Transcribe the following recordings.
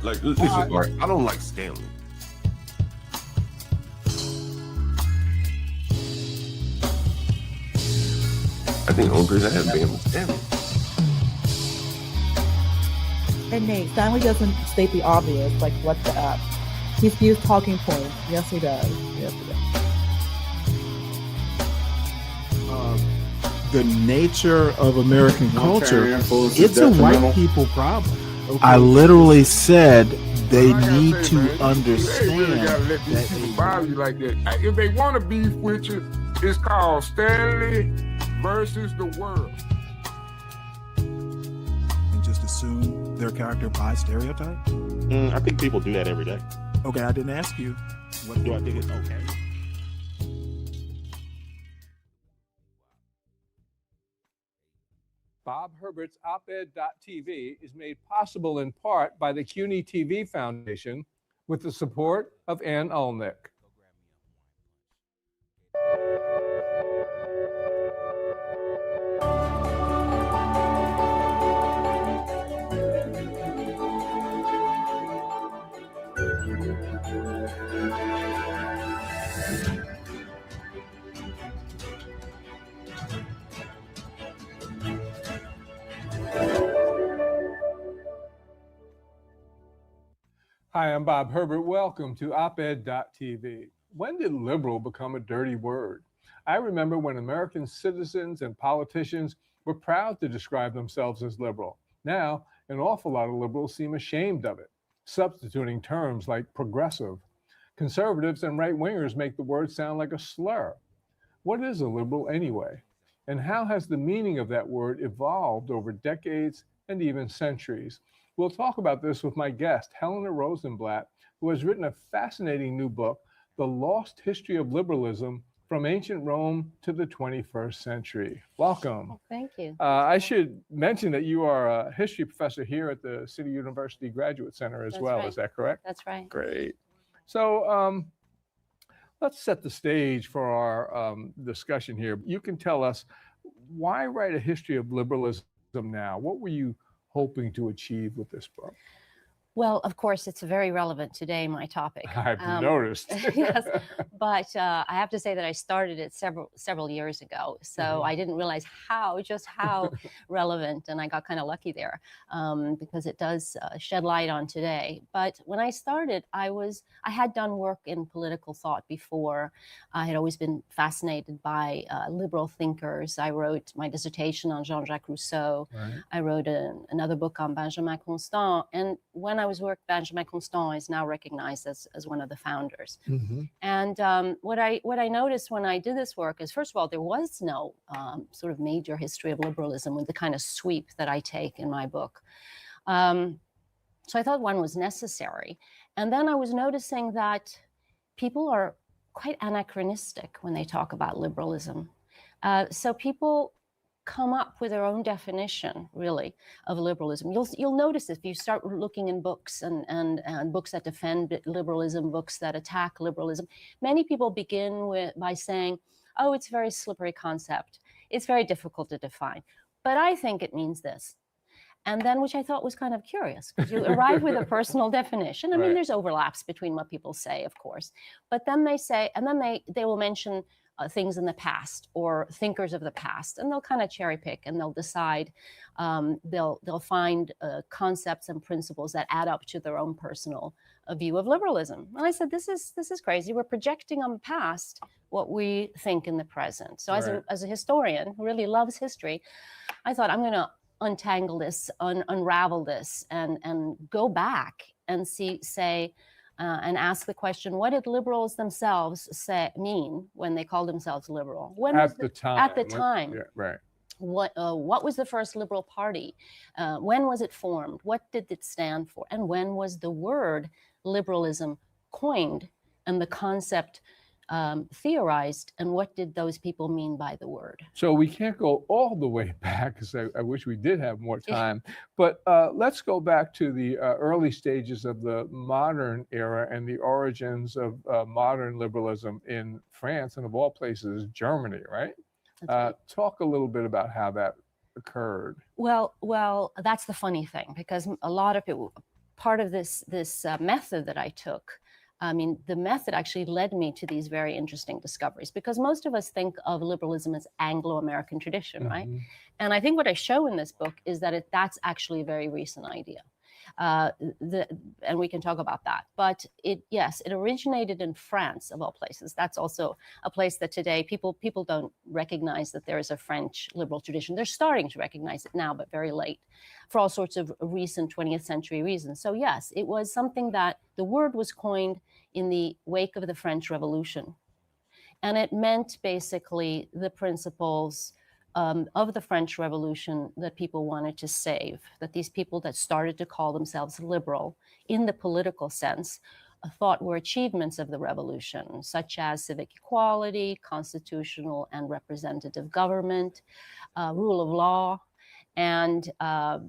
Like, listen, like, I don't like Stanley. I think the only person I have been was Stanley. And Nate, Stanley doesn't state the obvious, like what's the up. He spews talking points. Yes, he does. Yes, he does. The nature of American culture, it's a white people problem. Okay. I literally said they need to understand you gotta let these people bother you like that. If they want to beef with you, it's called Stanley versus the world. And just assume their character by stereotype? I think people do that every day. Okay, I didn't ask you. What do I think it's okay? Bob Herbert's OpEd.tv is made possible in part by the CUNY TV Foundation with the support of Ann Ulnick. Hi, I'm Bob Herbert. Welcome to OpEd.tv. When did liberal become a dirty word? I remember when American citizens and politicians were proud to describe themselves as liberal. Now, an awful lot of liberals seem ashamed of it, substituting terms like progressive. Conservatives and right-wingers make the word sound like a slur. What is a liberal anyway? And how has the meaning of that word evolved over decades and even centuries? We'll talk about this with my guest, Helena Rosenblatt, who has written a fascinating new book, The Lost History of Liberalism, From Ancient Rome to the 21st Century. Welcome. Thank you. I should mention that you are a history professor here at the City University Graduate Center as well. Right. Is that correct? That's right. Great. So let's set the stage for our discussion here. You can tell us, why write a history of liberalism now? What were you hoping to achieve with this book? Well, of course, it's very relevant today, my topic. I've noticed. Yes, but I have to say that I started it several years ago, so I didn't realize just how relevant, and I got kind of lucky there because it does shed light on today. But when I started, I had done work in political thought before. I had always been fascinated by liberal thinkers. I wrote my dissertation on Jean-Jacques Rousseau. Right. I wrote another book on Benjamin Constant, and when I was working, Benjamin Constant is now recognized as one of the founders. And what I noticed when I did this work is, first of all, there was no sort of major history of liberalism with the kind of sweep that I take in my book. So I thought one was necessary. And then I was noticing that people are quite anachronistic when they talk about liberalism. So people come up with their own definition, really, of liberalism. You'll notice if you start looking in books and books that defend liberalism, books that attack liberalism, many people begin by saying, oh, it's a very slippery concept. It's very difficult to define. But I think it means this. And then, which I thought was kind of curious, because you arrive with a personal definition. I mean, there's overlaps between what people say, of course. But then they say, and then they will mention things in the past or thinkers of the past, and they'll kind of cherry pick and they'll decide, they'll find concepts and principles that add up to their own personal view of liberalism. And I said, this is crazy. We're projecting on the past what we think in the present. So as a historian who really loves history, I thought, I'm going to untangle this, unravel this, and go back and say. And ask the question: what did liberals themselves mean when they called themselves liberal? At the time. Yeah, right. What was the first liberal party? When was it formed? What did it stand for? And when was the word liberalism coined and the concept theorized? And what did those people mean by the word? So we can't go all the way back, because I wish we did have more time. But let's go back to the early stages of the modern era and the origins of modern liberalism in France, and of all places, Germany, right? Right. Talk a little bit about how that occurred. Well, that's the funny thing, because a lot of people, part of this method that I took, I mean, the method actually led me to these very interesting discoveries, because most of us think of liberalism as Anglo-American tradition, right? And I think what I show in this book is that that's actually a very recent idea. And we can talk about that. But yes, it originated in France, of all places. That's also a place that today people don't recognize that there is a French liberal tradition. They're starting to recognize it now, but very late, for all sorts of recent 20th century reasons. So yes, it was something that the word was coined in the wake of the French Revolution. And it meant basically the principles of the French Revolution that people wanted to save, that these people that started to call themselves liberal in the political sense thought were achievements of the revolution, such as civic equality, constitutional and representative government, rule of law, and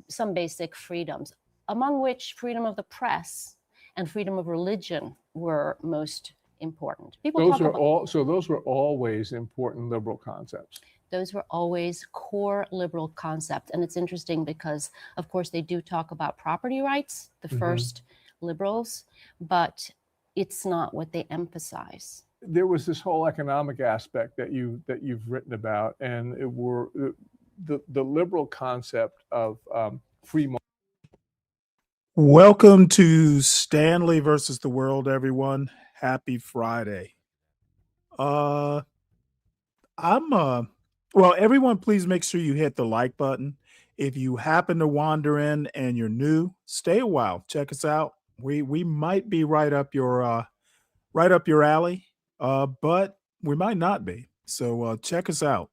some basic freedoms, among which freedom of the press and freedom of religion were most important. Those were always important liberal concepts. Those were always core liberal concepts. And it's interesting because, of course, they do talk about property rights, the first liberals, but it's not what they emphasize. There was this whole economic aspect that you've written about, and it were the liberal concept of free market. Welcome to Stanley versus the World, everyone. Happy Friday. Well, everyone, please make sure you hit the like button. If you happen to wander in and you're new, stay a while. Check us out. We might be right up your alley, but we might not be. So check us out.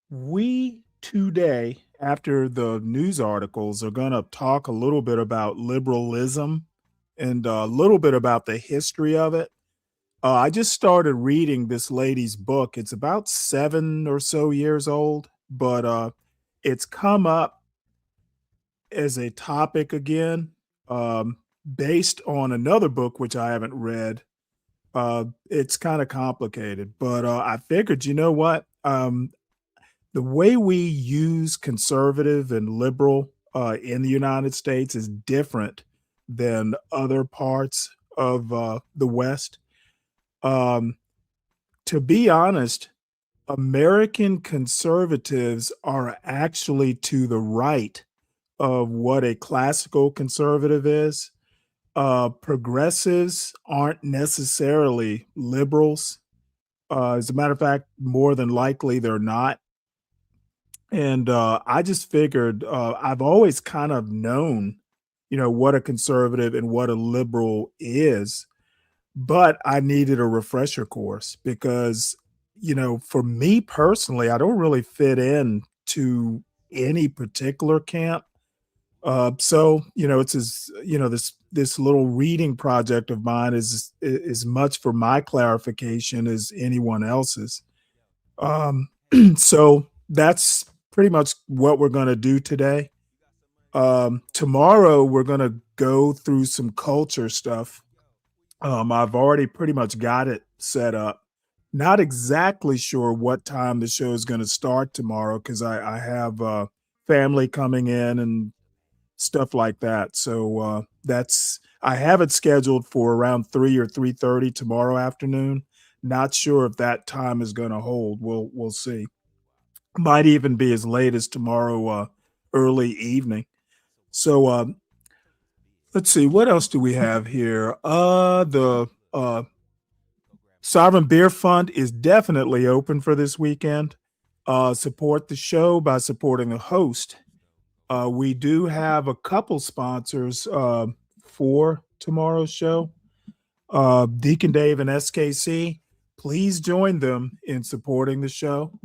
We today, after the news articles, are going to talk a little bit about liberalism and a little bit about the history of it. I just started reading this lady's book. It's about 7 or so years old, but it's come up as a topic again, based on another book, which I haven't read. It's kind of complicated, but I figured, you know what? The way we use conservative and liberal in the United States is different than other parts of the West. To be honest, American conservatives are actually to the right of what a classical conservative is. Progressives aren't necessarily liberals. As a matter of fact, more than likely they're not. And I just figured I've always kind of known, what a conservative and what a liberal is. But I needed a refresher course because, for me personally, I don't really fit in to any particular camp. So, it's this little reading project of mine is as much for my clarification as anyone else's. So that's pretty much what we're going to do today. Tomorrow, we're going to go through some culture stuff. I've already pretty much got it set up. Not exactly sure what time the show is going to start tomorrow because I have family coming in and stuff like that. So I have it scheduled for around 3 or 3:30 tomorrow afternoon. Not sure if that time is going to hold. We'll see. Might even be as late as tomorrow early evening. So let's see, what else do we have here? The Sovereign Beer Fund is definitely open for this weekend. Support the show by supporting the host. We do have a couple sponsors for tomorrow's show. Deacon Dave and SKC, please join them in supporting the show.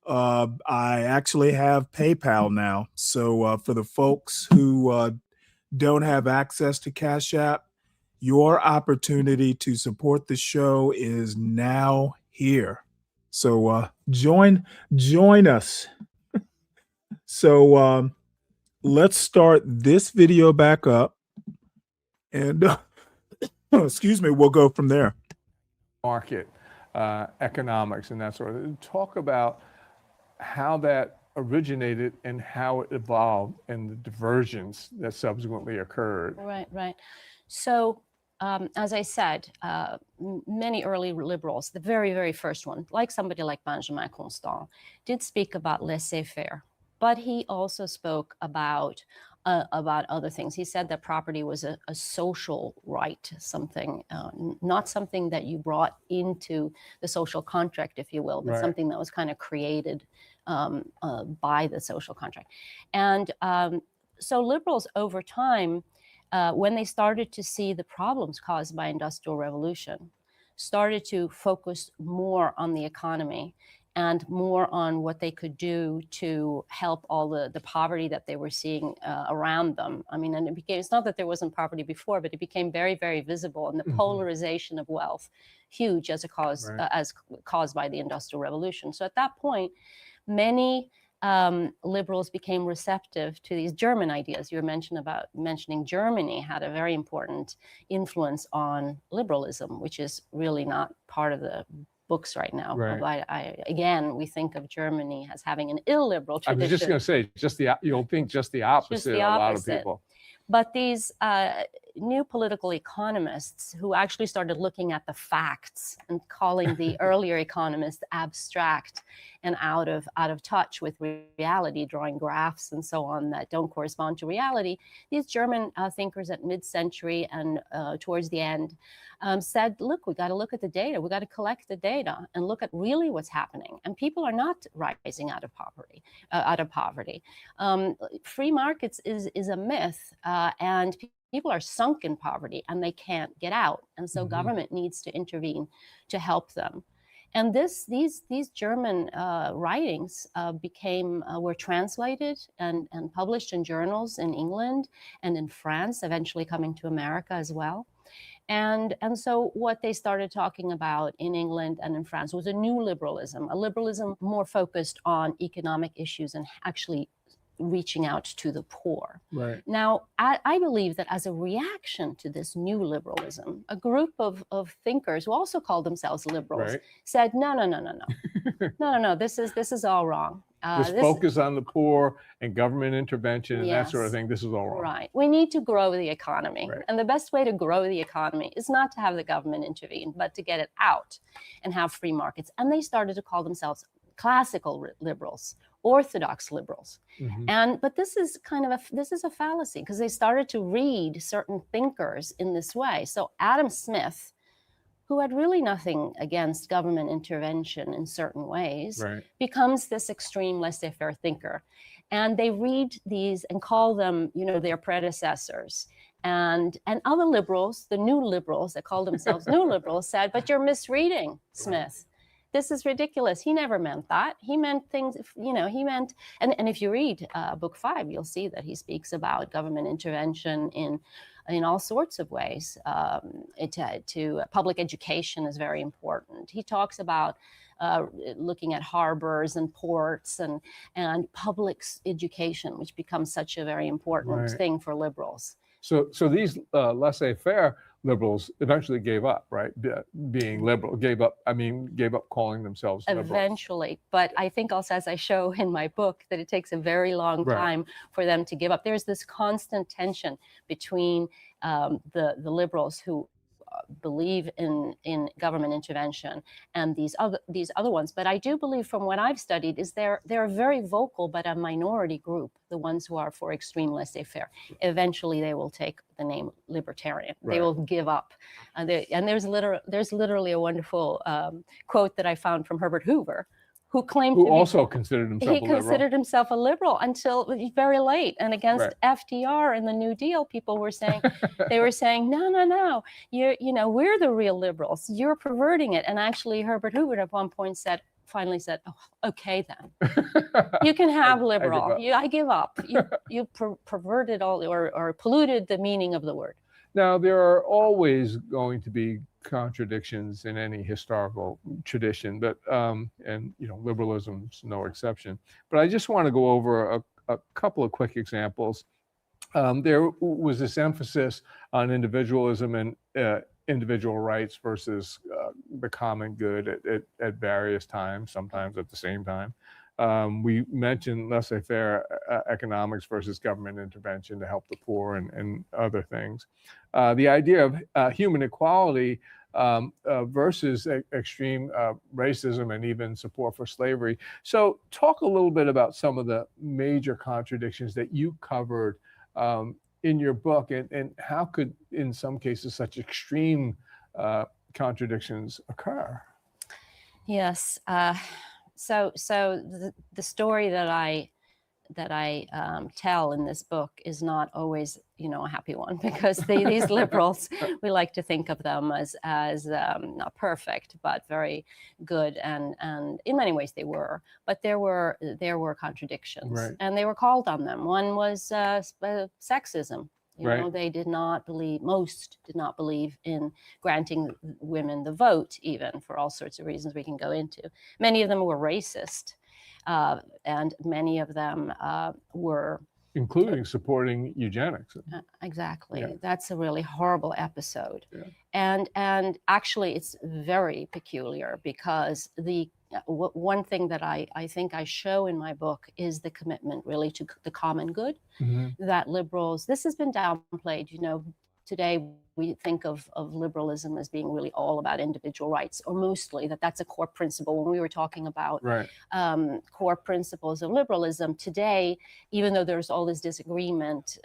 I actually have PayPal now. So for the folks who don't have access to Cash App, your opportunity to support the show is now here. So join us. So let's start this video back up and excuse me, we'll go from there. Market economics and that sort of thing. Talk about how that originated and how it evolved and the diversions that subsequently occurred. Right, right. So, as I said, many early liberals, the very, very first one, like somebody like Benjamin Constant, did speak about laissez-faire, but he also spoke about other things. He said that property was a social right, something, not something that you brought into the social contract, if you will, but Right. something that was kind of created by the social contract. And so liberals over time, when they started to see the problems caused by industrial revolution, started to focus more on the economy and more on what they could do to help all the poverty that they were seeing around them. I mean, and it's not that there wasn't poverty before, but it became very, very visible, and the polarization of wealth, huge as caused by the Industrial Revolution. So at that point, many liberals became receptive to these German ideas. You were mentioning Germany had a very important influence on liberalism, which is really not part of the books right now. Right. Again, we think of Germany as having an illiberal tradition. I was just going to say, you'll think just the opposite. A lot of people. But these new political economists who actually started looking at the facts and calling the earlier economists abstract and out of touch with reality, drawing graphs and so on that don't correspond to reality, these German thinkers at mid-century and towards the end said, look, we got to look at the data. We got to collect the data and look at really what's happening. And people are not rising out of poverty. Free markets is a myth, and people are sunk in poverty and they can't get out. And so government needs to intervene to help them. And these German writings were translated and published in journals in England and in France, eventually coming to America as well. And so what they started talking about in England and in France was a new liberalism, a liberalism more focused on economic issues and actually reaching out to the poor. Right. Now, I believe that as a reaction to this new liberalism, a group of thinkers who also called themselves liberals said, no, this is all wrong. This focus on the poor and government intervention and that sort of thing, this is all wrong. Right. We need to grow the economy. Right. And the best way to grow the economy is not to have the government intervene, but to get it out and have free markets. And they started to call themselves classical liberals, orthodox liberals. But this is a fallacy, because they started to read certain thinkers in this way. So Adam Smith, who had really nothing against government intervention in certain ways, becomes this extreme laissez-faire thinker. And they read these and call them, their predecessors. And other liberals, the new liberals that call themselves new liberals, said, but you're misreading Smith. This is ridiculous. He never meant that. He meant things, and if you read book 5, you'll see that he speaks about government intervention in all sorts of ways. To public education is very important. He talks about looking at harbors and ports and public education, which becomes such a very important thing for liberals. So these laissez-faire liberals eventually gave up, right? Being liberal, gave up calling themselves liberals. Eventually, but I think also, as I show in my book, that it takes a very long time for them to give up. There's this constant tension between the liberals who believe in government intervention and these other ones. But I do believe, from what I've studied, is they're very vocal, but a minority group, the ones who are for extreme laissez-faire. Eventually they will take the name libertarian. They will give up. And there's literally a wonderful quote that I found from Herbert Hoover, who claimed considered himself a liberal. He considered himself a liberal until very late. And against FDR and the New Deal, people were saying, no, we're the real liberals. You're perverting it. And actually, Herbert Hoover at one point finally said, oh, okay then. You can have liberal. I give up. You perverted all or polluted the meaning of the word. Now, there are always going to be contradictions in any historical tradition, but liberalism's no exception. But I just want to go over a couple of quick examples. There was this emphasis on individualism and individual rights versus the common good at various times, sometimes at the same time. We mentioned laissez-faire economics versus government intervention to help the poor and other things. The idea of human equality versus extreme racism and even support for slavery. So talk a little bit about some of the major contradictions that you covered in your book, and how could, in some cases, such extreme contradictions occur? Yes. So the story that I tell in this book is not always, a happy one, because these liberals, we like to think of them as not perfect, but very good, and in many ways they were. But there were contradictions, Right. and they were called on them. One was sexism. Right. They did not believe, most did not believe in granting women the vote, even, for all sorts of reasons we can go into. Many of them were racist, and many of them were... Including supporting eugenics. Exactly. Yeah. That's a really horrible episode. Yeah. And actually, it's very peculiar, because one thing that I think I show in my book is the commitment really to the common good. Mm-hmm. That liberals, this has been downplayed, today we think of liberalism as being really all about individual rights, or mostly that's a core principle. When we were talking about Right. Core principles of liberalism today, even though there's all this disagreement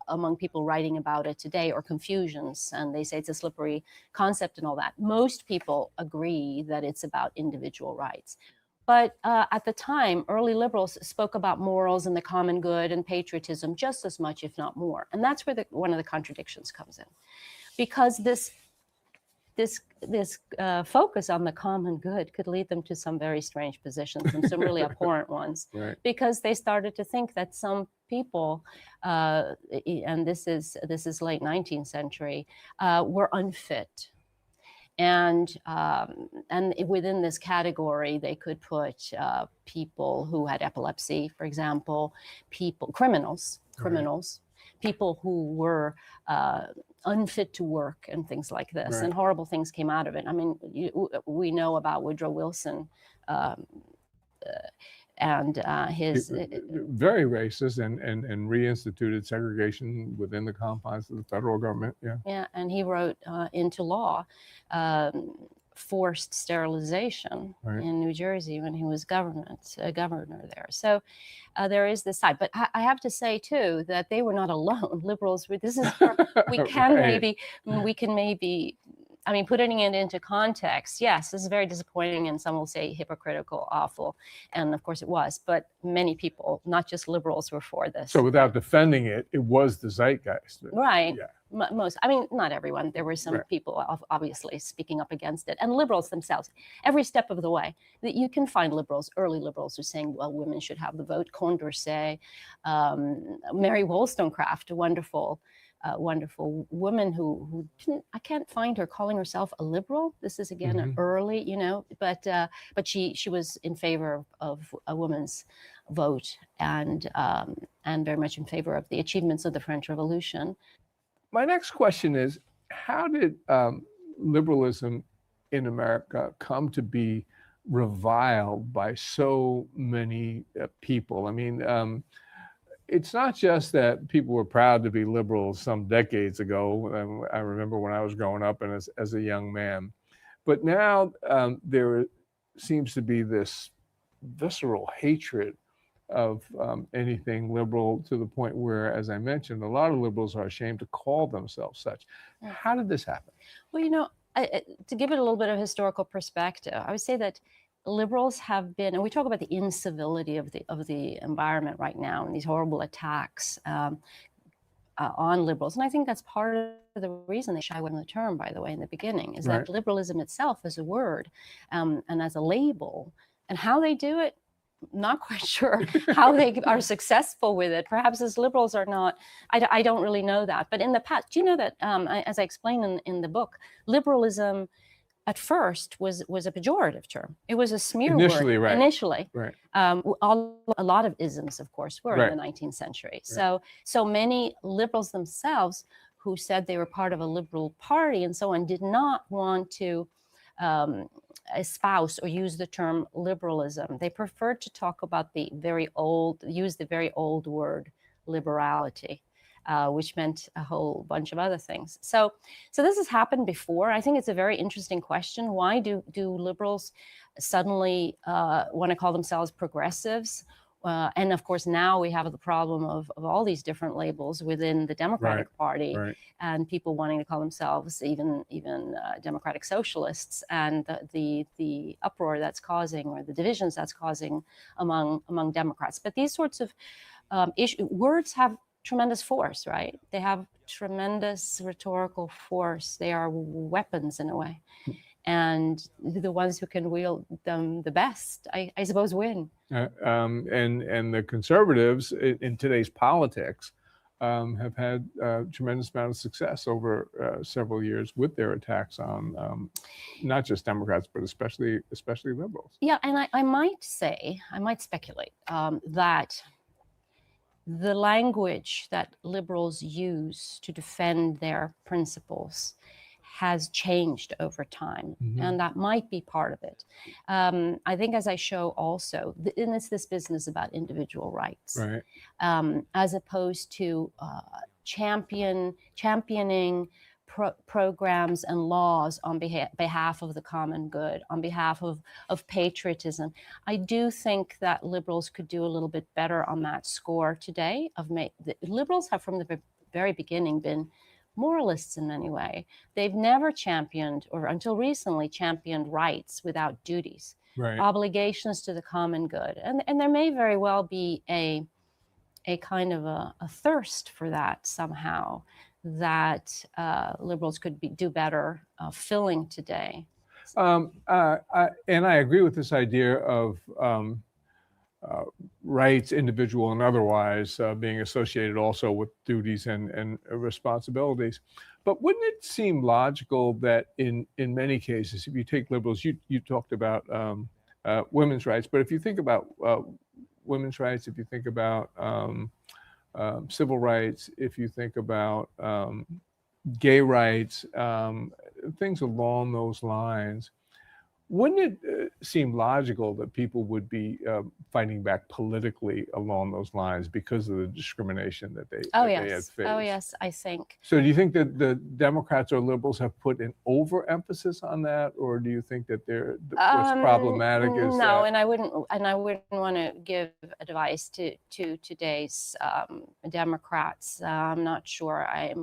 among people writing about it today, or confusions, and they say it's a slippery concept and all that, most people agree that it's about individual rights. But at the time, early liberals spoke about morals and the common good and patriotism just as much, if not more. And that's where one of the contradictions comes in, because this focus on the common good could lead them to some very strange positions, and some really abhorrent ones, Right. because they started to think that some people, and this is late 19th century, were unfit. And within this category, they could put people who had epilepsy, for example, criminals, people who were unfit to work, and things like this. Right. And horrible things came out of it. I mean, we know about Woodrow Wilson and his... Very racist, and reinstituted segregation within the confines of the federal government. Yeah. Yeah, and he wrote into law forced sterilization Right. in New Jersey when he was governor there. So there is this side. But I have to say, too, that they were not alone. Liberals, we can Right. maybe, I mean, putting it into context, yes, this is very disappointing, and some will say hypocritical, awful, and of course it was. But many people, not just liberals, were for this. So without defending it, it was the zeitgeist. Right. Yeah. Most, I mean, not everyone. There were some Right. people obviously speaking up against it, and liberals themselves, every step of the way. That you can find liberals, early liberals, who are saying, well, women should have the vote. Condorcet, Mary Wollstonecraft, a wonderful woman who I can't find her calling herself a liberal. This is again Mhm. early, but she was in favor of a woman's vote, and very much in favor of the achievements of the French Revolution. My next question is, how did liberalism in America come to be reviled by so many people? I mean, it's not just that people were proud to be liberals some decades ago. I remember when I was growing up and as a young man. But now there seems to be this visceral hatred of anything liberal, to the point where, as I mentioned, a lot of liberals are ashamed to call themselves such. How did this happen? Well, to give it a little bit of historical perspective, I would say that liberals have been, and we talk about the incivility of the environment right now, and these horrible attacks on liberals. And I think that's part of the reason they shy away from the term, by the way, in the beginning, is Right. that liberalism itself as a word and as a label, and how they do it, not quite sure how they are successful with it. Perhaps as liberals are not, I don't really know that. But in the past, do you know that, as I explain in the book, liberalism at first was a pejorative term. It was a smear Initially, word. right. Initially. Right. A lot of isms, of course, were Right. in the 19th century. So many liberals themselves, who said they were part of a liberal party and so on, did not want to espouse or use the term liberalism. They preferred to talk about use the very old word liberality, which meant a whole bunch of other things. So this has happened before. I think it's a very interesting question. Why do liberals suddenly want to call themselves progressives? And of course, now we have the problem of all these different labels within the Democratic Party, and people wanting to call themselves even democratic socialists, and the uproar that's causing, or the divisions that's causing among Democrats. But these sorts of words have tremendous force, right? They have tremendous rhetorical force. They are weapons in a way. And the ones who can wield them the best, I suppose, win. And the conservatives in today's politics have had a tremendous amount of success over several years with their attacks on not just Democrats, but especially liberals. Yeah, and I might speculate that the language that liberals use to defend their principles has changed over time, and that might be part of it. I think, as I show also, and it's this business about individual rights, as opposed to championing programs and laws on behalf of the common good, on behalf of patriotism. I do think that liberals could do a little bit better on that score today. Liberals have from the very beginning been moralists in many ways. They've never championed, or until recently, championed rights without duties, obligations to the common good. And there may very well be a kind of a thirst for that somehow, that liberals could do better filling today. And I agree with this idea of rights, individual and otherwise, being associated also with duties and responsibilities. But wouldn't it seem logical that in many cases, if you take liberals, you talked about women's rights, but if you think about women's rights, if you think about civil rights, if you think about gay rights, things along those lines, wouldn't it seem logical that people would be fighting back politically along those lines because of the discrimination that they had faced? Oh, yes, I think. So do you think that the Democrats or liberals have put an overemphasis on that, or do you think that what's problematic is no, and I wouldn't want to give advice to today's Democrats. I'm not sure I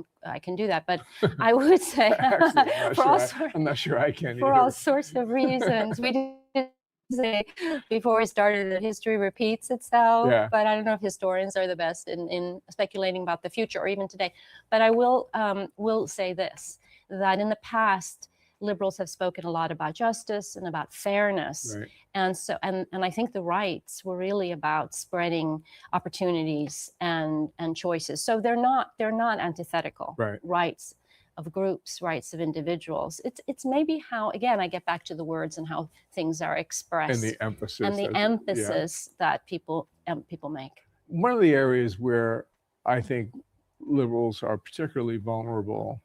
can do that, but I would say I'm not sure I can for either. all sorts of reasons. We did say before we started that history repeats itself, but I don't know if historians are the best in speculating about the future or even today. But I will say this, that in the past, liberals have spoken a lot about justice and about fairness, and so and I think the rights were really about spreading opportunities and choices. So they're not antithetical. Rights of groups, rights of individuals. It's maybe how, again, I get back to the words and how things are expressed And the emphasis. that people make. One of the areas where I think liberals are particularly vulnerable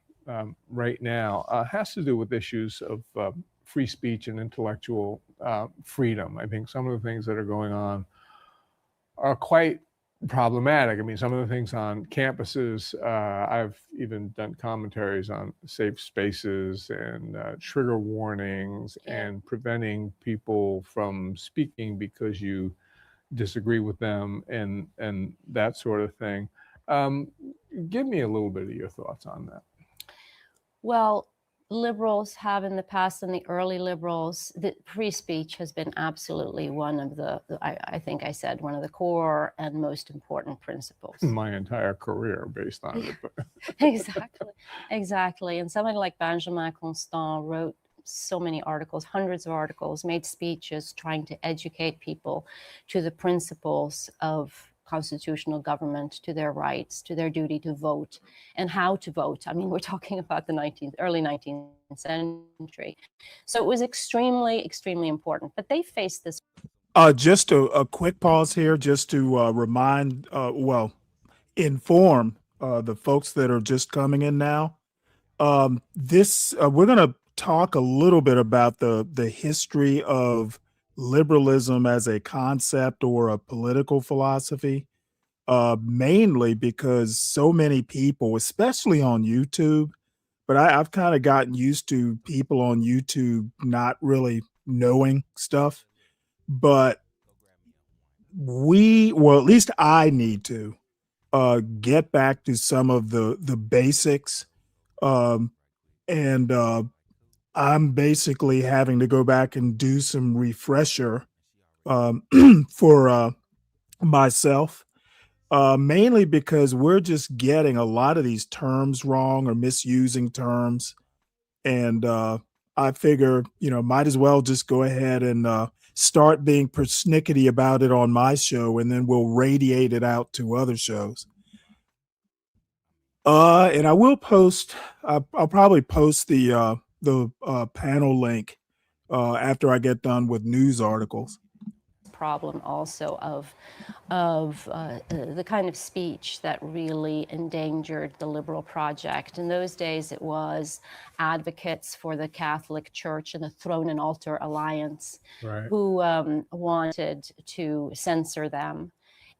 right now has to do with issues of free speech and intellectual freedom. I think some of the things that are going on are quite problematic. I mean, some of the things on campuses, I've even done commentaries on safe spaces and trigger warnings and preventing people from speaking because you disagree with them and that sort of thing. Give me a little bit of your thoughts on that. Well, liberals have in the past, and the early liberals, the free speech has been absolutely one of I think I said, one of the core and most important principles. My entire career based on it. Exactly. And somebody like Benjamin Constant wrote so many articles, hundreds of articles, made speeches trying to educate people to the principles of constitutional government, to their rights, to their duty to vote, and how to vote. I mean, we're talking about the early 19th century. So it was extremely, extremely important. But they faced this. Just a quick pause here, just to remind, inform the folks that are just coming in now. We're going to talk a little bit about the history of liberalism as a concept or a political philosophy, mainly because so many people, especially on YouTube, but I've kind of gotten used to people on YouTube not really knowing stuff. But well, at least I need to get back to some of the basics, um, and I'm basically having to go back and do some refresher um, for myself, mainly because we're just getting a lot of these terms wrong or misusing terms. And I figure, might as well just go ahead and start being persnickety about it on my show, and then we'll radiate it out to other shows. And I will post. I'll probably post the panel link after I get done with news articles. Problem also of the kind of speech that really endangered the liberal project. In those days, it was advocates for the Catholic Church and the Throne and Altar Alliance who wanted to censor them.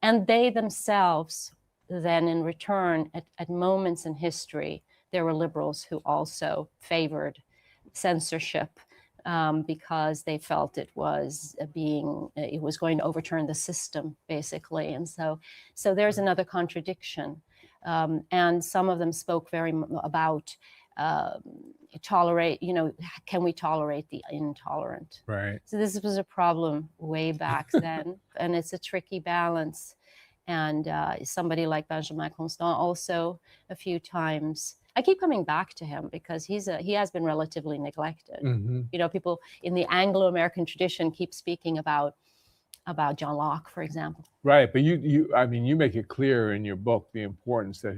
And they themselves then, in return, at moments in history, there were liberals who also favored censorship, because they felt it was going to overturn the system, basically. And so there's another contradiction. And some of them spoke about can we tolerate the intolerant? Right. So this was a problem way back then, and it's a tricky balance. And somebody like Benjamin Constant also a few times. I keep coming back to him because he has been relatively neglected. Mm-hmm. People in the Anglo-American tradition keep speaking about John Locke, for example. Right, but you make it clear in your book the importance that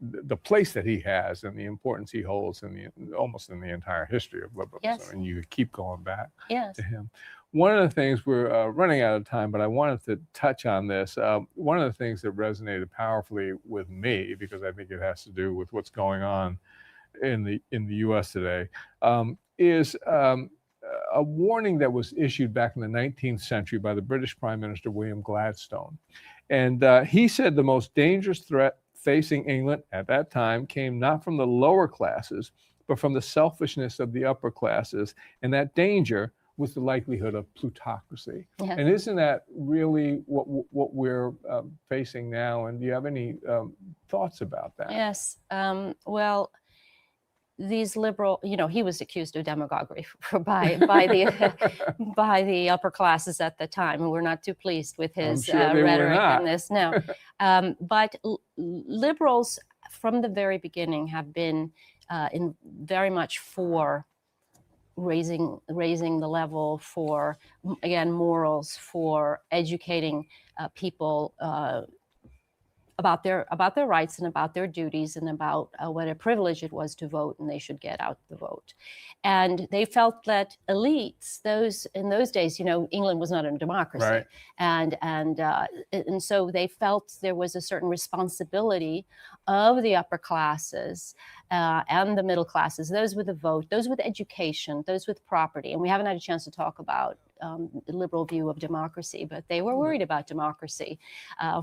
the place that he has and the importance he holds almost in the entire history of liberalism. Yes. And you keep going back Yes. to him. One of the things, we're running out of time, but I wanted to touch on this. One of the things that resonated powerfully with me, because I think it has to do with what's going on in the U.S. today, is a warning that was issued back in the 19th century by the British Prime Minister William Gladstone. And he said the most dangerous threat facing England at that time came not from the lower classes, but from the selfishness of the upper classes. And that danger was the likelihood of plutocracy. Yes. And isn't that really what we're facing now? And do you have any thoughts about that? Yes. Well, these liberal, he was accused of demagoguery by the upper classes at the time, and we're not too pleased with his rhetoric in this. No, but liberals from the very beginning have been very much for raising the level, for, again, morals, for educating people about their rights and about their duties and about what a privilege it was to vote, and they should get out the vote. And they felt that elites, in those days, England was not a democracy, right. and so they felt there was a certain responsibility of the upper classes and the middle classes, those with a vote, those with education, those with property. And we haven't had a chance to talk about the liberal view of democracy, but they were worried about democracy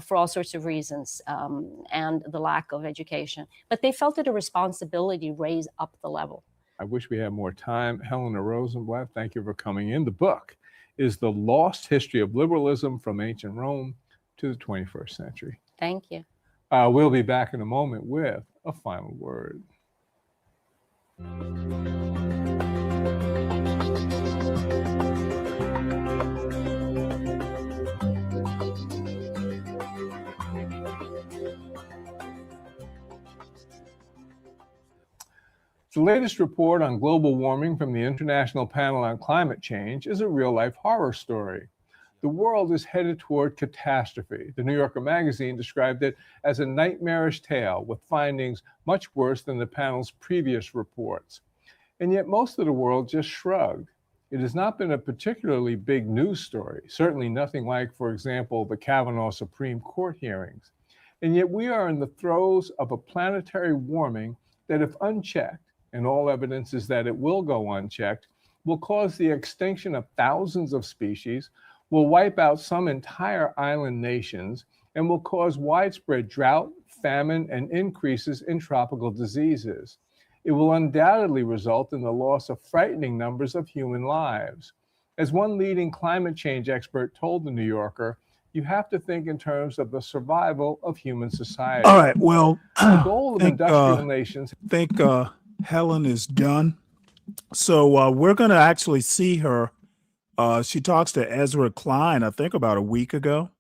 for all sorts of reasons, and the lack of education. But they felt it a responsibility to raise up the level. I wish we had more time. Helena Rosenblatt, thank you for coming in. The book is The Lost History of Liberalism from Ancient Rome to the 21st Century. Thank you. We'll be back in a moment with a final word. The latest report on global warming from the International Panel on Climate Change is a real-life horror story. The world is headed toward catastrophe. The New Yorker magazine described it as a nightmarish tale with findings much worse than the panel's previous reports. And yet most of the world just shrugged. It has not been a particularly big news story, certainly nothing like, for example, the Kavanaugh Supreme Court hearings. And yet we are in the throes of a planetary warming that, if unchecked and all evidence is that it will go unchecked, will cause the extinction of thousands of species, will wipe out some entire island nations, and will cause widespread drought, famine, and increases in tropical diseases. It will undoubtedly result in the loss of frightening numbers of human lives. As one leading climate change expert told The New Yorker, you have to think in terms of the survival of human society. All right. Well, the goal of industrial nations. I think Helen is done. So we're going to actually see her. She talks to Ezra Klein, I think about a week ago.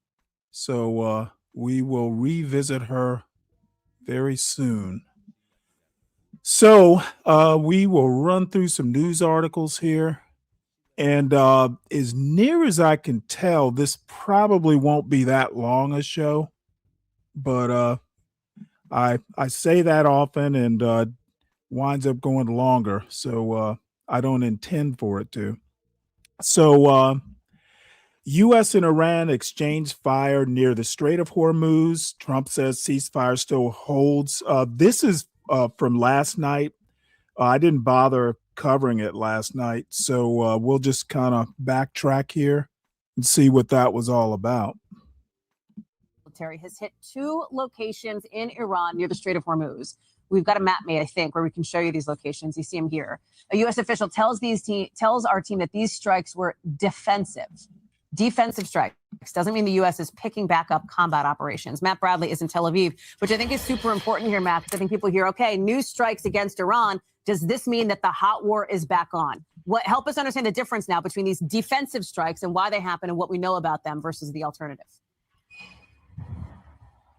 So we will revisit her very soon. So we will run through some news articles here. And as near as I can tell, this probably won't be that long a show. But I say that often and winds up going longer. So I don't intend for it to. So U.S. and Iran exchanged fire near the Strait of Hormuz. Trump says ceasefire still holds. This is from last night. I didn't bother covering it last night, so we'll just kind of backtrack here and see what that was all about. Military has hit 2 locations in Iran near the Strait of Hormuz. We've got a map made, I think, where we can show you these locations. You see them here. A U.S. official tells our team that these strikes were defensive strikes. Doesn't mean the U.S. is picking back up combat operations. Matt Bradley is in Tel Aviv, which I think is super important here, Matt, because I think people hear, okay, new strikes against Iran. Does this mean that the hot war is back on? Help us understand the difference now between these defensive strikes and why they happen and what we know about them versus the alternative.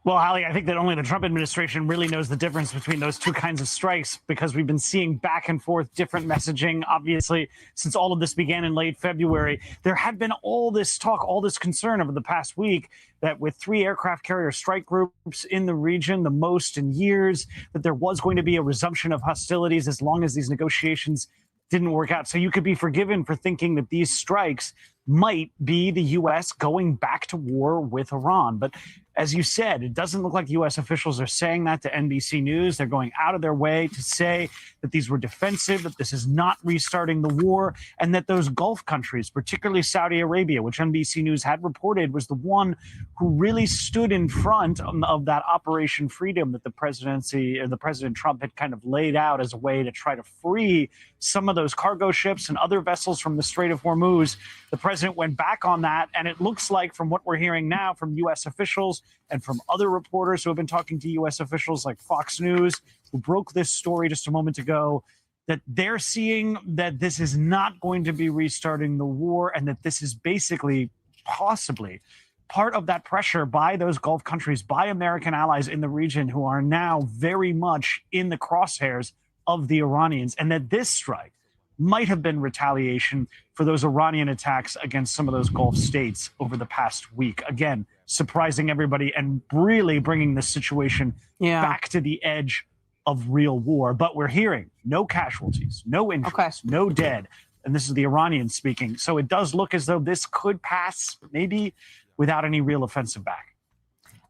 Well, Holly, I think that only the Trump administration really knows the difference between those two kinds of strikes, because we've been seeing back and forth different messaging, obviously, since all of this began in late February. There had been all this talk, all this concern over the past week that with 3 aircraft carrier strike groups in the region, the most in years, that there was going to be a resumption of hostilities as long as these negotiations didn't work out. So you could be forgiven for thinking that these strikes might be the U.S. going back to war with Iran. But as you said, it doesn't look like U.S. officials are saying that to NBC News. They're going out of their way to say that these were defensive, that this is not restarting the war, and that those Gulf countries, particularly Saudi Arabia, which NBC News had reported was the one who really stood in front of that Operation Freedom that the presidency or the President Trump had kind of laid out as a way to try to free some of those cargo ships and other vessels from the Strait of Hormuz. The president went back on that, and it looks like from what we're hearing now from U.S. officials and from other reporters who have been talking to U.S. officials like Fox News, who broke this story just a moment ago, that they're seeing that this is not going to be restarting the war, and that this is basically possibly part of that pressure by those Gulf countries, by American allies in the region who are now very much in the crosshairs of the Iranians, and that this strike might have been retaliation for those Iranian attacks against some of those Gulf states over the past week. Again, surprising everybody and really bringing the situation back to the edge of real war. But we're hearing no casualties, no injuries, no dead. And this is the Iranians speaking. So it does look as though this could pass maybe without any real offensive back.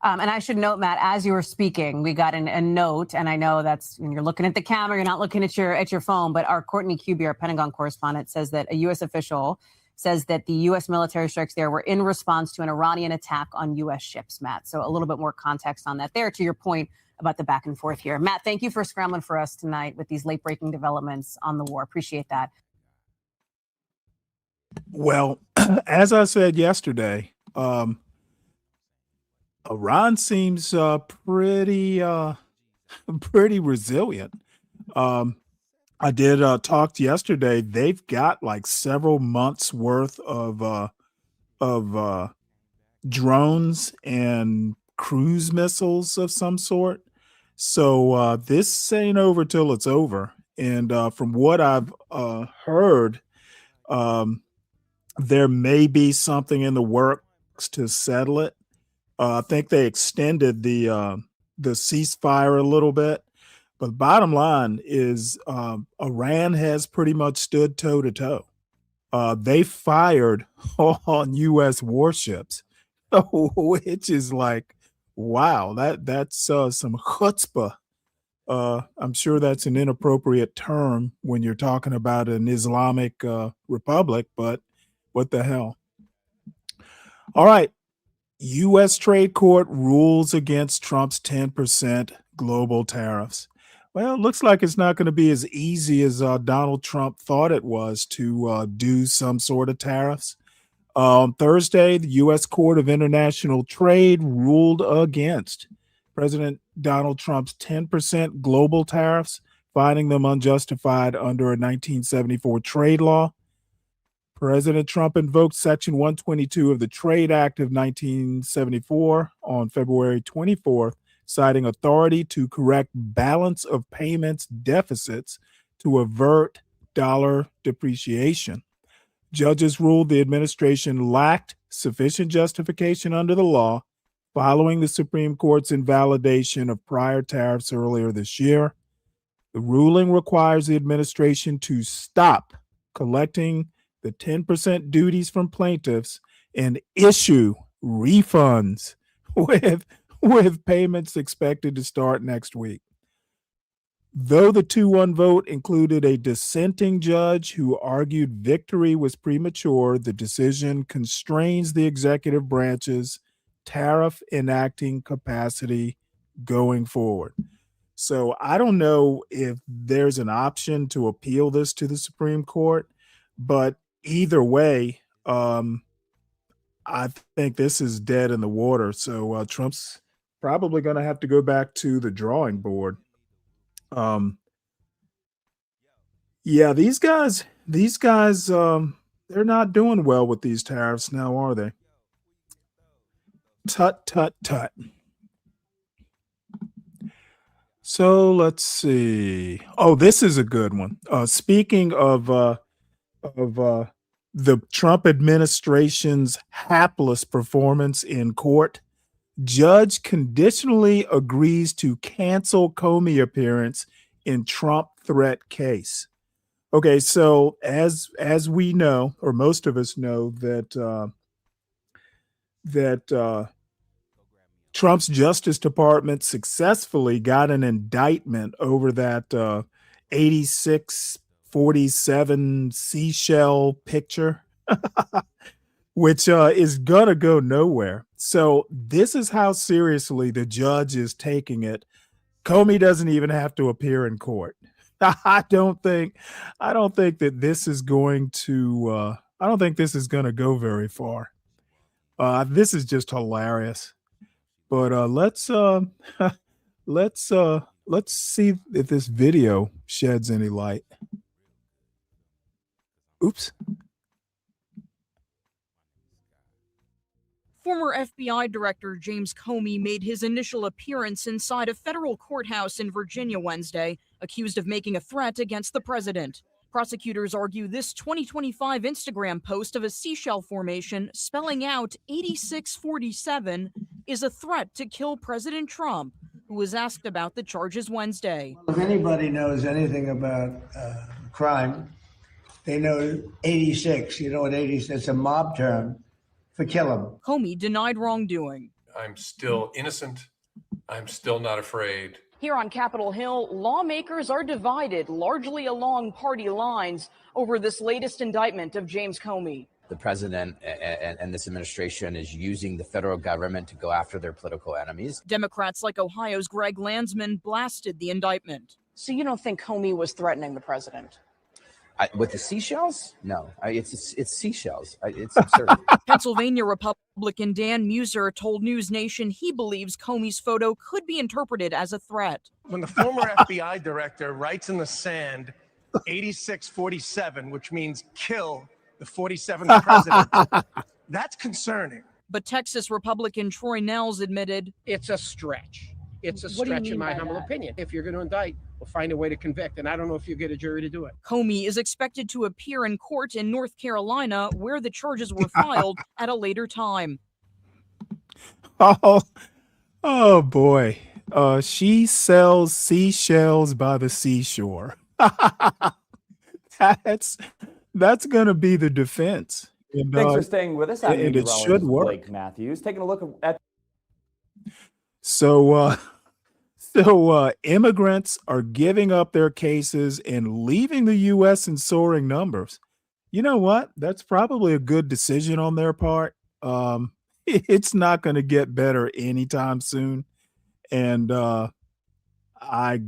And I should note, Matt, as you were speaking, we got a note, and I know that's when you're looking at the camera, you're not looking at your phone, but our Courtney Kuby, our Pentagon correspondent, says that a U.S. official says that the U.S. military strikes there were in response to an Iranian attack on U.S. ships, Matt. So a little bit more context on that there, to your point about the back and forth here. Matt, thank you for scrambling for us tonight with these late-breaking developments on the war. Appreciate that. Well, as I said yesterday, Iran seems pretty resilient. I did talk yesterday. They've got like several months worth of drones and cruise missiles of some sort. So this ain't over till it's over. And from what I've heard, there may be something in the works to settle it. I think they extended the ceasefire a little bit, but the bottom line is Iran has pretty much stood toe to toe. They fired on U.S. warships, which is like, wow, that's some chutzpah I'm sure that's an inappropriate term when you're talking about an Islamic republic, but what the hell? All right. U.S. Trade Court rules against Trump's 10% global tariffs. Well, it looks like it's not going to be as easy as Donald Trump thought it was to do some sort of tariffs. On Thursday, the U.S. Court of International Trade ruled against President Donald Trump's 10% global tariffs, finding them unjustified under a 1974 trade law. President Trump invoked Section 122 of the Trade Act of 1974 on February 24th, citing authority to correct balance of payments deficits to avert dollar depreciation. Judges ruled the administration lacked sufficient justification under the law following the Supreme Court's invalidation of prior tariffs earlier this year. The ruling requires the administration to stop collecting the 10% duties from plaintiffs and issue refunds with payments expected to start next week. Though the 2-1 vote included a dissenting judge who argued victory was premature, the decision constrains the executive branch's tariff enacting capacity going forward. So I don't know if there's an option to appeal this to the Supreme Court, but either way, I think this is dead in the water. So Trump's probably going to have to go back to the drawing board. Yeah, these guys, they're not doing well with these tariffs now, are they? Tut, tut, tut. So let's see. Oh, this is a good one. Speaking of the Trump administration's hapless performance in court, judge conditionally agrees to cancel Comey appearance in Trump threat case. Okay, so as we know, or most of us know, that Trump's Justice Department successfully got an indictment over that 8647 seashell picture, which is gonna go nowhere. So this is how seriously the judge is taking it. Comey doesn't even have to appear in court. I don't think that this is going to go very far. This is just hilarious. But let's see if this video sheds any light. Oops. Former FBI Director James Comey made his initial appearance inside a federal courthouse in Virginia Wednesday, accused of making a threat against the president. Prosecutors argue this 2025 Instagram post of a seashell formation spelling out 8647 is a threat to kill President Trump, who was asked about the charges Wednesday. If anybody knows anything about crime, they know 86. You know what 86? It's a mob term for kill him. Comey denied wrongdoing. I'm still innocent. I'm still not afraid. Here on Capitol Hill, lawmakers are divided largely along party lines over this latest indictment of James Comey. The president and this administration is using the federal government to go after their political enemies. Democrats like Ohio's Greg Landsman blasted the indictment. So you don't think Comey was threatening the president? With the seashells? No, it's seashells. It's absurd. Pennsylvania Republican Dan Muser told News Nation he believes Comey's photo could be interpreted as a threat. When the former FBI director writes in the sand 8647, which means kill the 47th president, that's concerning. But Texas Republican Troy Nehls admitted it's a stretch. It's a stretch, in my humble opinion. If you're going to indict, we'll find a way to convict. And I don't know if you get a jury to do it. Comey is expected to appear in court in North Carolina, where the charges were filed, at a later time. Oh boy. She sells seashells by the seashore. That's going to be the defense. And, thanks for staying with us. And it should work. Blake Matthews. Taking a look at So immigrants are giving up their cases and leaving the U.S. in soaring numbers. You know what? That's probably a good decision on their part. It's not going to get better anytime soon. And I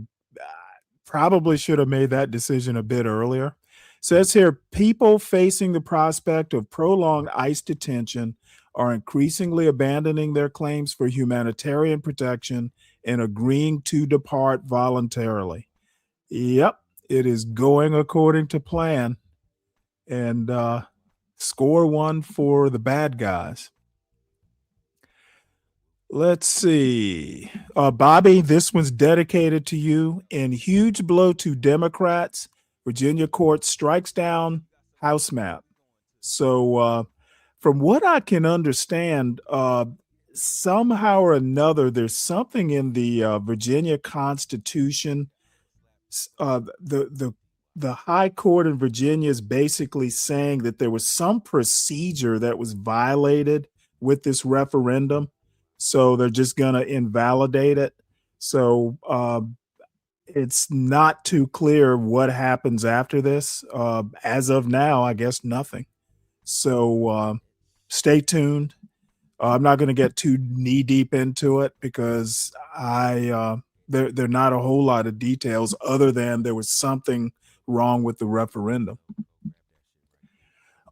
probably should have made that decision a bit earlier. Says here, people facing the prospect of prolonged ICE detention are increasingly abandoning their claims for humanitarian protection and agreeing to depart voluntarily. Yep, it is going according to plan. And score one for the bad guys. Let's see. Bobby, this one's dedicated to you. In huge blow to Democrats, Virginia court strikes down House map. So from what I can understand, somehow or another, there's something in the Virginia Constitution. The High Court in Virginia is basically saying that there was some procedure that was violated with this referendum. So they're just going to invalidate it. So it's not too clear what happens after this. As of now, I guess nothing. So stay tuned. I'm not going to get too knee deep into it because there are not a whole lot of details other than there was something wrong with the referendum.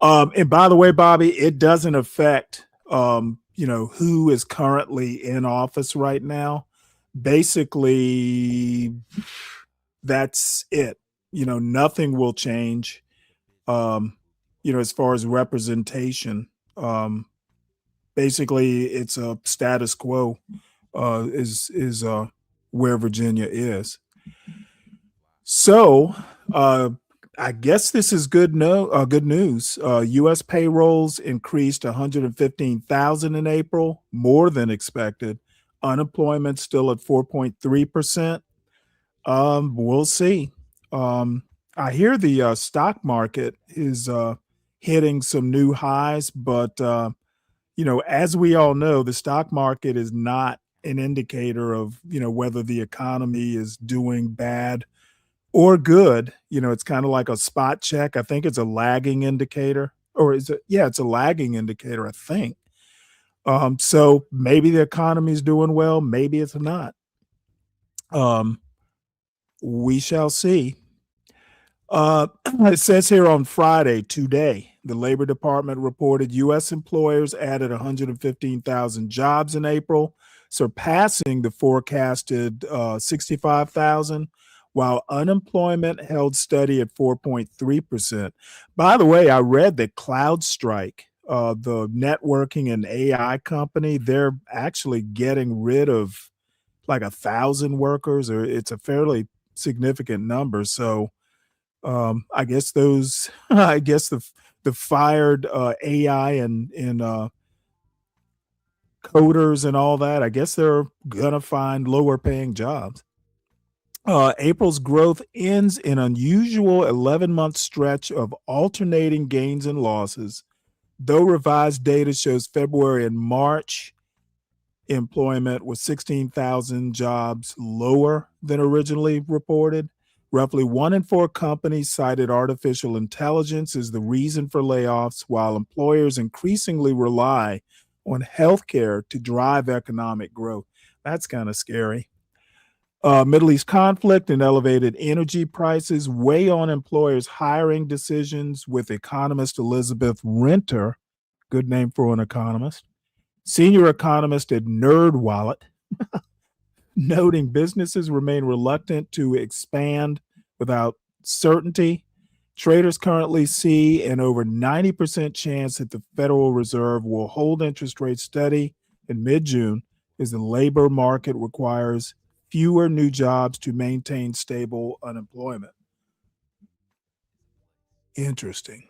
And by the way, Bobby, it doesn't affect who is currently in office right now. Basically, that's it. Nothing will change. As far as representation, basically it's a status quo is where Virginia is. So I guess this is good news. U.S. payrolls increased 115,000 in April, more than expected. Unemployment still at 4.3%. We'll see. I hear the stock market is hitting some new highs, but as we all know, the stock market is not an indicator of whether the economy is doing bad or good. It's kind of like a spot check. I think it's a lagging indicator, or is it? Yeah, it's a lagging indicator, I think. So maybe the economy is doing well, maybe it's not. We shall see. It says here on Friday, today, the Labor Department reported U.S. employers added 115,000 jobs in April, surpassing the forecasted 65,000. While unemployment held steady at 4.3%. By the way, I read that CloudStrike, the networking and AI company, they're actually getting rid of like 1,000 workers, or it's a fairly significant number. So I guess the fired AI and coders and all that, I guess they're gonna find lower paying jobs. April's growth ends an unusual 11-month stretch of alternating gains and losses. Though revised data shows February and March employment was 16,000 jobs lower than originally reported. Roughly 1 in 4 companies cited artificial intelligence as the reason for layoffs, while employers increasingly rely on healthcare to drive economic growth. That's kind of scary. Middle East conflict and elevated energy prices weigh on employers' hiring decisions, with economist Elizabeth Renter, good name for an economist, senior economist at NerdWallet, noting businesses remain reluctant to expand without certainty. Traders currently see an over 90% chance that the Federal Reserve will hold interest rates steady in mid-June as the labor market requires fewer new jobs to maintain stable unemployment. Interesting.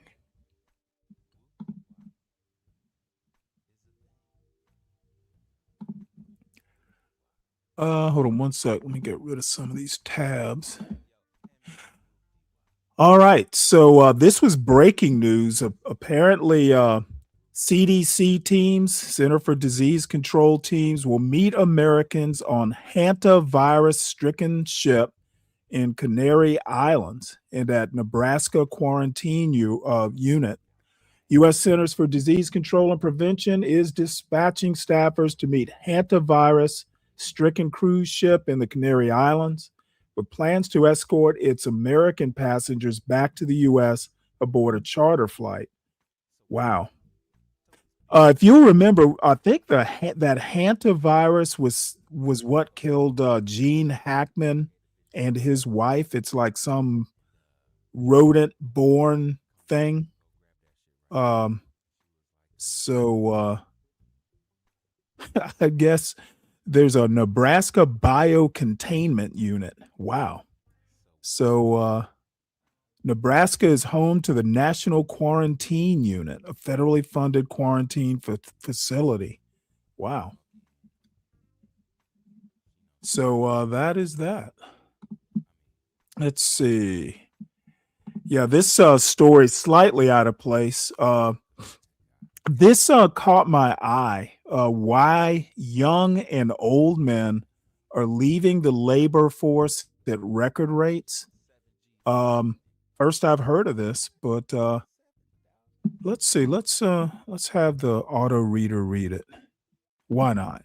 Hold on one sec. Let me get rid of some of these tabs. All right. So this was breaking news. Apparently, CDC teams, Center for Disease Control teams, will meet Americans on hantavirus-stricken ship in Canary Islands and at Nebraska quarantine unit. U.S. Centers for Disease Control and Prevention is dispatching staffers to meet hantavirus-stricken cruise ship in the Canary Islands, with plans to escort its American passengers back to the U.S. aboard a charter flight. Wow. If you remember, I think that hantavirus was what killed Gene Hackman and his wife. It's like some rodent-born thing. So I guess there's a Nebraska biocontainment unit. Wow. So Nebraska is home to the National Quarantine Unit, a federally funded quarantine facility. Wow. So that is that. Let's see. Yeah, this story is slightly out of place. This caught my eye. Why young and old men are leaving the labor force at record rates. First I've heard of this, but let's see. Let's have the auto reader read it. Why not?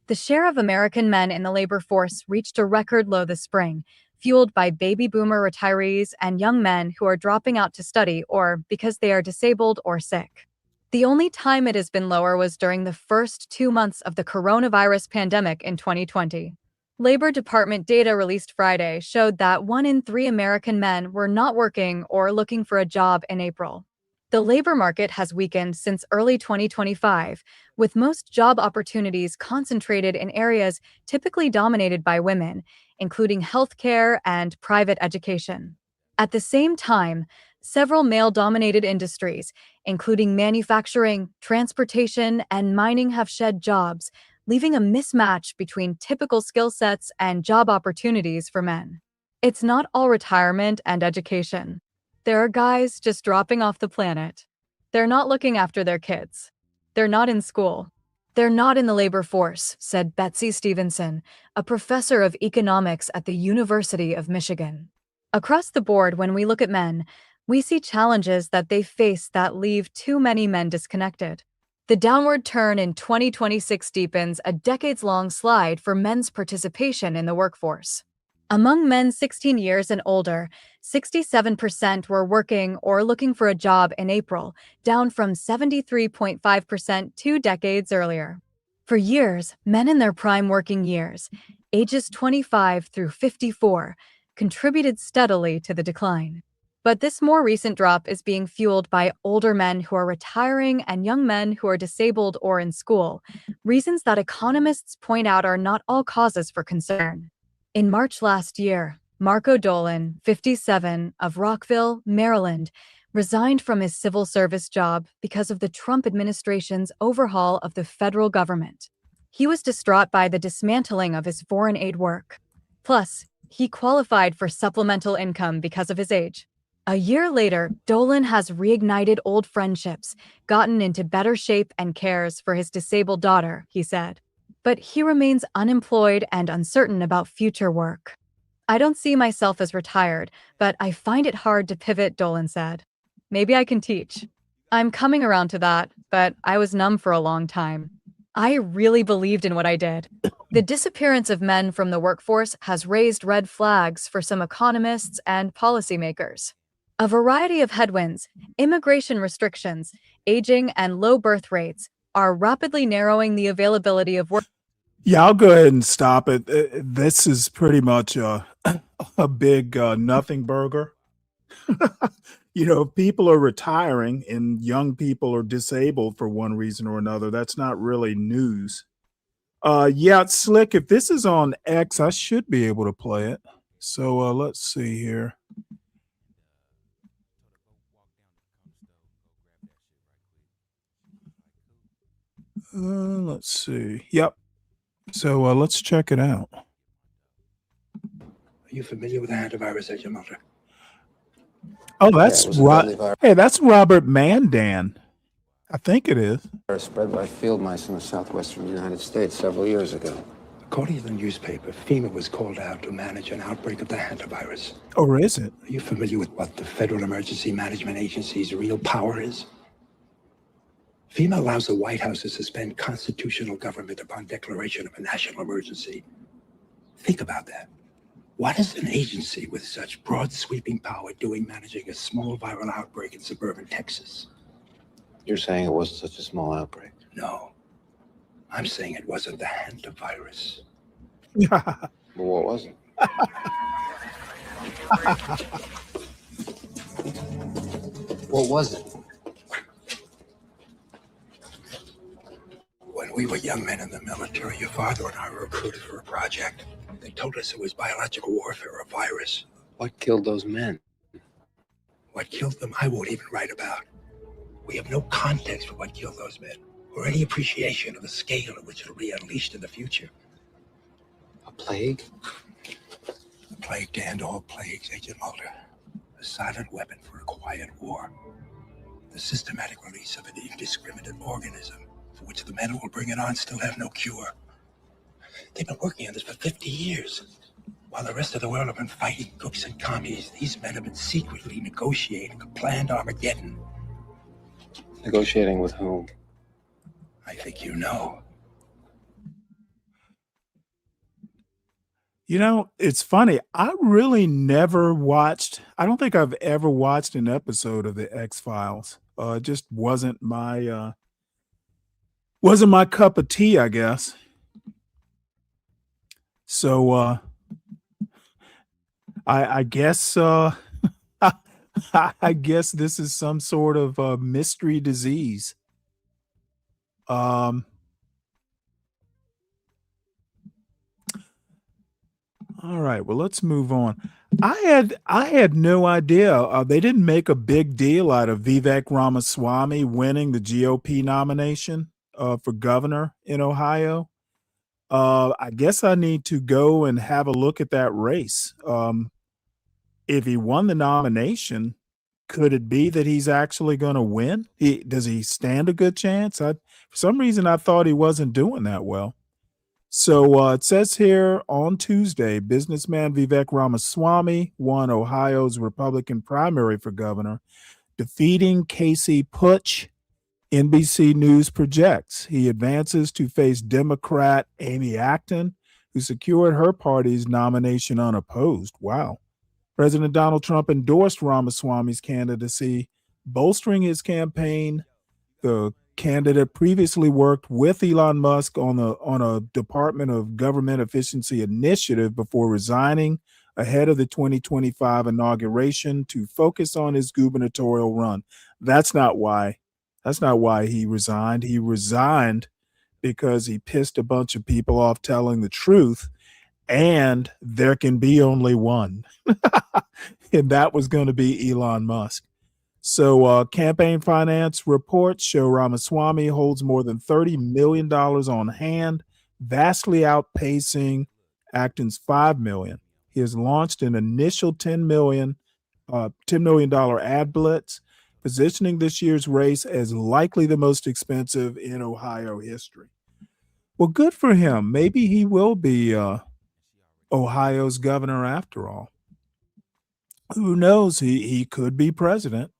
The share of American men in the labor force reached a record low this spring, fueled by baby boomer retirees and young men who are dropping out to study or because they are disabled or sick. The only time it has been lower was during the first 2 months of the coronavirus pandemic in 2020. Labor Department data released Friday showed that 1 in 3 American men were not working or looking for a job in April. The labor market has weakened since early 2025, with most job opportunities concentrated in areas typically dominated by women, including healthcare and private education. At the same time, several male-dominated industries, including manufacturing, transportation, and mining, have shed jobs, leaving a mismatch between typical skill sets and job opportunities for men. It's not all retirement and education. There are guys just dropping off the planet. They're not looking after their kids. They're not in school. They're not in the labor force, said Betsy Stevenson, a professor of economics at the University of Michigan. Across the board, when we look at men, we see challenges that they face that leave too many men disconnected. The downward turn in 2026 deepens a decades-long slide for men's participation in the workforce. Among men 16 years and older, 67% were working or looking for a job in April, down from 73.5% 2 decades earlier. For years, men in their prime working years, ages 25 through 54, contributed steadily to the decline. But this more recent drop is being fueled by older men who are retiring and young men who are disabled or in school, reasons that economists point out are not all causes for concern. In March last year, Marco Dolan, 57, of Rockville, Maryland, resigned from his civil service job because of the Trump administration's overhaul of the federal government. He was distraught by the dismantling of his foreign aid work. Plus, he qualified for supplemental income because of his age. A year later, Dolan has reignited old friendships, gotten into better shape, and cares for his disabled daughter, he said. But he remains unemployed and uncertain about future work. I don't see myself as retired, but I find it hard to pivot, Dolan said. Maybe I can teach. I'm coming around to that, but I was numb for a long time. I really believed in what I did. The disappearance of men from the workforce has raised red flags for some economists and policymakers. A variety of headwinds, immigration restrictions, aging, and low birth rates are rapidly narrowing the availability of work. Yeah, I'll go ahead and stop it. This is pretty much a big nothing burger. You know, people are retiring and young people are disabled for one reason or another. That's not really news. Yeah, it's slick. If this is on X, I should be able to play it. So let's see here. Let's see. Yep. So let's check it out. Are you familiar with the hantavirus as your mother? Oh, that's right. Hey, that's Robert Mandan. I think it is. Spread by field mice in the southwestern United States several years ago. According to the newspaper, FEMA was called out to manage an outbreak of the hantavirus. Or is it? Are you familiar with what the Federal Emergency Management Agency's real power is? FEMA allows the White House to suspend constitutional government upon declaration of a national emergency. Think about that. What is an agency with such broad sweeping power doing managing a small viral outbreak in suburban Texas? You're saying it wasn't such a small outbreak? No. I'm saying it wasn't the hantavirus. Well, what was it? What was it? When we were young men in the military, your father and I were recruited for a project. They told us it was biological warfare or a virus. What killed those men? What killed them, I won't even write about. We have no context for what killed those men, or any appreciation of the scale at which it'll be unleashed in the future. A plague? A plague to end all plagues, Agent Mulder. A silent weapon for a quiet war. The systematic release of an indiscriminate organism for which the men who will bring it on still have no cure. They've been working on this for 50 years. While the rest of the world have been fighting crooks and commies, these men have been secretly negotiating a planned Armageddon. Negotiating with whom? I think you know. You know, it's funny. I really never watched, I don't think I've ever watched an episode of the X-Files. It just wasn't my cup of tea, I guess. So I guess I guess this is some sort of mystery disease. All right, well, let's move on. I had no idea. They didn't make a big deal out of Vivek Ramaswamy winning the GOP nomination for governor in Ohio. I guess I need to go and have a look at that race. If he won the nomination, could it be that he's actually going to win? Does he stand a good chance? For some reason, I thought he wasn't doing that well. So it says here on Tuesday, businessman Vivek Ramaswamy won Ohio's Republican primary for governor, defeating Casey Putsch. NBC News projects he advances to face Democrat Amy Acton, who secured her party's nomination unopposed. Wow. President Donald Trump endorsed Ramaswamy's candidacy, bolstering his campaign. The candidate previously worked with Elon Musk on a Department of Government Efficiency initiative before resigning ahead of the 2025 inauguration to focus on his gubernatorial run. That's not why he resigned. He resigned because he pissed a bunch of people off telling the truth, and there can be only one. And that was going to be Elon Musk. So campaign finance reports show Ramaswamy holds more than $30 million on hand, vastly outpacing Acton's $5 million. He has launched an initial $10 million ad blitz, positioning this year's race as likely the most expensive in Ohio history. Well, good for him. Maybe he will be Ohio's governor after all. Who knows? He could be president.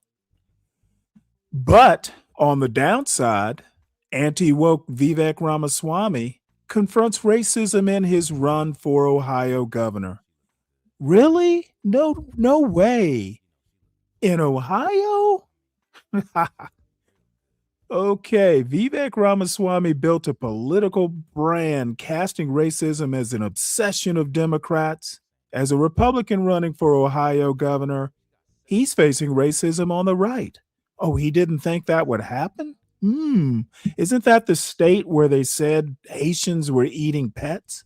But on the downside, anti-woke Vivek Ramaswamy confronts racism in his run for Ohio governor. Really? No way. In Ohio? Okay, Vivek Ramaswamy built a political brand casting racism as an obsession of Democrats. As a Republican running for Ohio governor, he's facing racism on the right. Oh, he didn't think that would happen? Isn't that the state where they said Haitians were eating pets?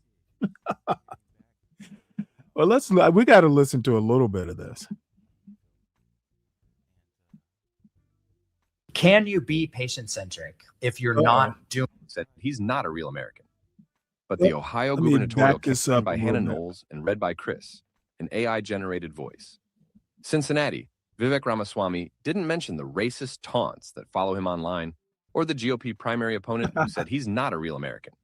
Well, we got to listen to a little bit of this. Can you be patient-centric if you're not doing? Said he's not a real American. But the Ohio gubernatorial campaign by Hannah Knowles and read by Chris, an AI-generated voice. Cincinnati, Vivek Ramaswamy didn't mention the racist taunts that follow him online, or the GOP primary opponent who said he's not a real American.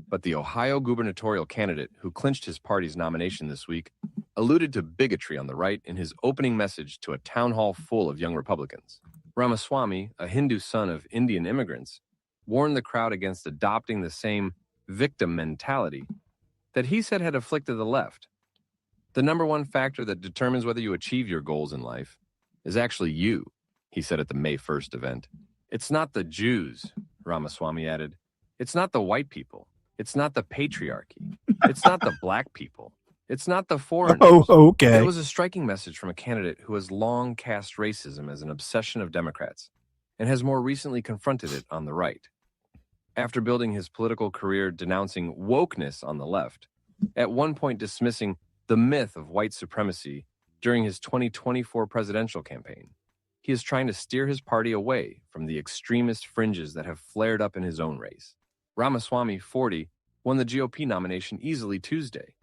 But the Ohio gubernatorial candidate who clinched his party's nomination this week alluded to bigotry on the right in his opening message to a town hall full of young Republicans. Ramaswamy, a Hindu son of Indian immigrants, warned the crowd against adopting the same victim mentality that he said had afflicted the left. The number one factor that determines whether you achieve your goals in life is actually you, he said at the May 1st event. It's not the Jews, Ramaswamy added. It's not the white people. It's not the patriarchy. It's not the black people. It's not the foreigners. Oh, okay. It was a striking message from a candidate who has long cast racism as an obsession of Democrats and has more recently confronted it on the right. After building his political career denouncing wokeness on the left, at one point dismissing the myth of white supremacy during his 2024 presidential campaign, he is trying to steer his party away from the extremist fringes that have flared up in his own race. Ramaswamy, 40, won the GOP nomination easily Tuesday,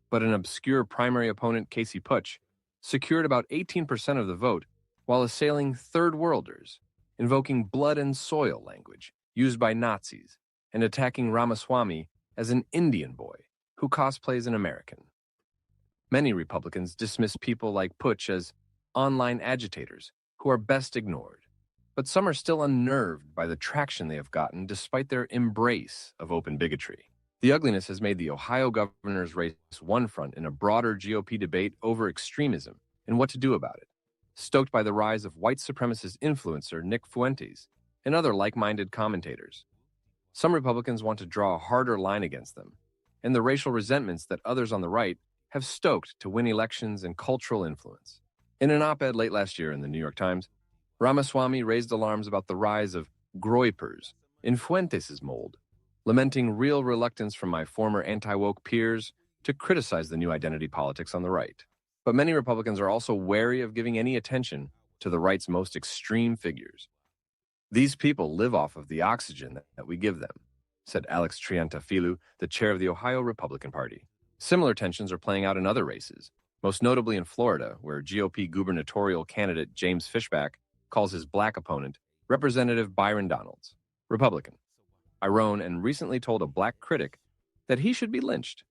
but an obscure primary opponent, Casey Putsch, secured about 18% of the vote while assailing third worlders, invoking blood and soil language used by Nazis, and attacking Ramaswamy as an Indian boy who cosplays an American. Many Republicans dismiss people like Putsch as online agitators who are best ignored, but some are still unnerved by the traction they have gotten despite their embrace of open bigotry. The ugliness has made the Ohio governor's race one front in a broader GOP debate over extremism and what to do about it, stoked by the rise of white supremacist influencer Nick Fuentes and other like-minded commentators. Some Republicans want to draw a harder line against them, and the racial resentments that others on the right have stoked to win elections and cultural influence. In an op-ed late last year in the New York Times, Ramaswamy raised alarms about the rise of groypers in Fuentes' mold, lamenting real reluctance from my former anti-woke peers to criticize the new identity politics on the right. But many Republicans are also wary of giving any attention to the right's most extreme figures. These people live off of the oxygen that we give them, said Alex Triantafilou, the chair of the Ohio Republican Party. Similar tensions are playing out in other races, most notably in Florida, where GOP gubernatorial candidate James Fishback calls his black opponent Representative Byron Donalds, Republican, Iran, and recently told a black critic that he should be lynched.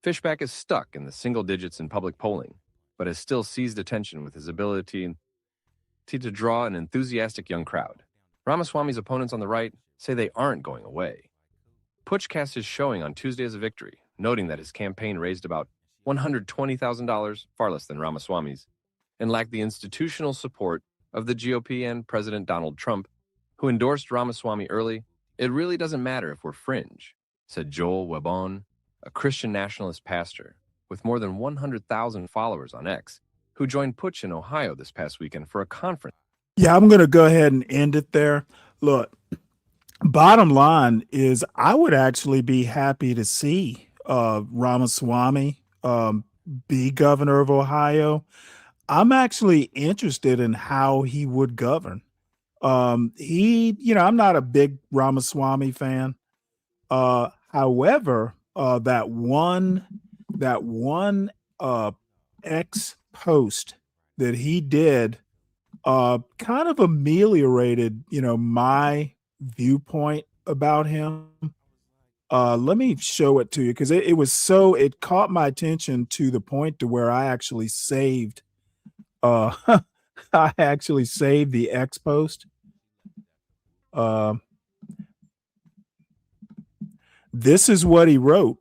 Fishback is stuck in the single digits in public polling, but has still seized attention with his ability to draw an enthusiastic young crowd. Ramaswamy's opponents on the right say they aren't going away. Putsch cast his showing on Tuesday as a victory, noting that his campaign raised about $120,000, far less than Ramaswamy's, and lacked the institutional support of the GOP and President Donald Trump, who endorsed Ramaswamy early. It really doesn't matter if we're fringe, said Joel Webon, a Christian nationalist pastor with more than 100,000 followers on X, who joined Putsch in Ohio this past weekend for a conference. Yeah, I'm going to go ahead and end it there. Look, bottom line is I would actually be happy to see Ramaswamy be governor of Ohio. I'm actually interested in how he would govern. I'm not a big Ramaswamy fan. However, that one X post that he did kind of ameliorated, my viewpoint about him. Let me show it to you because it caught my attention to the point to where I actually saved I actually saved the X post. This is what he wrote.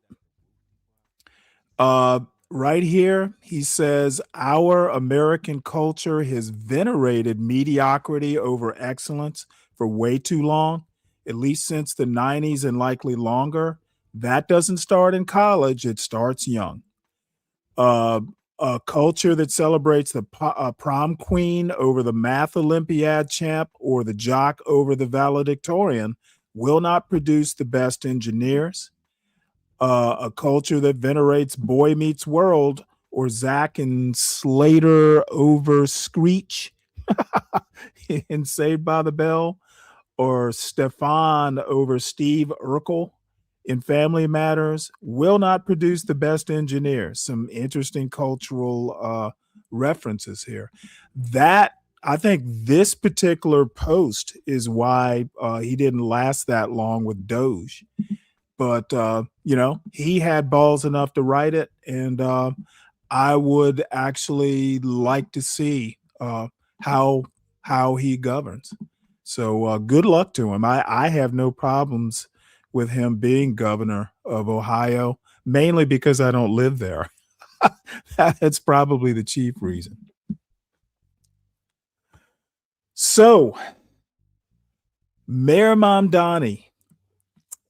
Right here, he says, our American culture has venerated mediocrity over excellence for way too long, at least since the 90s and likely longer. That doesn't start in college. It starts young. A culture that celebrates the prom queen over the math Olympiad champ or the jock over the valedictorian will not produce the best engineers. A culture that venerates Boy Meets World or Zach and Slater over Screech in Saved by the Bell, or Stefan over Steve Urkel in Family Matters will not produce the best engineers. Some interesting cultural references here. That I think this particular post is why he didn't last that long with Doge. But he had balls enough to write it, and I would actually like to see how he governs. So good luck to him. I have no problems with him being governor of Ohio, mainly because I don't live there. That's probably the chief reason. So, Mayor Mamdani,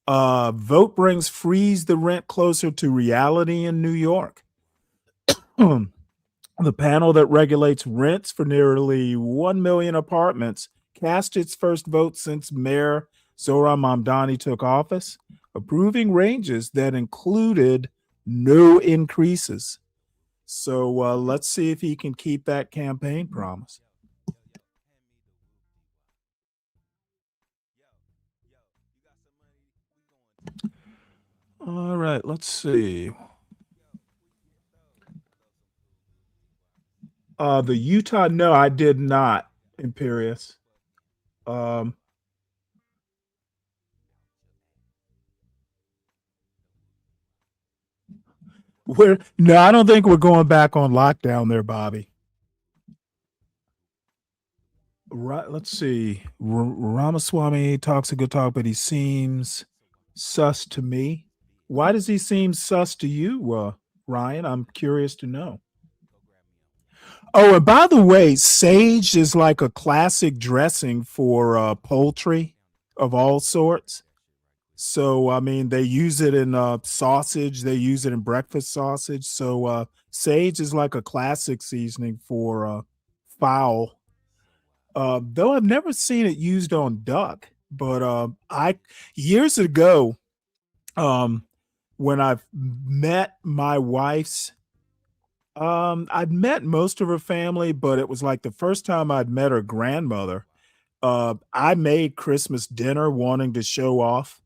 vote brings freeze the rent closer to reality in New York. The panel that regulates rents for nearly 1 million apartments cast its first vote since Mayor Zohran Mamdani took office, approving ranges that included no increases. So let's see if he can keep that campaign promise. All right, let's see. The Utah, no, I did not, Imperious. We're no, I don't think we're going back on lockdown there, Bobby. Right, let's see. Ramaswamy talks a good talk, but he seems sus to me. Why does he seem sus to you, Ryan? I'm curious to know. Oh, and by the way, sage is like a classic dressing for poultry of all sorts. So, I mean, they use it in sausage. They use it in breakfast sausage. So, sage is like a classic seasoning for fowl. Though I've never seen it used on duck, but years ago, when I met my wife's, I'd met most of her family, but it was like the first time I'd met her grandmother. I made Christmas dinner wanting to show off.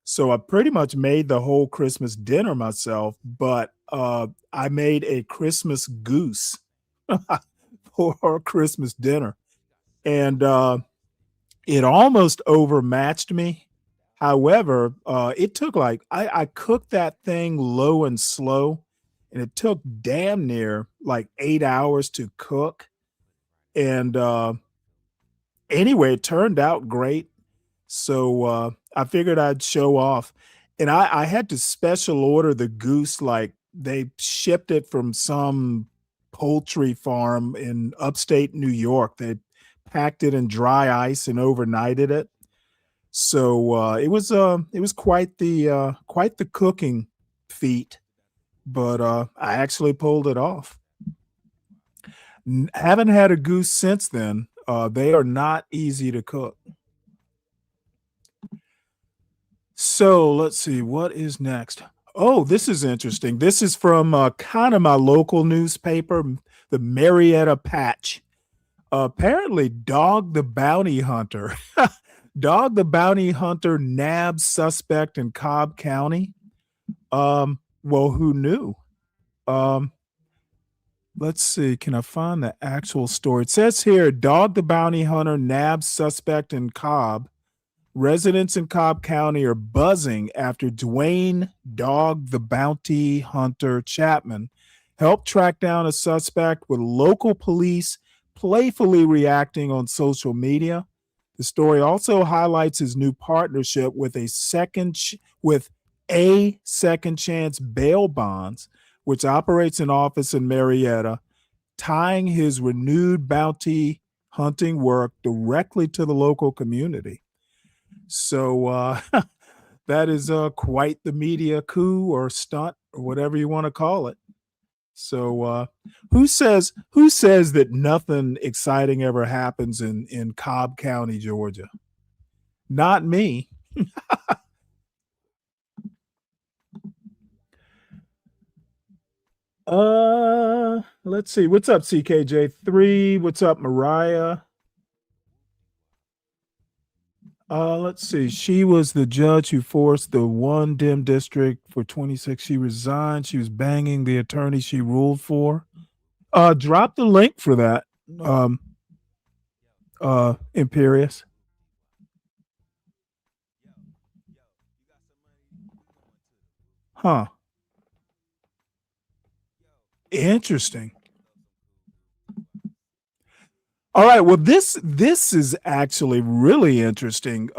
So I pretty much made the whole Christmas dinner myself, but I made a Christmas goose for her Christmas dinner. And it almost overmatched me. However, it took I cooked that thing low and slow, and it took damn near like 8 hours to cook. And anyway, it turned out great. So I figured I'd show off. And I had to special order the goose, like they shipped it from some poultry farm in upstate New York. They packed it in dry ice and overnighted it. So it was quite the cooking feat, but I actually pulled it off. Haven't had a goose since then. They are not easy to cook. So let's see, what is next? Oh, this is interesting. This is from kind of my local newspaper, the Marietta Patch. Apparently, Dog the Bounty Hunter. Dog the Bounty Hunter nabs suspect in Cobb County. Well, who knew? Let's see. Can I find the actual story? It says here, Dog the Bounty Hunter nabs suspect in Cobb. Residents in Cobb County are buzzing after Dwayne Dog the Bounty Hunter Chapman helped track down a suspect, with local police playfully reacting on social media. The story also highlights his new partnership with a second chance bail bonds, which operates an office in Marietta, tying his renewed bounty hunting work directly to the local community. So that is quite the media coup or stunt or whatever you want to call it. So who says that nothing exciting ever happens in Cobb County, Georgia? Not me. Let's see. What's up, CKJ3? What's up, Mariah? Let's see. She was the judge who forced the one dim district for 26. She resigned. She was banging the attorney she ruled for. Drop the link for that. Imperious? Huh. Interesting. All right. Well, this is actually really interesting.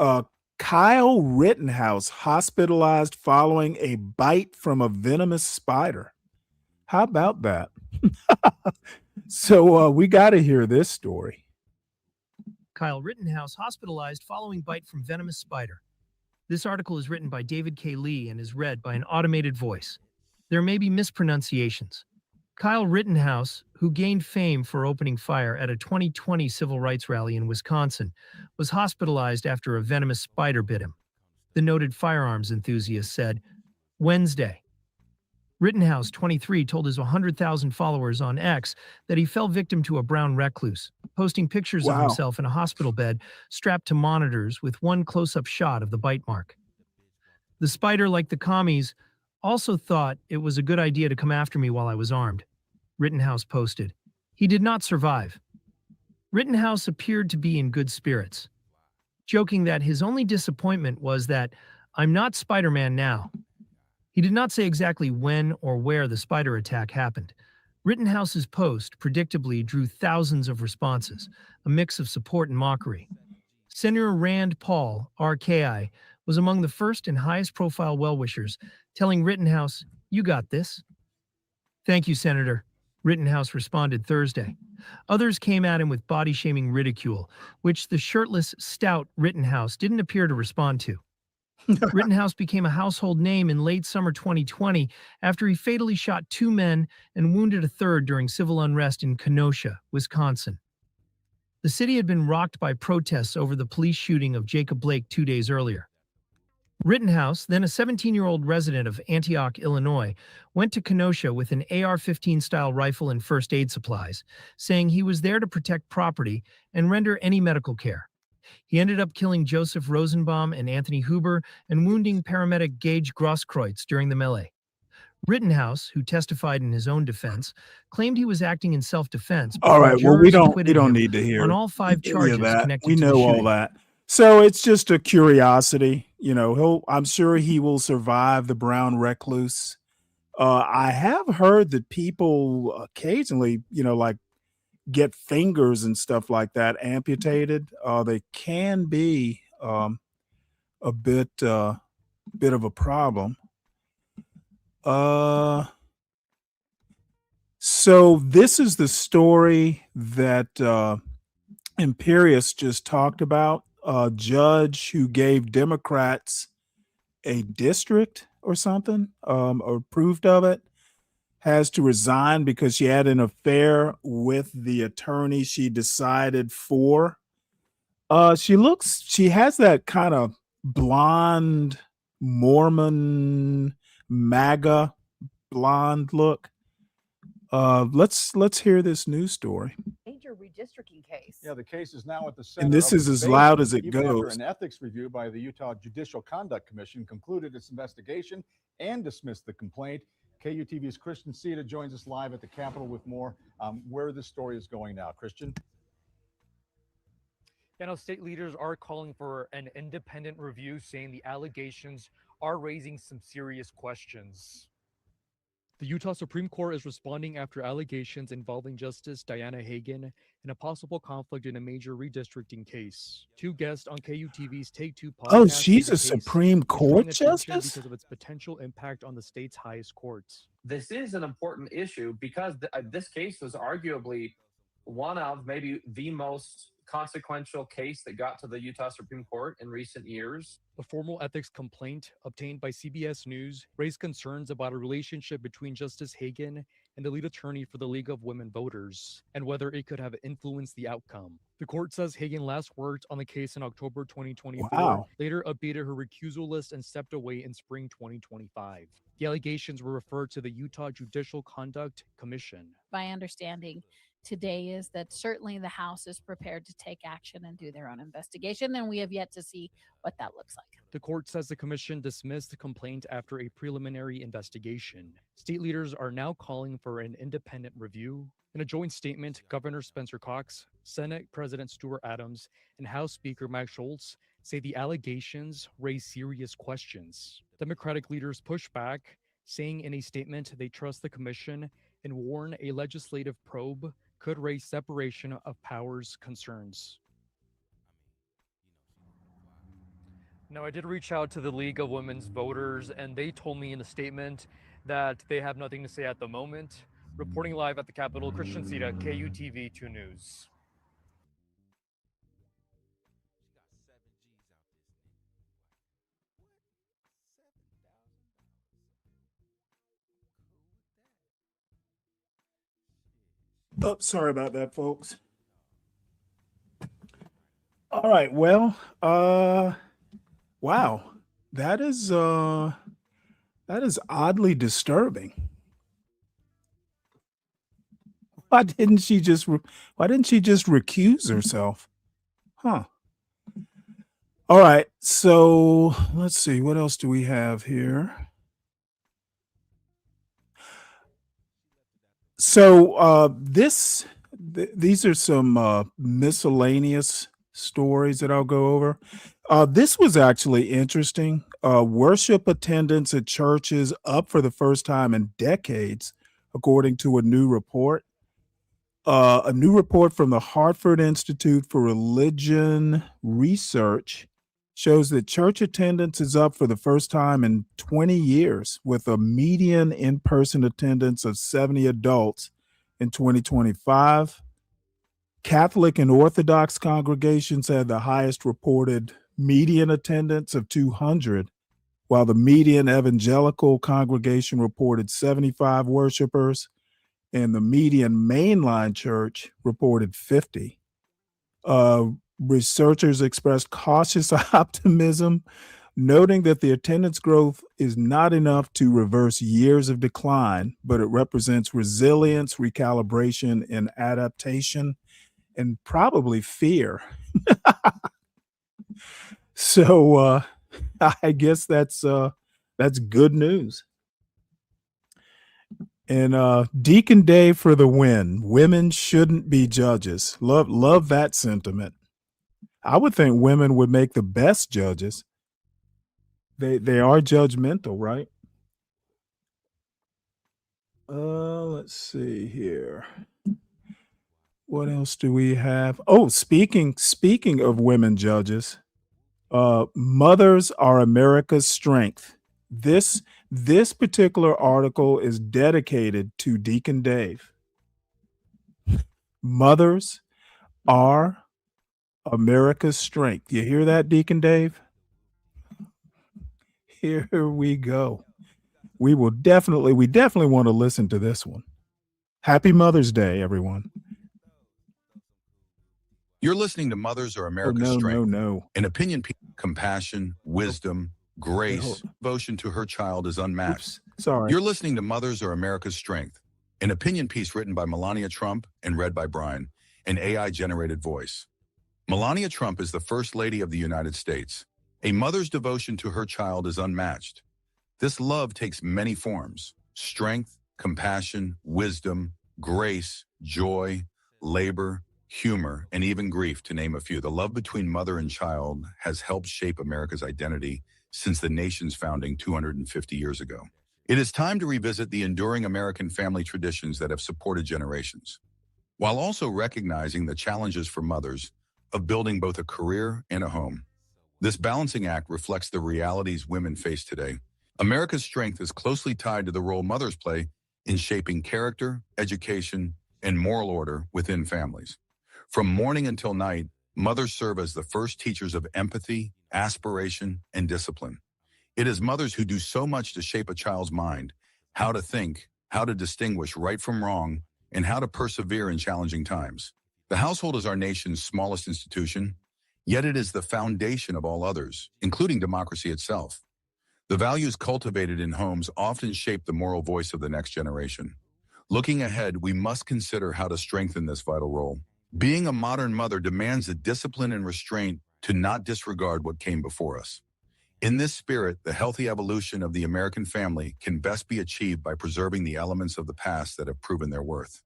Kyle Rittenhouse hospitalized following a bite from a venomous spider. How about that? So we got to hear this story. Kyle Rittenhouse hospitalized following bite from venomous spider. This article is written by David K. Lee and is read by an automated voice. There may be mispronunciations. Kyle Rittenhouse, who gained fame for opening fire at a 2020 civil rights rally in Wisconsin, was hospitalized after a venomous spider bit him. The noted firearms enthusiast said Wednesday. Rittenhouse, 23, told his 100,000 followers on X that he fell victim to a brown recluse, posting pictures of himself in a hospital bed strapped to monitors with one close-up shot of the bite mark. The spider, like the commies, also thought it was a good idea to come after me while I was armed, Rittenhouse posted. He did not survive. Rittenhouse appeared to be in good spirits, joking that his only disappointment was that I'm not Spider-Man now. He did not say exactly when or where the spider attack happened. Rittenhouse's post predictably drew thousands of responses, a mix of support and mockery. Senator Rand Paul, RKI, was among the first and highest profile well-wishers, telling Rittenhouse, "You got this." "Thank you, Senator," Rittenhouse responded Thursday. Others came at him with body-shaming ridicule, which the shirtless, stout Rittenhouse didn't appear to respond to. Rittenhouse became a household name in late summer 2020 after he fatally shot 2 men and wounded a third during civil unrest in Kenosha, Wisconsin. The city had been rocked by protests over the police shooting of Jacob Blake 2 days earlier. Rittenhouse, then a 17-year-old resident of Antioch, Illinois, went to Kenosha with an AR-15-style rifle and first aid supplies, saying he was there to protect property and render any medical care. He ended up killing Joseph Rosenbaum and Anthony Huber and wounding paramedic Gage Grosskreutz during the melee. Rittenhouse, who testified in his own defense, claimed he was acting in self-defense. All right. Well, we don't need to hear hear on all 5 charges that. connected We to know the all shooting. that. So it's just a curiosity. You know, I'm sure he will survive the brown recluse. I have heard that people occasionally, like get fingers and stuff like that amputated. They can be a bit of a problem. So this is the story that Imperious just talked about. A judge who gave Democrats a district or something, or approved of it, has to resign because she had an affair with the attorney she decided for. She has that kind of blonde Mormon MAGA blonde look. Let's hear this news story. Major redistricting case. Yeah, the case is now at the center. And this of is as debate, loud as it even after goes. an ethics review by the Utah Judicial Conduct Commission concluded its investigation and dismissed the complaint. KUTV's Christian Ceda joins us live at the Capitol with more where this story is going now. Christian? State leaders are calling for an independent review, saying the allegations are raising some serious questions. The Utah Supreme Court is responding after allegations involving Justice Diana Hagan and a possible conflict in a major redistricting case. 2 guests on KUTV's Take 2 podcast. Oh, she's say the a case Supreme is Court drawing attention justice? because of its potential impact on the state's highest courts. This is an important issue because this case was arguably one of maybe the most consequential case that got to the Utah Supreme Court in recent years. The formal ethics complaint obtained by CBS News raised concerns about a relationship between Justice Hagan and the lead attorney for the League of Women Voters, and whether it could have influenced the outcome. The court says Hagan last worked on the case in October 2024, Wow. later updated her recusal list and stepped away in spring 2025. The allegations were referred to the Utah Judicial Conduct Commission. My understanding today is that certainly the House is prepared to take action and do their own investigation, and we have yet to see what that looks like. The court says the commission dismissed the complaint after a preliminary investigation. State leaders are now calling for an independent review. In a joint statement, Governor Spencer Cox, Senate President Stuart Adams, and House Speaker Mike Schultz say the allegations raise serious questions. Democratic leaders push back, saying in a statement they trust the commission and warn a legislative probe could raise separation of powers concerns. Now, I did reach out to the League of Women's Voters, and they told me in a statement that they have nothing to say at the moment. Reporting live at the Capitol, Christian Sita, KUTV 2 News. Oh, sorry about that, folks. All right, well, wow, that is oddly disturbing. Why didn't she just recuse herself? Huh. All right, so let's see, what else do we have here? So these are some miscellaneous stories that I'll go over. This was actually interesting. Worship attendance at churches up for the first time in decades, according to a new report. A new report from the Hartford Institute for Religion Research shows that church attendance is up for the first time in 20 years, with a median in-person attendance of 70 adults in 2025. Catholic and Orthodox congregations had the highest reported median attendance of 200, while the median evangelical congregation reported 75 worshipers, and the median mainline church reported 50. Researchers expressed cautious optimism, noting that the attendance growth is not enough to reverse years of decline, but it represents resilience, recalibration, and adaptation, and probably fear. So I guess that's good news. And Deacon Dave for the win. Women shouldn't be judges. Love that sentiment. I would think women would make the best judges. They are judgmental, right? Let's see here. What else do we have? Oh, speaking of women judges, mothers are America's strength. This particular article is dedicated to Deacon Dave. Mothers are America's strength. You hear that, Deacon Dave? Here we go. We definitely want to listen to this one. Happy Mother's Day, everyone. You're listening to Mothers Are America's Strength. No. An opinion, compassion, wisdom, grace, devotion to her child is unmatched. Oops, sorry. You're listening to Mothers Are America's Strength, an opinion piece written by Melania Trump and read by Brian, an AI-generated voice. Melania Trump is the First Lady of the United States. A mother's devotion to her child is unmatched. This love takes many forms: strength, compassion, wisdom, grace, joy, labor, humor, and even grief, to name a few. The love between mother and child has helped shape America's identity since the nation's founding 250 years ago. It is time to revisit the enduring American family traditions that have supported generations, while also recognizing the challenges for mothers of building both a career and a home. This balancing act reflects the realities women face today. America's strength is closely tied to the role mothers play in shaping character, education, and moral order within families. From morning until night, mothers serve as the first teachers of empathy, aspiration, and discipline. It is mothers who do so much to shape a child's mind, how to think, how to distinguish right from wrong, and how to persevere in challenging times. The household is our nation's smallest institution, yet it is the foundation of all others, including democracy itself. The values cultivated in homes often shape the moral voice of the next generation. Looking ahead, we must consider how to strengthen this vital role. Being a modern mother demands the discipline and restraint to not disregard what came before us. In this spirit, the healthy evolution of the American family can best be achieved by preserving the elements of the past that have proven their worth.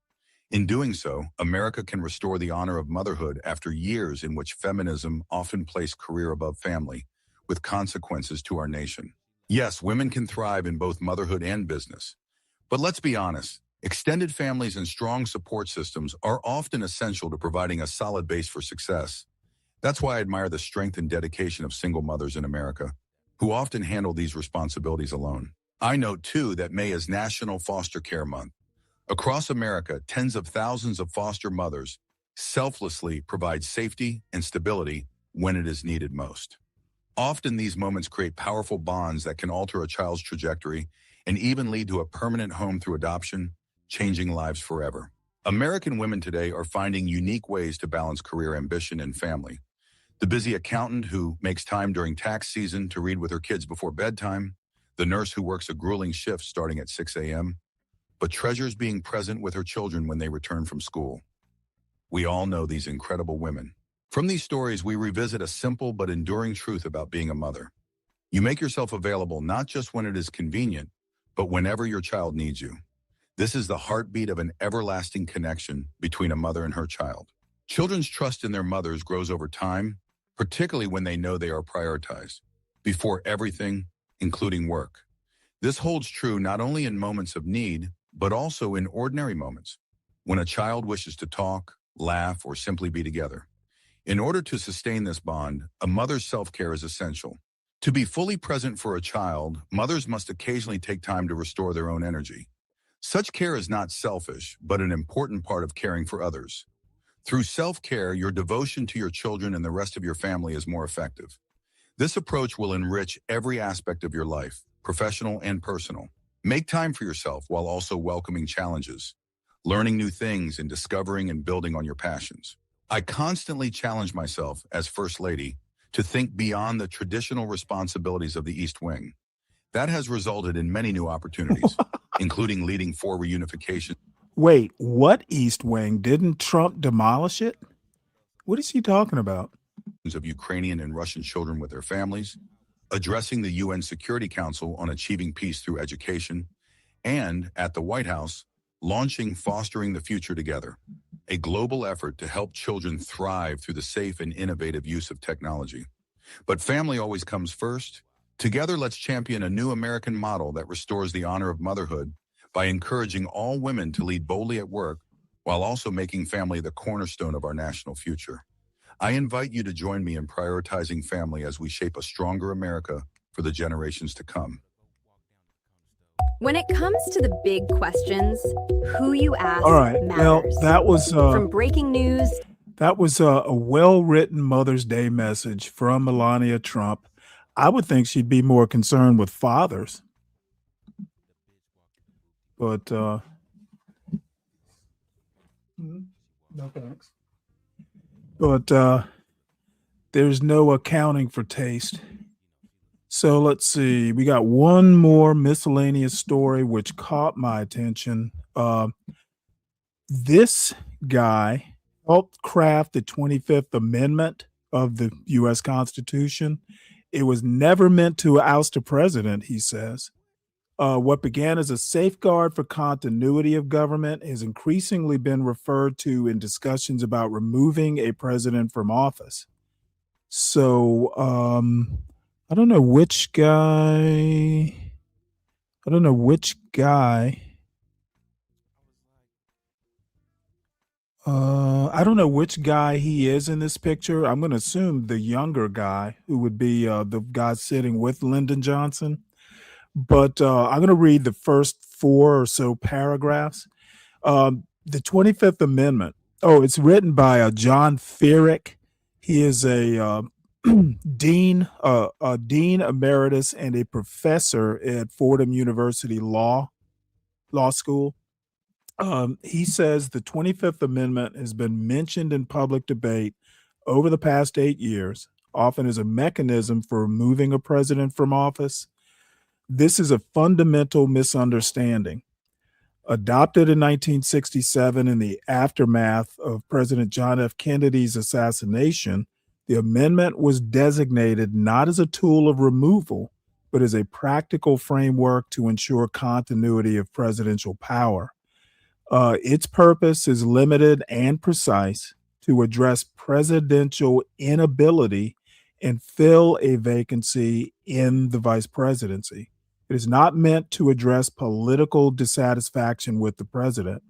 In doing so, America can restore the honor of motherhood after years in which feminism often placed career above family, with consequences to our nation. Yes, women can thrive in both motherhood and business. But let's be honest, extended families and strong support systems are often essential to providing a solid base for success. That's why I admire the strength and dedication of single mothers in America, who often handle these responsibilities alone. I note, too, that May is National Foster Care Month. Across America, tens of thousands of foster mothers selflessly provide safety and stability when it is needed most. Often these moments create powerful bonds that can alter a child's trajectory and even lead to a permanent home through adoption, changing lives forever. American women today are finding unique ways to balance career ambition and family. The busy accountant who makes time during tax season to read with her kids before bedtime, the nurse who works a grueling shift starting at 6 a.m., but treasures being present with her children when they return from school. We all know these incredible women. From these stories, we revisit a simple but enduring truth about being a mother. You make yourself available not just when it is convenient, but whenever your child needs you. This is the heartbeat of an everlasting connection between a mother and her child. Children's trust in their mothers grows over time, particularly when they know they are prioritized before everything, including work. This holds true not only in moments of need, but also in ordinary moments, when a child wishes to talk, laugh, or simply be together. In order to sustain this bond, a mother's self-care is essential. To be fully present for a child, mothers must occasionally take time to restore their own energy. Such care is not selfish, but an important part of caring for others. Through self-care, your devotion to your children and the rest of your family is more effective. This approach will enrich every aspect of your life, professional and personal. Make time for yourself while also welcoming challenges, learning new things, and discovering and building on your passions. I constantly challenge myself as First Lady to think beyond the traditional responsibilities of the East Wing. That has resulted in many new opportunities, including leading 4 reunifications. Wait, what East Wing? Didn't Trump demolish it? What is he talking about? Of Ukrainian and Russian children with their families, addressing the UN Security Council on achieving peace through education, and at the White House, launching Fostering the Future Together, a global effort to help children thrive through the safe and innovative use of technology. But family always comes first. Together, let's champion a new American model that restores the honor of motherhood by encouraging all women to lead boldly at work while also making family the cornerstone of our national future. I invite you to join me in prioritizing family as we shape a stronger America for the generations to come. When it comes to the big questions, who you ask All right. matters. Well, that was From breaking news. That was a well-written Mother's Day message from Melania Trump. I would think she'd be more concerned with fathers. But no thanks. But there's no accounting for taste. So let's see. We got one more miscellaneous story which caught my attention. This guy helped craft the 25th Amendment of the U.S. Constitution. It was never meant to oust a president, he says. What began as a safeguard for continuity of government has increasingly been referred to in discussions about removing a president from office. So I don't know which guy. I don't know which guy he is in this picture. I'm going to assume the younger guy, who would be the guy sitting with Lyndon Johnson. But I'm going to read the first 4 or so paragraphs. The 25th Amendment. Oh, it's written by John Feerick. He is a dean emeritus and a professor at Fordham University Law School. He says the 25th Amendment has been mentioned in public debate over the past 8 years, often as a mechanism for removing a president from office. This is a fundamental misunderstanding. Adopted in 1967 in the aftermath of President John F. Kennedy's assassination, the amendment was designated not as a tool of removal, but as a practical framework to ensure continuity of presidential power. Its purpose is limited and precise to address presidential inability and fill a vacancy in the vice presidency. It is not meant to address political dissatisfaction with the president.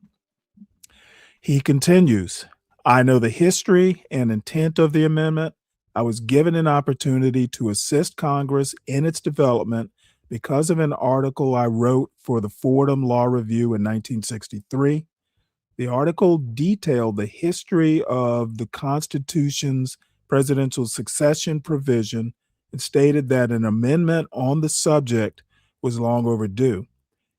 He continues, I know the history and intent of the amendment. I was given an opportunity to assist Congress in its development because of an article I wrote for the Fordham Law Review in 1963. The article detailed the history of the Constitution's presidential succession provision and stated that an amendment on the subject was long overdue.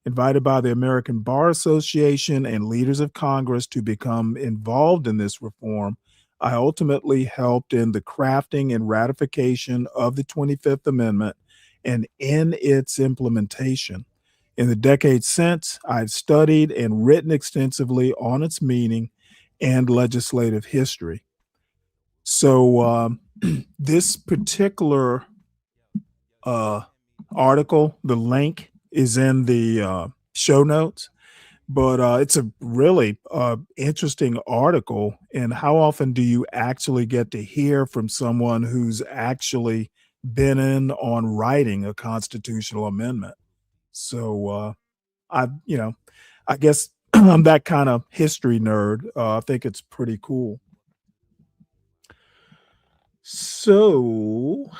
Invited by the American Bar Association and leaders of Congress to become involved in this reform, I ultimately helped in the crafting and ratification of the 25th Amendment and in its implementation. In the decades since, I've studied and written extensively on its meaning and legislative history. So this particular article, the link is in the show notes, but it's a really interesting article. And how often do you actually get to hear from someone who's actually been in on writing a constitutional amendment? So I guess I'm that kind of history nerd. I think it's pretty cool. So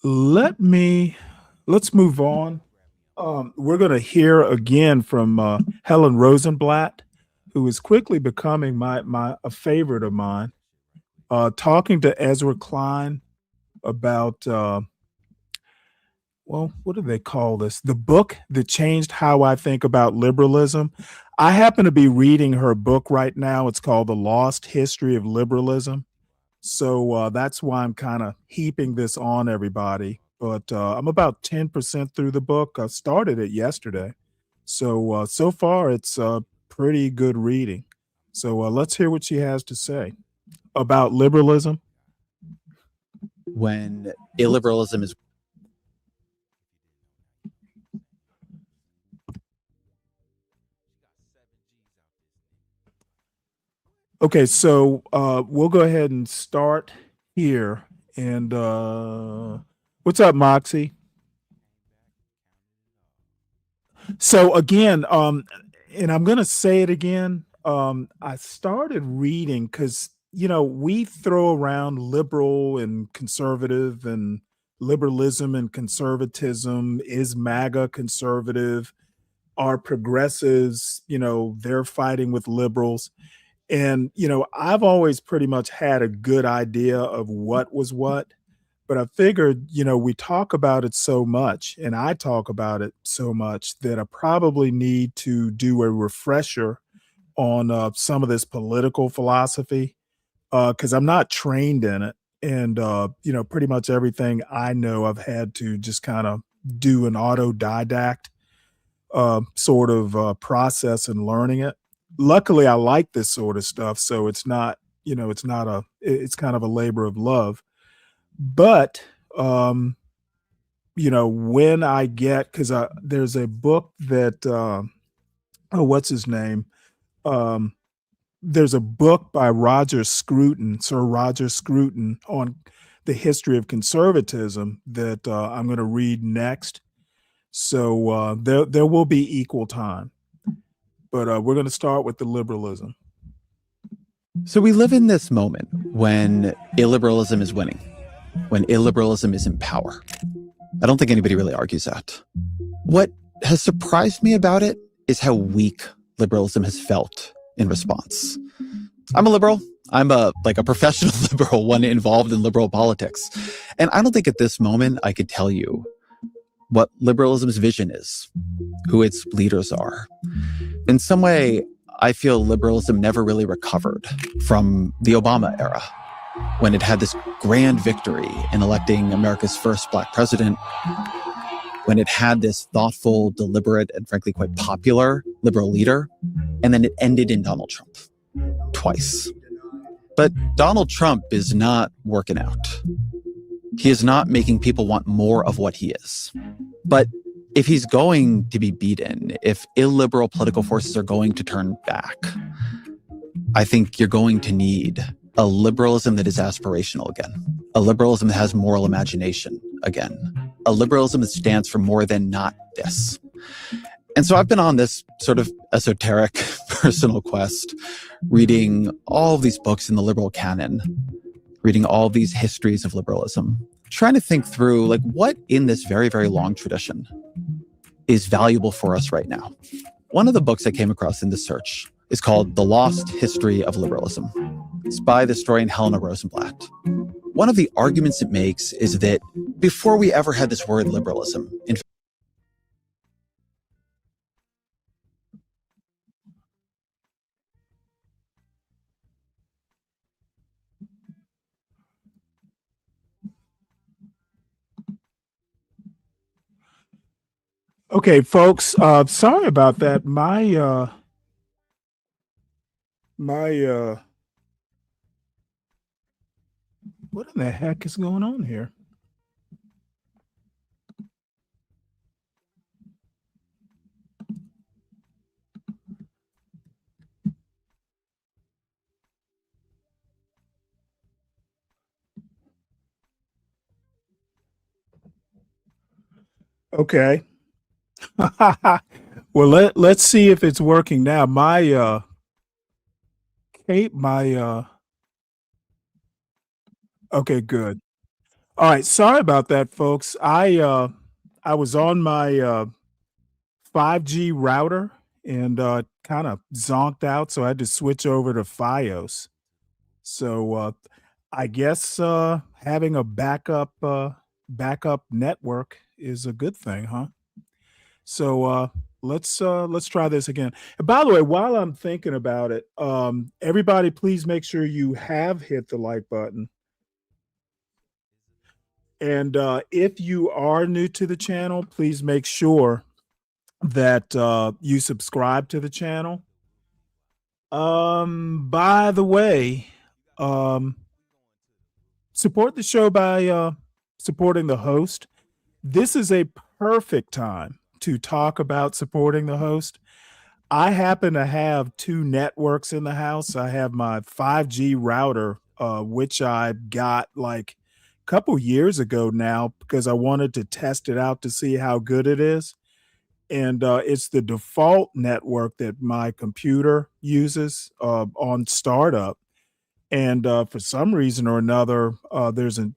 let's move on. We're going to hear again from Helen Rosenblatt, who is quickly becoming a favorite of mine, talking to Ezra Klein about, what do they call this? The book that changed how I think about liberalism. I happen to be reading her book right now. It's called The Lost History of Liberalism. So that's why I'm kind of heaping this on everybody. But I'm about 10% through the book. I started it yesterday. So far, it's pretty good reading. So let's hear what she has to say about liberalism. When illiberalism is okay, so we'll go ahead and start here. And what's up, Moxie? So again, and I'm going to say it again. I started reading because, we throw around liberal and conservative and liberalism and conservatism. Is MAGA conservative? Are progressives, they're fighting with liberals. And, I've always pretty much had a good idea of what was what. But I figured, we talk about it so much, and I talk about it so much, that I probably need to do a refresher on some of this political philosophy, because I'm not trained in it. And, pretty much everything I know, I've had to just kind of do an autodidact sort of process in learning it. Luckily, I like this sort of stuff, so it's not, it's kind of a labor of love. But, when I get, because there's a book that, what's his name? There's a book by Sir Roger Scruton, on the history of conservatism that I'm going to read next. So there will be equal time. But we're going to start with the liberalism. So we live in this moment when illiberalism is winning, when illiberalism is in power. I don't think anybody really argues that. What has surprised me about it is how weak liberalism has felt in response. I'm a liberal. I'm a professional liberal, one involved in liberal politics. And I don't think at this moment I could tell you what liberalism's vision is, who its leaders are. In some way, I feel liberalism never really recovered from the Obama era, when it had this grand victory in electing America's first Black president, when it had this thoughtful, deliberate, and frankly quite popular liberal leader, and then it ended in Donald Trump twice. But Donald Trump is not working out. He is not making people want more of what he is. But if he's going to be beaten, if illiberal political forces are going to turn back, I think you're going to need a liberalism that is aspirational again, a liberalism that has moral imagination again, a liberalism that stands for more than not this. And so I've been on this sort of esoteric personal quest, reading all of these books in the liberal canon, reading all these histories of liberalism, trying to think through, like, what in this very, very long tradition is valuable for us right now. One of the books I came across in this search is called The Lost History of Liberalism. It's by the historian Helena Rosenblatt. One of the arguments it makes is that before we ever had this word liberalism, in Okay, folks, sorry about that. My what in the heck is going on here? Okay. Well, let's see if it's working now. My okay, good. All right, sorry about that, folks. I was on my 5G router and kind of zonked out, so I had to switch over to FiOS. So I guess having a backup network is a good thing, huh? So let's try this again. And by the way, while I'm thinking about it, everybody, please make sure you have hit the like button. And if you are new to the channel, please make sure that you subscribe to the channel. By the way, support the show by supporting the host. This is a perfect time to talk about supporting the host. I happen to have two networks in the house. I have my 5G router, which I got like a couple years ago now because I wanted to test it out to see how good it is. And it's the default network that my computer uses on startup. And for some reason or another, there's an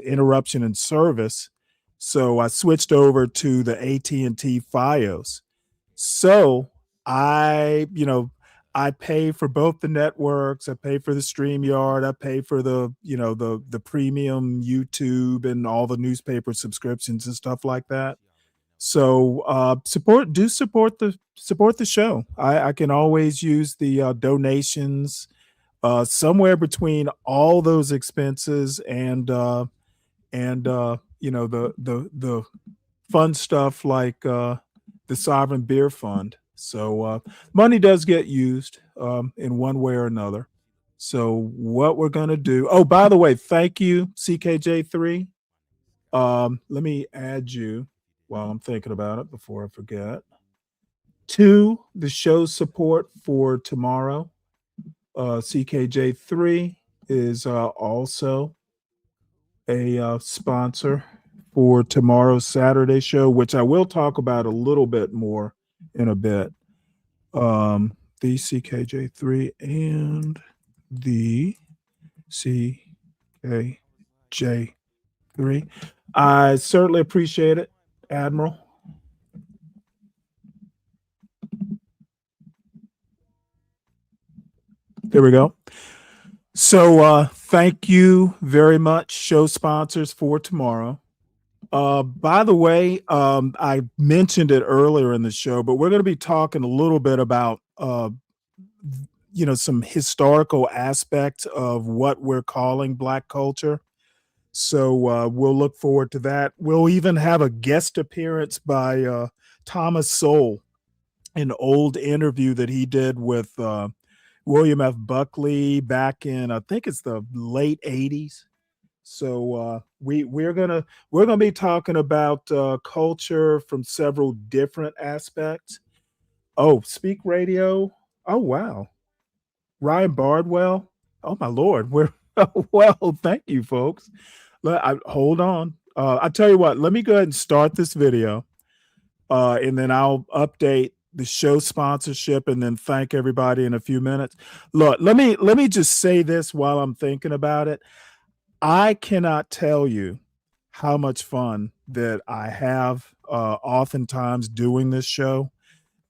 interruption in service. So I switched over to the AT&T FiOS. So I pay for both the networks. I pay for the StreamYard. I pay for the premium YouTube and all the newspaper subscriptions and stuff like that. So support the show. I can always use the donations somewhere between all those expenses and the fun stuff like the Sovereign Beer Fund. So money does get used in one way or another. So what we're gonna do. Oh, by the way, thank you, CKJ3. Let me add you while I'm thinking about it before I forget. To the show's support for tomorrow. CKJ3 is also a sponsor for tomorrow's Saturday show, which I will talk about a little bit more in a bit. The CKJ3 and the CKJ3. I certainly appreciate it, Admiral. There we go. So thank you very much, show sponsors for tomorrow. By the way, I mentioned it earlier in the show, but we're going to be talking a little bit about some historical aspects of what we're calling Black culture. So we'll look forward to that. We'll even have a guest appearance by Thomas Sowell, an old interview that he did with William F. Buckley back in, I think it's the late 80s. So we're gonna be talking about culture from several different aspects. Oh, Speak Radio. Oh wow, Ryan Bardwell. Oh my Lord, we're well. Thank you, folks. Hold on. I tell you what. Let me go ahead and start this video, and then I'll update the show sponsorship, and then thank everybody in a few minutes. Look, let me just say this while I'm thinking about it. I cannot tell you how much fun that I have oftentimes doing this show.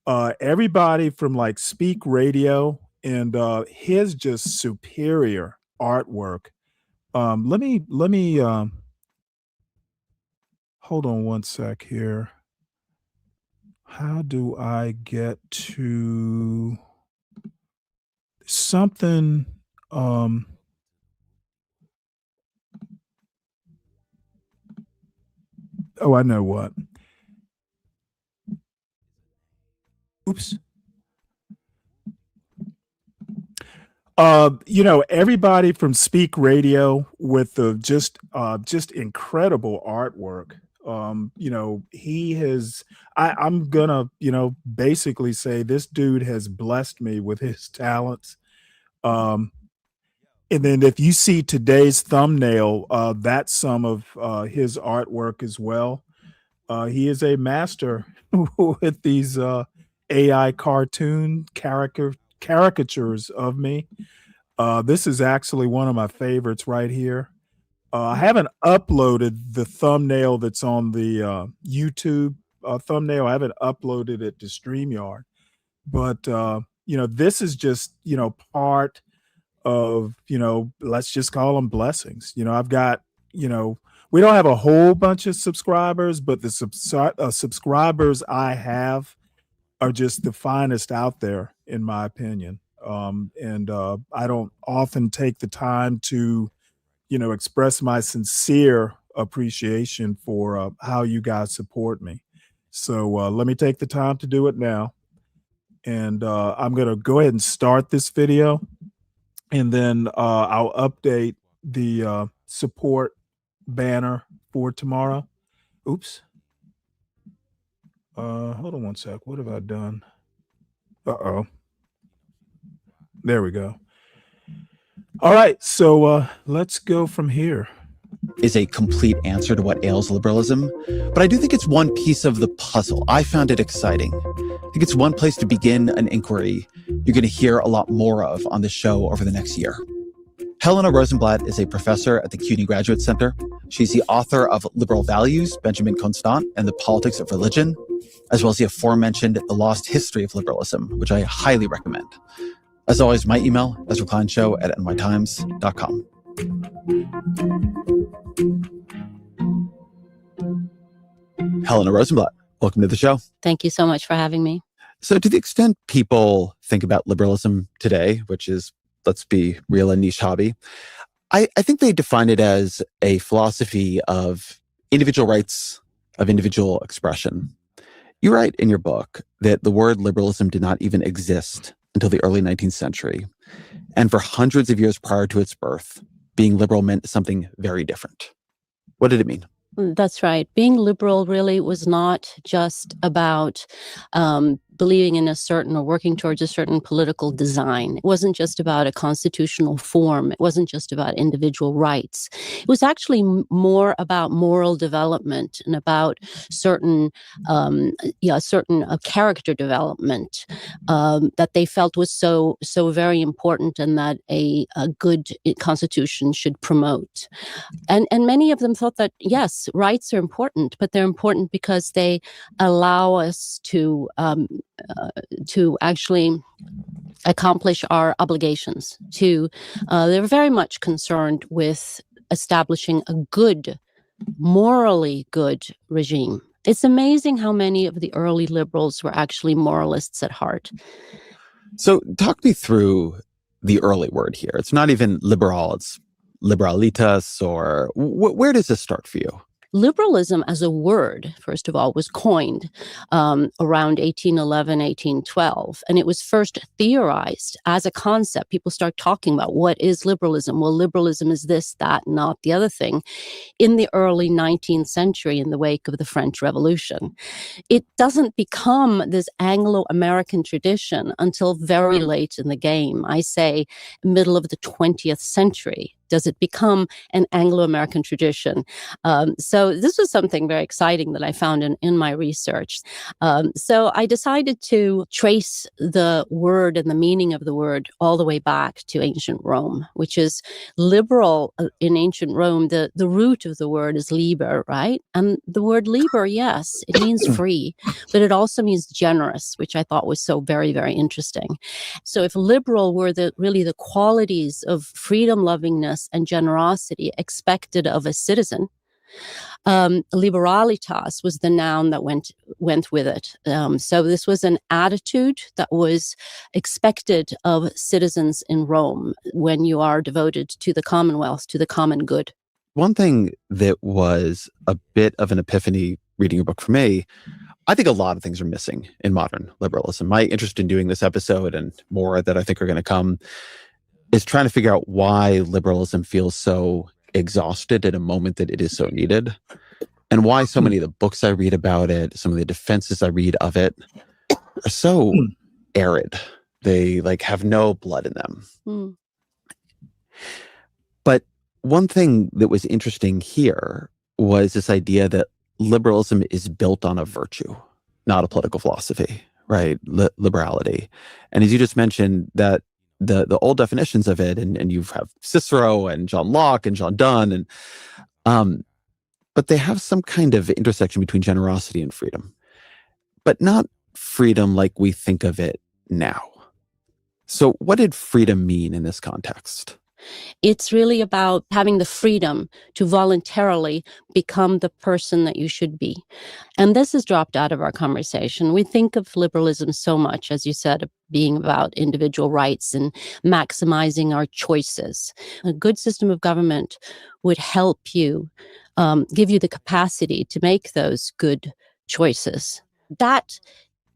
Everybody from like Speak Radio and his just superior artwork. Let me hold on one sec here. How do I get to something? Oh, I know what. Oops. Everybody from Speak Radio with the just incredible artwork. He has, I'm gonna, basically say this dude has blessed me with his talents. And then if you see today's thumbnail, that's some of his artwork as well. He is a master with these AI cartoon caricatures of me. This is actually one of my favorites right here. I haven't uploaded the thumbnail that's on the YouTube thumbnail. I haven't uploaded it to StreamYard. But, this is just, part of, let's just call them blessings. I've got, we don't have a whole bunch of subscribers, but the subscribers I have are just the finest out there, in my opinion. And I don't often take the time to, express my sincere appreciation for how you guys support me. So let me take the time to do it now. And I'm going to go ahead and start this video. And then I'll update the support banner for tomorrow. Oops. Hold on one sec. What have I done? Uh-oh. There we go. All right. So let's go from here. Is a complete answer to what ails liberalism, but I do think it's one piece of the puzzle. I found it exciting. I think it's one place to begin an inquiry you're going to hear a lot more of on the show over the next year. Helena Rosenblatt is a professor at the CUNY Graduate Center. She's the author of Liberal Values, Benjamin Constant, and the Politics of Religion, as well as the aforementioned The Lost History of Liberalism, which I highly recommend. As always, my email, ezrakleinshow@nytimes.com. Helena Rosenblatt, welcome to the show. Thank you so much for having me. So to the extent people think about liberalism today, which is, let's be real, a niche hobby, I think they define it as a philosophy of individual rights, of individual expression. You write in your book that the word liberalism did not even exist until the early 19th century. And for hundreds of years prior to its birth, being liberal meant something very different. What did it mean? That's right. Being liberal really was not just about believing in a certain or working towards a certain political design. It wasn't just about a constitutional form. It wasn't just about individual rights. It was actually more about moral development and about certain character development that they felt was so very important, and that a good constitution should promote. And many of them thought that, yes, rights are important, but they're important because they allow us to actually accomplish our obligations. They're very much concerned with establishing a good, morally good regime. It's amazing how many of the early liberals were actually moralists at heart. So talk me through the early word here. It's not even liberal, it's liberalitas, or where does this start for you? Liberalism as a word, first of all, was coined around 1811, 1812, and it was first theorized as a concept. People start talking about what is liberalism. Well, liberalism is this, that, not the other thing, in the early 19th century in the wake of the French Revolution. It doesn't become this Anglo-American tradition until very late in the game. I say middle of the 20th century. Does it become an Anglo-American tradition? So this was something very exciting that I found in my research. So I decided to trace the word and the meaning of the word all the way back to ancient Rome, which is liberal in ancient Rome. The root of the word is liber, right? And the word liber, yes, it means free, but it also means generous, which I thought was so very, very interesting. So if liberal were really the qualities of freedom, lovingness, and generosity expected of a citizen, liberalitas was the noun that went with it. So this was an attitude that was expected of citizens in Rome when you are devoted to the commonwealth, to the common good. One thing that was a bit of an epiphany reading your book for me, I think a lot of things are missing in modern liberalism. My interest in doing this episode, and more that I think are going to come, is trying to figure out why liberalism feels so exhausted at a moment that it is so needed, and why so many of the books I read about it, some of the defenses I read of it, are so arid. They have no blood in them. But one thing that was interesting here was this idea that liberalism is built on a virtue, not a political philosophy, right? Liberality. And as you just mentioned, that the old definitions of it, and you have Cicero and John Locke and John Donne, and but they have some kind of intersection between generosity and freedom, but not freedom like we think of it now. So what did freedom mean in this context? It's really about having the freedom to voluntarily become the person that you should be. And this has dropped out of our conversation. We think of liberalism so much, as you said, being about individual rights and maximizing our choices. A good system of government would help you, give you the capacity to make those good choices. That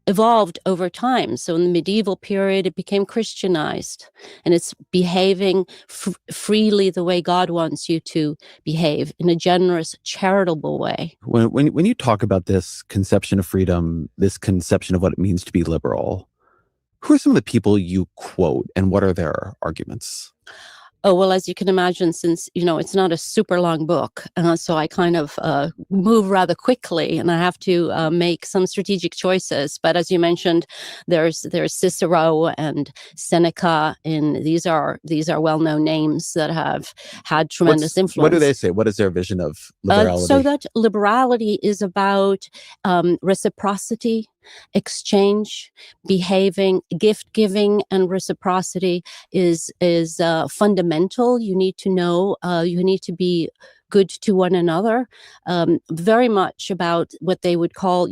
evolved over time. So in the medieval period, it became Christianized, and it's behaving freely the way God wants you to behave, in a generous, charitable way. When you talk about this conception of freedom, this conception of what it means to be liberal, who are some of the people you quote, and what are their arguments? Oh, well, as you can imagine, since, it's not a super long book, so I kind of move rather quickly, and I have to make some strategic choices. But as you mentioned, there's Cicero and Seneca, and these are well-known names that have had tremendous influence. What do they say? What is their vision of liberality? So that liberality is about reciprocity, exchange, behaving, gift giving, and reciprocity is fundamental. You need to know, you need to be good to one another, very much about what they would call,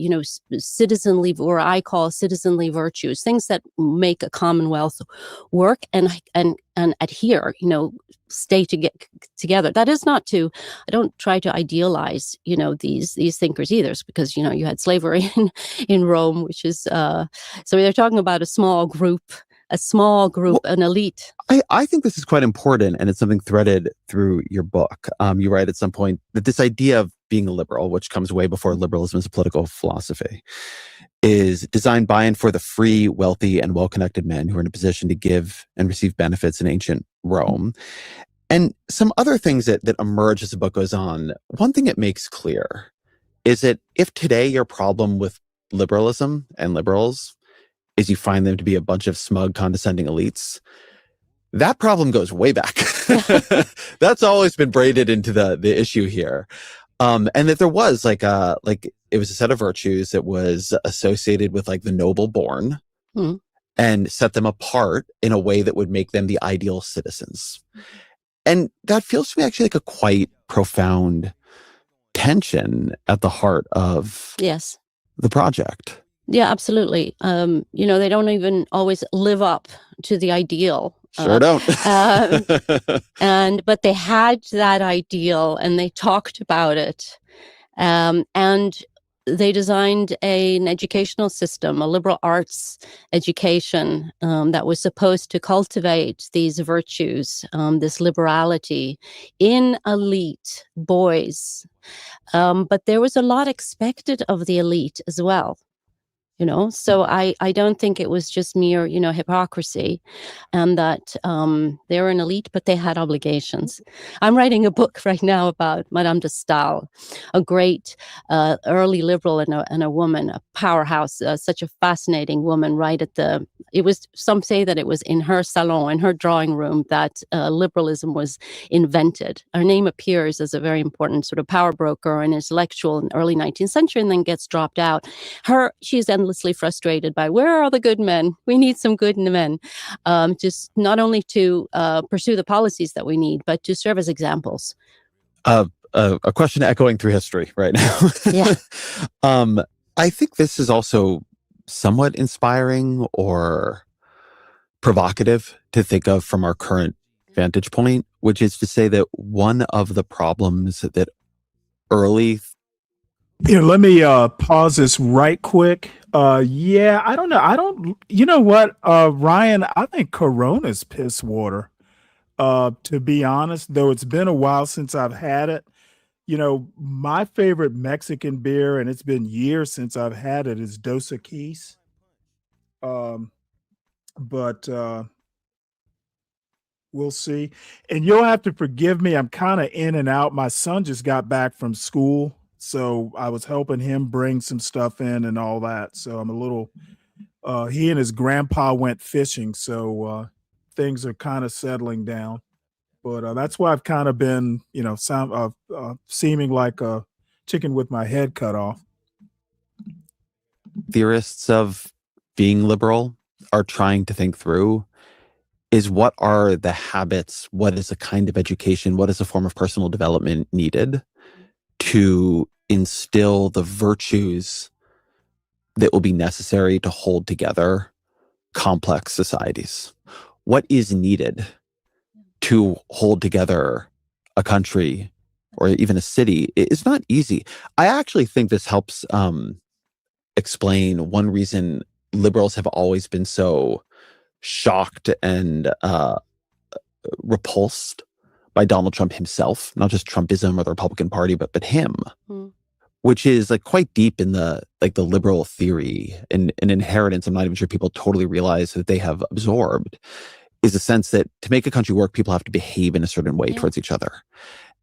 citizenly, or I call citizenly virtues, things that make a commonwealth work and adhere, stay together. That is not to, I don't try to idealize, these thinkers either, because, you had slavery in Rome, which is, so they're talking about a small group, an elite. I think this is quite important, and it's something threaded through your book. You write at some point that this idea of being a liberal, which comes way before liberalism as a political philosophy, is designed by and for the free, wealthy, and well-connected men who are in a position to give and receive benefits in ancient Rome. And some other things that emerge as the book goes on. One thing it makes clear is that if today your problem with liberalism and liberals is you find them to be a bunch of smug, condescending elites, that problem goes way back. That's always been braided into the issue here. And that there was it was a set of virtues that was associated with the noble born and set them apart in a way that would make them the ideal citizens. And that feels to me actually like a quite profound tension at the heart of the project. Yeah, absolutely. They don't even always live up to the ideal. Sure don't. But they had that ideal and they talked about it. And they designed an educational system, a liberal arts education that was supposed to cultivate these virtues, this liberality in elite boys. But there was a lot expected of the elite as well. So I don't think it was just mere, hypocrisy, and that they were an elite, but they had obligations. I'm writing a book right now about Madame de Stael, a great early liberal and a woman, a powerhouse, such a fascinating woman. Some say that it was in her salon, in her drawing room, that liberalism was invented. Her name appears as a very important sort of power broker and intellectual in the early 19th century, and then gets dropped out. She's endlessly frustrated by, where are the good men? We need some good men, just not only to pursue the policies that we need, but to serve as examples. A question echoing through history right now. Yeah. I think this is also somewhat inspiring or provocative to think of from our current vantage point, which is to say that one of the problems that early... Here, let me pause this right quick. I don't know. You know what, Ryan, I think Corona's piss water. To be honest, though it's been a while since I've had it. My favorite Mexican beer, and it's been years since I've had it, is Dos Equis. But we'll see. And you'll have to forgive me. I'm kind of in and out. My son just got back from school, so I was helping him bring some stuff in and all that. So I'm a little, he and his grandpa went fishing, so things are kind of settling down. But that's why I've kind of been, seeming like a chicken with my head cut off. Theorists of being liberal are trying to think through is, what are the habits, what is a kind of education, what is a form of personal development needed to instill the virtues that will be necessary to hold together complex societies? What is needed to hold together a country or even a city? It's not easy. I actually think this helps explain one reason liberals have always been so shocked and repulsed by Donald Trump himself, not just Trumpism or the Republican Party, but him, which is like quite deep in the liberal theory and an inheritance I'm not even sure people totally realize that they have absorbed, is a sense that to make a country work, people have to behave in a certain way towards each other.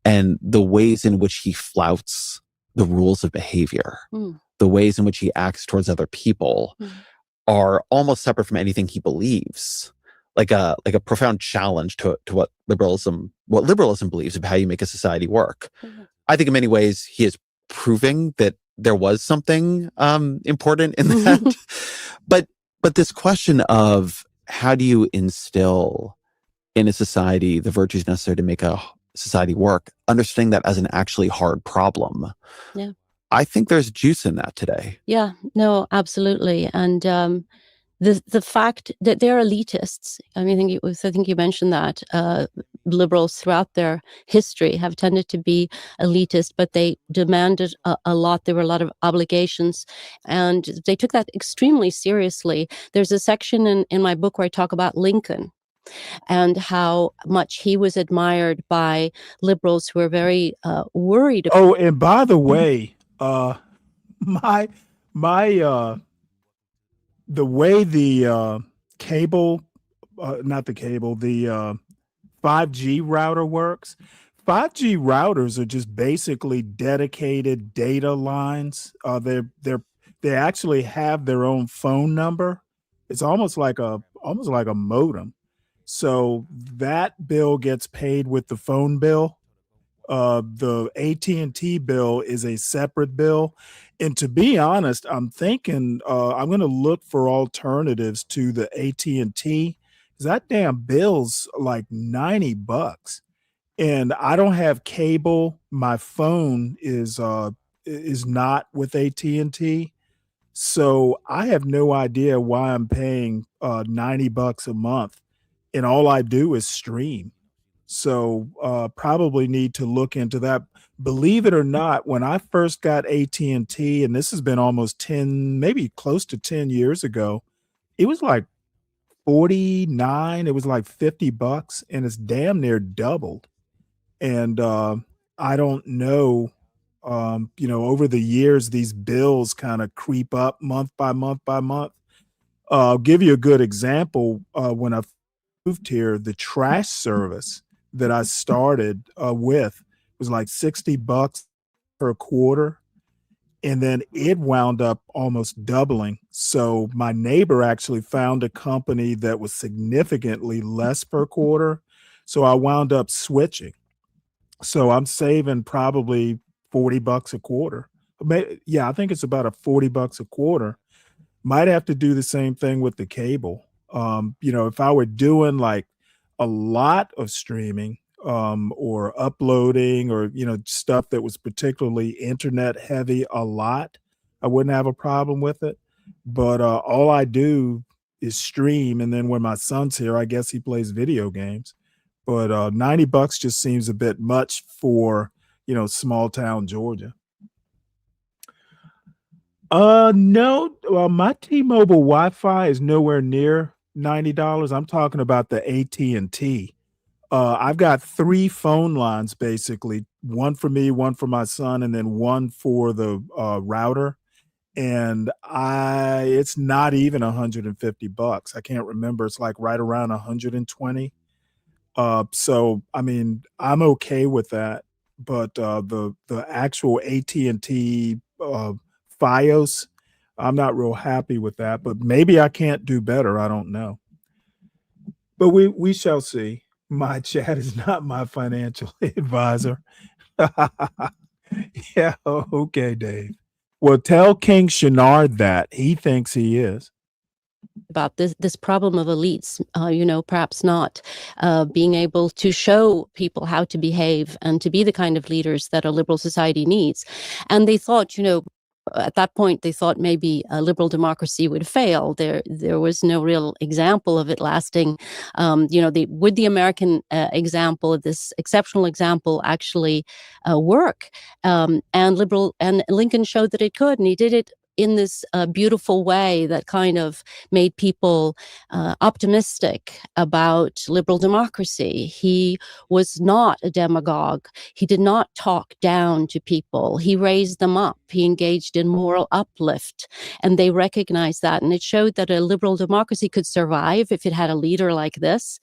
And the ways in which he flouts the rules of behavior, the ways in which he acts towards other people are almost separate from anything he believes. Like a profound challenge to what liberalism believes of how you make a society work. I think in many ways he is proving that there was something important in that. But this question of how do you instill in a society the virtues necessary to make a society work, understanding that as an actually hard problem. Yeah. I think there's juice in that today. Yeah, no, absolutely. And the fact that they're elitists, I mean, I think you mentioned that liberals throughout their history have tended to be elitist, but they demanded a lot. There were a lot of obligations, and they took that extremely seriously. There's a section in my book where I talk about Lincoln and how much he was admired by liberals who were very worried. Oh, and by the way, the way the cable, not the cable, the 5G router works. 5G routers are just basically dedicated data lines. They actually have their own phone number. It's almost like a modem. So that bill gets paid with the phone bill. The AT&T bill is a separate bill. And to be honest, I'm thinking I'm going to look for alternatives to the AT&T, because that damn bill's like $90. And I don't have cable. My phone is not with AT&T. So I have no idea why I'm paying $90 a month, and all I do is stream. So probably need to look into that. Believe it or not, when I first got AT&T, and this has been almost 10, maybe close to 10 years ago, it was like 49, it was like $50, and it's damn near doubled. And I don't know, over the years, these bills kind of creep up month by month by month. I'll give you a good example. When I moved here, the trash service that I started with was like $60 per quarter. And then it wound up almost doubling. So my neighbor actually found a company that was significantly less per quarter. So I wound up switching. So I'm saving probably $40 a quarter. Yeah, I think it's about a $40 a quarter. Might have to do the same thing with the cable. If I were doing like a lot of streaming or uploading or, stuff that was particularly internet heavy a lot, I wouldn't have a problem with it. But all I do is stream. And then when my son's here, I guess he plays video games. But $90 just seems a bit much for, small town Georgia. No, my T-Mobile Wi-Fi is nowhere near $90. I'm talking about the AT&T. I've got 3 phone lines, basically, one for me, one for my son, and then one for the router. And it's not even $150. I can't remember. It's like right around 120. So I mean, I'm okay with that. But the actual AT&T FiOS, I'm not real happy with that. But maybe I can't do better. I don't know. But we shall see. My chat is not my financial advisor. Yeah, okay, Dave. Well, tell King Shenard that. He thinks he is. About this problem of elites, perhaps not being able to show people how to behave and to be the kind of leaders that a liberal society needs. And they thought, at that point, they thought maybe a liberal democracy would fail. There was no real example of it lasting. Would the American example, this exceptional example, actually work? And Lincoln showed that it could, and he did it in this beautiful way that kind of made people optimistic about liberal democracy. He was not a demagogue. He did not talk down to people. He raised them up. He engaged in moral uplift, and they recognized that. And it showed that a liberal democracy could survive if it had a leader like this.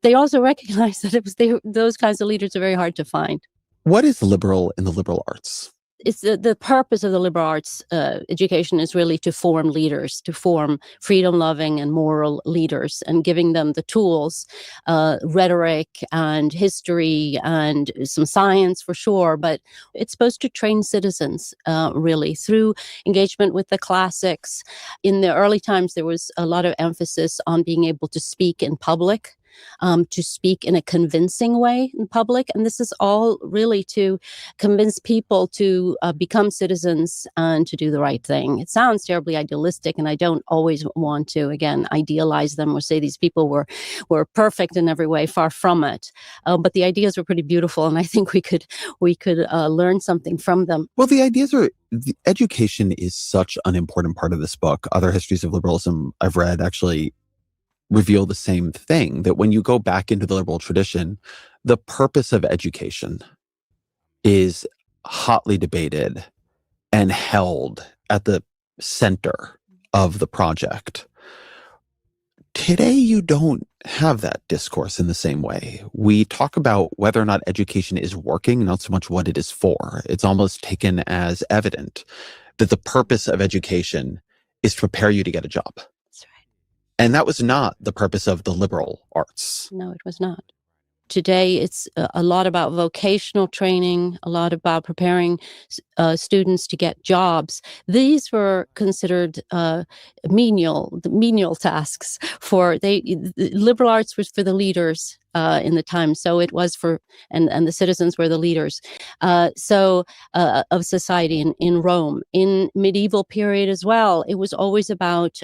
They also recognized that those kinds of leaders are very hard to find. What is liberal in the liberal arts? It's the purpose of the liberal arts education is really to form leaders, to form freedom-loving and moral leaders, and giving them the tools, rhetoric and history and some science for sure. But it's supposed to train citizens really through engagement with the classics. In the early times, there was a lot of emphasis on being able to speak in public. To speak in a convincing way in public. And this is all really to convince people to become citizens and to do the right thing. It sounds terribly idealistic, and I don't always want to, again, idealize them or say these people were perfect in every way, far from it. But the ideas were pretty beautiful, and I think we could learn something from them. Well, education is such an important part of this book. Other histories of liberalism I've read actually reveal the same thing, that when you go back into the liberal tradition, the purpose of education is hotly debated and held at the center of the project. Today, you don't have that discourse in the same way. We talk about whether or not education is working, not so much what it is for. It's almost taken as evident that the purpose of education is to prepare you to get a job. And that was not the purpose of the liberal arts. No, it was not. Today, it's a lot about vocational training, a lot about preparing students to get jobs. These were considered menial tasks. The liberal arts was for the leaders, in the time. So it was and the citizens were the leaders. Of society in Rome. In medieval period as well, it was always about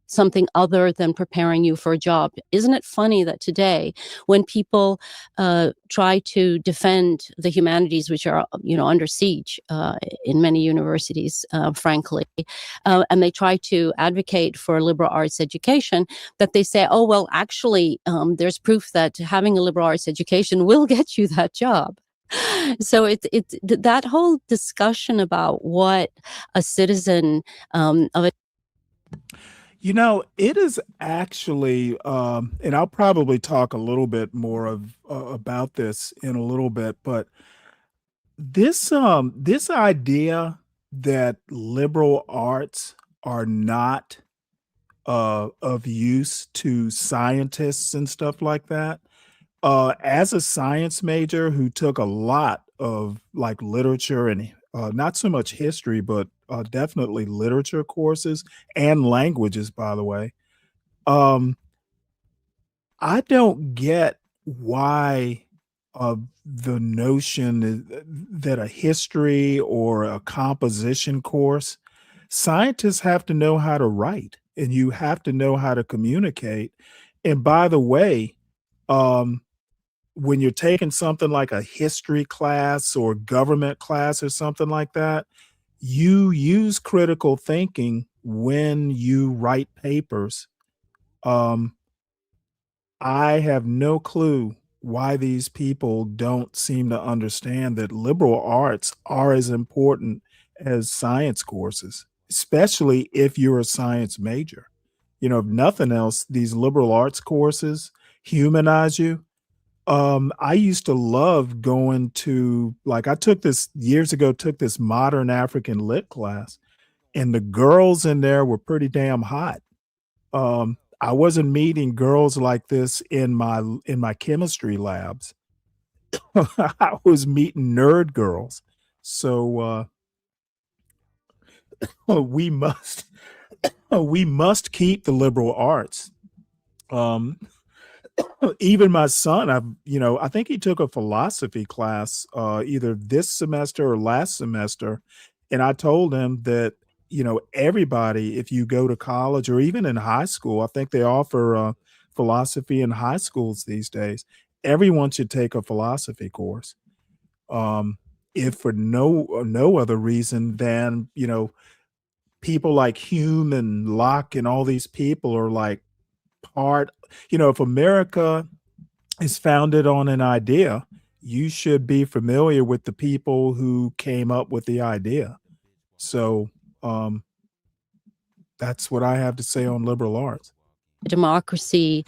something other than preparing you for a job. Isn't it funny that today, when people try to defend the humanities, which are under siege in many universities, frankly, and they try to advocate for liberal arts education, that they say, oh well, actually, there's proof that having a liberal arts education will get you that job. So that whole discussion about what a citizen of a it is actually, and I'll probably talk a little bit more about this in a little bit, but this idea that liberal arts are not of use to scientists and stuff like that. As a science major who took a lot of like literature and not so much history, but definitely literature courses and languages, by the way, I don't get why the notion that a history or a composition course, scientists have to know how to write and you have to know how to communicate. And by the way, when you're taking something like a history class or government class or something like that, you use critical thinking when you write papers. I have no clue why these people don't seem to understand that liberal arts are as important as science courses, especially if you're a science major. If nothing else, these liberal arts courses humanize you. I used to love going to, like, I took this years ago, took this modern African lit class, and the girls in there were pretty damn hot. I wasn't meeting girls like this in my chemistry labs. I was meeting nerd girls. So we must keep the liberal arts. Even my son, I think he took a philosophy class either this semester or last semester, and I told him that everybody, if you go to college or even in high school, I think they offer philosophy in high schools these days. Everyone should take a philosophy course, if for no other reason than people like Hume and Locke and all these people are like part. If America is founded on an idea, you should be familiar with the people who came up with the idea. So that's what I have to say on liberal arts. democracy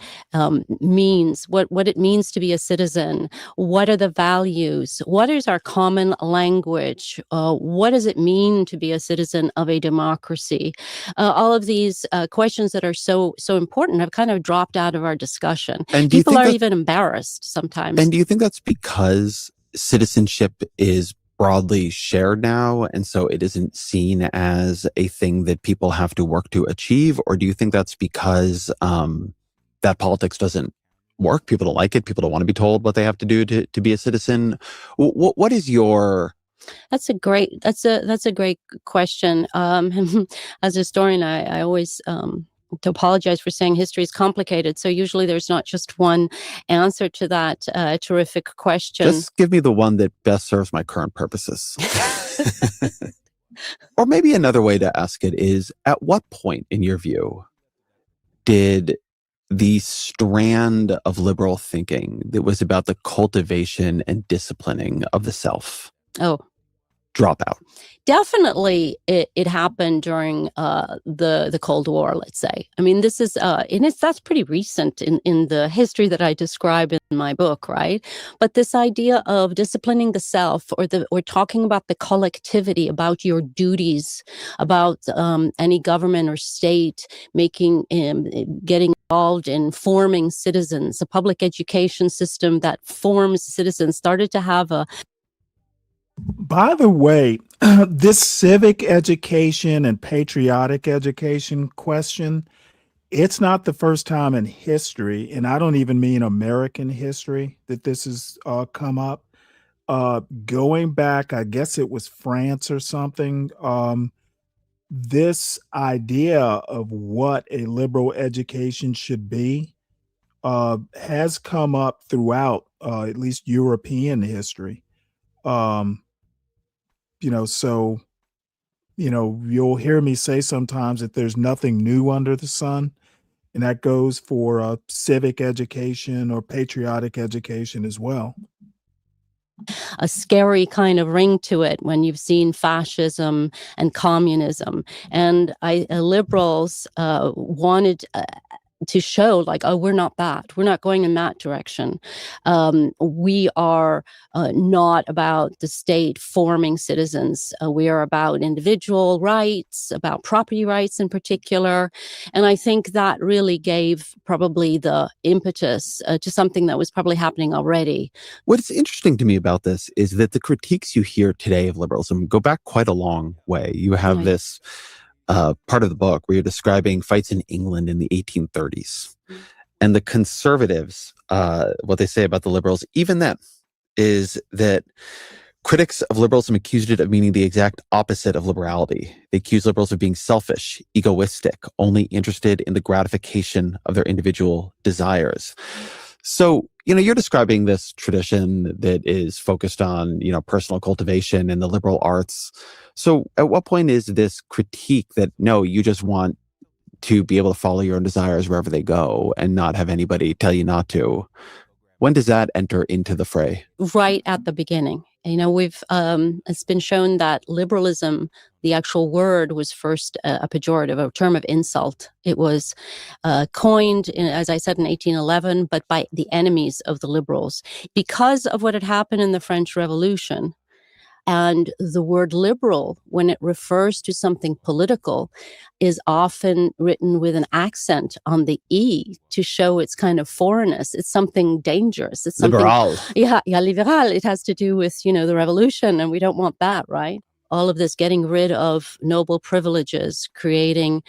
means, what it means to be a citizen, what are the values, what is our common language, what does it mean to be a citizen of a democracy? All of these questions that are so important have kind of dropped out of our discussion. And people are even embarrassed sometimes. And do you think that's because citizenship is broadly shared now, and so it isn't seen as a thing that people have to work to achieve? Or do you think that's because that politics doesn't work? People don't like it. People don't want to be told what they have to do to be a citizen. What is your... That's a great question. As a historian, I always to apologize for saying history is complicated. So usually there's not just one answer to that terrific question. Just give me the one that best serves my current purposes. Or maybe another way to ask it is, at what point, in your view, did the strand of liberal thinking that was about the cultivation and disciplining of the self drop out? Definitely, it happened during the Cold War, let's say. I mean, this is that's pretty recent in the history that I describe in my book, right? But this idea of disciplining the self, or talking about the collectivity, about your duties, about any government or state getting involved in forming citizens, a public education system that forms citizens, started to have a... By the way, this civic education and patriotic education question it's not the first time in history, and I don't even mean American history, that this has come up. Going back, I guess it was France or something. This idea of what a liberal education should be has come up throughout at least European history. Um, so you'll hear me say sometimes that there's nothing new under the sun, and that goes for civic education or patriotic education as well. A scary kind of ring to it when you've seen fascism and communism. And liberals wanted to show like, oh, we're not that. We're not going in that direction. We are not about the state forming citizens. We are about individual rights, about property rights in particular. And I think that really gave probably the impetus to something that was probably happening already. What's interesting to me about this is that the critiques you hear today of liberalism go back quite a long way. You have this part of the book where you're describing fights in England in the 1830s. And the conservatives, what they say about the liberals, even then, is that critics of liberalism accused it of meaning the exact opposite of liberality. They accused liberals of being selfish, egoistic, only interested in the gratification of their individual desires. So, you're describing this tradition that is focused on, personal cultivation and the liberal arts. So at what point is this critique that, no, you just want to be able to follow your own desires wherever they go and not have anybody tell you not to? When does that enter into the fray? Right at the beginning. It's been shown that liberalism, the actual word, was first a pejorative, a term of insult. It was coined, as I said, in 1811, but by the enemies of the liberals. Because of what had happened in the French Revolution, and the word liberal, when it refers to something political, is often written with an accent on the E to show its kind of foreignness. It's something dangerous. It's something, liberal. Yeah, liberal. It has to do with, the revolution, and we don't want that, right? All of this getting rid of noble privileges, creating,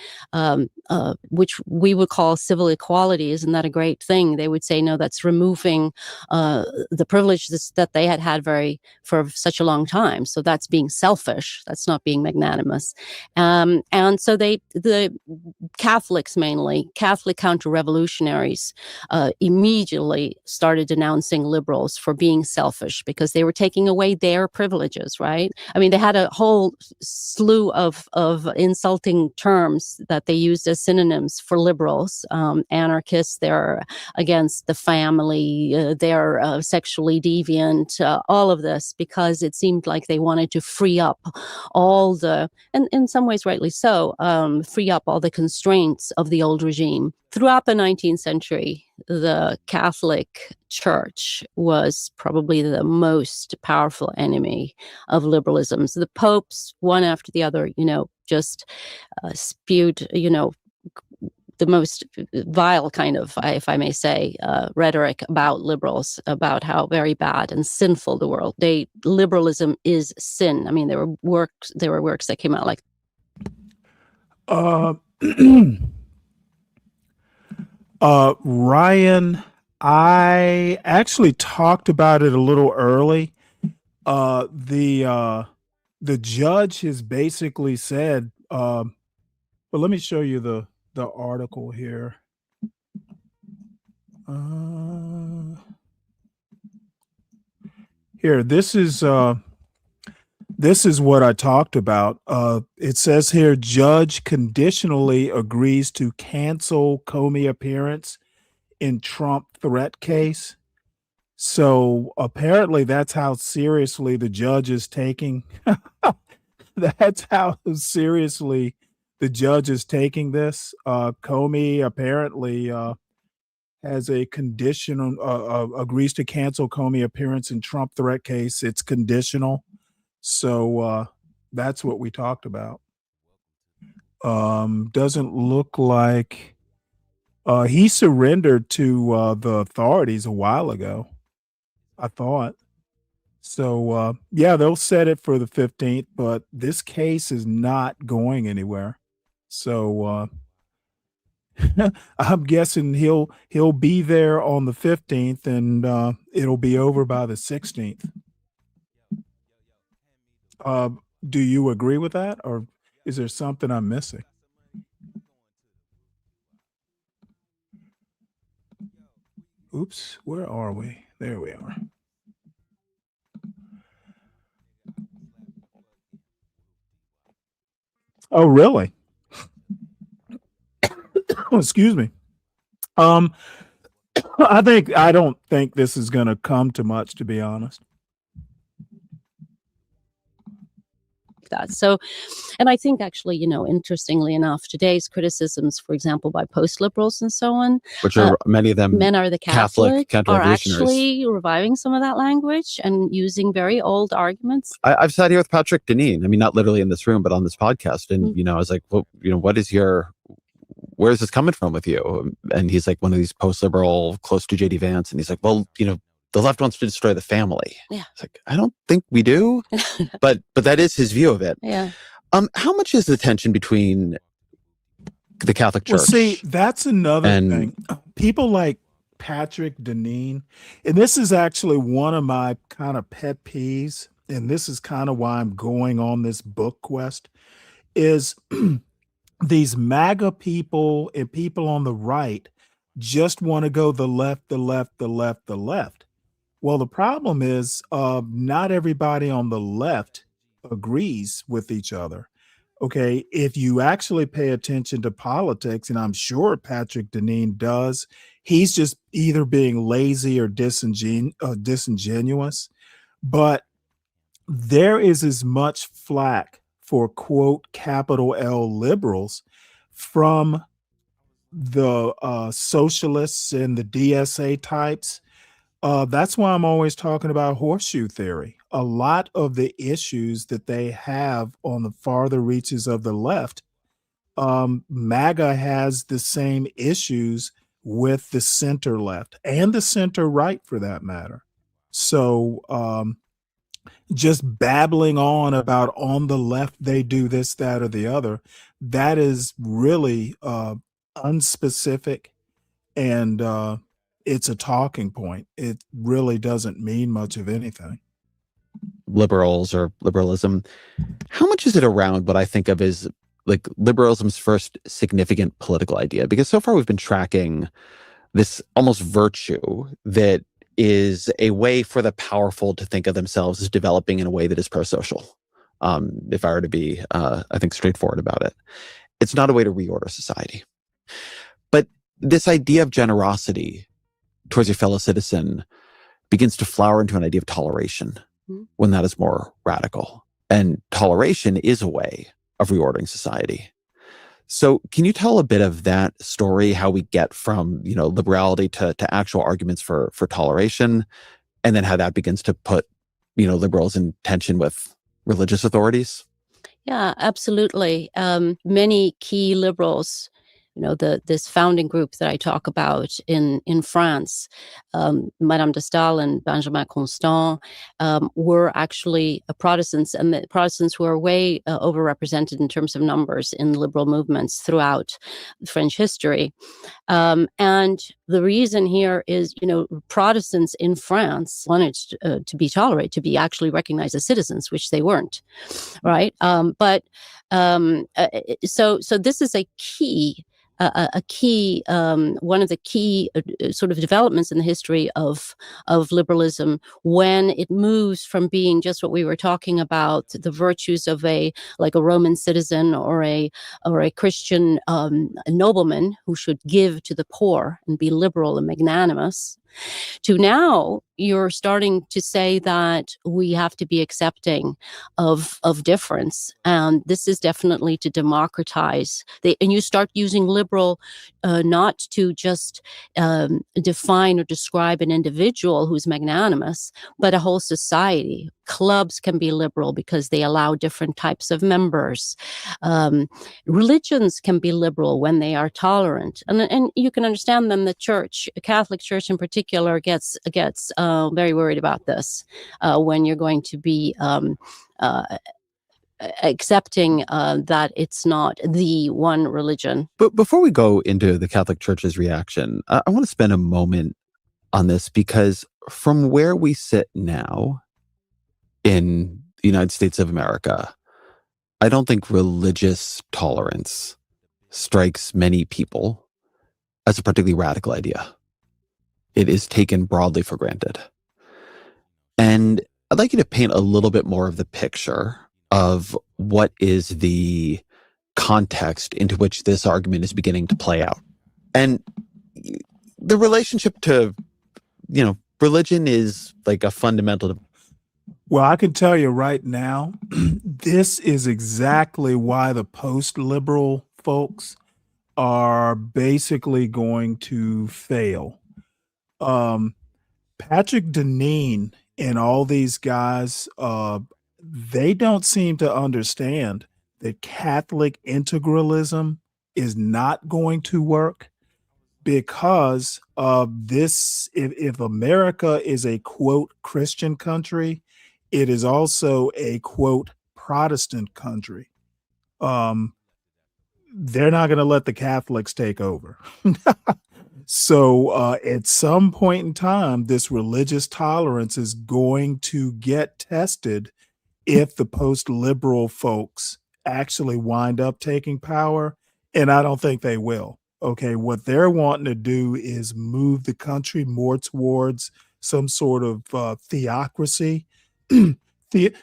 which we would call civil equality. Isn't that a great thing? They would say, no, that's removing the privileges that they had had for such a long time. So that's being selfish. That's not being magnanimous. And so the Catholics, mainly Catholic counter-revolutionaries, immediately started denouncing liberals for being selfish because they were taking away their privileges, right? I mean, they had a whole slew of insulting terms that they used as synonyms for liberals. Anarchists, they're against the family, they're sexually deviant, all of this, because it seemed like they wanted to free up all the, and in some ways rightly so, free up all the constraints of the old regime. Throughout the 19th century, the Catholic Church was probably the most powerful enemy of liberalism. So the popes, one after the other, just spewed, the most vile kind of, if I may say, rhetoric about liberals, about how very bad and sinful the world. Liberalism is sin. I mean, there were works that came out like. Ryan, I actually talked about it a little early. The judge has basically said, but let me show you the article here. Here, this is what I talked about. It says here, judge conditionally agrees to cancel Comey appearance in Trump threat case. So apparently that's how seriously the judge is taking. That's how seriously the judge is taking this. Comey apparently has a condition, agrees to cancel Comey appearance in Trump threat case. It's conditional. So that's what we talked about. Doesn't look like he surrendered to the authorities a while ago, I thought. So yeah, they'll set it for the 15th, but this case is not going anywhere. So I'm guessing he'll be there on the 15th, and it'll be over by the 16th. Do you agree with that, or is there something I'm missing? Oops, where are we? There we are. Oh, really? Excuse me. I don't think this is going to come to much, to be honest. That. So, and I think actually, interestingly enough, today's criticisms, for example, by post-liberals and so on, which are many of them men are the Catholic, are counter-revolutionaries. actually reviving some of that language and using very old arguments. I've sat here with Patrick Deneen. I mean, not literally in this room, but on this podcast. And, I was like, well, where is this coming from with you? And he's like one of these post-liberal, close to J.D. Vance. And he's like, well, the left wants to destroy the family. Yeah. It's like, I don't think we do, but that is his view of it. Yeah. How much is the tension between the Catholic Church? Well, see, that's another thing. People like Patrick Deneen, and this is actually one of my kind of pet peeves, and this is kind of why I'm going on this book quest, is these MAGA people and people on the right just want to go the left, the left, the left, the left. Well, the problem is not everybody on the left agrees with each other. Okay, if you actually pay attention to politics, and I'm sure Patrick Deneen does, he's just either being lazy or disingenuous. But there is as much flack for, quote, capital L liberals from the socialists and the DSA types. That's why I'm always talking about horseshoe theory. A lot of the issues that they have on the farther reaches of the left, MAGA has the same issues with the center left and the center right, for that matter. So just babbling on about on the left they do this, that, or the other, that is really unspecific, and it's a talking point. It really doesn't mean much of anything. Liberals or liberalism, how much is it around what I think of as like liberalism's first significant political idea? Because so far we've been tracking this almost virtue that is a way for the powerful to think of themselves as developing in a way that is pro-social. If I were to be, I think, straightforward about it, it's not a way to reorder society. But this idea of generosity towards your fellow citizen begins to flower into an idea of toleration when that is more radical. And toleration is a way of reordering society. So can you tell a bit of that story, how we get from, liberality to actual arguments for toleration, and then how that begins to put, liberals in tension with religious authorities? Yeah, absolutely. Many key liberals, this founding group that I talk about in France, Madame de Staël and Benjamin Constant, were actually Protestants, and the Protestants were way overrepresented in terms of numbers in liberal movements throughout French history. And the reason here is, Protestants in France wanted to be tolerated, to be actually recognized as citizens, which they weren't, right? So this is a key one of the key sort of developments in the history of liberalism, when it moves from being just what we were talking about, the virtues of a Roman citizen or a Christian nobleman who should give to the poor and be liberal and magnanimous, to now you're starting to say that we have to be accepting of difference. And this is definitely to democratize. And you start using liberal not to just define or describe an individual who's magnanimous, but a whole society. Clubs can be liberal because they allow different types of members. Religions can be liberal when they are tolerant. And you can understand then the church, the Catholic Church in particular, gets very worried about this when you're going to be accepting that it's not the one religion. But before we go into the Catholic Church's reaction, I want to spend a moment on this, because from where we sit now in the United States of America, I don't think religious tolerance strikes many people as a particularly radical idea. It is taken broadly for granted. And I'd like you to paint a little bit more of the picture of what is the context into which this argument is beginning to play out. And the relationship to, religion is like a fundamental. Well, I can tell you right now, this is exactly why the post-liberal folks are basically going to fail. Patrick Deneen and all these guys, they don't seem to understand that Catholic integralism is not going to work, because of this. If America is a, quote, Christian country, it is also a, quote, Protestant country. They're not going to let the Catholics take over. So at some point in time, this religious tolerance is going to get tested if the post-liberal folks actually wind up taking power. And I don't think they will. Okay, what they're wanting to do is move the country more towards some sort of theocracy,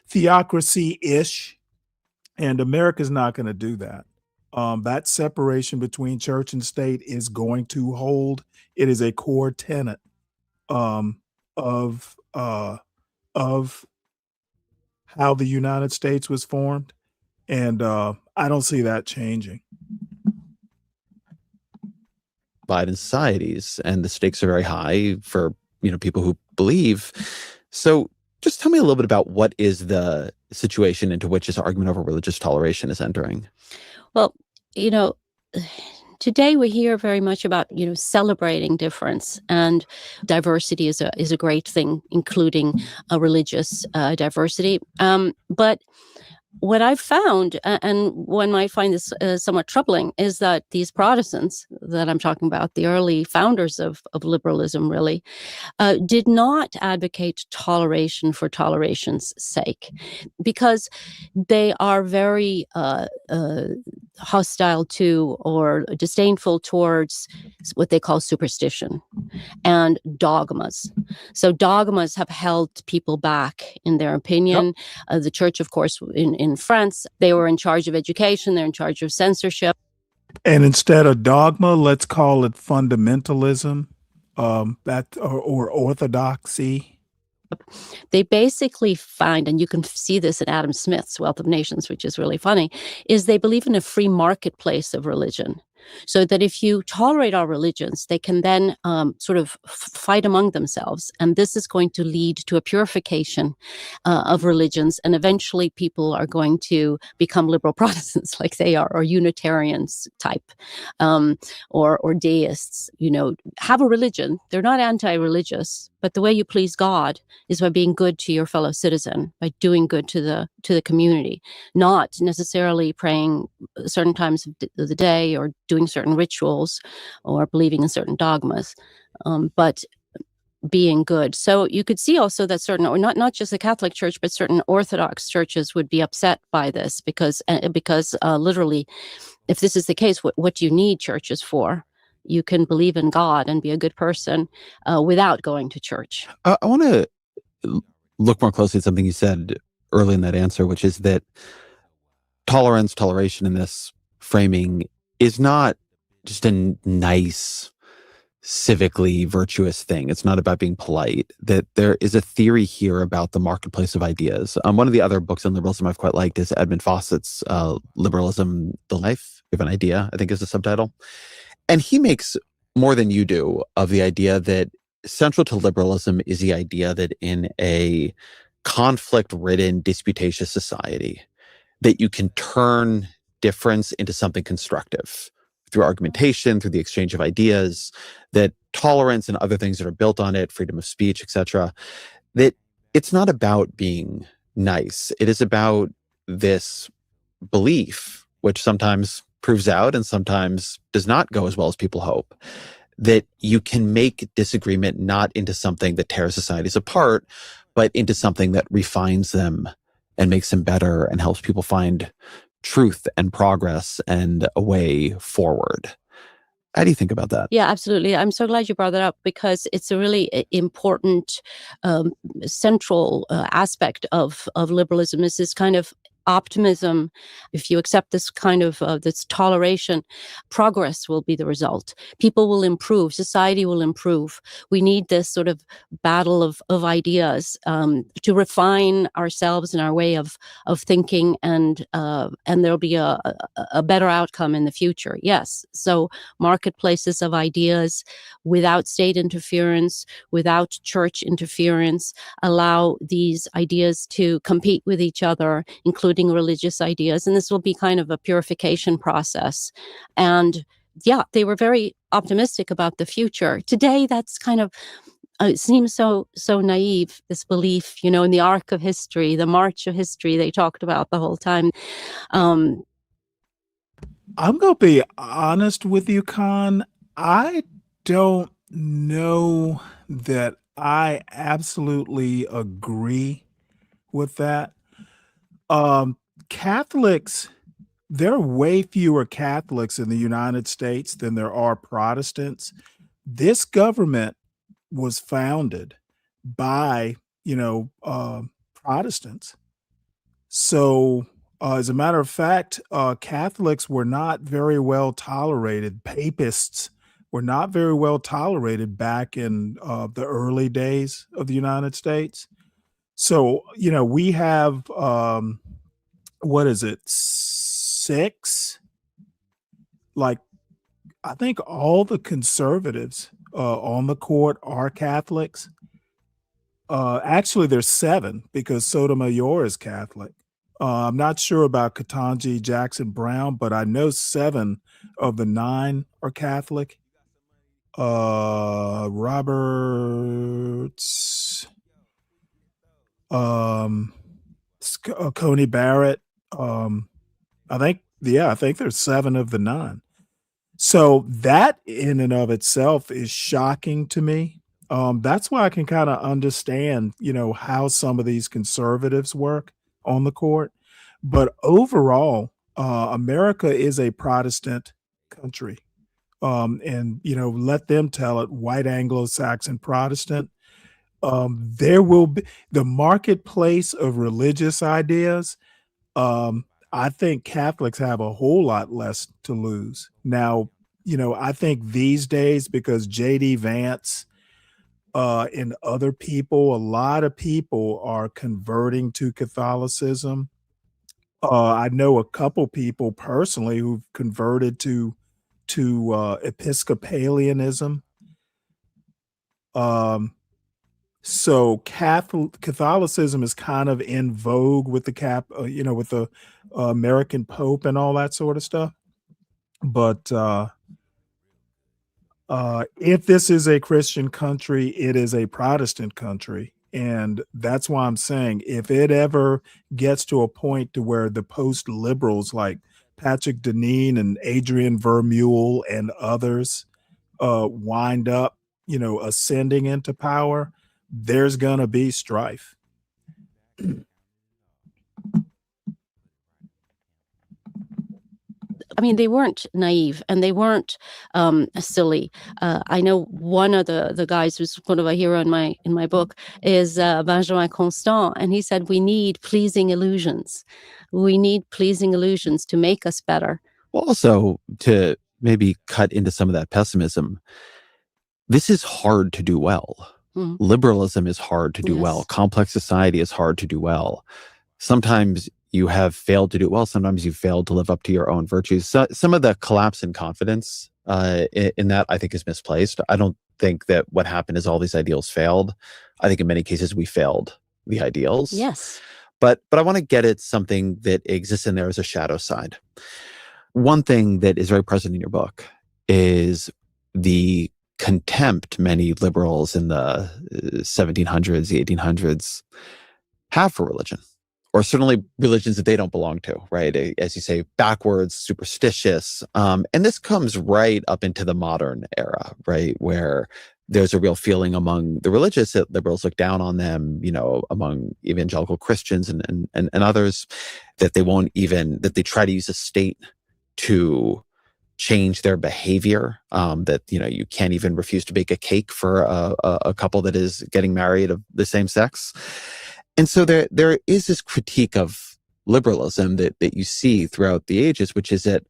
theocracy-ish, and America's not going to do that. That separation between church and state is going to hold. It is a core tenet of how the United States was formed, and I don't see that changing. Biden societies, and the stakes are very high for people who believe. So just tell me a little bit about what is the situation into which this argument over religious toleration is entering. Well, today we hear very much about celebrating difference, and diversity is a great thing, including religious diversity. But what I've found, and one might find this somewhat troubling, is that these Protestants that I'm talking about, the early founders of liberalism, really, did not advocate toleration for toleration's sake, because they are very hostile to or disdainful towards what they call superstition and dogmas. So dogmas have held people back in their opinion. Yep. The church, of course, in France, they were in charge of education. They're in charge of censorship. And instead of dogma, let's call it fundamentalism, or orthodoxy. They basically find, and you can see this in Adam Smith's Wealth of Nations, which is really funny, is they believe in a free marketplace of religion. So that if you tolerate our religions, they can then sort of fight among themselves. And this is going to lead to a purification of religions. And eventually people are going to become liberal Protestants like they are, or Unitarians type, or deists, have a religion. They're not anti-religious, but the way you please God is by being good to your fellow citizen, by doing good to the community, not necessarily praying certain times of the day or doing certain rituals or believing in certain dogmas, but being good. So you could see also that certain, or not just the Catholic Church, but certain Orthodox churches would be upset by this because literally, if this is the case, what do you need churches for? You can believe in God and be a good person without going to church. I want to look more closely at something you said early in that answer, which is that toleration in this framing is not just a nice, civically virtuous thing. It's not about being polite. That there is a theory here about the marketplace of ideas. One of the other books on liberalism I've quite liked is Edmund Fawcett's Liberalism, the Life of an Idea, I think is the subtitle. And he makes more than you do of the idea that central to liberalism is the idea that in a conflict-ridden, disputatious society, that you can turn difference into something constructive through argumentation, through the exchange of ideas, that tolerance and other things that are built on it, freedom of speech, etc., that it's not about being nice. It is about this belief, which sometimes proves out and sometimes does not go as well as people hope, that you can make disagreement not into something that tears societies apart, but into something that refines them and makes them better and helps people find truth and progress and a way forward. How do you think about that? Yeah, absolutely. I'm so glad you brought that up because it's a really important central aspect of liberalism is this kind of optimism. If you accept this kind of this toleration, progress will be the result. People will improve. Society will improve. We need this sort of battle of ideas to refine ourselves and our way of thinking, and there'll be a better outcome in the future. Yes. So marketplaces of ideas without state interference, without church interference, allow these ideas to compete with each other, including religious ideas. And this will be kind of a purification process. And yeah, they were very optimistic about the future. Today, that's kind of, it seems so naive, this belief, in the arc of history, the march of history they talked about the whole time. I'm going to be honest with you, Con. I don't know that I absolutely agree with that. Catholics, there are way fewer Catholics in the United States than there are Protestants. This government was founded by, Protestants. So, as a matter of fact, Catholics were not very well tolerated. Papists were not very well tolerated back in the early days of the United States. So, we have, what is it, 6? Like, I think all the conservatives on the court are Catholics. Actually, there's 7 because Sotomayor is Catholic. I'm not sure about Ketanji Jackson Brown, but I know 7 of the 9 are Catholic. Roberts, Coney Barrett. I think there's 7 of the 9. So that in and of itself is shocking to me. That's why I can kind of understand, how some of these conservatives work on the court. But overall, America is a Protestant country. And, let them tell it, white Anglo-Saxon Protestant. There will be the marketplace of religious ideas. I think Catholics have a whole lot less to lose. Now, I think these days, because J.D. Vance and other people, a lot of people are converting to Catholicism. I know a couple people personally who've converted to Episcopalianism. So Catholicism is kind of in vogue with the with the American Pope and all that sort of stuff. But if this is a Christian country, it is a Protestant country. And that's why I'm saying if it ever gets to a point to where the post-liberals like Patrick Deneen and Adrian Vermeule and others wind up, ascending into power, there's going to be strife. I mean, they weren't naive and they weren't silly. I know one of the guys who's kind of a hero in my book is Benjamin Constant, and he said we need pleasing illusions. We need pleasing illusions to make us better. Well, also to maybe cut into some of that pessimism, this is hard to do well. Liberalism is hard to do well. Complex society is hard to do well. Sometimes you have failed to do it well. Sometimes you've failed to live up to your own virtues. So, some of the collapse in confidence in that, I think, is misplaced. I don't think that what happened is all these ideals failed. I think in many cases we failed the ideals. Yes. But I want to get at something that exists in there as a shadow side. One thing that is very present in your book is the contempt many liberals in the 1700s, the 1800s have for religion. or certainly religions that they don't belong to, right? As you say, backwards, superstitious. And this comes right up into the modern era, right? Where there's a real feeling among the religious that liberals look down on them, among evangelical Christians and others, that they try to use the state to change their behavior, that, you can't even refuse to bake a cake for a couple that is getting married of the same sex. And so there is this critique of liberalism that you see throughout the ages, which is that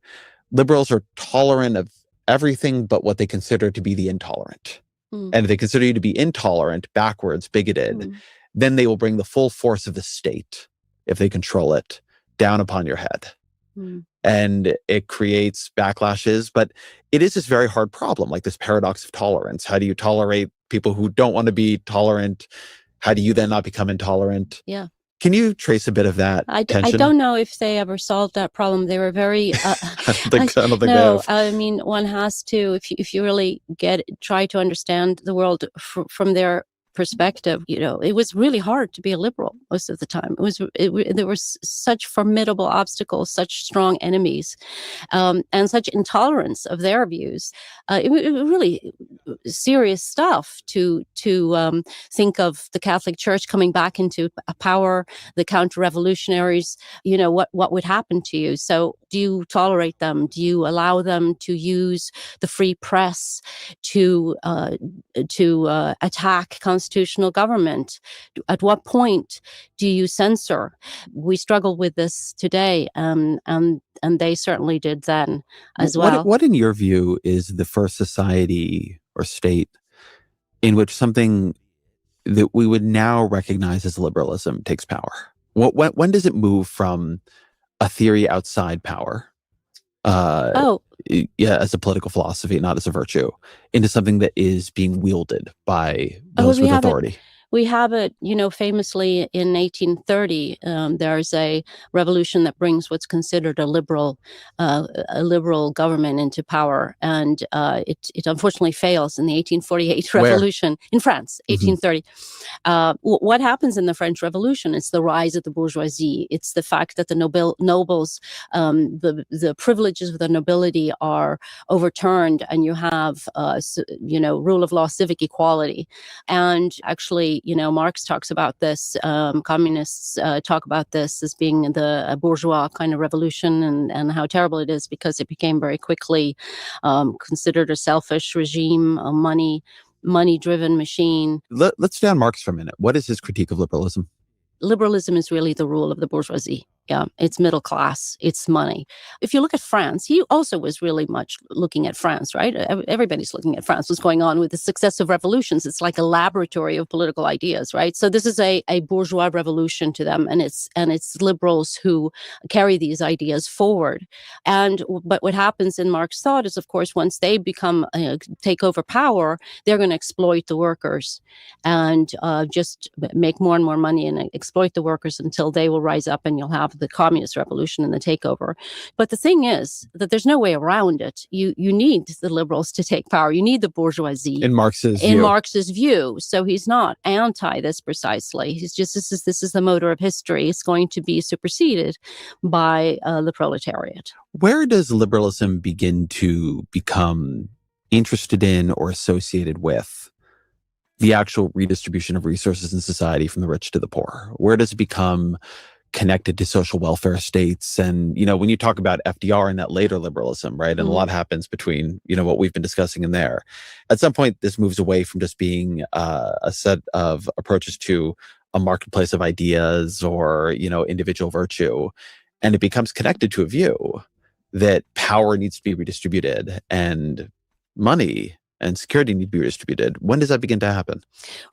liberals are tolerant of everything but what they consider to be the intolerant. And if they consider you to be intolerant, backwards, bigoted, then they will bring the full force of the state, if they control it, down upon your head. And it creates backlashes, but it is this very hard problem, like this paradox of tolerance. How do you tolerate people who don't want to be tolerant? How do you then not become intolerant? Yeah. Can you trace a bit of that tension? I don't know if they ever solved that problem. They were very. I don't think they no, have. I mean, one has to, if you really try to understand the world from their perspective, it was really hard to be a liberal most of the time. There were such formidable obstacles, such strong enemies, and such intolerance of their views. It was really serious stuff to think of the Catholic Church coming back into power, the counter-revolutionaries. What would happen to you? So, do you tolerate them? Do you allow them to use the free press to attack constitutional government? At what point do you censor? We struggle with this today, and they certainly did then as well. What in your view is the first society or state in which something that we would now recognize as liberalism takes power? When does it move from a theory outside power, as a political philosophy, not as a virtue, into something that is being wielded by those with authority? We have it, famously in 1830. There's a revolution that brings what's considered a liberal government into power, and it unfortunately fails in the 1848 revolution in France, 1830. What happens in the French Revolution? It's the rise of the bourgeoisie. It's the fact that the nobles, the privileges of the nobility are overturned, and you have, rule of law, civic equality, and actually. Marx talks about this, communists talk about this as being the bourgeois kind of revolution, and how terrible it is because it became very quickly considered a selfish regime, a money-driven machine. Let's stay on Marx for a minute. What is his critique of liberalism? Liberalism is really the rule of the bourgeoisie. Yeah, it's middle class, it's money. If you look at France, he also was really much looking at France, right? Everybody's looking at France. What's going on with the successive revolutions? It's like a laboratory of political ideas, right? So this is a bourgeois revolution to them, and it's liberals who carry these ideas forward. But what happens in Marx's thought is, of course, once they become take over power, they're going to exploit the workers and just make more and more money and exploit the workers until they will rise up, and you'll have the communist revolution and the takeover. But the thing is that there's no way around it. You need the liberals to take power. You need the bourgeoisie. In Marx's view. So he's not anti this precisely. He's just, this is the motor of history. It's going to be superseded by the proletariat. Where does liberalism begin to become interested in or associated with the actual redistribution of resources in society from the rich to the poor? Where does it become connected to social welfare states? And, when you talk about FDR and that later liberalism, right? And a lot happens between, what we've been discussing in there. At some point, this moves away from just being a set of approaches to a marketplace of ideas or, individual virtue. And it becomes connected to a view that power needs to be redistributed and money and security need to be redistributed. When does that begin to happen?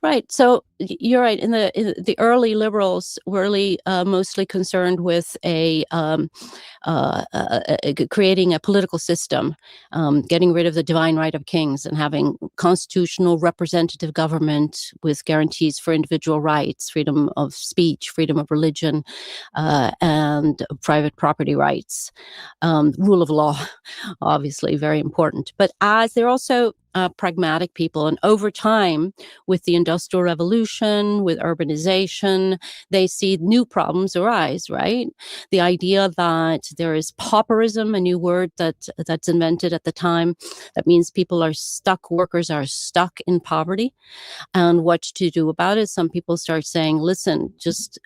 Right. So you're right. In the early liberals were really mostly concerned with creating a political system, getting rid of the divine right of kings and having constitutional representative government with guarantees for individual rights, freedom of speech, freedom of religion, and private property rights. Rule of law, obviously very important. But as they're also pragmatic people, and over time, with the Industrial Revolution, pollution, with urbanization. They see new problems arise, right? The idea that there is pauperism, a new word that's invented at the time. That means people are stuck, workers are stuck in poverty. And what to do about it? Some people start saying, listen, just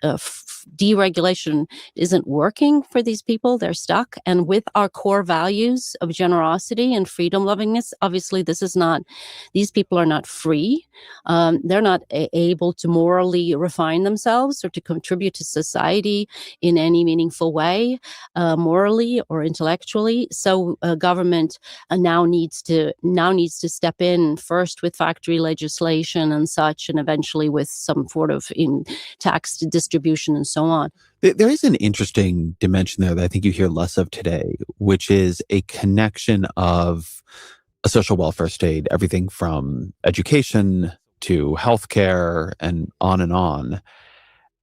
deregulation isn't working for these people. They're stuck. And with our core values of generosity and freedom lovingness, obviously these people are not free. They're not able to morally refine themselves or to contribute to society in any meaningful way, morally or intellectually. So government now needs to step in first with factory legislation and such, and eventually with some sort of tax distribution and so on. There is an interesting dimension there that I think you hear less of today, which is a connection of a social welfare state, everything from education to healthcare and on,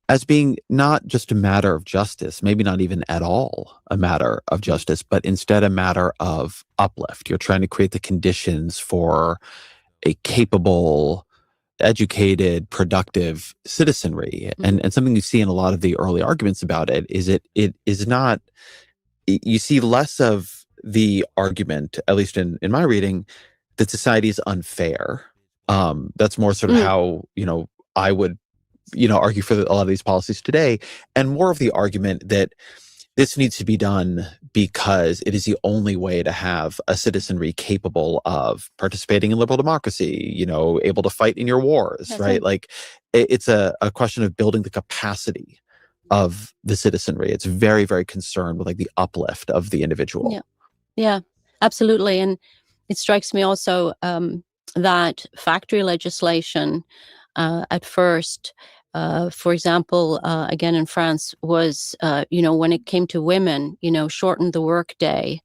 as being not just a matter of justice, maybe not even at all a matter of justice, but instead a matter of uplift. You're trying to create the conditions for a capable, educated, productive citizenry. Mm-hmm. And something you see in a lot of the early arguments about it is not, you see less of the argument, at least in my reading, that society is unfair. That's more sort of how, I would, argue for a lot of these policies today, and more of the argument that this needs to be done because it is the only way to have a citizenry capable of participating in liberal democracy, able to fight in your wars, That's right? Like it's a question of building the capacity of the citizenry. It's very, very concerned with like the uplift of the individual. Yeah, absolutely. And it strikes me also that factory legislation at first, for example, again in France, was, when it came to women, shorten the workday,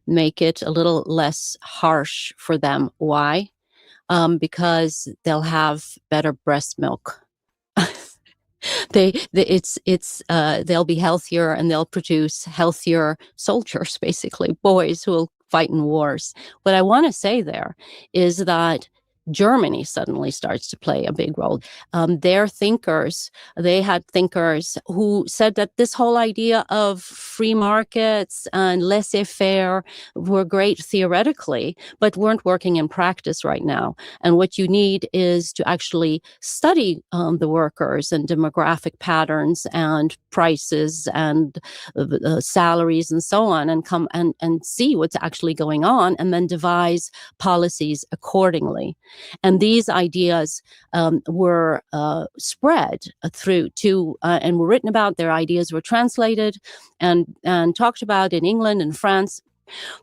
make it a little less harsh for them. Why? Because they'll have better breast milk. They'll be healthier and they'll produce healthier soldiers, basically boys who will fight in wars. What I want to say there is that Germany suddenly starts to play a big role. They had thinkers who said that this whole idea of free markets and laissez-faire were great theoretically, but weren't working in practice right now. And what you need is to actually study the workers and demographic patterns and prices and salaries and so on, and come and see what's actually going on, and then devise policies accordingly. And these ideas were spread through to and were written about. Their ideas were translated and talked about in England and France.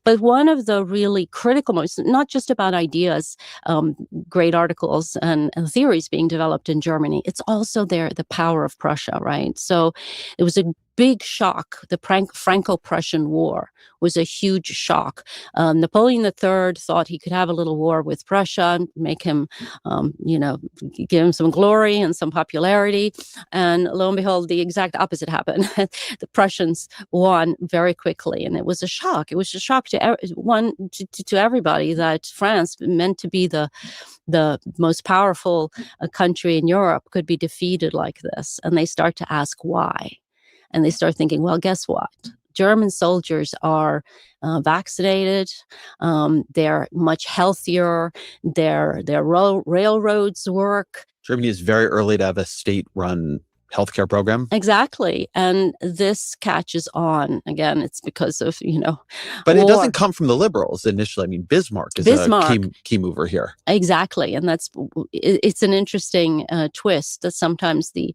But one of the really critical moments, not just about ideas, great articles and theories being developed in Germany, it's also the power of Prussia, right? So it was a big shock. The Franco-Prussian War was a huge shock. Napoleon III thought he could have a little war with Prussia, make him, give him some glory and some popularity. And lo and behold, the exact opposite happened. The Prussians won very quickly, and it was a shock. It was a shock to everybody that France, meant to be the most powerful country in Europe, could be defeated like this. And they start to ask why. And they start thinking, well, guess what? German soldiers are vaccinated. They're much healthier. Their railroads work. Germany is very early to have a state-run healthcare program. Exactly. And this catches on. Again, it's because of, But war. It doesn't come from the liberals initially. I mean, Bismarck is a key mover here. Exactly. And it's an interesting twist that sometimes the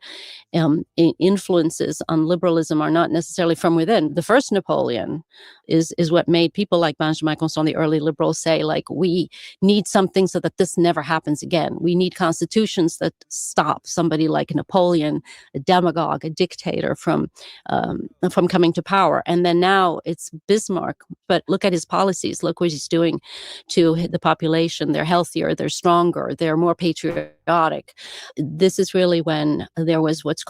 influences on liberalism are not necessarily from within. The first Napoleon is what made people like Benjamin Constant, the early liberals, say, like, we need something so that this never happens again. We need constitutions that stop somebody like Napoleon, a demagogue, a dictator, from coming to power. And then now it's Bismarck. But look at his policies. Look what he's doing to the population. They're healthier, they're stronger, they're more patriotic. This is really when there was what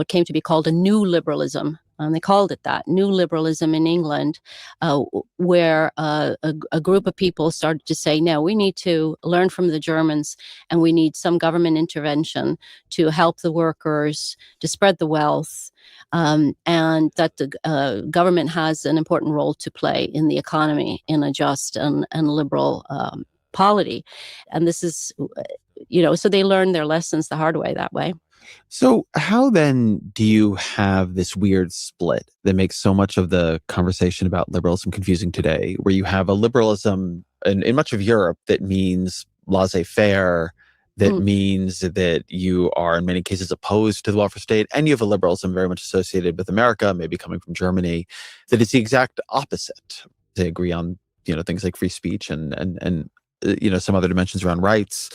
came to be called a new liberalism and they called it that, New Liberalism in England, where a group of people started to say, no, we need to learn from the Germans, and we need some government intervention to help the workers, to spread the wealth, and that the government has an important role to play in the economy in a just and liberal polity. And this is, so they learned their lessons the hard way that way. So how then do you have this weird split that makes so much of the conversation about liberalism confusing today, where you have a liberalism in much of Europe that means laissez-faire, that means that you are in many cases opposed to the welfare state, and you have a liberalism very much associated with America, maybe coming from Germany, that is the exact opposite. They agree on, things like free speech and some other dimensions around rights.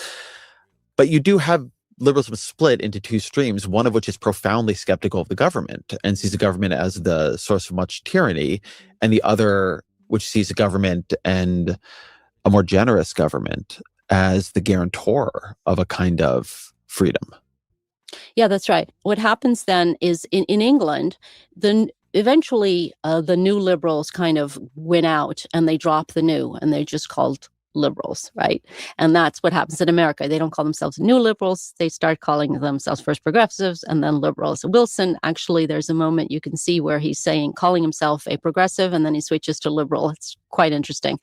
But you do have liberalism split into two streams, one of which is profoundly skeptical of the government and sees the government as the source of much tyranny, and the other which sees the government and a more generous government as the guarantor of a kind of freedom. Yeah, that's right. What happens then is in England, eventually the new liberals kind of win out and they drop the new and they're just called liberals, right? And that's what happens in America. They don't call themselves new liberals. They start calling themselves first progressives and then liberals. Wilson, actually, there's a moment you can see where he's calling himself a progressive, and then he switches to liberal. It's quite interesting.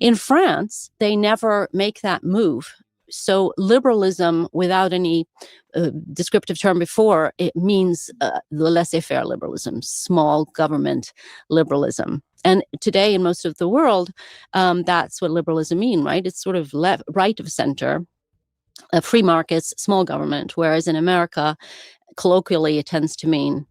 In France, they never make that move. So liberalism, without any descriptive term before, it means the laissez-faire liberalism, small government liberalism. And today in most of the world, that's what liberalism means, right? It's sort of right of center, free markets, small government, whereas in America, colloquially, it tends to mean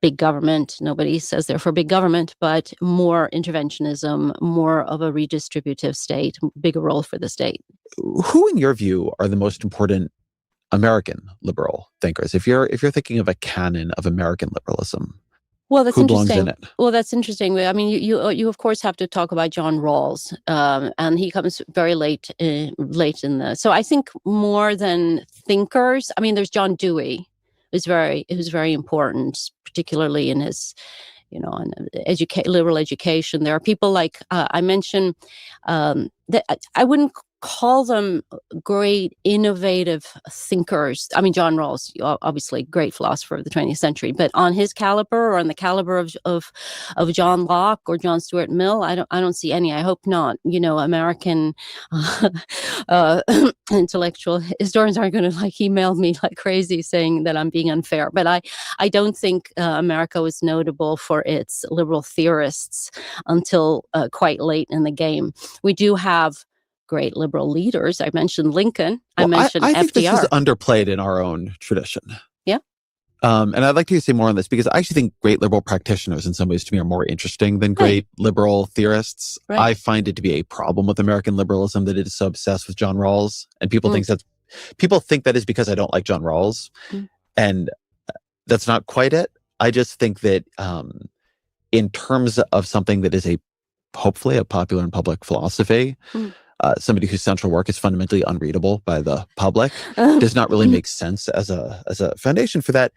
big government. Nobody says they're for big government, but more interventionism, more of a redistributive state, bigger role for the state. Who, in your view, are the most important American liberal thinkers? If you're thinking of a canon of American liberalism, well, that's who belongs interesting. in it? Well, that's interesting. I mean, you of course have to talk about John Rawls, and he comes very late in the. So I think more than thinkers, I mean, there's John Dewey, who's very important, particularly in his, on liberal education. There are people like I mentioned that I wouldn't call them great innovative thinkers. I mean, John Rawls, obviously great philosopher of the 20th century, but on his caliber or on the caliber of John Locke or John Stuart Mill, I don't see any. I hope not. American intellectual historians aren't going to email me like crazy saying that I'm being unfair. But I don't think America was notable for its liberal theorists until quite late in the game. We do have great liberal leaders. I mentioned Lincoln. I mentioned I FDR. think this is underplayed in our own tradition. Yeah. And I'd like to say more on this because I actually think great liberal practitioners in some ways to me are more interesting than great liberal theorists. Right. I find it to be a problem with American liberalism that it is so obsessed with John Rawls. And people think that is because I don't like John Rawls. And that's not quite it. I just think that in terms of something that is hopefully a popular and public philosophy, somebody whose central work is fundamentally unreadable by the public does not really make sense as a foundation for that.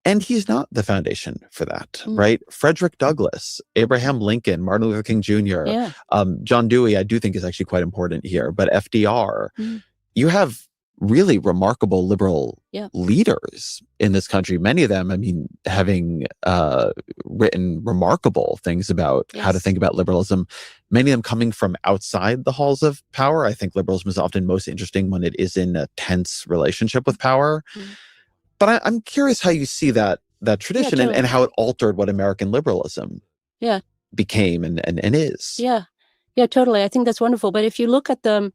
And he's not the foundation for that, right? Frederick Douglass, Abraham Lincoln, Martin Luther King Jr., John Dewey, I do think is actually quite important here. But FDR, you have really remarkable liberal leaders in this country. Many of them, I mean, having written remarkable things about how to think about liberalism, many of them coming from outside the halls of power. I think liberalism is often most interesting when it is in a tense relationship with power. But I'm curious how you see that tradition and how it altered what American liberalism became and is. Yeah, totally. I think that's wonderful. But if you look at the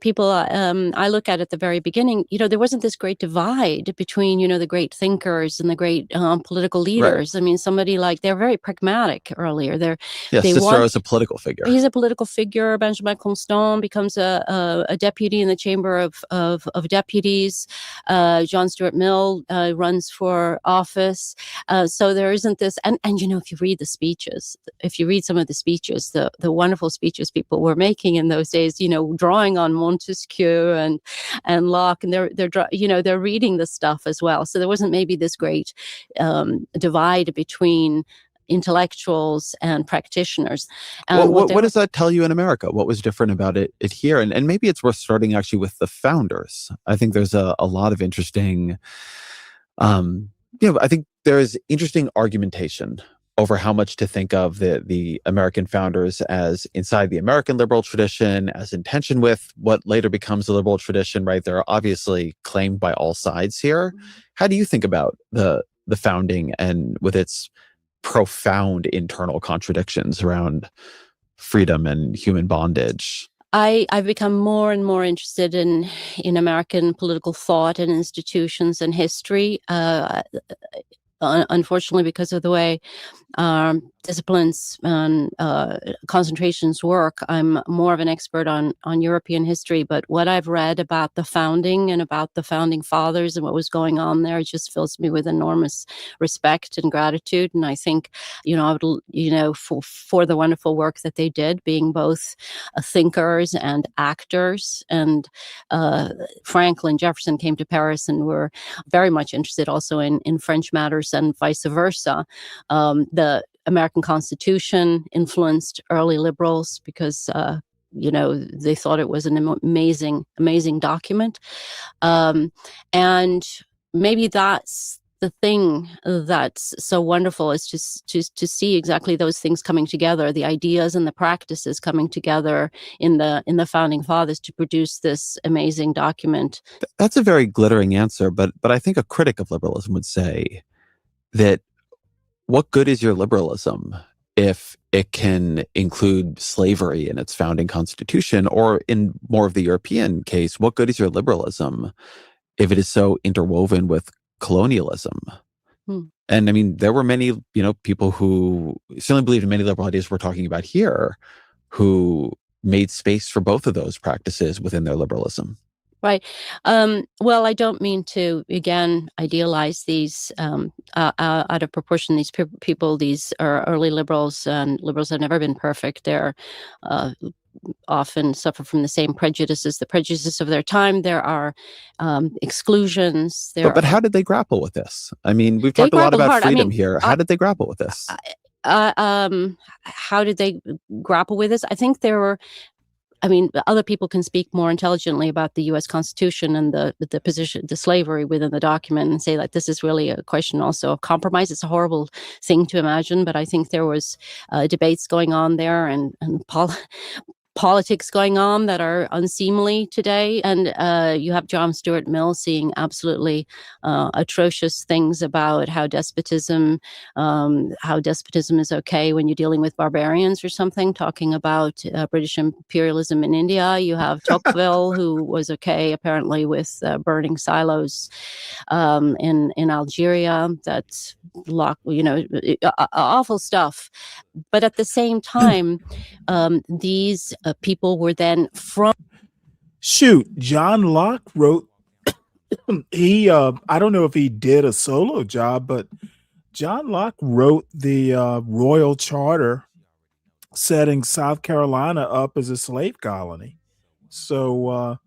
people I look at the very beginning, there wasn't this great divide between, the great thinkers and the great political leaders. Right. I mean, somebody they're very pragmatic earlier. Cicero is a political figure. He's a political figure. Benjamin Constant becomes a deputy in the Chamber of Deputies. John Stuart Mill runs for office. So there isn't this, and if you read the speeches, if you read some of the speeches, the wonderful speeches people were making in those days, drawing on Montesquieu and Locke, and they're reading this stuff as well. So there wasn't maybe this great divide between intellectuals and practitioners. And what does that tell you in America? What was different about it here? And maybe it's worth starting actually with the founders. I think there's a lot of interesting, I think there is interesting argumentation over how much to think of the American founders as inside the American liberal tradition, as in tension with what later becomes the liberal tradition, right? They're obviously claimed by all sides here. How do you think about the founding and with its profound internal contradictions around freedom and human bondage? I've become more and more interested in American political thought and institutions and history. Unfortunately, because of the way disciplines and concentrations work, I'm more of an expert on European history. But what I've read about the founding and about the founding fathers and what was going on there just fills me with enormous respect and gratitude. And I think, for the wonderful work that they did, being both thinkers and actors. And Franklin, Jefferson came to Paris and were very much interested also in French matters and vice versa. The American Constitution influenced early liberals because, they thought it was an amazing document. And maybe that's the thing that's so wonderful, is to see exactly those things coming together, the ideas and the practices coming together in the founding fathers to produce this amazing document. That's a very glittering answer, but I think a critic of liberalism would say that what good is your liberalism if it can include slavery in its founding constitution? Or in more of the European case, what good is your liberalism if it is so interwoven with colonialism? And I mean, there were many, people who certainly believed in many liberal ideas we're talking about here who made space for both of those practices within their liberalism. Right. Well, I don't mean to, again, idealize these out of proportion. These people, these are early liberals, and liberals have never been perfect. They're often suffer from the same prejudices, the prejudices of their time. There are exclusions. But how did they grapple with this? I mean, we've talked a lot about freedom here. How did they grapple with this? How did they grapple with this? I think there were. Other people can speak more intelligently about the U.S. Constitution and the position, the slavery within the document, and say that this is really a question also of compromise. It's a horrible thing to imagine, but I think there was debates going on there and politics going on that are unseemly today. And you have John Stuart Mill saying absolutely atrocious things about how despotism is okay when you're dealing with barbarians or something, talking about British imperialism in India. You have Tocqueville, who was okay apparently with burning silos in Algeria. That's awful stuff. But at the same time, these people were then from. John Locke wrote. He, I don't know if he did a solo job, but John Locke wrote the Royal Charter, setting South Carolina up as a slave colony. So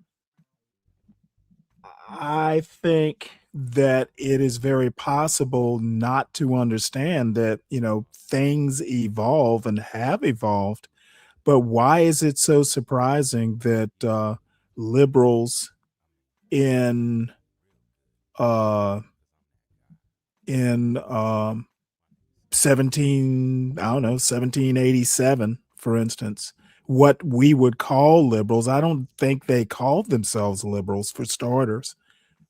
I think that it is very possible not to understand that, things evolve and have evolved. But why is it so surprising that liberals in 1787, for instance, what we would call liberals, I don't think they called themselves liberals, for starters.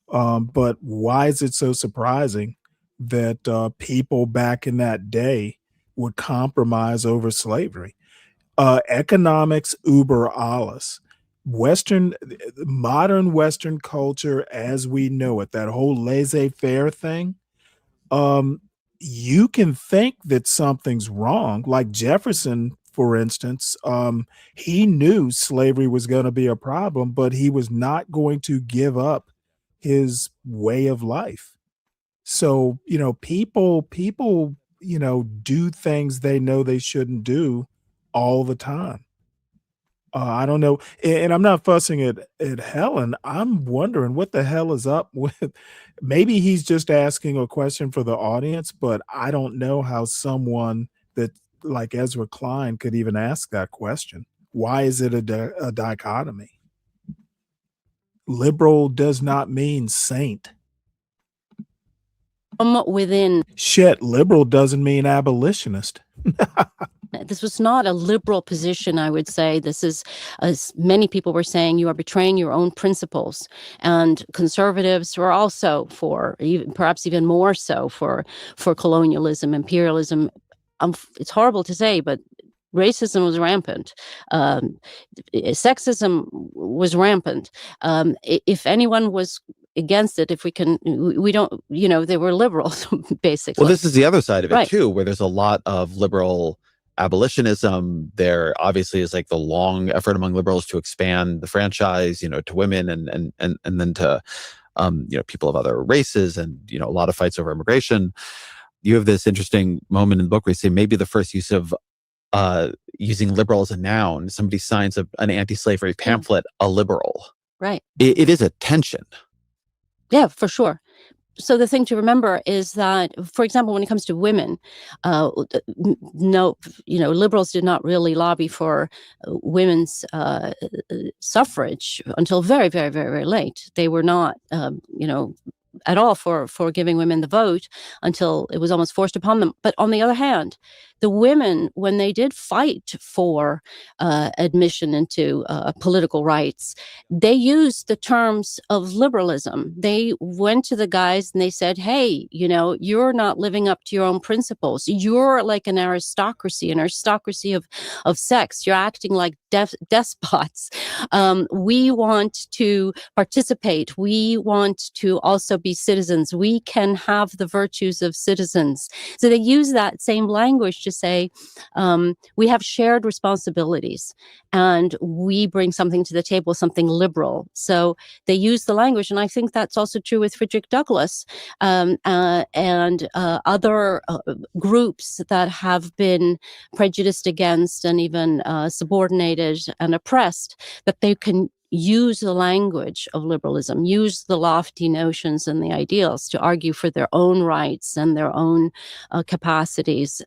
But why is it so surprising that people back in that day would compromise over slavery? Economics uber alles. Modern Western culture as we know it, that whole laissez-faire thing, you can think that something's wrong. Like Jefferson, for instance, he knew slavery was going to be a problem, but he was not going to give up his way of life. So, people, do things they know they shouldn't do all the time. I don't know, and I'm not fussing at Helen. I'm wondering what the hell is up with. Maybe he's just asking a question for the audience, but I don't know how someone that like Ezra Klein could even ask that question. Why is it a dichotomy? Liberal does not mean saint. Within Shit, liberal doesn't mean abolitionist. this was not a liberal position, I would say. This is, as many people were saying, you are betraying your own principles. And conservatives were also for, perhaps even more so, for colonialism, imperialism. It's horrible to say, but racism was rampant. Sexism was rampant. If anyone was against it, we don't, they were liberals, basically. Well, this is the other side of it, Right. too, where there's a lot of liberal abolitionism. There obviously is like the long effort among liberals to expand the franchise, to women and then to, people of other races, and, a lot of fights over immigration. You have this interesting moment in the book where you say maybe the first use of using liberal as a noun, somebody signs an anti-slavery pamphlet, a liberal. Right. It is a tension. Yeah, for sure. So the thing to remember is that, for example, when it comes to women, liberals did not really lobby for women's suffrage until very, very, very, very late. They were not, at all for giving women the vote until it was almost forced upon them. But on the other hand, the women, when they did fight for admission into political rights, they used the terms of liberalism. They went to the guys and they said, hey, you're not living up to your own principles. You're like an aristocracy of sex. You're acting like despots. We want to participate. We want to also be citizens. We can have the virtues of citizens. So they use that same language to say, we have shared responsibilities and we bring something to the table, something liberal. So they use the language. And I think that's also true with Frederick Douglass and other groups that have been prejudiced against and even subordinated and oppressed, that they can use the language of liberalism, use the lofty notions and the ideals to argue for their own rights and their own capacities.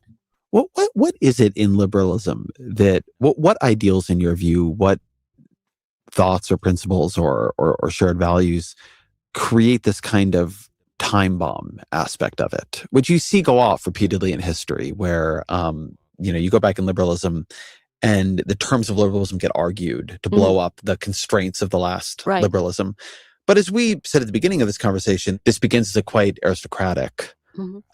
What is it in liberalism that, what ideals in your view, what thoughts or principles or shared values create this kind of time bomb aspect of it, which you see go off repeatedly in history, where, you go back in liberalism and the terms of liberalism get argued to blow up the constraints of the last liberalism. But as we said at the beginning of this conversation, this begins as a quite aristocratic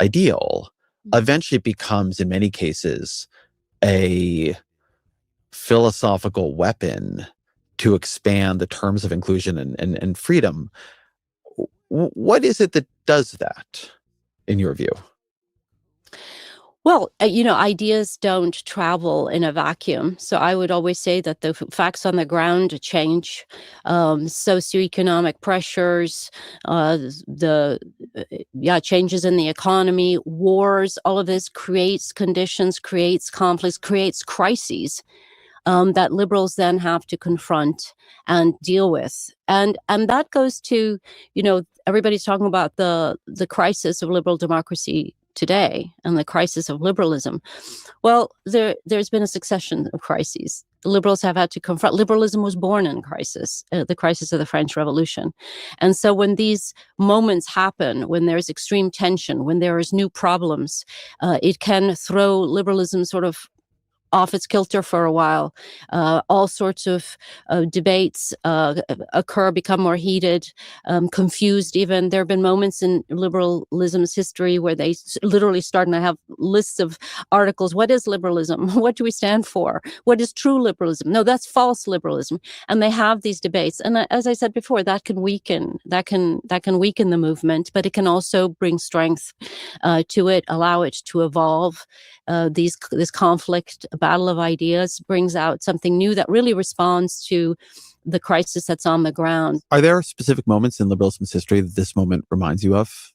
ideal. Eventually it becomes, in many cases, a philosophical weapon to expand the terms of inclusion and freedom. What is it that does that, in your view? Well, ideas don't travel in a vacuum. So I would always say that the facts on the ground change. Socioeconomic pressures, changes in the economy, wars, all of this creates conditions, creates conflicts, creates crises that liberals then have to confront and deal with. And that goes to, everybody's talking about the crisis of liberal democracy today and the crisis of liberalism. Well, there's been a succession of crises. The liberals have had to confront. Liberalism was born in crisis, the crisis of the French Revolution. And so when these moments happen, when there's extreme tension, when there is new problems, it can throw liberalism sort of off its kilter for a while. All sorts of debates occur, become more heated, confused even. There have been moments in liberalism's history where they literally start, and I have lists of articles. What is liberalism? What do we stand for? What is true liberalism? No, that's false liberalism. And they have these debates. And as I said before, that can weaken the movement, but it can also bring strength to it, allow it to evolve. This conflict, battle of ideas, brings out something new that really responds to the crisis that's on the ground. Are there specific moments in liberalism's history that this moment reminds you of?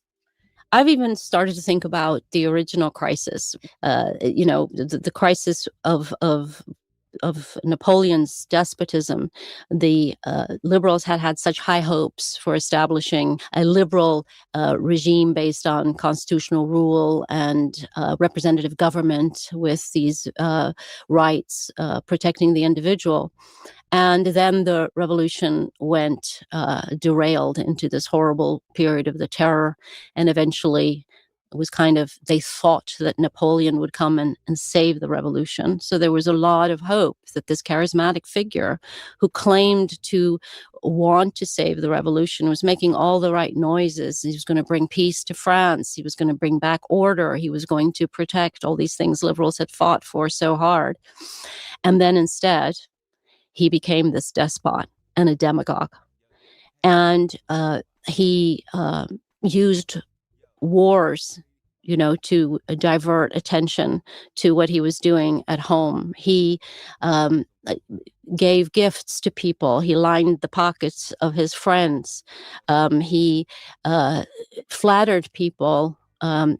I've even started to think about the original crisis, the crisis of of Napoleon's despotism, the liberals had such high hopes for establishing a liberal regime based on constitutional rule and representative government with these rights protecting the individual. And then the revolution went derailed into this horrible period of the terror, and eventually it was they thought that Napoleon would come and save the revolution. So there was a lot of hope that this charismatic figure who claimed to want to save the revolution was making all the right noises. He was going to bring peace to France. He was going to bring back order. He was going to protect all these things liberals had fought for so hard. And then instead, he became this despot and a demagogue. And he used wars, to divert attention to what he was doing at home. He gave gifts to people. He lined the pockets of his friends. He flattered people,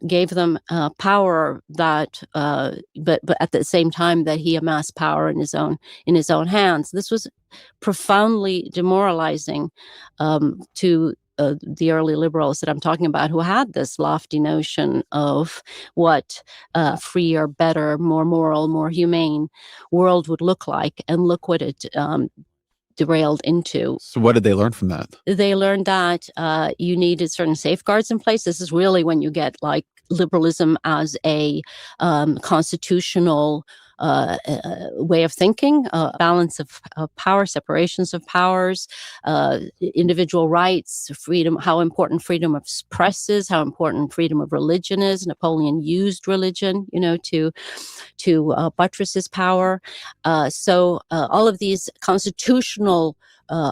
gave them power that, but at the same time that he amassed power in his own hands. This was profoundly demoralizing to the early liberals that I'm talking about, who had this lofty notion of what freer, better, more moral, more humane world would look like, and look what it derailed into. So what did they learn from that? They learned that you needed certain safeguards in place. This is really when you get liberalism as a constitutional way of thinking, balance of power, separations of powers, individual rights, freedom, how important freedom of press is, how important freedom of religion is. Napoleon used religion, to buttress his power. So all of these constitutional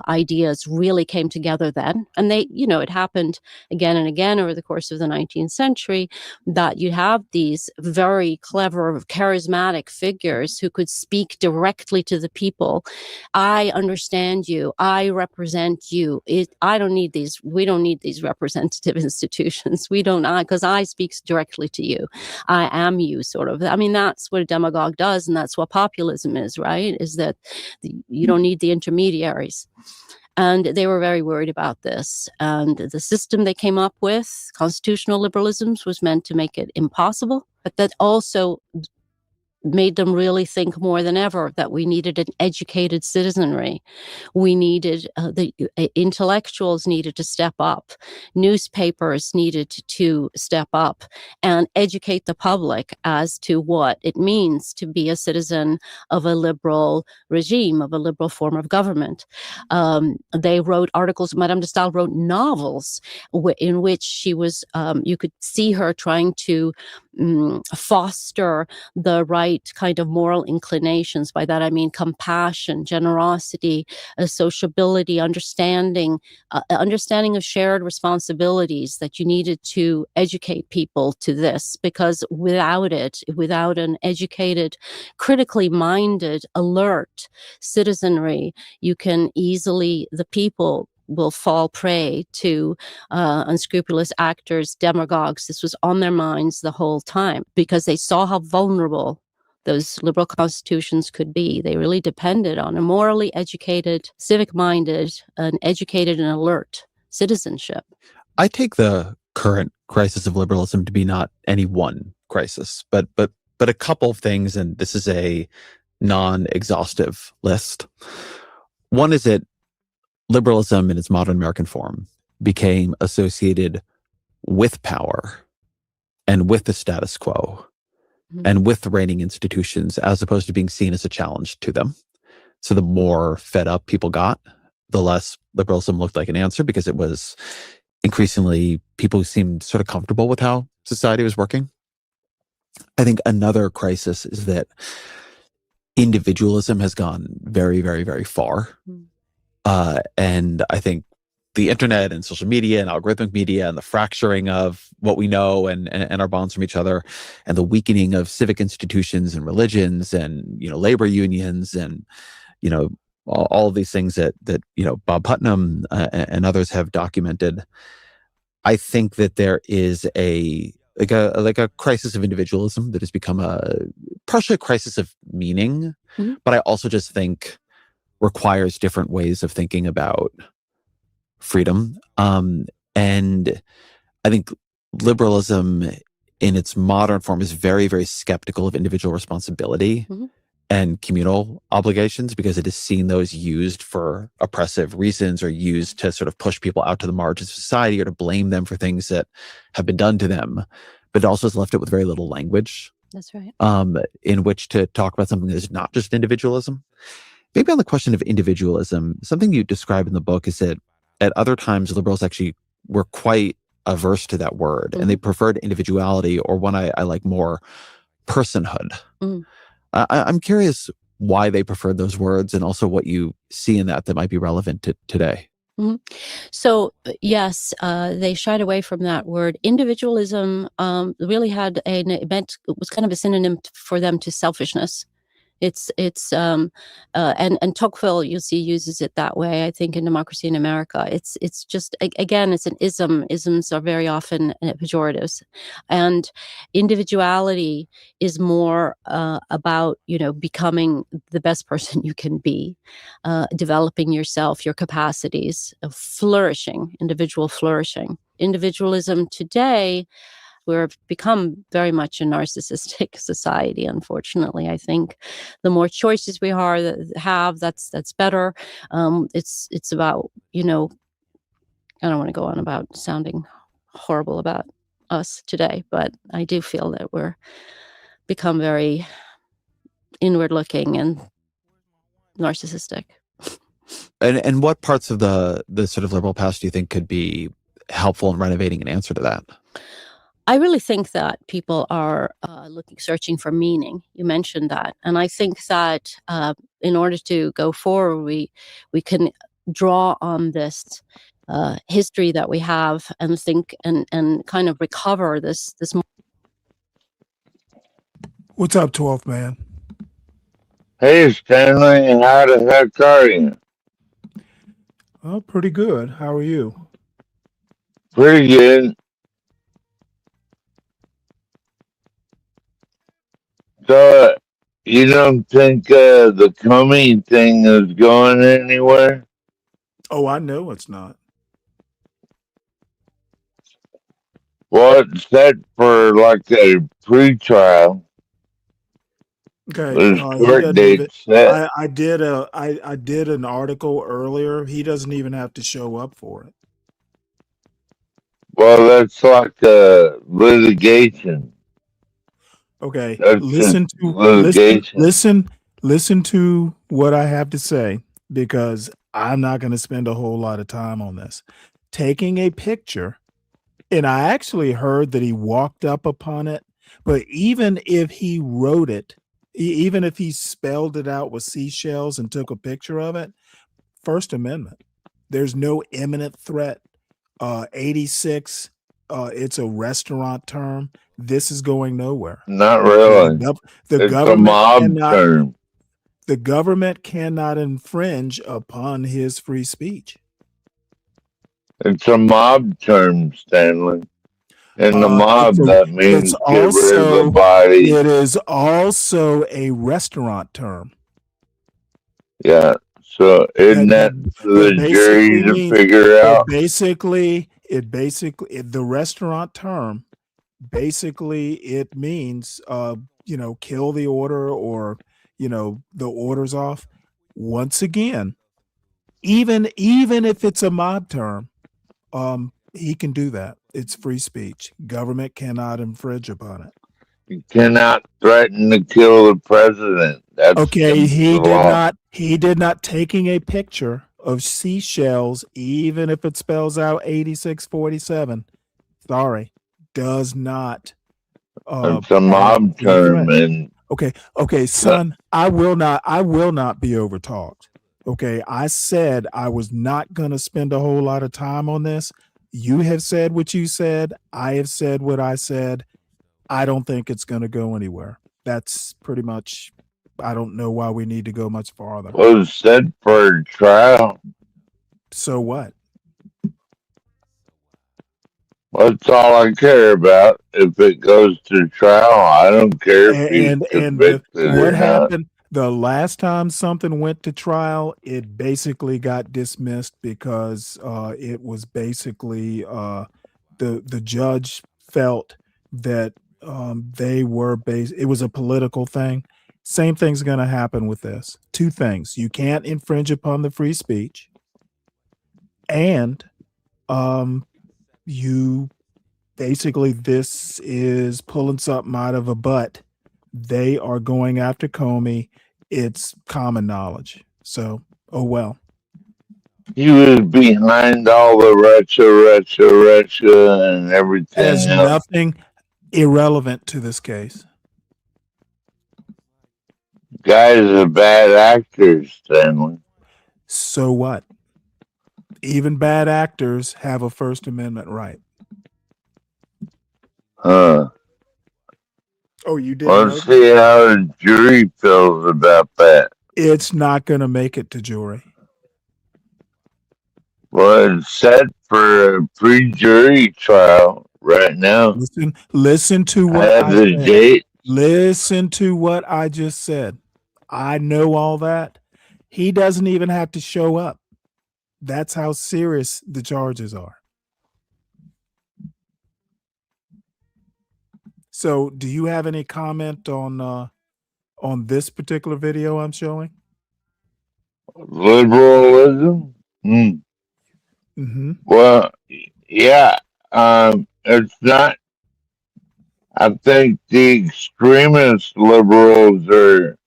ideas really came together then. And they, it happened again and again over the course of the 19th century that you have these very clever, charismatic figures who could speak directly to the people. I understand you. I represent you. I don't need these. We don't need these representative institutions. We don't, because I speak directly to you. I am you, sort of. I mean, that's what a demagogue does. And that's what populism is, right? Is that you don't need the intermediaries. And they were very worried about this. And the system they came up with, constitutional liberalism, was meant to make it impossible, but that also made them really think more than ever that we needed an educated citizenry. We needed, the intellectuals needed to step up. Newspapers needed to step up and educate the public as to what it means to be a citizen of a liberal regime, of a liberal form of government. They wrote articles. Madame de Staël wrote novels in which she was, you could see her trying to foster the right kind of moral inclinations. By that I mean compassion, generosity, sociability, understanding of shared responsibilities, that you needed to educate people to this, because without an educated, critically minded, alert citizenry, the people will fall prey to unscrupulous actors, demagogues. This was on their minds the whole time because they saw how vulnerable those liberal constitutions could be. They really depended on a morally educated, civic-minded, an educated and alert citizenship. I take the current crisis of liberalism to be not any one crisis, but a couple of things, and this is a non-exhaustive list. One is that liberalism in its modern American form became associated with power and with the status quo and with the reigning institutions, as opposed to being seen as a challenge to them. So the more fed up people got, the less liberalism looked like an answer, because it was increasingly people who seemed sort of comfortable with how society was working. I think another crisis is that individualism has gone very, very, very far. And I think the internet and social media and algorithmic media and the fracturing of what we know and our bonds from each other, and the weakening of civic institutions and religions and, labor unions and, all of these things that Bob Putnam and others have documented. I think that there is a like a crisis of individualism that has become partially a crisis of meaning, but I also just think requires different ways of thinking about freedom. And I think liberalism in its modern form is very, very skeptical of individual responsibility and communal obligations, because it has seen those used for oppressive reasons or used to sort of push people out to the margins of society or to blame them for things that have been done to them. But it also has left it with very little language. That's right. In which to talk about something that is not just individualism. Maybe on the question of individualism, something you describe in the book is that at other times liberals actually were quite averse to that word, and they preferred individuality, or one I like more, personhood. I'm curious why they preferred those words, and also what you see in that might be relevant to today. So yes, they shied away from that word. Individualism really was kind of a synonym for them to selfishness. And Tocqueville, you see, uses it that way, I think, in Democracy in America. It's just, again, it's an ism. Isms are very often pejoratives. And individuality is more about, becoming the best person you can be, developing yourself, your capacities, flourishing, individual flourishing. Individualism today, we've become very much a narcissistic society, unfortunately. I think the more choices we have, that's better. It's about, I don't want to go on about sounding horrible about us today, but I do feel that we're become very inward looking and narcissistic. And what parts of the sort of liberal past do you think could be helpful in renovating an answer to that? I really think that people are searching for meaning. You mentioned that. And I think that in order to go forward, we can draw on this history that we have and think and kind of recover this. What's up, 12th man? Hey, Stanley, how the heck are you? Oh, pretty good. How are you? Pretty good. So, you don't think the Comey thing is going anywhere? Oh, I know it's not. Well, it's set for like a pre-trial. Okay. There's He court doesn't date even. set. I did an article earlier. He doesn't even have to show up for it. Well, that's like litigation. Okay. That's Listen just to litigation. listen to what I have to say, because I'm not going to spend a whole lot of time on this. Taking a picture, and I actually heard that he walked up upon it, but even if he wrote it, even if he spelled it out with seashells and took a picture of it, First Amendment. There's no imminent threat. 86, it's a restaurant term. This is going nowhere. Not really. The It's a government mob cannot. term. The government cannot infringe upon his free speech. It's a mob term, Stanley. In the mob, that means get rid of the body. It is also a restaurant term. Yeah. So isn't that for the jury to figure out? The restaurant term, basically it means, kill the order, or, the order's off. Once again, even if it's a mob term, he can do that. It's free speech. Government cannot infringe upon it. You cannot threaten to kill the president. That's Okay, the law. he did not taking a picture of seashells, even if it spells out 8647. Sorry, does not. It's a mob term, and okay, son, I will not be overtalked. Okay, I said I was not going to spend a whole lot of time on this. You have said what you said. I have said what I said. I don't think it's going to go anywhere. That's pretty much. I don't know why we need to go much farther. was set for a trial. So what? That's all I care about. If it goes to trial, I don't care if he's convicted what or not. happened the last time something went to trial, it basically got dismissed because it was basically the judge felt that they were it was a political thing. Same thing's going to happen with this. Two things: you can't infringe upon the free speech, and you basically, this is pulling something out of a butt. They are going after Comey. It's common knowledge. So, oh well. He was behind all the Russia, and everything Has else. nothing irrelevant to this case. Guys are bad actors, Stanley. So what? Even bad actors have a First Amendment right. Huh. Oh, you didn't know Let's see how the jury feels about that. It's not going to make it to jury. Well, it's set for a pre-jury trial right now. Listen to what I have the said. date. Listen to what I just said. I know all that. He doesn't even have to show up. That's how serious the charges are. So, do you have any comment on this particular video I'm showing? Liberalism? Well, yeah. It's not. I think the extremist liberals are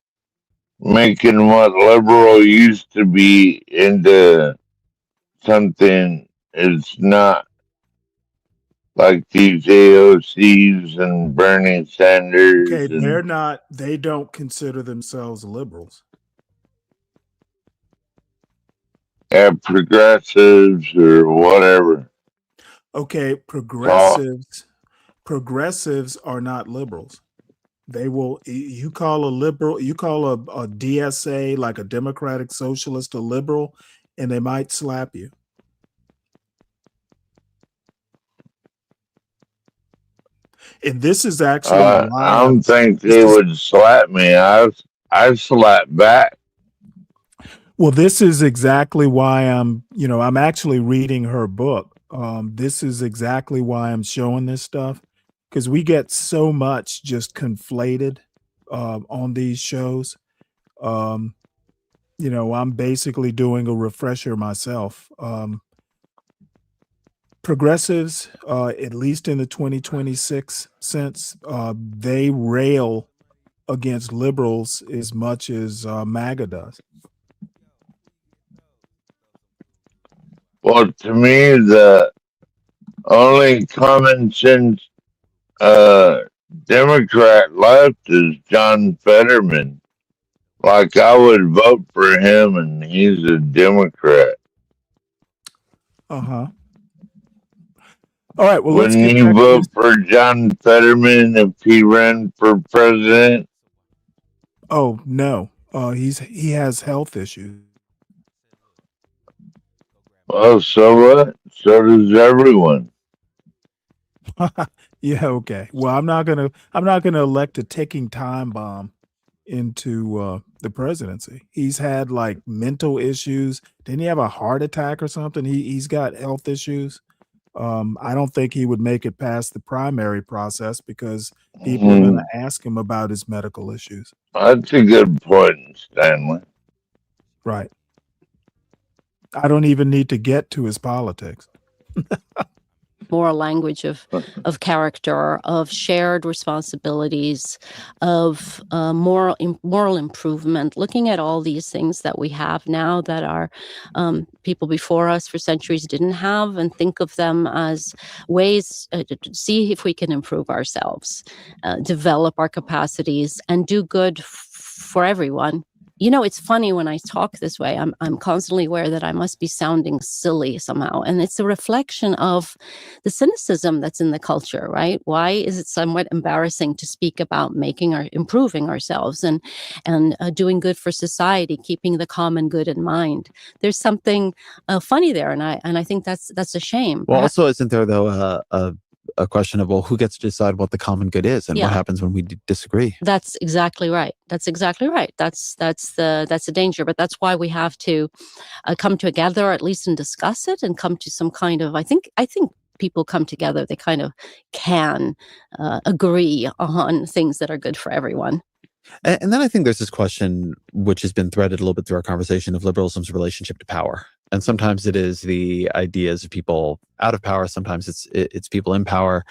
making what liberal used to be into something it's not, like these AOCs and Bernie Sanders. Okay, and they don't consider themselves liberals. progressives or whatever. Okay, progressives are not liberals. They will, you call a liberal, you call a DSA, like a Democratic Socialist, a liberal, and they might slap you. And this is actually why I don't think they would slap me. I slap back. Well, this is exactly why I'm actually reading her book. This is exactly why I'm showing this stuff, because we get so much just conflated on these shows. I'm basically doing a refresher myself. Progressives, at least in the 2026 sense, they rail against liberals as much as MAGA does. Well, to me, the only common sense Democrat left is John Fetterman. Like, I would vote for him, and he's a Democrat. Uh-huh. All right, well, Wouldn't you vote for John Fetterman if he ran for president? Oh, no. He has health issues. Well, so what? So does everyone. Yeah, okay. Well, I'm not gonna elect a ticking time bomb into the presidency. He's had like mental issues. Didn't he have a heart attack or something? He's got health issues. I don't think he would make it past the primary process because people are going to ask him about his medical issues. That's a good point, Stanley. Right. I don't even need to get to his politics. More language of character, of shared responsibilities, of moral improvement, looking at all these things that we have now that our people before us for centuries didn't have, and think of them as ways to see if we can improve ourselves, develop our capacities, and do good for everyone. You know, it's funny when I talk this way, I'm constantly aware that I must be sounding silly somehow. And it's a reflection of the cynicism that's in the culture, right? Why is it somewhat embarrassing to speak about improving ourselves and doing good for society, keeping the common good in mind? There's something funny there. And I think that's a shame. Well, also, isn't there though a question of, well, who gets to decide what the common good is and what happens when we disagree? That's exactly right. That's exactly right. That's the danger. But that's why we have to come together at least and discuss it and come to some kind of, I think people come together, they kind of can agree on things that are good for everyone. And then I think there's this question, which has been threaded a little bit through our conversation, of liberalism's relationship to power. And sometimes it is the ideas of people out of power. Sometimes it's people in power.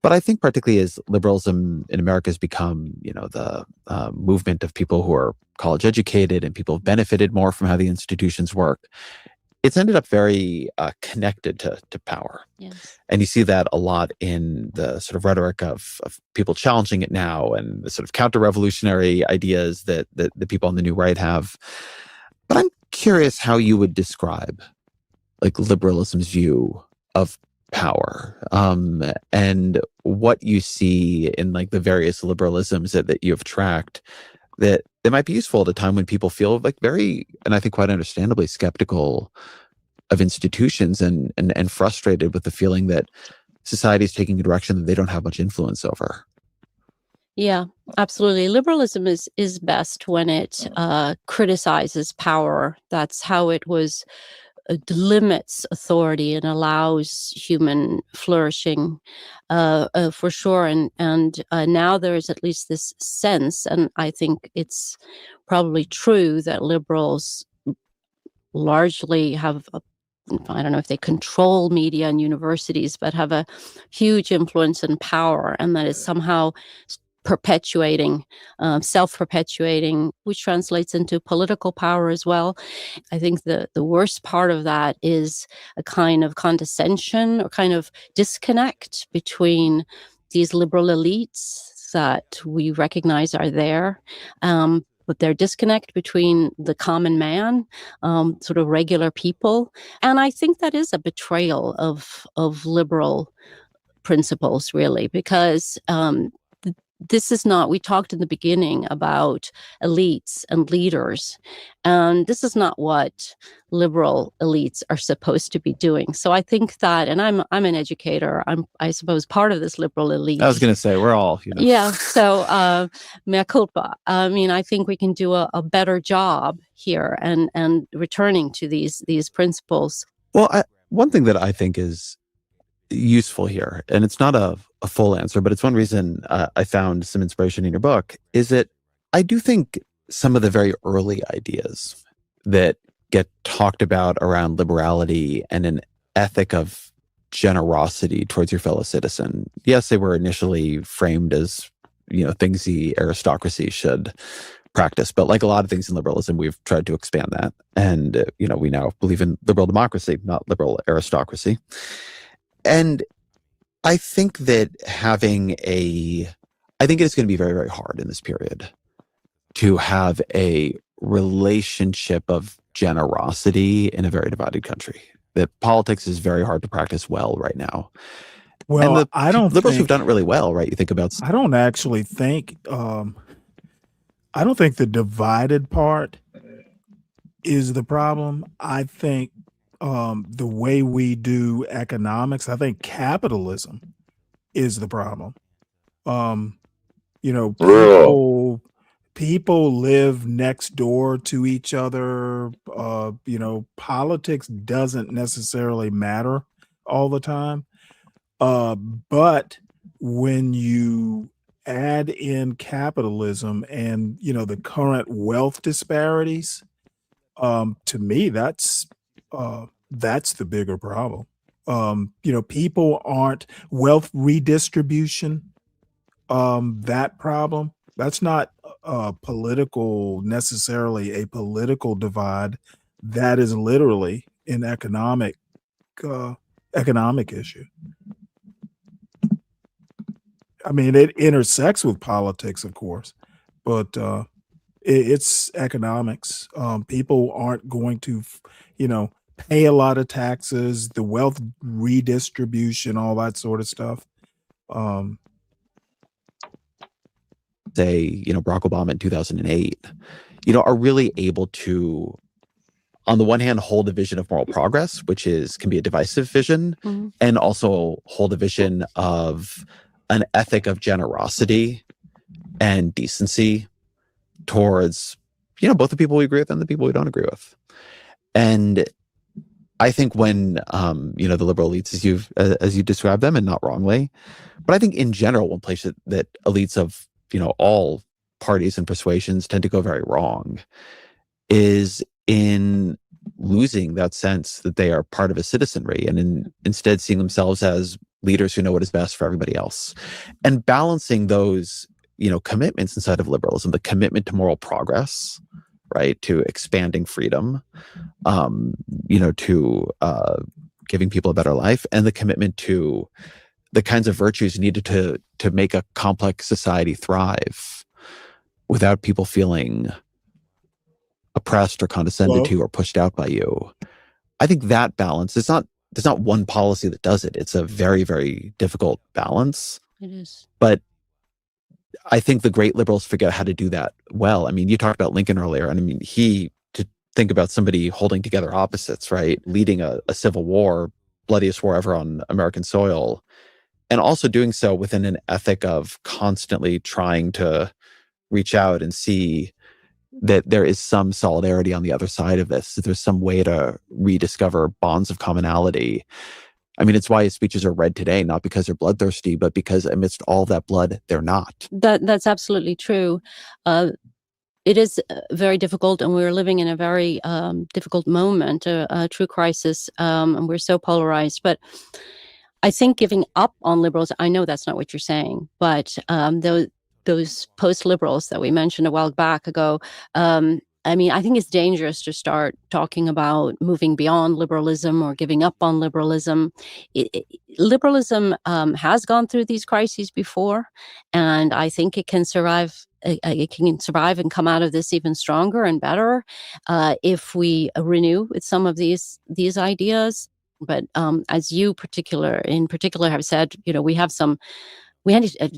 But I think particularly as liberalism in America has become, the movement of people who are college educated and people have benefited more from how the institutions work, it's ended up very connected to power. Yes. And you see that a lot in the sort of rhetoric of people challenging it now and the sort of counter-revolutionary ideas that the people on the new right have. But I'm curious how you would describe like liberalism's view of power, and what you see in like the various liberalisms that you've tracked that might be useful at a time when people feel like very, and I think quite understandably, skeptical of institutions and frustrated with the feeling that society is taking a direction that they don't have much influence over. Yeah, absolutely. Liberalism is best when it criticizes power. That's how it limits authority and allows human flourishing, for sure. And now there is at least this sense, and I think it's probably true, that liberals largely have I don't know if they control media and universities, but have a huge influence and power, and that is somehow perpetuating, self-perpetuating, which translates into political power as well. I think the worst part of that is a kind of condescension or kind of disconnect between these liberal elites that we recognize are there, but their disconnect between the common man, sort of regular people. And I think that is a betrayal of liberal principles, really, because this is not, we talked in the beginning about elites and leaders, and this is not what liberal elites are supposed to be doing. So I think that, and I'm an educator, I suppose part of this liberal elite. I was going to say, we're all, Yeah. So mea culpa. I mean, I think we can do a better job here and returning to these principles. Well, one thing that I think is useful here, and it's not a full answer, but it's one reason I found some inspiration in your book, is that I do think some of the very early ideas that get talked about around liberality and an ethic of generosity towards your fellow citizen, yes, they were initially framed as, things the aristocracy should practice, but like a lot of things in liberalism, we've tried to expand that. And, we now believe in liberal democracy, not liberal aristocracy. And I think that I think it is going to be very, very hard in this period to have a relationship of generosity in a very divided country. That politics is very hard to practice well right now. Well, and I don't liberals think, who've done it really well, right? You think about. I don't actually think. I don't think the divided part is the problem. I think the way we do economics, I think capitalism is the problem. People live next door to each other. Politics doesn't necessarily matter all the time. But when you add in capitalism and, the current wealth disparities, to me, that's the bigger problem. People aren't wealth redistribution. That problem, that's not necessarily a political divide. That is literally an economic issue. I mean, it intersects with politics, of course, but it's economics. People aren't going to, pay a lot of taxes, the wealth redistribution, all that sort of stuff. Say, Barack Obama in 2008, are really able to on the one hand, hold a vision of moral progress, which can be a divisive vision, and also hold a vision of an ethic of generosity and decency towards, both the people we agree with and the people we don't agree with. And I think when, the liberal elites, as you describe them, and not wrongly, but I think in general, one place that elites of, all parties and persuasions tend to go very wrong is in losing that sense that they are part of a citizenry and instead seeing themselves as leaders who know what is best for everybody else, and balancing those, commitments inside of liberalism, the commitment to moral progress, right, to expanding freedom, to giving people a better life, and the commitment to the kinds of virtues needed to make a complex society thrive without people feeling oppressed or condescended to or pushed out by you. I think that balance, there's not one policy that does it. It's a very, very difficult balance. It is. But I think the great liberals figure out how to do that well. I mean, you talked about Lincoln earlier, and I mean, to think about somebody holding together opposites, right? Leading a civil war, bloodiest war ever on American soil, and also doing so within an ethic of constantly trying to reach out and see that there is some solidarity on the other side of this, that there's some way to rediscover bonds of commonality. I mean, it's why his speeches are read today, not because they're bloodthirsty, but because amidst all that blood, they're not. That's absolutely true. It is very difficult, and we're living in a very difficult moment, a true crisis, and we're so polarized. But I think giving up on liberals, I know that's not what you're saying, but those post-liberals that we mentioned a while back ago, I think it's dangerous to start talking about moving beyond liberalism or giving up on liberalism. Liberalism has gone through these crises before, and I think it can survive. It can survive and come out of this even stronger and better if we renew with some of these ideas. But as you in particular have said,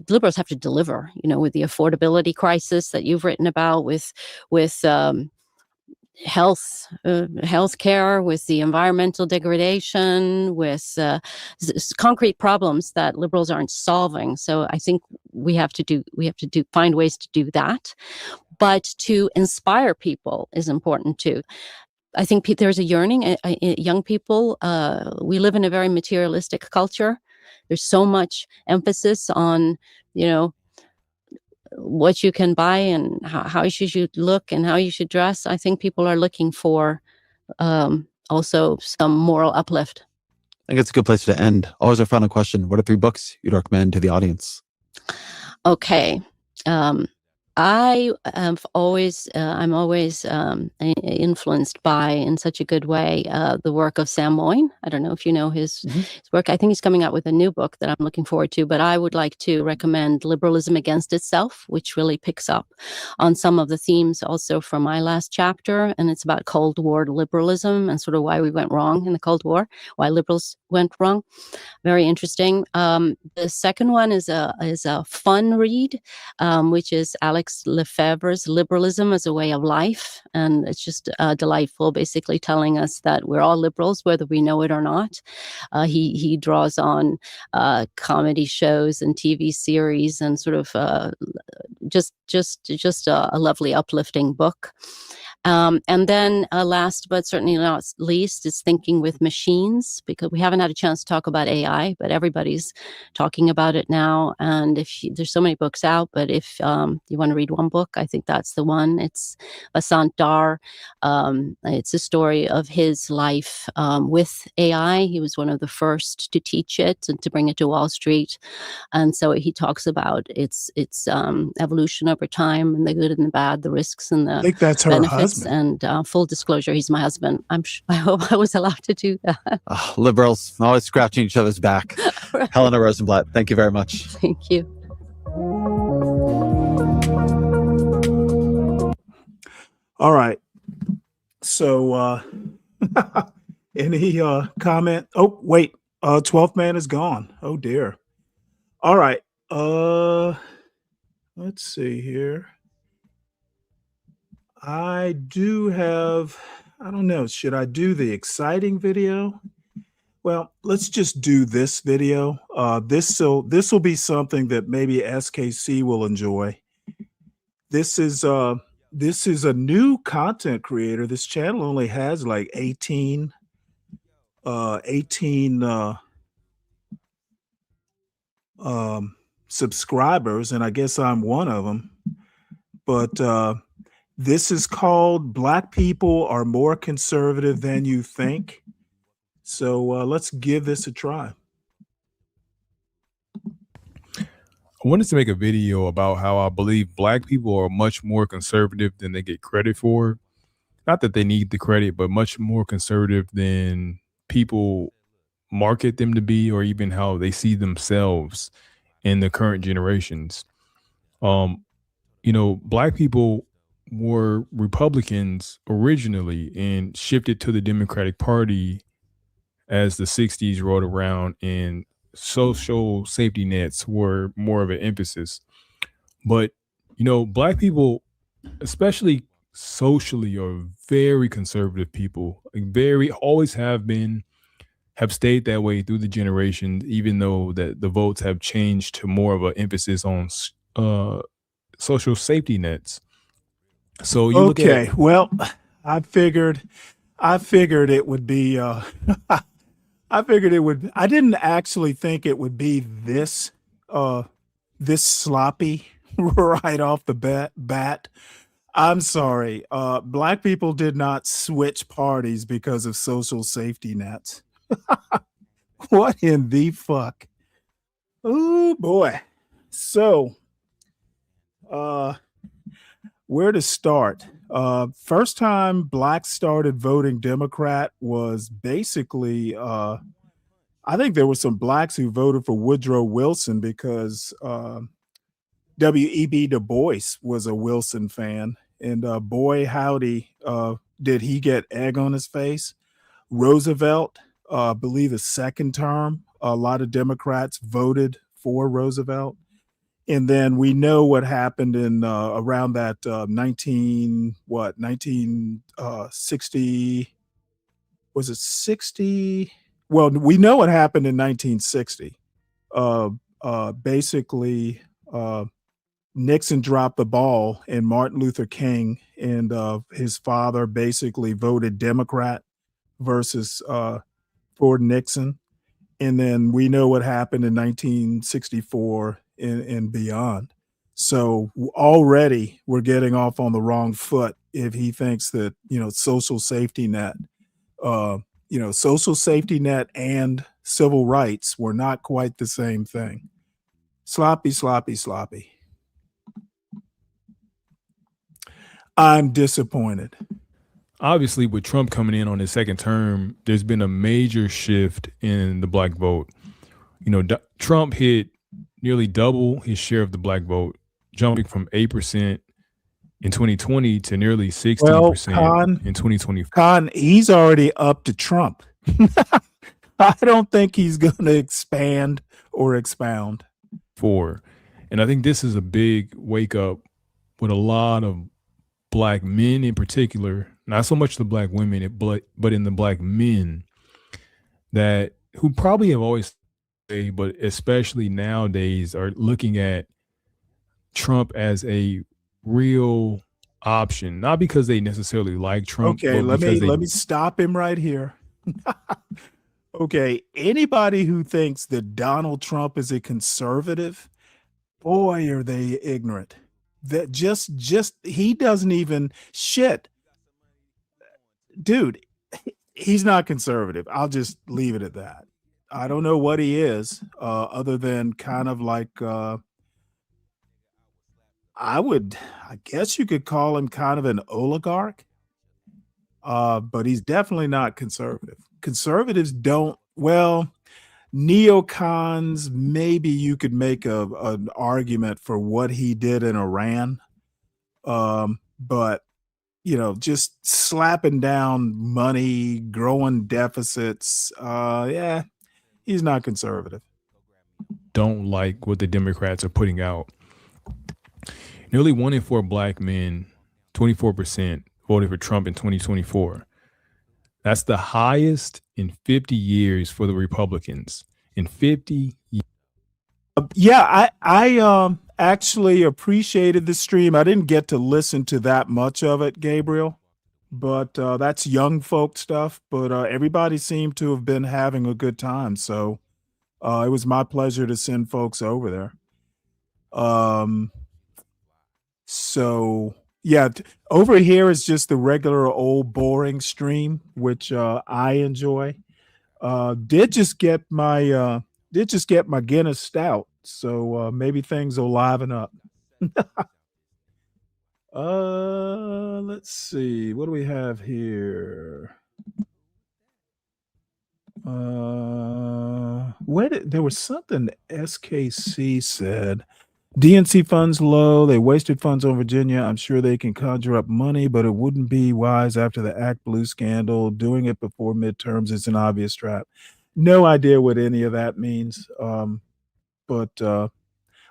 liberals have to deliver, with the affordability crisis that you've written about, with health care, with the environmental degradation, with concrete problems that liberals aren't solving. So I think we have to find ways to do that. But to inspire people is important too. I think there's a yearning. Young people, we live in a very materialistic culture. There's so much emphasis on, what you can buy and how you should look and how you should dress. I think people are looking for also some moral uplift. I think it's a good place to end. Always our final question. What are 3 books you'd recommend to the audience? Okay. I'm always influenced by, in such a good way, the work of Sam Moyn. I don't know if you know his work. I think he's coming out with a new book that I'm looking forward to, but I would like to recommend Liberalism Against Itself, which really picks up on some of the themes also from my last chapter. And it's about Cold War liberalism and sort of why we went wrong in the Cold War, why liberals went wrong. Very interesting. The second one is a fun read, which is Alex Lefebvre's Liberalism as a Way of Life. And it's just delightful, basically telling us that we're all liberals, whether we know it or not. He draws on comedy shows and TV series and sort of just a lovely, uplifting book. And then last but certainly not least is Thinking with Machines, because we haven't had a chance to talk about AI, but everybody's talking about it now. And there's so many books out, but if you want to read one book, I think that's the one. It's Vasant Dar. It's a story of his life with AI. He was one of the first to teach it and to bring it to Wall Street. And so he talks about its evolution over time, and the good and the bad, the risks and the I think that's her benefits. husband. And full disclosure, he's my husband. I hope I was allowed to do that. Liberals always scratching each other's back. Right. Helena Rosenblatt, thank you very much. Thank you. All right. So any comment? Oh, wait. 12th man is gone. Oh dear. All right. Let's see here. I do have I don't know. Should I do the exciting video? Well, let's just do this video. This will be something that maybe SKC will enjoy. This is a new content creator. This channel only has like 18 subscribers, and I guess I'm one of them. But this is called "Black People Are More Conservative Than You Think." So let's give this a try. I wanted to make a video about how I believe Black people are much more conservative than they get credit for. Not that they need the credit, but much more conservative than people market them to be, or even how they see themselves in the current generations. Black people were Republicans originally and shifted to the Democratic Party as the 60s rolled around, and social safety nets were more of an emphasis. But, Black people, especially socially, are very conservative people, always have been, have stayed that way through the generations, even though that the votes have changed to more of an emphasis on social safety nets. So you okay, well, I figured it would be I didn't actually think it would be this sloppy right off the bat. I'm sorry. Black people did not switch parties because of social safety nets. What in the fuck? Oh boy. So where to start? First time blacks started voting Democrat was basically I think there were some blacks who voted for Woodrow Wilson because W.E.B. Du Bois was a Wilson fan, and boy howdy, did he get egg on his face. Roosevelt, I believe the second term, a lot of Democrats voted for Roosevelt. And then we know what happened in around that 1960, was it 60? Well, we know what happened in 1960. Basically, Nixon dropped the ball, and Martin Luther King and his father basically voted Democrat versus for Nixon. And then we know what happened in 1964 and beyond. So already we're getting off on the wrong foot if he thinks that, social safety net, social safety net and civil rights were not quite the same thing. Sloppy, sloppy, sloppy. I'm disappointed. Obviously, with Trump coming in on his second term, there's been a major shift in the black vote. Trump hit nearly double his share of the black vote, jumping from 8% in 2020 to nearly 16% in 2024. Con, he's already up to Trump. I don't think he's going to expand or expound. And I think this is a big wake up with a lot of black men in particular, not so much the black women, but in the black men that who probably have always, but especially nowadays are looking at Trump as a real option, not because they necessarily like Trump. Okay, let me stop him right here. Okay, anybody who thinks that Donald Trump is a conservative, boy, are they ignorant. That just he doesn't even shit. Dude, he's not conservative. I'll just leave it at that. I don't know what he is, other than kind of like I guess you could call him kind of an oligarch. But he's definitely not conservative. Conservatives don't, well, neocons, maybe you could make an argument for what he did in Iran. But, just slapping down money, growing deficits, yeah, he's not conservative. Don't like what the Democrats are putting out. Nearly 1 in 4 black men, 24%, voted for Trump in 2024. That's the highest in 50 years for the Republicans. In 50 years. Yeah, I actually appreciated the stream. I didn't get to listen to that much of it, Gabriel, but that's young folk stuff. But everybody seemed to have been having a good time, so it was my pleasure to send folks over there. So yeah, over here is just the regular old boring stream, which I enjoy. Did just get my Guinness Stout, so maybe things will liven up. Let's see, what do we have here? There was something SKC said. DNC funds low. They wasted funds on Virginia. I'm sure they can conjure up money, but it wouldn't be wise after the Act Blue scandal. Doing it before midterms is an obvious trap. No idea what any of that means. But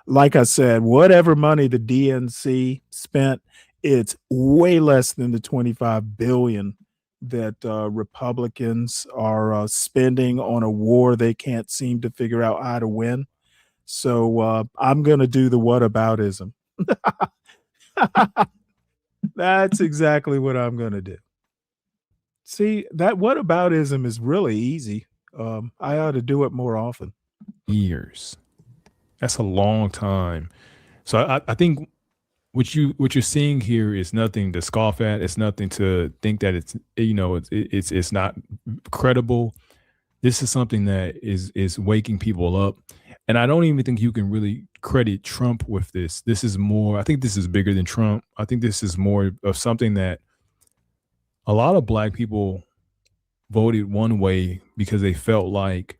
like I said, whatever money the DNC spent, it's way less than the $25 billion that Republicans are spending on a war they can't seem to figure out how to win. So I'm going to do the whataboutism. That's exactly what I'm going to do. See, that whataboutism is really easy. I ought to do it more often. Years. That's a long time. So I think what you're seeing here is nothing to scoff at. It's nothing to think that it's not credible. This is something that is waking people up. And I don't even think you can really credit Trump with this. This is more, I think this is bigger than Trump. I think this is more of something that a lot of Black people voted one way because they felt like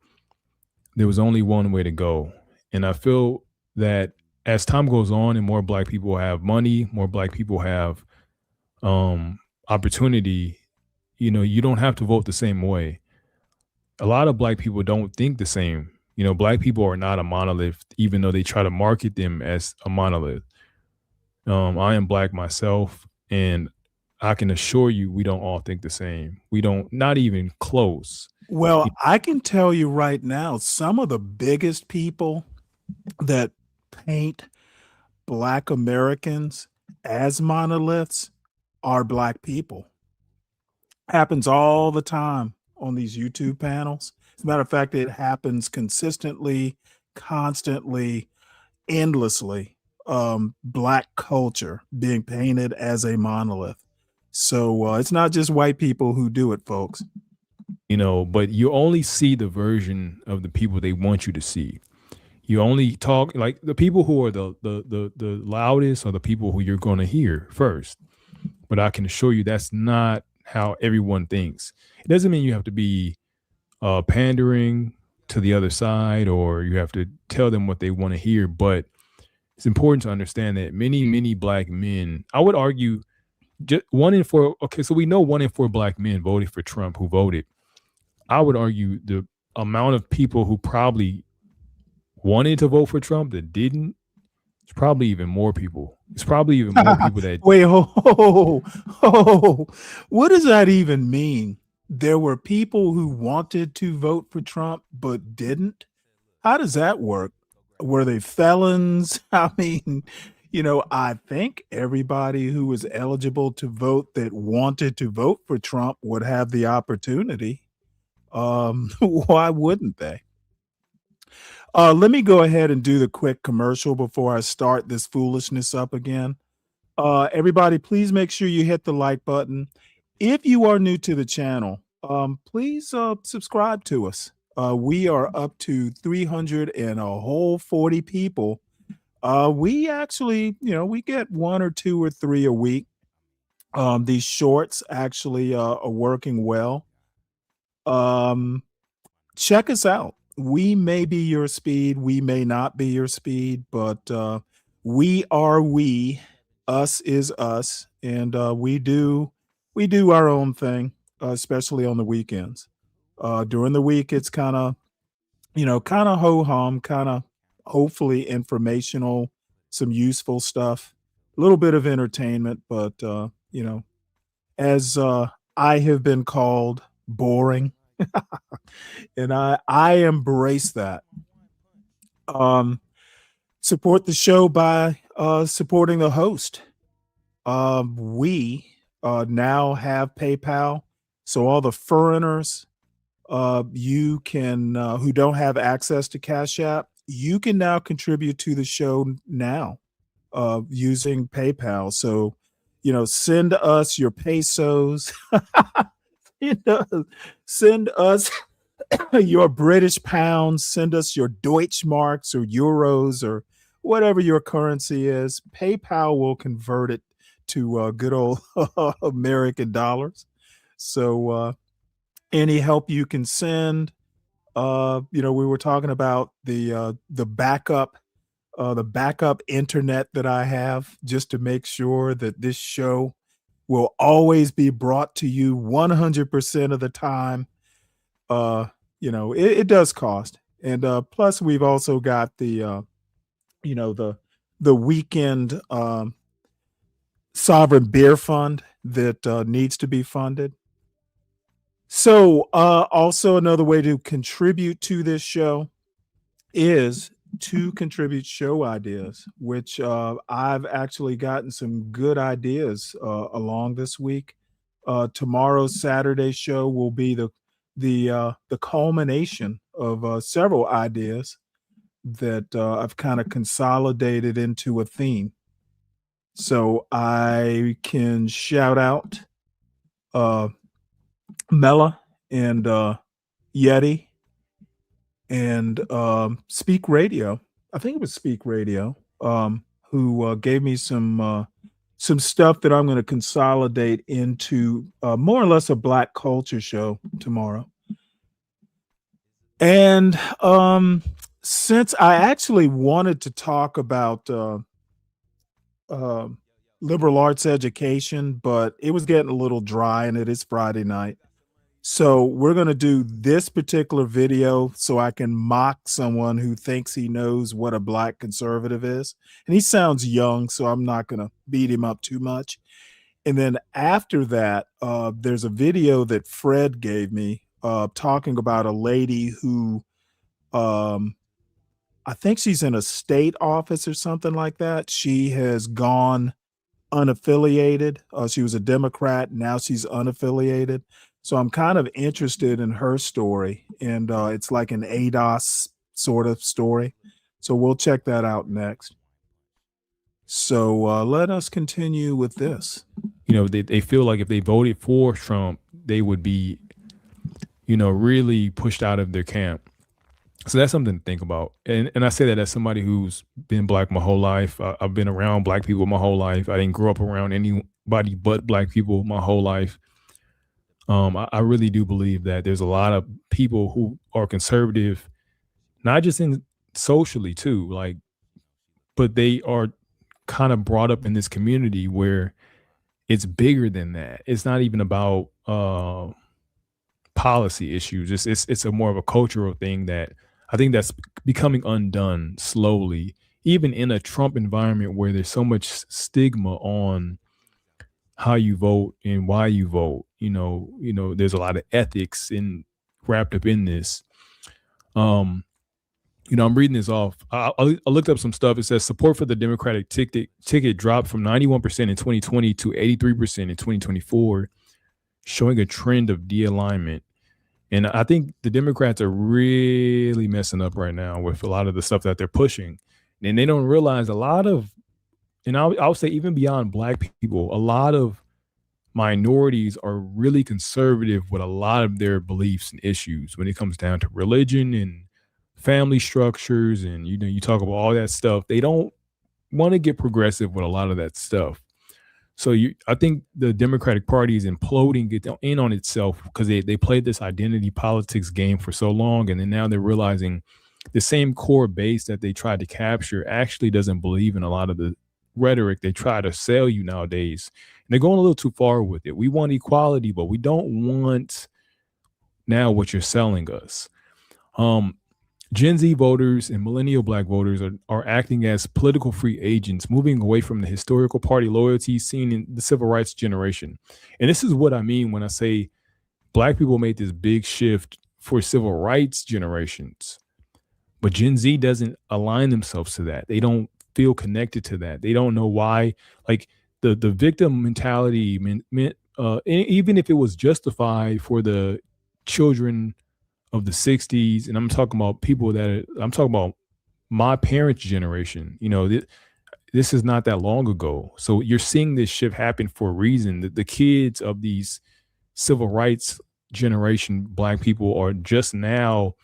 there was only one way to go. And I feel that as time goes on and more Black people have money, more Black people have opportunity, you don't have to vote the same way. A lot of Black people don't think the same. Black people are not a monolith, even though they try to market them as a monolith. I am Black myself, and I can assure you we don't all think the same. We don't, not even close. Well, I can tell you right now, some of the biggest people that paint Black Americans as monoliths are Black people. Happens all the time on these YouTube panels. As a matter of fact, it happens consistently, constantly, endlessly. Black culture being painted as a monolith. So it's not just white people who do it, folks. But you only see the version of the people they want you to see. You only talk like the people who are the loudest are the people who you're going to hear first. But I can assure you that's not how everyone thinks. It doesn't mean you have to be pandering to the other side or you have to tell them what they want to hear. But it's important to understand that many Black men, I would argue, just 1 in 4. Okay, so we know 1 in 4 Black men voted for Trump who voted. I would argue the amount of people who probably wanted to vote for Trump that didn't, it's probably even more people. It's probably even more people that wait, what does that even mean? There were people who wanted to vote for Trump but didn't? How does that work? Were they felons? I mean, I think everybody who was eligible to vote that wanted to vote for Trump would have the opportunity. Why wouldn't they? Let me go ahead and do the quick commercial before I start this foolishness up again. Everybody, please make sure you hit the like button. If you are new to the channel, please subscribe to us. We are up to 340 people. We actually, we get 1 or 2 or 3 a week. These shorts actually are working well. Check us out. We may be your speed. We may not be your speed, but we are we. Us is us. And we do our own thing, especially on the weekends. During the week, it's kind of ho-hum, kind of hopefully informational, some useful stuff, a little bit of entertainment, but as I have been called boring. And I embrace that. Support the show by supporting the host. We now have PayPal, so all the foreigners you can who don't have access to Cash App, you can now contribute to the show now using PayPal. So, send us your pesos. Send us your British pounds, send us your Deutschmarks or euros or whatever your currency is. PayPal will convert it to good old American dollars. So any help you can send. We were talking about the backup internet that I have, just to make sure that this show will always be brought to you 100% of the time. It does cost. And plus we've also got the weekend sovereign beer fund that needs to be funded. So also another way to contribute to this show is to contribute show ideas, which I've actually gotten some good ideas along this week. Tomorrow's Saturday show will be the culmination of several ideas that I've kind of consolidated into a theme. So I can shout out Mela and Yeti and Speak Radio. I think it was Speak Radio, who gave me some stuff that I'm going to consolidate into more or less a Black culture show tomorrow. And since I actually wanted to talk about liberal arts education, but it was getting a little dry and it is Friday night. So we're going to do this particular video so I can mock someone who thinks he knows what a Black conservative is. And he sounds young, so I'm not going to beat him up too much. And then after that, there's a video that Fred gave me talking about a lady who I think she's in a state office or something like that. She has gone unaffiliated. She was a Democrat. Now she's unaffiliated. So I'm kind of interested in her story. And it's like an ADOS sort of story. So we'll check that out next. So let us continue with this. They feel like if they voted for Trump, they would be, really pushed out of their camp. So that's something to think about. And I say that as somebody who's been Black my whole life. I've been around Black people my whole life. I didn't grow up around anybody but Black people my whole life. I really do believe that there's a lot of people who are conservative, not just in socially too, but they are kind of brought up in this community where it's bigger than that. It's not even about policy issues. It's a more of a cultural thing that I think that's becoming undone slowly, even in a Trump environment where there's so much stigma on how you vote and why you vote. There's a lot of ethics wrapped up in this. I'm reading this off. I looked up some stuff. It says support for the Democratic ticket dropped from 91% in 2020 to 83% in 2024, showing a trend of de-alignment. And I think the Democrats are really messing up right now with a lot of the stuff that they're pushing. And they don't realize a lot of, and I'll say even beyond Black people, a lot of minorities are really conservative with a lot of their beliefs and issues when it comes down to religion and family structures. And, you talk about all that stuff. They don't want to get progressive with a lot of that stuff. So I think the Democratic Party is imploding in on itself because they played this identity politics game for so long. And then now they're realizing the same core base that they tried to capture actually doesn't believe in a lot of the rhetoric they try to sell you nowadays. And they're going a little too far with it. We want equality, but we don't want now what you're selling us. Gen Z voters and millennial Black voters are acting as political free agents, moving away from the historical party loyalty seen in the civil rights generation. And this is what I mean when I say Black people made this big shift for civil rights generations, but Gen Z doesn't align themselves to that. They don't feel connected to that. They don't know why. Like the victim mentality, even if it was justified for the children of the 60s, and I'm talking about I'm talking about my parents' generation. This is not that long ago. So you're seeing this shift happen for a reason. That the kids of these civil rights generation Black people are just now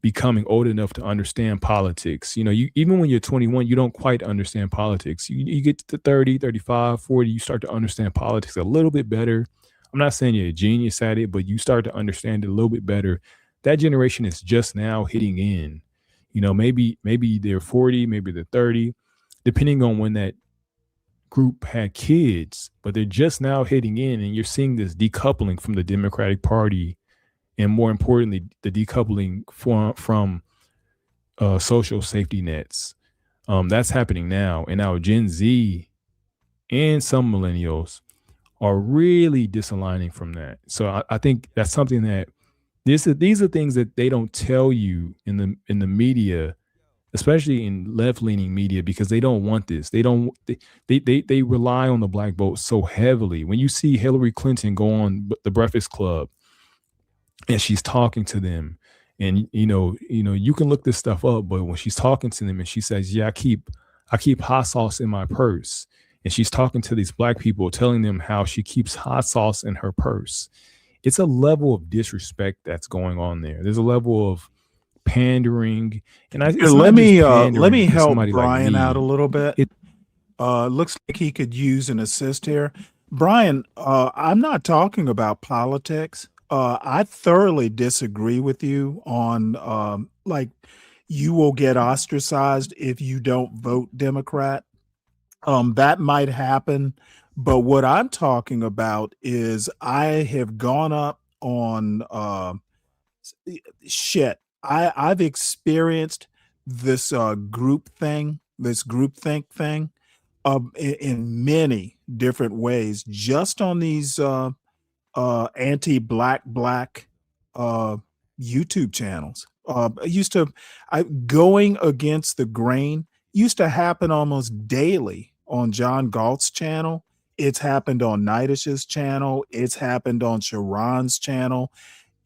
becoming old enough to understand politics. Even when you're 21, you don't quite understand politics. You get to 30, 35, 40, you start to understand politics a little bit better. I'm not saying you're a genius at it, but you start to understand it a little bit better. That generation is just now hitting in. Maybe they're 40, maybe they're 30, depending on when that group had kids, but they're just now hitting in, and you're seeing this decoupling from the Democratic Party, and more importantly, the decoupling from social safety nets. That's happening now, and now Gen Z and some millennials are really disaligning from that. So I think that's something that these are things that they don't tell you in the media, especially in left-leaning media, because they don't want this. They rely on the Black vote so heavily. When you see Hillary Clinton go on the Breakfast Club and she's talking to them, and you can look this stuff up, but when she's talking to them and she says, "Yeah, I keep hot sauce in my purse," and she's talking to these Black people, telling them how she keeps hot sauce in her purse, it's a level of disrespect that's going on there. There's a level of pandering, and let me help like Brian me. out a little bit. Looks like he could use an assist here. Brian, I'm not talking about politics. I thoroughly disagree with you on you will get ostracized if you don't vote Democrat. That might happen, but what I'm talking about is I have gone up on shit. I've experienced this groupthink thing in many different ways, just on these anti-black YouTube channels. Going against the grain used to happen almost daily on John Galt's channel. It's happened on Nightish's channel. It's happened on Sharon's channel.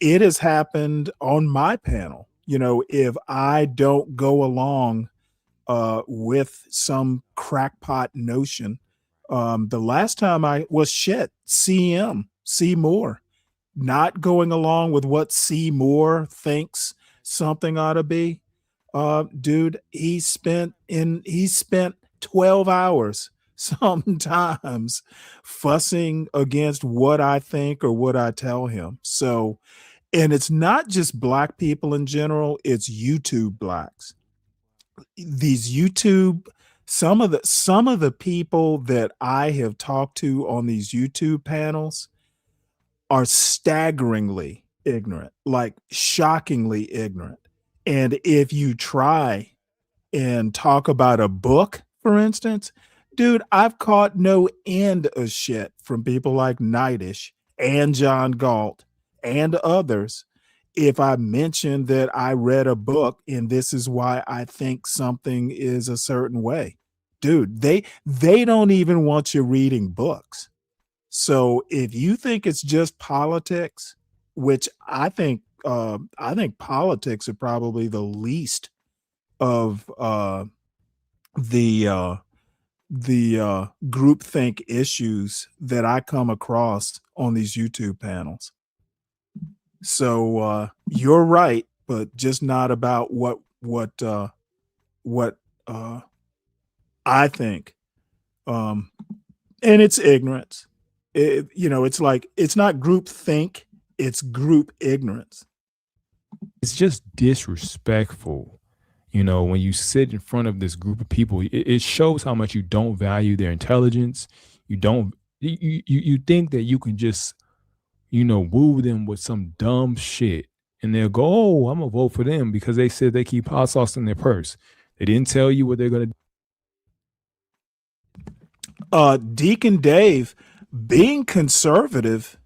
It has happened on my panel. If I don't go along with some crackpot notion, the last time I was Seymour, not going along with what Seymour thinks something ought to be. Dude, he spent 12 hours sometimes fussing against what I think or what I tell him. So, and it's not just Black people in general, it's YouTube Blacks. These YouTube, some of the people that I have talked to on these YouTube panels are staggeringly ignorant, like shockingly ignorant. And if you try and talk about a book, for instance, dude, I've caught no end of shit from people like Nightish and John Galt and others if I mention that I read a book and this is why I think something is a certain way. Dude, they don't even want you reading books. So if you think it's just politics, which I think politics are probably the least of the groupthink issues that I come across on these YouTube panels. So you're right, but just not about what I think. And it's ignorance. It's like it's not group think, it's group ignorance. It's just disrespectful. When you sit in front of this group of people, it shows how much you don't value their intelligence. You think that you can just, woo them with some dumb shit. And they'll go, oh, I'm going to vote for them because they said they keep hot sauce in their purse. They didn't tell you what they're going to do. Deacon Dave, being conservative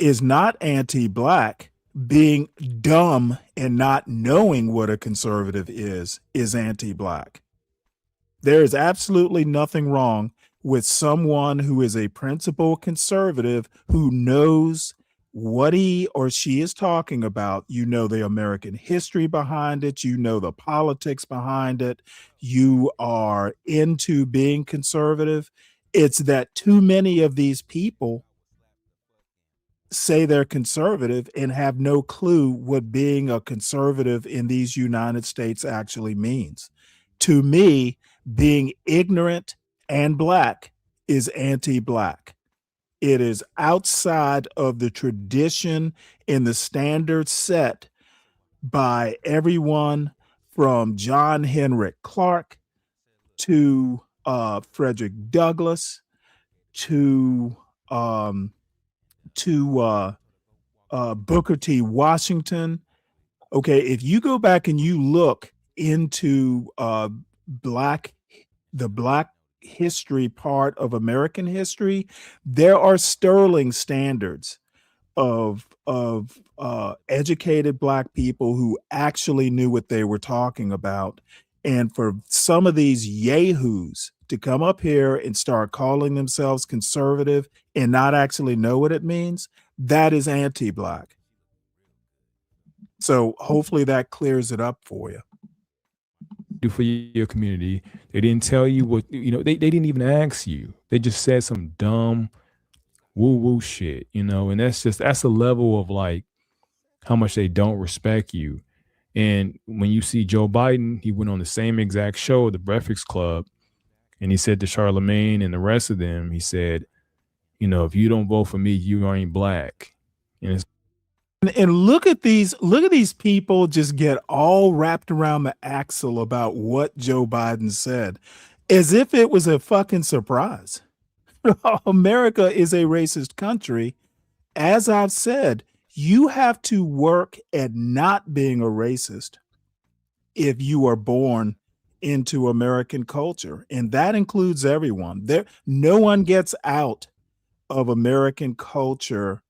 is not anti-black. Being dumb and not knowing what a conservative is anti-black. There is absolutely nothing wrong with someone who is a principled conservative who knows what he or she is talking about. You know the American history behind it. You know the politics behind it. You are into being conservative. It's that too many of these people say they're conservative and have no clue what being a conservative in these United States actually means. To me, being ignorant and black is anti-black. It is outside of the tradition and the standards set by everyone from John Henrik Clark to Frederick Douglass to Booker T. Washington. Okay, if you go back and you look into the black history part of American history, there are sterling standards of educated black people who actually knew what they were talking about. And for some of these yahoos to come up here and start calling themselves conservative and not actually know what it means, that is anti-black. So hopefully that clears it up for you. Do for your community. They didn't tell you what, they didn't even ask you. They just said some dumb woo-woo shit, and that's a level of like how much they don't respect you. And when you see Joe Biden, he went on the same exact show, The Breakfast Club, and he said to Charlemagne and the rest of them, he said, if you don't vote for me, you ain't black. And look at these people just get all wrapped around the axle about what Joe Biden said, as if it was a fucking surprise. America is a racist country. As I've said, you have to work at not being a racist if you are born into American culture. And that includes everyone. No one gets out of American culture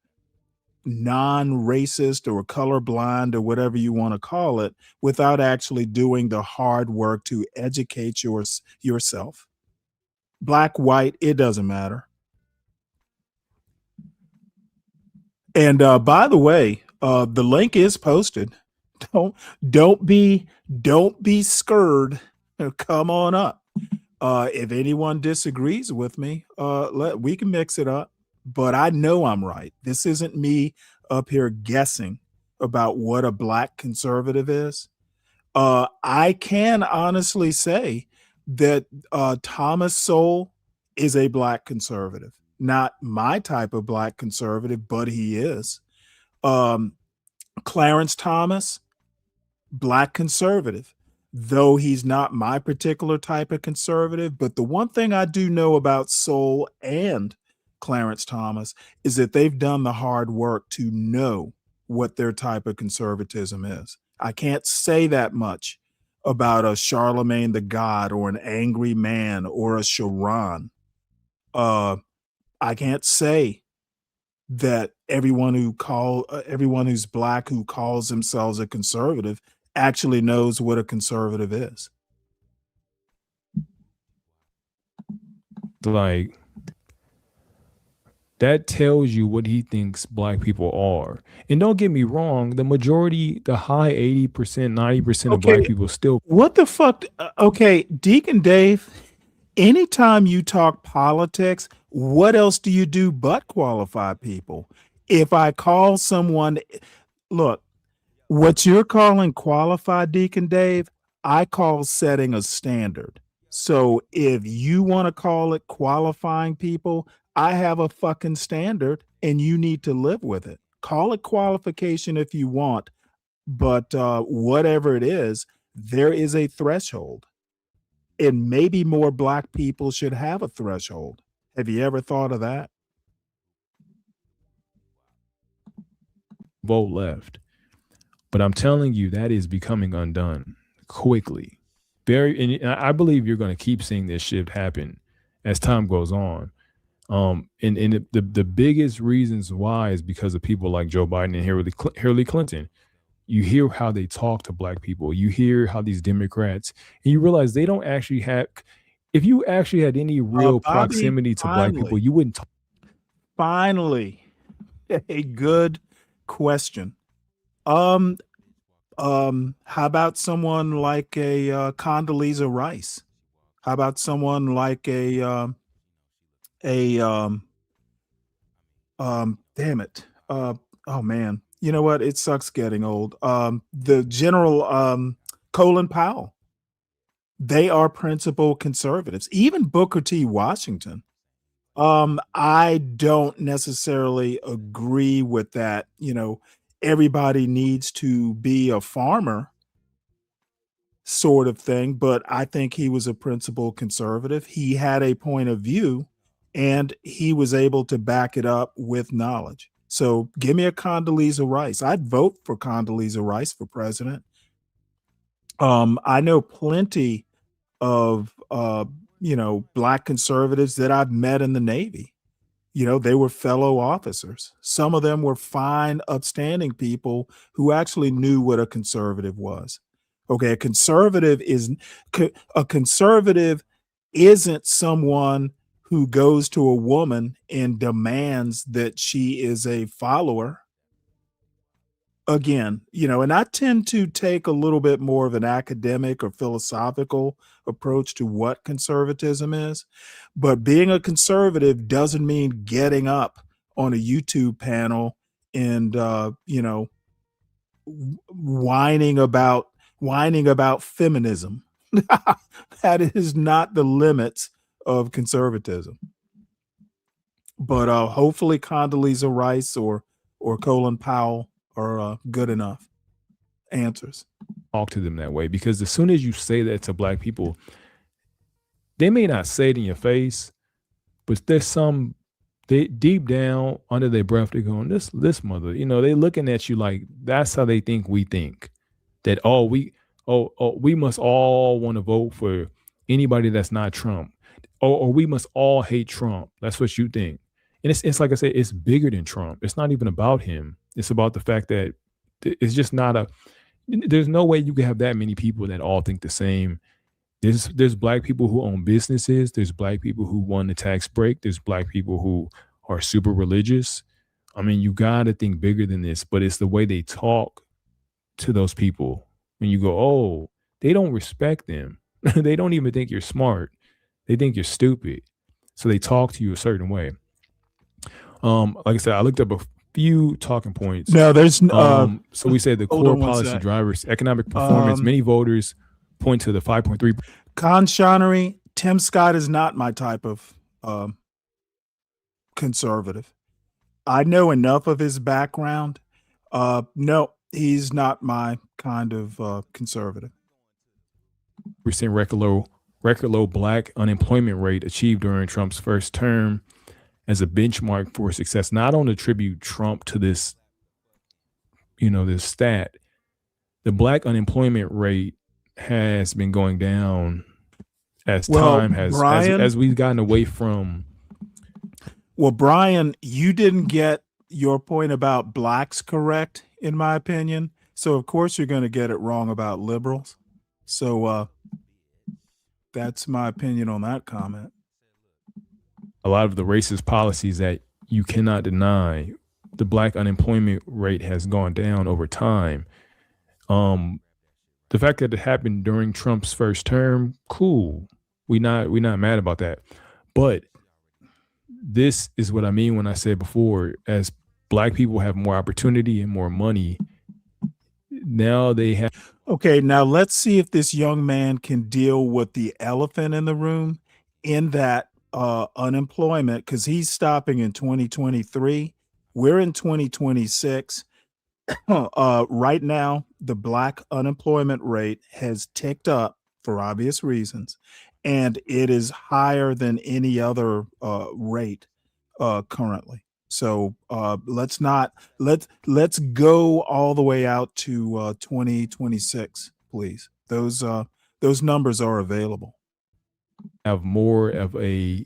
non-racist or colorblind or whatever you want to call it without actually doing the hard work to educate yourself. Black, white, it doesn't matter. And by the way, the link is posted. Don't be scared. Come on up. If anyone disagrees with me, we can mix it up. But I know I'm right. This isn't me up here guessing about what a black conservative is. I can honestly say that Thomas Sowell is a black conservative. Not my type of black conservative, but he is. Clarence Thomas, black conservative, though he's not my particular type of conservative. But the one thing I do know about Sowell and Clarence Thomas is that they've done the hard work to know what their type of conservatism is. I can't say that much about a Charlemagne the God or an angry man or a Sharon. I can't say that everyone who's black who calls themselves a conservative actually knows what a conservative is. Like, that tells you what he thinks black people are. And don't get me wrong, the majority, the high 80%, 90% of black people still. What the fuck? Okay, Deacon Dave, anytime you talk politics, what else do you do but qualify people? If I call someone, look, what you're calling qualified, Deacon Dave, I call setting a standard. So if you want to call it qualifying people, I have a fucking standard and you need to live with it. Call it qualification if you want, but whatever it is, there is a threshold. And maybe more black people should have a threshold. Have you ever thought of that? Vote left. But I'm telling you, that is becoming undone quickly. And I believe you're going to keep seeing this shift happen as time goes on. And the biggest reasons why is because of people like Joe Biden and Hillary Clinton. You hear how they talk to black people. You hear how these Democrats, and you realize they don't actually have. If you actually had any real Bobby, proximity to black people, you wouldn't talk. Finally, a good question. How about someone like a Condoleezza Rice? How about someone like damn it. Oh man. You know what? It sucks getting old. The General Colin Powell. They are principal conservatives. Even Booker T. Washington. I don't necessarily agree with that. You know, everybody needs to be a farmer sort of thing, but I think he was a principal conservative. He had a point of view and he was able to back it up with knowledge. So give me a Condoleezza Rice. I'd vote for Condoleezza Rice for president. I know plenty of black conservatives that I've met in the Navy. You know, they were fellow officers. Some of them were fine, upstanding people who actually knew what a conservative was. Okay, a conservative isn't someone who goes to a woman and demands that she is a follower. Again, you know, and I tend to take a little bit more of an academic or philosophical approach to what conservatism is. But being a conservative doesn't mean getting up on a YouTube panel and, whining about feminism. That is not the limits of conservatism. But hopefully Condoleezza Rice or Colin Powell are good enough answers. Talk to them that way, because as soon as you say that to black people, they may not say it in your face, but there's they deep down under their breath, they're going, this mother, you know, they looking at you like that's how they think we think. That we must all want to vote for anybody that's not Trump. Or we must all hate Trump. That's what you think. And it's like I said, it's bigger than Trump. It's not even about him. It's about the fact that it's just not there's no way you can have that many people that all think the same. There's black people who own businesses. There's black people who won the tax break. There's black people who are super religious. I mean, you got to think bigger than this, but it's the way they talk to those people. When you go, oh, they don't respect them. They don't even think you're smart. They think you're stupid. So they talk to you a certain way. Like I said, I looked up a few talking points. No, there's so we said the core policy drivers, economic performance. Many voters point to the 5.3. Conshonery. Tim Scott is not my type of conservative. I know enough of his background. No, he's not my kind of conservative. We're seeing record low black unemployment rate achieved during Trump's first term as a benchmark for success. Now, I don't attribute Trump to this, this stat. The black unemployment rate has been going down as time has, as we've gotten away from. Well, Brian, you didn't get your point about blacks correct, in my opinion. So, of course, you're going to get it wrong about liberals. So that's my opinion on that comment. A lot of the racist policies that you cannot deny, the black unemployment rate has gone down over time. The fact that it happened during Trump's first term, cool. We're not mad about that. But this is what I mean when I said before, as black people have more opportunity and more money, now they have. Okay, now let's see if this young man can deal with the elephant in the room in that unemployment, because he's stopping in 2023. We're in 2026. Right now, the black unemployment rate has ticked up for obvious reasons, and it is higher than any other rate currently. So let's go all the way out to 2026, please. Those numbers are available. Have more of a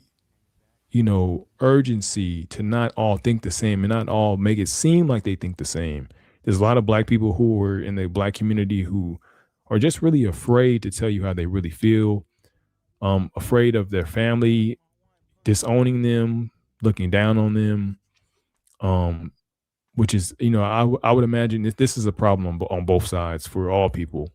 urgency to not all think the same and not all make it seem like they think the same. There's a lot of Black people who are in the Black community who are just really afraid to tell you how they really feel, afraid of their family disowning them, looking down on them, which is, I would imagine that this is a problem on both sides for all people.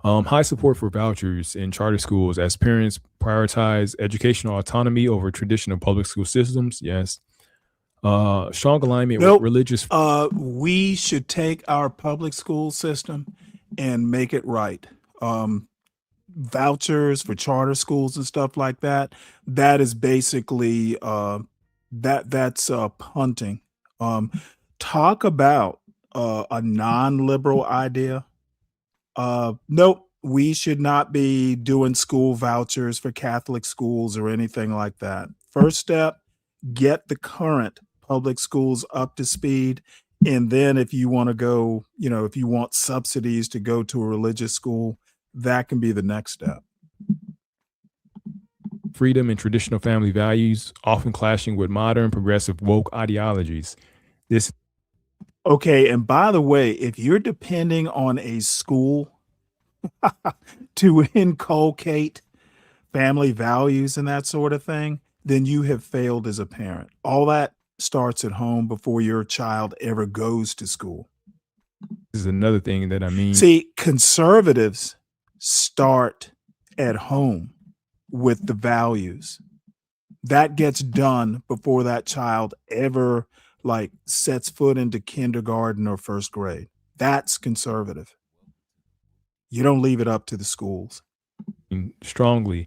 High support for vouchers in charter schools as parents prioritize educational autonomy over traditional public school systems. Yes. Strong alignment with religious. We should take our public school system and make it right. Vouchers for charter schools and stuff like that. That is basically that's punting. Talk about a non-liberal idea. Nope, we should not be doing school vouchers for Catholic schools or anything like that. First step, get the current public schools up to speed. And then if you want to go, if you want subsidies to go to a religious school, that can be the next step. Freedom and traditional family values, often clashing with modern progressive woke ideologies. Okay, and by the way, if you're depending on a school to inculcate family values and that sort of thing, then you have failed as a parent. All that starts at home before your child ever goes to school. This is another thing that I mean. See, conservatives start at home with the values. That gets done before that child ever sets foot into kindergarten or first grade. That's conservative. You don't leave it up to the schools. Strongly,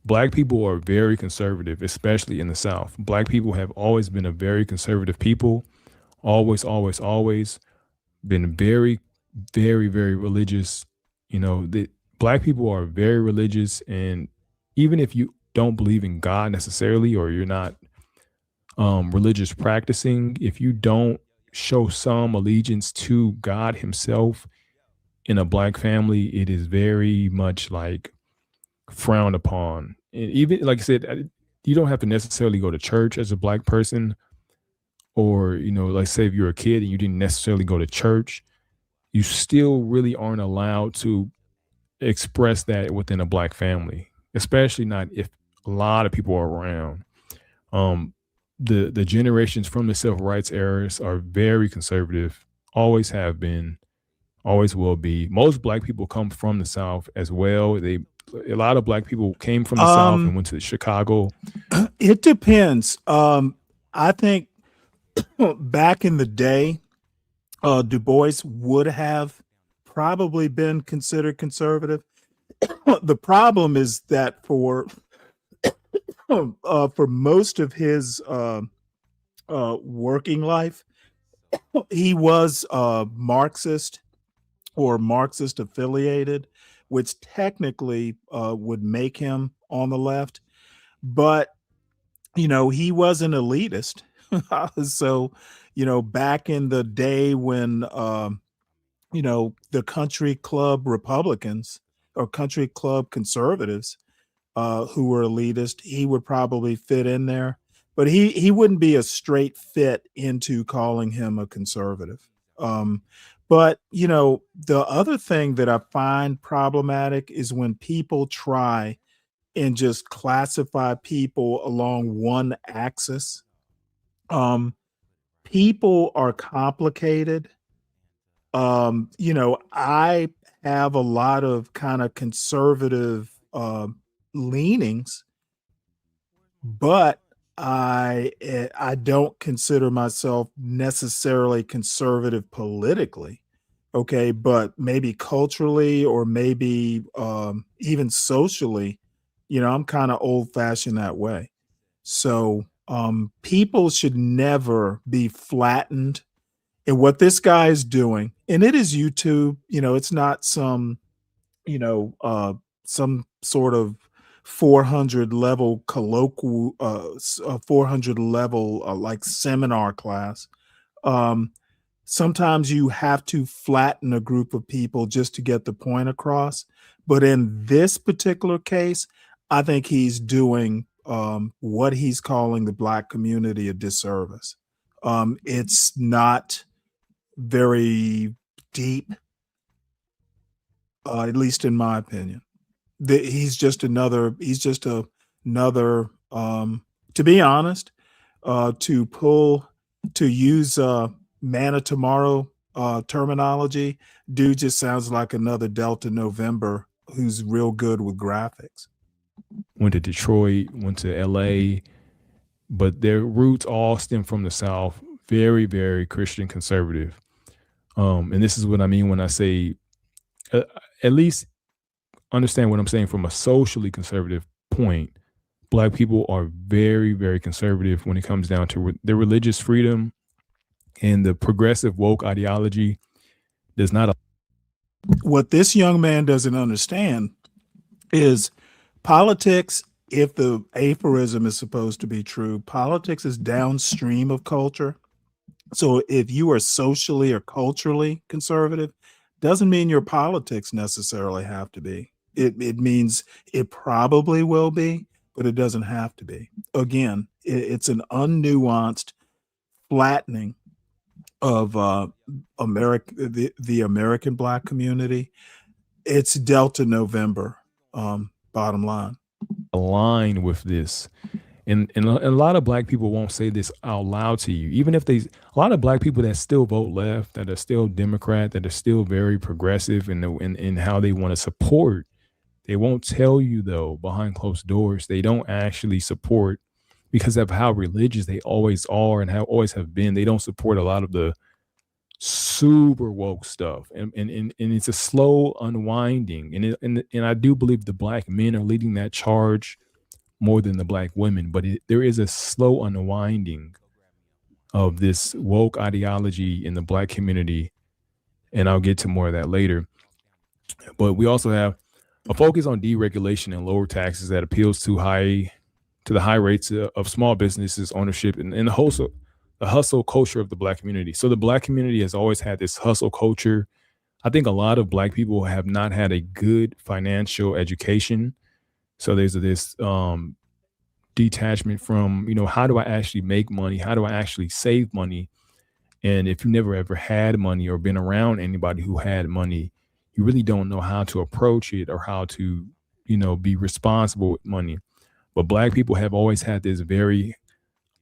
Black people are very conservative, especially in the South. Black people have always been a very conservative people, always been very, very, very religious. Black people are very religious, and even if you don't believe in God necessarily, or you're not religious practicing, if you don't show some allegiance to God himself in a Black family, it is very much frowned upon. And even, like I said, you don't have to necessarily go to church as a Black person, or, say if you're a kid and you didn't necessarily go to church, you still really aren't allowed to express that within a Black family, especially not if a lot of people are around. The generations from the civil rights eras are very conservative, always have been, always will be. Most Black people come from the South as well. A lot of Black people came from the South and went to Chicago. It depends. I think back in the day, Du Bois would have probably been considered conservative. The problem is that for most of his working life, he was Marxist or Marxist affiliated, which technically would make him on the left. But, he was an elitist. So, back in the day when, the country club Republicans or country club conservatives who were elitist, he would probably fit in there. But he wouldn't be a straight fit into calling him a conservative. But, the other thing that I find problematic is when people try and just classify people along one axis. People are complicated. I have a lot of kind of conservative leanings, but I don't consider myself necessarily conservative politically. Okay, but maybe culturally or maybe even socially, I'm kind of old fashioned that way. So people should never be flattened. And what this guy is doing, and it is YouTube, it's not some sort of 400 level colloquial, 400 level seminar class. Sometimes you have to flatten a group of people just to get the point across. But in this particular case, I think he's doing what he's calling the Black community a disservice. It's not very deep, at least in my opinion. He's just another, to be honest, to use man of tomorrow terminology, dude just sounds like another Delta November who's real good with graphics. Went to Detroit, went to LA, but their roots all stem from the South, very, very Christian conservative. And this is what I mean when I say, at least understand what I'm saying from a socially conservative point. Black people are very, very conservative when it comes down to their religious freedom, and the progressive woke ideology does not. What this young man doesn't understand is politics, if the aphorism is supposed to be true, politics is downstream of culture. So if you are socially or culturally conservative, doesn't mean your politics necessarily have to be. It means it probably will be, but it doesn't have to be. Again, it's an unnuanced flattening of the American Black community. It's Delta November, bottom line. Align with this. And a lot of Black people won't say this out loud to you, even if a lot of Black people that still vote left, that are still Democrat, that are still very progressive in how they want to support. They won't tell you, though, behind closed doors, they don't actually support, because of how religious they always are and how always have been. They don't support a lot of the super woke stuff, and it's a slow unwinding. And I do believe the Black men are leading that charge more than the Black women, but there is a slow unwinding of this woke ideology in the Black community, and I'll get to more of that later. But we also have a focus on deregulation and lower taxes that appeals to the high rates of small businesses ownership and the hustle culture of the Black community. So the Black community has always had this hustle culture. I think a lot of Black people have not had a good financial education. So there's this detachment from, how do I actually make money? How do I actually save money? And if you never ever had money or been around anybody who had money, you really don't know how to approach it or how to, be responsible with money. But Black people have always had this very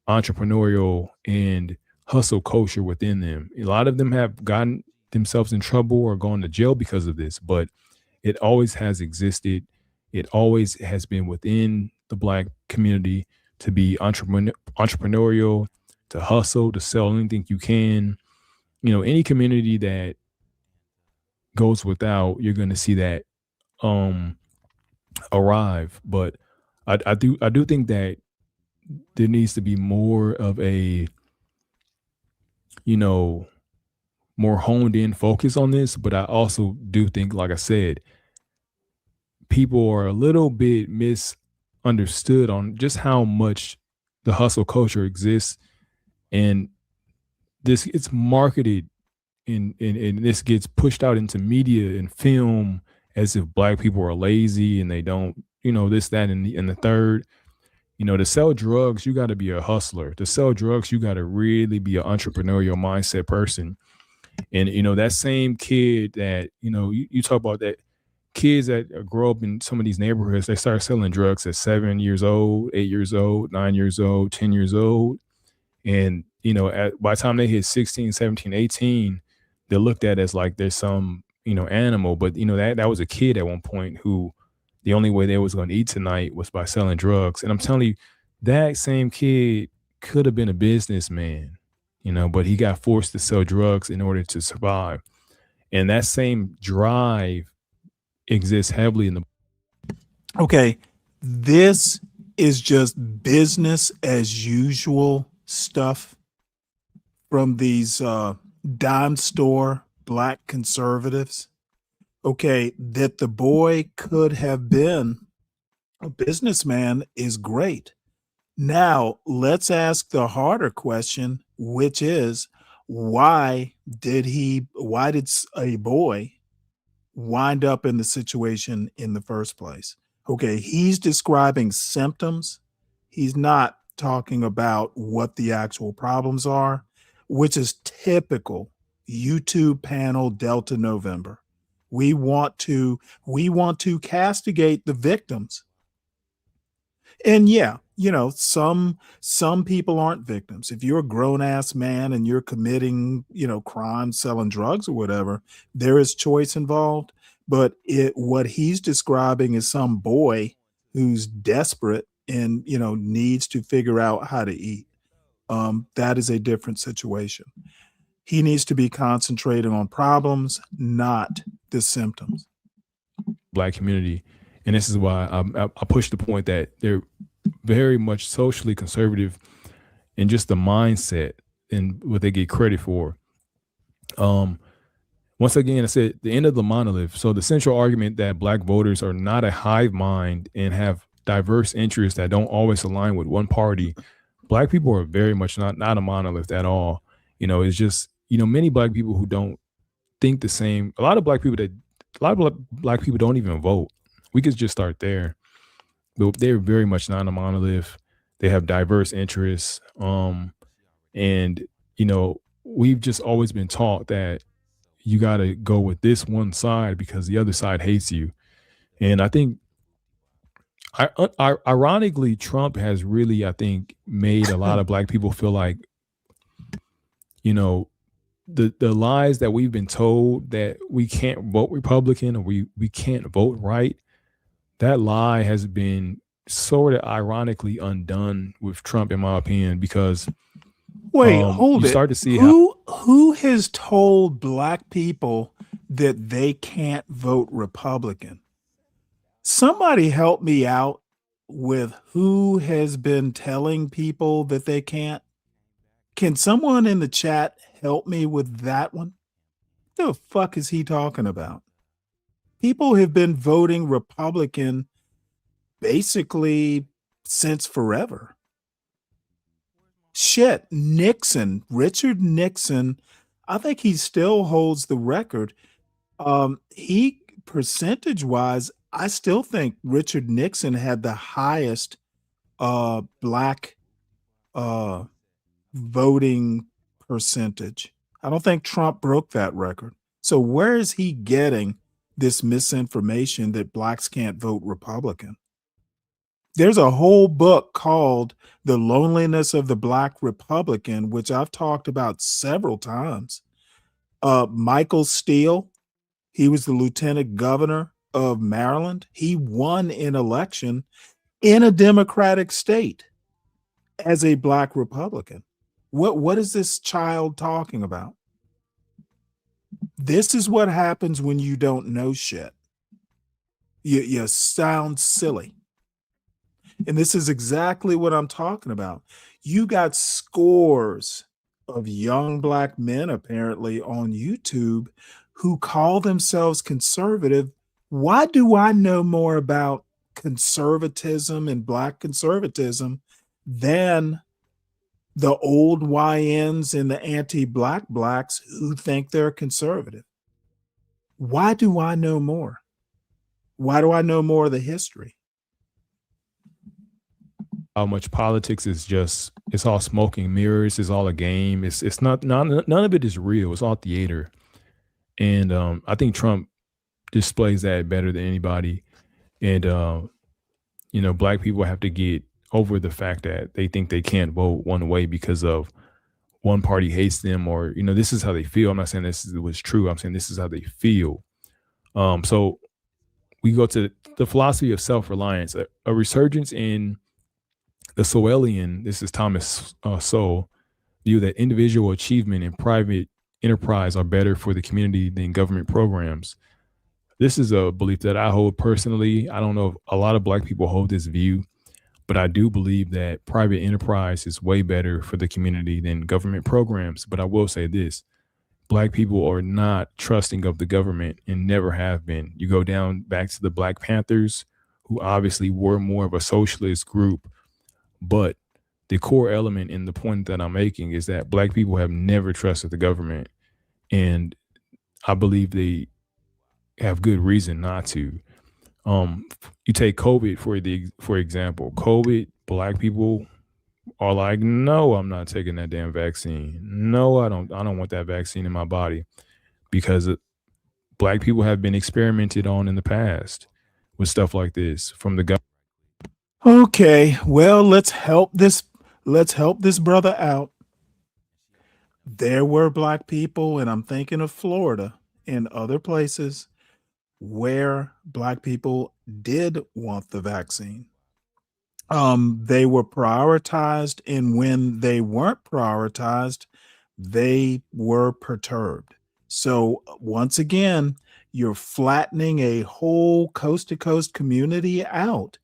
entrepreneurial and hustle culture within them. A lot of them have gotten themselves in trouble or gone to jail because of this, but it always has existed. It always has been within the Black community to be entrepreneurial, to hustle, to sell anything you can. Any community that goes without, you're going to see that arrive. But I do think that there needs to be more of a, more honed in focus on this. But I also do think, like I said, people are a little bit misunderstood on just how much the hustle culture exists, and it's marketed and this gets pushed out into media and film as if Black people are lazy and they don't, this, that, and the third. To sell drugs, you got to be a hustler. To sell drugs, you got to really be an entrepreneurial mindset person. And, that same kid that, you talk about that kids that grow up in some of these neighborhoods, they start selling drugs at 7 years old, 8 years old, 9 years old, 10 years old. And, by the time they hit 16, 17, 18, they're looked at as like there's some, animal. But, that was a kid at one point who the only way they was going to eat tonight was by selling drugs. And I'm telling you, that same kid could have been a businessman, but he got forced to sell drugs in order to survive. And that same drive exists heavily in the. Okay, this is just business as usual stuff from these dime store Black conservatives. Okay, that the boy could have been a businessman is great. Now, let's ask the harder question, which is, why did a boy wind up in the situation in the first place? Okay, he's describing symptoms He's not talking about what the actual problems are, which is typical YouTube panel Delta November. We want to castigate the victims. And yeah, you know, some people aren't victims. If you're a grown ass man and you're committing, you know, crimes, selling drugs or whatever, there is choice involved. But what he's describing is some boy who's desperate and, you know, needs to figure out how to eat. That is a different situation. He needs to be concentrating on problems, not the symptoms. Black community. And this is why I push the point that they're very much socially conservative in just the mindset and what they get credit for. Once again, I said the end of the monolith. So the central argument that Black voters are not a hive mind and have diverse interests that don't always align with one party. Black people are very much not a monolith at all. You know, it's just, you know, many Black people who don't think the same. A lot of Black people don't even vote. We could just start there. But they're very much not a monolith. They have diverse interests. And, you know, we've just always been taught that you got to go with this one side because the other side hates you. And I think, ironically, Trump has really, I think, made a lot of Black people feel like, you know, the lies that we've been told that we can't vote Republican or we can't vote right, that lie has been sort of ironically undone with Trump, in my opinion, because hold you it. start to see who has told Black people that they can't vote Republican? Somebody help me out with who has been telling people that they can't. Can someone in the chat help me with that one? What the fuck is he talking about? People have been voting Republican basically since forever. Shit, Richard Nixon, I think he still holds the record. He percentage-wise, I still think Richard Nixon had the highest Black voting percentage. I don't think Trump broke that record. So where is he getting this misinformation that Blacks can't vote Republican? There's a whole book called The Loneliness of the Black Republican, which I've talked about several times. Michael Steele, he was the lieutenant governor of Maryland. He won an election in a Democratic state as a Black Republican. What is this child talking about? This is what happens when you don't know shit. You sound silly. And this is exactly what I'm talking about. You got scores of young Black men apparently on YouTube who call themselves conservative. Why do I know more about conservatism and Black conservatism than the old YNs and the anti-Black Blacks who think they're conservative? Why do I know more? Why do I know more of the history? How much politics is just, it's all smoke and mirrors. It's all a game. It's not, none of it is real. It's all theater. And I think Trump displays that better than anybody. And, you know, Black people have to get over the fact that they think they can't vote one way because of one party hates them, or, you know, this is how they feel. I'm not saying this was true. I'm saying this is how they feel. So we go to the philosophy of self-reliance, a resurgence in the Sowellian, this is Thomas Sowell, view that individual achievement and private enterprise are better for the community than government programs. This is a belief that I hold personally. I don't know if a lot of Black people hold this view, but I do believe that private enterprise is way better for the community than government programs. But I will say this, Black people are not trusting of the government and never have been. You go down back to the Black Panthers, who obviously were more of a socialist group. But the core element in the point that I'm making is that Black people have never trusted the government. And I believe they have good reason not to. You take COVID for example. COVID black people are like, no, I'm not taking that damn vaccine. No, I don't want that vaccine in my body, because black people have been experimented on in the past with stuff like this from the government. Okay, well, let's help this brother out. There were black people, and I'm thinking of Florida and other places where black people did want the vaccine. They were prioritized, and when they weren't prioritized, they were perturbed. So once again, you're flattening a whole coast to coast community out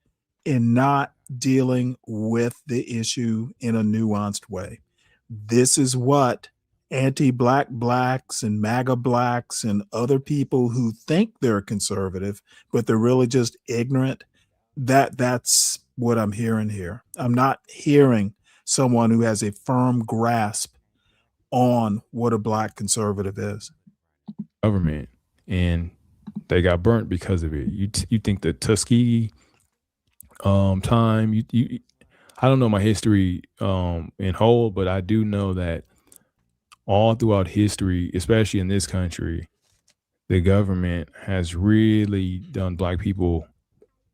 and not dealing with the issue in a nuanced way. This is what anti-black blacks and MAGA blacks and other people who think they're conservative, but they're really just ignorant. That's what I'm hearing here. I'm not hearing someone who has a firm grasp on what a black conservative is. Government, and they got burnt because of it. You think the Tuskegee time, you I don't know my history in whole, but I do know that all throughout history, especially in this country, the government has really done black people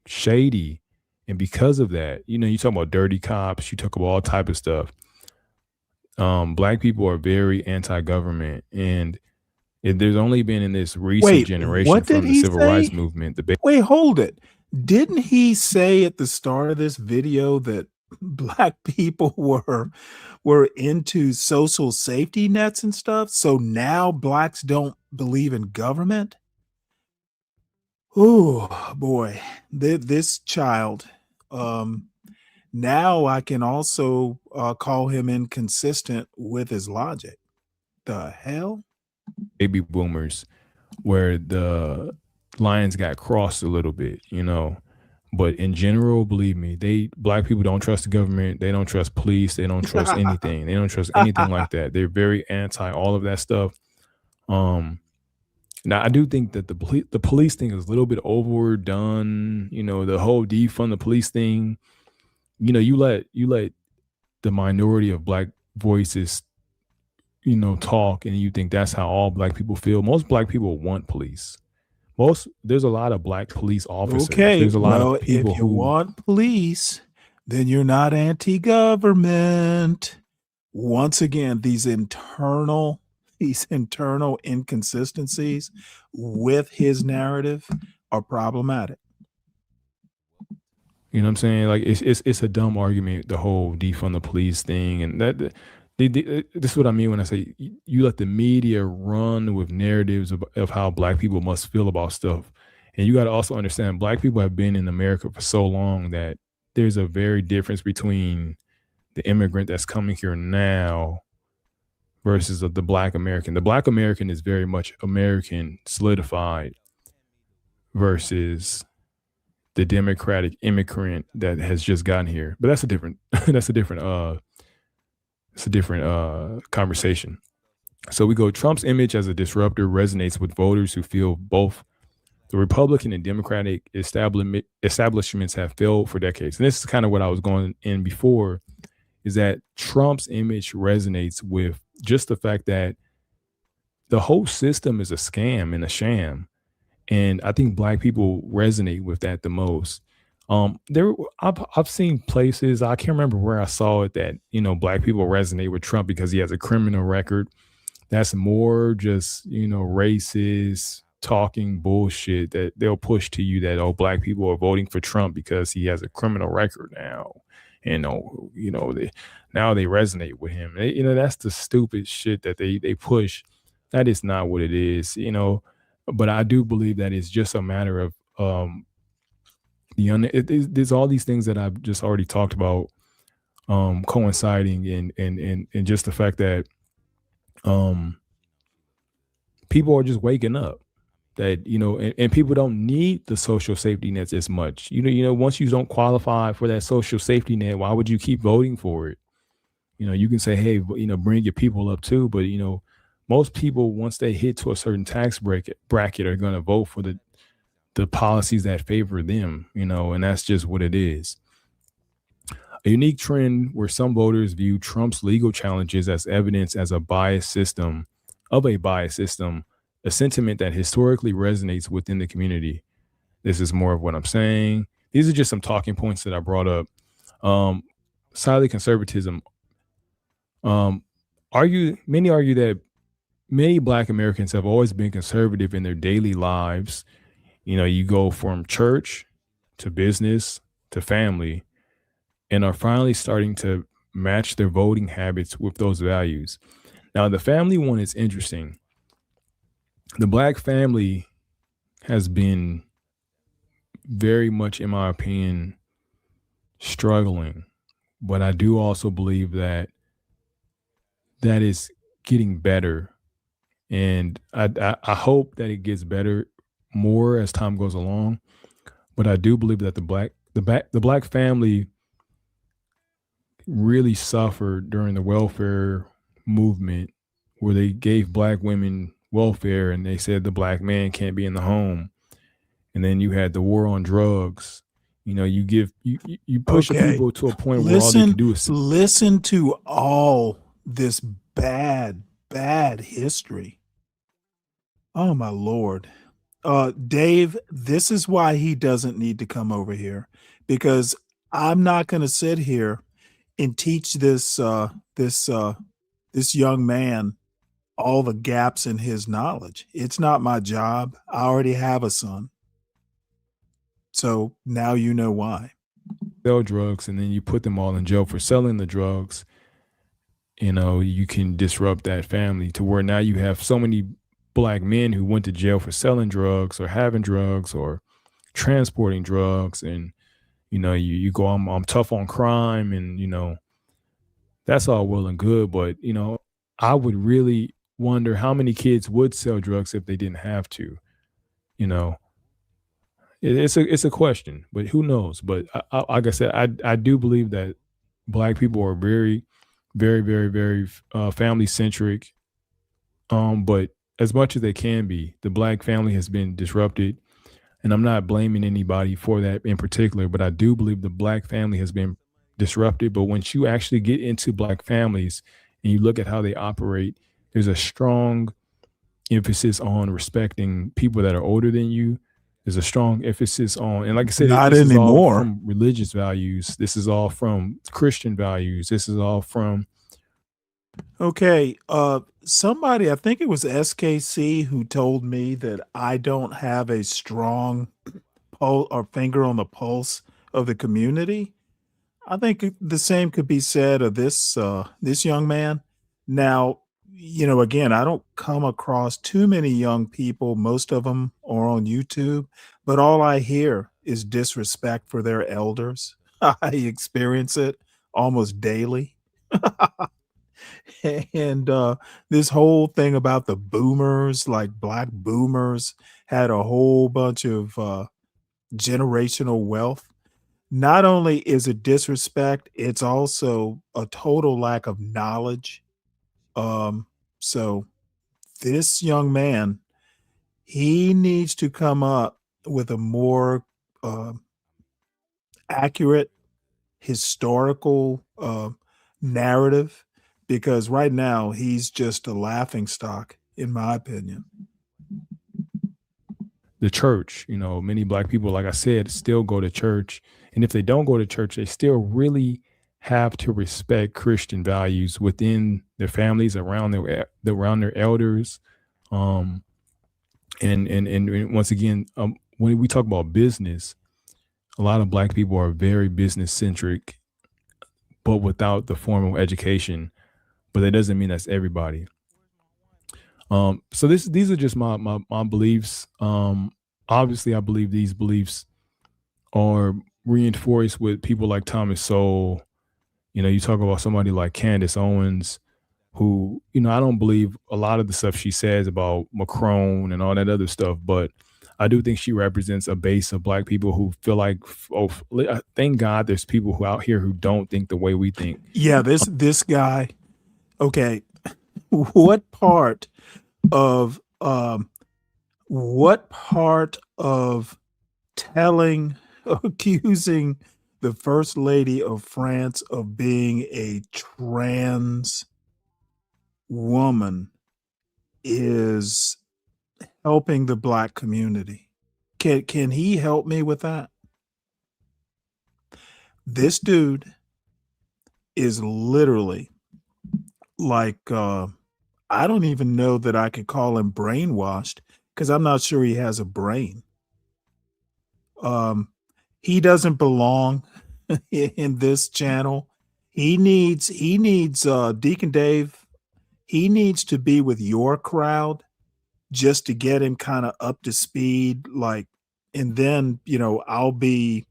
shady. And because of that, you talk about dirty cops, you talk about all type of stuff. Black people are very anti-government, and there's only been in this recent generation from the civil rights movement. Wait, hold it. Didn't he say at the start of this video that black people were into social safety nets and stuff? So now blacks don't believe in government? Oh boy, this child. Now I can also call him inconsistent with his logic. The hell? Baby boomers, where the lines got crossed a little bit, but in general, believe me, black people don't trust the government. They don't trust police. They don't trust anything. They don't trust anything like that. They're very anti all of that stuff. Now I do think that the police thing is a little bit overdone. The whole defund the police thing. You let the minority of black voices talk, and you think that's how all black people feel. Most black people want police. There's a lot of black police officers. Okay, there's a lot of people if you want police, then you're not anti-government. Once again, these internal inconsistencies with his narrative are problematic. You know what I'm saying? Like it's a dumb argument, the whole defund the police thing, and that. This is what I mean when I say you let the media run with narratives of how black people must feel about stuff. And you got to also understand black people have been in America for so long that there's a very difference between the immigrant that's coming here now versus the black American. The black American is very much American solidified versus the democratic immigrant that has just gotten here. But that's a different conversation. So we go, Trump's image as a disruptor resonates with voters who feel both the Republican and Democratic establishments have failed for decades. And this is kind of what I was going in before, is that Trump's image resonates with just the fact that the whole system is a scam and a sham. And I think black people resonate with that the most. I've seen places, I can't remember where I saw it, that black people resonate with Trump because he has a criminal record. That's more just racist talking bullshit that they'll push to you, that black people are voting for Trump because he has a criminal record now, and now they resonate with him. That's the stupid shit that they push. That is not what it is, but I do believe that it's just a matter of there's all these things that I've just already talked about coinciding and just the fact that people are just waking up, that and people don't need the social safety nets as much. Once you don't qualify for that social safety net, why would you keep voting for it? You can say, hey, bring your people up too, but most people, once they hit to a certain tax bracket are going to vote for the policies that favor them, and that's just what it is. A unique trend where some voters view Trump's legal challenges as evidence of a biased system, a sentiment that historically resonates within the community. This is more of what I'm saying. These are just some talking points that I brought up. Solid conservatism. Many argue that many Black Americans have always been conservative in their daily lives. You go from church to business to family, and are finally starting to match their voting habits with those values. Now, the family one is interesting. The Black family has been very much, in my opinion, struggling. But I do also believe that is getting better. And I hope that it gets better more as time goes along. But I do believe that the Black family really suffered during the welfare movement, where they gave Black women welfare and they said the Black man can't be in the home. And then you had the war on drugs. You push people to a point where all they can do is listen to all this bad history. Oh my Lord. Dave, this is why he doesn't need to come over here, because I'm not going to sit here and teach this young man all the gaps in his knowledge. It's not my job. I already have a son. So now you know why. Sell drugs, and then you put them all in jail for selling the drugs. You can disrupt that family to where now you have so many Black men who went to jail for selling drugs or having drugs or transporting drugs. And, you go, I'm tough on crime, and, that's all well and good. But, I would really wonder how many kids would sell drugs if they didn't have to. It's a question, but who knows? But like I said, I do believe that Black people are very, very, very, very family centric. But as much as they can be, the Black family has been disrupted, and I'm not blaming anybody for that in particular. But I do believe the Black family has been disrupted. But once you actually get into Black families and you look at how they operate, there's a strong emphasis on respecting people that are older than you. There's a strong emphasis on, and like I said, not this anymore. Is all from religious values. This is all from Christian values. This is all from. Okay. Somebody, I think it was SKC, who told me that I don't have a strong finger on the pulse of the community. I think the same could be said of this young man. Now, again, I don't come across too many young people. Most of them are on YouTube, but all I hear is disrespect for their elders. I experience it almost daily. And this whole thing about the boomers, like Black boomers, had a whole bunch of generational wealth. Not only is it disrespect, it's also a total lack of knowledge. So this young man, he needs to come up with a more accurate historical narrative, because right now he's just a laughingstock, in my opinion. The church, many Black people, like I said, still go to church. And if they don't go to church, they still really have to respect Christian values within their families, around their elders. And once again, when we talk about business, a lot of Black people are very business centric, but without the formal education. But that doesn't mean that's everybody. So these are just my beliefs. Obviously, I believe these beliefs are reinforced with people like Thomas Sowell. You talk about somebody like Candace Owens, who, I don't believe a lot of the stuff she says about Macron and all that other stuff, but I do think she represents a base of Black people who feel like, thank God there's people who out here who don't think the way we think. Yeah, this guy. Okay, what part of accusing the First Lady of France of being a trans woman is helping the Black community. Can he help me with that? This dude is literally like, I don't even know that I could call him brainwashed because I'm not sure he has a brain. He doesn't belong in this channel. He needs Deacon Dave. He needs to be with your crowd just to get him kind of up to speed. Like, and then, I'll be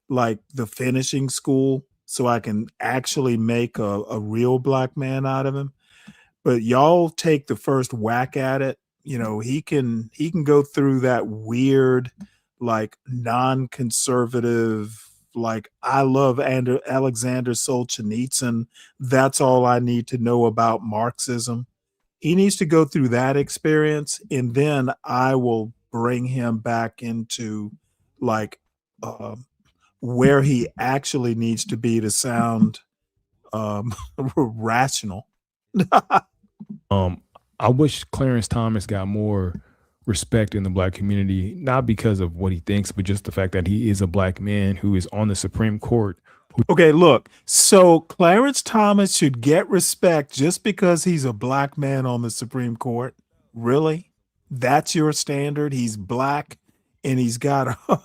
like the finishing school so I can actually make a real Black man out of him. But y'all take the first whack at it. He can go through that weird, like non-conservative, like I love Alexander Solzhenitsyn. That's all I need to know about Marxism. He needs to go through that experience, and then I will bring him back into like where he actually needs to be to sound rational. I wish Clarence Thomas got more respect in the Black community, not because of what he thinks, but just the fact that he is a Black man who is on the Supreme Court. Okay, look, so Clarence Thomas should get respect just because he's a Black man on the Supreme Court? Really? That's your standard? He's Black and he's got a...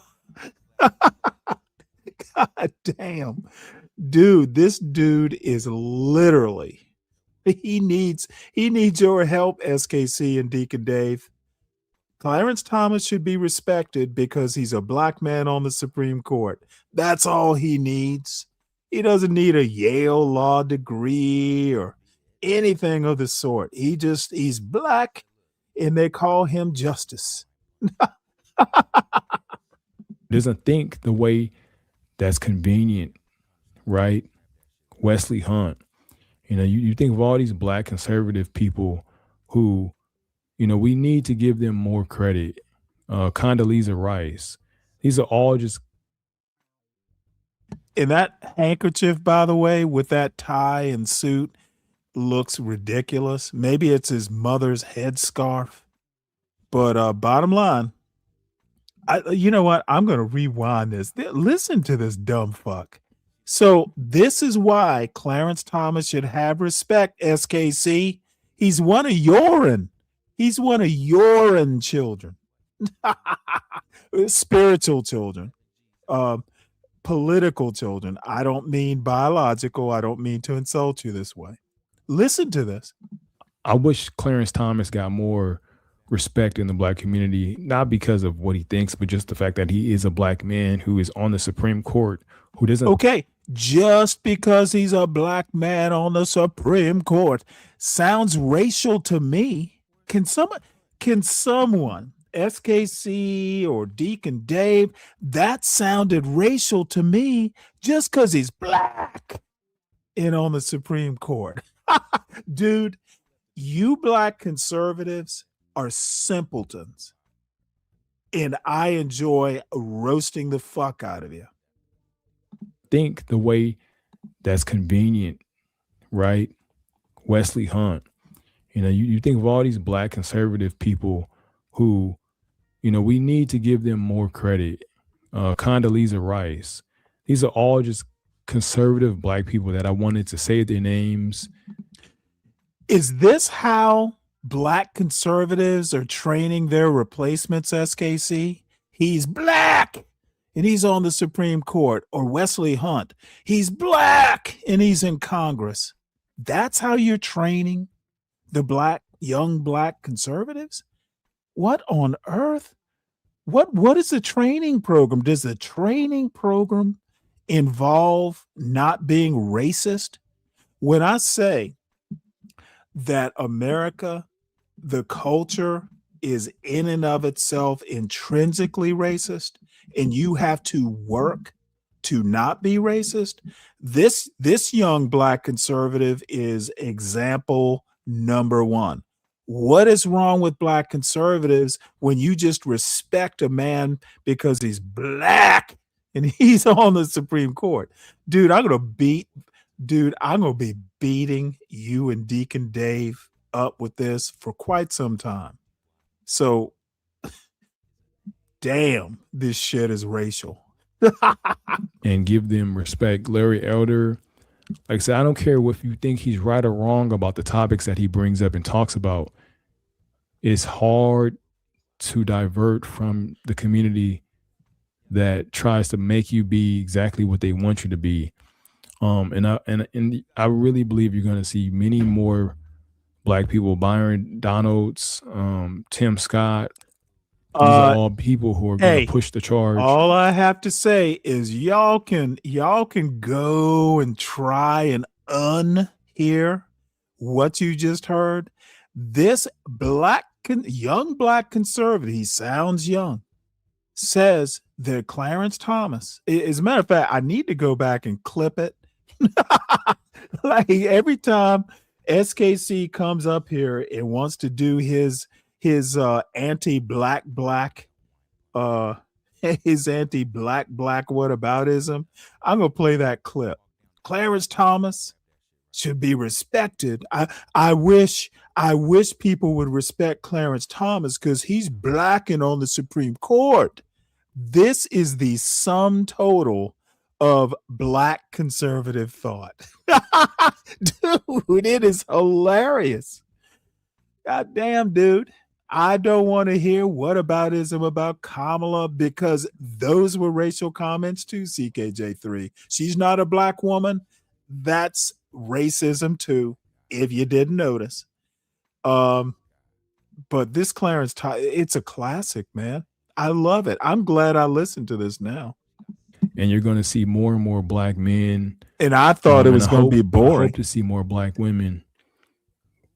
God damn. Dude, this dude is literally... He needs your help, SKC and Deacon Dave. Clarence Thomas should be respected because he's a Black man on the Supreme Court. That's all he needs. He doesn't need a Yale law degree or anything of the sort. He's Black and they call him Justice. Doesn't think the way that's convenient, right? Wesley Hunt. You think of all these Black conservative people who, we need to give them more credit. Condoleezza Rice. These are all just... And that handkerchief, by the way, with that tie and suit looks ridiculous. Maybe it's his mother's headscarf. But bottom line, you know what? I'm going to rewind this. Listen to this dumb fuck. So this is why Clarence Thomas should have respect, SKC. He's one of your'n. He's one of your'n children. Spiritual children. Political children. I don't mean biological. I don't mean to insult you this way. Listen to this. I wish Clarence Thomas got more respect in the Black community, not because of what he thinks, but just the fact that he is a Black man who is on the Supreme Court, who doesn't... Okay, just because he's a Black man on the Supreme Court sounds racial to me. Can someone, SKC or Deacon Dave, that sounded racial to me just because he's Black and on the Supreme Court. Dude, you Black conservatives are simpletons. And I enjoy roasting the fuck out of you. Think the way that's convenient, right? Wesley Hunt. You think of all these Black conservative people who, we need to give them more credit. Condoleezza Rice. These are all just conservative Black people that I wanted to say their names. Is this how Black conservatives are training their replacements, SKC? He's Black and he's on the Supreme Court. Or Wesley Hunt, he's Black and he's in Congress. That's how you're training the young Black conservatives? What on earth? What is the training program? Does the training program involve not being racist? When I say that America, the culture, is in and of itself intrinsically racist, and you have to work to not be racist, this young Black conservative is example number one. What is wrong with Black conservatives when you just respect a man because he's Black and he's on the Supreme Court. Dude, I'm going to be beating you and Deacon Dave up with this for quite some time. So, damn, this shit is racial. And give them respect. Larry Elder, like I said, I don't care if you think he's right or wrong about the topics that he brings up and talks about. It's hard to divert from the community that tries to make you be exactly what they want you to be. And I really believe you're going to see many more Black people, Byron Donalds, Tim Scott. These are all people who are going to push the charge. All I have to say is y'all can go and try and unhear what you just heard. This young Black conservative, he sounds young, says that Clarence Thomas, as a matter of fact, I need to go back and clip it. Like every time SKC comes up here and wants to do his anti-black whataboutism, I'm gonna play that clip. Clarence Thomas should be respected. I wish people would respect Clarence Thomas because he's Black and on the Supreme Court. This is the sum total of Black conservative thought. Dude, it is hilarious. God damn, dude. I don't want to hear whataboutism about Kamala because those were racial comments too, CKJ3. She's not a Black woman. That's racism too, if you didn't notice. But this Clarence, it's a classic, man. I love it. I'm glad I listened to this now. And you're going to see more and more Black men. And I thought it was going to be boring. I hope to see more Black women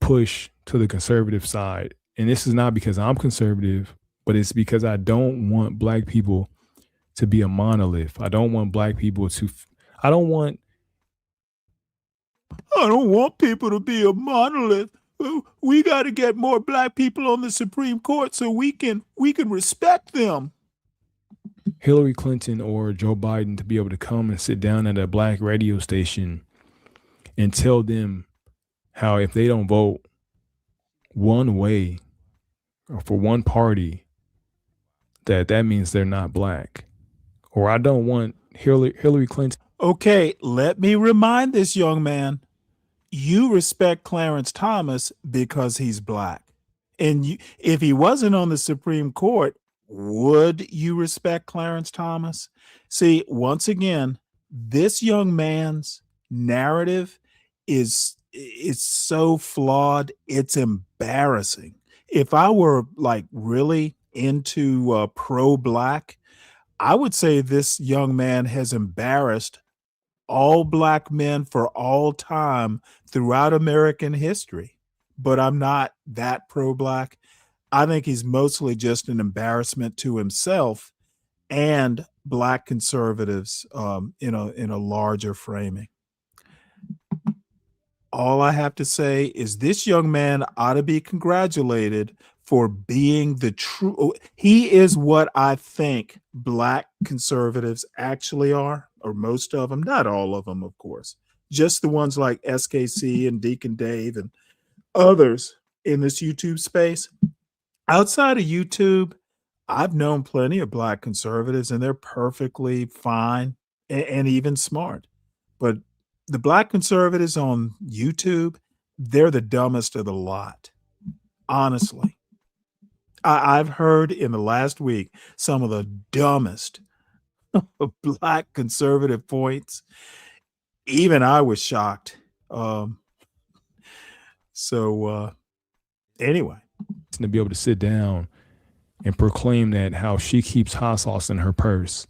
push to the conservative side. And this is not because I'm conservative, but it's because I don't want Black people to be a monolith. I don't want Black people to, I don't want people to be a monolith. We got to get more Black people on the Supreme Court so we can respect them. Hillary Clinton or Joe Biden to be able to come and sit down at a Black radio station and tell them how if they don't vote one way or for one party, that means they're not Black. Or I don't want Hillary Clinton. Okay, let me remind this young man, you respect Clarence Thomas because he's Black. And if he wasn't on the Supreme Court, would you respect Clarence Thomas? See, once again, this young man's narrative is so flawed, it's embarrassing. If I were like really into pro-Black, I would say this young man has embarrassed all Black men for all time throughout American history. But I'm not that pro-Black. I think he's mostly just an embarrassment to himself and Black conservatives in a larger framing. All I have to say is this young man ought to be congratulated for being the true. He is what I think Black conservatives actually are, or most of them, not all of them, of course, just the ones like SKC and Deacon Dave and others in this YouTube space. Outside of YouTube, I've known plenty of Black conservatives and they're perfectly fine and even smart. But the Black conservatives on YouTube, they're the dumbest of the lot. Honestly, I've heard in the last week some of the dumbest Black conservative points. Even I was shocked. Anyway. To be able to sit down and proclaim that how she keeps hot sauce in her purse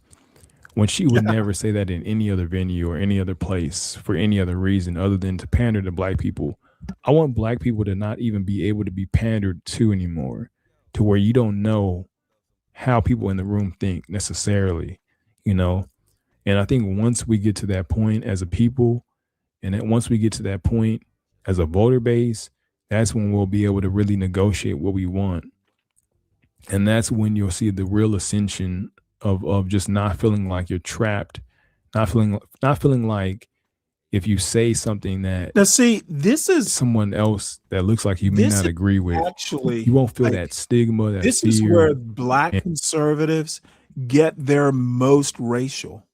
when she would never say that in any other venue or any other place for any other reason other than to pander to Black people. I want Black people to not even be able to be pandered to anymore, to where you don't know how people in the room think necessarily, you know? And I think once we get to that point as a people, and then once we get to that point as a voter base, that's when we'll be able to really negotiate what we want. And that's when you'll see the real ascension of just not feeling like you're trapped, not feeling like if you say something that now see, this is someone else that looks like you may this not is agree with, actually you won't feel like that stigma, that this is where fear. black And conservatives get their most racial.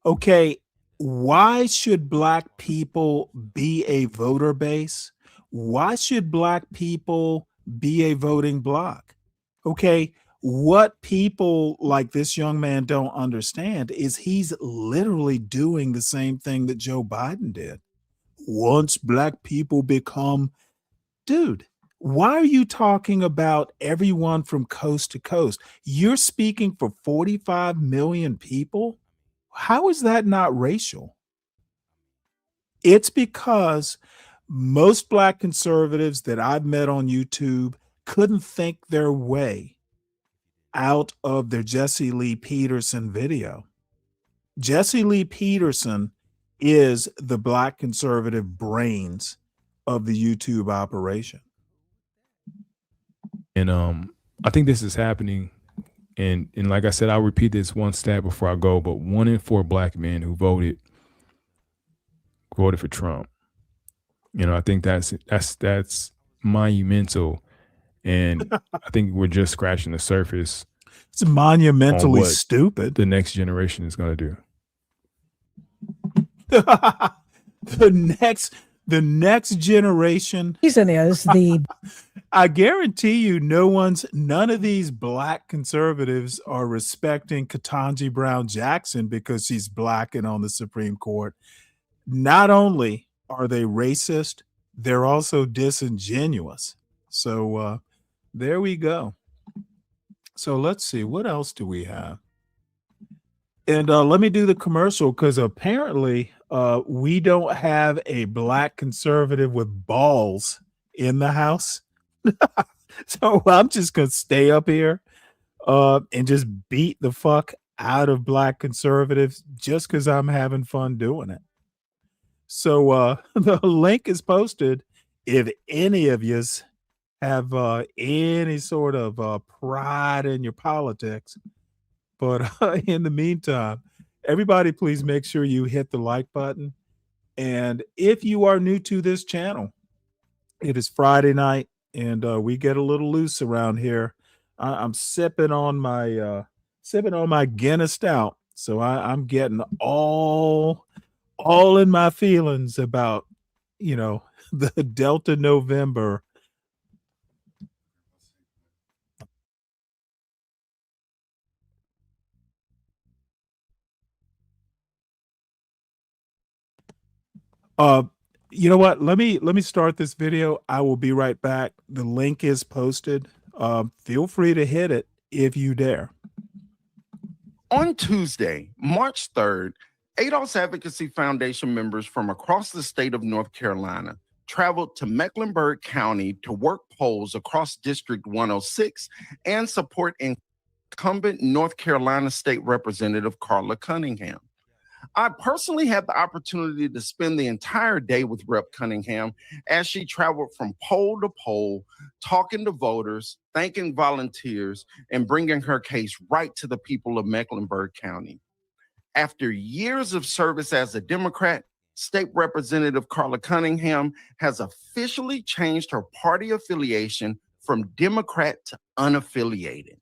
Okay, why should black people be a voter base? Why should black people be a voting bloc? Okay, what people like this young man don't understand is he's literally doing the same thing that Joe Biden did. Once black people become, dude, why are you talking about everyone from coast to coast? You're speaking for 45 million people? How is that not racial? It's because most black conservatives that I've met on YouTube couldn't think their way out of their Jesse Lee Peterson video. Jesse Lee Peterson is the black conservative brains of the YouTube operation. and I think this is happening. And like I said, I'll repeat this one stat before I go, but 1 in 4 black men who voted for Trump. I think that's monumental. And I think we're just scratching the surface. It's monumentally on what stupid. the next generation is going to do. The next generation. Miscellaneous, the I guarantee you none of these black conservatives are respecting Ketanji Brown Jackson because she's black and on the Supreme Court. Not only are they racist, they're also disingenuous. So there we go. So let's see, what else do we have? And let me do the commercial because apparently we don't have a black conservative with balls in the house. So I'm just going to stay up here and just beat the fuck out of black conservatives just because I'm having fun doing it. So the link is posted if any of yous have any sort of pride in your politics. But in the meantime, everybody, please make sure you hit the like button. And if you are new to this channel, it is Friday night and we get a little loose around here. I'm sipping on my Guinness Stout. So I'm getting all in my feelings about, the Delta November. You know what? Let me start this video. I will be right back. The link is posted. Feel free to hit it if you dare. On Tuesday, March 3rd, ADOS Advocacy Foundation members from across the state of North Carolina traveled to Mecklenburg County to work polls across District 106 and support incumbent North Carolina State Representative Carla Cunningham. I personally had the opportunity to spend the entire day with Rep. Cunningham as she traveled from poll to poll, talking to voters, thanking volunteers, and bringing her case right to the people of Mecklenburg County. After years of service as a Democrat, State Representative Carla Cunningham has officially changed her party affiliation from Democrat to unaffiliated.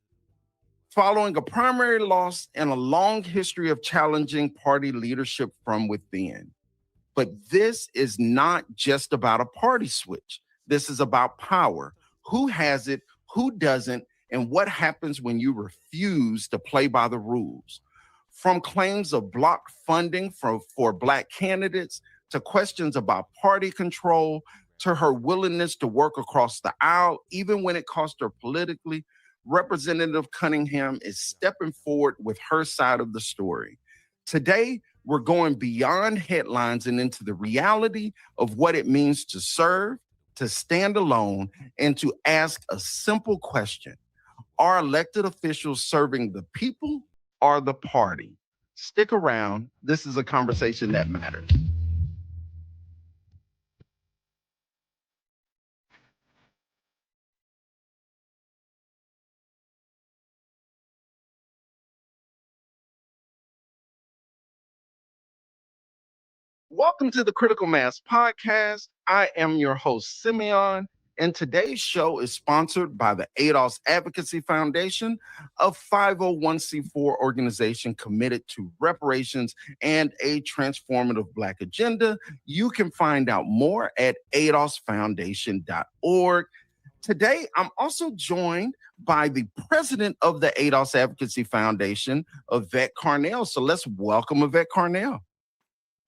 Following a primary loss and a long history of challenging party leadership from within. But this is not just about a party switch. This is about power. Who has it, who doesn't, and what happens when you refuse to play by the rules. From claims of blocked funding for Black candidates to questions about party control to her willingness to work across the aisle, even when it cost her politically, Representative Cunningham is stepping forward with her side of the story. Today, we're going beyond headlines and into the reality of what it means to serve, to stand alone, and to ask a simple question. Are elected officials serving the people or the party? Stick around. This is a conversation that matters. Welcome to the Critical Mass Podcast. I am your host, Simeon, and today's show is sponsored by the ADOS Advocacy Foundation, a 501c4 organization committed to reparations and a transformative Black agenda. You can find out more at adosfoundation.org. Today, I'm also joined by the president of the ADOS Advocacy Foundation, Yvette Carnell. So let's welcome Yvette Carnell.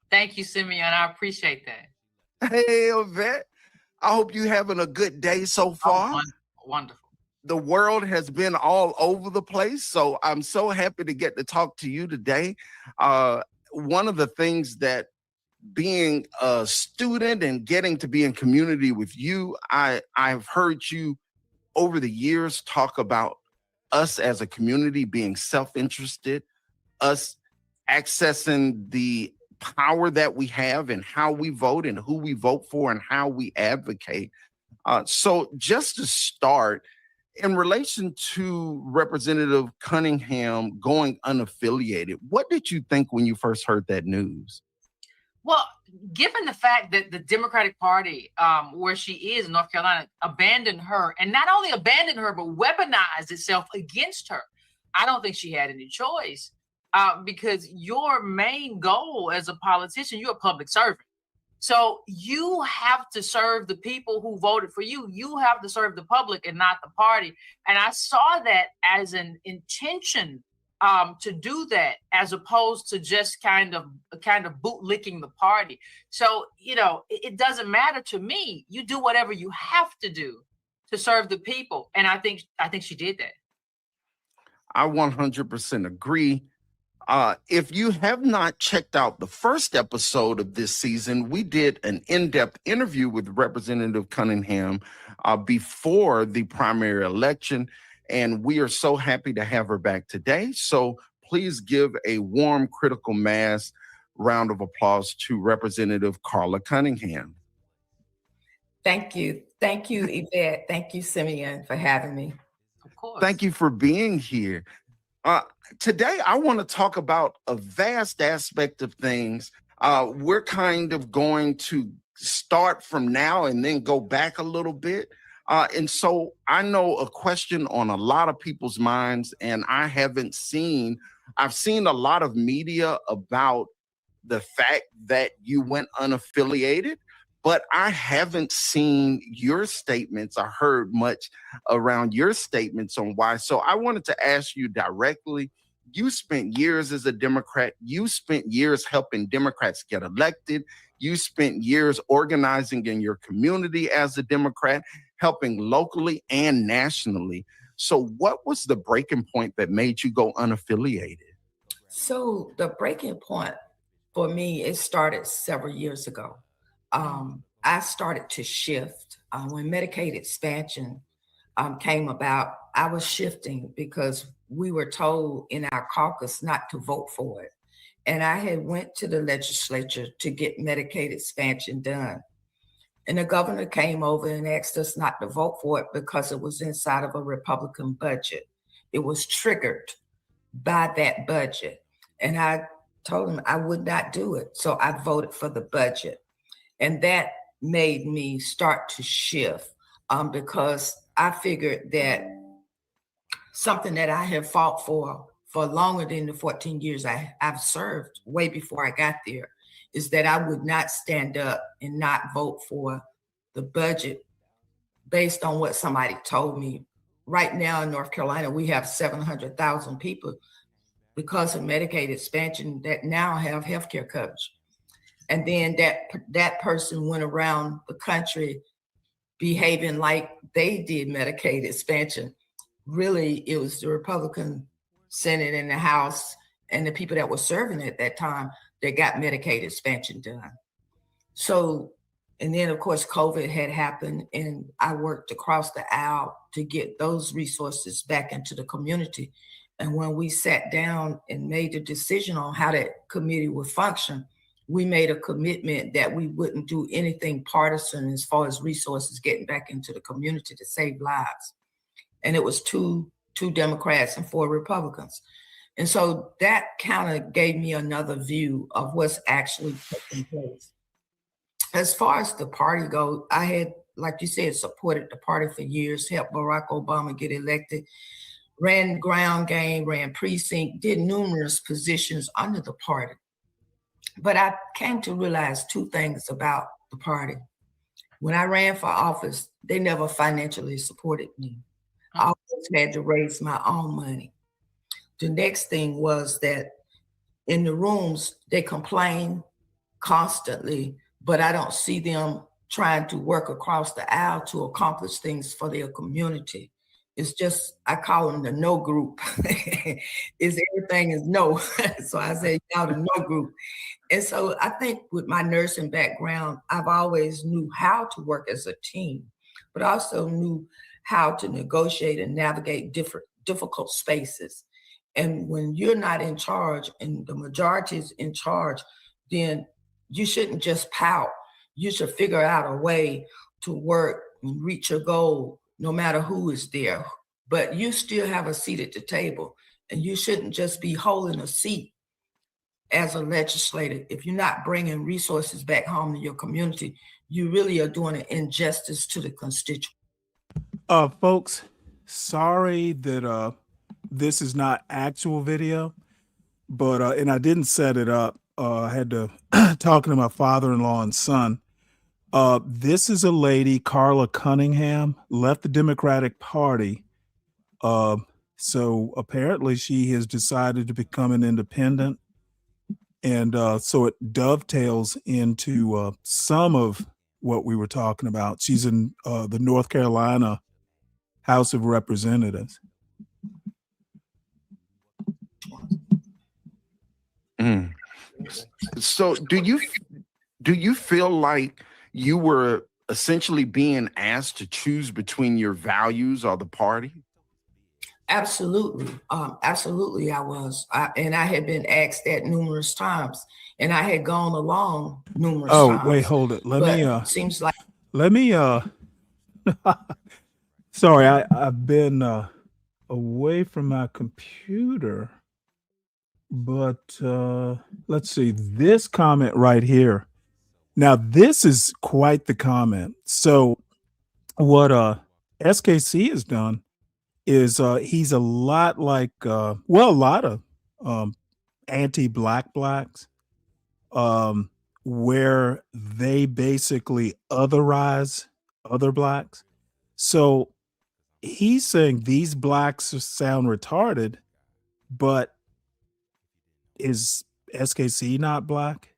Thank you, Simeon. I appreciate that. Hey, Yvette. I hope you're having a good day so far. Oh, wonderful. The world has been all over the place, so I'm so happy to get to talk to you today. One of the things that being a student and getting to be in community with you, I've heard you over the years talk about us as a community being self-interested, us accessing the power that we have and how we vote and who we vote for and how we advocate. So just to start, in relation to Representative Cunningham going unaffiliated, what did you think when you first heard that news? Well, given the fact that the Democratic Party, where she is in North Carolina, abandoned her, and not only abandoned her, but weaponized itself against her, I don't think she had any choice. Because your main goal as a politician, you're a public servant. So you have to serve the people who voted for you. You have to serve the public and not the party. And I saw that as an intention to do that, as opposed to just kind of bootlicking the party. So, it doesn't matter to me. You do whatever you have to do to serve the people. And I think she did that. I 100% agree. If you have not checked out the first episode of this season, we did an in-depth interview with Representative Cunningham before the primary election, and we are so happy to have her back today. So please give a warm critical mass round of applause to Representative Carla Cunningham. Thank you. Thank you, Yvette. Thank you, Simeon, for having me. Of course. Thank you for being here. Today, I want to talk about a vast aspect of things. We're kind of going to start from now and then go back a little bit. And so I know a question on a lot of people's minds, and I've seen a lot of media about the fact that you went unaffiliated, but I haven't seen your statements or heard much around your statements on why. So I wanted to ask you directly. You spent years as a Democrat. You spent years helping Democrats get elected. You spent years organizing in your community as a Democrat, helping locally and nationally. So what was the breaking point that made you go unaffiliated? So the breaking point for me, it started several years ago. I started to shift when Medicaid expansion came about. I was shifting because we were told in our caucus not to vote for it. And I had went to the legislature to get Medicaid expansion done. And the governor came over and asked us not to vote for it because it was inside of a Republican budget. It was triggered by that budget. And I told him I would not do it. So I voted for the budget. And that made me start to shift because I figured that something that I have fought for longer than the 14 years I've served, way before I got there, is that I would not stand up and not vote for the budget based on what somebody told me. Right now in North Carolina, we have 700,000 people because of Medicaid expansion that now have healthcare coverage. And then that person went around the country behaving like they did Medicaid expansion. Really, it was the Republican Senate and the House and the people that were serving at that time that got Medicaid expansion done. So, and then of course, COVID had happened and I worked across the aisle to get those resources back into the community. And when we sat down and made the decision on how that committee would function, we made a commitment that we wouldn't do anything partisan as far as resources getting back into the community to save lives. And it was two Democrats and 4 Republicans. And so that kind of gave me another view of what's actually taking place. As far as the party goes, I had, like you said, supported the party for years, helped Barack Obama get elected, ran ground game, ran precinct, did numerous positions under the party. But I came to realize two things about the party. When I ran for office, they never financially supported me. I always had to raise my own money. The next thing was that in the rooms, they complain constantly, but I don't see them trying to work across the aisle to accomplish things for their community. It's just, I call them the no group. Is everything is no. So I say, y'all the no group. And so I think with my nursing background, I've always knew how to work as a team, but also knew how to negotiate and navigate difficult spaces. And when you're not in charge and the majority is in charge, then you shouldn't just pout. You should figure out a way to work and reach your goal, no matter who is there. But you still have a seat at the table, and you shouldn't just be holding a seat as a legislator. If you're not bringing resources back home to your community, you really are doing an injustice to the constituents. Folks, sorry that this is not actual video, but and I didn't set it up. I had to talking to my father-in-law and son. This is a lady, Carla Cunningham, left the Democratic Party. So apparently she has decided to become an independent. And so it dovetails into some of what we were talking about. She's in the North Carolina House of Representatives. So do you feel like you were essentially being asked to choose between your values or the party? Absolutely. Absolutely, I was. And I had been asked that numerous times, and I had gone along numerous times. Oh, wait, hold it. Seems like. Let me, sorry, I've been away from my computer, but let's see, this comment right here. Now, this is quite the comment. So what SKC has done is he's a lot like, a lot of anti-black blacks, where they basically otherize other blacks. So he's saying these blacks sound retarded, but is SKC not black?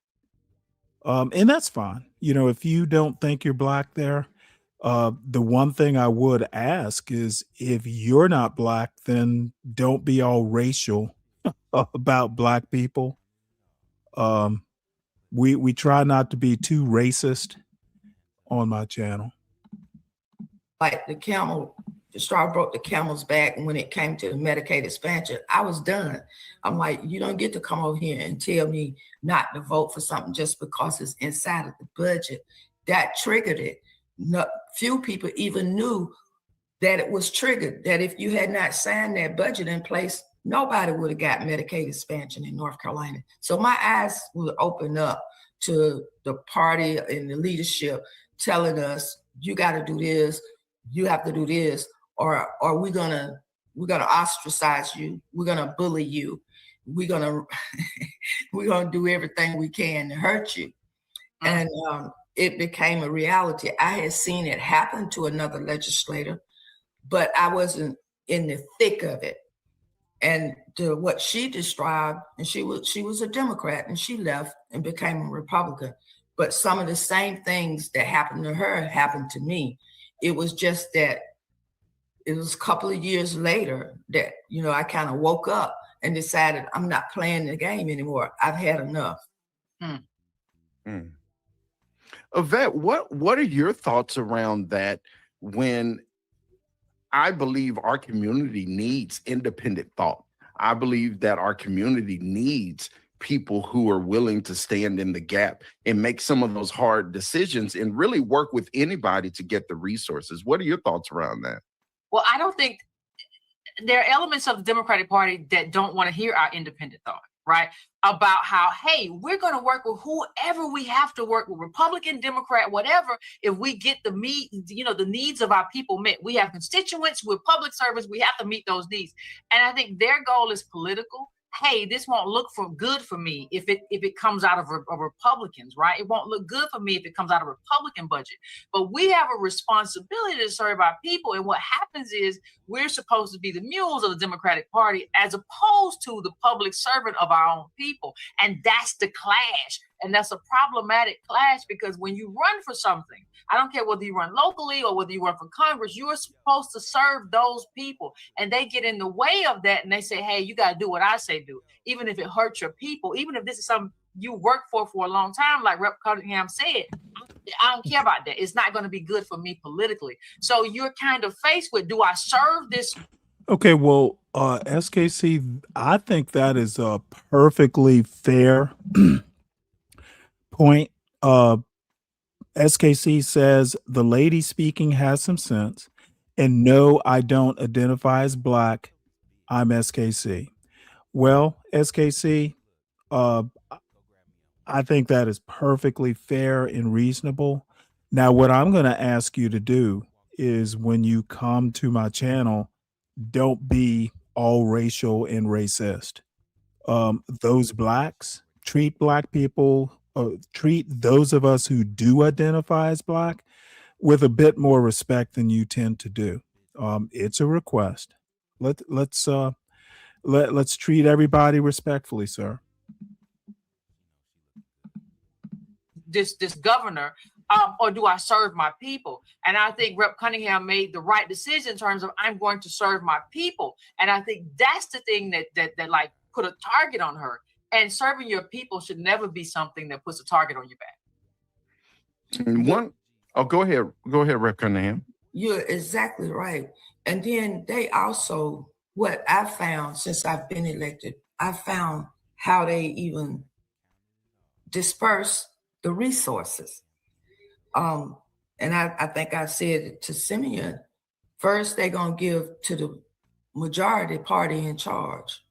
And that's fine. You know, if you don't think you're black there, the one thing I would ask is if you're not black, then don't be all racial about black people. We try not to be too racist on my channel. Like the straw broke the camel's back. And when it came to the Medicaid expansion, I was done. I'm like, you don't get to come over here and tell me not to vote for something just because it's inside of the budget. That triggered it. Few people even knew that it was triggered, that if you had not signed that budget in place, nobody would have got Medicaid expansion in North Carolina. So my eyes would open up to the party and the leadership telling us, you got to do this, you have to do this, or we're gonna ostracize you, we're gonna bully you, we're gonna do everything we can to hurt you. And it became a reality. I had seen it happen to another legislator, but I wasn't in the thick of it. And what she described, and she was a Democrat, and she left and became a Republican. But some of the same things that happened to her happened to me. It was just that it was a couple of years later that, you know, I kind of woke up and decided I'm not playing the game anymore. I've had enough. Yvette, what are your thoughts around that when I believe our community needs independent thought? I believe that our community needs people who are willing to stand in the gap and make some of those hard decisions and really work with anybody to get the resources. What are your thoughts around that? Well, I don't think there are elements of the Democratic Party that don't want to hear our independent thought, right? About how, hey, we're going to work with whoever we have to work with, Republican, Democrat, whatever, if we get the needs of our people met. We have constituents, we're public service, we have to meet those needs. And I think their goal is political. Hey, this won't look good for me if it comes out of Republicans, right? It won't look good for me if it comes out of a Republican budget. But we have a responsibility to serve our people. And what happens is we're supposed to be the mules of the Democratic Party as opposed to the public servant of our own people. And that's the clash. And that's a problematic clash, because when you run for something, I don't care whether you run locally or whether you run for Congress, you are supposed to serve those people. And they get in the way of that and they say, hey, you got to do what I say do, even if it hurts your people, even if this is something you worked for a long time, like Rep. Cunningham said. I don't care about that. It's not going to be good for me politically. So you're kind of faced with, do I serve this? Okay, well, SKC, I think that is a perfectly fair point. SKC says the lady speaking has some sense, and no, I don't identify as black. I'm SKC. Well, SKC, I think that is perfectly fair and reasonable. Now, what I'm going to ask you to do is, when you come to my channel, don't be all racial and racist. Those blacks, treat black people, treat those of us who do identify as black with a bit more respect than you tend to do. It's a request. Let's treat everybody respectfully, sir. This governor, or do I serve my people? And I think Rep. Cunningham made the right decision in terms of, I'm going to serve my people. And I think that's the thing that like put a target on her. And serving your people should never be something that puts a target on your back. Go ahead, Rep. Cunningham. You're exactly right. And then they also, what I found since I've been elected, I found how they even disperse the resources. And I think I said it to Simeon, first they're going to give to the majority party in charge.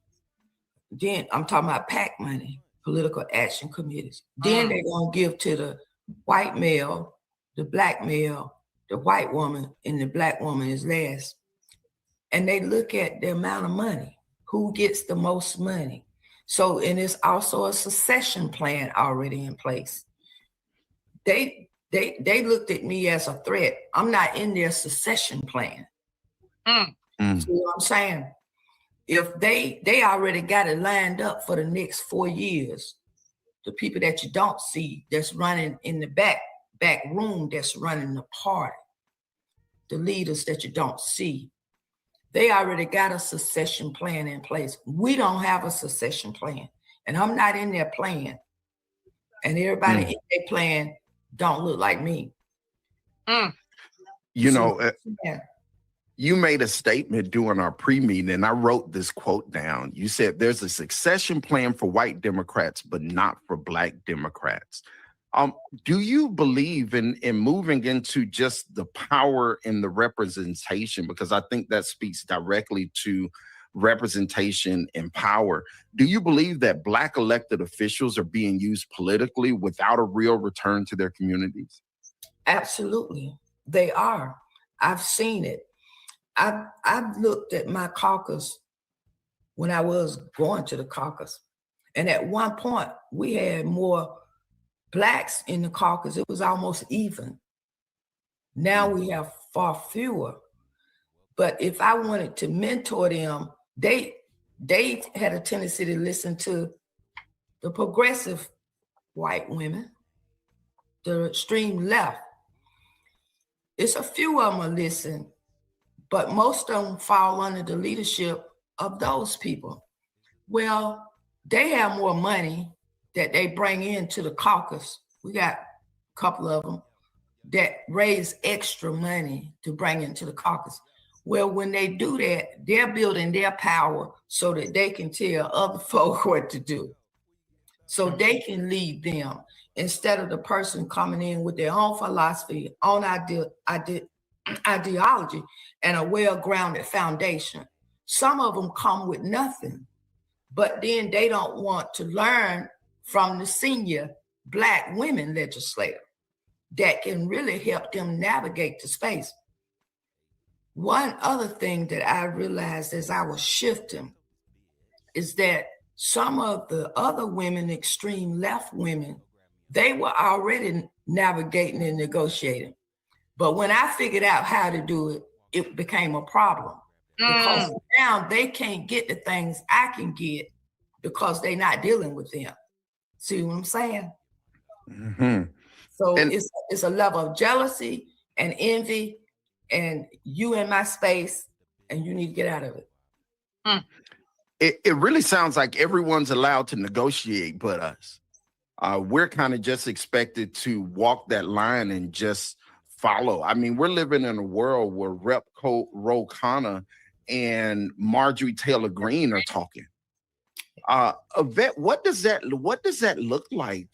Then I'm talking about PAC money, political action committees. Then they're going to give to the white male, the black male, the white woman, and the black woman is last. And they look at the amount of money, who gets the most money. So, and it's also a succession plan already in place. They looked at me as a threat. I'm not in their succession plan. See what I'm saying? If they already got it lined up for the next 4 years, the people that you don't see that's running in the back room, that's running the party, the leaders that you don't see, they already got a succession plan in place. We don't have a succession plan, and I'm not in their plan. And everybody in their plan don't look like me. You know, you made a statement during our pre-meeting, and I wrote this quote down. You said there's a succession plan for white Democrats, but not for black Democrats. Do you believe in moving into just the power and the representation? Because I think that speaks directly to representation and power. Do you believe that black elected officials are being used politically without a real return to their communities? Absolutely, they are. I've seen it. I've looked at my caucus when I was going to the caucus, and at one point we had more blacks in the caucus. It was almost even. Now we have far fewer. But if I wanted to mentor them, they had a tendency to listen to the progressive white women, the extreme left. It's a few of them will listen, but most of them fall under the leadership of those people. Well, they have more money that they bring into the caucus. We got a couple of them that raise extra money to bring into the caucus. Well, when they do that, they're building their power so that they can tell other folk what to do. So they can lead them instead of the person coming in with their own philosophy, own ideology, and a well-grounded foundation. Some of them come with nothing, but then they don't want to learn from the senior Black women legislator that can really help them navigate the space. One other thing that I realized as I was shifting is that some of the other women, extreme left women, they were already navigating and negotiating. But when I figured out how to do it, it became a problem. Because now they can't get the things I can get because they're not dealing with them. See what I'm saying? Mm-hmm. So it's a level of jealousy and envy, and you in my space, and you need to get out of it. It really sounds like everyone's allowed to negotiate but us. We're kind of just expected to walk that line and just follow. I mean, we're living in a world where Rep. Ro Khanna and Marjorie Taylor Greene are talking. Yvette, what does that look like?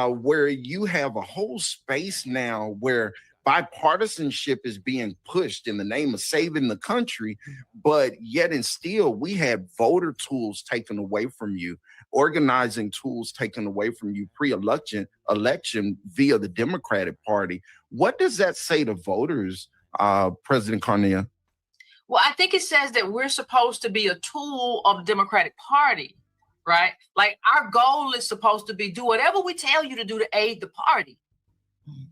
Where you have a whole space now where bipartisanship is being pushed in the name of saving the country, but yet and still we had voter tools taken away from you, organizing tools taken away from you pre-election via the Democratic Party. What does that say to voters, President Cornelia? Well, I think it says that we're supposed to be a tool of the Democratic Party, right? Like our goal is supposed to be do whatever we tell you to do to aid the party.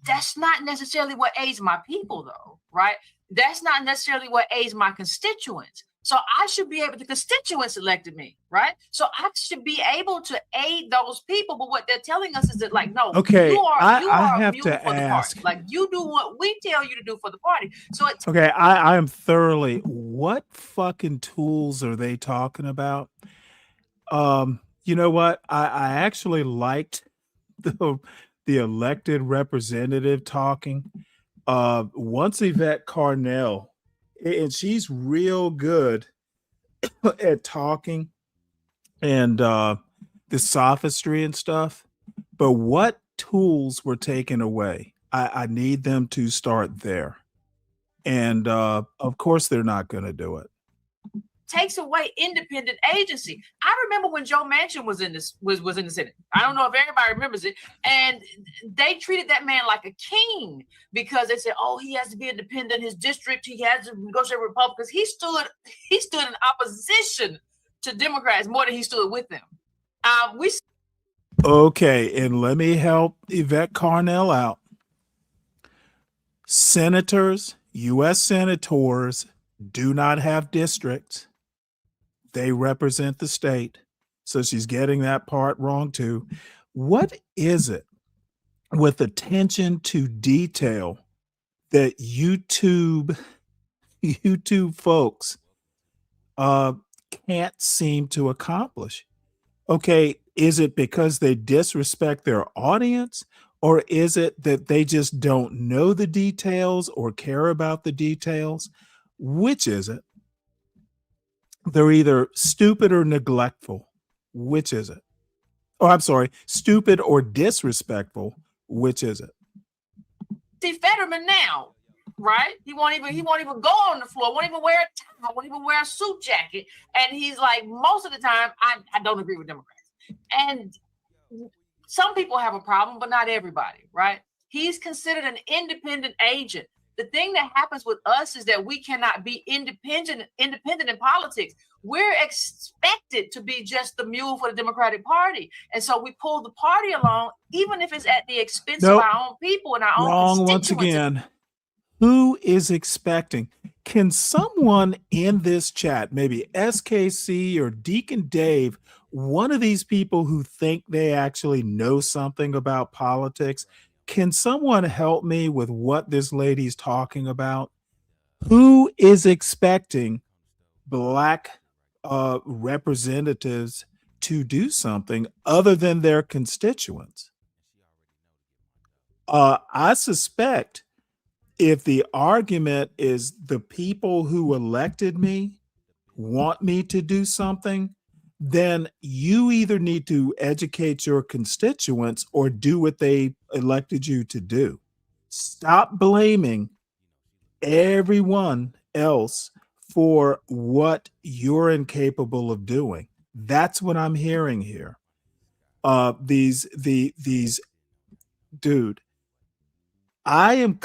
That's not necessarily what aids my people, though, right? That's not necessarily what aids my constituents. So I should be able, the constituents elected me, right? So I should be able to aid those people. But what they're telling us is that, like, no, okay, you are I have a to mule for the ask. party. Like, you do what we tell you to do for the party. So it's Okay, I am thoroughly. What fucking tools are they talking about? You know what? I actually liked the elected representative talking. Once Yvette Carnell, and she's real good at talking and the sophistry and stuff. But what tools were taken away? I need them to start there. And of course, they're not going to do it. takes away independent agency. I remember when Joe Manchin was in this was in the Senate. I don't know if everybody remembers it. And they treated that man like a king because they said, "Oh, he has to be independent. His district, he has to negotiate with Republicans." He stood in opposition to Democrats more than he stood with them. Okay, and let me help Yvette Carnell out. Senators, U.S. senators do not have districts. They represent the state. So she's getting that part wrong too. What is it with attention to detail that YouTube folks can't seem to accomplish? Okay, is it because they disrespect their audience? Or is it that they just don't know the details or care about the details? Which is it? They're either stupid or neglectful. Which is it? Oh, I'm sorry, stupid or disrespectful. Which is it? See Fetterman now, right? He won't even go on the floor, won't even wear a tie, won't even wear a suit jacket. And he's like, most of the time, I don't agree with Democrats. And some people have a problem, but not everybody, right? He's considered an independent agent. The thing that happens with us is that we cannot be independent in politics. We're expected to be just the mule for the Democratic Party. And so we pull the party along, even if it's at the expense of our own people and our own constituents. Once again. Who is expecting? Can someone in this chat, maybe SKC or Deacon Dave, one of these people who think they actually know something about politics, can someone help me with what this lady's talking about? Who is expecting Black representatives to do something other than their constituents? I suspect if the argument is the people who elected me want me to do something, then you either need to educate your constituents or do what they elected you to do. Stop blaming everyone else for what you're incapable of doing. That's what I'm hearing here. These dude, I'm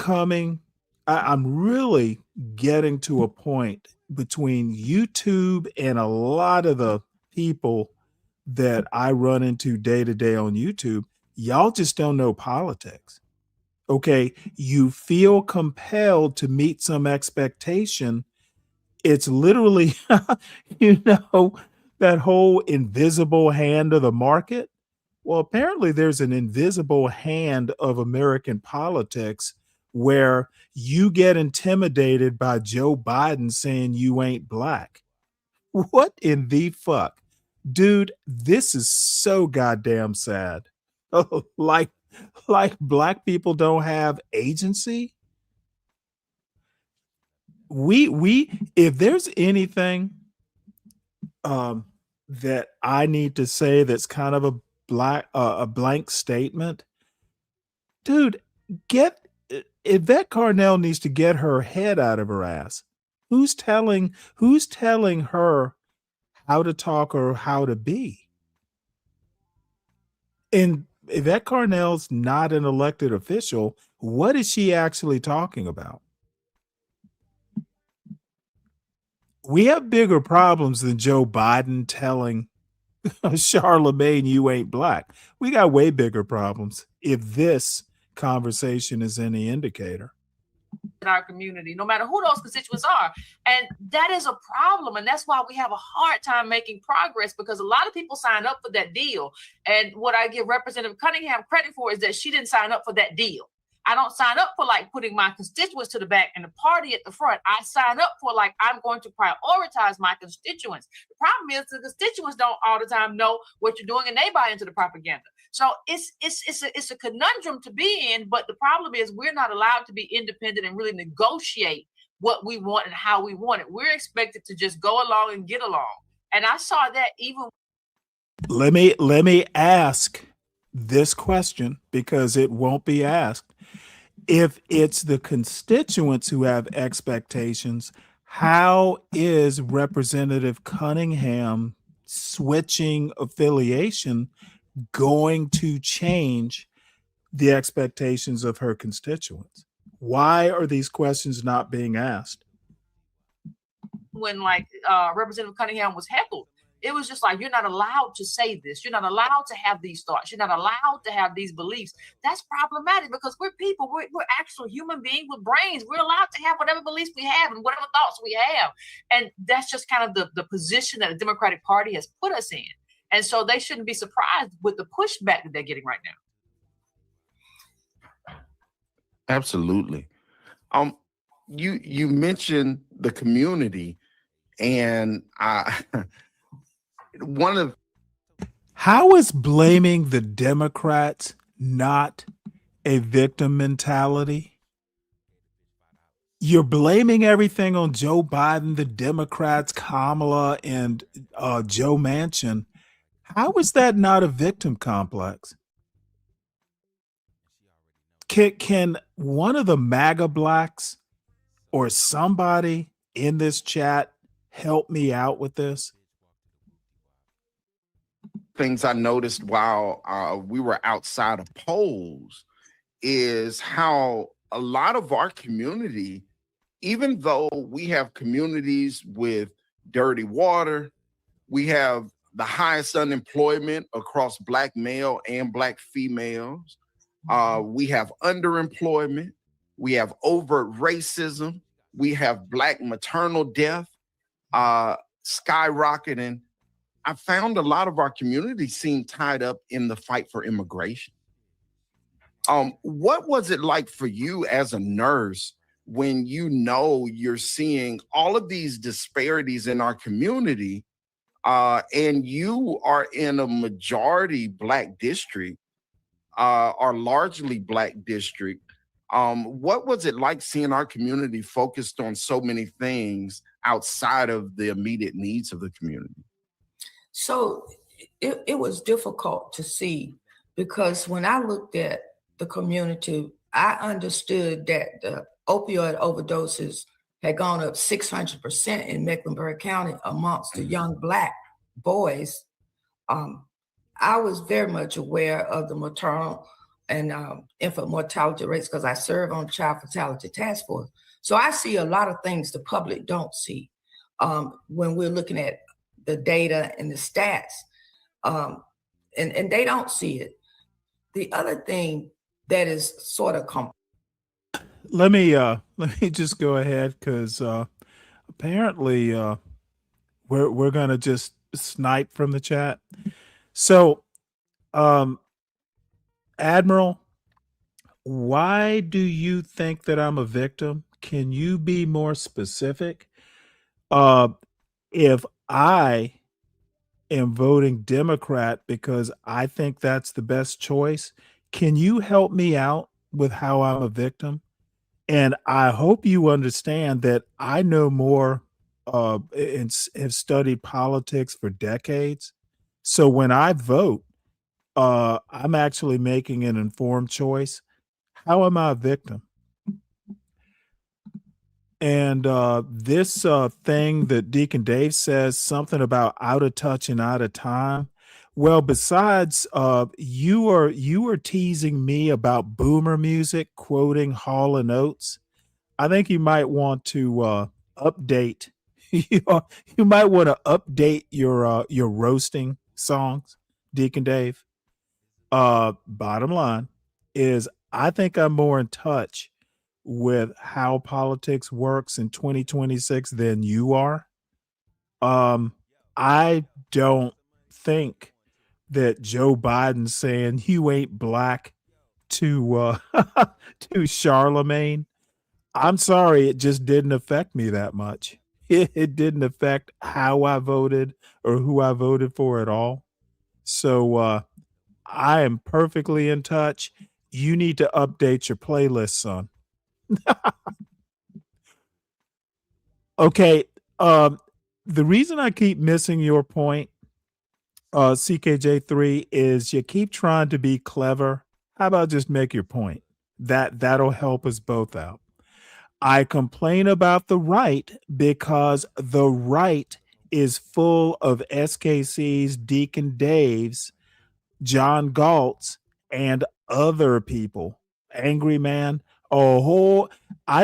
really getting to a point between YouTube and a lot of the people that I run into day to day on YouTube. Y'all just don't know politics. Okay. You feel compelled to meet some expectation. It's literally, that whole invisible hand of the market. Well, apparently there's an invisible hand of American politics where you get intimidated by Joe Biden saying you ain't black. What in the fuck? Dude, this is so goddamn sad. like black people don't have agency. We if there's anything that I need to say that's kind of a blank statement, dude, Yvette Carnell needs to get her head out of her ass. Who's telling her how to talk or how to be? And Yvette Carnell's not an elected official. What is she actually talking about? We have bigger problems than Joe Biden telling Charlemagne you ain't black. We got way bigger problems if this conversation is any indicator. In our community, no matter who those constituents are. And that is a problem. And that's why we have a hard time making progress, because a lot of people sign up for that deal. And what I give Representative Cunningham credit for is that she didn't sign up for that deal. I don't sign up for like putting my constituents to the back and the party at the front. I sign up for like, I'm going to prioritize my constituents. The problem is the constituents don't all the time know what you're doing and they buy into the propaganda. So it's a conundrum to be in, but the problem is we're not allowed to be independent and really negotiate what we want and how we want it. We're expected to just go along and get along. And I saw that even. Let me ask this question because it won't be asked. If it's the constituents who have expectations, how is Representative Cunningham switching affiliation going to change the expectations of her constituents? Why are these questions not being asked? When like Representative Cunningham was heckled, it was just like, you're not allowed to say this. You're not allowed to have these thoughts. You're not allowed to have these beliefs. That's problematic because we're people. We're actual human beings with brains. We're allowed to have whatever beliefs we have and whatever thoughts we have. And that's just kind of the position that the Democratic Party has put us in. And so they shouldn't be surprised with the pushback that they're getting right now. Absolutely. You mentioned the community, and how is blaming the Democrats not a victim mentality? You're blaming everything on Joe Biden, the Democrats, Kamala, and Joe Manchin. How is that not a victim complex? Can one of the MAGA blacks or somebody in this chat help me out with this? Things I noticed while we were outside of polls is how a lot of our community, even though we have communities with dirty water, we have the highest unemployment across Black male and Black females, we have underemployment, we have overt racism, we have Black maternal death skyrocketing. I found a lot of our community seemed tied up in the fight for immigration. What was it like for you as a nurse when you're seeing all of these disparities in our community, and you are in a majority Black district, or largely Black district? What was it like seeing our community focused on so many things outside of the immediate needs of the community? So it was difficult to see, because when I looked at the community, I understood that the opioid overdoses had gone up 600% in Mecklenburg County amongst the young Black boys. I was very much aware of the maternal and infant mortality rates because I serve on the Child Fatality Task Force. So I see a lot of things the public don't see when we're looking at the data and the stats, and they don't see it. The other thing that is sort of let me just go ahead because apparently we're gonna just snipe from the chat. So, Admiral, why do you think that I'm a victim? Can you be more specific? If I am voting Democrat because I think that's the best choice, can you help me out with how I'm a victim? And I hope you understand that I know more and have studied politics for decades. So when I vote, I'm actually making an informed choice. How am I a victim? And this thing that Deacon Dave says, something about out of touch and out of time. Well, besides, you were teasing me about boomer music, quoting Hall and Oates. I think you might want to update. You might want to update your roasting songs, Deacon Dave. Bottom line is, I think I'm more in touch with how politics works in 2026 than you are. I don't think that Joe Biden saying you ain't black to to Charlemagne, I'm sorry, it just didn't affect me that much. It didn't affect how I voted or who I voted for at all. So I am perfectly in touch. You need to update your playlist, son. Okay. The reason I keep missing your point, CKJ3, is you keep trying to be clever. How about just make your point? That'll help us both out. I complain about the right because the right is full of SKC's, Deacon Dave's, John Galt's, and other people. Angry Man. I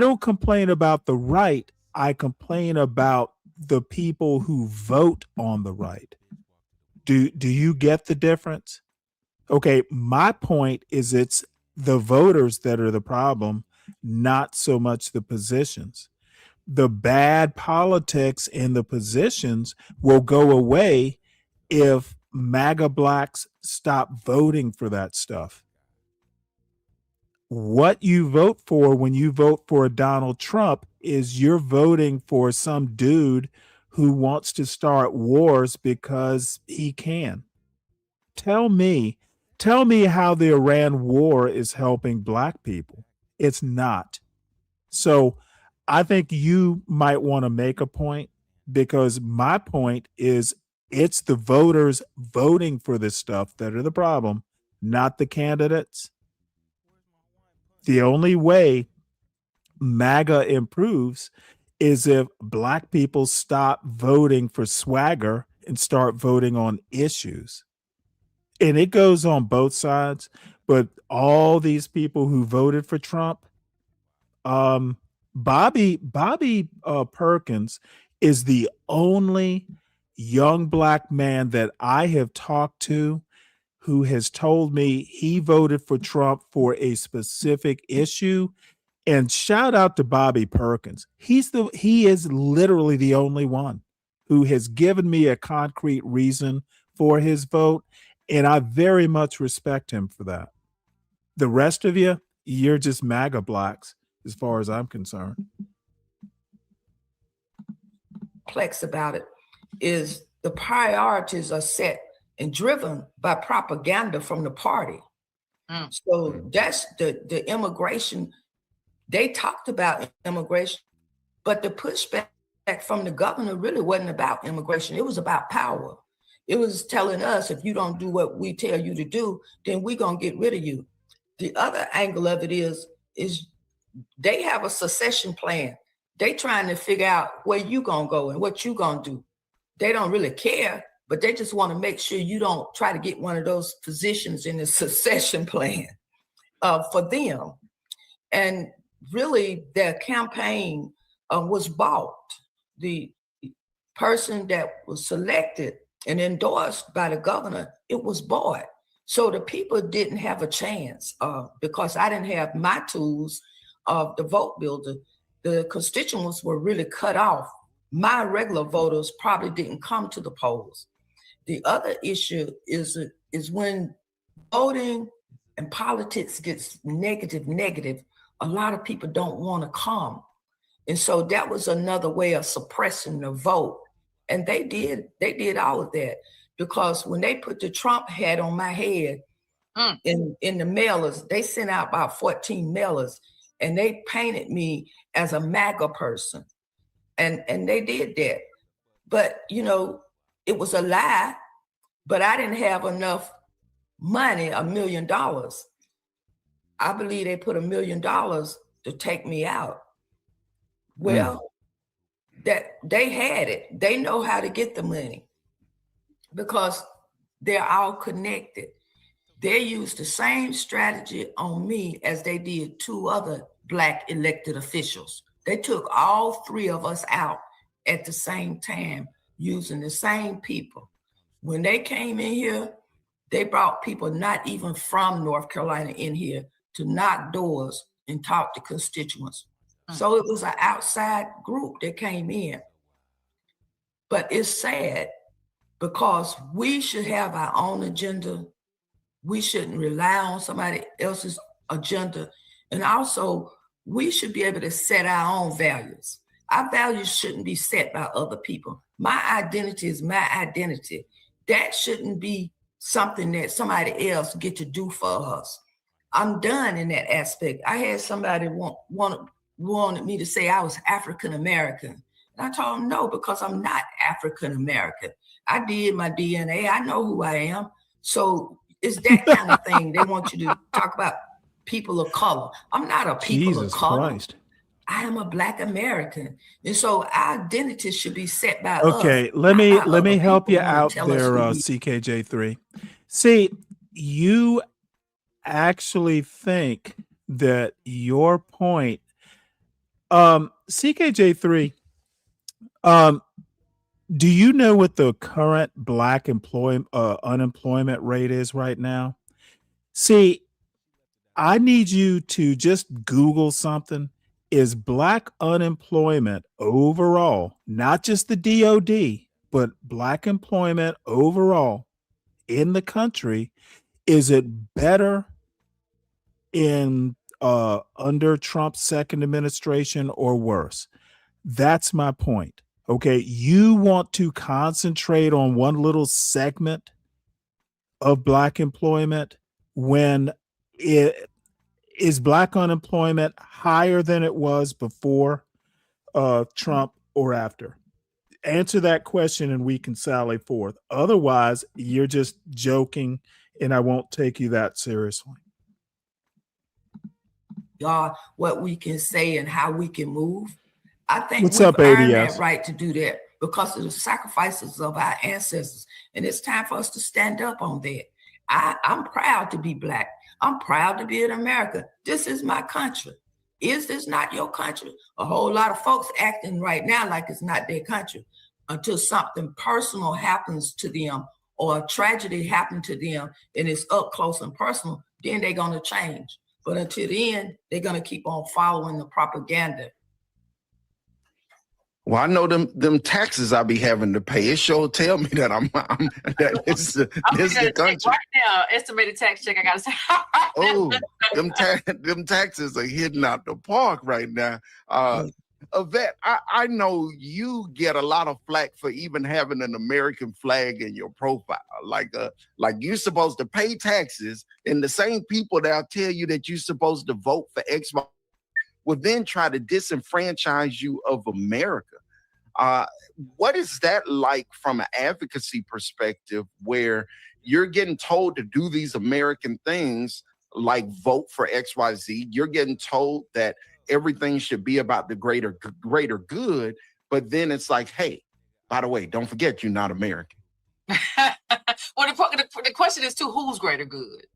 don't complain about the right. I complain about the people who vote on the right. Do you get the difference? Okay, my point is it's the voters that are the problem, not so much the positions. The bad politics in the positions will go away if MAGA blacks stop voting for that stuff. What you vote for when you vote for Donald Trump is you're voting for some dude who wants to start wars because he can. Tell me how the Iran war is helping black people. It's not. So I think you might want to make a point, because my point is it's the voters voting for this stuff that are the problem, not the candidates. The only way MAGA improves is if black people stop voting for swagger and start voting on issues. And it goes on both sides, but all these people who voted for Trump, Bobby Perkins is the only young black man that I have talked to who has told me he voted for Trump for a specific issue. And shout out to Bobby Perkins. He is literally the only one who has given me a concrete reason for his vote. And I very much respect him for that. The rest of you, you're just MAGA blacks, as far as I'm concerned. Complex about it is the priorities are set and driven by propaganda from the party. So that's the immigration. They talked about immigration, but the pushback from the governor really wasn't about immigration. It was about power. It was telling us, if you don't do what we tell you to do, then we're going to get rid of you. The other angle of it is they have a secession plan. they trying to figure out where you gonna go and what you gonna do. They don't really care, but they just want to make sure you don't try to get one of those positions in the succession plan for them. And really, their campaign was bought. The person that was selected and endorsed by the governor, it was bought. So the people didn't have a chance because I didn't have my tools of the vote builder. The constituents were really cut off. My regular voters probably didn't come to the polls. The other issue is when voting and politics gets negative, a lot of people don't want to come. And so that was another way of suppressing the vote. And they did all of that, because when they put the Trump hat on my head in the mailers, they sent out about 14 mailers, and they painted me as a MAGA person. And they did that. But, you know, it was a lie, but I didn't have enough money, $1 million. I believe they put $1 million to take me out. Well, that they had it. They know how to get the money because they're all connected. They used the same strategy on me as they did 2 other Black elected officials. They took all 3 of us out at the same time using the same people. When they came in here, they brought people not even from North Carolina in here to knock doors and talk to constituents. So it was an outside group that came in. But it's sad because we should have our own agenda. We shouldn't rely on somebody else's agenda. And also, we should be able to set our own values. Our values shouldn't be set by other people. My identity is my identity. That shouldn't be something that somebody else get to do for us. I'm done in that aspect. I had somebody wanted me to say I was African-American. And I told them no, because I'm not African-American. I did my DNA. I know who I am. So it's that kind of thing. They want you to talk about people of color. I'm not a people of color. Christ. I am a Black American. And so our identity should be set by us. Okay, let me help you out there, CKJ3. See, you actually think that your point, CKJ3, do you know what the current Black unemployment rate is right now? See, I need you to just Google something. Is Black unemployment overall, not just the DOD, but Black employment overall in the country, is it better in under Trump's second administration or worse? That's my point. Okay, you want to concentrate on one little segment of Black employment when is Black unemployment higher than it was before Trump or after? Answer that question and we can sally forth. Otherwise, you're just joking and I won't take you that seriously. God, what we can say and how we can move. I think What's we've up, earned ADS? that right to do that because of the sacrifices of our ancestors. And it's time for us to stand up on that. I'm proud to be Black. I'm proud to be an American. This is my country. Is this not your country? A whole lot of folks acting right now like it's not their country until something personal happens to them or a tragedy happened to them and it's up close and personal, then they're going to change. But until then, they're going to keep on following the propaganda. Well, I know them taxes I be having to pay. It sure tell me that that this the country. Right now, estimated tax check. I gotta say. Oh, them taxes are hitting out the park right now. Yvette, I know you get a lot of flack for even having an American flag in your profile. Like you're supposed to pay taxes, and the same people that'll tell you that you're supposed to vote for X will then try to disenfranchise you of America. What is that like from an advocacy perspective where you're getting told to do these American things like vote for XYZ? You're getting told that everything should be about the greater good. But then it's like, hey, by the way, don't forget you're not American. Well, the question is too, who's greater good,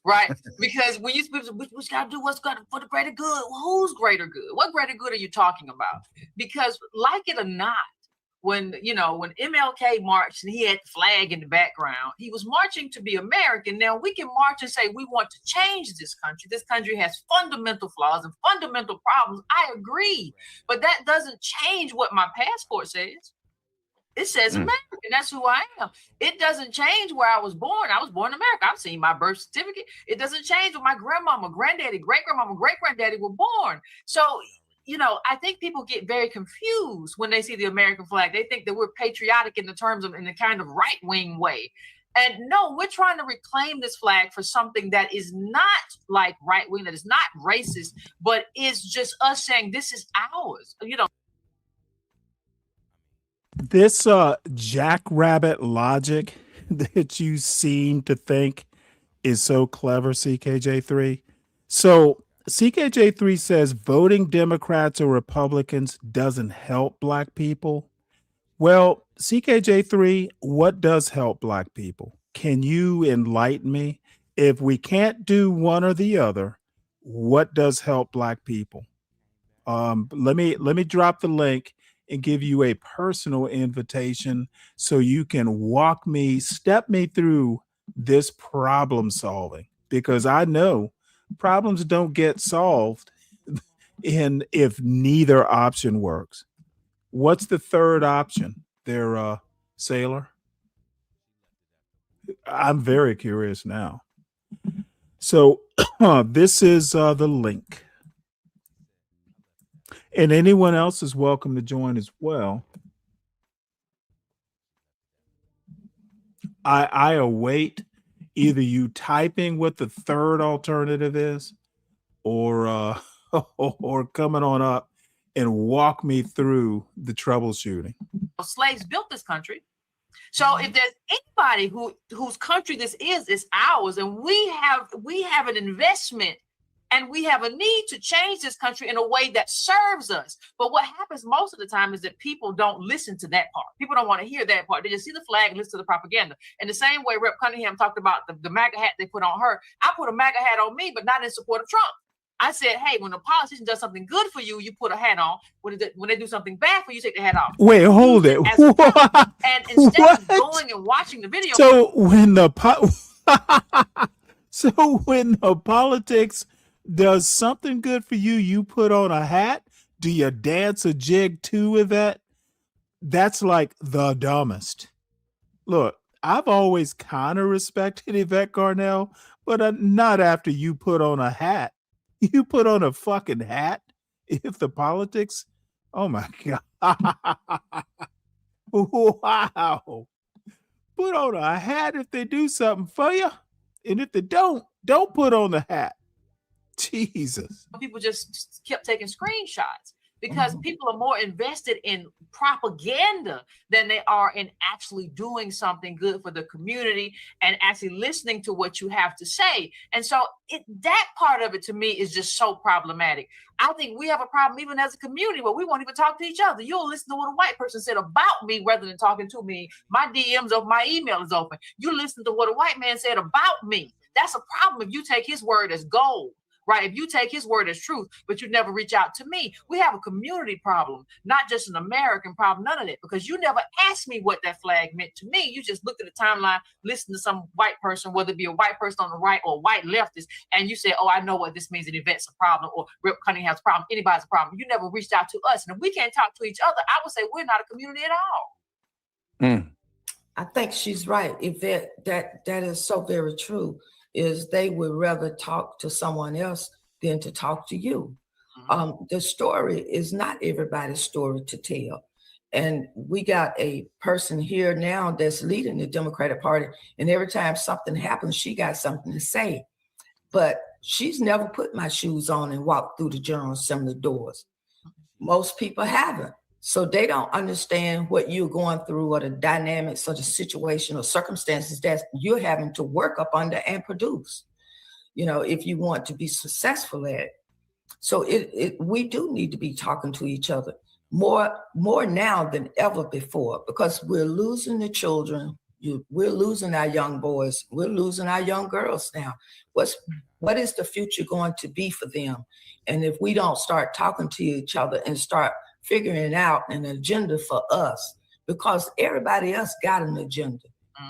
right? Because when you got to do what's good for the greater good, well, who's greater good? What greater good are you talking about? Because like it or not, when MLK marched and he had the flag in the background, he was marching to be American. Now we can march and say we want to change this country. This country has fundamental flaws and fundamental problems. I agree, but that doesn't change what my passport says. It says American. That's who I am. It doesn't change where I was born. I was born in America. I've seen my birth certificate. It doesn't change where my grandmama, granddaddy, great-grandmama, great-granddaddy were born. So, I think people get very confused when they see the American flag. They think that we're patriotic in the kind of right-wing way. And no, we're trying to reclaim this flag for something that is not like right-wing, that is not racist, but is just us saying this is ours. This jackrabbit logic that you seem to think is so clever, CKJ3. So CKJ3 says voting Democrats or Republicans doesn't help Black people. Well, CKJ3, what does help Black people? Can you enlighten me? If we can't do one or the other, what does help Black people? Let me drop the link and give you a personal invitation so you can step me through this problem solving, because I know problems don't get solved if neither option works. What's the third option there, Sailor? I'm very curious now. So this is the link. And anyone else is welcome to join as well. I await either you typing what the third alternative is, or coming on up and walk me through the troubleshooting. Slaves built this country. So if there's anybody whose country this is, it's ours, and we have an investment. And we have a need to change this country in a way that serves us. But what happens most of the time is that people don't listen to that part. People don't want to hear that part. They just see the flag and listen to the propaganda. In the same way Rep. Cunningham talked about the MAGA hat they put on her, I put a MAGA hat on me, but not in support of Trump. I said, hey, when a politician does something good for you, you put a hat on. When they do something bad for you, you take the hat off. Wait, hold it. And instead of going and watching the video. So when the politics does something good for you, you put on a hat? Do you dance a jig too with that? That's like the dumbest. Look, I've always kind of respected Yvette Garnell, but not after you put on a hat. You put on a fucking hat if the politics, oh my God. Wow. Put on a hat if they do something for you. And if they don't put on the hat. Jesus. People just kept taking screenshots because people are more invested in propaganda than they are in actually doing something good for the community and actually listening to what you have to say. And so that part of it to me is just so problematic. I think we have a problem even as a community where we won't even talk to each other. You'll listen to what a white person said about me rather than talking to me. My DM's open, my email is open. You listen to what a white man said about me. That's a problem if you take his word as gold. Right? If you take his word as truth, but you never reach out to me, we have a community problem, not just an American problem, none of it, because you never asked me what that flag meant to me. You just looked at the timeline, listened to some white person, whether it be a white person on the right or a white leftist, and you said, oh, I know what this means, and Yvette's a problem, or Rep. Cunningham's a problem, anybody's a problem. You never reached out to us. And if we can't talk to each other, I would say we're not a community at all. I think she's right. Yvette, that is so very true. Is they would rather talk to someone else than to talk to you. The story is not everybody's story to tell. And we got a person here now that's leading the Democratic Party. And every time something happens, she got something to say. But she's never put my shoes on and walked through the General Assembly doors. Most people haven't. So they don't understand what you're going through or the dynamics or the situation or circumstances that you're having to work up under and produce, if you want to be successful at it. So we do need to be talking to each other more now than ever before, because we're losing the children. We're losing our young boys. We're losing our young girls now. What is the future going to be for them? And if we don't start talking to each other and start figuring out an agenda for us, because everybody else got an agenda.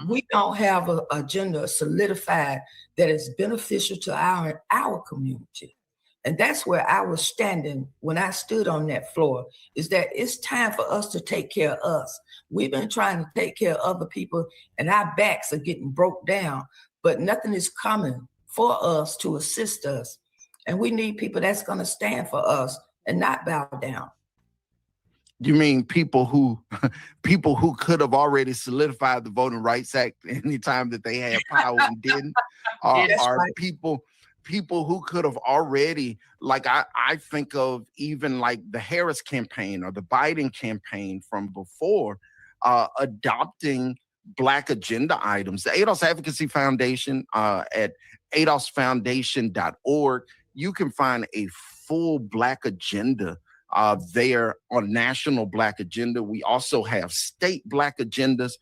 We don't have an agenda solidified that is beneficial to our community. And that's where I was standing when I stood on that floor, is that it's time for us to take care of us. We've been trying to take care of other people and our backs are getting broke down, but nothing is coming for us to assist us. And we need people that's going to stand for us and not bow down. You mean people who could have already solidified the Voting Rights Act anytime that they had power and didn't? Are right. people who could have already, like I think of even like the Harris campaign or the Biden campaign from before, adopting Black agenda items. The ADOS Advocacy Foundation, at adosfoundation.org, you can find a full Black agenda there on National Black Agenda. We also have state Black agendas,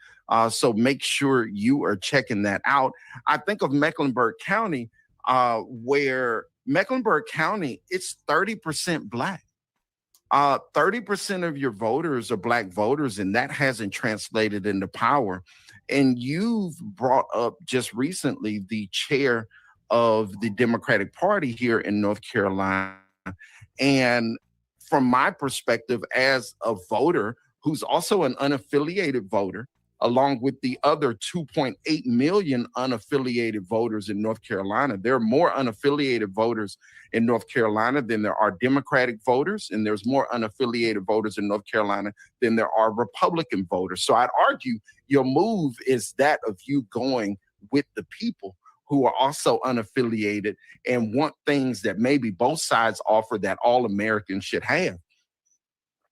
so make sure you are checking that out. I think of Mecklenburg County, where Mecklenburg County, it's 30% Black. 30% of your voters are Black voters, and that hasn't translated into power. And you've brought up just recently the chair of the Democratic Party here in North Carolina. And from my perspective as a voter who's also an unaffiliated voter, along with the other 2.8 million unaffiliated voters in North Carolina, there are more unaffiliated voters in North Carolina than there are Democratic voters, and there's more unaffiliated voters in North Carolina than there are Republican voters. So I'd argue your move is that of you going with the people who are also unaffiliated and want things that maybe both sides offer that all Americans should have.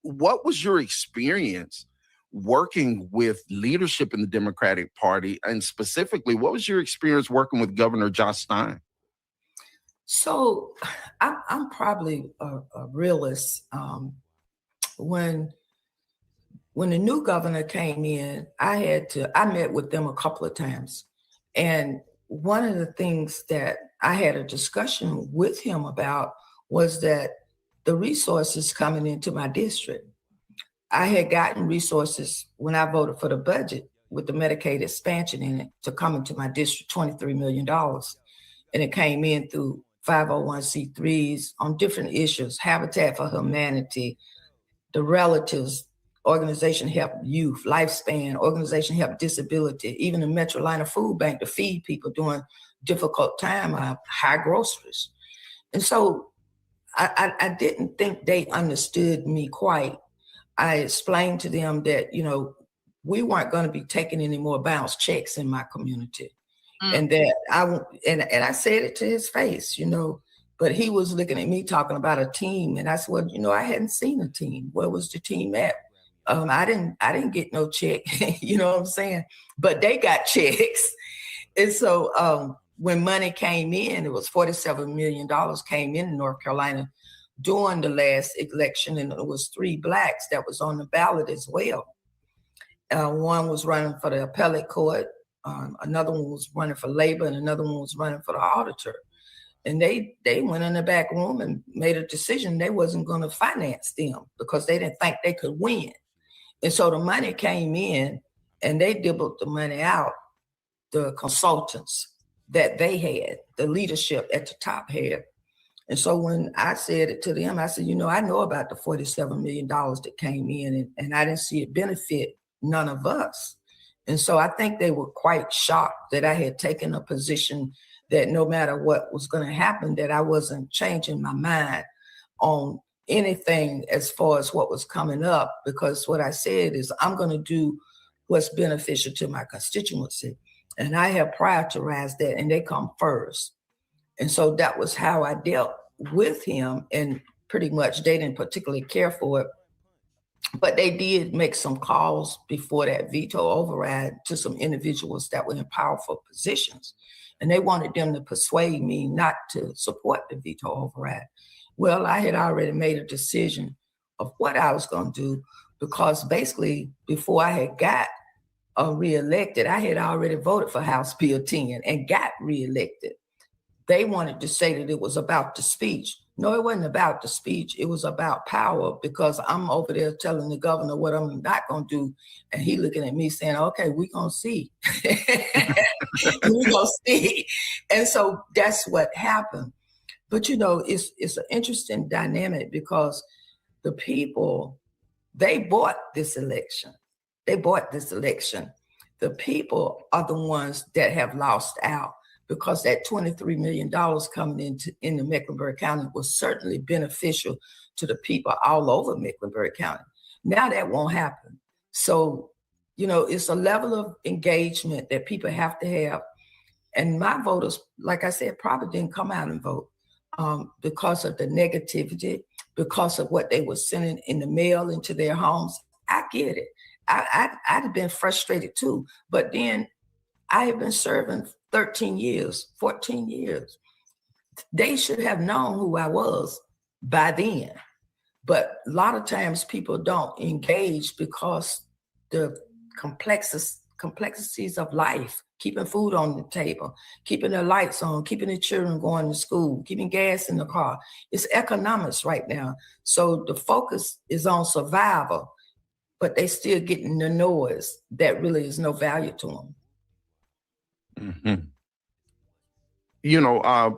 What was your experience working with leadership in the Democratic Party? And specifically, what was your experience working with Governor Josh Stein? So I'm probably a realist. When the new governor came in, I met with them a couple of times. And one of the things that I had a discussion with him about was that the resources coming into my district. I had gotten resources when I voted for the budget with the Medicaid expansion in it to come into my district, $23 million. And it came in through 501c3s on different issues, Habitat for Humanity, the Relatives, Organization Help Youth, Lifespan, Organization Help Disability, even the Metrolina Food Bank to feed people during difficult time, high groceries. And so I didn't think they understood me quite. I explained to them that, we weren't going to be taking any more bounce checks in my community. And that I said it to his face, but he was looking at me talking about a team. And I said, well, I hadn't seen a team. Where was the team at? I didn't get no check, you know what I'm saying? But they got checks. And so when money came in, it was $47 million came in North Carolina during the last election. And it was 3 Blacks that was on the ballot as well. One was running for the appellate court. Another one was running for labor, and another one was running for the auditor. And they went in the back room and made a decision they wasn't going to finance them because they didn't think they could win. And so the money came in and they dibbled the money out, the consultants that they had, the leadership at the top had. And so when I said it to them, I said, I know about the $47 million that came in and I didn't see it benefit none of us. And so I think they were quite shocked that I had taken a position that no matter what was going to happen, that I wasn't changing my mind on anything as far as what was coming up, because what I said is I'm going to do what's beneficial to my constituency. And I have prioritized that, and they come first. And so that was how I dealt with him. And pretty much they didn't particularly care for it. But they did make some calls before that veto override to some individuals that were in powerful positions. And they wanted them to persuade me not to support the veto override. Well, I had already made a decision of what I was going to do, because basically before I had got reelected, I had already voted for House Bill 10 and got reelected. They wanted to say that it was about the speech. No, it wasn't about the speech. It was about power, because I'm over there telling the governor what I'm not going to do. And he looking at me saying, okay, we're going to see. We're going to see. And so that's what happened. But, you know, it's an interesting dynamic, because the people, they bought this election. They bought this election. The people are the ones that have lost out, because that $23 million coming into Mecklenburg County was certainly beneficial to the people all over Mecklenburg County. Now that won't happen. So, you know, it's a level of engagement that people have to have. And my voters, like I said, probably didn't come out and vote because of the negativity, because of what they were sending in the mail into their homes. I get it. I'd have been frustrated too. But then I have been serving 13 years, 14 years. They should have known who I was by then. But a lot of times people don't engage because the complexities of life, keeping food on the table, keeping the lights on, keeping the children going to school, keeping gas in the car. It's economics right now. So the focus is on survival, but they still getting the noise that really is no value to them. Mm-hmm. You know,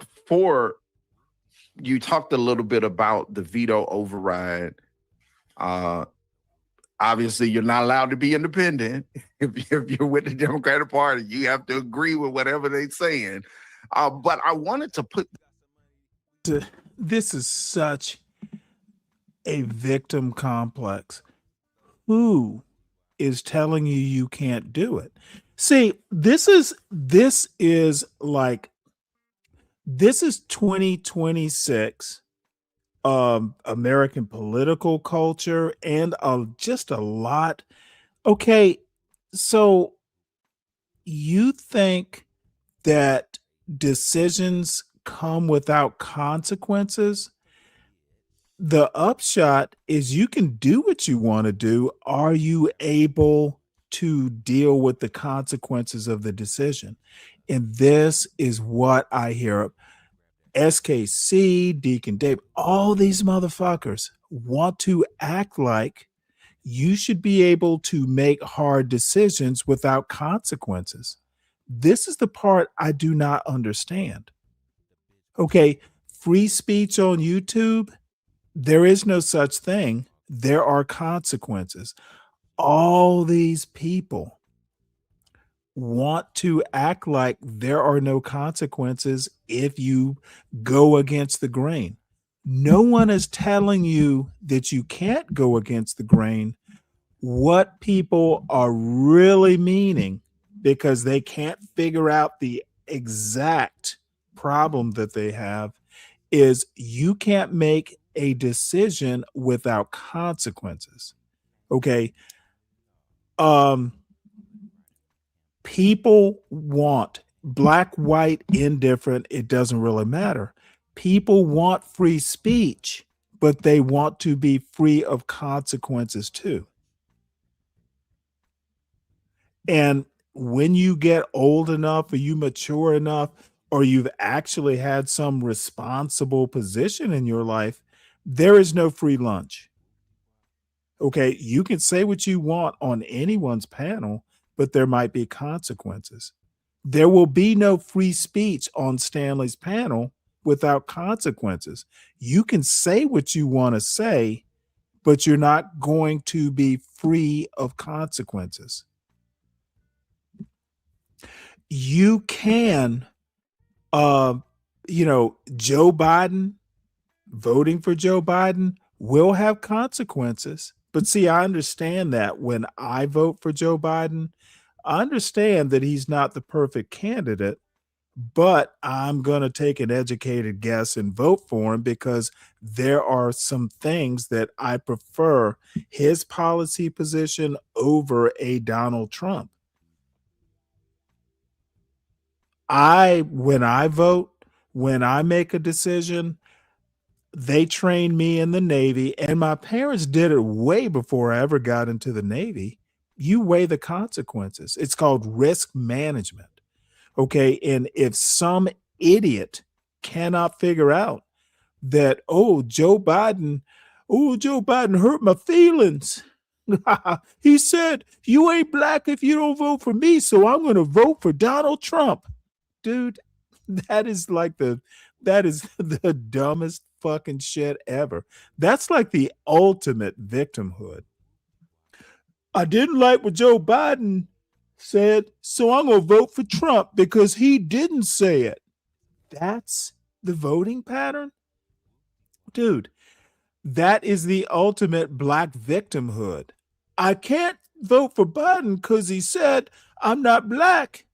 you talked a little bit about the veto override. Obviously, you're not allowed to be independent. If you're with the Democratic Party, you have to agree with whatever they're saying. But I wanted to put... This is such a victim complex. Who is telling you you can't do it? See, this is 2026 American political culture, and just a lot. Okay, so you think that decisions come without consequences? The upshot is you can do what you want to do. Are you able to deal with the consequences of the decision? And this is what I hear. SKC, Deacon Dave, all these motherfuckers want to act like you should be able to make hard decisions without consequences. This is the part I do not understand. Okay, free speech on YouTube, there is no such thing. There are consequences. All these people want to act like there are no consequences if you go against the grain. No one is telling you that you can't go against the grain. What people are really meaning, because they can't figure out the exact problem that they have, is you can't make a decision without consequences. Okay. People want black, white, indifferent. It doesn't really matter. People want free speech, but they want to be free of consequences too. And when you get old enough, or you mature enough, or you've actually had some responsible position in your life, there is no free lunch. Okay, you can say what you want on anyone's panel, but there might be consequences. There will be no free speech on Stanley's panel without consequences. You can say what you want to say, but you're not going to be free of consequences. You can, Joe Biden, voting for Joe Biden will have consequences. But see, I understand that when I vote for Joe Biden, I understand that he's not the perfect candidate, but I'm going to take an educated guess and vote for him because there are some things that I prefer his policy position over a Donald Trump. When I vote, when I make a decision, They trained me in the Navy, and my parents did it way before I ever got into the Navy. You weigh the consequences. It's called risk management. Okay. And if some idiot cannot figure out that, Joe Biden hurt my feelings. He said, you ain't black if you don't vote for me, so I'm going to vote for Donald Trump. Dude, that is the dumbest fucking shit ever. That's like the ultimate victimhood. I didn't like what Joe Biden said, so I'm going to vote for Trump because he didn't say it. That's the voting pattern? Dude, that is the ultimate black victimhood. I can't vote for Biden because he said I'm not black.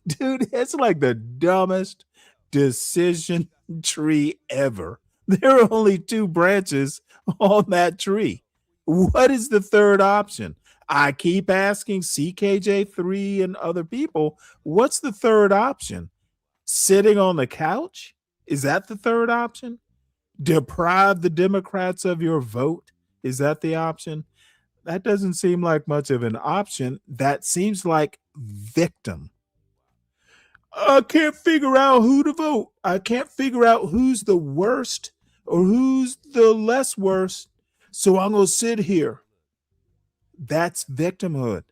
Dude, it's like the dumbest decision tree ever. There are only two branches on that tree. What is the third option? I keep asking CKJ3 and other people, what's the third option? Sitting on the couch? Is that the third option? Deprive the Democrats of your vote? Is that the option? That doesn't seem like much of an option. That seems like victim. I can't figure out who to vote. I can't figure out who's the worst or who's the less worst. So I'm going to sit here. That's victimhood.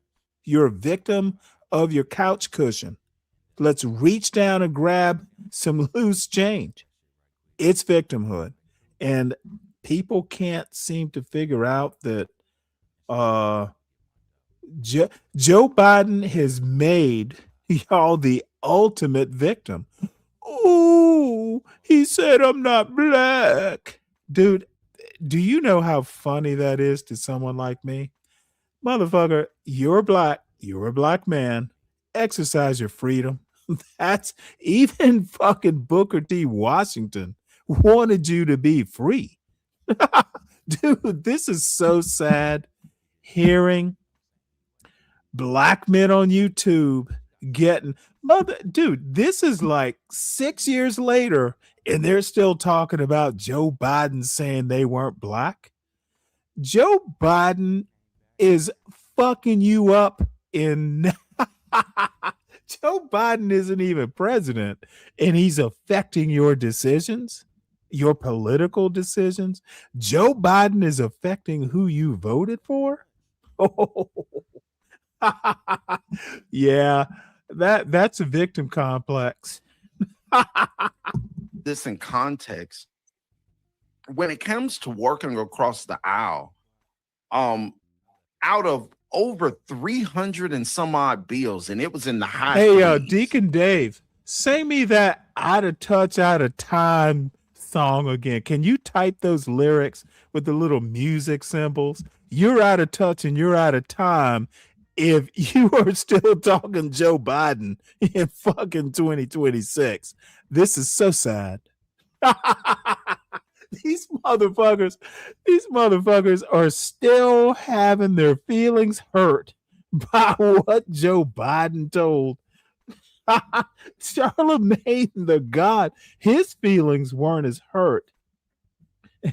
You're a victim of your couch cushion. Let's reach down and grab some loose change. It's victimhood. And people can't seem to figure out that Joe Biden has made y'all the ultimate victim. Oh, he said I'm not black. Dude, do you know how funny that is to someone like me? Motherfucker, you're black. You're a black man. Exercise your freedom. That's even fucking Booker T. Washington wanted you to be free. Dude, this is so sad hearing black men on YouTube getting dude, this is like 6 years later and they're still talking about Joe Biden saying they weren't black. Joe Biden is fucking you up in Joe Biden isn't even president and he's affecting your decisions, your political decisions. Joe Biden is affecting who you voted for. Oh. Yeah, that's a victim complex. This in context, when it comes to working across the aisle, out of over 300 and some odd bills, and it was in the high. Hey, Deacon Dave, sing me that "Out of Touch, Out of Time" song again. Can you type those lyrics with the little music symbols? You're out of touch and you're out of time if you are still talking Joe Biden in fucking 2026. This is so sad. These motherfuckers are still having their feelings hurt by what Joe Biden told. Charlemagne the God, his feelings weren't as hurt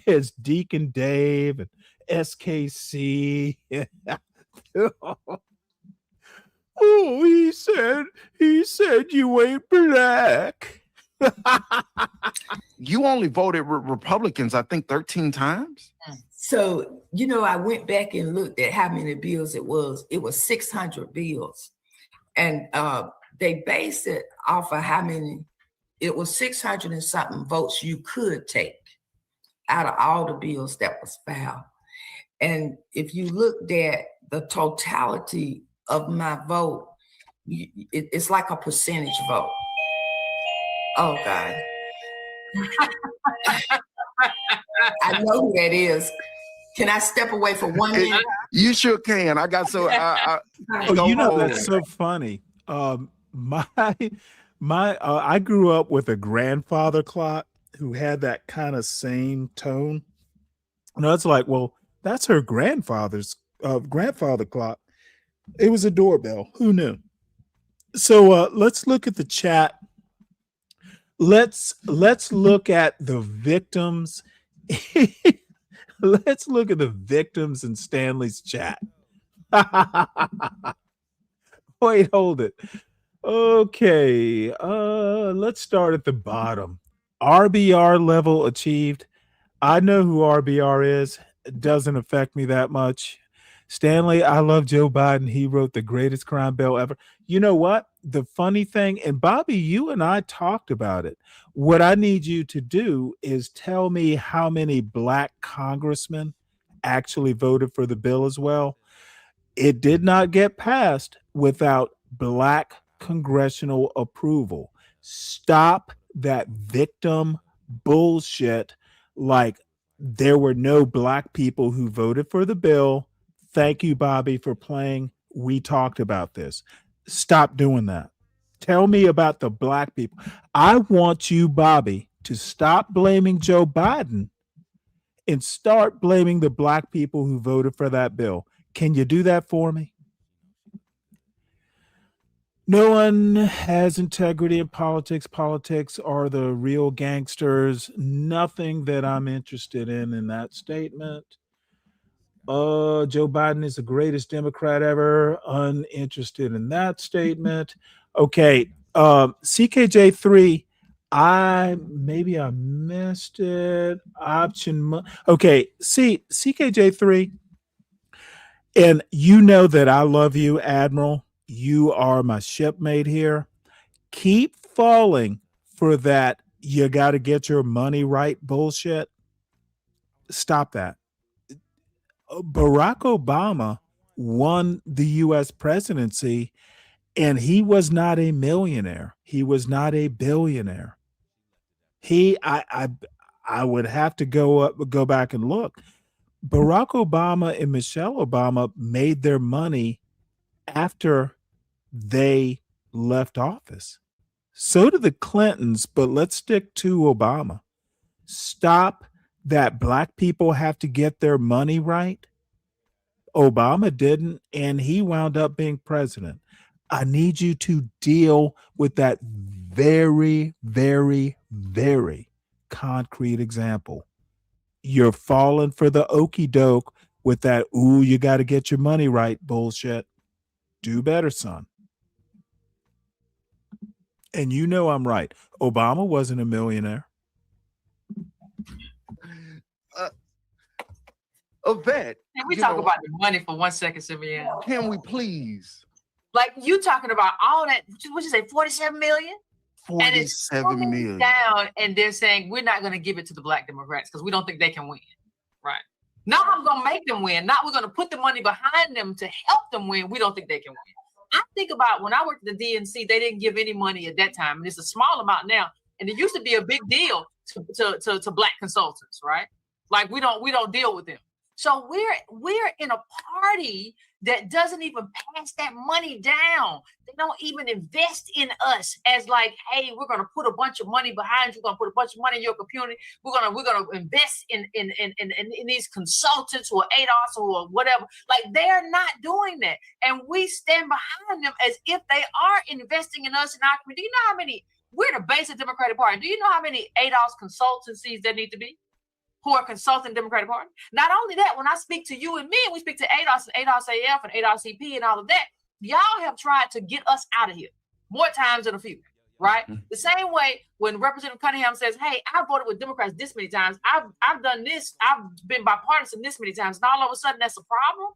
as Deacon Dave and SKC. Oh, he said you ain't black. You only voted Republicans, I think, 13 times. So, I went back and looked at how many bills it was. It was 600 bills. And they based it off of how many, it was 600 and something votes you could take out of all the bills that was filed. And if you looked at the totality of my vote, it's like a percentage vote. Oh, God. I know who that is. Can I step away for 1 minute? You sure can. I got so. That's so funny. I grew up with a grandfather clock who had that kind of same tone. It's like, well, that's her grandfather's grandfather clock. It was a doorbell. Who knew? So let's look at the chat. let's look at the victims. Let's look at the victims in Stanley's chat. Wait, hold it. Okay, let's start at the bottom. RBR level achieved. I know who RBR is. It doesn't affect me that much. Stanley, I love Joe Biden. He wrote the greatest crime bill ever. You know what? The funny thing, and Bobby, you and I talked about it. What I need you to do is tell me how many black congressmen actually voted for the bill as well. It did not get passed without black congressional approval. Stop that victim bullshit. Like there were no black people who voted for the bill. Thank you, Bobby, for playing. We talked about this. Stop doing that. Tell me about the black people. I want you, Bobby, to stop blaming Joe Biden and start blaming the black people who voted for that bill. Can you do that for me? No one has integrity in politics. Politics are the real gangsters. Nothing that I'm interested in that statement. Joe Biden is the greatest Democrat ever. Uninterested in that statement. Okay, CKJ3. Maybe I missed it. Okay, see, CKJ3. And you know that I love you, Admiral. You are my shipmate here. Keep falling for that you got to get your money right bullshit. Stop that. Barack Obama won the U.S. presidency, and he was not a millionaire. He was not a billionaire. I would have to go back and look. Barack Obama and Michelle Obama made their money after they left office. So did the Clintons, but let's stick to Obama. Stop that black people have to get their money right. Obama didn't, and he wound up being president. I need you to deal with that very, very, very concrete example. You're falling for the okie doke with that, ooh, you got to get your money right bullshit. Do better, son. And you know I'm right. Obama wasn't a millionaire. Yvette. Can we talk about the money for 1 second, Simeon? Can we please? Like you talking about all that, what you say, 47 million? 47 million. Down, and they're saying we're not going to give it to the black Democrats because we don't think they can win. Right. Not I'm going to make them win. Not we're going to put the money behind them to help them win. We don't think they can win. I think about when I worked at the DNC, they didn't give any money at that time. And it's a small amount now. And it used to be a big deal to black consultants, right? Like we don't deal with them. So we're in a party that doesn't even pass that money down. They don't even invest in us as like, hey, we're gonna put a bunch of money behind you. We're gonna put a bunch of money in your community. We're gonna invest in these consultants who are ADOS or whatever. Like they're not doing that, and we stand behind them as if they are investing in us in our community. Do you know how many? We're the basic Democratic Party. Do you know how many ADOS consultancies there need to be? Who are consulting Democratic Party. Not only that, when I speak to you and me, and we speak to ADOS and ADOS AF and ADOS CP and all of that, y'all have tried to get us out of here more times than a few, right? Mm-hmm. The same way when Representative Cunningham says, hey, I voted with Democrats this many times, I've done this, I've been bipartisan this many times, and all of a sudden that's a problem?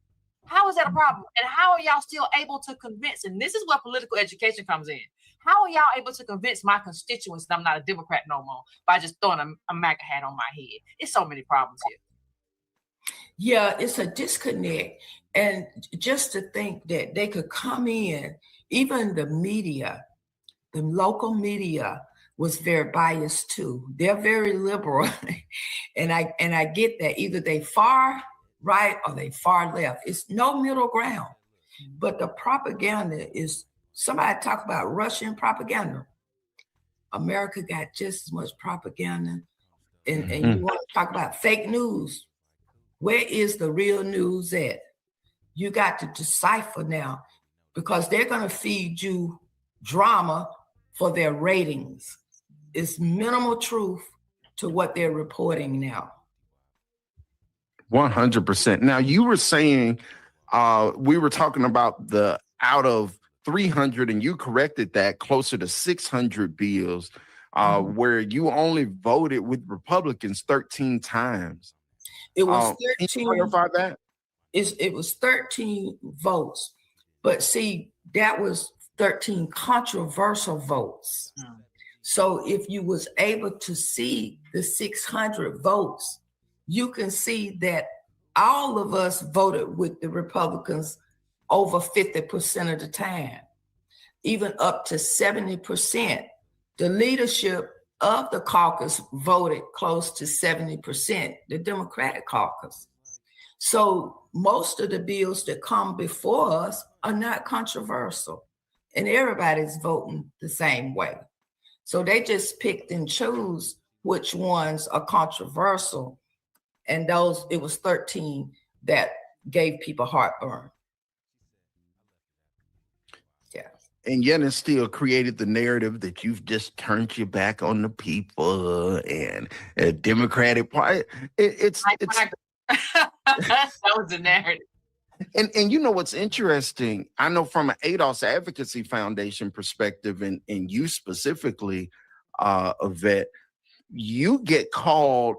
How is that a problem? And how are y'all still able to convince? And this is where political education comes in. How are y'all able to convince my constituents that I'm not a Democrat no more by just throwing a MAGA hat on my head? It's so many problems here. Yeah, it's a disconnect. And just to think that they could come in, even the media, the local media was very biased too. They're very liberal. and I get that. Either they far right or they far left. It's no middle ground. But the propaganda is, somebody talk about Russian propaganda. America got just as much propaganda. And you want to talk about fake news. Where is the real news at? You got to decipher now, because they're going to feed you drama for their ratings. is minimal truth to what they're reporting now. 100%. Now, you were saying, we were talking about the out of 300, and you corrected that, closer to 600 bills, where you only voted with Republicans 13 times. It was 13. Can you clarify that? It was 13 votes, but see, that was 13 controversial votes. So if you was able to see the 600 votes, you can see that all of us voted with the Republicans over 50% of the time, even up to 70%. The leadership of the caucus voted close to 70%, the Democratic caucus. So most of the bills that come before us are not controversial, and everybody's voting the same way. So they just picked and choose which ones are controversial, and those, it was 13 that gave people heartburn. Yeah. And yet it still created the narrative that you've just turned your back on the people and a Democratic Party. That was the narrative. And you know what's interesting? I know from an ADOS Advocacy Foundation perspective, and you specifically, Yvette, you get called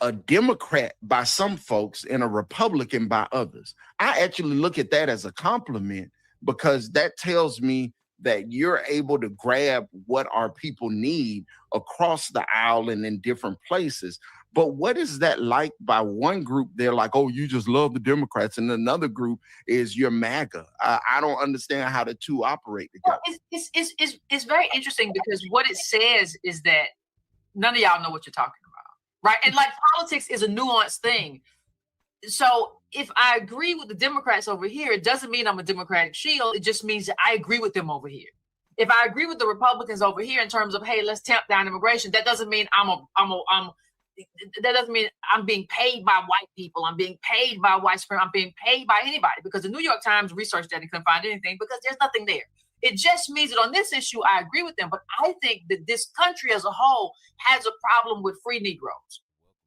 a Democrat by some folks and a Republican by others. I actually look at that as a compliment, because that tells me that you're able to grab what our people need across the aisle and in different places. But what is that like by one group? They're like, oh, you just love the Democrats. And another group is you're MAGA. I don't understand how the two operate together. Well, it's very interesting, because what it says is that none of y'all know what you're talking about, right? And like, politics is a nuanced thing. So if I agree with the Democrats over here, it doesn't mean I'm a Democratic shield. It just means that I agree with them over here. If I agree with the Republicans over here in terms of, hey, let's tamp down immigration, that doesn't mean that doesn't mean I'm being paid by white people. I'm being paid by white supremacists. I'm being paid by anybody, because the New York Times researched that and couldn't find anything, because there's nothing there. It just means that on this issue, I agree with them. But I think that this country as a whole has a problem with free Negroes,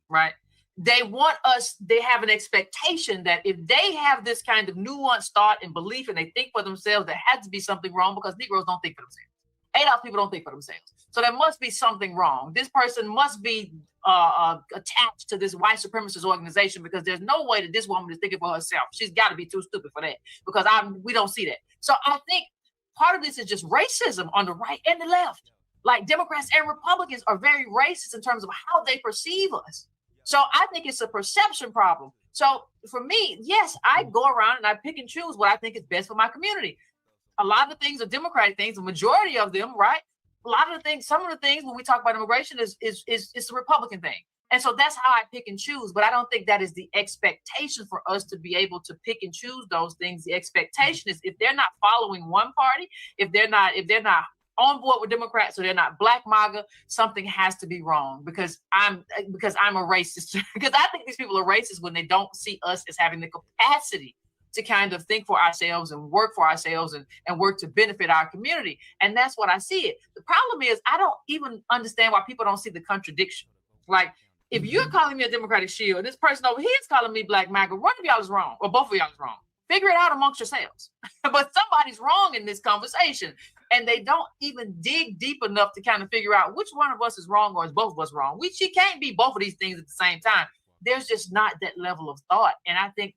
right? They want us, they have an expectation that if they have this kind of nuanced thought and belief and they think for themselves, there has to be something wrong, because Negroes don't think for themselves. ADOS people don't think for themselves. So there must be something wrong. This person must be attached to this white supremacist organization, because there's no way that this woman is thinking for herself. She's got to be too stupid for that, because we don't see that. So I think part of this is just racism on the right and the left. Like, Democrats and Republicans are very racist in terms of how they perceive us. So I think it's a perception problem. So for me, yes, I go around and I pick and choose what I think is best for my community. A lot of the things are Democratic things, the majority of them, right? A lot of the things, some of the things when we talk about immigration is the Republican thing. And so that's how I pick and choose. But I don't think that is the expectation for us to be able to pick and choose those things. The expectation is, if they're not following one party, if they're not on board with Democrats, or they're not Black MAGA, something has to be wrong, because I'm a racist. Because I think these people are racist when they don't see us as having the capacity to kind of think for ourselves and work for ourselves and work to benefit our community. And that's what I see it. The problem is, I don't even understand why people don't see the contradiction. Like, if you're calling me a Democratic shield, this person over here is calling me Black MAGA, one of y'all is wrong, or both of y'all is wrong. Figure it out amongst yourselves. But somebody's wrong in this conversation, and they don't even dig deep enough to kind of figure out which one of us is wrong, or is both of us wrong. She can't be both of these things at the same time. There's just not that level of thought. And I think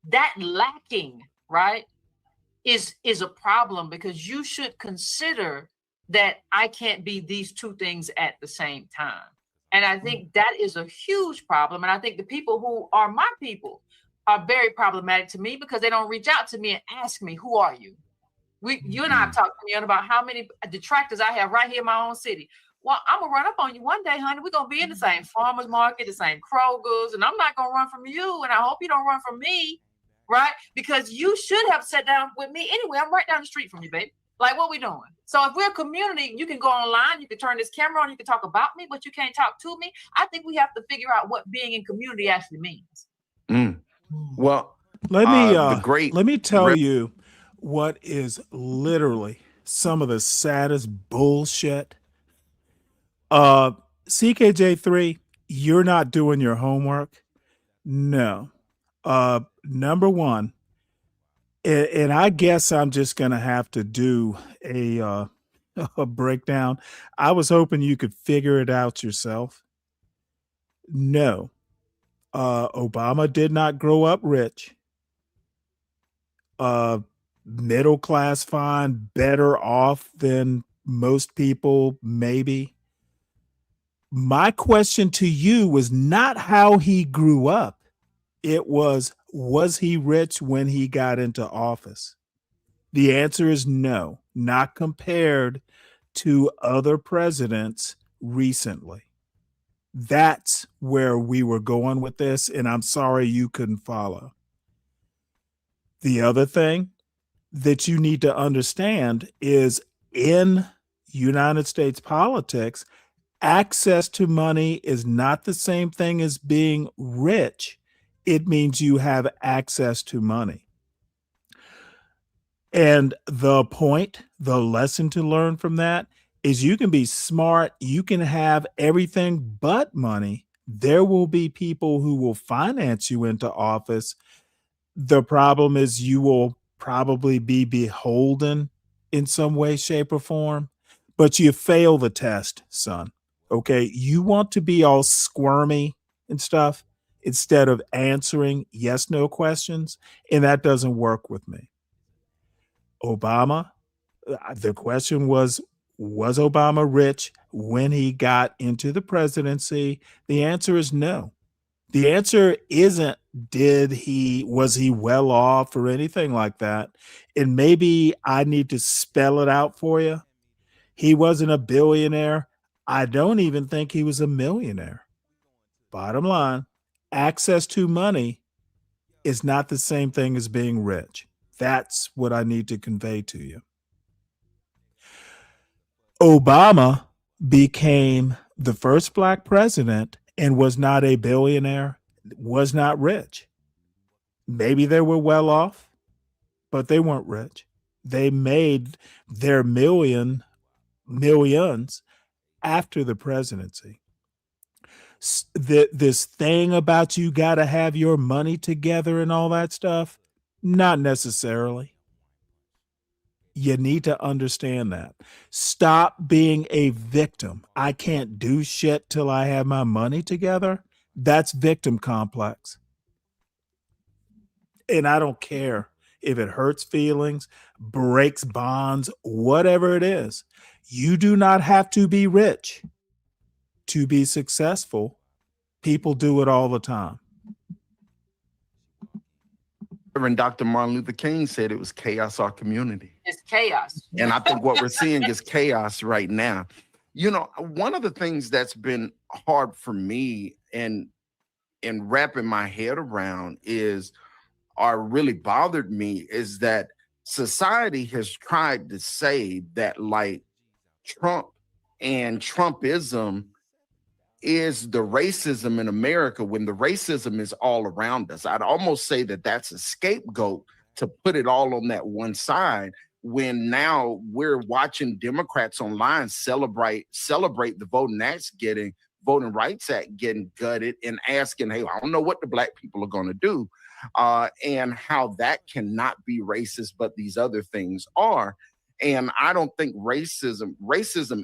that lacking, right, is a problem, because you should consider that I can't be these two things at the same time. And I think that is a huge problem. And I think the people who are my people are very problematic to me, because they don't reach out to me and ask me, who are you? You and I have talked to me about how many detractors I have right here in my own city. Well, I'm going to run up on you one day, honey. We're going to be in the same farmer's market, the same Kroger's, and I'm not going to run from you, and I hope you don't run from me, right? Because you should have sat down with me anyway. I'm right down the street from you, baby. Like, what we doing? So if we're a community, you can go online, you can turn this camera on, you can talk about me, but you can't talk to me. I think we have to figure out what being in community actually means. Well, let me tell you what is literally some of the saddest bullshit. CKJ3, you're not doing your homework. No. Number one, and I guess I'm just gonna have to do a a breakdown. I was hoping you could figure it out yourself. No. Obama did not grow up rich. Middle class, fine, better off than most people, maybe. My question to you was not how he grew up. It was he rich when he got into office? The answer is no, not compared to other presidents recently. That's where we were going with this, and I'm sorry you couldn't follow. The other thing that you need to understand is in United States politics, access to money is not the same thing as being rich. It means you have access to money. And the point, the lesson to learn from that is you can be smart, you can have everything but money. There will be people who will finance you into office. The problem is you will probably be beholden in some way, shape, or form, but you fail the test, son. Okay, you want to be all squirmy and stuff instead of answering yes, no questions, and that doesn't work with me. Obama, the question was Obama rich when he got into the presidency? The answer is no. The answer isn't was he well off or anything like that. And maybe I need to spell it out for you. He wasn't a billionaire. I don't even think he was a millionaire. Bottom line, access to money is not the same thing as being rich. That's what I need to convey to you. Obama became the first Black president and was not a billionaire, was not rich. Maybe they were well off, but they weren't rich. They made their millions after the presidency. This thing about you got to have your money together and all that stuff, not necessarily. You need to understand that. Stop being a victim. I can't do shit till I have my money together. That's victim complex. And I don't care if it hurts feelings, breaks bonds, whatever it is. You do not have to be rich to be successful. People do it all the time. Reverend Dr. Martin Luther King said it was chaos or community. It's chaos. And I think what we're seeing is chaos right now. You know, one of the things that's been hard for me in wrapping my head around or really bothered me is that society has tried to say that like Trump and Trumpism is the racism in America when the racism is all around us. I'd almost say that that's a scapegoat to put it all on that one side when now we're watching Democrats online celebrate the Voting Rights Act getting gutted and asking, hey, I don't know what the Black people are going to do, and how that cannot be racist, but these other things are. And I don't think racism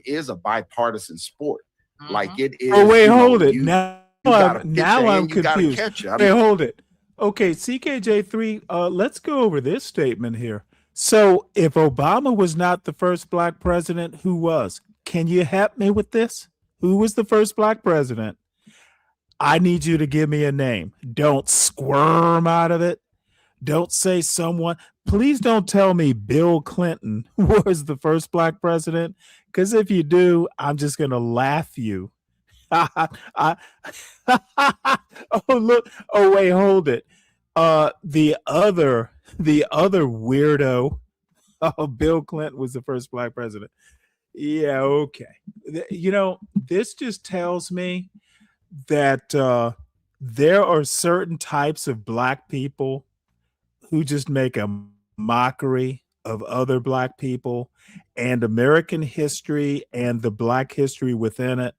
is a bipartisan sport. Like it is. Oh, wait, hold it. Now I'm confused. Wait, hold it. Okay, CKJ3, let's go over this statement here. So if Obama was not the first Black president, who was? Can you help me with this? Who was the first Black president? I need you to give me a name. Don't squirm out of it. Don't say someone. Please don't tell me Bill Clinton was the first Black president, because if you do, I'm just going to laugh you. Oh, look. Oh, wait, hold it. The other weirdo, Bill Clinton was the first Black president. Yeah, okay. You know, this just tells me that there are certain types of Black people who just make a mockery of other Black people and American history and the Black history within it.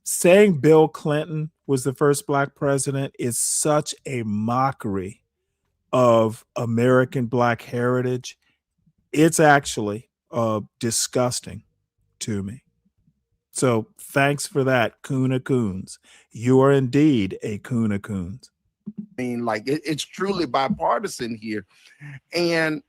Saying Bill Clinton was the first Black president is such a mockery of American Black heritage. It's actually disgusting to me. So thanks for that, Kuna Coons. You are indeed a Kuna Coons. I mean, like it's truly bipartisan here. And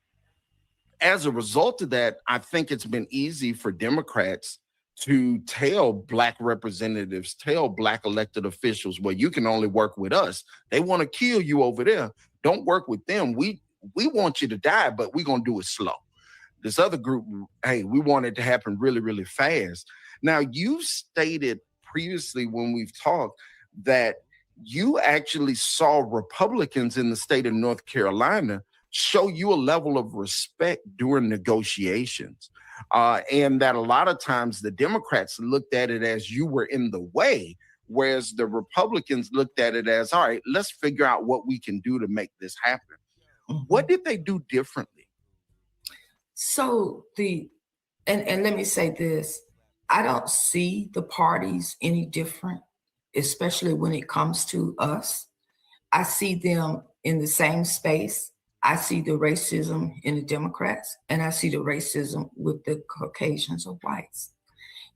as a result of that, I think it's been easy for Democrats to tell Black representatives, tell Black elected officials, well, you can only work with us. They want to kill you over there. Don't work with them. We want you to die, but we're going to do it slow. This other group, hey, we want it to happen really, really fast. Now, you stated previously when we've talked that you actually saw Republicans in the state of North Carolina show you a level of respect during negotiations. And that a lot of times the Democrats looked at it as you were in the way, whereas the Republicans looked at it as, all right, let's figure out what we can do to make this happen. What did they do differently? So and let me say this, I don't see the parties any different, especially when it comes to us. I see them in the same space. I see the racism in the Democrats, and I see the racism with the Caucasians or whites.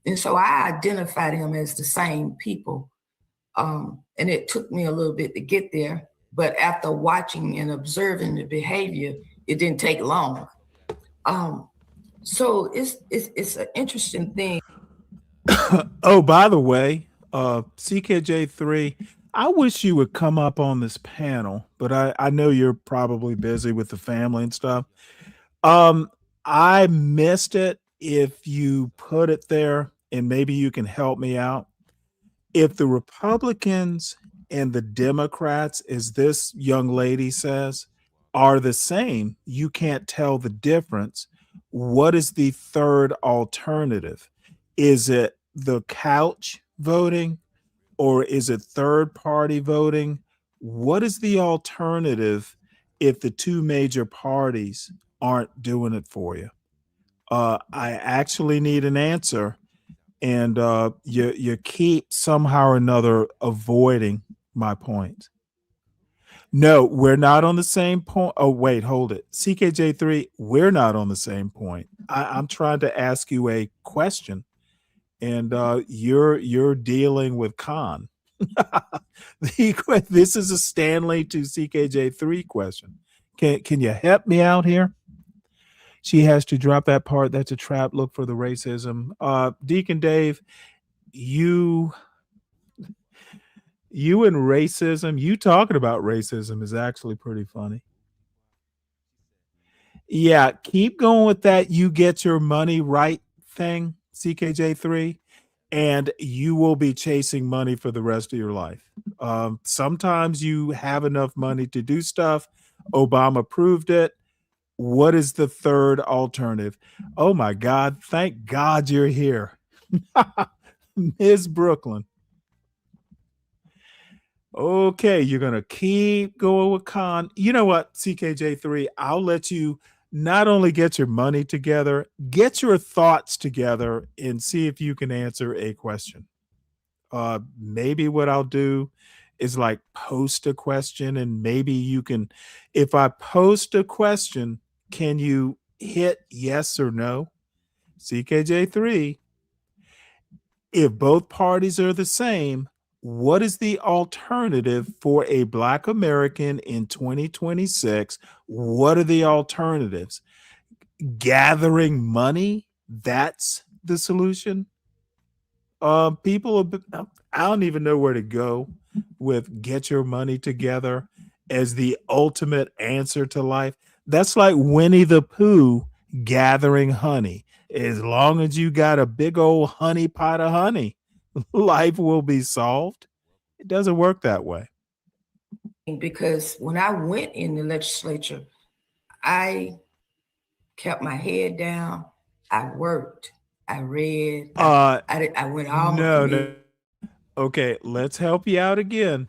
And so I identify them as the same people. And it took me a little bit to get there, but after watching and observing the behavior, it didn't take long. So it's an interesting thing. Oh, by the way, CKJ3, I wish you would come up on this panel, but I know you're probably busy with the family and stuff. I missed it. If you put it there, and maybe you can help me out. If the Republicans and the Democrats, as this young lady says, are the same, you can't tell the difference. What is the third alternative? Is it the couch voting, or is it third party voting? What is the alternative if the two major parties aren't doing it for you? I actually need an answer, and you keep somehow or another avoiding my point. No, we're not on the same point. Oh, wait, hold it. CKJ3, we're not on the same point. I'm trying to ask you a question, and you're dealing with Khan. This is a Stanley to CKJ3 question. Can you help me out here? She has to drop that part. That's a trap. Look for the racism. Deacon Dave, you and racism, you talking about racism is actually pretty funny. Yeah, keep going with that. You get your money right thing, CKJ3, and you will be chasing money for the rest of your life. Sometimes you have enough money to do stuff. Obama proved it. What is the third alternative? Oh my God. Thank God you're here. Ms. Brooklyn. Okay, you're going to keep going with Khan. You know what, CKJ3, I'll let you not only get your money together, get your thoughts together and see if you can answer a question. Maybe what I'll do is like post a question, and maybe you can, if I post a question, can you hit yes or no? CKJ3, if both parties are the same, what is the alternative for a Black American in 2026? What are the alternatives? Gathering money? That's the solution? People, I don't even know where to go with get your money together as the ultimate answer to life. That's like Winnie the Pooh gathering honey. As long as you got a big old honey pot of honey, life will be solved. It doesn't work that way. Because when I went in the legislature, I kept my head down. I worked. I read. I went all no. Okay, let's help you out again.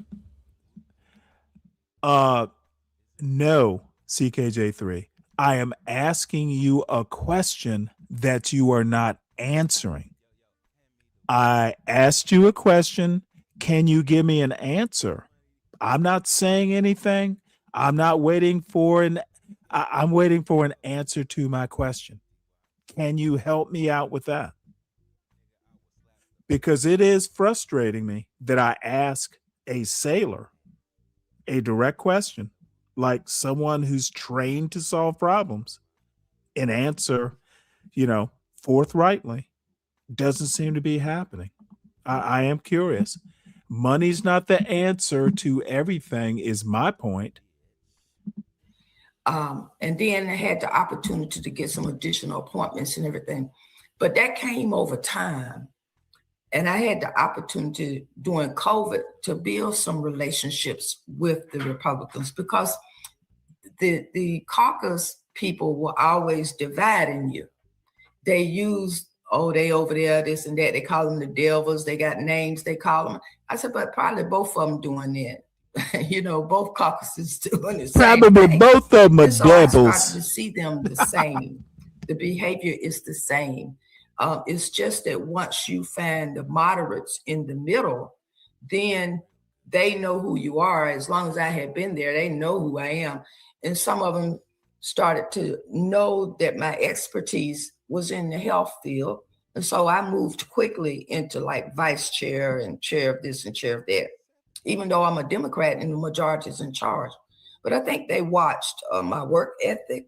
No, CKJ3. I am asking you a question that you are not answering. I asked you a question. Can you give me an answer? I'm not saying anything. I'm not waiting for I'm waiting for an answer to my question. Can you help me out with that? Because it is frustrating me that I ask a sailor a direct question, like someone who's trained to solve problems, and answer, forthrightly. Doesn't seem to be happening. I am curious. Money's not the answer to everything, is my point. And then I had the opportunity to get some additional appointments and everything. But that came over time. And I had the opportunity during COVID to build some relationships with the Republicans, because the caucus people were always dividing you. They used, they over there, this and that. They call them the devils. They got names they call them. I said, but probably both of them doing that. Both caucuses doing the same Probably thing. both of them are And so I devils. started to see them the same. The behavior is the same. It's just that once you find the moderates in the middle, then they know who you are. As long as I had been there, they know who I am. And some of them started to know that my expertise was in the health field. And so I moved quickly into like vice chair and chair of this and chair of that, even though I'm a Democrat and the majority is in charge. But I think they watched my work ethic.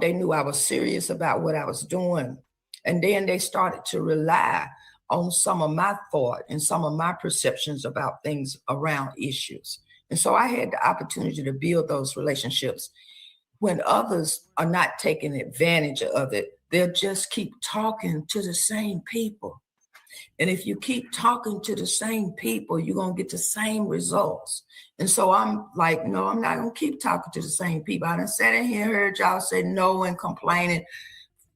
They knew I was serious about what I was doing. And then they started to rely on some of my thought and some of my perceptions about things around issues. And so I had the opportunity to build those relationships. When others are not taking advantage of it, they'll just keep talking to the same people. And if you keep talking to the same people, you're going to get the same results. And so I'm like, no, I'm not going to keep talking to the same people. I done sat in here and heard y'all say no and complaining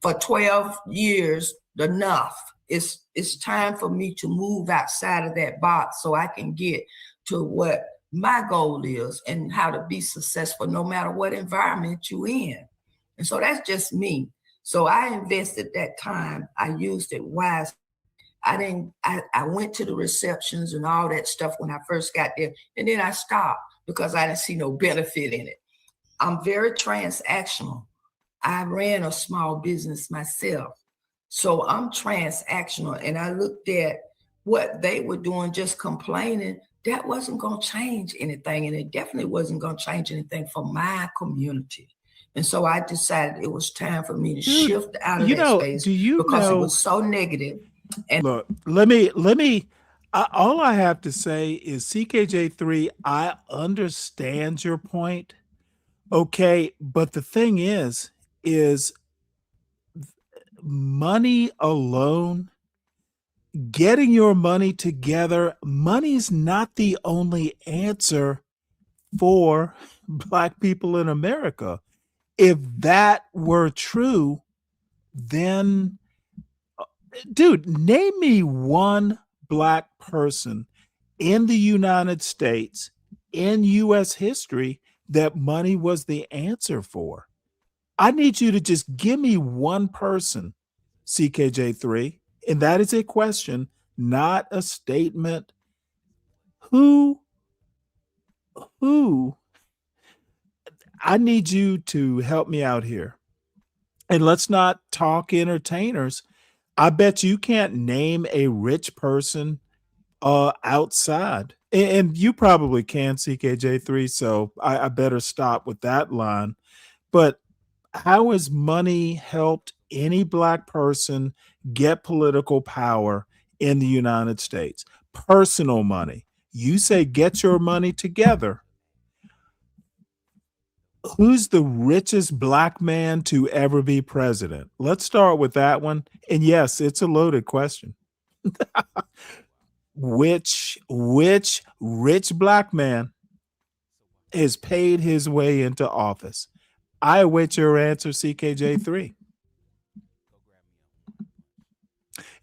for 12 years, enough. It's time for me to move outside of that box so I can get to what my goal is and how to be successful no matter what environment you're in. And so that's just me. So I invested that time. I used it wisely. I went to the receptions and all that stuff when I first got there, and then I stopped because I didn't see no benefit in it. I'm very transactional. I ran a small business myself. So I'm transactional, and I looked at what they were doing, just complaining. That wasn't going to change anything, and it definitely wasn't going to change anything for my community. And so I decided it was time for me to shift out of that space because it was so negative. And look, let me all I have to say is CKJ3, I understand your point. Okay, but the thing is money alone, getting your money together, money's not the only answer for Black people in America. If that were true, then, dude, name me one Black person in the United States in U.S. history that money was the answer for. I need you to just give me one person, CKJ3, and that is a question, not a statement. Who, I need you to help me out here. And let's not talk entertainers. I bet you can't name a rich person outside. And you probably can, CKJ3, so I better stop with that line. But how has money helped any Black person get political power in the United States? Personal money. You say get your money together. Who's the richest Black man to ever be president? Let's start with that one. And yes, it's a loaded question. Which rich Black man has paid his way into office? I await your answer, CKJ3.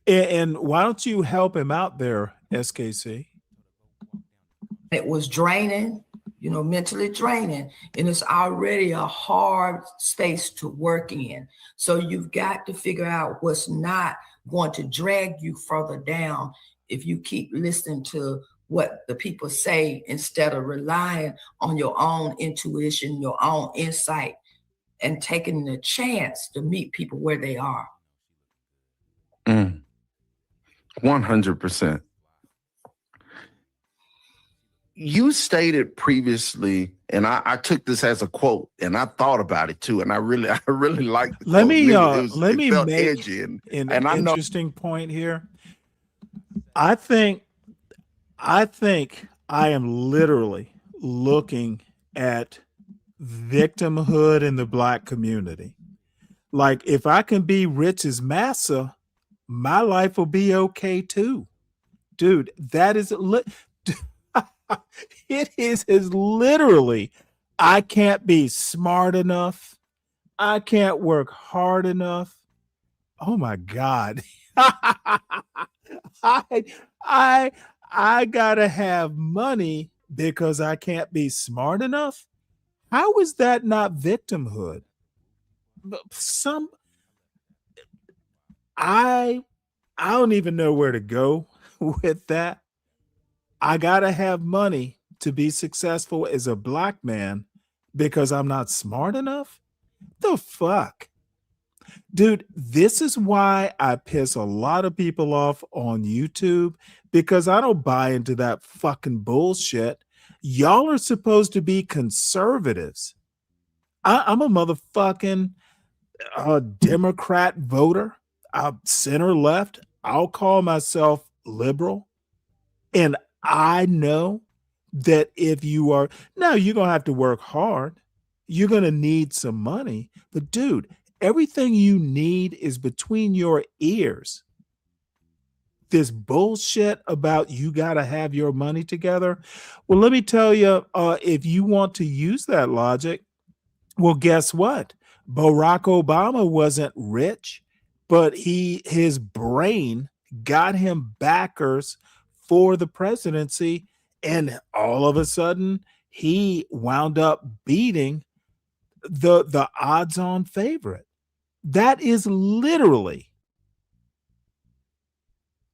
And why don't you help him out there, SKC? It was draining. mentally draining, and it's already a hard space to work in. So you've got to figure out what's not going to drag you further down if you keep listening to what the people say instead of relying on your own intuition, your own insight, and taking the chance to meet people where they are. 100%. You stated previously, and I took this as a quote, and I thought about it too, and I really liked the Let quote. me It felt make edgy, an and I know. interesting point here. I think I am literally looking at victimhood in the Black community. Like, if I can be rich as massa, my life will be okay too. Dude, that is it is literally, I can't be smart enough. I can't work hard enough. Oh my God. I gotta have money because I can't be smart enough. How is that not victimhood? I don't even know where to go with that. I gotta have money to be successful as a Black man because I'm not smart enough? The fuck? Dude, this is why I piss a lot of people off on YouTube, because I don't buy into that fucking bullshit. Y'all are supposed to be conservatives. I'm a motherfucking Democrat voter. I'm center left. I'll call myself liberal. And I know that if you are, now you're going to have to work hard. You're going to need some money. But dude, everything you need is between your ears. This bullshit about you got to have your money together. Well, let me tell you, if you want to use that logic, well, guess what? Barack Obama wasn't rich, but his brain got him backers for the presidency, and all of a sudden he wound up beating the odds-on favorite. That is literally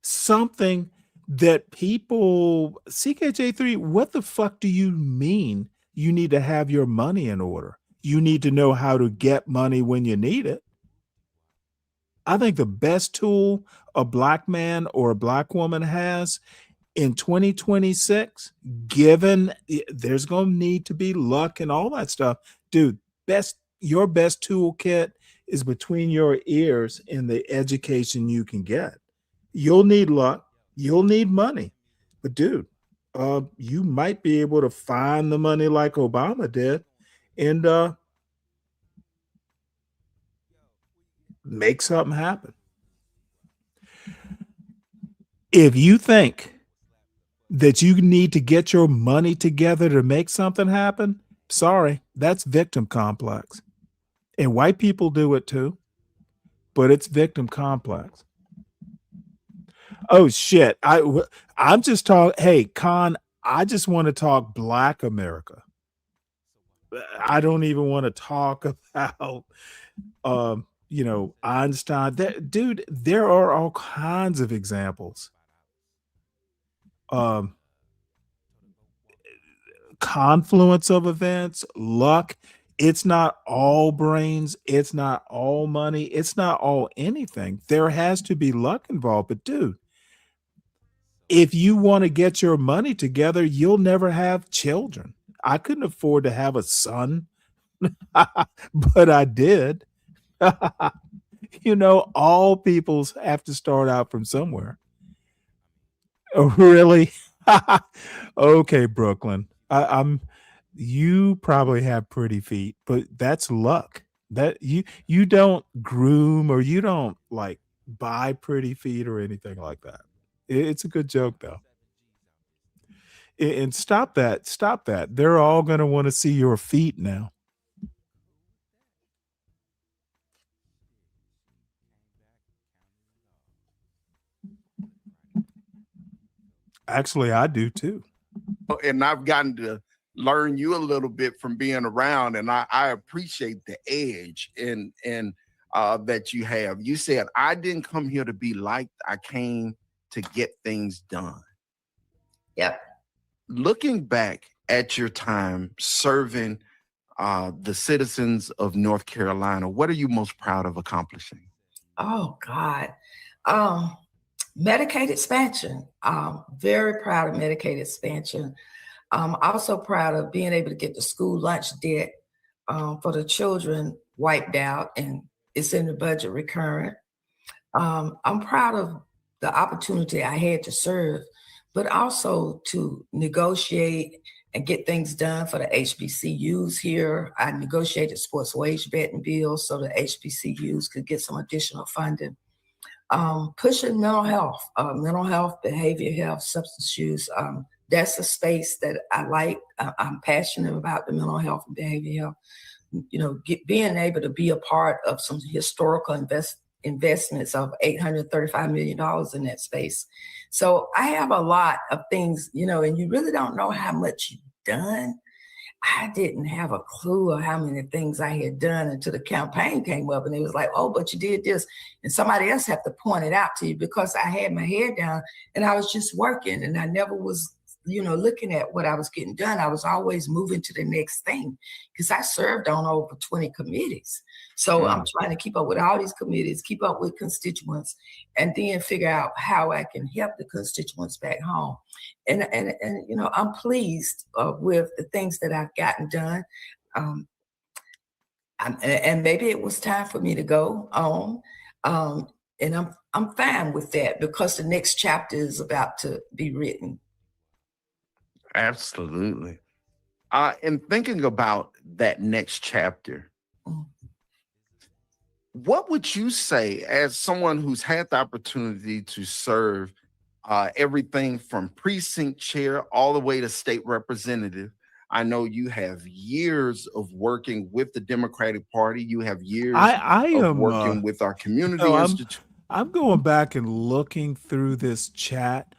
something that people, CKJ3, what the fuck do you mean you need to have your money in order? You need to know how to get money when you need it. I think the best tool a Black man or a Black woman has in 2026, given there's going to need to be luck and all that stuff, dude, your best toolkit is between your ears in the education you can get. You'll need luck, you'll need money, but dude, you might be able to find the money like Obama did and make something happen. If you think that you need to get your money together to make something happen, sorry, that's victim complex. And white people do it too, but it's victim complex. Oh shit. I'm just talking, hey, Con, I just want to talk Black America. I don't even want to talk about Einstein. Dude, there are all kinds of examples. Confluence of events, luck. It's not all brains. It's not all money. It's not all anything. There has to be luck involved. But dude, if you want to get your money together, you'll never have children. I couldn't afford to have a son, but I did. All peoples have to start out from somewhere. Oh, really? Okay, Brooklyn. You probably have pretty feet, but that's luck. That you don't groom or you don't like buy pretty feet or anything like that. It's a good joke though. And stop that. Stop that. They're all going to want to see your feet now. Actually, I do too. And I've gotten to learn you a little bit from being around, and I appreciate the edge and that you have. You said, I didn't come here to be liked. I came to get things done. Yep. Looking back at your time serving the citizens of North Carolina, what are you most proud of accomplishing? Oh, God. Medicaid expansion. Very proud of Medicaid expansion. I'm also proud of being able to get the school lunch debt for the children wiped out, and it's in the budget recurrent. I'm proud of the opportunity I had to serve, but also to negotiate and get things done for the HBCUs here. I negotiated sports wage betting bills so the HBCUs could get some additional funding. Pushing mental health, behavior health, substance use. That's a space that I like. I'm passionate about the mental health and behavior health. You know, being able to be a part of some historical investments of $835 million in that space. So I have a lot of things, you know, and you really don't know how much you've done. I didn't have a clue of how many things I had done until the campaign came up, and it was like, oh, but you did this. And somebody else had to point it out to you, because I had my head down and I was just working, and I never was, you know, looking at what I was getting done. I was always moving to the next thing, because I served on over 20 committees. So I'm trying to keep up with all these committees, keep up with constituents, and then figure out how I can help the constituents back home. And you know, I'm pleased with the things that I've gotten done. And maybe it was time for me to go on. And I'm fine with that, because the next chapter is about to be written. Absolutely. And thinking about that next chapter, what would you say, as someone who's had the opportunity to serve everything from precinct chair all the way to state representative? I know you have years of working with the Democratic Party. You have years of working with our community institute. I'm going back and looking through this chat.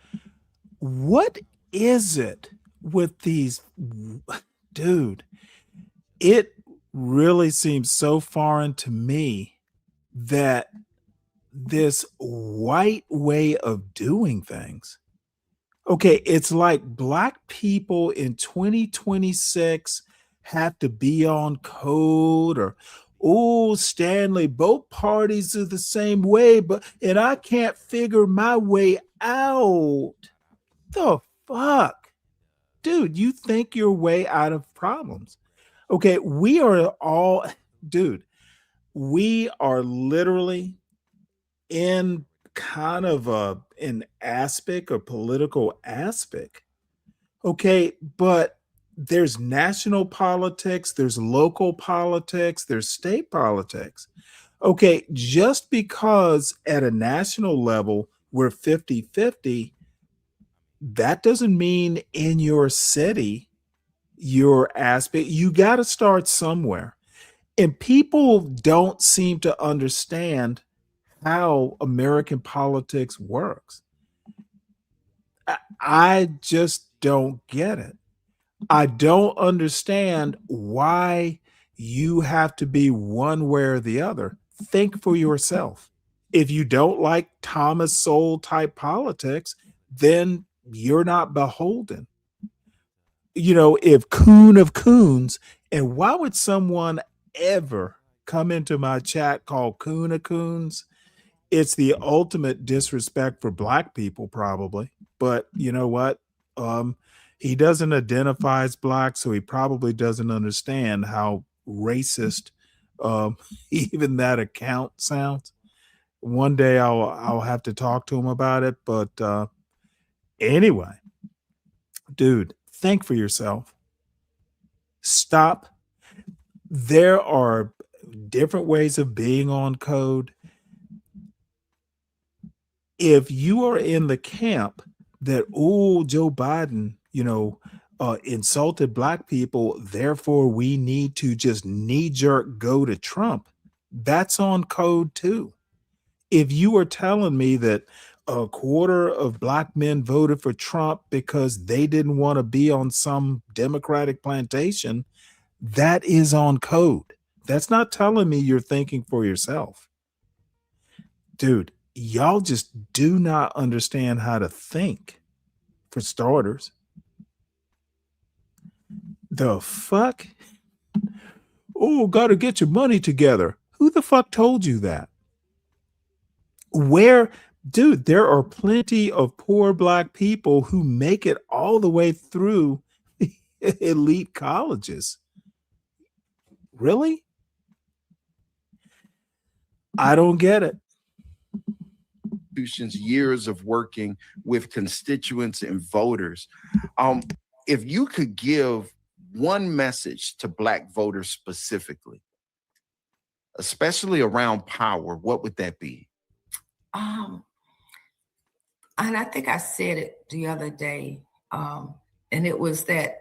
What is it with these, dude? It really seems so foreign to me that this white way of doing things. Okay, it's like Black people in 2026 have to be on code, or, oh, Stanley, both parties are the same way, and I can't figure my way out. The fuck? Dude, you think your way out of problems. Okay, we are literally in kind of an aspect, a political aspect. Okay, but there's national politics, there's local politics, there's state politics. Okay, just because at a national level we're 50-50, that doesn't mean in your city, your aspect, you got to start somewhere. And people don't seem to understand how American politics works. I just don't get it. I don't understand why you have to be one way or the other. Think for yourself. If you don't like Thomas Sowell type politics, then you're not beholden. You know, if Coon of Coons, and why would someone ever come into my chat called Coon of Coons? It's the ultimate disrespect for Black people, probably. But you know what? He doesn't identify as Black, so he probably doesn't understand how racist even that account sounds. One day I'll have to talk to him about it. But anyway, dude, think for yourself. Stop. There are different ways of being on code. If you are in the camp that, oh, Joe Biden, insulted Black people, therefore we need to just knee-jerk go to Trump, that's on code too. If you are telling me that, a quarter of black men voted for Trump because they didn't want to be on some Democratic plantation. That is on code. That's not telling me you're thinking for yourself. Dude, y'all just do not understand how to think, for starters. The fuck? Oh, gotta get your money together. Who the fuck told you that? Where, dude, there are plenty of poor black people who make it all the way through elite colleges. Really? I don't get it. Years of working with constituents and voters. If you could give one message to black voters specifically, especially around power, what would that be? And I think I said it the other day, and it was that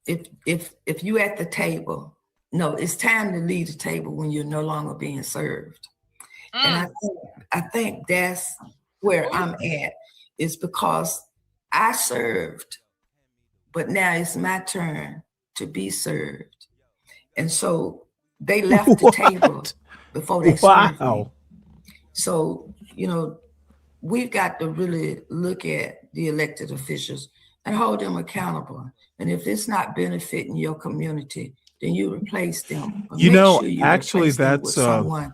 if you at the table, no, it's time to leave the table when you're no longer being served. And I think that's where I'm at, is because I served, but now it's my turn to be served. And so they left the table before they served me. So, you know, we've got to really look at the elected officials and hold them accountable. And if it's not benefiting your community, then you replace them. But You know, sure you actually, replace them with that's someone.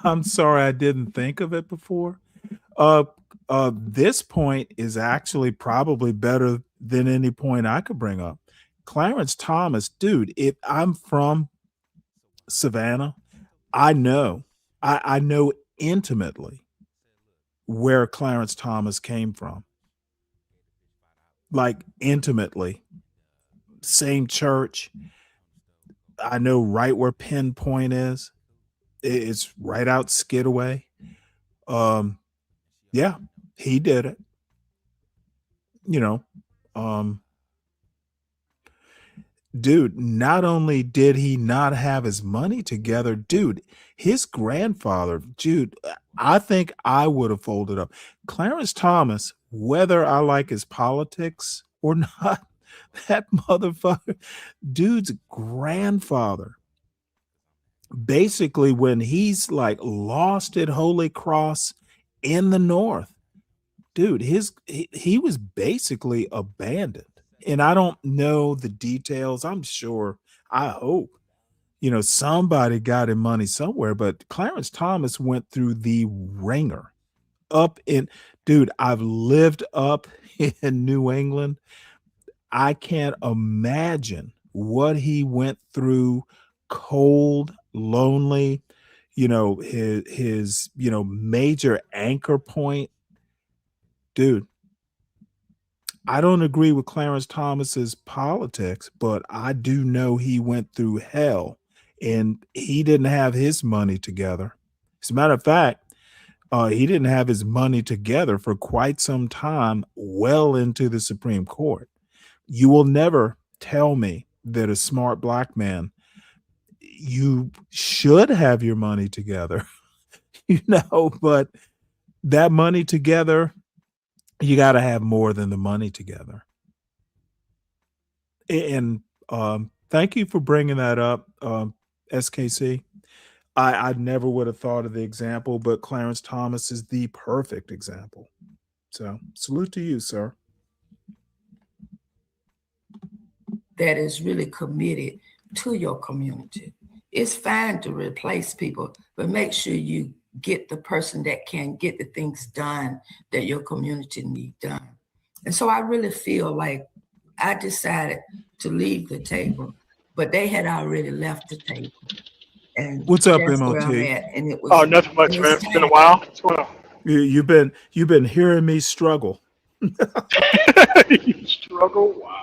I'm sorry I didn't think of it before. This point is actually probably better than any point I could bring up. Clarence Thomas, dude, if I'm from Savannah, I know intimately where Clarence Thomas came from. Like intimately. Same church. I know right where Pinpoint is. It's right out Skidaway. Yeah, he did it. You know, dude, not only did he not have his money together, dude, his grandfather, dude, I think I would have folded up. Clarence Thomas, whether I like his politics or not, that motherfucker, dude's grandfather, basically when he's like lost at Holy Cross in the North, dude, he was basically abandoned. And I don't know the details. I'm sure, I hope, you know, somebody got him money somewhere, but Clarence Thomas went through the ringer up in, dude, I've lived up in New England. I can't imagine what he went through, cold, lonely, you know, his you know, major anchor point. Dude, I don't agree with Clarence Thomas's politics, but I do know he went through hell and he didn't have his money together. As a matter of fact, he didn't have his money together for quite some time, well into the Supreme Court. You will never tell me that a smart black man, you should have your money together, you know, but that money together, you got to have more than the money together. And thank you for bringing that up, SKC. I never would have thought of the example, but Clarence Thomas is the perfect example. So salute to you, sir. That is really committed to your community. It's fine to replace people, but make sure you get the person that can get the things done that your community needs done. And so I really feel like I decided to leave the table, but they had already left the table. And what's up, that's MOT? where I'm at. And it was, oh, nothing much, man. It's been a while. What's going on? You've been hearing me struggle. You struggle? Wow.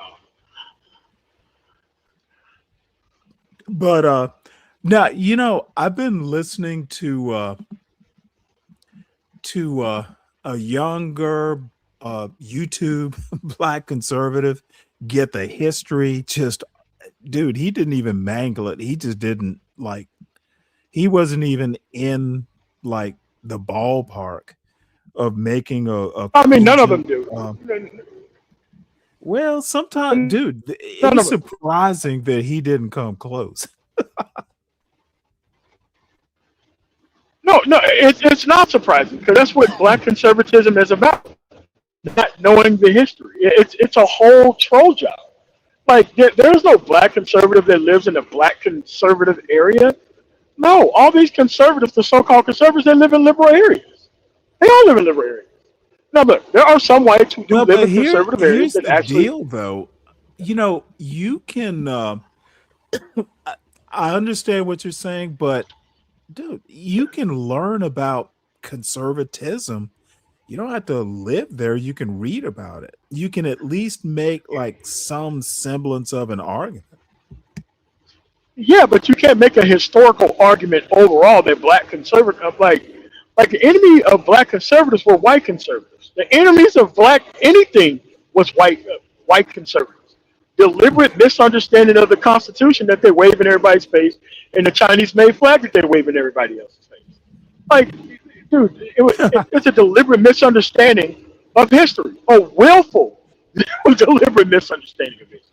But now, you know, I've been listening to a younger YouTube black conservative get the history. Just, dude, he didn't even mangle it. He just didn't, like, he wasn't even in like the ballpark of making a I mean, none of them cogent, do. well, sometimes, dude, it None was of them. surprising that he didn't come close. No, it's not surprising because that's what black conservatism is about. Not knowing the history. It's a whole troll job. Like there's no black conservative that lives in a black conservative area. No, all these conservatives, the so-called conservatives, they live in liberal areas. They all live in liberal areas. Now look, there are some whites who do Well, live but in conservative areas here's that the actually. deal, though. You know, you can. I understand what you're saying, but dude, you can learn about conservatism. You don't have to live there. You can read about it. You can at least make like some semblance of an argument. Yeah, but you can't make a historical argument overall that black conservative like the enemy of black conservatives were white conservatives. The enemies of black anything was white conservatives. Deliberate misunderstanding of the Constitution that they wave in everybody's face, and the Chinese-made flag that they wave in everybody else's face. Like, dude, it's a deliberate misunderstanding of history, a willful, deliberate misunderstanding of history.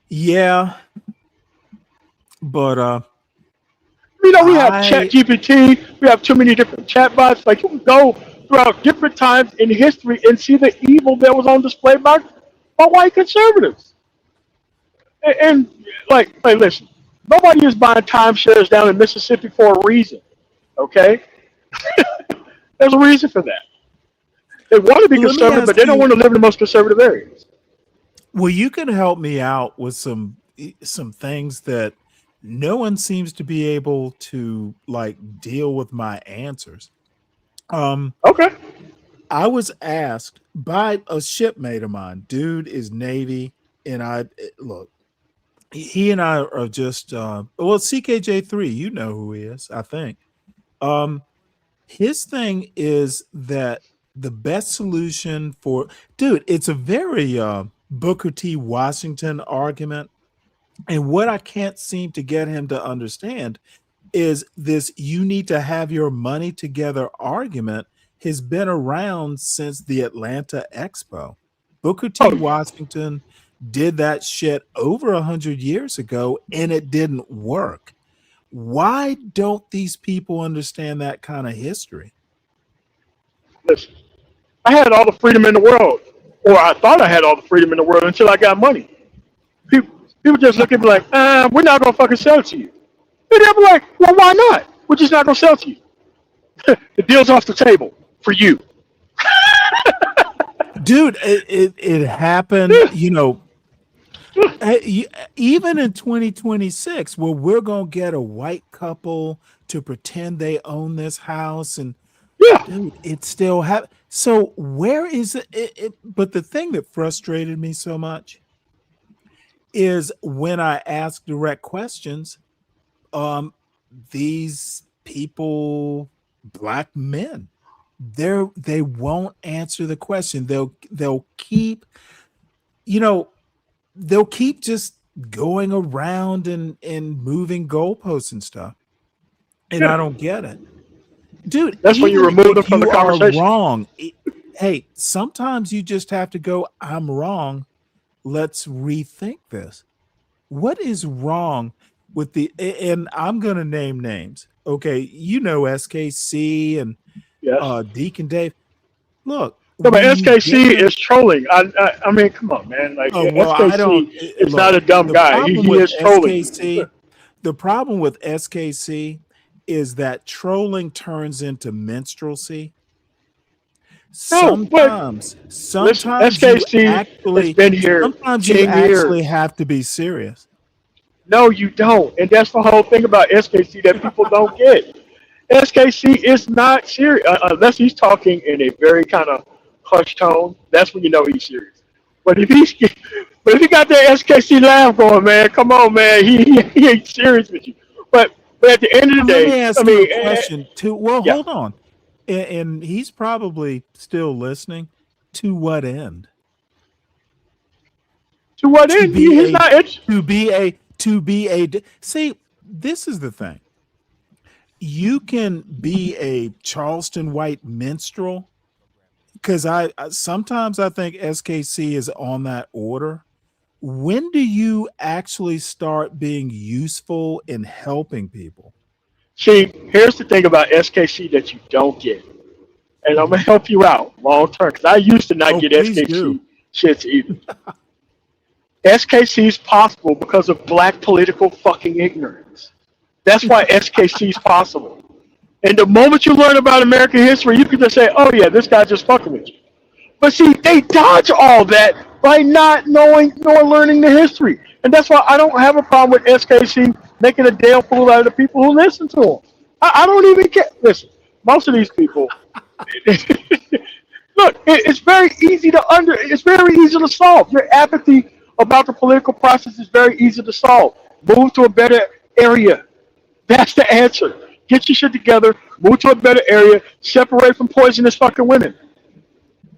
Yeah, but we have Chat GPT, we have too many different chatbots. Like you can go throughout different times in history and see the evil that was on display by white conservatives. And listen, nobody is buying timeshares down in Mississippi for a reason. Okay, there's a reason for that. They want to be conservative, but they don't want to live in the most conservative areas. Well, you can help me out with some things that no one seems to be able to like deal with my answers. Okay. I was asked by a shipmate of mine. Dude is Navy, and look, he and I are just CKJ3. You know who he is, I think. His thing is that the best solution for it's a very Booker T. Washington argument. And what I can't seem to get him to understand is this you need to have your money together argument has been around since the Atlanta Expo. Booker T. Washington did that shit over 100 years ago and it didn't work. Why don't these people understand that kind of history? Listen, I had all the freedom in the world, or I thought I had all the freedom in the world until I got money. People just look at me like, we're not going to fucking sell it to you. And they'll be like, well, why not? We're just not going to sell it to you. The deal's off the table for you. Dude, it happened, even in 2026, where we're going to get a white couple to pretend they own this house. And dude, it still happens. So where is it? But the thing that frustrated me so much is when I ask direct questions, these people, black men, they won't answer the question. They'll keep, they'll keep just going around and moving goalposts and stuff. And I don't get it. Dude, that's when you remove them from the conversation. Wrong. Hey, sometimes you just have to go, I'm wrong. Let's rethink this. What is wrong with and I'm going to name names. Okay. SKC and Deacon Dave. Look. No, but SKC is trolling. I mean, come on, man. Like, SKC is not a dumb guy. He is trolling. SKC, the problem with SKC is that trolling turns into minstrelsy. Sometimes SKC has been here. Sometimes you actually have to be serious. No, you don't, and that's the whole thing about SKC that people don't get. SKC is not serious unless he's talking in a very kind of hushed tone. That's when you know he's serious. But if he got that SKC laugh going, man, come on, man, he ain't serious with you. But at the end of the day, let me ask you a question too. Well, hold on. And he's probably still listening. To what end? To what end? He's not to be a. See, this is the thing. you can be a Charleston White minstrel, because I sometimes I think SKC is on that order. When do you actually start being useful in helping people? See, here's the thing about SKC that you don't get, and I'm gonna help you out long term because I used to not Oh, get please do. SKC shits either. SKC is possible because of black political fucking ignorance. That's why SKC is possible. And the moment you learn about American history, you can just say, "Oh yeah, this guy's just fucking with you." But see, they dodge all that by not knowing nor learning the history, and that's why I don't have a problem with SKC making a damn fool out of the people who listen to him. I don't even care. Listen, most of these people. Look, it's very easy to It's very easy to solve. Your apathy about the political process is very easy to solve. Move to a better area. That's the answer. Get your shit together. Move to a better area. Separate from poisonous fucking women.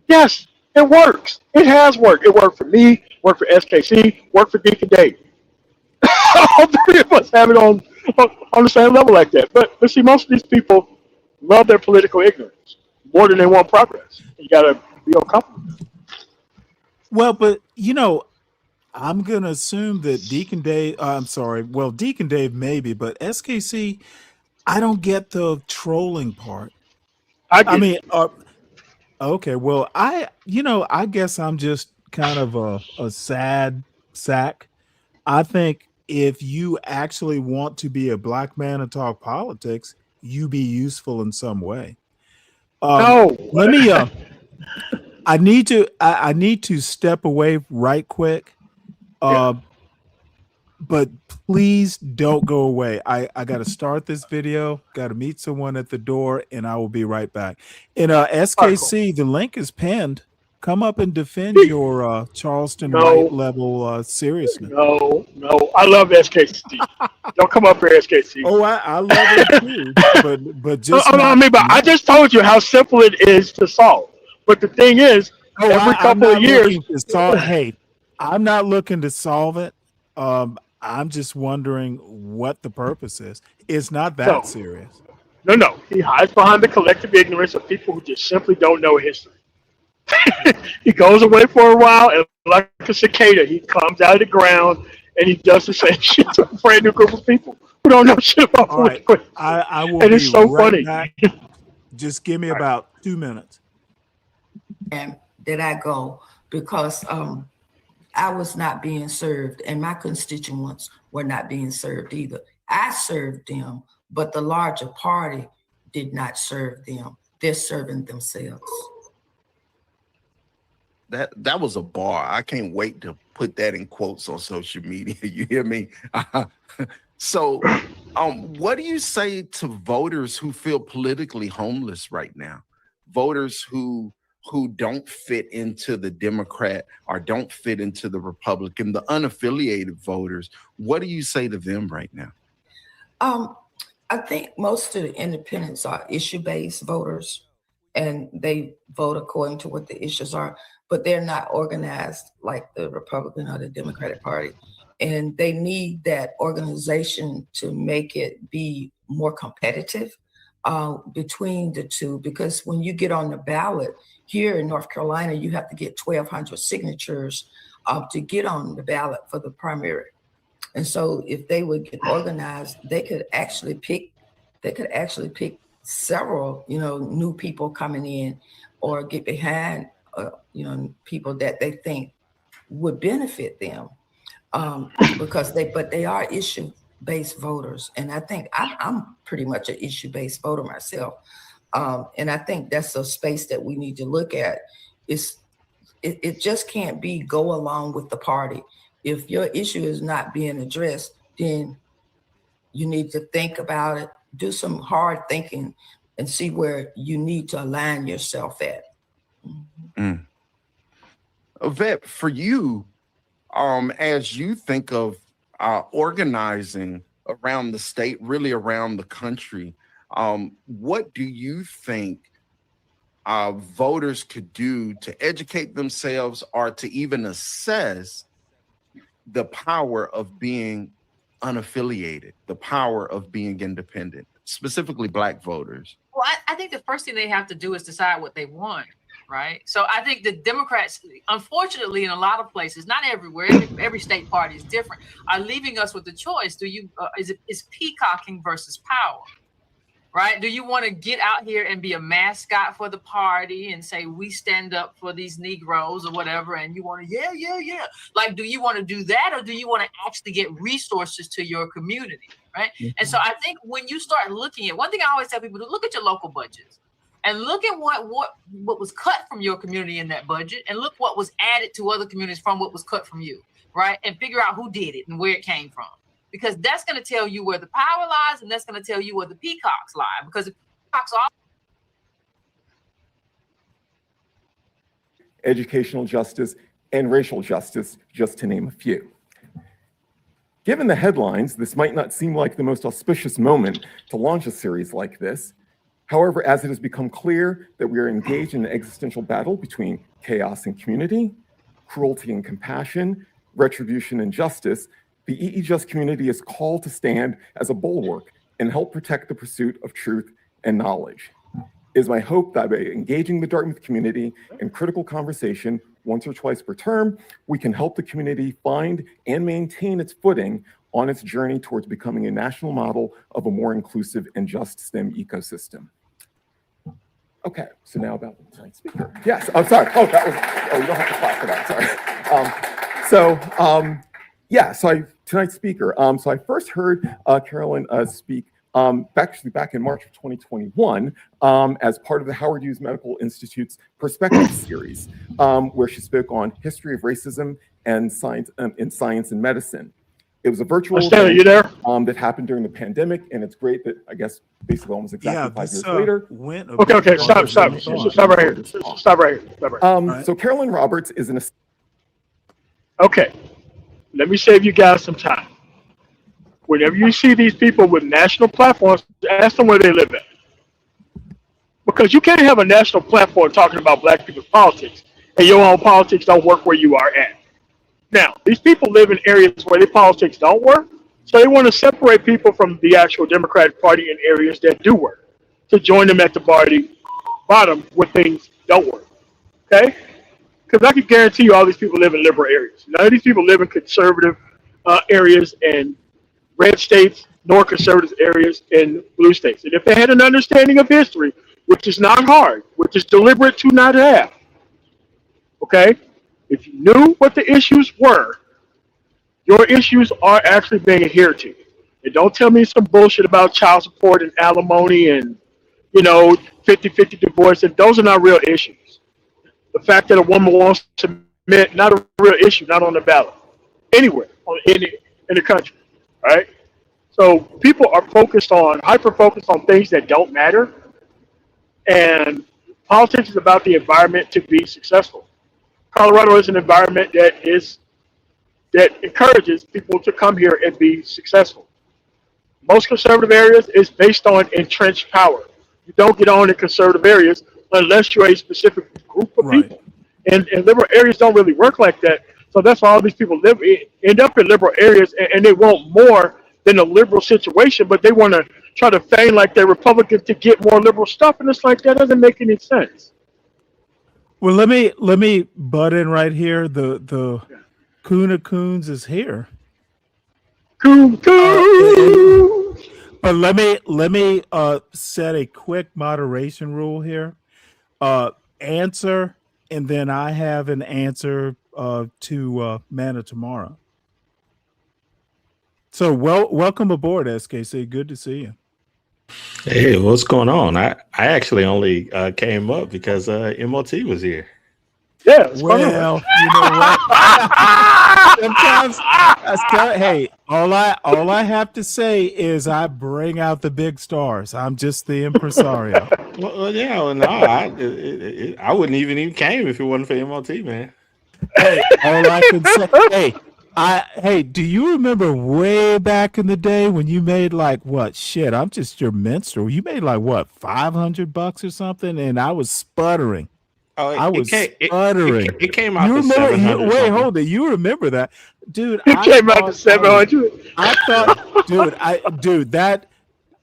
Yes, it works. It has worked. It worked for me. Worked for SKC. Worked for Deacon Dave. All three of us have it on the same level like that. But see, most of these people love their political ignorance more than they want progress. You gotta be uncomfortable. Well, but I'm gonna assume that Deacon Dave. I'm sorry. Well, Deacon Dave maybe, but SKC, I don't get the trolling part. I mean, okay. Well, I guess I'm just kind of a sad sack. I think if you actually want to be a black man and talk politics, you be useful in some way. No. Let me. I need to step away right quick. But please don't go away. I got to start this video, got to meet someone at the door, and I will be right back. And SKC, the link is pinned. Come up and defend your Charleston White level seriousness. No. I love SKC. Don't come up here, SKC. Oh, I love it too. But just I just told you how simple it is to solve. But the thing is, every couple of years. Hey, I'm not looking to solve it. I'm just wondering what the purpose is. It's not that serious. No. He hides behind the collective ignorance of people who just simply don't know history. He goes away for a while, and like a cicada, he comes out of the ground and he does the same shit to a brand new group of people who don't know shit about political history. I will and be it's so right funny. Back. Just give me about 2 minutes. And did I go because I was not being served, and my constituents were not being served either. I served them, but the larger party did not serve them. They're serving themselves. That was a bar. I can't wait to put that in quotes on social media. You hear me? So, what do you say to voters who feel politically homeless right now? Voters who don't fit into the Democrat or don't fit into the Republican, the unaffiliated voters. What do you say to them right now? I think most of the independents are issue-based voters, and they vote according to what the issues are, but they're not organized like the Republican or the Democratic Party. And they need that organization to make it be more competitive between the two, because when you get on the ballot here in North Carolina, you have to get 1,200 signatures to get on the ballot for the primary. And so if they would get organized, they could actually pick several, new people coming in, or get behind, people that they think would benefit them, because they are issue-based voters. And I think I'm pretty much an issue-based voter myself. And I think that's a space that we need to look at. It just can't be go along with the party. If your issue is not being addressed, then you need to think about it, do some hard thinking, and see where you need to align yourself at. Yvette, for you, as you think of organizing around the state, really around the country, what do you think voters could do to educate themselves or to even assess the power of being unaffiliated, the power of being independent? specifically Black voters? Well, I think the first thing they have to do is decide what they want, right? So I think the Democrats, unfortunately, in a lot of places, not everywhere, every state party is different, are leaving us with the choice. Is peacocking versus power, right? Do you want to get out here and be a mascot for the party and say, we stand up for these Negroes or whatever, and you want to, yeah. Like, do you want to do that, or do you want to actually get resources to your community, right? Mm-hmm. And so I think when you start looking at, one thing I always tell people to look at your local budgets and look at what was cut from your community in that budget, and look what was added to other communities from what was cut from you, right? And figure out who did it and where it came from. Because that's going to tell you where the power lies, and that's going to tell you where the peacocks lie. Because the peacocks are educational justice, and racial justice, just to name a few. Given the headlines, this might not seem like the most auspicious moment to launch a series like this. However, as it has become clear that we are engaged in an existential battle between chaos and community, cruelty and compassion, retribution and justice, the EE-Just community is called to stand as a bulwark and help protect the pursuit of truth and knowledge. It is my hope that by engaging the Dartmouth community in critical conversation once or twice per term, we can help the community find and maintain its footing on its journey towards becoming a national model of a more inclusive and just STEM ecosystem. Okay, so now about tonight's speaker. Yes, I'm sorry. You don't have to clap for that, sorry. Tonight's speaker. So I first heard Carolyn speak back in March of 2021 as part of the Howard Hughes Medical Institute's Perspective series, where she spoke on history of racism and science and medicine. It was a virtual Stanley, you there? That happened during the pandemic, and it's great that I guess basically almost exactly 5 years later. Okay, stop right here. Stop right here. So Carolyn Roberts is an. Okay, let me save you guys some time. Whenever you see these people with national platforms, ask them where they live at. Because you can't have a national platform talking about Black people's politics, and your own politics don't work where you are at. Now, these people live in areas where their politics don't work, so they want to separate people from the actual Democratic Party in areas that do work, to join them at the bottom where things don't work, okay? Because I can guarantee you all these people live in liberal areas. None of these people live in conservative areas and red states, nor conservative areas in blue states. And if they had an understanding of history, which is not hard, which is deliberate to not have, okay? If you knew what the issues were, your issues are actually being adhered to. And don't tell me some bullshit about child support and alimony and, 50-50 divorce. And those are not real issues. The fact that a woman wants to submit, not a real issue, not on the ballot, anywhere in the country, right? So people are hyper-focused on things that don't matter. And politics is about the environment to be successful. Colorado is an environment that encourages people to come here and be successful. Most conservative areas is based on entrenched power. You don't get on in conservative areas unless you're a specific group of people. And liberal areas don't really work like that. So that's why all these people end up in liberal areas, and they want more than a liberal situation, but they want to try to feign like they're Republicans to get more liberal stuff, and it's like that doesn't make any sense. Well, let me butt in right here. The Coon of Coons is here. Coon. But let me set a quick moderation rule here. Answer, and then I have an answer to Manna tomorrow. So welcome aboard, SKC. Good to see you. Hey, what's going on? I actually only came up because MOT was here. Yeah. Well, you know what? Sometimes all I have to say is I bring out the big stars. I'm just the impresario. I wouldn't even came if it wasn't for MOT, man. Hey, all I can say, hey, do you remember way back in the day when you made like what? Shit, I'm just your minstrel. You made like what, $500 or something, and I was sputtering. Sputtering. It came out to 700. Wait, hold it. You remember that, dude? It came out to 700. I thought, dude, that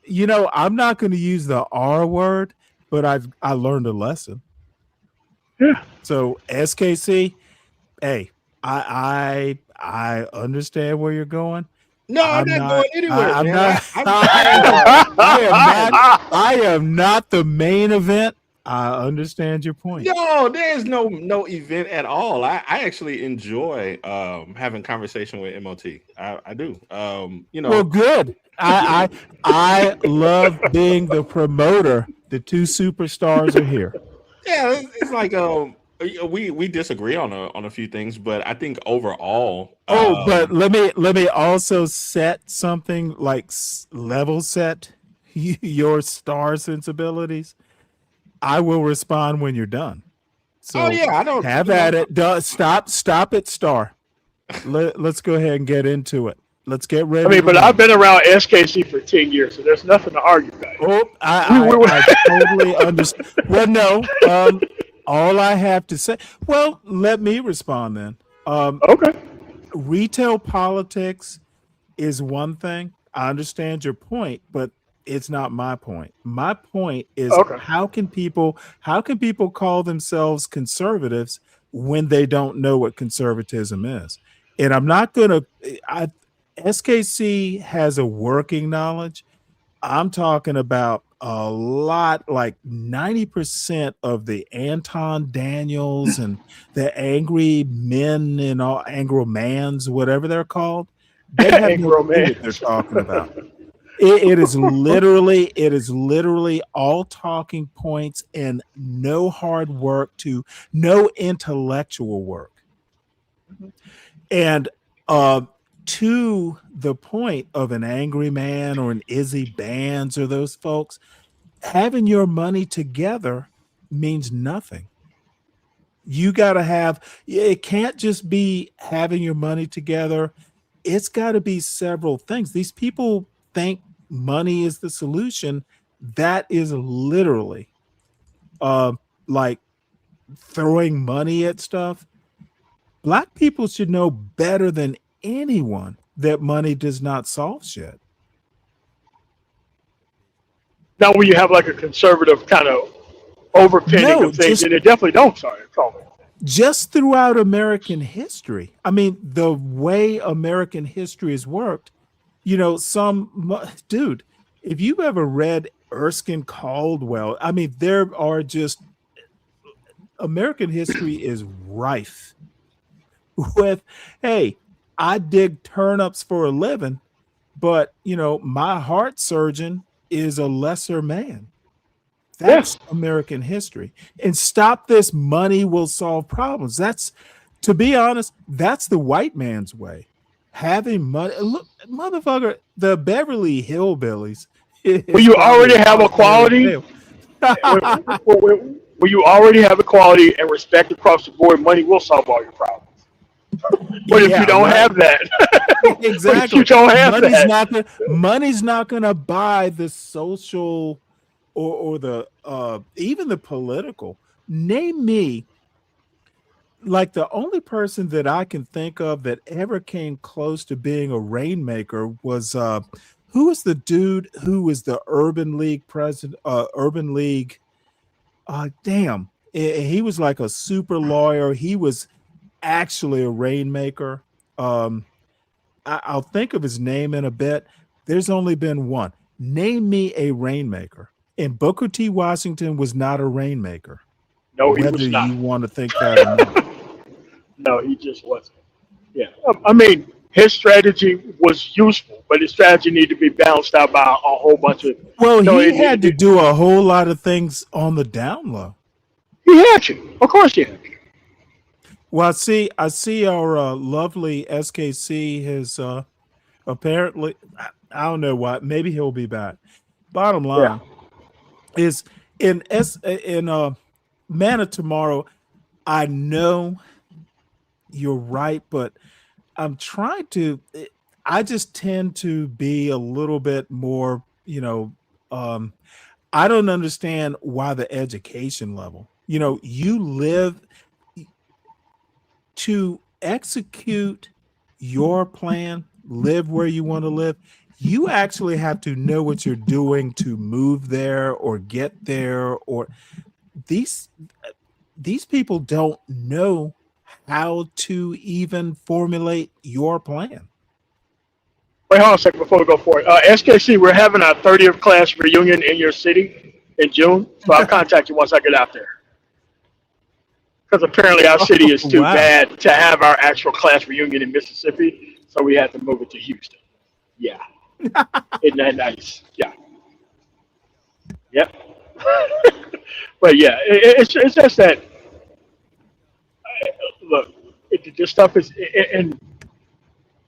I'm not going to use the R word, but I learned a lesson. Yeah. So SKC, hey, I understand where you're going. No, I'm not going anywhere, I'm man. not. I am not the main event. I understand your point. No, there's no event at all. I actually enjoy having conversation with MOT. I do. Well, good. I love being the promoter. The two superstars are here. Yeah, it's like we disagree on a few things, but I think overall. But let me also set something like level set your star sensibilities. I will respond when you're done. So I don't have at it. Stop at star. Let's go ahead and get into it. Let's get ready. But I've been around SKC for 10 years, so there's nothing to argue about. I totally understand. Well, no. All I have to say. Well, let me respond then. Okay. Retail politics is one thing. I understand your point, but it's not my point. My point is how can people call themselves conservatives when they don't know what conservatism is? And I'm not gonna. SKC has a working knowledge. I'm talking about a lot, like 90% of the Anton Daniels and the angry men and all Angromans, whatever they're called, they have no clue what they're talking about. It is literally all talking points and no hard work no intellectual work. And to the point of an angry man or an Izzy Bands or those folks, having your money together means nothing. You got to have, it can't just be having your money together. It's got to be several things. These people think money is the solution. That is literally like throwing money at stuff. Black people should know better than anyone that money does not solve shit. Now, when you have like a conservative kind of overpinning of things, and it definitely don't solve it. Just throughout American history. I mean, the way American history has worked, dude, if you've ever read Erskine Caldwell, I mean, there are just, American history is rife with, hey, I dig turnips for a living, but, my heart surgeon is a lesser man. That's American history. And stop this money will solve problems. That's, to be honest, that's the white man's way. Having money. Look, motherfucker, the Beverly Hillbillies. Well, you already have equality. When you already have equality and respect across the board, money will solve all your problems. But if you don't have that, exactly, if you don't have money's not going to buy the social or the even the political. Name me, like, the only person that I can think of that ever came close to being a rainmaker was who was the dude who was the Urban League president? Urban League. Damn, he was like a super lawyer. He was actually a rainmaker. I'll think of his name in a bit. There's only been one. Name me a rainmaker. And Booker T. Washington was not a rainmaker. No, he was not. Whether you want to think that or not. No, he just wasn't. Yeah. I mean, his strategy was useful, but his strategy needed to be balanced out by a whole bunch of... Well, he had to do a whole lot of things on the down low. He had to. Of course he had to. Well, I see our lovely SKC has apparently, I don't know what, maybe he'll be back. Bottom line is in Man of Tomorrow, I know you're right, but I'm trying to, I just tend to be a little bit more, I don't understand why the education level, you live to execute your plan, live where you want to live. you actually have to know what you're doing to move there or get there, or these people don't know how to even formulate your plan. Wait, hold on a second before we go forward. SKC, we're having our 30th class reunion in your city in June, so I'll contact you once I get out there. Because apparently our city is too bad to have our actual class reunion in Mississippi, so we had to move it to Houston. Yeah. Isn't that nice? Yeah. Yep. But yeah, it's just that, look, this stuff is, and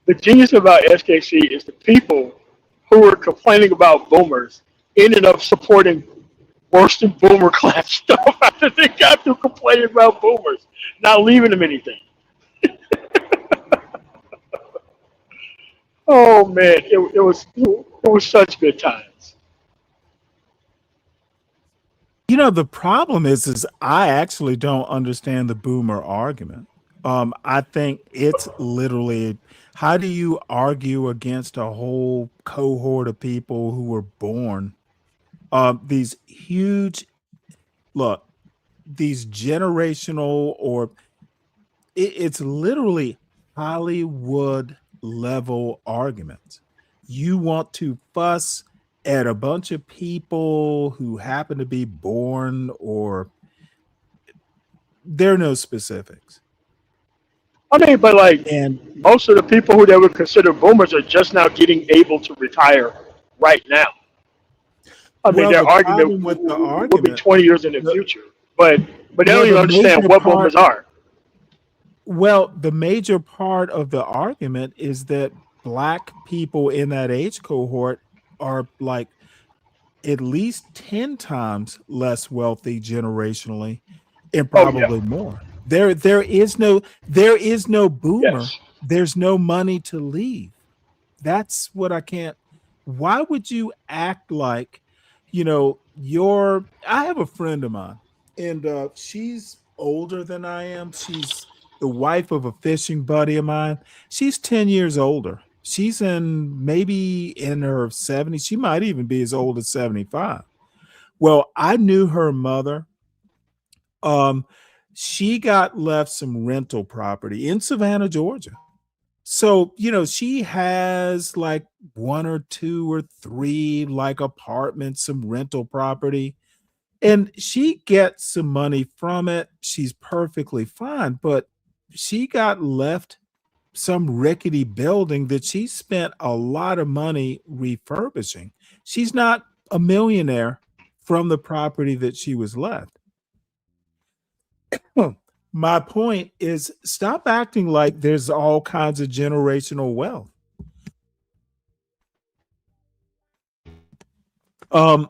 the genius about SKC is the people who were complaining about boomers ended up supporting worse than boomer class stuff after they got through complaining about boomers, not leaving them anything. Oh man, it was such good times. You know, the problem is I actually don't understand the boomer argument. I think it's literally, how do you argue against a whole cohort of people who were born? These huge, look, these generational, or it's literally Hollywood level arguments. You want to fuss at a bunch of people who happen to be born, or there are no specifics. I mean, but like, and most of the people who they would consider boomers are just now getting able to retire right now. I mean, their argument would be 20 years in the future, but they don't even understand what boomers are. Well, the major part of the argument is that Black people in that age cohort are like at least 10 times less wealthy generationally, and probably more. There is no boomer. Yes. There's no money to leave. That's what I can't. Why would you act like, I have a friend of mine, and she's older than I am. She's the wife of a fishing buddy of mine. She's 10 years older. She's maybe in her 70s. She might even be as old as 75. Well, I knew her mother. She got left some rental property in Savannah, Georgia. So, she has like 1 or 2 or 3 like apartments, some rental property, and she gets some money from it. She's perfectly fine, but she got left some rickety building that she spent a lot of money refurbishing. She's not a millionaire from the property that she was left. My point is, stop acting like there's all kinds of generational wealth.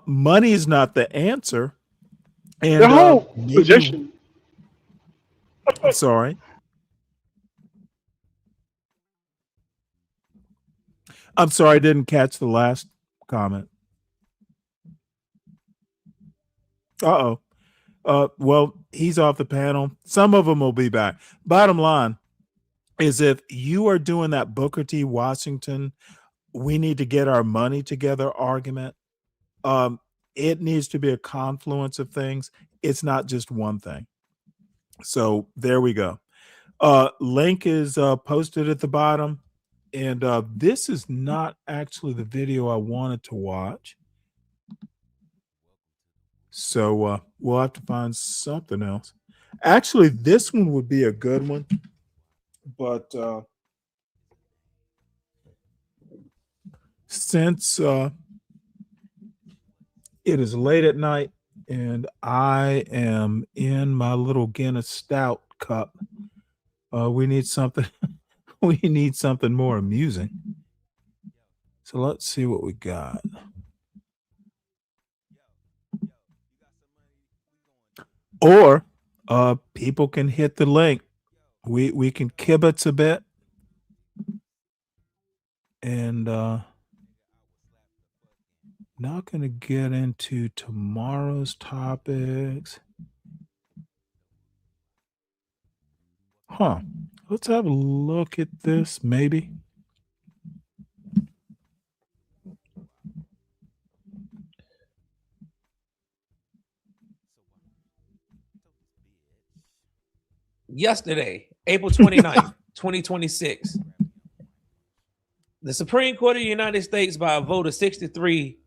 Money is not the answer. And the whole position. I'm sorry. I'm sorry, I didn't catch the last comment. Uh-oh. Well, he's off the panel. Some of them will be back. Bottom line is, if you are doing that Booker T. Washington, we need to get our money together argument, it needs to be a confluence of things. It's not just one thing. So there we go. Link is posted at the bottom. And this is not actually the video I wanted to watch. So we'll have to find something else. Actually, this one would be a good one. But since it is late at night and I am in my little Guinness Stout cup, we need something. We need something more amusing. So let's see what we got. Or people can hit the link. We can kibitz a bit. And not going to get into tomorrow's topics. Huh. Let's have a look at this, maybe. yesterday, April 29th, 2026, the Supreme Court of the United States, by a vote of 63,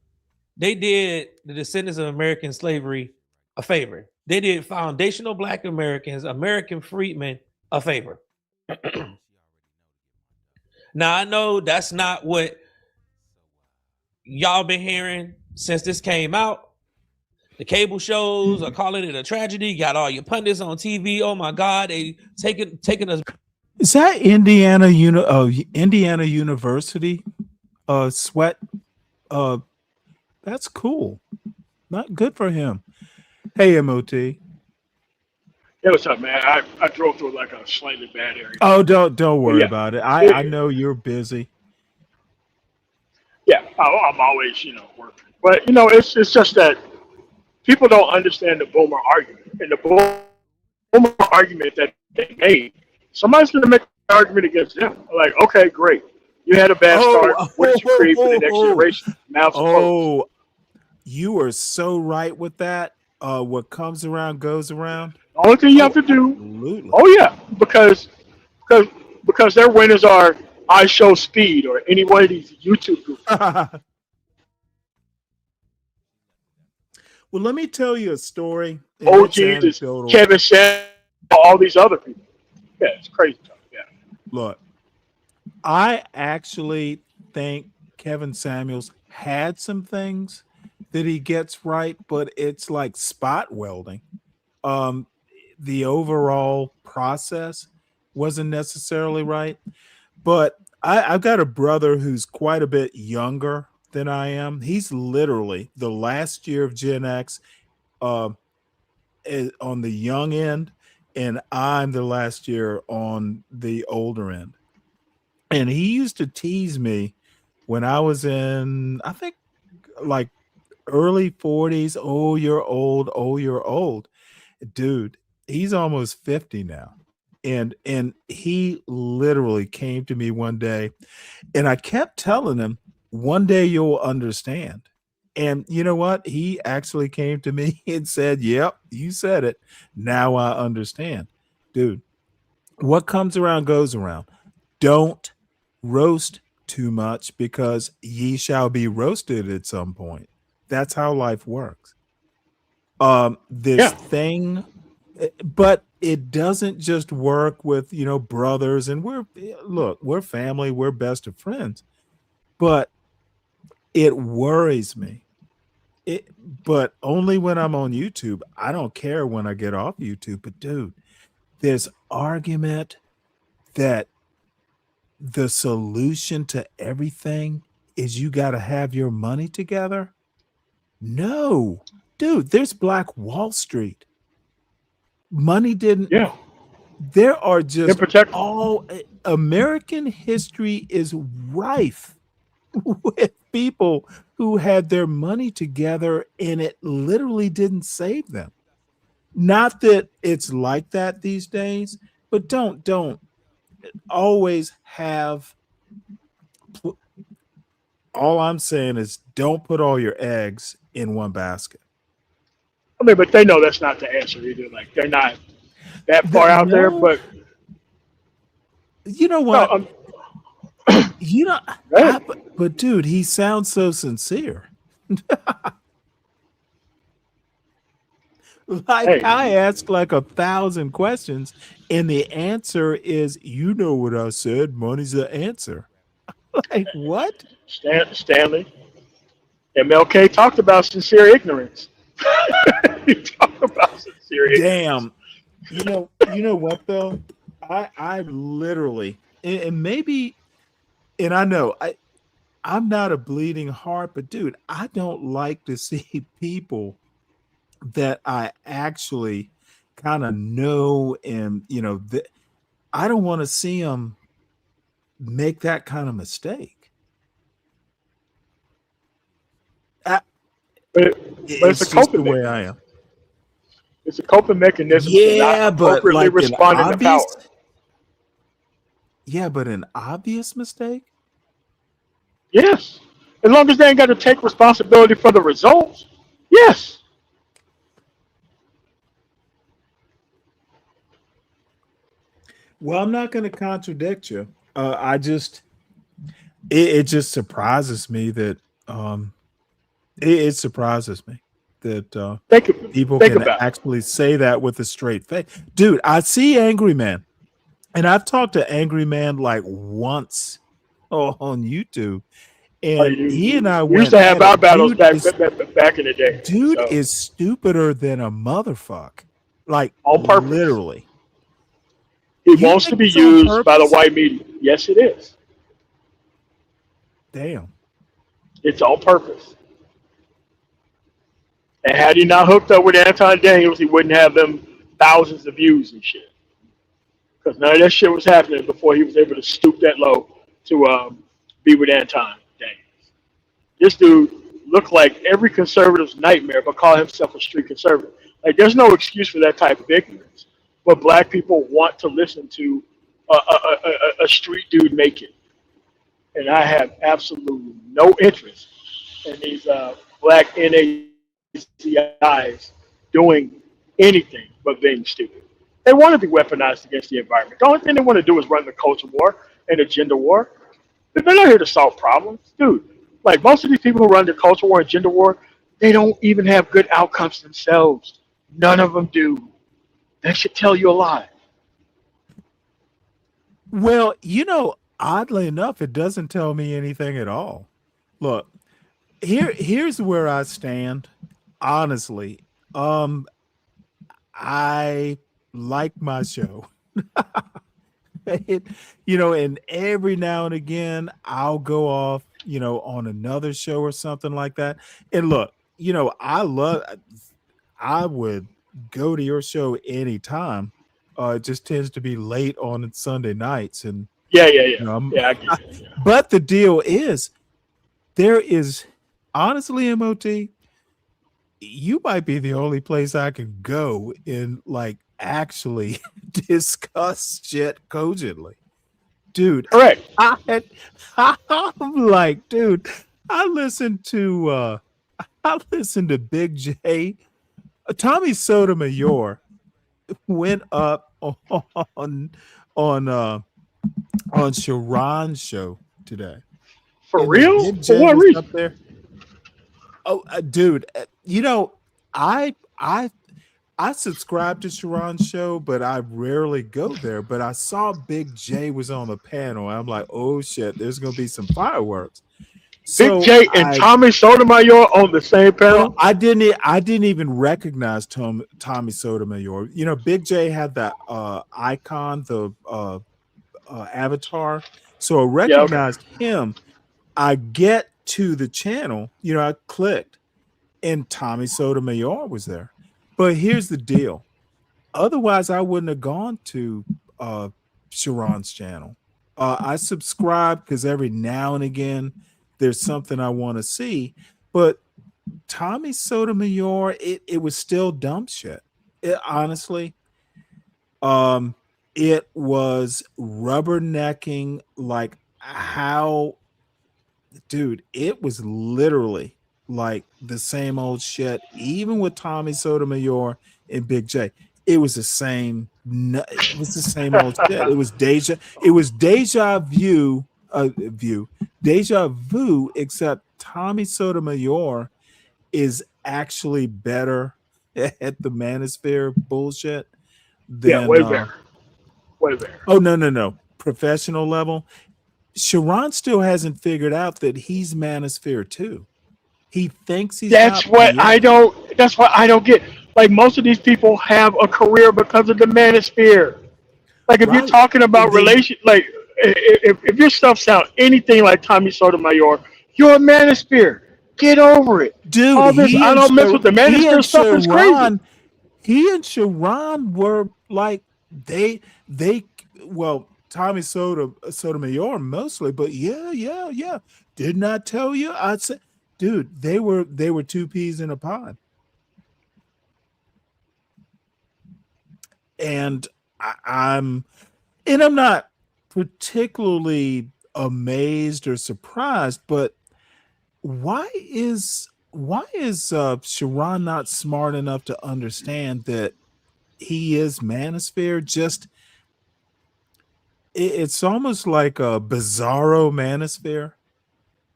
they did the descendants of American slavery a favor. They did foundational Black Americans, American freedmen, a favor. Now, I know that's not what y'all been hearing since this came out. The cable shows are calling it a tragedy. You got all your pundits on TV. Oh my God, they taking us. Is that Indiana University? Sweat. That's cool. Not good for him. Hey, MOT. Hey, what's up, man? I drove through like a slightly bad area. Oh, don't worry about it. I know you're busy. Yeah, I'm always, working. But, it's just that people don't understand the boomer argument. And the boomer argument that they made, somebody's going to make an argument against them. Like, okay, great. You had a bad start. What did you create for the next generation? Now it's closed. You are so right with that. What comes around goes around. The only thing you have to do. Absolutely. Oh, yeah, because their winners are I Show Speed or any one of these YouTube groups. Well, let me tell you a story. OG, Kevin Samuels, all these other people. Yeah, it's crazy. Yeah. Look, I actually think Kevin Samuels had some things that he gets right, but it's like spot welding. The overall process wasn't necessarily right. But I've got a brother who's quite a bit younger than I am. He's literally the last year of Gen X on the young end, and I'm the last year on the older end. And he used to tease me when I was in, I think, like early 40s. Oh, you're old. Oh, you're old. Dude, he's almost 50 now. And he literally came to me one day, and I kept telling him, one day you'll understand. And you know what? He actually came to me and said, yep, you said it. Now I understand. Dude, what comes around goes around. Don't roast too much, because ye shall be roasted at some point. That's how life works. Thing, but it doesn't just work with, brothers, and we're family, we're best of friends. But it worries me. But only when I'm on YouTube. I don't care when I get off YouTube. But dude, this argument that the solution to everything is you got to have your money together. No, dude, there's Black Wall Street. Money didn't. Yeah. There are just all American history is rife with people who had their money together and it literally didn't save them. Not that it's like that these days, but don't always have. All I'm saying is don't put all your eggs in one basket. I mean, but they know that's not the answer either. Like, they're not that far out there, but you know what? But dude, he sounds so sincere. I ask like 1,000 questions, and the answer is, you know what I said, money's the answer. Like, what? Stanley, MLK talked about sincere ignorance. He talked about sincere ignorance. Damn. You know what though? I literally, and maybe, and I know I'm not a bleeding heart, but dude, I don't like to see people that I actually kind of know, and I don't want to see them make that kind of mistake. But it's a coping way I am. It's a coping mechanism. Yeah, but appropriately like responding to power. Yeah, but an obvious mistake? Yes. As long as they ain't got to take responsibility for the results. Yes. Well, I'm not going to contradict you. It just surprises me that it surprises me that people can actually say that with a straight face. Dude, I see Angry Man, and I've talked to Angry Man like once on YouTube, and he and I we used to have our battles back in the day. Dude is stupider than a motherfucker, like on purpose. Literally. He wants to be used by the white media. Yes, it is. Damn. It's on purpose. And had he not hooked up with Anton Daniels, he wouldn't have them thousands of views and shit. Because none of that shit was happening before he was able to stoop that low to be with Anton Daniels. This dude looked like every conservative's nightmare, but called himself a street conservative. Like, there's no excuse for that type of ignorance. But black people want to listen to a street dude make it. And I have absolutely no interest in these black NACIs doing anything but being stupid. They want to be weaponized against the environment. The only thing they want to do is run the culture war and the gender war. They're not here to solve problems. Dude, like most of these people who run the culture war and gender war, they don't even have good outcomes themselves. None of them do. That should tell you a lot. Well, oddly enough, it doesn't tell me anything at all. Look, here's where I stand. Honestly, I like my show. And every now and again I'll go off, on another show or something like that. And look, I would go to your show anytime. It just tends to be late on Sunday nights, and yeah. I get it. But the deal is, there is honestly, MOT, you might be the only place I can go and like actually discuss shit cogently, dude. Correct. I'm like, dude, I listened to Big J. Tommy Sotomayor went up on Sharon's show today. For real? For what reason? Up there. Oh, dude, I subscribe to Sharon's show, but I rarely go there. But I saw Big J was on the panel. And I'm like, oh shit, there's gonna be some fireworks. Big J and Tommy Sotomayor on the same panel. Well, I didn't even recognize Tommy Sotomayor. Big J had that icon, the avatar, so I recognized him. I get to the channel, I clicked, and Tommy Sotomayor was there. But here's the deal: otherwise, I wouldn't have gone to Sharon's channel. I subscribe because every now and again there's something I want to see, but Tommy Sotomayor, it was still dumb shit. Honestly, it was rubbernecking like how, dude, it was literally like the same old shit. Even with Tommy Sotomayor and Big J, it was the same. It was the same old shit. It was deja vu, except Tommy Sotomayor is actually better at the manosphere bullshit than way better. Oh no. Professional level. Sharon still hasn't figured out that he's manosphere too. He thinks he's That's what I don't get. Like, most of these people have a career because of the manosphere. Like, if you're talking about relation, like if your stuff sounds anything like Tommy Sotomayor, you're a manosphere. Get over it, dude. All this, I don't mess with the manosphere stuff. Is crazy. He and Sharon were like well, Tommy Sotomayor mostly, but yeah. Didn't I tell you? I said, dude, they were two peas in a pod. And I'm not particularly amazed or surprised, but why is Sharon not smart enough to understand that he is manosphere? Just it's almost like a bizarro manosphere.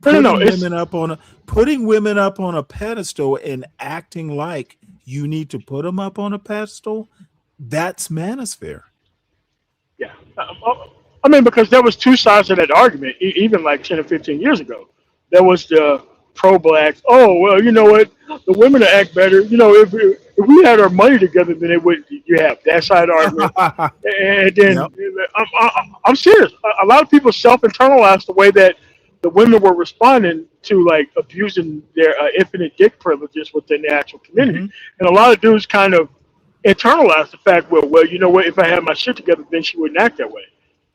No. Putting women up on a pedestal and acting like you need to put them up on a pedestal. That's manosphere. Yeah. I mean, because there was two sides of that argument, even like 10 or 15 years ago. There was the pro-blacks. Oh, well, you know what? The women will act better. You know, if we had our money together, then it would. You have that side argument, and then I'm serious. A lot of people self-internalize the way that the women were responding to like abusing their infinite dick privileges within the actual community, and a lot of dudes kind of internalize the fact, well, you know what? If I had my shit together, then she wouldn't act that way.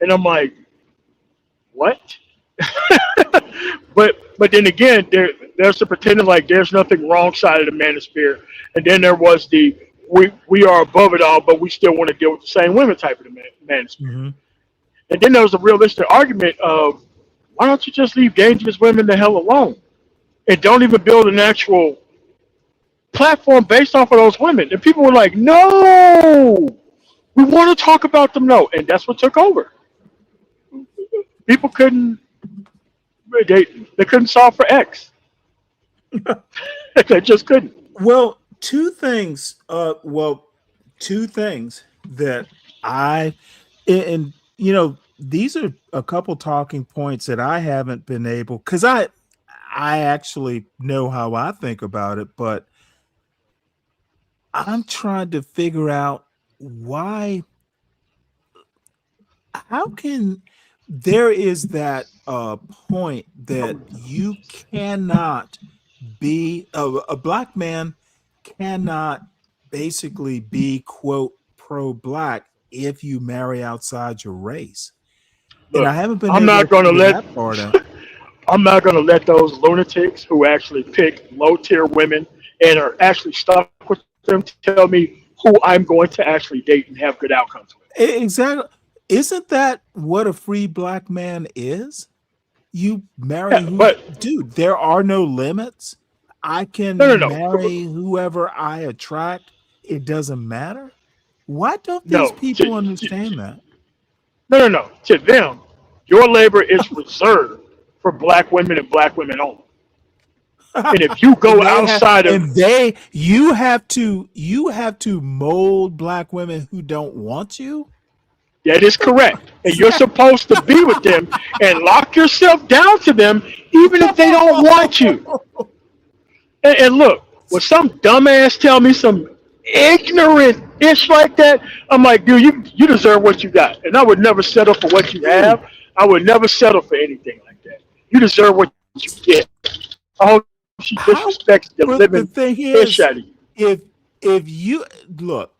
And I'm like, what? but then again, there's the pretending like there's nothing wrong side of the manosphere, and then there was the we are above it all, but we still want to deal with the same women type of the manosphere. And then there was a realistic argument of why don't you just leave dangerous women the hell alone and don't even build an actual platform based off of those women? And people were like, no, we want to talk about them. No, and that's what took over. People couldn't they couldn't solve for X. They just couldn't. Well, two things that and you know, these are a couple talking points that I haven't been able, because I actually know how I think about it, but I'm trying to figure out how can there is that point that you cannot be a black man cannot basically be quote pro-black if you marry outside your race. Look, and I haven't been I'm able not to going to figure let that part out. I'm not going to let those lunatics who actually pick low tier women and are actually stuck with them tell me who I'm going to actually date and have good outcomes with. Exactly. Isn't that what a free black man is? You marry dude, there are no limits. I can marry whoever I attract. It doesn't matter. Why don't these people understand that? No. To them, your labor is reserved for black women and black women only. And if you go outside you have to mold black women who don't want you. That is correct. And you're supposed to be with them and lock yourself down to them even if they don't want you. And look, when some dumbass tell me some ignorant ish like that, I'm like, dude, you deserve what you got. And I would never settle for what you have. I would never settle for anything like that. You deserve what you get. I hope she disrespects the living ish out of you. If you look,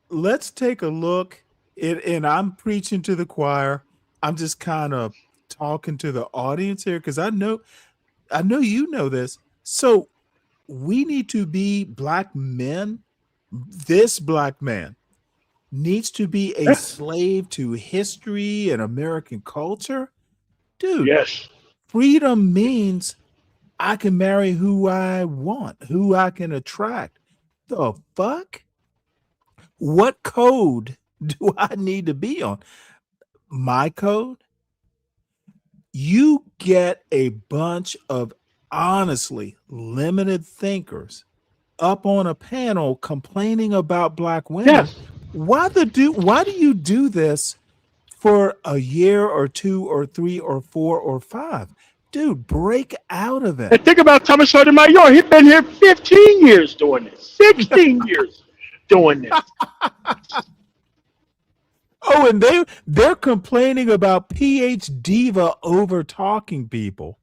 let's take a look. And I'm preaching to the choir. I'm just kind of talking to the audience here because I know you know this. So we need to be black men. This black man needs to be a slave to history and American culture. Dude, yes. Freedom means I can marry who I want, who I can attract. The fuck? What code do I need to be on? My code? You get a bunch of honestly limited thinkers up on a panel complaining about black women. Yes. Why do you do this for a year or 2 or 3 or 4 or 5? Dude, break out of it. And think about Thomas Sotomayor. He's been here 15 years doing this, 16 years doing this. Oh, and they're complaining about PH Diva over talking people.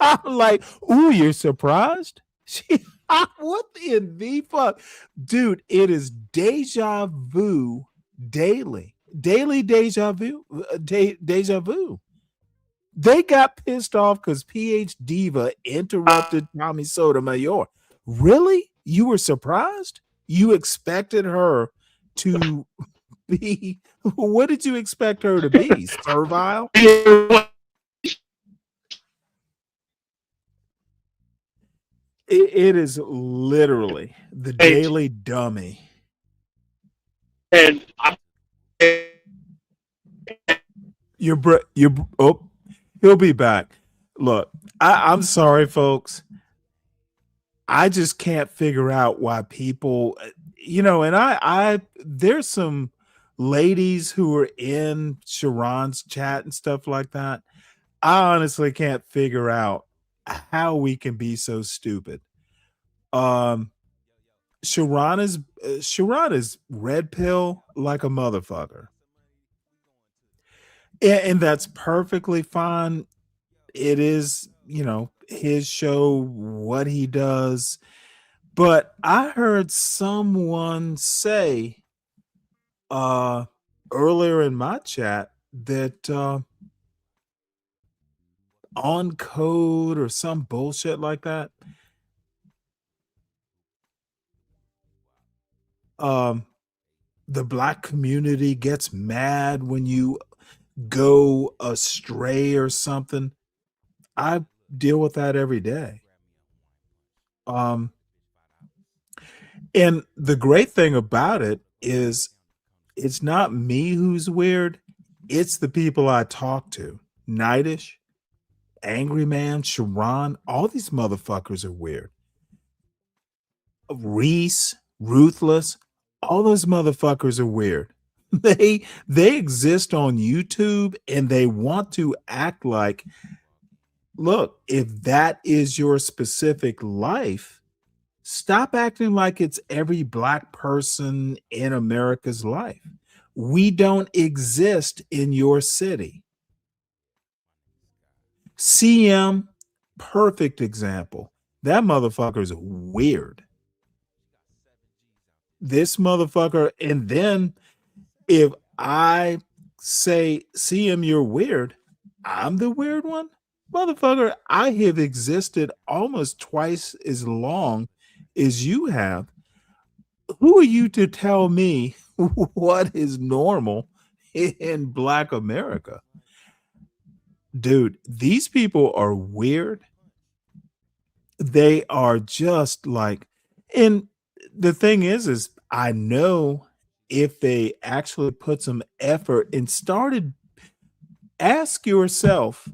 I'm like, ooh, you're surprised? What in the fuck? Dude, it is deja vu daily. Daily deja vu. Deja vu. They got pissed off because PH Diva interrupted Tommy Sotomayor. Really? You were surprised? You expected her to be, what did you expect her to be? Servile? It is literally the daily dummy. And Oh, he'll be back. Look, I'm sorry, folks. I just can't figure out why people, and I there's some ladies who are in Sharon's chat and stuff like that. I honestly can't figure out how we can be so stupid. Sharon is red pill like a motherfucker. And that's perfectly fine. It is, his show, what he does. But I heard someone say earlier in my chat that on code or some bullshit like that, the black community gets mad when you go astray or something. I deal with that every day. And the great thing about it is it's not me who's weird. It's the people I talk to. Nightish, Angry Man, Sharon, all these motherfuckers are weird. Reese, Ruthless, all those motherfuckers are weird. They exist on YouTube and they want to act like, look, if that is your specific life, stop acting like it's every black person in America's life. We don't exist in your city. CM, perfect example. That motherfucker is weird. This motherfucker, and then if I say, CM, you're weird, I'm the weird one? Motherfucker, I have existed almost twice as long as you have. Who are you to tell me what is normal in Black America? Dude, these people are weird. They are just like, and the thing is I know if they actually put some effort and started, ask yourself,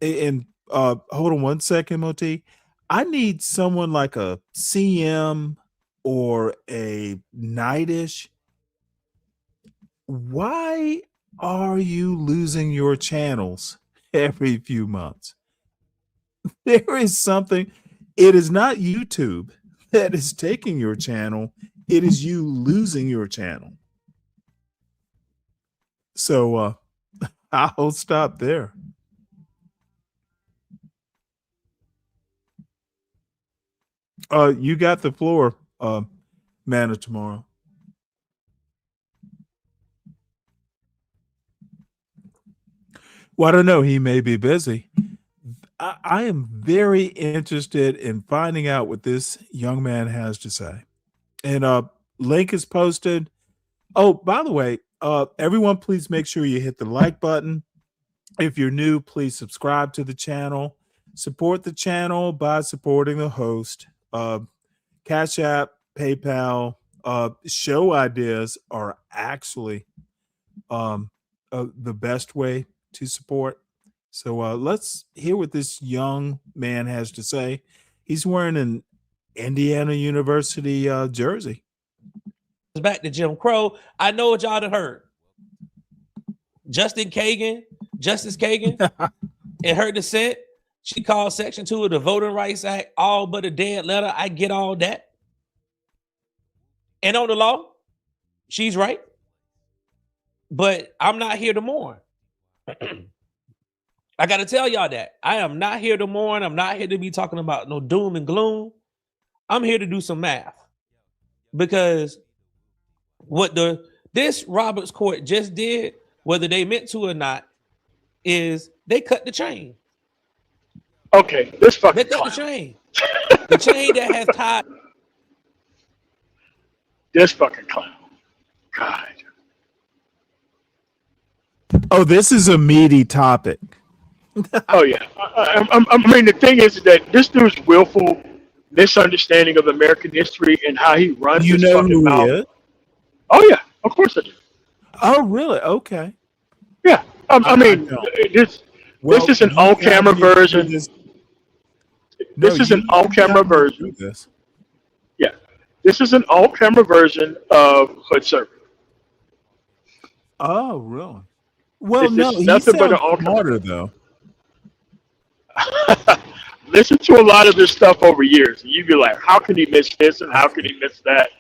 and hold on one second, Moti. I need someone like a CM or a Nightish. Why are you losing your channels every few months? There is something. It is not YouTube that is taking your channel. It is you losing your channel. So I'll stop there. You got the floor, Man of Tomorrow. Well, I don't know. He may be busy. I am very interested in finding out what this young man has to say. And link is posted. Oh, by the way, everyone, please make sure you hit the like button. If you're new, please subscribe to the channel. Support the channel by supporting the host. Cash App, PayPal, show ideas are actually the best way to support. So let's hear what this young man has to say. He's wearing an Indiana University jersey. Back to Jim Crow. I know what y'all have heard. Justice Kagan, in her dissent, she called Section 2 of the Voting Rights Act all but a dead letter. I get all that. And on the law, she's right. But I'm not here to mourn. I got to tell y'all that. I am not here to mourn. I'm not here to be talking about no doom and gloom. I'm here to do some math. Because what this Roberts Court just did, whether they meant to or not, is they cut the chain. Okay, this fucking They cut the chain. The chain that has tied. This fucking clown. God. Oh, this is a meaty topic. Oh yeah. I mean, the thing is that this dude's willful misunderstanding of American history and how he runs. You his know fucking who mouth. he is? Oh yeah, of course I do. Oh really? Okay. Yeah, I mean, this Well, is an you on-camera gotta get through version. this. No, This is an you on-camera gotta get through version. this. Yeah, this is an on-camera version of Hood Servant. Oh, really? Well, This no, is he nothing but an sounds on-camera. smarter though. Listen to a lot of this stuff over years, and you'd be like, "How can he miss this? And how can he miss that?"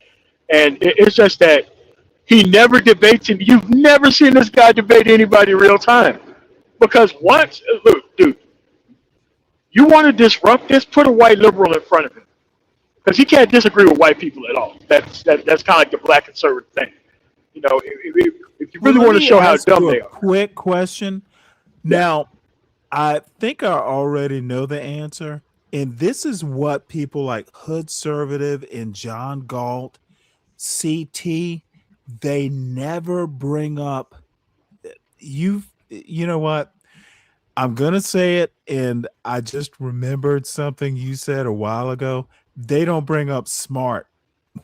And it's just that he never debates, and you've never seen this guy debate anybody in real time. Because once, look, dude, you want to disrupt this, put a white liberal in front of him, because he can't disagree with white people at all. That's kind of like the black conservative thing. You know, if you really Well, let want to me show how ask dumb you they a are. quick question. Now, I think I already know the answer, and this is what people like Hood Conservative and John Galt, CT, they never bring up. You know what? I'm gonna say it, and I just remembered something you said a while ago. They don't bring up smart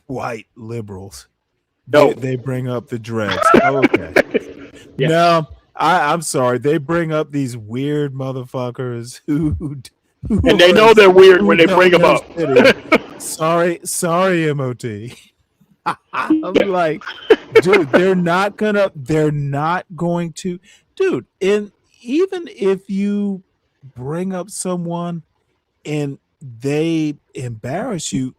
white liberals. No. They bring up the dreads. Okay. Yeah. No, I'm sorry. They bring up these weird motherfuckers who And they know they're weird who when they bring don't them know up. shitty. Sorry, MOT. I'm like, dude, they're not going to, dude. And even if you bring up someone and they embarrass you,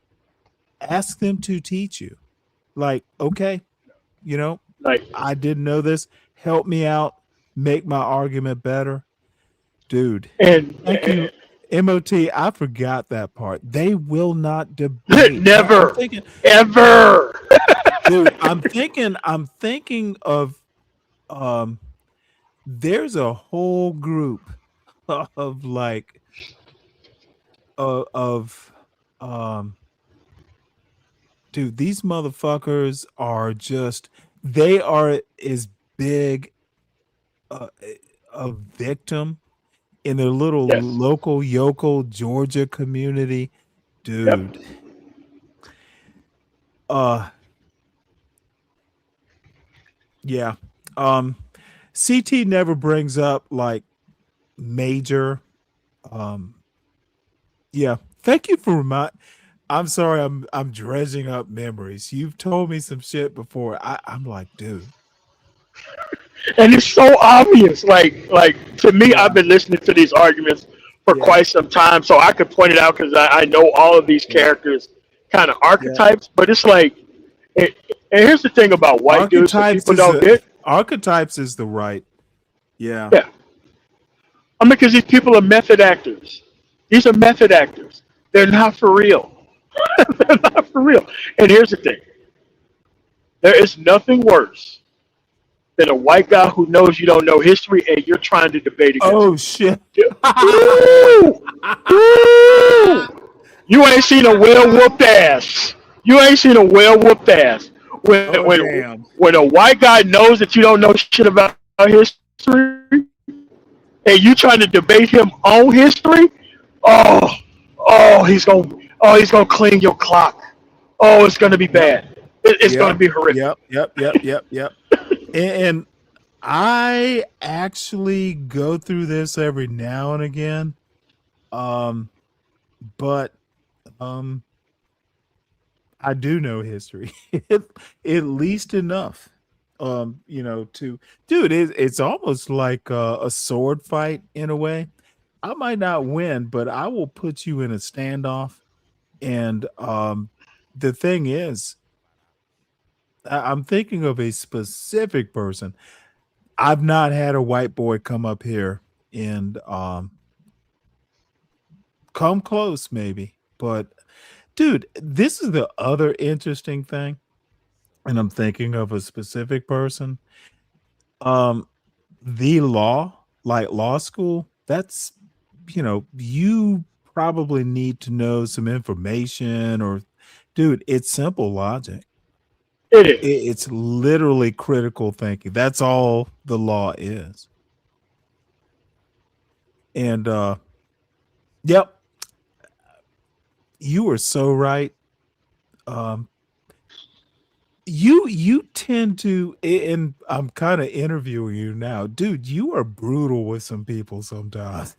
ask them to teach you. Like, okay, you know, Like, I didn't know this. Help me out, make my argument better, dude. and Thank you, MOT. I forgot that part. They will not debate. never, I'm thinking, ever. dude. I'm thinking of there's a whole group of like of dude, these motherfuckers are just, they are as big a victim in their little Yes. local yokel Georgia community, dude. Yeah. CT never brings up like major yeah. Thank you for I'm sorry, I'm dredging up memories. You've told me some shit before. I'm like, dude. And it's so obvious. Like to me, I've been listening to these arguments for quite some time, so I could point it out because I know all of these characters, kind of archetypes. But it's like, and here's the thing about white dudes that people don't get. Archetypes is the right. Yeah. Yeah. I mean, because these people are method actors. These are method actors. They're not for real. They're not for real. And here's the thing. There is nothing worse than a white guy who knows you don't know history and you're trying to debate against him. Oh shit. Ooh! Ooh! You ain't seen a well-whooped ass. You ain't seen a well-whooped ass. When a white guy knows that you don't know shit about history and you trying to debate him on history, he's gonna clean your clock. Oh, it's gonna be bad. It's gonna be horrific. Yep. And I actually go through this every now and again. But I do know history. At least enough. To dude, it's almost like a sword fight in a way. I might not win, but I will put you in a standoff. And the thing is, I'm thinking of a specific person. I've not had a white boy come up here and come close, maybe. But dude, this is the other interesting thing. And I'm thinking of a specific person. The law, like law school, that's, you probably need to know some information or, dude, it's simple logic. It is. It's literally critical thinking. That's all the law is. And yep, you were so right. you tend to, and I'm kind of interviewing you now, dude. You are brutal with some people sometimes.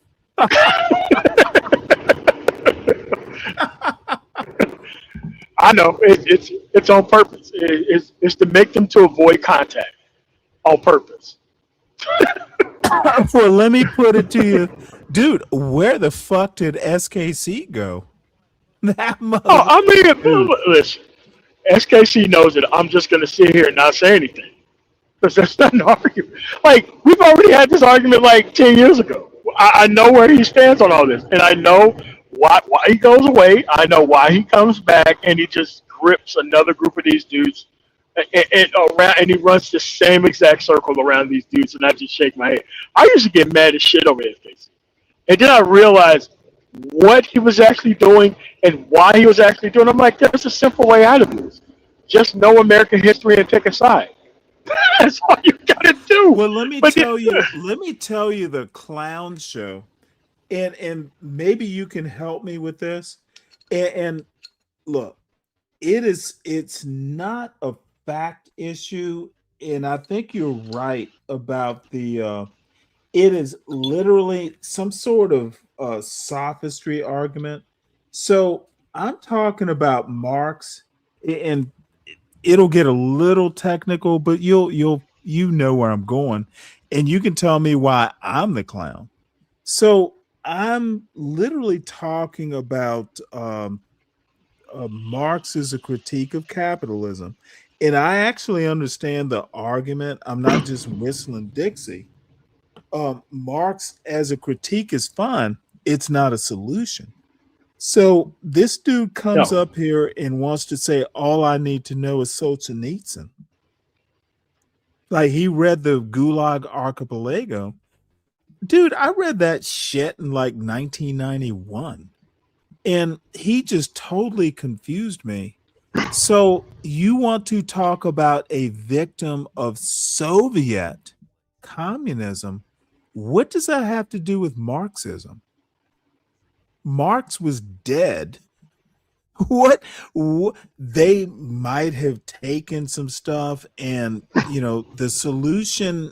I know it's on purpose. It's to make them to avoid contact on purpose. Well, let me put it to you, dude. Where the fuck did SKC go? That Oh, I mean, dude. listen, SKC knows that I'm just going to sit here and not say anything because there's nothing to argue. Like we've already had this argument like 10 years ago. I know where he stands on all this, and I know why he goes away. I know why he comes back, and he just grips another group of these dudes, and he runs the same exact circle around these dudes, and I just shake my head. I used to get mad as shit over SKC, and then I realized what he was actually doing and why he was actually doing it. I'm like, there's a simple way out of this. Just know American history and pick a side. That's all you gotta do. Well, let me tell you the clown show, and maybe you can help me with this. And look, it's not a fact issue, and I think you're right about the. It is literally some sort of sophistry argument. So I'm talking about Marx, and it'll get a little technical, but you know where I'm going, and you can tell me why I'm the clown. So I'm literally talking about Marx is a critique of capitalism, and I actually understand the argument. I'm not just whistling Dixie. Marx as a critique is fine. It's not a solution. So this dude comes up here and wants to say all I need to know is Solzhenitsyn. Like he read the Gulag Archipelago. Dude, I read that shit in like 1991. And he just totally confused me. So you want to talk about a victim of Soviet communism? What does that have to do with Marxism? Marx was dead. What they might have taken some stuff, and the solution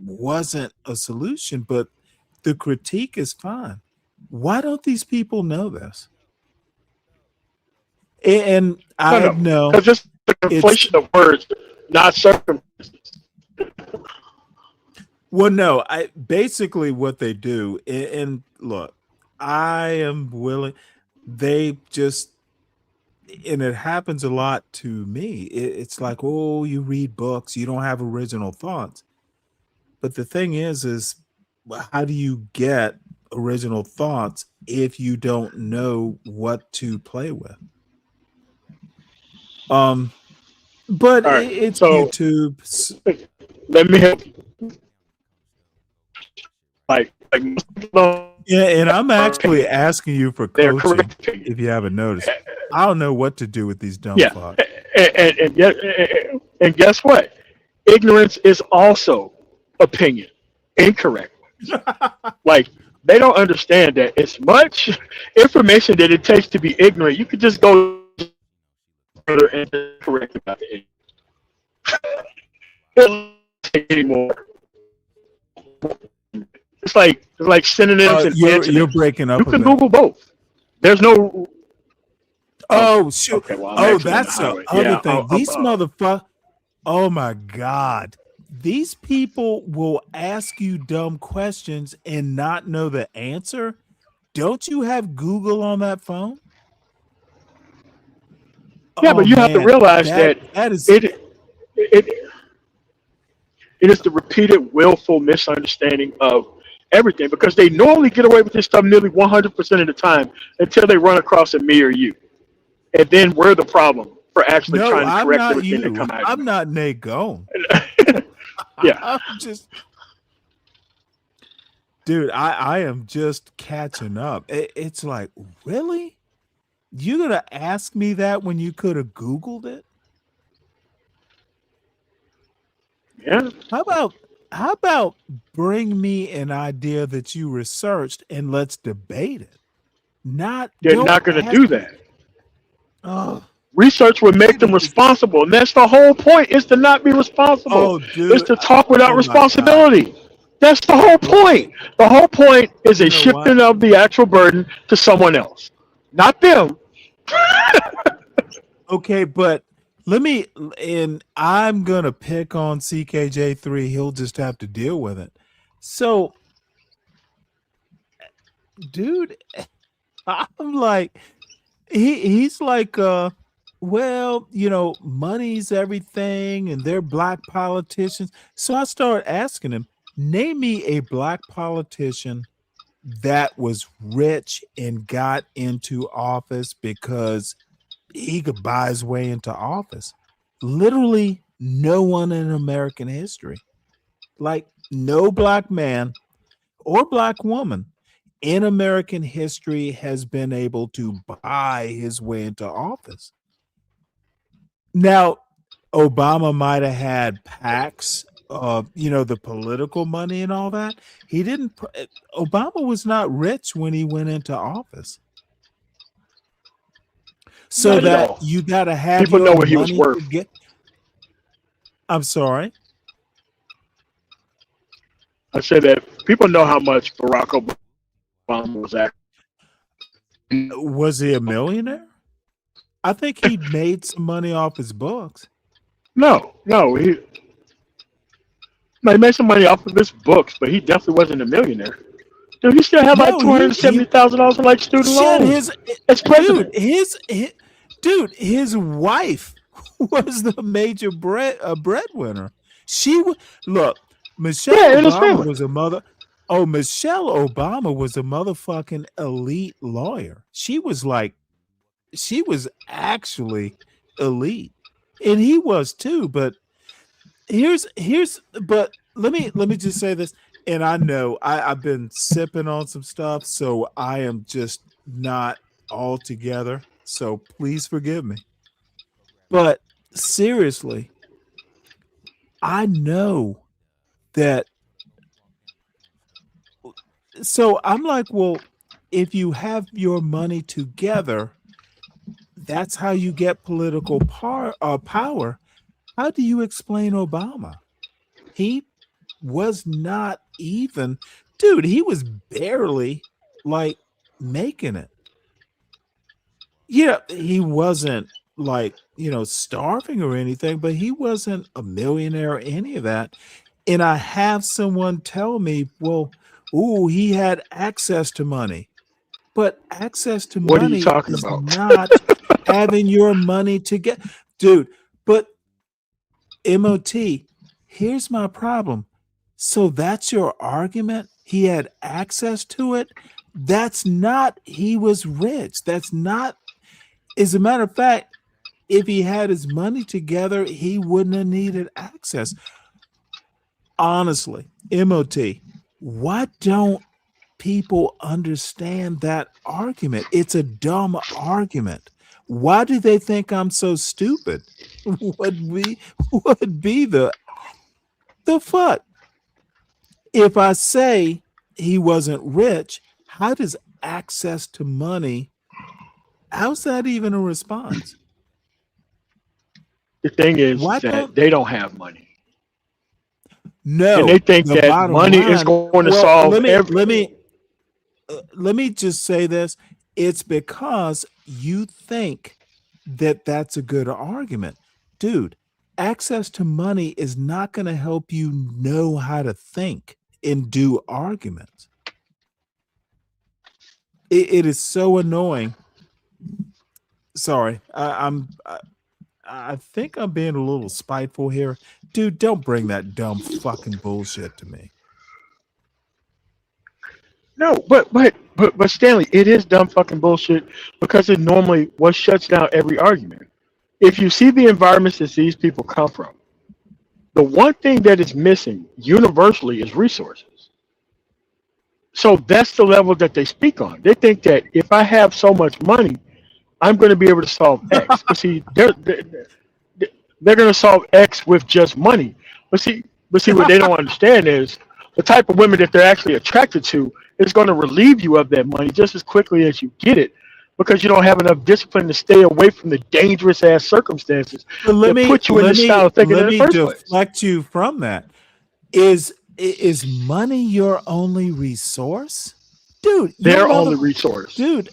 wasn't a solution, but the critique is fine. Why don't these people know this? And I know because it's the conflation of words, not circumstances. Well, no, I basically what they do, and look, I am willing. They just, and it happens a lot to me. It's like, oh, you read books, you don't have original thoughts. But the thing is how do you get original thoughts if you don't know what to play with? But All right, it's so YouTube. let me help you. Like Yeah, and I'm actually asking you for coaching if you haven't noticed. I don't know what to do with these dumb fucks. And guess what? Ignorance is also opinion. Incorrect. Like they don't understand that as much information that it takes to be ignorant, you could just go further and correct about the ignorance. Anymore. It's like synonyms and you're antonyms. breaking up. You can Google both. There's no. Oh shoot! Okay, well, that's the other thing. These motherfuckers. Oh my god! These people will ask you dumb questions and not know the answer. Don't you have Google on that phone? Yeah, but you have to realize that is it is the repeated willful misunderstanding of everything, because they normally get away with this stuff nearly 100% of the time until they run across a me or you, and then we're the problem for actually trying to correct everything that come out. I'm not Nate Gone. Yeah, I'm just, dude. I am just catching up. It's like, really? You're gonna ask me that when you could have Googled it? Yeah. How about bring me an idea that you researched and let's debate it? They're not going to do that. Oh, Research would make them responsible, and that's the whole point: is to not be responsible. Oh, dude. It's to talk without Oh my God. responsibility. That's the whole point. The whole point is a You know shifting what? of the actual burden to someone else, not them. Okay, but and I'm gonna pick on CKJ3. He'll just have to deal with it. So, dude, I'm like, he's like, well, money's everything, and they're black politicians. So I started asking him, name me a black politician that was rich and got into office because he could buy his way into office. Literally no one in American history. Like no black man or black woman in American history has been able to buy his way into office. Now, Obama might have had PACs, the political money and all that. He didn't. Obama was not rich when he went into office. So Not at all. that you got to have People your know what he was money worth. to get. I'm sorry. I said that people know how much Barack Obama was at. Was he a millionaire? I think he made some money off his books. No, he made some money off of his books, but he definitely wasn't a millionaire. Dude, he still had like $270,000 in like student loans. As president. His wife was the major breadwinner. Look, Michelle Obama was a mother. Oh, Michelle Obama was a motherfucking elite lawyer. She was actually elite, and he was too. But but let me just say this. And I know I've been sipping on some stuff, so I am just not all together. So please forgive me. But seriously, I know that. So I'm like, well, if you have your money together, that's how you get political power. How do you explain Obama? He was not even, dude, he was barely like making it. Yeah, he wasn't like, starving or anything, but he wasn't a millionaire or any of that. And I have someone tell me, well, he had access to money. But access to What are money you talking is about? not having your money to get, dude. But MOT, here's my problem. So that's your argument? He had access to it? That's not, he was rich. That's not, as a matter of fact, if he had his money together, he wouldn't have needed access. Honestly, MOT, why don't people understand that argument? It's a dumb argument. Why do they think I'm so stupid? Would be the fuck? If I say he wasn't rich, how does access to money, how's that even a response? The thing is that they don't have money. No, and they think that money is going to solve everything. Let me just say this. It's because you think that that's a good argument. Dude, access to money is not going to help you know how to think and do arguments. It is so annoying. Sorry, I think I'm being a little spiteful here. Dude, don't bring that dumb fucking bullshit to me. No, but Stanley, it is dumb fucking bullshit because it normally what shuts down every argument. If you see the environments that these people come from, the one thing that is missing universally is resources. So that's the level that they speak on. They think that if I have so much money, I'm going to be able to solve X. But see, they're going to solve X with just money. But see, what they don't understand is the type of women that they're actually attracted to is going to relieve you of that money just as quickly as you get it. because you don't have enough discipline to stay away from the dangerous ass circumstances But that put you in the style of thinking in the first place. deflect you from that. Is money your only resource? Dude, Their only resource. Dude,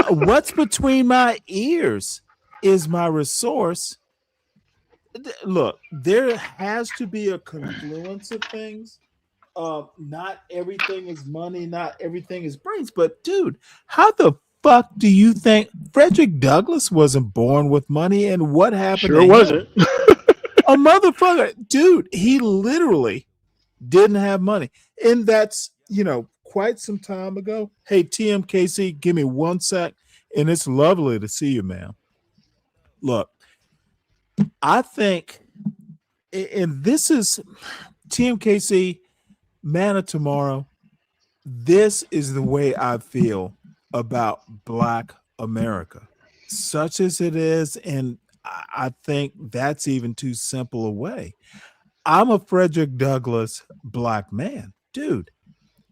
what's between my ears is my resource. Look, there has to be a confluence of things. Not everything is money, not everything is brains. But dude, how the fuck do you think Frederick Douglass wasn't born with money? And what happened? Sure wasn't. A motherfucker, dude, he literally didn't have money. And that's, quite some time ago. Hey, TMKC, give me 1 sec. And it's lovely to see you, man. Look, I think, and this is TMKC, Man of Tomorrow. This is the way I feel about Black America, such as it is. And I think that's even too simple a way. I'm a Frederick Douglass Black man. Dude,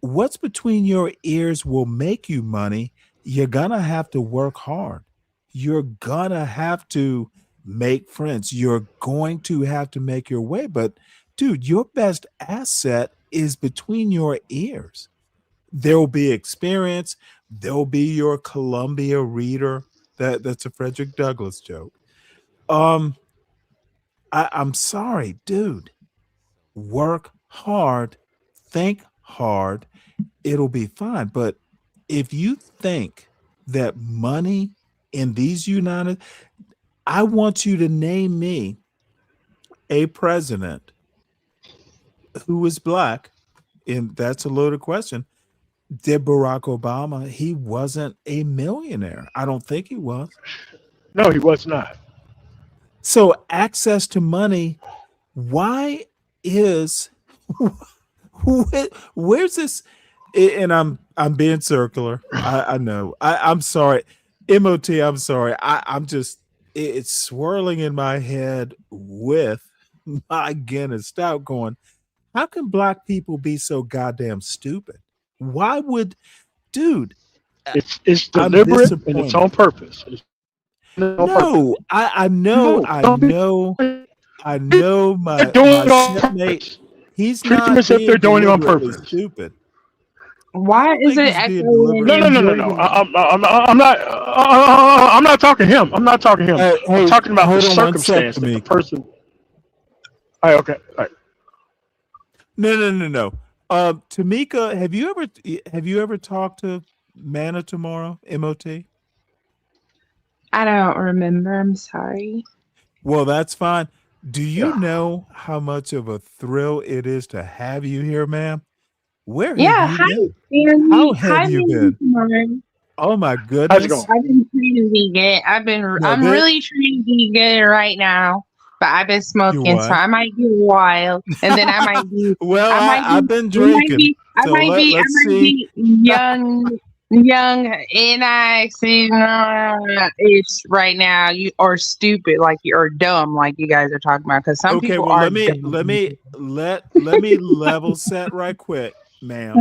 what's between your ears will make you money. You're going to have to work hard. You're going to have to make friends. You're going to have to make your way. But dude, your best asset is between your ears. There'll be experience. There'll be your Columbia reader. That's a Frederick Douglass joke. I'm sorry, dude. Work hard, think hard, it'll be fine. But if you think that money in these I want you to name me a president who is Black, and that's a loaded question. Did Barack Obama? He wasn't a millionaire. I don't think he was. No, he was not. So access to money, why is where's this? And I'm being circular. I know. I'm sorry. MOT, I'm sorry. I'm just it's swirling in my head with my Guinness stout going, how can Black people be so goddamn stupid? Why would, dude? It's deliberate and it's on purpose. No, I know my shipmate. He's Treat them as if they're doing it on purpose. Stupid. Why is it echoing? No. I'm not talking him. I'm not talking him. I'm talking about the circumstance. The person. All right, okay. All right. No. Tamika, have you ever talked to Man of Tomorrow, MOT? I don't remember. I'm sorry. Well, that's fine. Do you know how much of a thrill it is to have you here, ma'am? Where have you been? How have you been? Tomorrow. Oh my goodness! I've been trying to be good. I'm really trying to be good right now, but I've been smoking, so I might get wild, and then I might be. Well, I've been drinking. I might be young, and I see it's right now. You are stupid, or dumb, like you guys are talking about. Because some people are. Let me level set right quick, ma'am.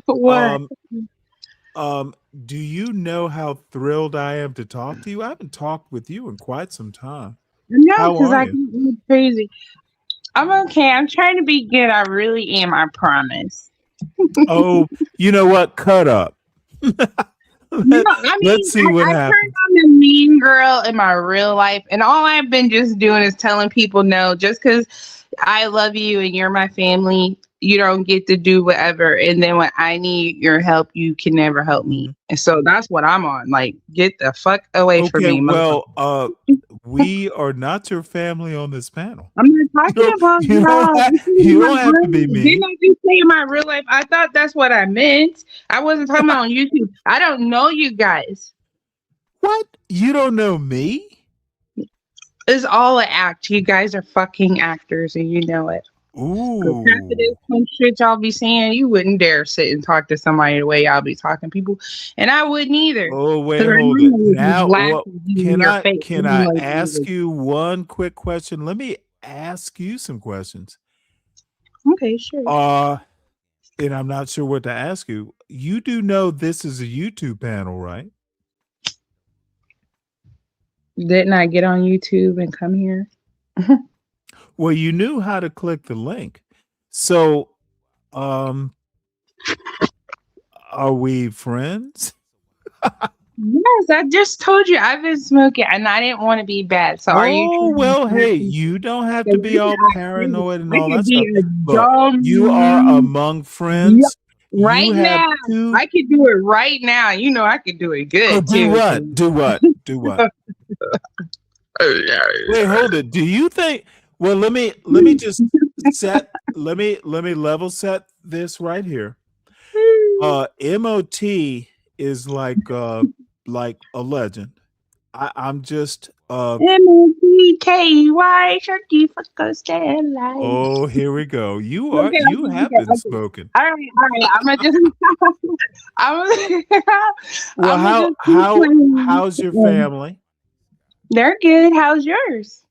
What? Do you know how thrilled I am to talk to you? I haven't talked with you in quite some time. No, because I get crazy. I'm okay. I'm trying to be good. I really am. I promise. Oh, you know what? Cut up. Let's see what happens. I'm a mean girl in my real life, and all I've been just doing is telling people no. Just because I love you and you're my family, you don't get to do whatever. And then when I need your help, you can never help me. And so that's what I'm on. Like, get the fuck away from me. Well, we are not your family on this panel. I'm not talking about you don't have to be mean. Didn't I just say in my real life? I thought that's what I meant. I wasn't talking about on YouTube. I don't know you guys. What? You don't know me? It's all an act. You guys are fucking actors, and you know it. Ooh. After this some shit y'all be saying, you wouldn't dare sit and talk to somebody the way y'all be talking to people, and I wouldn't either. Oh wait, hold it. Now, can I ask you one quick question? Let me ask you some questions. Okay, sure. And I'm not sure what to ask you. You do know this is a YouTube panel, right? Didn't I get on YouTube and come here? Well, you knew how to click the link. So, are we friends? Yes, I just told you I've been smoking and I didn't want to be bad. So are you? Oh, well, hey, you don't have to be all paranoid and all that stuff. Look, dumb you are among friends. right You have now. two. I could do it right now. You know I could do it good Oh, too. do what? Do what? Do what? Wait, hold it. Do you think? Well, let me just set. Let me level set this right here. MOT is like a legend. I'm just MOTKY Turkey for Stanley. oh, here we go. You Okay, have been smoking. All right. I'm gonna just. Well, how's your family? They're good. How's yours?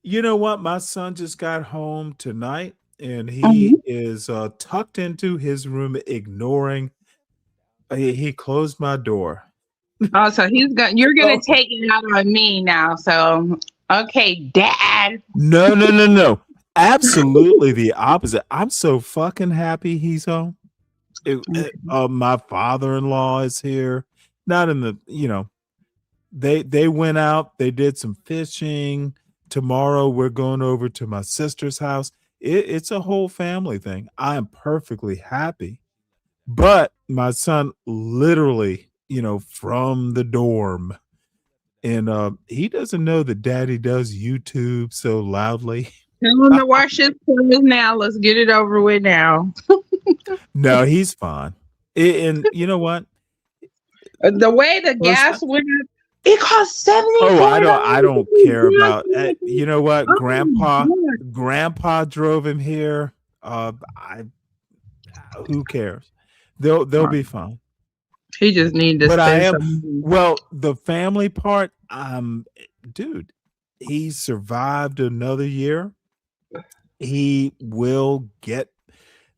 You know what? My son just got home tonight, and he is tucked into his room, ignoring. He closed my door. Oh, so you're gonna take it out on me now. So okay, Dad. No. Absolutely the opposite. I'm so fucking happy he's home. My father-in-law is here. Not in the, they went out, they did some fishing. Tomorrow we're going over to my sister's house. It's a whole family thing. I am perfectly happy. But my son literally, from the dorm, and he doesn't know that Daddy does YouTube so loudly. Tell him to wash his clothes now. Let's get it over with now. No, he's fine. And you know what? The way the gas went up, it cost $70. Oh, I don't care about. You know what? Grandpa drove him here. Who cares? They'll be fine. He just needed to. But I am something. well. The family part, dude. He survived another year. He will get.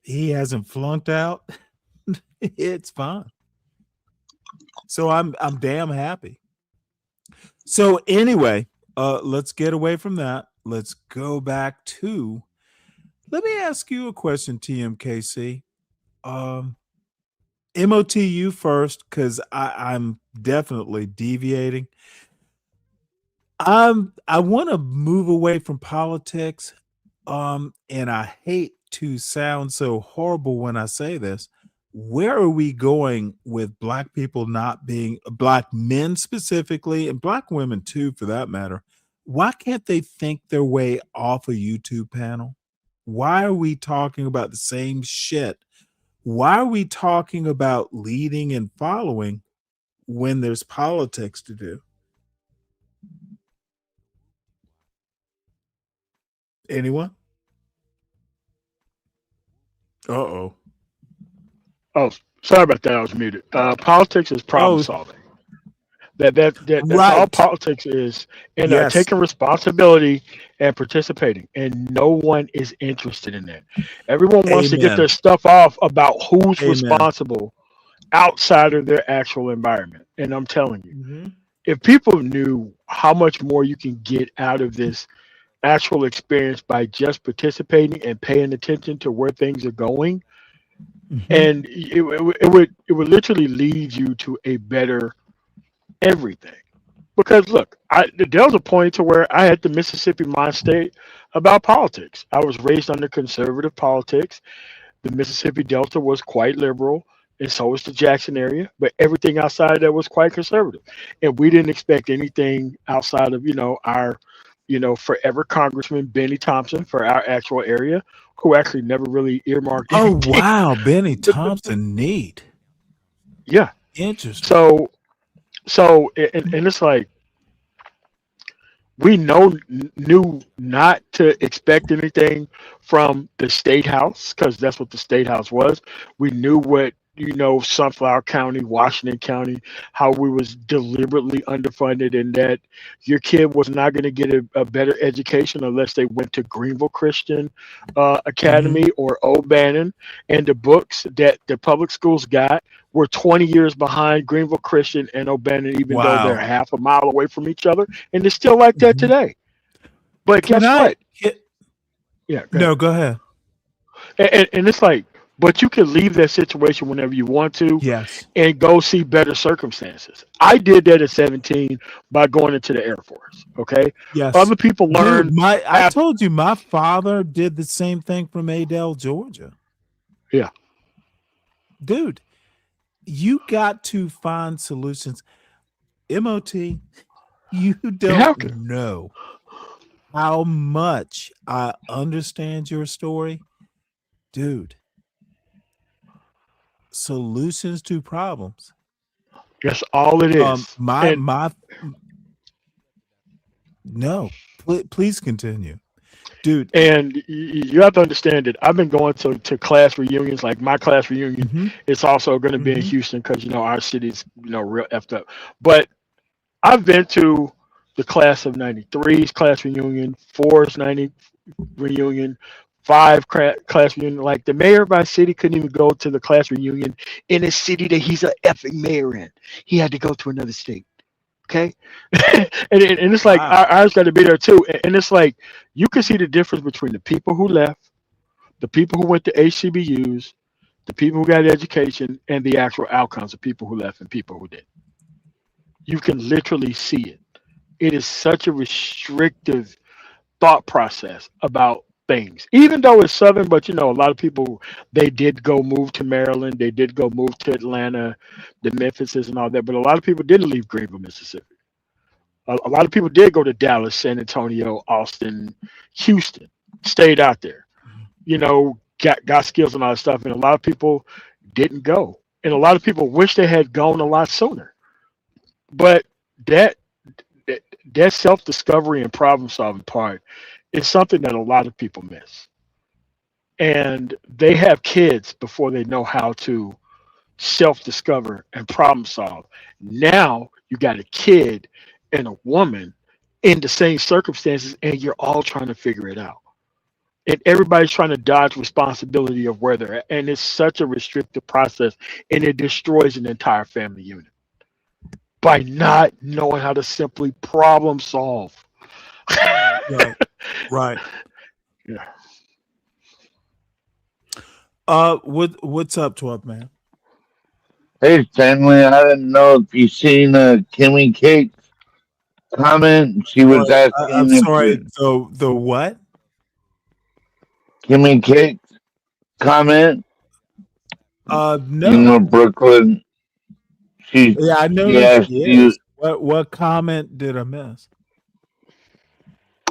He hasn't flunked out. It's fine. So I'm damn happy. So anyway, let's get away from that. Let's go back to. Let me ask you a question, TMKC. MOTU first, because I'm definitely deviating. I want to move away from politics. And I hate to sound so horrible when I say this. Where are we going with Black people not being Black men specifically, and Black women too, for that matter? Why can't they think their way off a YouTube panel? Why are we talking about the same shit? Why are we talking about leading and following when there's politics to do? Anyone? Uh-oh. Oh, sorry about that. I was muted. Politics is problem solving. That's right. all politics is, and Yes. taking responsibility and participating. And no one is interested in that. Everyone wants to get Amen. their stuff off about who's Amen. responsible outside of their actual environment. And I'm telling you, Mhm. if people knew how much more you can get out of this actual experience by just participating and paying attention to where things are going, and it would literally lead you to a better everything. Because look, there was a point to where I had the Mississippi mind state about politics. I was raised under conservative politics. The Mississippi Delta was quite liberal, and so was the Jackson area. But everything outside of that was quite conservative, and we didn't expect anything outside of our forever Congressman Benny Thompson for our actual area, who actually never really earmarked Oh, anything. wow. Benny Thompson, neat. Yeah. Interesting. So and it's like we knew not to expect anything from the state house, because that's what the state house was. We knew what Sunflower County, Washington County, how we was deliberately underfunded, and that your kid was not going to get a better education unless they went to Greenville Christian Academy or O'Bannon, and the books that the public schools got were 20 years behind Greenville Christian and O'Bannon, even though they're half a mile away from each other, and it's still like that today. But guess what? Yeah. Go ahead. And it's like, but you can leave that situation whenever you want to, Yes, and go see better circumstances. I did that at 17 by going into the Air Force. Okay. yes. Other people learn. Dude, I told you my father did the same thing from Adel, Georgia. Yeah. Dude, you got to find solutions. MOT, you don't know how much I understand your story. Dude, solutions to problems. That's all it is. No, please continue, dude. And you have to understand that I've been going to class reunions. Like my class reunion, it's also going to be in Houston because our city's real effed up. But I've been to the class of '93's class reunion, 4's '90 reunion, 5 class reunion. Like the mayor of our city couldn't even go to the class reunion in a city that he's a effing mayor in. He had to go to another state. Okay. and it's like ours got to be there too. And it's like you can see the difference between the people who left, the people who went to HCBUs, the people who got education, and the actual outcomes of people who left and people who didn't. You can literally see it. It is such a restrictive thought process about things, even though it's Southern. But a lot of people, they did go move to Maryland, they did go move to Atlanta, the Memphises and all that, but a lot of people didn't leave Greenville, Mississippi. A lot of people did go to Dallas, San Antonio, Austin, Houston, stayed out there, got skills and all that stuff. And a lot of people didn't go, and a lot of people wish they had gone a lot sooner. But that self-discovery and problem-solving part is something that a lot of people miss. And they have kids before they know how to self-discover and problem solve. Now you got a kid and a woman in the same circumstances, and you're all trying to figure it out. And everybody's trying to dodge responsibility of where they're at. And it's such a restrictive process, and it destroys an entire family unit by not knowing how to simply problem solve. Right. Yeah. What's up, 12 man? Hey, Stanley, I didn't know if you seen Kimmy Cake's comment. She was asking. I'm sorry. The what? Kimmy Cake's comment. No. Brooklyn. I know. Yes. What comment did I miss?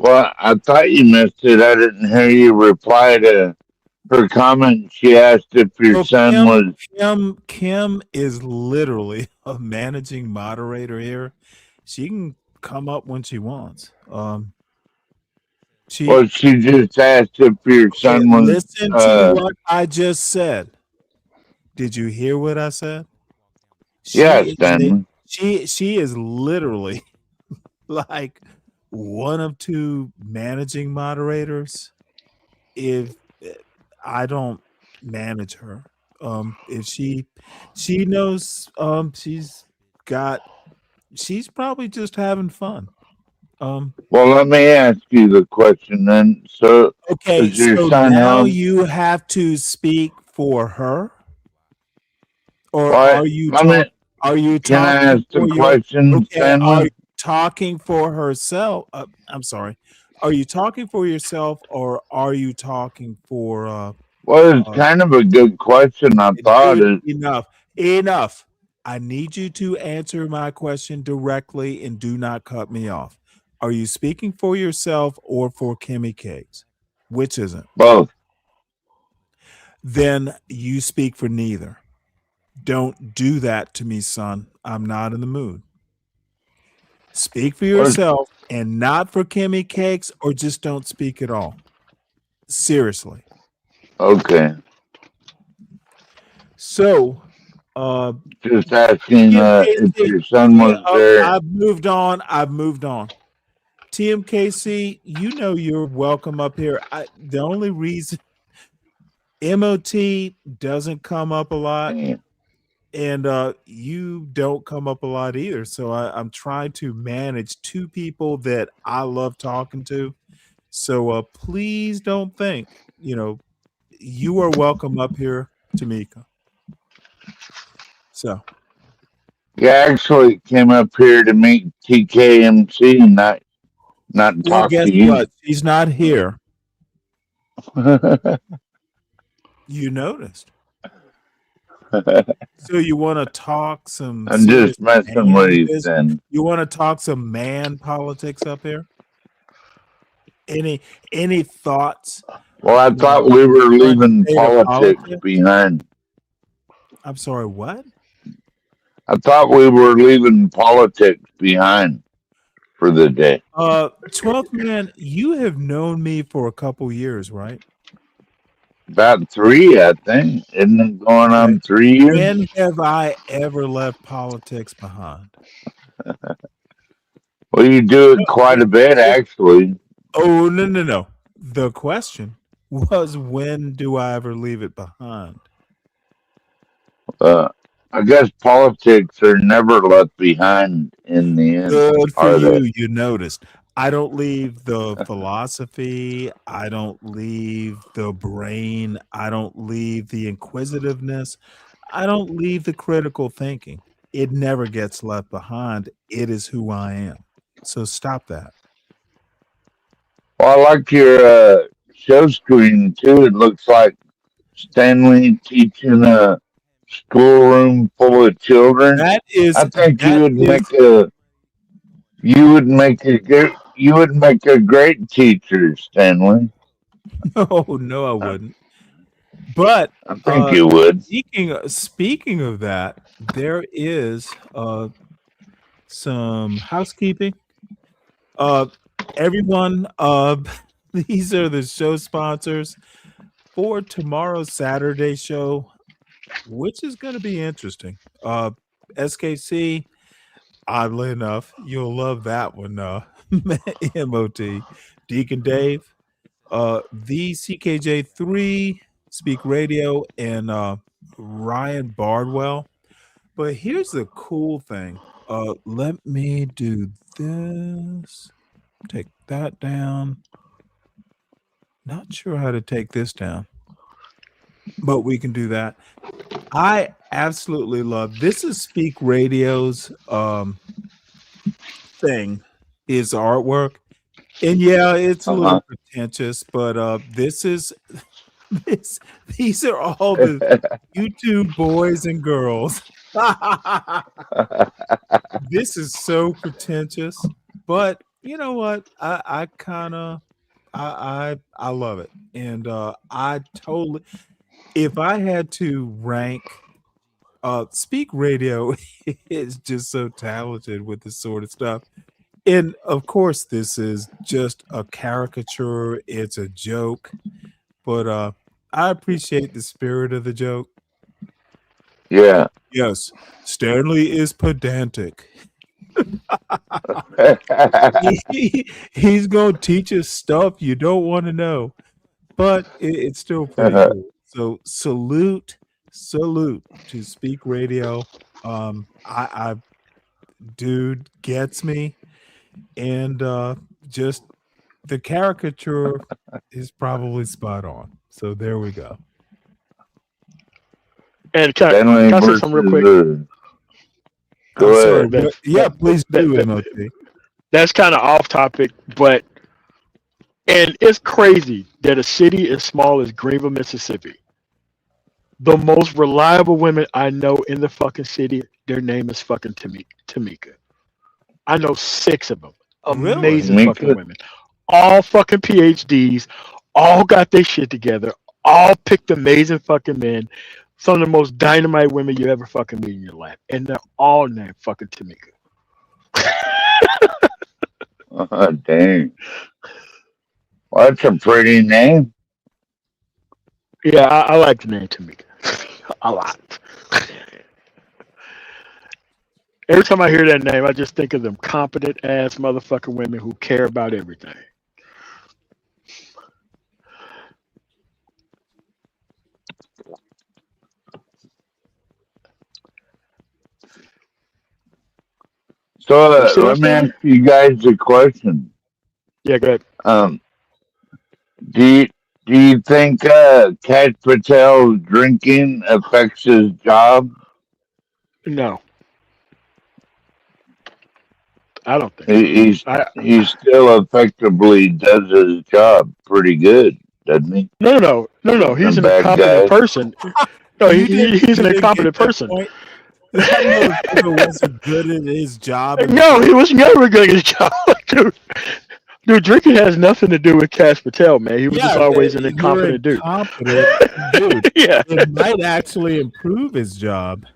Well, I thought you missed it. I didn't hear you reply to her comment. She asked if your son was. Kim is literally a managing moderator here. She can come up when she wants. She just asked if your son was. Listen to what I just said. Did you hear what I said? Yes, Stanley. She is literally like one of 2 managing moderators. If I don't manage her, if she knows, she's probably just having fun. Well, let me ask you the question then. So, okay, so now you have to speak for her, or are you? Are you talking? Can I ask the question? Okay, are you talking for herself? I'm sorry. Are you talking for yourself, or are you talking for? Well, it's kind of a good question. I thought it. Enough. I need you to answer my question directly and do not cut me off. Are you speaking for yourself or for Kimmy Cakes? Which is it? Both. Then you speak for neither. Don't do that to me, son. I'm not in the mood. Speak for yourself and not for Kimmy Cakes, or just don't speak at all. Seriously. Okay. So Just asking if your son was there. I've moved on. TMKC, you know you're welcome up here. The only reason MOT doesn't come up a lot, and you don't come up a lot either. So I'm trying to manage two people that I love talking to. So please don't think, you are welcome up here, Tamika. So You actually came up here to meet TKMC, not well, talk guess to you. what? She's not here. You noticed. So you want to talk some? I'm just messing with you, then. You want to talk some man politics up here? Any thoughts? Well, I thought we were leaving politics behind. I'm sorry, what? I thought we were leaving politics behind for the day. 12th man, you have known me for a couple years, right? About 3, I think. Isn't it going on 3 years? When have I ever left politics behind? Well, you do it quite a bit, actually. Oh, no. The question was, when do I ever leave it behind? I guess politics are never left behind in the end. Good for are you. they? You noticed. I don't leave the philosophy. I don't leave the brain. I don't leave the inquisitiveness. I don't leave the critical thinking. It never gets left behind. It is who I am. So stop that. Well, I like your show screen, too. It looks like Stanley teaching a schoolroom full of children. I think you would make a great teacher, Stanley. No, I wouldn't. But I think you would. Speaking of that, there is some housekeeping. Everyone, these are the show sponsors for tomorrow's Saturday show, which is going to be interesting. SKC, oddly enough, you'll love that one. MOT, Deacon Dave, the CKJ3, Speak Radio, and Ryan Bardwell. But here's the cool thing. Let me do this. Take that down. Not sure how to take this down, but we can do that. I absolutely love this. Is Speak Radio's thing is artwork, and yeah, it's a little pretentious, but these are all the YouTube boys and girls. This is so pretentious, but you know what? I kind of I love it, and I totally. If I had to rank, Speak Radio is just so talented with this sort of stuff. And of course, this is just a caricature. It's a joke, but I appreciate the spirit of the joke. Yeah. Yes, Stanley is pedantic. He's gonna teach us stuff you don't want to know, but it's still pretty cool. So salute to Speak Radio. I dude gets me, and just the caricature is probably spot on. So there we go. And can I say something real quick? Go ahead. Yeah, please do, MOT. That's kind of off topic, but and it's crazy that a city as small as Greenville, Mississippi, the most reliable women I know in the fucking city, their name is fucking Tamika. I know 6 of them. Amazing Really? fucking women. All fucking PhDs, all got their shit together, all picked amazing fucking men. Some of the most dynamite women you ever fucking meet in your life. And they're all named fucking Tamika. Dang. Well, that's a pretty name. Yeah, I like the name Tamika. A lot. Every time I hear that name, I just think of them competent ass motherfucking women who care about everything. So You still let me Stanley? ask you guys a question. Yeah, go ahead. Do you think Kash Patel's drinking affects his job? No, I don't think so. He's I he still effectively does his job pretty good, doesn't he? no. The He's an bad incompetent guy. person. No, he's You an didn't get incompetent that person. point. That motherfucker wasn't good at his job in the No, he first. was never good at his job, dude. Dude, drinking has nothing to do with Cash Patel, man. He was just Yeah, always an you're incompetent dude. incompetent, dude. Yeah. It might actually improve his job.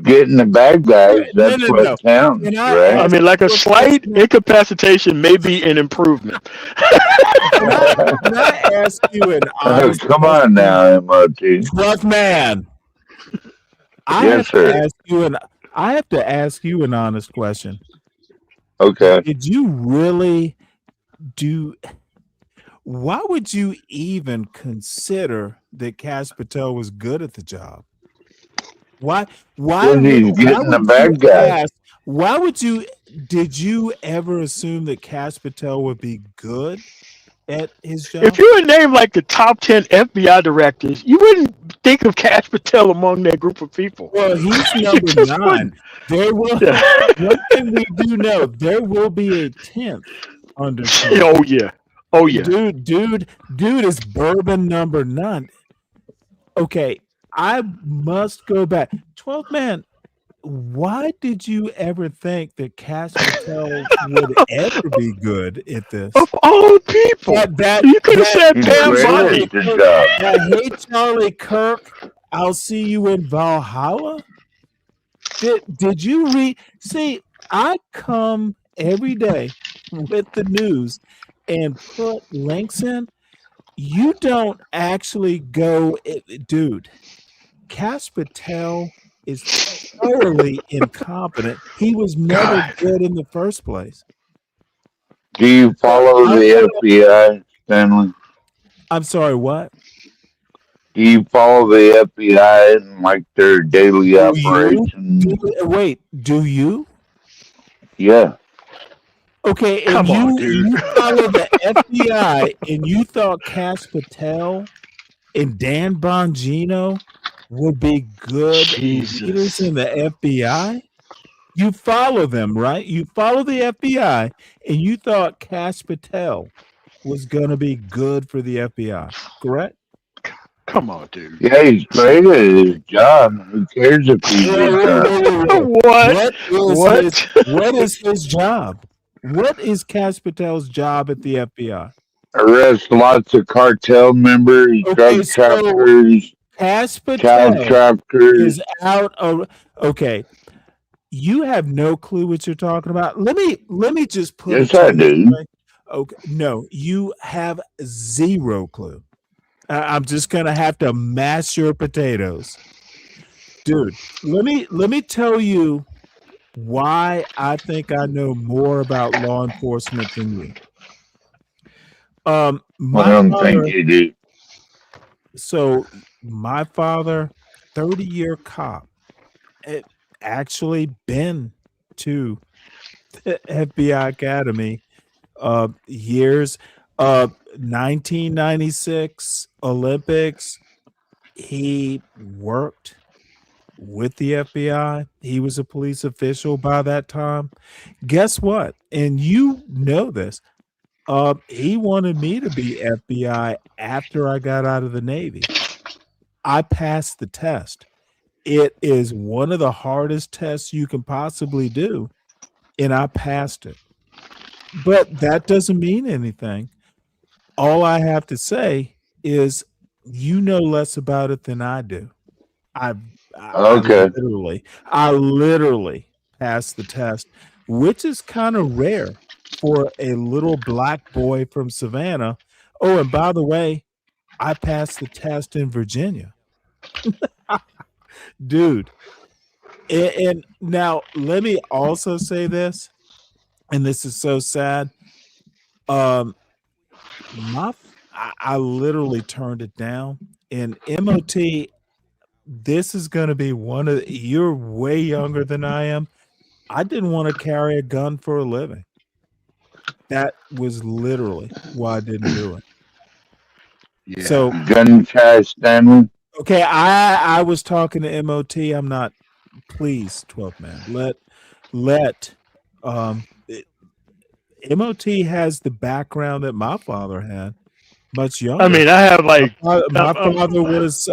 Getting the bad guys, No, that's no, what no. counts, Can I right? I ask mean, like a you a slight question? incapacitation may be an improvement. Can I ask you an honest Come on question? now, MOT. Rough man. I Yes, have to sir. ask you an honest question. Okay. Did you really do? Why would you even consider that Cash Patel was good at the job? Why Because he's getting the would you bad guys. ask? Did you ever assume that Cash Patel would be good at his job? If you would name like the top 10 FBI directors, you wouldn't think of Cash Patel among that group of people. Well, he's You number just 9. wouldn't. There will Yeah. one thing we do know, there will be a 10th under Trump. Oh yeah. Oh yeah. Dude is bourbon number 9. Okay, I must go back. 12th man, why did you ever think that Cash Patel would ever be good at this? Of all people, you could have said He's Pam great Bondi. at the job. Hey, Charlie Kirk, I'll see you in Valhalla. Did you read? See, I come every day with the news and put links in. You don't actually go, dude. Cash Patel is thoroughly incompetent. He was never good in the first place. Do you follow the FBI, Stanley? I'm sorry, what? Do you follow the FBI and like their daily operations? Wait, do you? Yeah. Okay, and Come on, dude. you follow the FBI and you thought Cash Patel and Dan Bongino would be good leaders in the FBI? You follow them, right? You follow the FBI and you thought Cash Patel was going to be good for the FBI, correct? Come on, dude. Yeah, he's great at his job. Who cares if he's good? What is his job? What is Cash Patel's job at the FBI? Arrest lots of cartel members, drug traffickers, Cash child Patel traffickers. is out of okay. You have no clue what you're talking about. Let me just put Yes, it I to you do. this way. Okay, no, you have zero clue. I'm just gonna have to mash your potatoes, dude. Let me tell you why I think I know more about law enforcement than you. I don't think you do. So my father, 30-year cop, actually been to the FBI Academy years. 1996 Olympics, he worked with the FBI. He was a police official by that time. Guess what? And you know this. He wanted me to be FBI after I got out of the Navy. I passed the test. It is one of the hardest tests you can possibly do, and I passed it. But that doesn't mean anything. All I have to say is you know less about it than I do. I literally passed the test, which is kind of rare for a little black boy from Savannah. Oh, and by the way, I passed the test in Virginia. dude. And now let me also say this, and this is so sad. I literally turned it down. And MOT, this is going to be one of you're way younger than I am. I didn't want to carry a gun for a living. That was literally why I didn't do it. Yeah. So Gun shy Stanley. okay, I was talking to MOT. I'm not. Please, 12 man. Let MOT has the background that my father had. Much younger. I mean, I have like my father was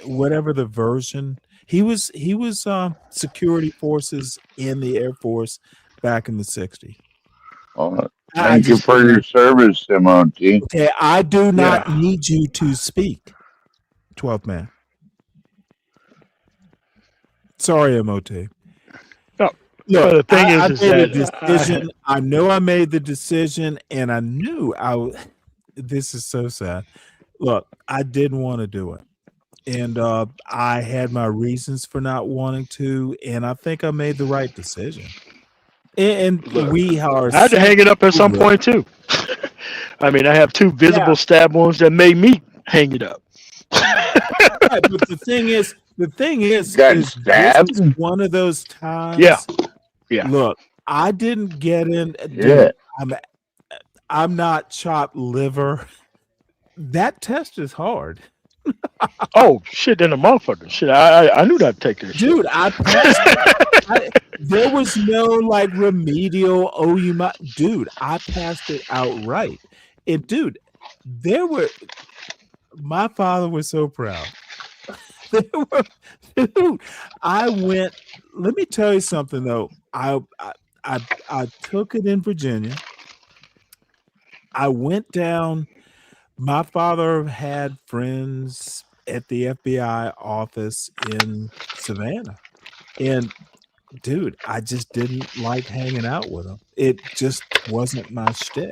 whatever the version. He was security forces in the Air Force back in the 60s. Thank you for your service, MOT. Okay, I do not need you to speak, 12 man. Sorry, MOT. No, look, the thing I is made a that decision. I know I made the decision, and I knew this is so sad. Look, I didn't want to do it. And I had my reasons for not wanting to, and I think I made the right decision. And look, we are. I had to hang it up at some point too. I mean, I have 2 visible stab wounds that made me hang it up. Right, but the thing is, is this is one of those times. Yeah. Look, I didn't get in. Yeah. Dude, I'm not chopped liver. That test is hard. Oh shit! Then a motherfucker. Shit, I knew that'd take this. Dude, I passed. There was no like remedial. Oh, you might, dude. I passed it outright. And dude, my father was so proud. Dude, I went. Let me tell you something though. I took it in Virginia. I went down. My father had friends at the FBI office in Savannah. And dude, I just didn't like hanging out with them. It just wasn't my shtick.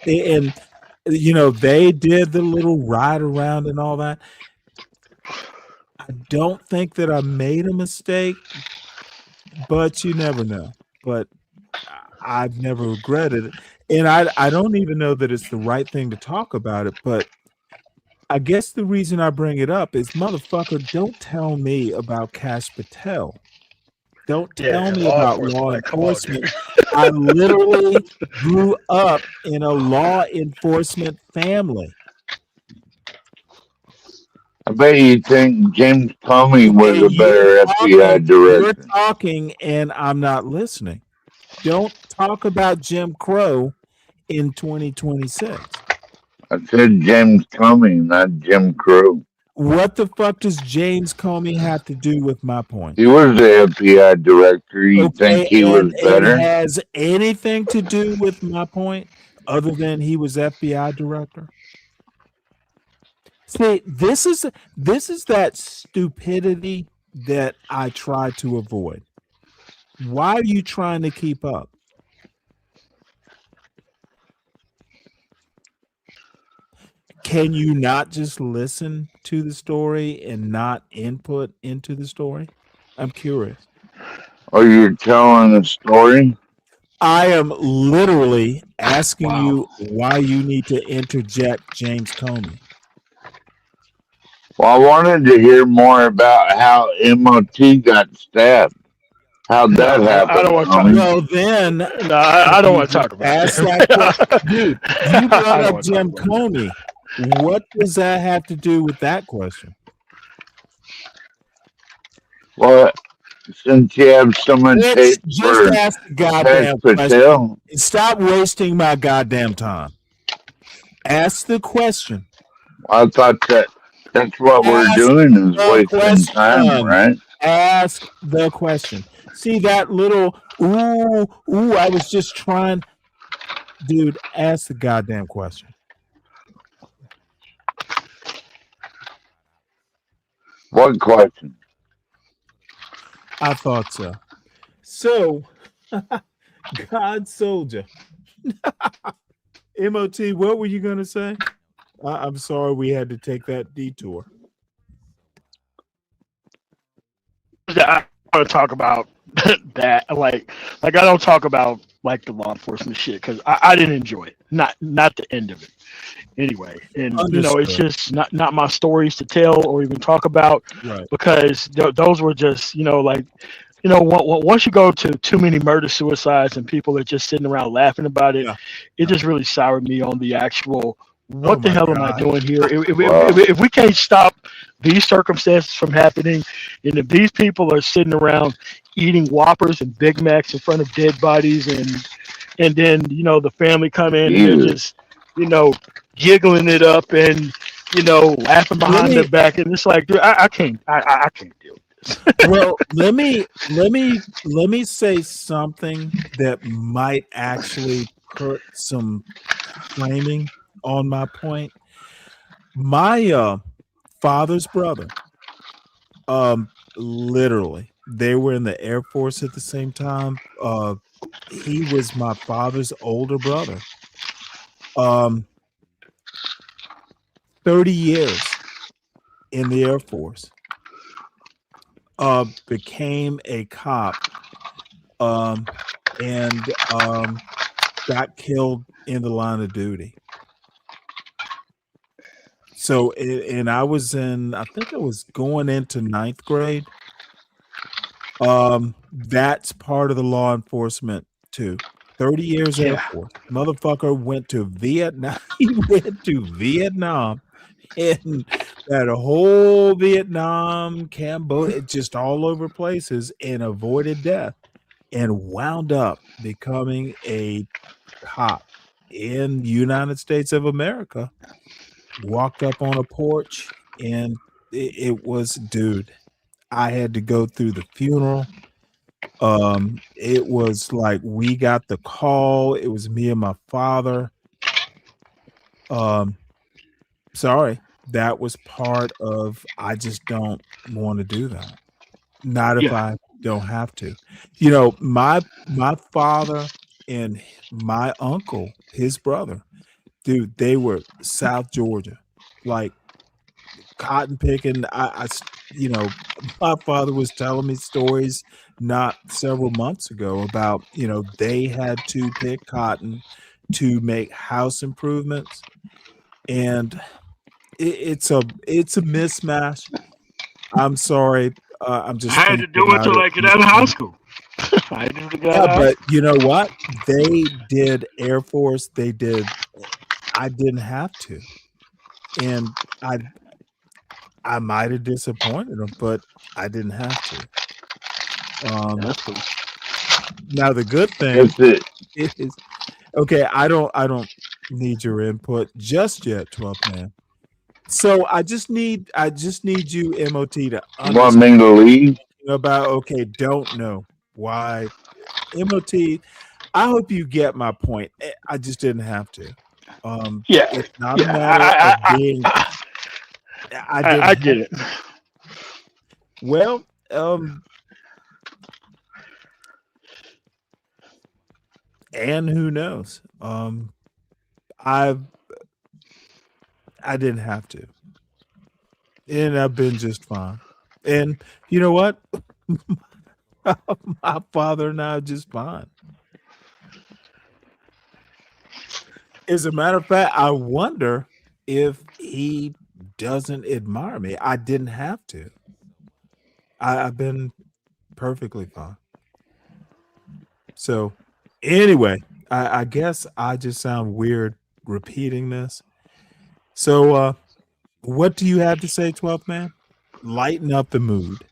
And you know, they did the little ride around and all that. I don't think that I made a mistake, but you never know. But I've never regretted it. And I don't even know that it's the right thing to talk about it, but I guess the reason I bring it up is, motherfucker, don't tell me about Cash Patel. Don't tell me about law enforcement. I literally grew up in a law enforcement family. I bet you think James Comey was a better FBI director. You're talking and I'm not listening. Don't talk about Jim Crow in 2026. I said James Comey, not Jim Crow. What the fuck does James Comey have to do with my point? He was the FBI director. You think he was better? It has anything to do with my point other than he was FBI director? See, this is that stupidity that I try to avoid. Why are you trying to keep up? Can you not just listen to the story and not input into the story? I'm curious. Are you telling a story? I am literally asking you why you need to interject James Comey. Well, I wanted to hear more about how MOT got stabbed. How'd that happen? I don't want to talk. Well, then, no, I don't want to talk about that. Dude, you brought up Jim Comey. What does that have to do with that question? Well, since you have so much hate just ask the goddamn question. Stop wasting my goddamn time. Ask the question. I thought that's what we're doing is wasting time, right? Ask the question. See that little ooh, I was just trying. Dude, ask the goddamn question. What question? I thought so. So, God soldier. MOT, what were you going to say? I'm sorry we had to take that detour. I want to talk about that. I don't talk about like the law enforcement shit because I didn't enjoy it. Not the end of it. Anyway, and it's Understood. just not my stories to tell or even talk about Right. because those were just once you go to too many murder suicides and people are just sitting around laughing about it, Yeah. it just really soured me on the actual Oh what the my hell am I God. doing here? Wow. If we can't stop these circumstances from happening, and if these people are sitting around eating Whoppers and Big Macs in front of dead bodies, and then the family come in and they're Jesus. just giggling it up and laughing Let behind their me back, and it's like, dude, I can't deal with this. well, let me say something that might actually put some framing on my point. My father's brother, literally, they were in the Air Force at the same time. He was my father's older brother. 30 years in the Air Force. Became a cop, and got killed in the line of duty. So, and I think I was going into 9th grade. That's part of the law enforcement too. 30 years Air Yeah. Force. Motherfucker went to Vietnam. He went to Vietnam and that whole Vietnam, Cambodia, just all over places, and avoided death and wound up becoming a cop in the United States of America. Walked up on a porch and it was, dude, I had to go through the funeral. It was like we got the call. It was me and my father. Sorry, that was part of. I just don't want to do that. Not if Yeah. I don't have to. My father and my uncle, his brother, dude, they were South Georgia, like cotton picking. My father was telling me stories not several months ago about they had to pick cotton to make house improvements, and it's a mismatch. I'm sorry, I'm I just had to thinking do it about till it. I get out of high school. I had to do it Yeah, out of high but school. you know what? They did Air Force. They did. I didn't have to, and I might have disappointed them, but I didn't have to. That's cool. Now the good thing That's it. is, okay, I don't need your input just yet, 12th man. So I just need you, MOT, to You want understand me to leave? about, okay, don't know why. MOT, I hope you get my point. I just didn't have to. Yeah. It's not a Yeah. matter of being. I didn't. I get it. Well, and who knows? I didn't have to, and I've been just fine. And you know what? My father and I are just fine. As a matter of fact, I wonder if he doesn't admire me. I didn't have to. I've been perfectly fine. So, anyway, I guess I just sound weird repeating this. So, what do you have to say, 12th man? Lighten up the mood.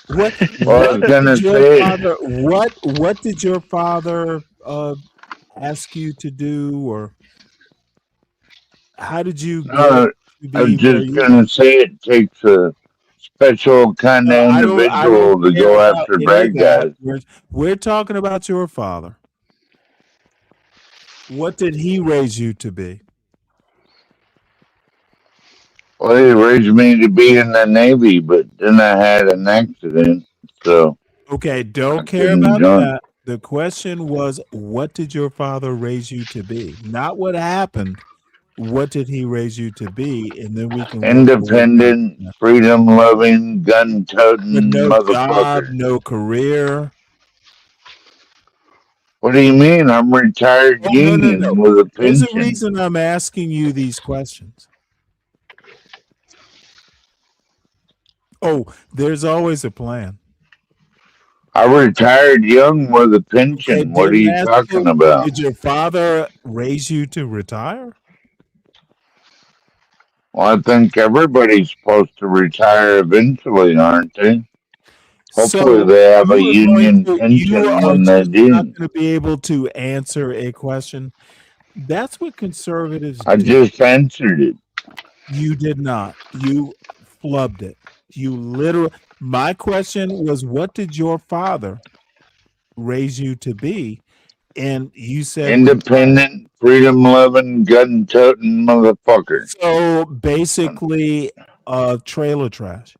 What Well, I was gonna did your say, father what did your father ask you to do, or how did you get no, to I was be where just you are? gonna say it takes a special kind of I don't individual to care go about after any of bad that. guys. We're talking about your father. What did he raise you to be? Well, they raised me to be in the Navy, but then I had an accident, so Okay, I don't care couldn't about join. that. The question was, what did your father raise you to be? Not what happened. what did he raise you to be? And then we can work our way back. Independent, freedom-loving, But gun-toting no job, motherfucker. no career. What do you mean? I'm retired Oh, no. union with a There's a pension. reason I'm asking you these questions. Oh, there's always a plan. I retired young with a pension. What are you talking about? Did your father raise you to retire? Well, I think everybody's supposed to retire eventually, aren't they? Hopefully they have a union pension when they do. You're not going to be able to answer a question. That's what conservatives I do. just answered it. You did not. You flubbed it. You literally. My question was, what did your father raise you to be? And you said Independent, freedom-loving, gun-toting motherfucker. so. Basically, trailer trash.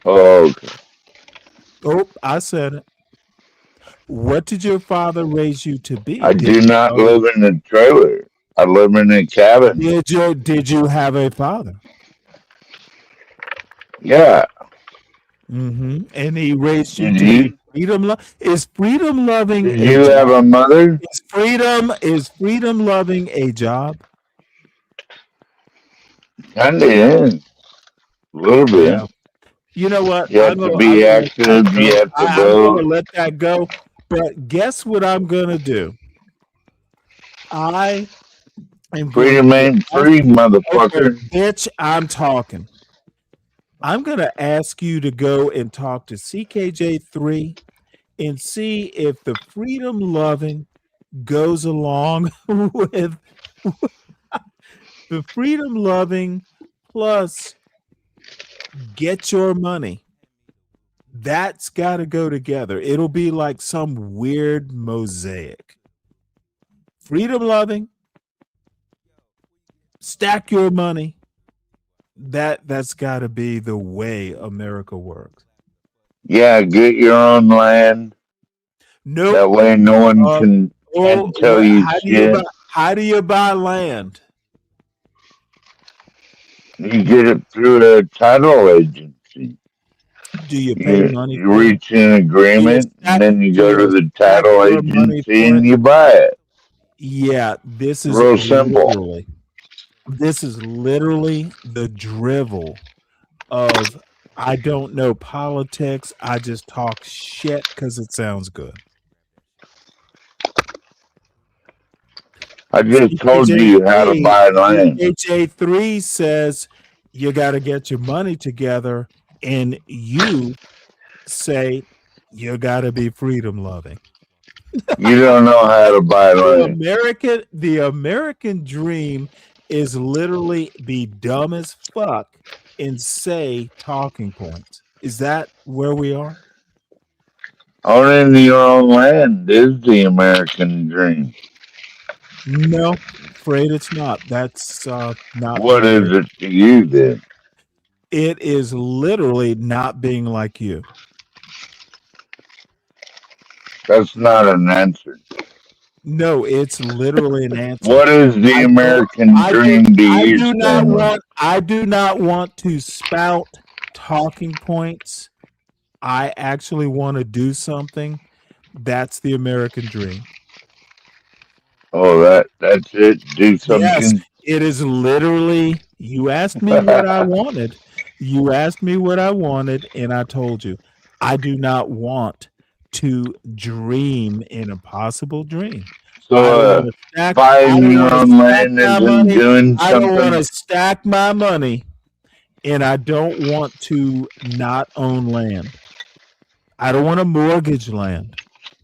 Oh, okay. Oh, I said it. What did your father raise you to be? I do not live in a trailer. I live in a cabin. Did you have a father? Yeah. Mm-hmm. And he raised you Did to you? be freedom. Is freedom loving? Did you have a mother? Is freedom loving a job? Kinda is. A little bit. Yeah. You know what? You have to be active. You have to I'm going to vote. let that go. But guess what I'm going to do? I am Freedom ain't free, motherfucker. Okay, bitch, I'm talking. I'm going to ask you to go and talk to CKJ3 and see if the freedom loving goes along with the freedom loving plus get your money. That's got to go together. It'll be like some weird mosaic. Freedom loving, stack your money. That's got to be the way America works. Yeah, get your own land. Nope. That way no one can tell you shit. How do you buy land? You get it through a title agency. Do you pay money? You reach an agreement, and then you go to the title agency and you buy it. Yeah, this is real simple. This is literally the drivel of I don't know politics. I just talk shit because it sounds good. I just told you how to buy land. HA3 says you got to get your money together, and you say you got to be freedom loving. You don't know how to buy land. The American dream is literally be dumb as fuck and say talking points. Is that where we are? Owning your own land is the American dream. No, afraid it's not. That's not. What is it to you then? It is literally not being like you. That's not an answer. No, it's literally an answer. What is the American dream to you? I do not want to spout talking points. I actually want to do something. That's the American dream. Oh, that's it. Do something. Yes, it is literally. You asked me what I wanted. You asked me what I wanted, and I told you. I do not want to dream in a possible dream. So buying your own land isn't doing something. I don't want to stack my money, and I don't want to not own land. I don't want to mortgage land.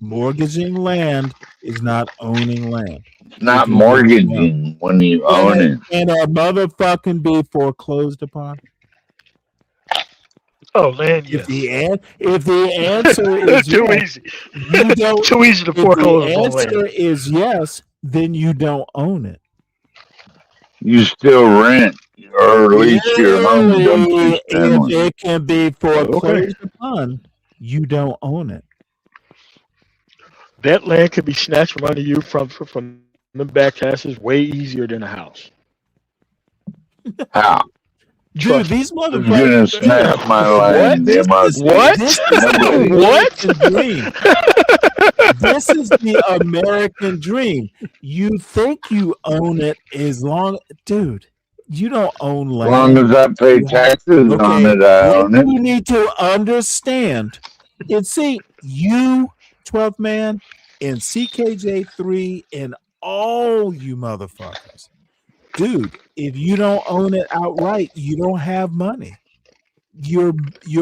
Mortgaging land is not owning land. It's not mortgaging when you own it. Can a motherfucking be foreclosed upon? Oh, land, yes. If the answer is too yes, easy. you don't, Too easy to foreclose if on the answer land. is yes, then you don't own it. You still rent or lease your home. Don't you, Stanley? If it can be foreclosed upon, you don't own it. That land could be snatched from under you from The back taxes way easier than a house. How? Dude, these Who's gonna motherfuckers. snap my land, This MOT? is the Nobody. American dream. This is the American dream. You think you own it as long, dude. You don't own As land. long as I pay taxes on it, I what own it. you need to understand and see, you 12th man and CKJ3 and all you motherfuckers, dude, if you don't own it outright, you don't have money.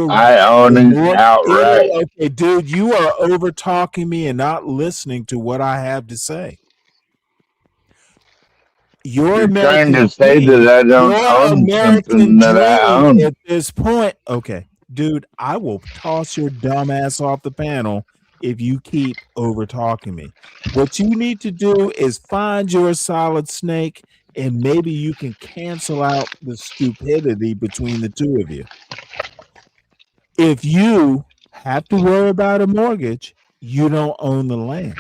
I own it you're outright. okay, dude, you are over talking me and not listening to what I have to say. Your You're trying American to say dream, that I don't your own American something that I dream own. at this point, okay, dude, I will toss your dumb ass off the panel if you keep over talking me. What you need to do is find your solid snake, and maybe you can cancel out the stupidity between the two of you. If you have to worry about a mortgage, you don't own the land.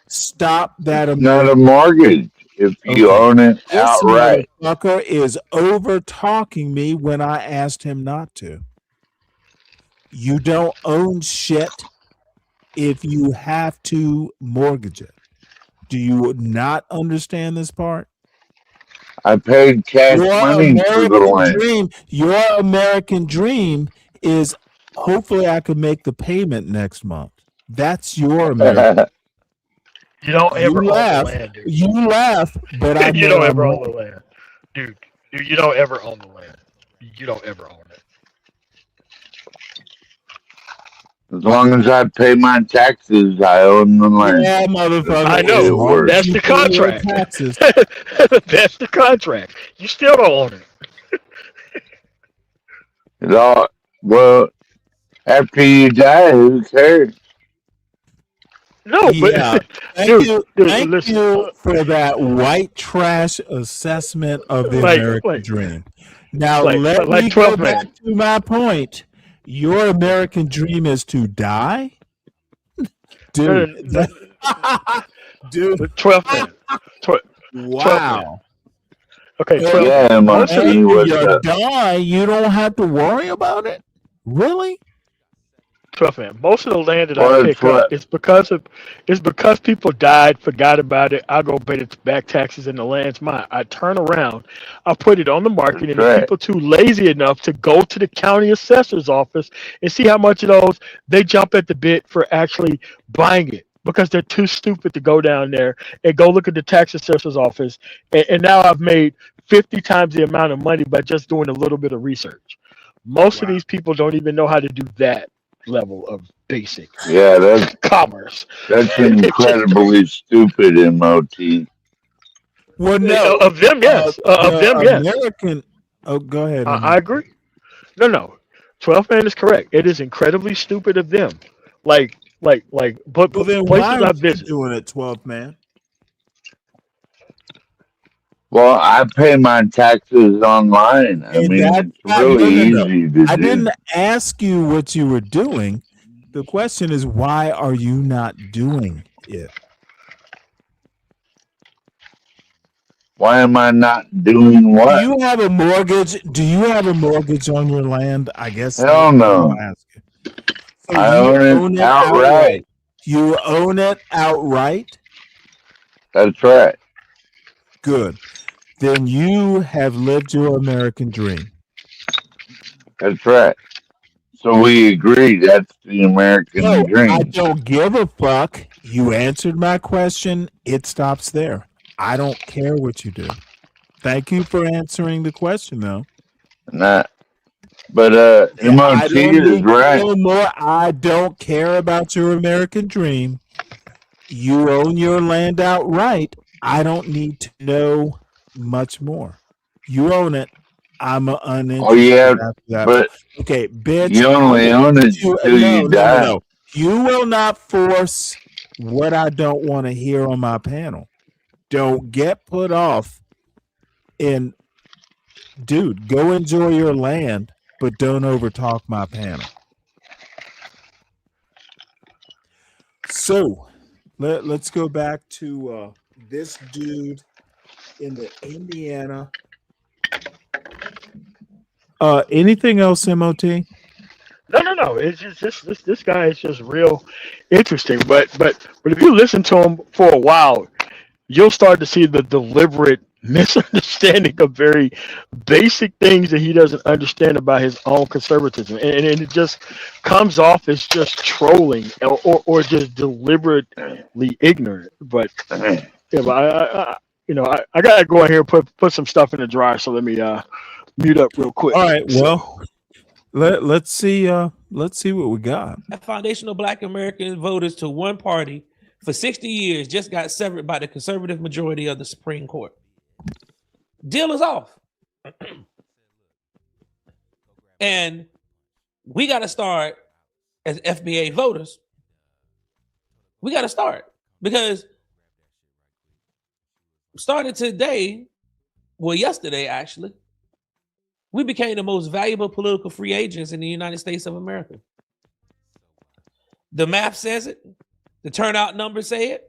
Stop that. It's not a mortgage if you own it This outright. motherfucker is over talking me when I asked him not to. You don't own shit if you have to mortgage it. Do you not understand this part? I paid cash Your money for the American land. dream, your American dream is hopefully I could make the payment next month. That's your American. You don't ever own the laugh. land, dude. You laugh, but I You know don't I'm ever own the right. land, dude. You don't ever own the land. You don't ever own it. As long as I pay my taxes, I own the land. Yeah, motherfucker. I as know. long as That's you the pay your contract. taxes. That's the contract. You still don't own it. It all, well, after you die, who cares? No, but Yeah. Thank dude, you. dude, Thank listen. you for that white trash assessment of the American dream. Now let me go 12 man. back to my point. Your American dream is to die? Dude. Dude. 12 man. 12 Wow. man. Okay, Well, 12 Yeah, man. MOT, after what's you up? die, you don't have to worry about it? Really? 12 man. Most of the land that Well, I it's pick up, what? it's because people died, forgot about it. I go pay the back taxes and the land's mine. I turn around, I put it on the market, That's and if right. people too lazy enough to go to the county assessor's office and see how much of those, they jump at the bit for actually buying it because they're too stupid to go down there and go look at the tax assessor's office. And now I've made 50 times the amount of money by just doing a little bit of research. Most of these people don't even know how to do that level of basic Yeah, commerce. that's incredibly stupid, MOT. Well, no. Of them, yes. Of the them, yes. American. Oh, go ahead. I agree. No. 12 man is correct. It is incredibly stupid of them. But Well, then places why I aren't you visit. doing it, 12th man? Well, I pay my taxes online. I And mean, that, it's really easy to I do. didn't ask you what you were doing. The question is, why are you not doing it? Why am I not doing what? Do you have a mortgage? Do you have a mortgage on your land? I guess. Hell no. I'll ask you. So I you own it outright. You own it outright? That's right. Good. Then you have lived your American dream. That's right. So we agree that's the American No, dream. I don't give a fuck. You answered my question. It stops there. I don't care what you do. Thank you for answering the question, though. Not, but MOT is right. No more. I don't care about your American dream. You own your land outright. I don't need to know much more. You own it. I'm uninterested. Oh yeah, after that. but okay, bitch. you only own it until you die. No. You will not force what I don't want to hear on my panel. Don't get put off. And dude, go enjoy your land, but don't overtalk my panel. So let's go back to this dude in the Indiana. Anything else, MOT? No. It's just this guy is just real interesting. But if you listen to him for a while, you'll start to see the deliberate misunderstanding of very basic things that he doesn't understand about his own conservatism, and it just comes off as just trolling or just deliberately ignorant. But yeah, but I gotta go in here and put some stuff in the dryer. So let me mute up real quick. All right. Well, let's see what we got. Foundational Black American voters to one party for 60 years just got severed by the conservative majority of the Supreme Court. Deal is off. And we got to start as FBA voters. We got to start because starting today, well, yesterday actually, we became the most valuable political free agents in the United States of America. The math says it. The turnout numbers say it.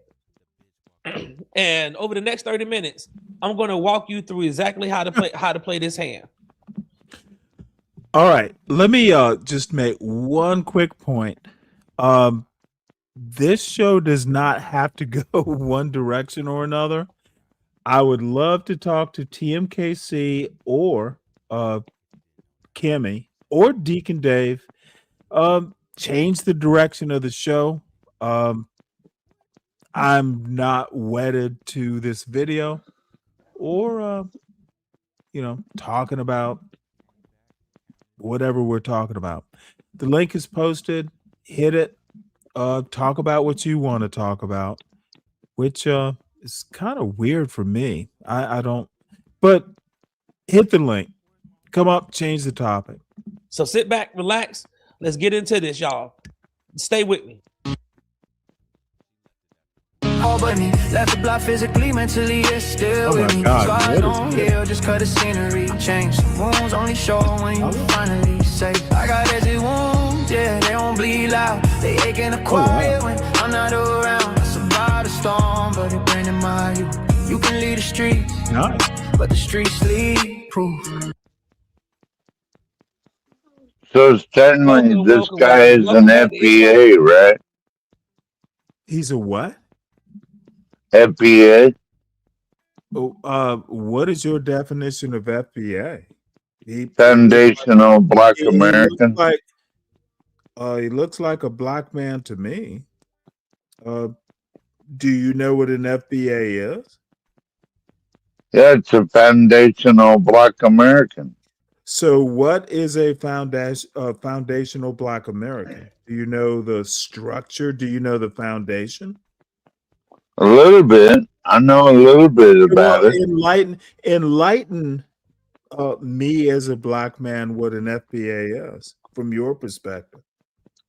And over the next 30 minutes, I'm going to walk you through exactly how to play this hand. All right. Let me just make one quick point. This show does not have to go one direction or another. I would love to talk to TMKC or Kimmy or Deacon Dave. Change the direction of the show. I'm not wedded to this video or talking about whatever we're talking about. The link is posted. Hit it. Talk about what you want to talk about, which is kind of weird for me. I don't, but hit the link. Come up, change the topic. So sit back, relax. Let's get into this, y'all. Stay with me. But me left the block physically, mentally, it's still with me. So I don't heal, just cut the scenery, change. Wounds only show when you finally say, I got exit wounds, yeah, they don't bleed loud. They ache in the quiet when I'm not around. I survived the storm, but it bring in my youth. You can lead the streets, but the streets lead proof. So Stanley, this guy is an FBA, right? He's a what? FBA. What is your definition of FBA? Foundational Black American. He looks like a black man to me. Do you know what an FBA is? Yeah, it's a foundational Black American. So what is a foundational Black American? Do you know the structure? Do you know the foundation? A little bit. I know a little bit about it. Enlighten me as a black man what an FBA is from your perspective.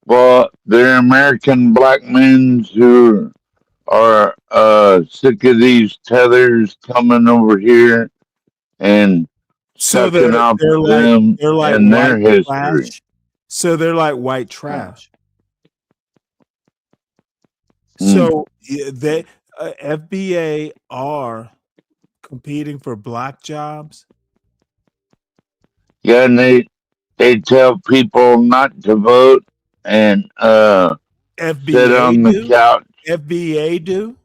Well, they're American black men who are sick of these tethers coming over here and sucking off them and their history. Trash. So they're like white trash. So they FBA are competing for black jobs. Yeah, and they tell people not to vote and sit on the couch. FBA do?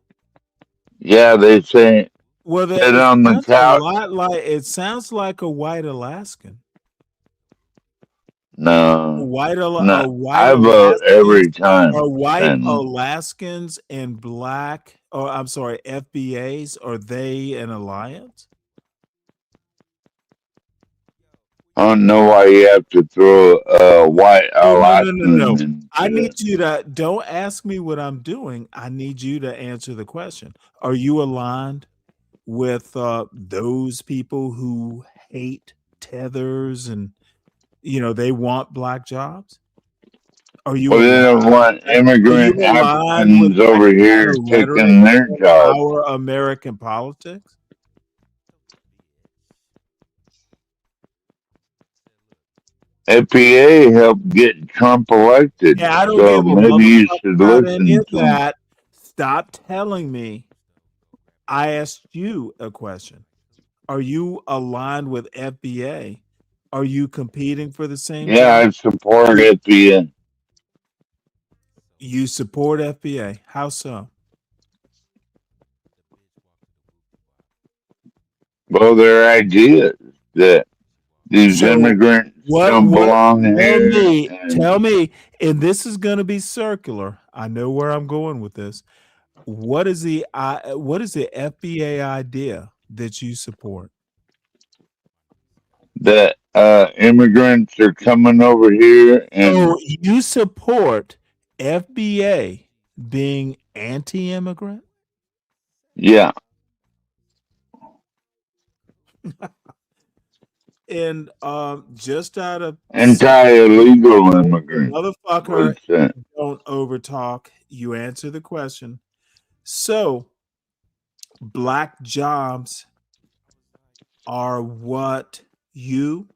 Yeah, they say sit on the couch. It sounds like a white Alaskan. No, I vote every time. Are white Alaskans and black, or I'm sorry, FBAs, are they an alliance? I don't know why you have to throw a white Alaskan. No. I need you to, don't ask me what I'm doing. I need you to answer the question. Are you aligned with those people who hate tethers and they want black jobs? Are you? Well, they don't want immigrant Africans over here taking their jobs. Our American politics. FBA helped get Trump elected. Yeah, I don't so give a maybe you should listen any of to that. Stop telling me I asked you a question. Are you aligned with FBA? Are you competing for the same Yeah, I job? support You, it. you support FBA. How so? Well, their idea that these So immigrants what don't belong tell here, me, and and this is going to be circular. I know where I'm going with this. What is the FBA idea that you support? that immigrants are coming over here, and So you support FBA being anti-immigrant? yeah, And just out of anti-illegal immigrants. motherfucker, What's that? don't overtalk. You answer the question. So black jobs are what you,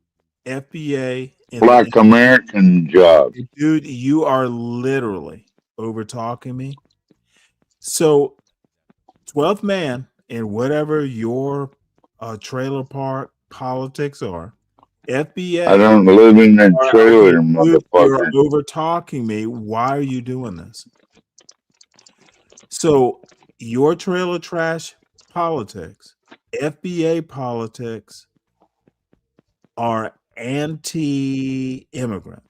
FBA, and Black American jobs. dude, you are literally over talking me. So 12th man and whatever your trailer park politics are, FBA. I don't live in a trailer, Dude, you're motherfucker. over talking me. Why are you doing this? So your trailer trash politics, FBA politics are anti-immigrant.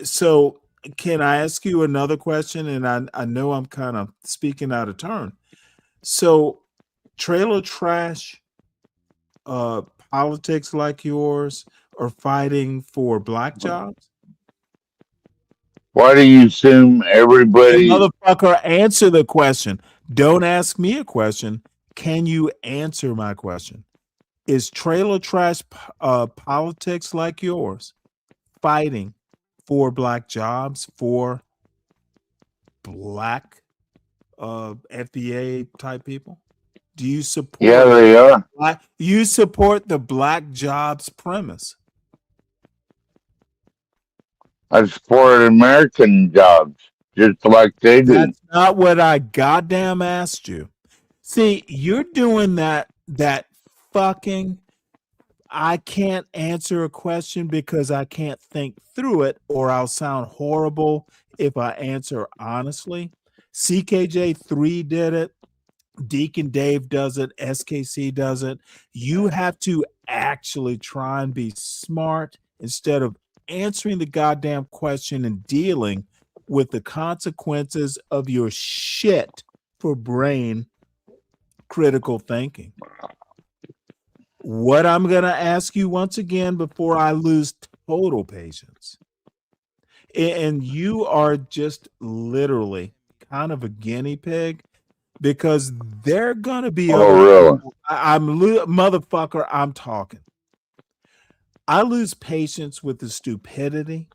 So can I ask you another question? And I know I'm kind of speaking out of turn. So trailer trash politics like yours are fighting for black jobs? Why do you assume Hey, everybody? motherfucker, answer the question. Don't ask me a question. Can you answer my question? Is trailer trash politics like yours fighting for black jobs, for black FBA type people? Do you support? Yeah, they are. You support the black jobs premise? I support American jobs, just like they do. That's not what I goddamn asked you. See, you're doing that fucking I can't answer a question because I can't think through it, or I'll sound horrible if I answer honestly. CKJ3 did it. Deacon Dave does it. SKC does it. You have to actually try and be smart instead of answering the goddamn question and dealing with the consequences of your shit for brain critical thinking. What I'm going to ask you once again before I lose total patience, and you are just literally kind of a guinea pig, because they're going to be really? Motherfucker, I'm talking. I lose patience with the stupidity.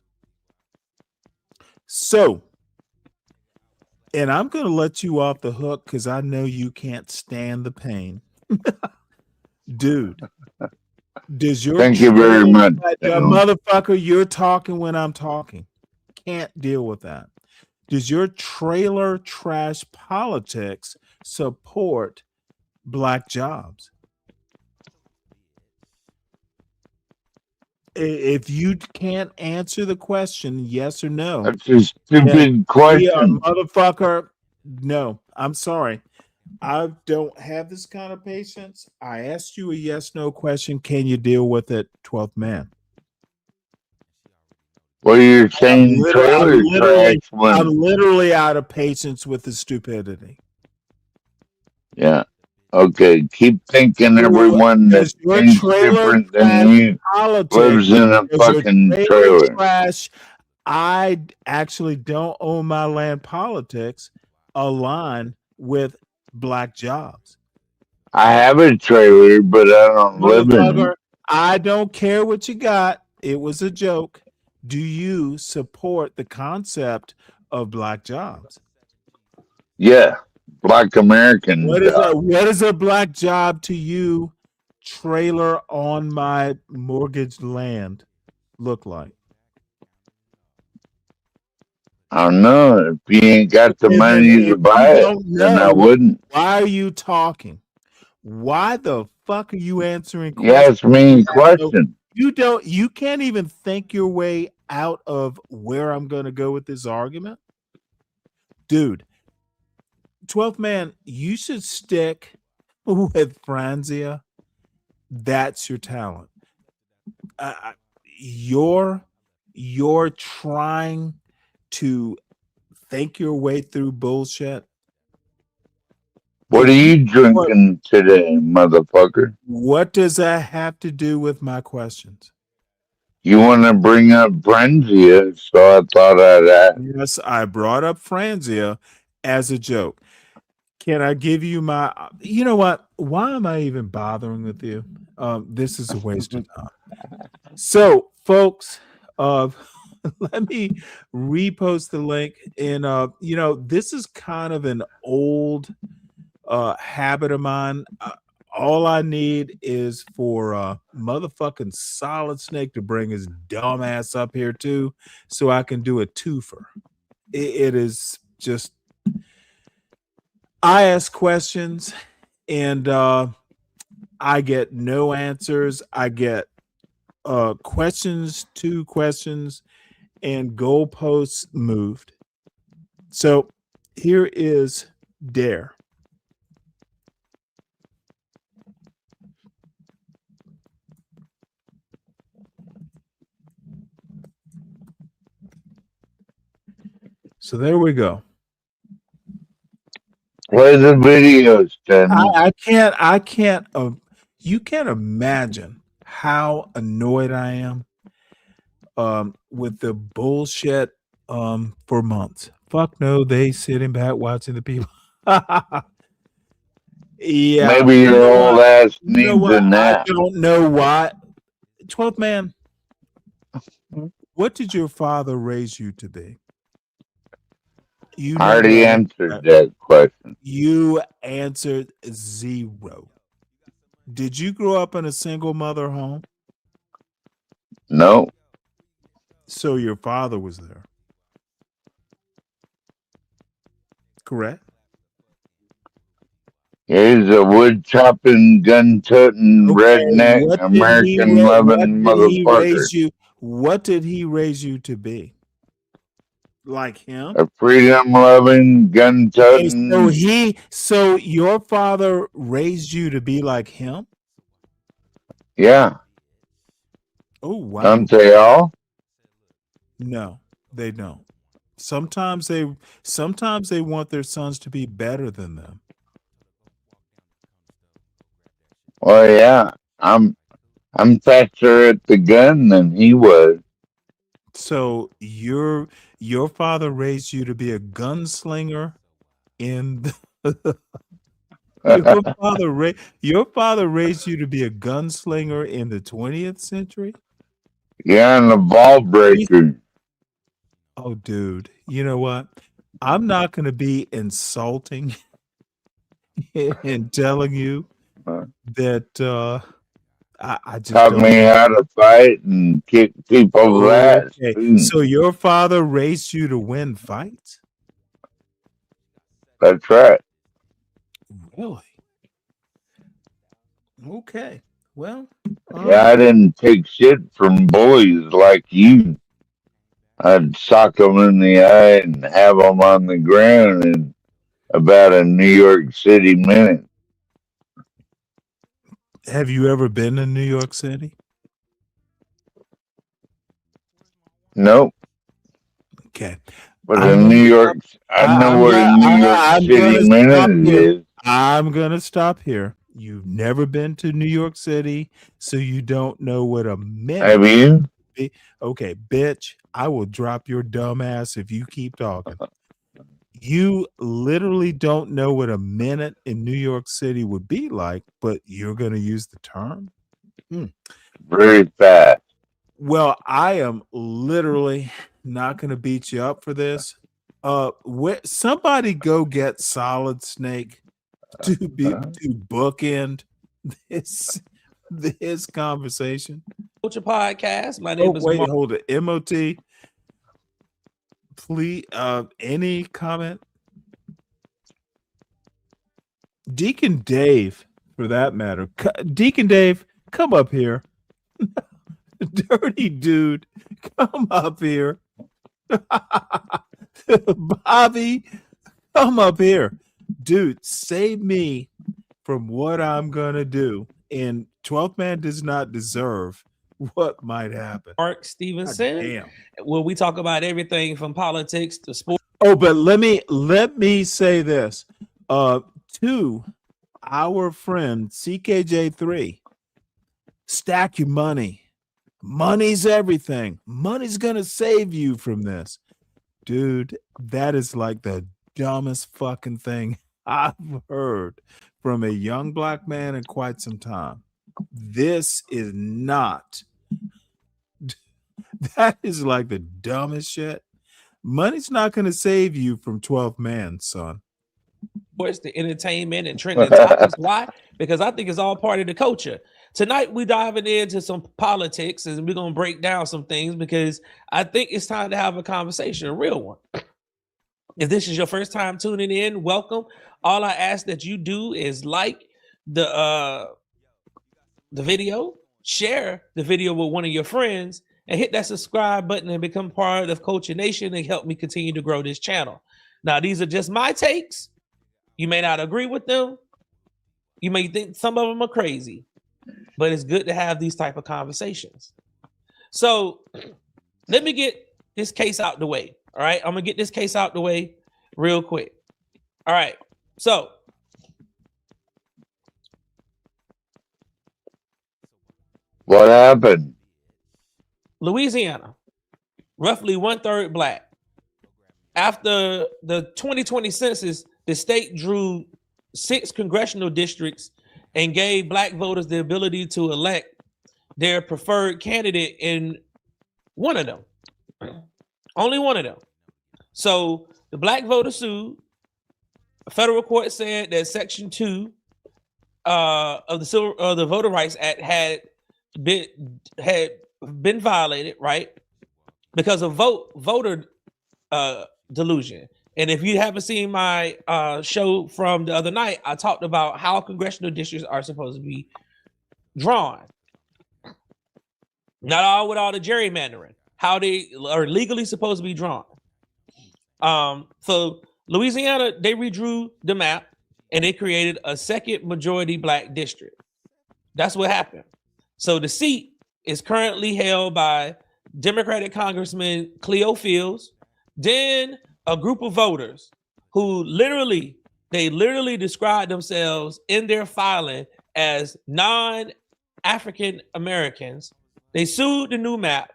So, and I'm going to let you off the hook because I know you can't stand the pain. Dude, does your Thank you very much. Motherfucker, you're talking when I'm talking. Can't deal with that. Does your trailer trash politics support black jobs? If you can't answer the question, yes or no. That's a stupid question. Motherfucker, no, I'm sorry. I don't have this kind of patience. I asked you a yes/no question. Can you deal with it, 12th man? Well, you're saying trailer trash I'm literally out of patience with the stupidity. Yeah. Okay. Keep thinking everyone that thinks different than you lives in a fucking trailer. Trash. I actually don't own my land politics align with black jobs. I have a trailer, but I don't live in it. I don't care what you got. It was a joke. Do you support the concept of black jobs? Yeah, black American. What is a black job to you? Trailer on my mortgaged land look like? I don't know. If you ain't got the And then money to if buy you it, don't then I know, wouldn't. why are you talking? Why the fuck are you answering You questions? asked me a question. You can't even think your way out of where I'm going to go with this argument. Dude, 12th man, you should stick with Franzia. That's your talent. You're trying to think your way through bullshit. What are you drinking today, motherfucker? What does that have to do with my questions? You want to bring up Brenzia, so I thought I'd ask. Yes, I brought up Franzia as a joke. Can I give you my? You know what? Why am I even bothering with you? This is a waste of time. So, folks, let me repost the link. And this is kind of an old habit of mine. All I need is for motherfucking Solid Snake to bring his dumb ass up here too, so I can do a twofer. It is just I ask questions and I get no answers. I get questions, two questions, and goalposts moved. So here is Dare. So there we go. Play the video, Stanley. I can't. You can't imagine how annoyed I am with the bullshit for months. Fuck no, they sitting back watching the people. Yeah, Maybe your old ass needs a I nap. don't know why. 12th man, what did your father raise you to be? You I already never answered that question. You answered 0. Did you grow up in a single mother home? No. So your father was there. Correct? He's a wood chopping, gun toting, redneck, American loving motherfucker. What did he raise you to be? Like him? A freedom loving, gun toting. So your father raised you to be like him? Yeah. Oh wow. Don't they all? No, they don't. Sometimes they want their sons to be better than them. Well, yeah. I'm faster at the gun than he was. So your father raised you to be a gunslinger in the your father raised you to be a gunslinger in the 20th century? Yeah, and the ball breaker. Oh, dude. You know what? I'm not going to be insulting and telling you that I just taught me how to fight and kick people's ass. Okay. So your father raised you to win fights? That's right. Really? Okay. Well, yeah, I didn't take shit from boys like you. I'd sock them in the eye and have them on the ground in about a New York City minute. Have you ever been in New York City? Nope. Okay. But I know what a New York City minute is. I'm going to stop here. You've never been to New York City, so you don't know what a minute Have you? Okay, bitch, I will drop your dumb ass if you keep talking. You literally don't know what a minute in New York City would be like, but you're going to use the term? Very fast. Well, I am literally not going to beat you up for this. Somebody go get Solid Snake to bookend this conversation. What's your podcast? My name is Hold it. MOT. Please, any comment? Deacon Dave, for that matter. Deacon Dave, come up here. Dirty dude, come up here. Bobby, come up here. Dude, save me from what I'm going to do. And 12th Man does not deserve what might happen. Mark Stevenson, where we talk about everything from politics to sports. Oh, but let me say this. To our friend CKJ3, stack your money. Money's everything. Money's gonna save you from this. Dude, that is like the dumbest fucking thing I've heard from a young black man in quite some time. This is not. That is like the dumbest shit. Money's not going to save you from 12th Man, son. Sports, the entertainment, and trending topics. Why? Because I think it's all part of the culture. Tonight, we're diving into some politics, and we're going to break down some things because I think it's time to have a conversation, a real one. If this is your first time tuning in, welcome. All I ask that you do is like the video, share the video with one of your friends, and hit that subscribe button and become part of Culture Nation and help me continue to grow this channel. Now, these are just my takes. You may not agree with them. You may think some of them are crazy, but it's good to have these type of conversations. So let me get this case out the way. All right, I'm gonna get this case out the way real quick. All right, so what happened? Louisiana, roughly 1/3 black. After the 2020 census, the state drew 6 congressional districts and gave black voters the ability to elect their preferred candidate in one of them. Only one of them. So the black voters sued. A federal court said that Section 2 of the Voter Rights Act had been violated, right? Because of voter delusion. And if you haven't seen my show from the other night, I talked about how congressional districts are supposed to be drawn. Not all with all the gerrymandering, how they are legally supposed to be drawn. So Louisiana, they redrew the map and they created a second majority black district. That's what happened. So the seat is currently held by Democratic Congressman Cleo Fields, then a group of voters who literally described themselves in their filing as non-African Americans. They sued the new map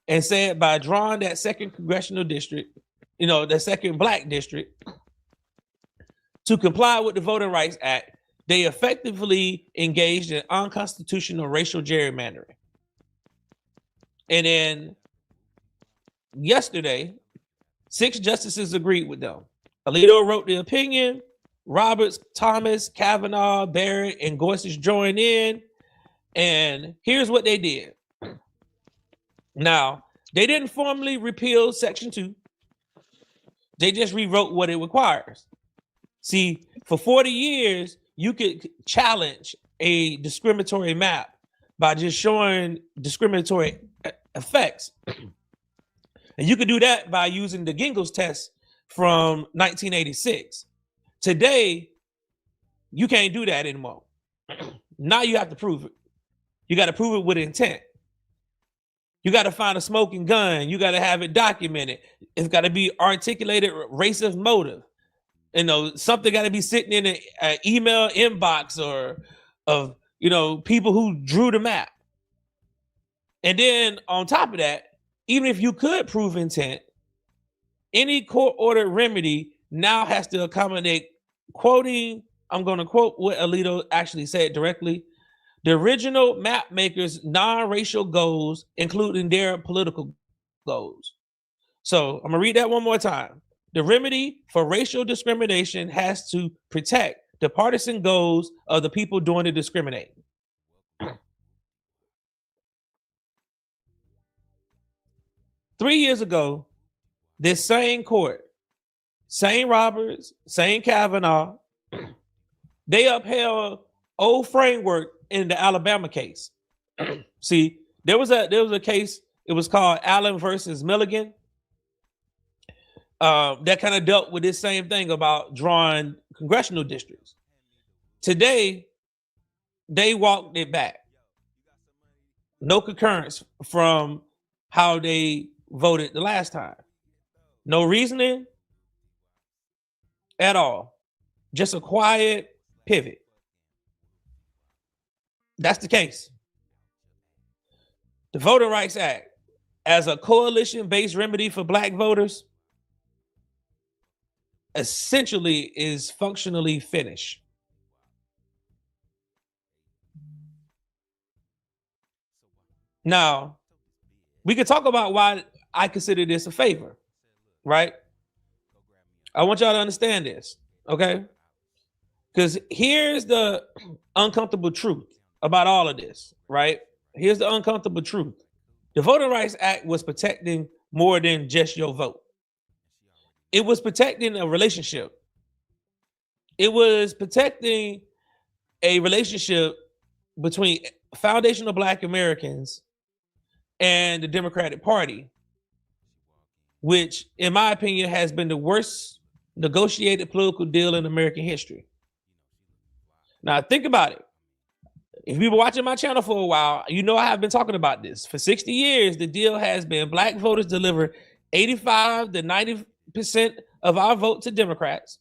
and said by drawing that second congressional district, the second black district, to comply with the Voting Rights Act, they effectively engaged in unconstitutional racial gerrymandering. And then yesterday, 6 justices agreed with them. Alito wrote the opinion. Roberts, Thomas, Kavanaugh, Barrett, and Gorsuch joined in. And here's what they did. Now, they didn't formally repeal Section 2. They just rewrote what it requires. See, for 40 years, you could challenge a discriminatory map by just showing discriminatory effects. And you could do that by using the Gingell's test from 1986. Today, you can't do that anymore. Now you have to prove it. You got to prove it with intent. You got to find a smoking gun. You got to have it documented. It's got to be articulated racist motive. Something got to be sitting in an email inbox or of, people who drew the map. And then on top of that, even if you could prove intent, any court-ordered remedy now has to accommodate I'm going to quote what Alito actually said directly, the original map makers' non-racial goals, including their political goals. So I'm going to read that one more time. The remedy for racial discrimination has to protect the partisan goals of the people doing the discriminating. 3 years ago, this same court, same Roberts, same Kavanaugh, they upheld old framework in the Alabama case. See, there was a case, it was called Allen versus Milligan. That kind of dealt with this same thing about drawing congressional districts. Today, they walked it back. No concurrence from how they voted the last time. No reasoning at all. Just a quiet pivot. That's the case. The Voting Rights Act, as a coalition-based remedy for Black voters, essentially is functionally finished. Now, we could talk about why I consider this a favor, right? I want y'all to understand this, okay? Because here's the uncomfortable truth about all of this, right? Here's the uncomfortable truth. The Voting Rights Act was protecting more than just your vote. It was protecting a relationship. It was protecting a relationship between foundational Black Americans and the Democratic Party, which, in my opinion, has been the worst negotiated political deal in American history. Now, think about it. If you've been watching my channel for a while, you know I have been talking about this. For 60 years, the deal has been Black voters deliver 85 to 90% of our vote to Democrats,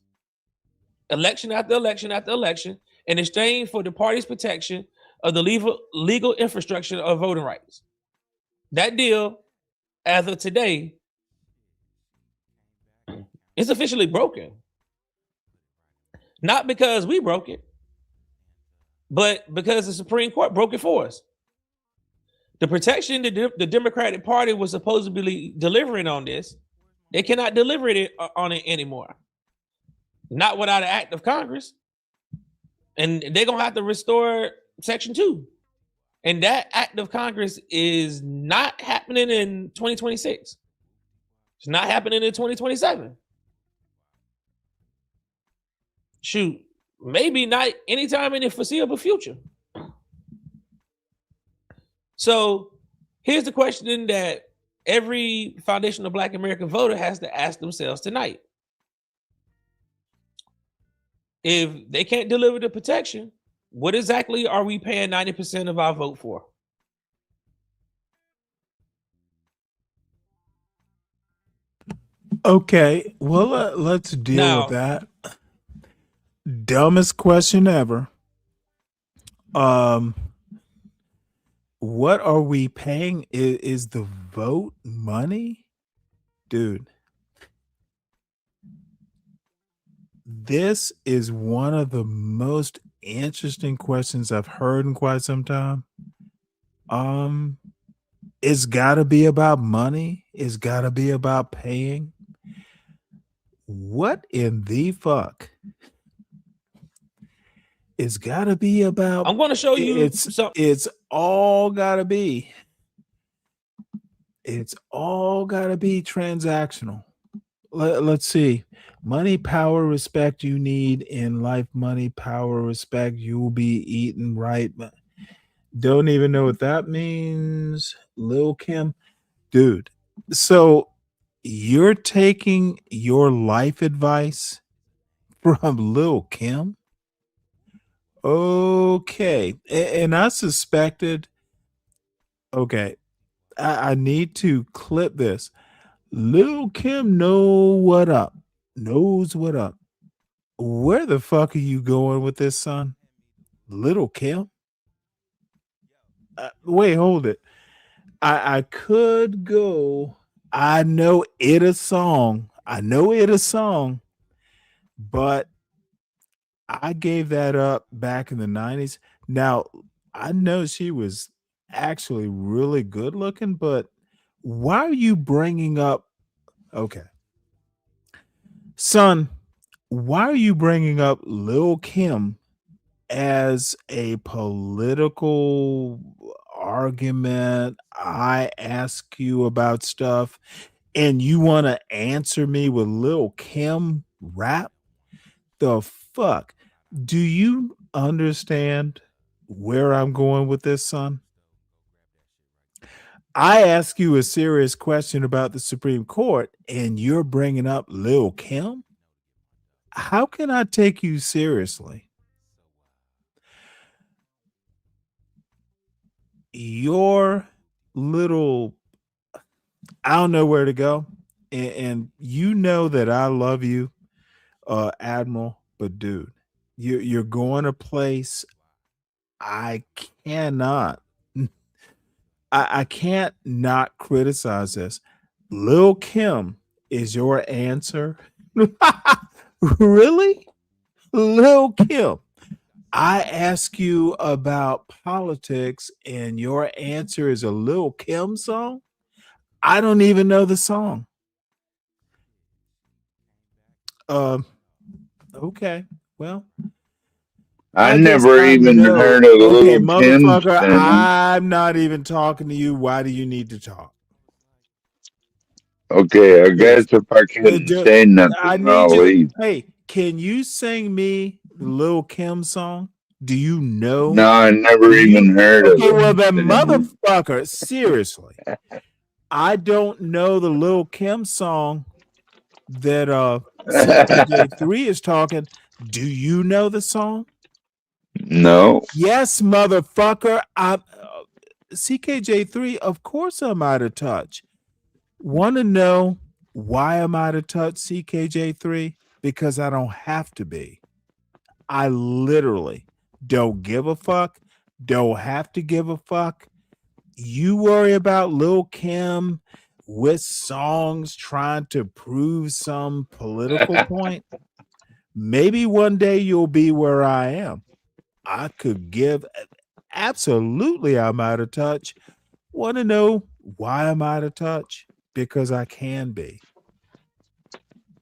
election after election after election, in exchange for the party's protection of the legal infrastructure of voting rights. That deal, as of today, is officially broken. Not because we broke it, but because the Supreme Court broke it for us. The protection the Democratic Party was supposedly delivering on this, they cannot deliver it on it anymore. Not without an act of Congress. And they're going to have to restore Section 2. And that act of Congress is not happening in 2026. It's not happening in 2027. Shoot, maybe not anytime in the foreseeable future. So here's the question that every foundational Black American voter has to ask themselves tonight. If they can't deliver the protection, what exactly are we paying 90% of our vote for? Okay, well, let's deal with that. Dumbest question ever. What are we paying? Is the vote money? Dude, this is one of the most interesting questions I've heard in quite some time. It's got to be about money. It's got to be about paying. What in the fuck? It's got to be about. I'm going to show you. It's all got to be. It's all got to be transactional. Let's see. Money, power, respect you need in life. Money, power, respect. You will be eaten right. Don't even know what that means. Lil Kim. Dude. So you're taking your life advice from Lil Kim? Okay. And I suspected, okay, I need to clip this. Lil Kim knows what up. Where the fuck are you going with this, son? Little Kim? Wait, hold it. I could go. I know it a song, but I gave that up back in the 90s. Now, I know she was actually really good looking, but why are you bringing up? Okay. Son, why are you bringing up Lil Kim as a political argument? I ask you about stuff. and you want to answer me with Lil Kim rap? The fuck? Do you understand where I'm going with this, son? I ask you a serious question about the Supreme Court, and you're bringing up Lil Kim? How can I take you seriously? Your little, I don't know where to go. And you know that I love you, Admiral, but dude, you're going a place I cannot, I can't not criticize this. Lil Kim is your answer? Really? Lil Kim. I ask you about politics and your answer is a Lil Kim song? I don't even know the song. Okay. Well, I I guess never I even know. heard of Okay, Little Kim motherfucker, song. I'm not even talking to you. Why do you need to talk? Okay, I Please. guess if I couldn't say I nothing, need I'll you. leave. Hey, can you sing me the Lil Kim song? Do you know? No, I never Do you? even heard of Okay, well it. then, motherfucker, seriously, I don't know the Lil Kim song that CKJ3 is talking. Do you know the song? No. Yes, motherfucker. CKJ3, of course I'm out of touch. Want to know why I'm out of touch, CKJ3? Because I don't have to be. I literally don't give a fuck, don't have to give a fuck. You worry about Lil Kim with songs trying to prove some political point. Maybe one day you'll be where I am. I could give absolutely I'm out of touch. Want to know why I'm out of touch? Because I can be.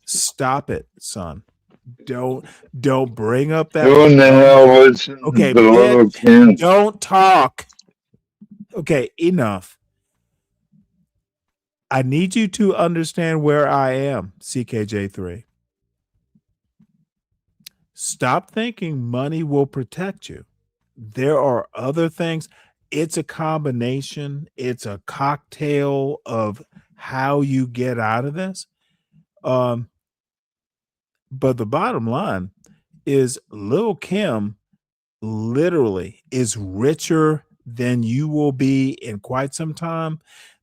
Stop it, son. Don't bring up that. Who in the hell listens Okay, to Little bitch, Kim? don't talk. Okay, enough. I need you to understand where I am, CKJ3. Stop thinking money will protect you. There are other things. It's a combination, it's a cocktail of how you get out of this. But the bottom line is Lil Kim literally is richer than you will be in quite some time.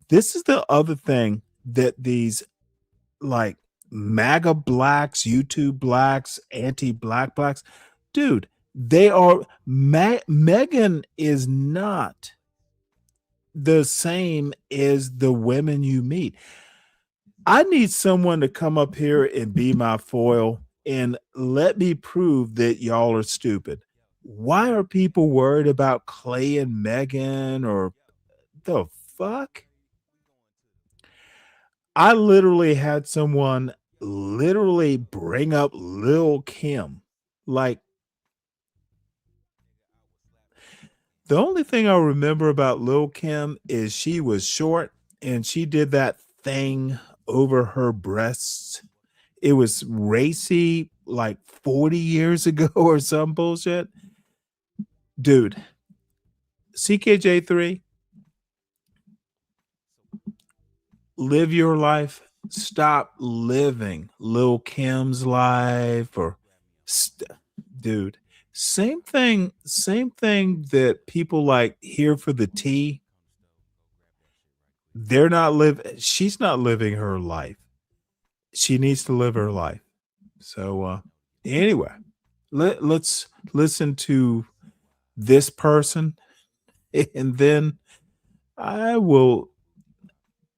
This is the other thing that these like MAGA blacks, YouTube blacks, anti-black blacks, dude, they are Megan is not the same as the women you meet. I need someone to come up here and be my foil and let me prove that y'all are stupid. Why are people worried about Clay and Megan or the fuck? I literally had someone literally bring up Lil Kim. Like, the only thing I remember about Lil Kim is she was short and she did that thing over her breasts. It was racy like 40 years ago or some bullshit. Dude, CKJ3, live your life. Stop living Lil Kim's life or dude. Same thing that people like here for the tea. They're not she's not living her life. She needs to live her life. So anyway, let's listen to this person and then I will.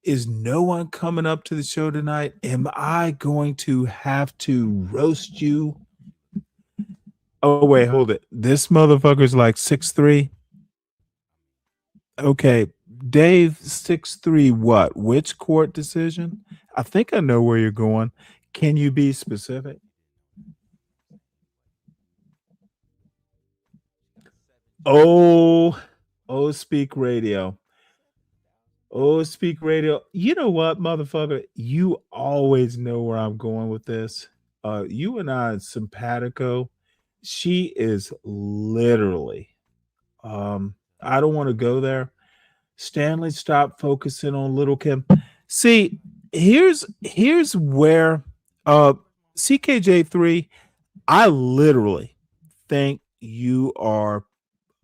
Is no one coming up to the show tonight? Am I going to have to roast you? Oh, wait, hold it. This motherfucker's like 6'3". Okay, Dave, 6'3", what? Which court decision? I think I know where you're going. Can you be specific? Oh, Speak Radio. Oh, speak radio. You know what, motherfucker? You always know where I'm going with this. You and I, simpatico. She is literally. I don't want to go there. Stanley, stop focusing on Little Kim. See, here's where CKJ3, I literally think you are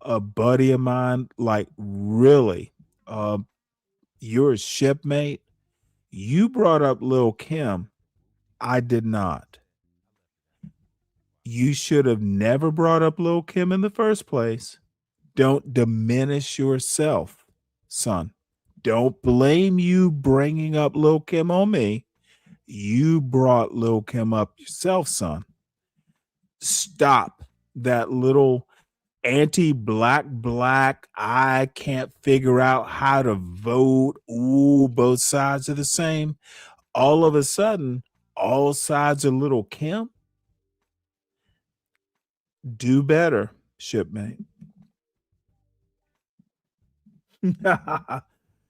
a buddy of mine, like really. You're a shipmate. You brought up Lil Kim. I did not. You should have never brought up Lil Kim in the first place. Don't diminish yourself, son. Don't blame you bringing up Lil Kim on me. You brought Lil Kim up yourself, son. Stop that little anti-black, I can't figure out how to vote. Ooh, both sides are the same. All of a sudden, all sides are Little Kim. Do better, shipmate.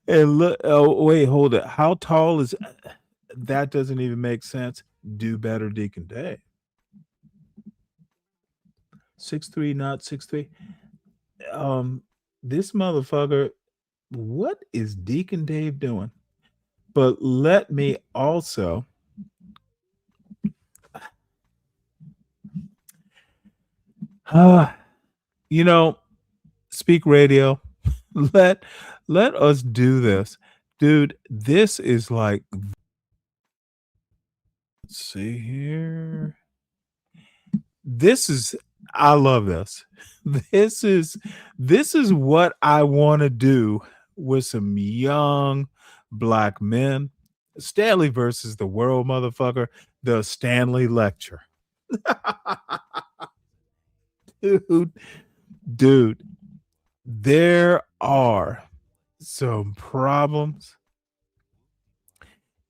And look, oh wait, hold it. How tall is that? Doesn't even make sense. Do better, Deacon Dave. 6'3", not 6'3". This motherfucker, what is Deacon Dave doing? But let me also you know, speak radio. Let us do this. Dude, this is like, let's see here. This is, I love this. This is what I want to do with some young black men. Stanley versus the world, motherfucker. The Stanley lecture. Dude, there are some problems.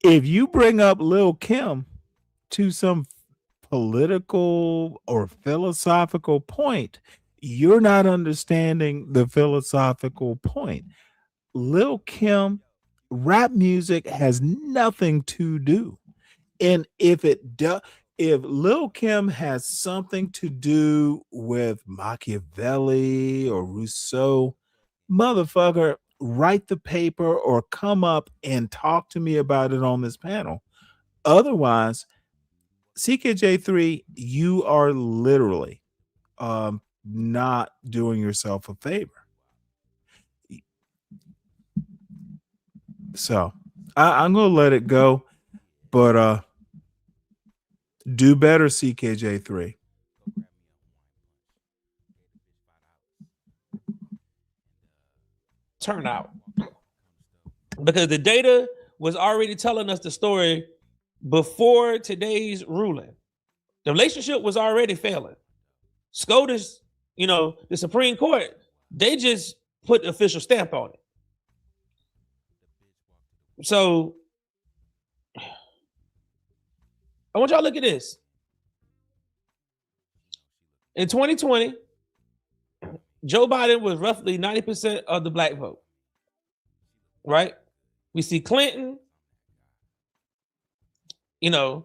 If you bring up Lil Kim to some political or philosophical point, you're not understanding the philosophical point. Lil Kim, rap music has nothing to do. And if Lil Kim has something to do with Machiavelli or Rousseau, motherfucker, write the paper or come up and talk to me about it on this panel. Otherwise, CKJ3, you are literally not doing yourself a favor. So I'm gonna let it go, but do better, CKJ3. Turnout, because the data was already telling us the story before today's ruling. The relationship was already failing. SCOTUS, the Supreme Court, they just put the official stamp on it. So I want y'all to look at this. In 2020, Joe Biden was roughly 90% of the black vote, right? We see Clinton, her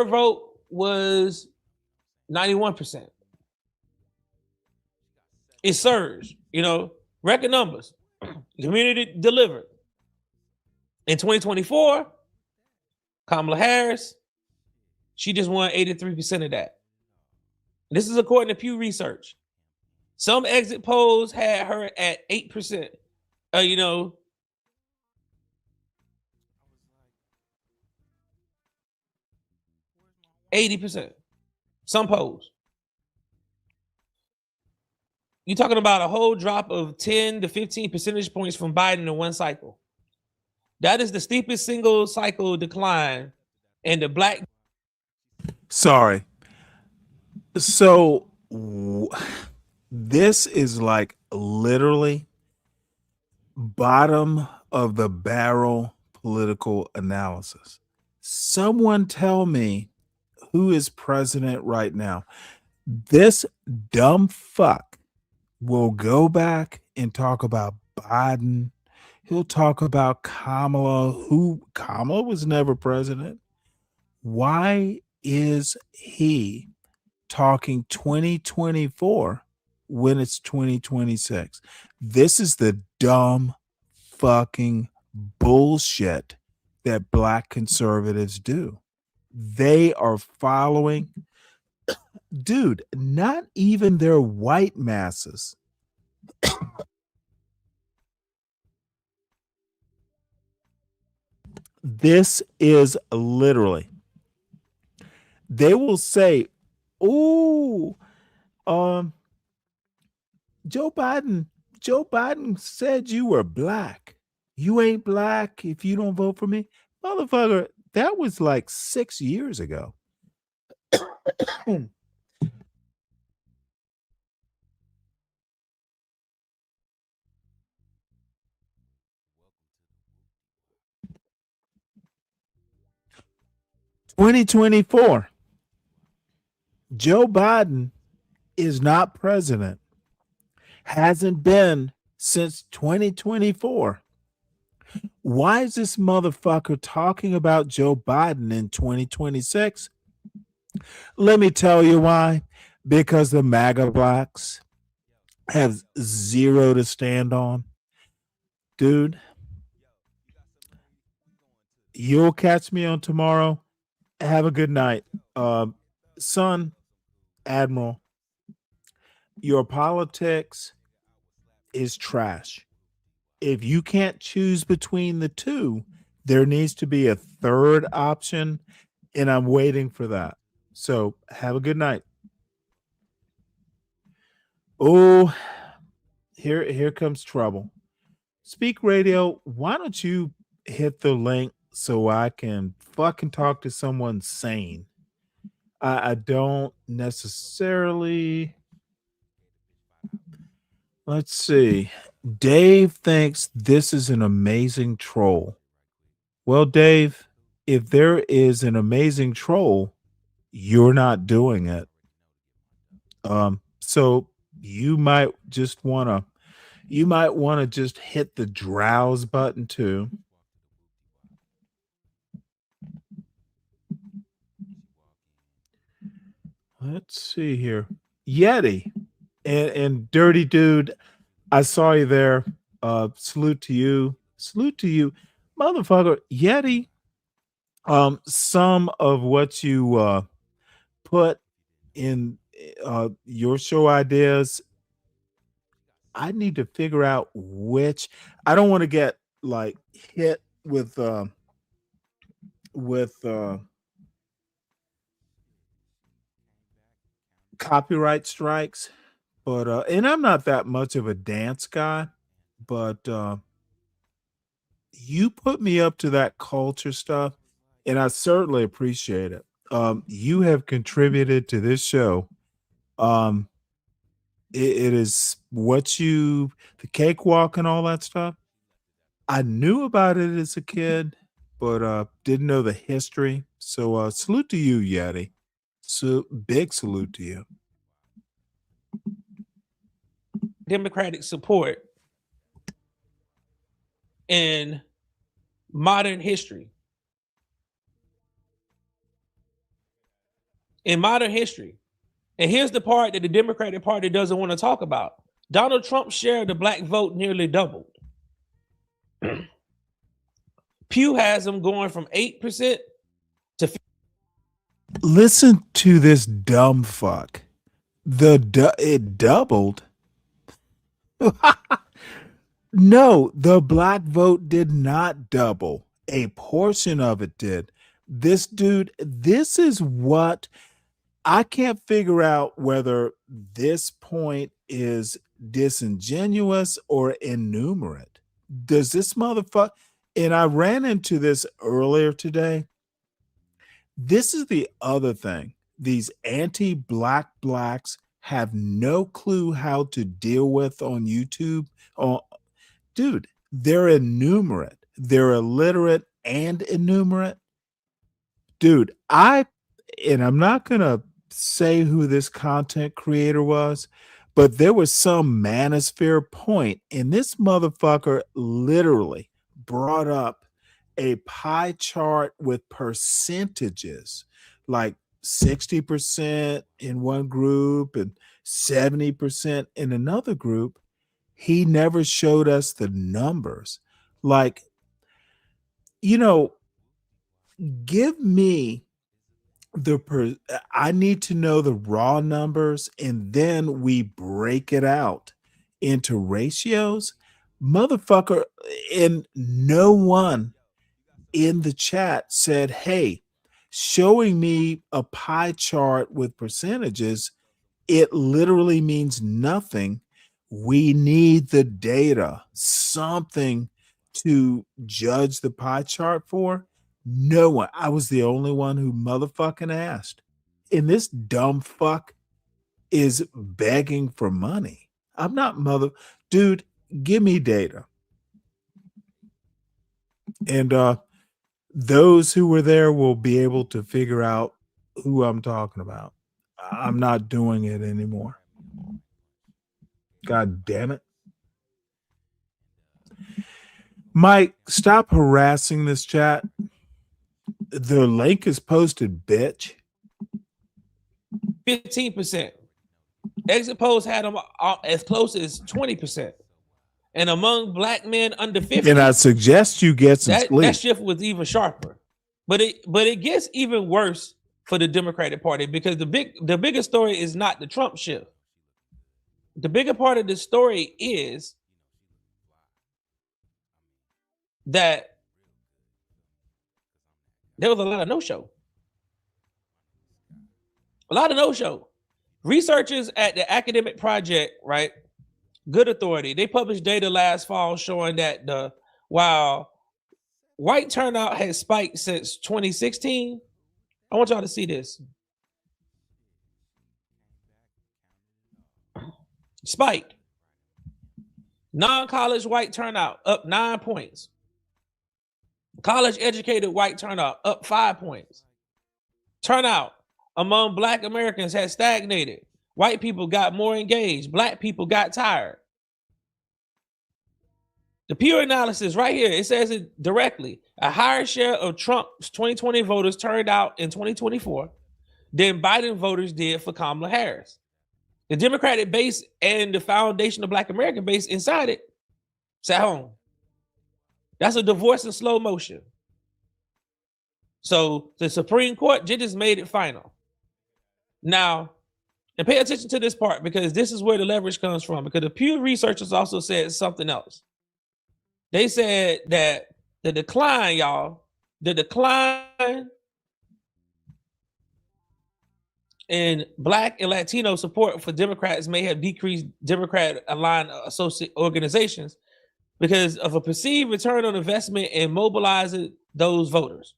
vote was 91%. It surged, record numbers, community delivered. In 2024, Kamala Harris, she just won 83% of that. This is according to Pew Research. Some exit polls had her at 8%. 80%. Some polls. You're talking about a whole drop of 10 to 15 percentage points from Biden in one cycle. That is the steepest single cycle decline in the black. Sorry. So this is like literally bottom of the barrel political analysis. Someone tell me who is president right now. This dumb fuck will go back and talk about Biden. He'll talk about Kamala, who Kamala was never president. Why is he talking 2024 when it's 2026? This is the dumb fucking bullshit that black conservatives do. They are following, dude, not even their white masses. This is literally, they will say, "Oh, Joe Biden said you were black. You ain't black if you don't vote for me." Motherfucker, that was like 6 years ago. 2024. Joe Biden is not president. Hasn't been since 2024. Why is this motherfucker talking about Joe Biden in 2026? Let me tell you why. Because the MAGA blacks have zero to stand on. Dude, you'll catch me on tomorrow. Have a good night. Son, Admiral, your politics is trash. If you can't choose between the two, there needs to be a third option, and I'm waiting for that. So have a good night. Oh, here comes trouble. Speak Radio, why don't you hit the link so I can fucking talk to someone sane? I don't necessarily. Let's see. Dave thinks this is an amazing troll. Well, Dave, if there is an amazing troll, you're not doing it. So you might want to just hit the drowse button too. Let's see here. Yeti and Dirty Dude, I saw you there. Salute to you. Salute to you. Motherfucker, Yeti. Some of what you put in your show ideas, I need to figure out which. I don't want to get like hit with copyright strikes, but and I'm not that much of a dance guy, but you put me up to that culture stuff, and I certainly appreciate it. You have contributed to this show. It is what the cakewalk and all that stuff. I knew about it as a kid, but didn't know the history. So salute to you, Yeti. So big salute to you. Democratic support in modern history. In modern history. And here's the part that the Democratic Party doesn't want to talk about. Donald Trump's share of the black vote nearly doubled. Pew has him going from 8% to. Listen to this dumb fuck. It doubled. No, the black vote did not double. A portion of it did. This dude, this is what I can't figure out whether this point is disingenuous or enumerate. Does this motherfucker, and I ran into this earlier today. This is the other thing. These anti-black blacks have no clue how to deal with on YouTube. Dude, they're enumerate. They're illiterate and enumerate. Dude, I'm not going to say who this content creator was, But there was some manosphere point, and this motherfucker literally brought up a pie chart with percentages, like 60% in one group and 70% in another group. He never showed us the numbers. Like, give me I need to know the raw numbers, and then we break it out into ratios. Motherfucker, and no one in the chat said, hey, showing me a pie chart with percentages, it literally means nothing. We need the data, something to judge the pie chart for. No one. I was the only one who motherfucking asked. And this dumb fuck is begging for money. I'm not dude, give me data. And those who were there will be able to figure out who I'm talking about. I'm not doing it anymore. God damn it. Mike, stop harassing this chat. The link is posted, bitch. 15%. Exit polls had them as close as 20%. And among black men under 50, and I suggest you get some sleep. That shift was even sharper. But it gets even worse for the Democratic Party, because the bigger story is not the Trump shift. The bigger part of the story is that there was a lot of no-show. A lot of no-show. Researchers at the academic project, right, Good Authority, they published data last fall showing that while white turnout has spiked since 2016, I want y'all to see this. Spiked. Non-college white turnout up 9 points. College-educated white turnout up 5 points. Turnout among black Americans has stagnated. White people got more engaged. Black people got tired. The Pew analysis right here, it says it directly. A higher share of Trump's 2020 voters turned out in 2024 than Biden voters did for Kamala Harris. The Democratic base and the foundation of Black American base inside it sat home. That's a divorce in slow motion. So the Supreme Court just made it final. Now, and pay attention to this part, because this is where the leverage comes from, because the Pew researchers also said something else. They said that the decline in Black and Latino support for Democrats may have decreased Democrat-aligned associate organizations because of a perceived return on investment in mobilizing those voters,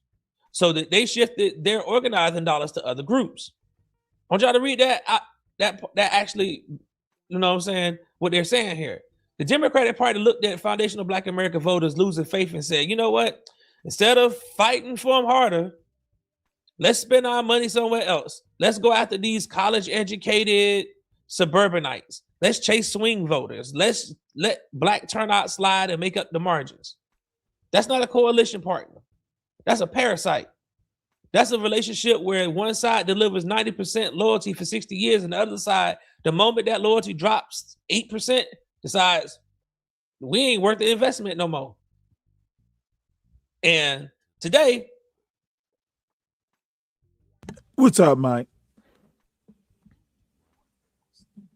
so that they shifted their organizing dollars to other groups. I want y'all to read that. That actually, you know what I'm saying, what they're saying here. The Democratic Party looked at foundational Black American voters losing faith and said, you know what? Instead of fighting for them harder, let's spend our money somewhere else. Let's go after these college-educated suburbanites. Let's chase swing voters. Let's let Black turnout slide and make up the margins. That's not a coalition partner. That's a parasite. That's a relationship where one side delivers 90% loyalty for 60 years, and the other side, the moment that loyalty drops 8%, decides we ain't worth the investment no more. And today, what's up, Mike?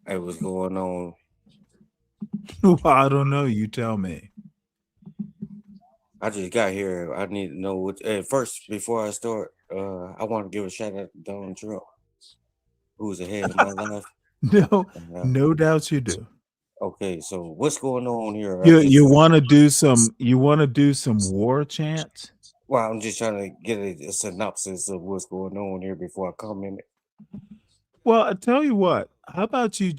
Hey, what's going on? Well, I don't know. You tell me. I just got here. I need to know what. First, before I start, I want to give a shout out to Donald Trump, who's ahead of my life. No doubts you do. Okay, so what's going on here? You want to do some war chants? Well, I'm just trying to get a synopsis of what's going on here before I comment. Well, I tell you what. How about you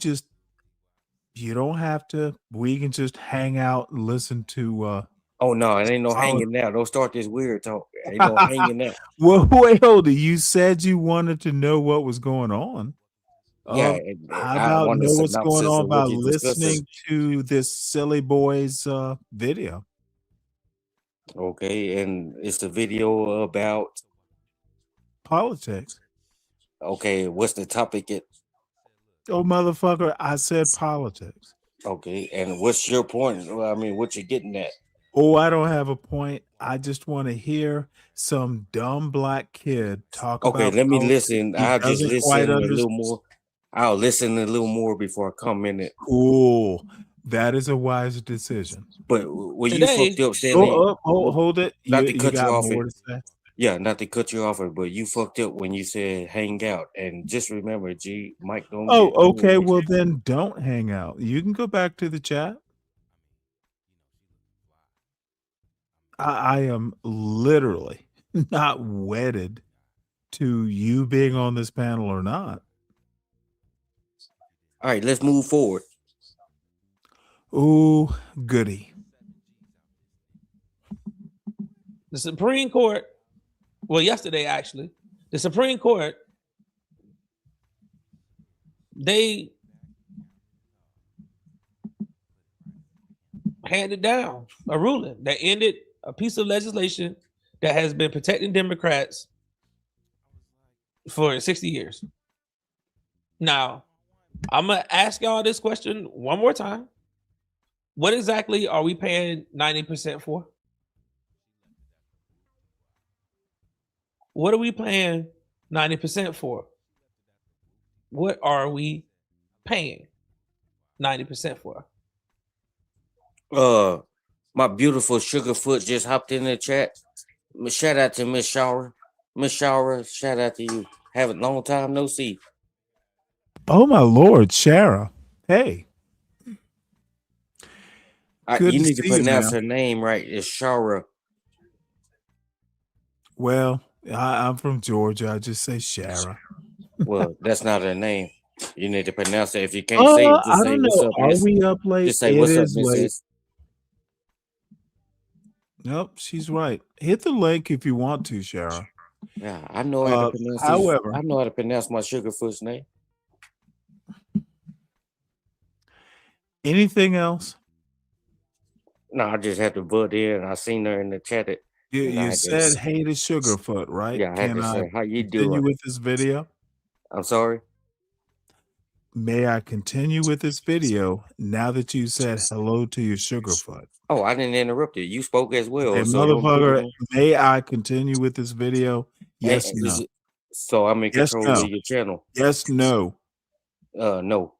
you don't have to. We can just hang out and listen to. Oh no, it ain't no hanging out. Don't start this weird talk. Ain't no hanging out. Well, wait, hold it. You said you wanted to know what was going on. Yeah, How I about want a know what's going synopsis on of what by you're discussing. listening to this silly boy's video? Okay, and it's a video about. Politics. Okay, what's the topic? Oh, motherfucker, I said politics. Okay, and what's your point? Well, I mean, what you getting at? Oh, I don't have a point. I just want to hear some dumb black kid talk Okay, about let me politics. listen. He I'll just doesn't quite listen a little understand. more. I'll listen a little more before I comment it. Cool. That is a wise decision. But when you Today, fucked up, Stanley, Hold it. not You to cut you got off more it. to say? Yeah, not to cut you off it, but you fucked up when you said hang out. And just remember, G, Mike don't Oh, get annoyed okay. with Well, you. then don't hang out. You can go back to the chat. I am literally not wedded to you being on this panel or not. All right, let's move forward. Ooh, goody. the Supreme Court, well, yesterday actually, the Supreme Court, they handed down a ruling that ended a piece of legislation that has been protecting Democrats for 60 years. Now, I'm going to ask y'all this question one more time. What exactly are we paying 90% for? What are we paying 90% for? What are we paying 90% for? My beautiful Sugarfoot just hopped in the chat. Shout out to Miss Shower. Miss Shower, shout out to you. Have a long time no see. Oh my Lord, Shara. Hey. Good You to need to see you, pronounce ma'am. her name right. It's Shara. Well, I'm from Georgia. I just say Shara. Well, that's not her name. You need to pronounce it. If you can't say it, just I say don't what's know. up, Are miss. we up late? Just say It what's up, is late. missus. Nope, she's right. Hit the link if you want to, Shara. Yeah, I know how to pronounce however, I know how to pronounce my Sugarfoot's name. anything else? No, I just had to butt in. I seen her in the chat. You said hey to Sugarfoot, right? Yeah, I had Can to I say, how you continue doing? with this video? I'm sorry. May I continue with this video now that you said hello to your Sugarfoot? Oh, I didn't interrupt you. You spoke as well. Hey, So don't put it motherfucker, on. may I continue with this video? Yes, Is no. it- So I'm in Yes, control no. of your channel. Yes, no. No.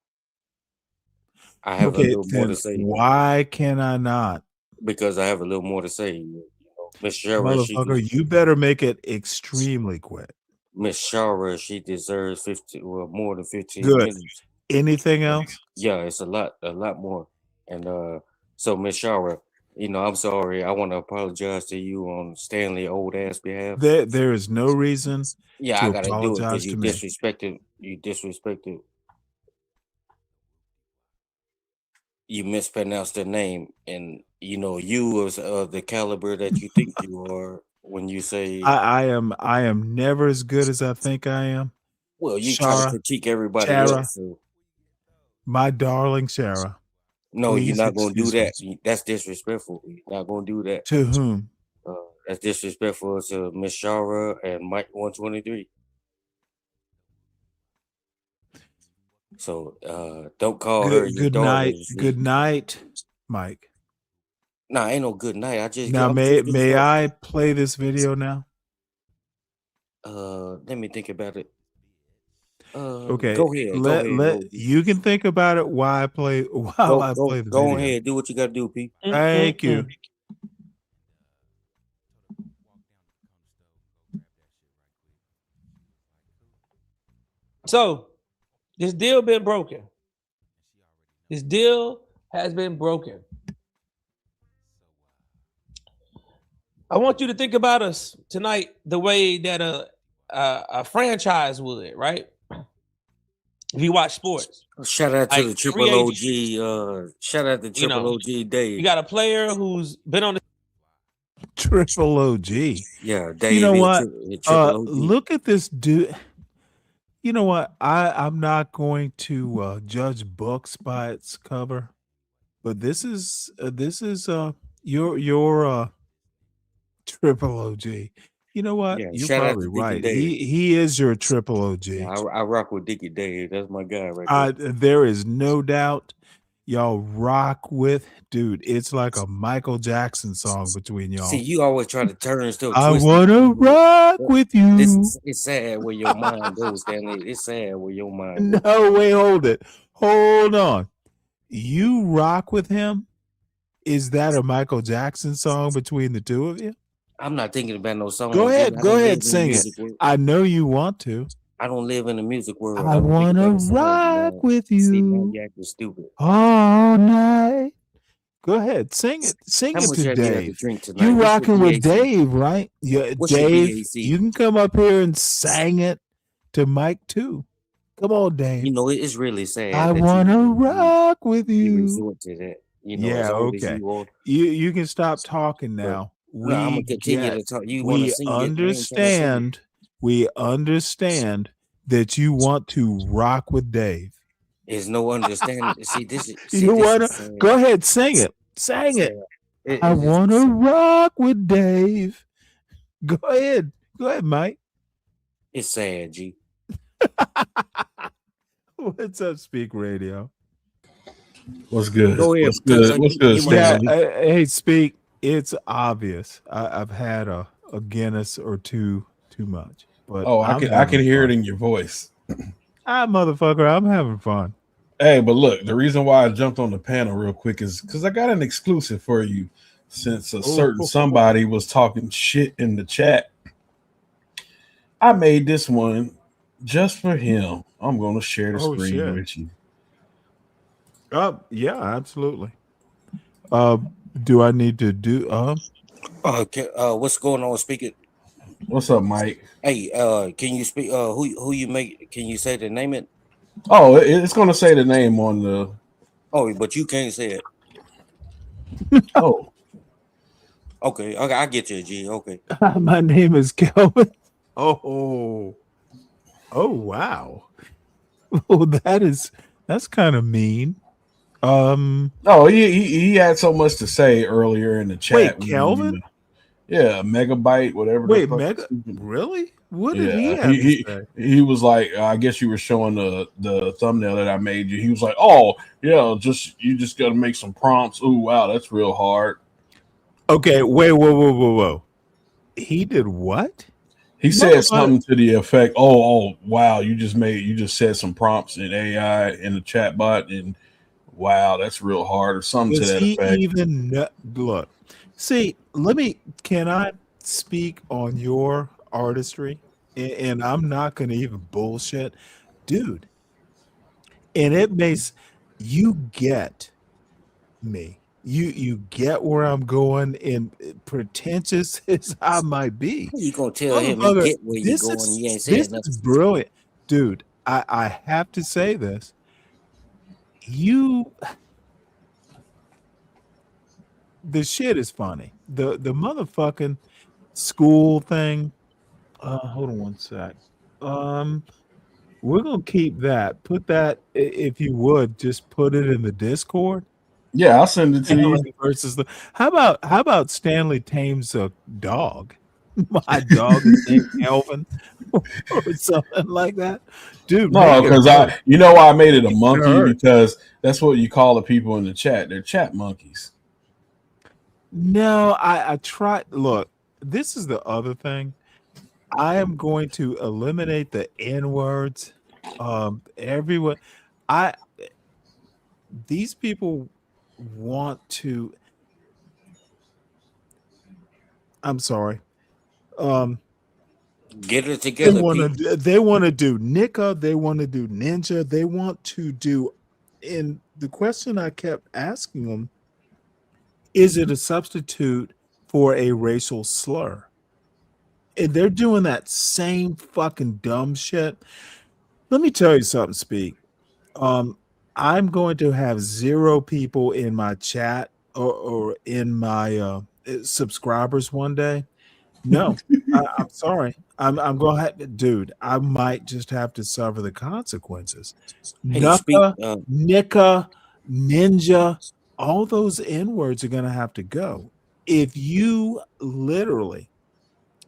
I have a Okay, little more then to say why can I not? because I have a little more to say. You know, Miss Shara, Motherfucker, you better make it extremely quick. Miss Shara, she deserves more than 15 Good. minutes. Anything else? Yeah, it's a lot more. And so Miss Shara, I'm sorry. I want to apologize to you on Stanley old ass behalf. There is no reason Yeah, to I gotta do it apologize because you to me. disrespected. You mispronounced the name, and you was the caliber that you think you are when you say. I am never as good as I think I am. Well, you try to Shara, critique everybody Shara, else. So. my darling Shara. No, you're please not gonna do excuse that. That's disrespectful. You're not gonna do that. To whom? That's disrespectful to Miss Shara and Mike 123. So don't call her your Good daughter. night. Good night, Mike. Nah, ain't no good night. Now I'm just may I play this video now? Let me think about it. Okay. Go ahead. You can think about it while I play the video. Go ahead. Do what you gotta do, Pete. Thank you. So, this deal been broken. This deal has been broken. I want you to think about us tonight the way that a franchise would, right? If you watch sports. Shout out to the Triple OG. Shout out to Triple OG Dave. You got a player who's been on the Triple OG. Yeah, Dave. You know what? Look at this dude. You know what? I'm not going to judge books by its cover, but this is your triple OG. You know what? Yeah, You're shout out probably to Dickie right. Dave. He is your triple OG. Yeah, I rock with Dickie Dave. That's my guy right there. There is no doubt y'all rock with, dude. It's like a Michael Jackson song between See, y'all. you always try to turn still I twist it. wanna rock with This you. is it's sad where your mind goes, Stanley. It's sad where your mind goes. No, wait, hold it. Hold on. You rock with him? Is that a Michael Jackson song between the two of you? I'm not thinking about no song. Go G. ahead, I go don't ahead, live in the sing it. music world. I know you want to. I don't live in the music world. I I don't think about wanna a song, rock man. with See, now you you acting stupid. all night. Go ahead, sing it. Sing How it much to have you had to Dave. drink tonight? You What's your rocking with BAC? Dave, right? Yeah, What's your Dave. BAC? You can come up here and sing it to Mike too. Come on, Dave. You know, it's really sad I that wanna you rock with you you. resort to that. You know, as Yeah, old as okay. you are. You can stop talking But now. no, I'm We gonna continue get, to talk. You want to we sing it, man? Can I sing it? we understand that you want to rock with Dave. There's no understanding. See, You this wanna is sad. go ahead, sing it. Sing it. Sad. I It's wanna sad. rock with Dave. Go ahead. Go ahead, Mike. It's sad, G. What's up, Speak Radio? What's good? Go ahead, What's because good? What's good, Yeah, Stanley? hey, Speak. It's obvious. I've had a Guinness or two too much, but Oh, I I'm can having hear it fun. in your voice. Motherfucker, I'm having fun. Hey, but look, the reason why I jumped on the panel real quick is because I got an exclusive for you. Since a certain somebody was talking shit in the chat, I made this one just for him. I'm going to share the screen shit. with you. Yeah, absolutely. Do I need to do Okay, what's going on? Speak it. What's up, Mike? Hey, can you speak? Who you make? Can you say the name it? Oh, it's going to say the name on the. Oh, but you can't say it. Oh. Okay, I get you, G. Okay. My name is Kelvin. Oh wow. Oh, that's kind of mean. Oh, he had so much to say earlier in the chat. Wait, Kelvin? Yeah, megabyte, whatever. Wait, really? What did he have to say? He was like, I guess you were showing the thumbnail that I made you. He was like, oh yeah, you just got to make some prompts. Oh wow, that's real hard. Okay, wait, whoa. He did what? He said something to the effect, oh wow, you just said some prompts in AI in the chat bot, and wow, that's real hard, or something to that effect. Even look? See, can I speak on your artistry? And I'm not gonna even bullshit, dude. And it makes you get me. You get where I'm going, and pretentious as I might be. You gonna tell him he get where you going? You ain't saying This is brilliant, dude. I have to say this. The shit is funny. The motherfucking school thing. Hold on one sec. We're gonna keep that. Put that, if you would, just put it in the Discord. Yeah, I'll send it to you. Versus how about Stanley tames a dog? My dog is named Kelvin or something like that, dude. No, because you know why I made it a monkey, because that's what you call the people in the chat. They're chat monkeys. No, I tried. Look, this is the other thing. I am going to eliminate the N words. Everyone, these people want to. I'm sorry. Get it together. They want to do Nika. They want to do Ninja. They want to do. And the question I kept asking them: is it a substitute for a racial slur? And they're doing that same fucking dumb shit. Let me tell you something, Speak. I'm going to have 0 people in my chat or in my subscribers one day No, I'm sorry. I'm going to have, dude. I might just have to suffer the consequences. Hey, speak. Nuka, Nika, Ninja, all those N words are going to have to go. If you literally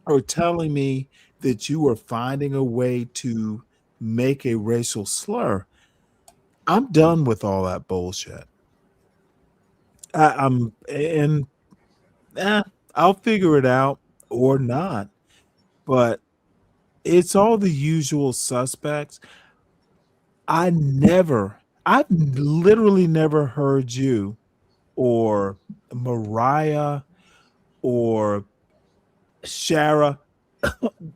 are telling me that you are finding a way to make a racial slur, I'm done with all that bullshit. I'll figure it out or not, but it's all the usual suspects. I've literally never heard you or Mariah or Shara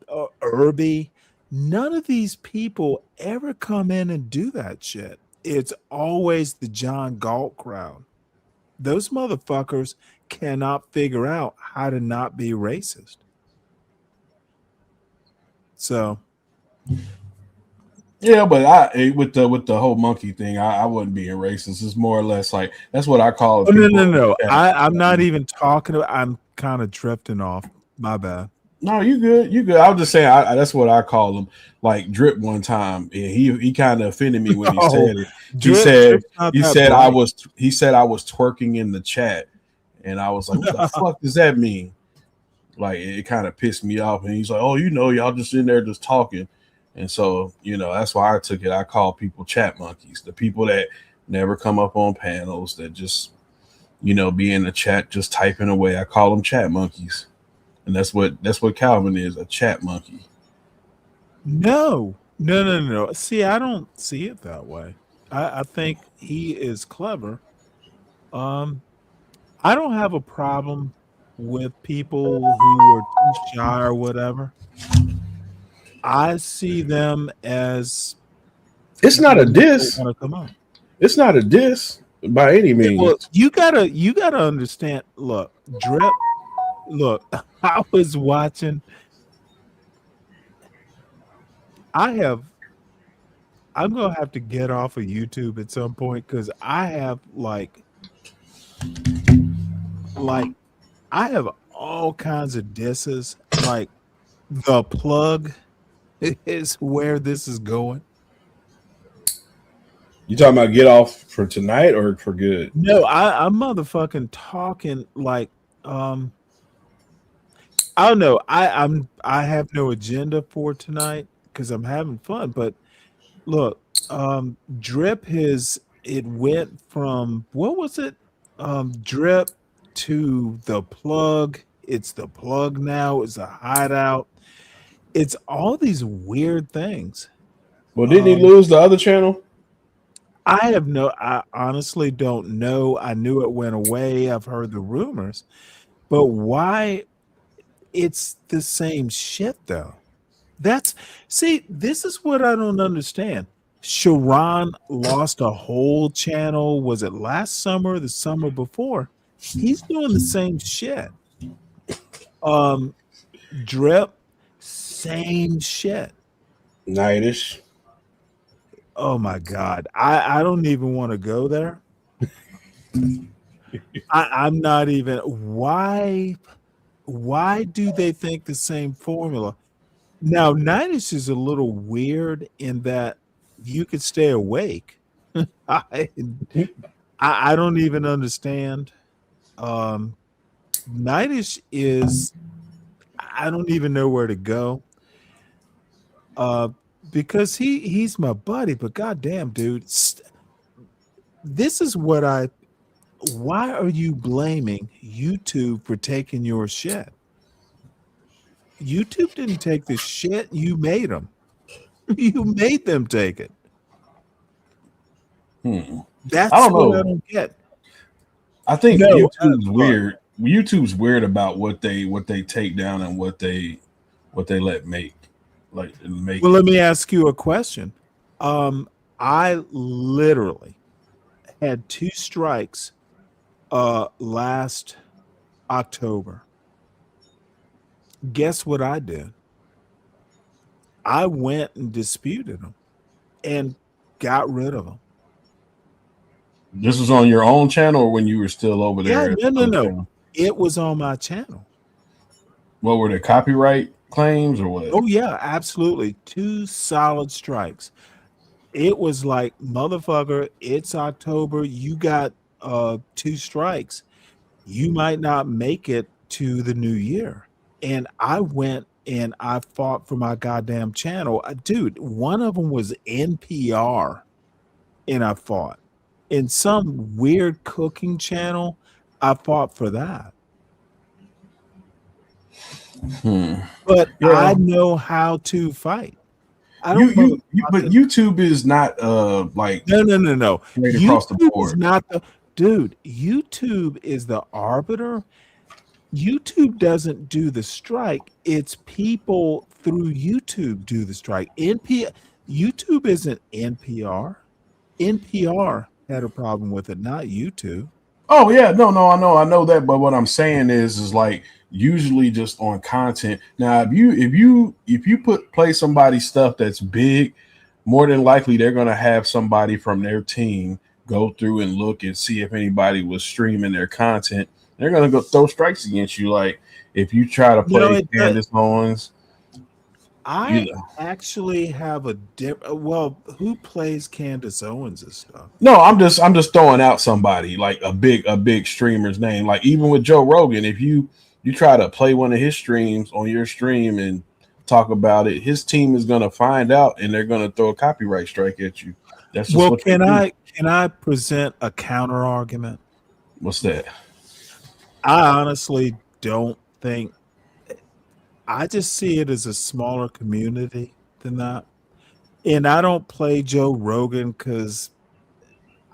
or Irby. None of these people ever come in and do that shit. It's always the John Galt crowd. Those motherfuckers cannot figure out how to not be racist. So Yeah, but with the whole monkey thing, I wouldn't be racist. It's more or less like that's what I call it. no. I'm not even talking about, I'm kind of drifting off. My bad. No, you good. You good. I was just saying that's what I call him. Like Drip one time, and he kind of offended me when he said it. He said I was twerking in the chat, and I was like, what the fuck does that mean? Like it kind of pissed me off, and he's like, oh, y'all just in there just talking. And so, that's why I took it. I call people chat monkeys, the people that never come up on panels, that just, be in the chat, just typing away. I call them chat monkeys. And that's what Calvin is, a chat monkey. No. See, I don't see it that way. I think he is clever. I don't have a problem with people who are too shy or whatever. I see them as it's not a diss. Come on. It's not a diss by any means. Well, you gotta understand. Look, Drip. Look, I was watching. I'm gonna have to get off of YouTube at some point because I have I have all kinds of disses. Like the plug is where this is going. You talking about get off for tonight or for good? No, I'm motherfucking talking like I don't know. I have no agenda for tonight because I'm having fun. But look, Drip it went from what was it? Drip to the plug. It's the plug now. It's a hideout. It's all these weird things. Well, didn't he lose the other channel? I honestly don't know. I knew it went away. I've heard the rumors, but why? It's the same shit though. This is what I don't understand. Sharon lost a whole channel. Was it last summer or the summer before? He's doing the same shit. Drip, same shit. Nightish. Oh my God. I don't even want to go there. I'm not even. Why do they think the same formula? Now, Nightish is a little weird in that you could stay awake. I don't even understand. Nightish is, I don't even know where to go. Because he's my buddy, but goddamn, dude, this is what why are you blaming YouTube for taking your shit? YouTube didn't take the shit. You made them. You made them take it. That's I don't know. what I don't get. I think YouTube's weird. YouTube's weird about what they take down and what they let make. Well, let me ask you a question. I literally had 2 strikes last October. Guess what I did? I went and disputed them and got rid of them. This was on your own channel or when you were still over there? Yeah, no. It was on my channel. What were the copyright claims or what? Oh yeah, absolutely. 2 solid strikes. It was like, motherfucker, it's October. You got 2 strikes. You might not make it to the new year. And I went and I fought for my goddamn channel. Dude, one of them was NPR, and I fought. In some weird cooking channel, I fought for that. But I know how to fight. I don't but YouTube is not like no. right across the YouTube board. is not the dude. YouTube is the arbiter. YouTube doesn't do the strike. It's people through YouTube do the strike. YouTube isn't NPR. NPR had a problem with it, not YouTube. Oh yeah, no, I know that. But what I'm saying is like usually just on content. Now, if you play somebody's stuff that's big, more than likely they're gonna have somebody from their team go through and look and see if anybody was streaming their content. They're gonna go throw strikes against you. Like if you try to play Candace Owens. I actually have a well, who plays Candace Owens' stuff? No, I'm just throwing out somebody like a big streamer's name. Like even with Joe Rogan, if you try to play one of his streams on your stream and talk about it, his team is gonna find out and they're gonna throw a copyright strike at you. That's just what can I present a counter argument? What's that? I honestly don't think. I just see it as a smaller community than that. And I don't play Joe Rogan because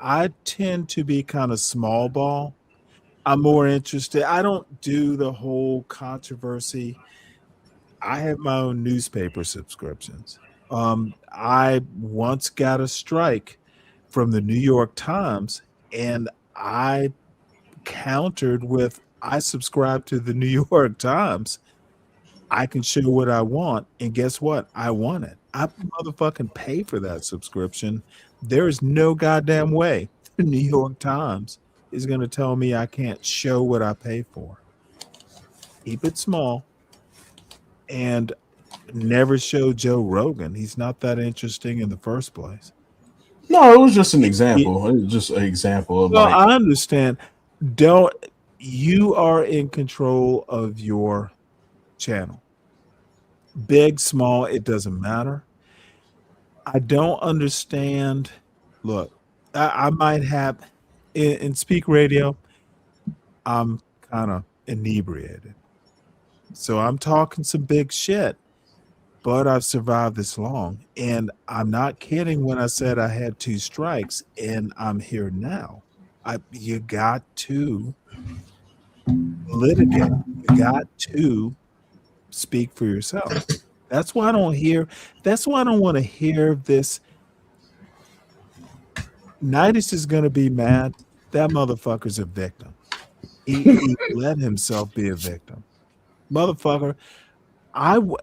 I tend to be kind of small ball. I'm more interested. I don't do the whole controversy. I have my own newspaper subscriptions. I once got a strike from the New York Times, and I countered with, I subscribe to the New York Times. I can show what I want, and guess what? I want it. I motherfucking pay for that subscription. There is no goddamn way the New York Times is going to tell me I can't show what I pay for. Keep it small, and never show Joe Rogan. He's not that interesting in the first place. No, it was just an example. It was just an example of I understand. You are in control of your channel. Big, small, it doesn't matter. I don't understand. Look, I might have in Speak Radio, I'm kind of inebriated. So I'm talking some big shit, but I've survived this long. And I'm not kidding when I said I had 2 strikes and I'm here now. You got to litigate. You got to speak for yourself. That's why I don't want to hear this. Nidus is going to be mad. That motherfucker's a victim. He let himself be a victim. Motherfucker,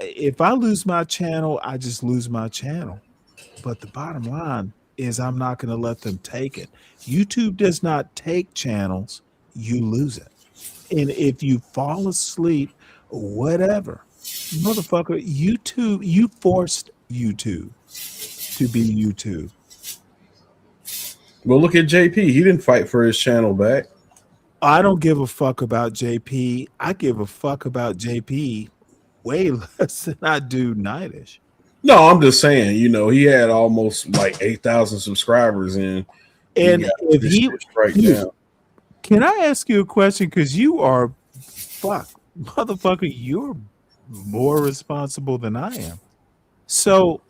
if I lose my channel, I just lose my channel. But the bottom line is I'm not going to let them take it. YouTube does not take channels. You lose it. And if you fall asleep, whatever, motherfucker, YouTube, you forced YouTube to be YouTube. Well, look at JP. He didn't fight for his channel back. I don't give a fuck about JP. I give a fuck about JP way less than I do Nightish. No, I'm just saying, he had almost like 8,000 subscribers and if he right now. Can I ask you a question? Because you are motherfucker, you're more responsible than I am. So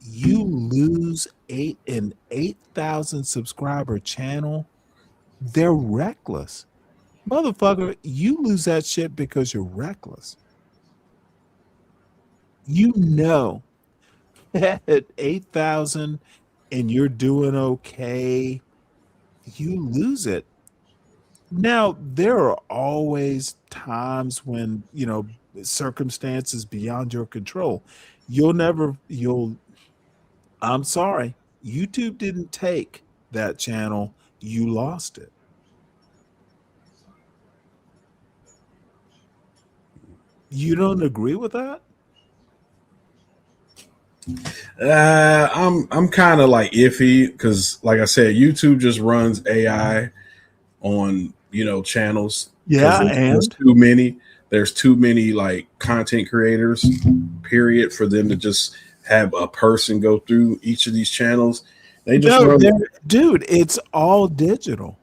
you lose 8,000 subscriber channel. They're reckless. Motherfucker, you lose that shit because you're reckless. You know at 8,000 and you're doing okay, you lose it. Now, there are always times when, circumstances beyond your control. I'm sorry. YouTube didn't take that channel. You lost it. You don't agree with that? I'm kind of like iffy because, like I said, YouTube just runs AI on channels because Yeah, there's and too many. There's too many like content creators, period, for them to just have a person go through each of these channels. They just no, run. dude, it's all digital.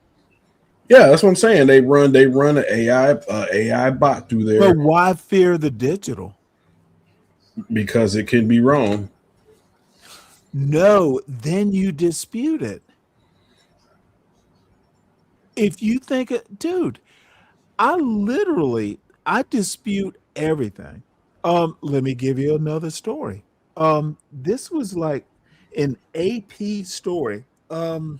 Yeah, that's what I'm saying. They run an AI bot through But there why fear the digital? because it can be wrong. No, then you dispute it. If you think dude, I dispute everything. Let me give you another story. This was like an AP story. I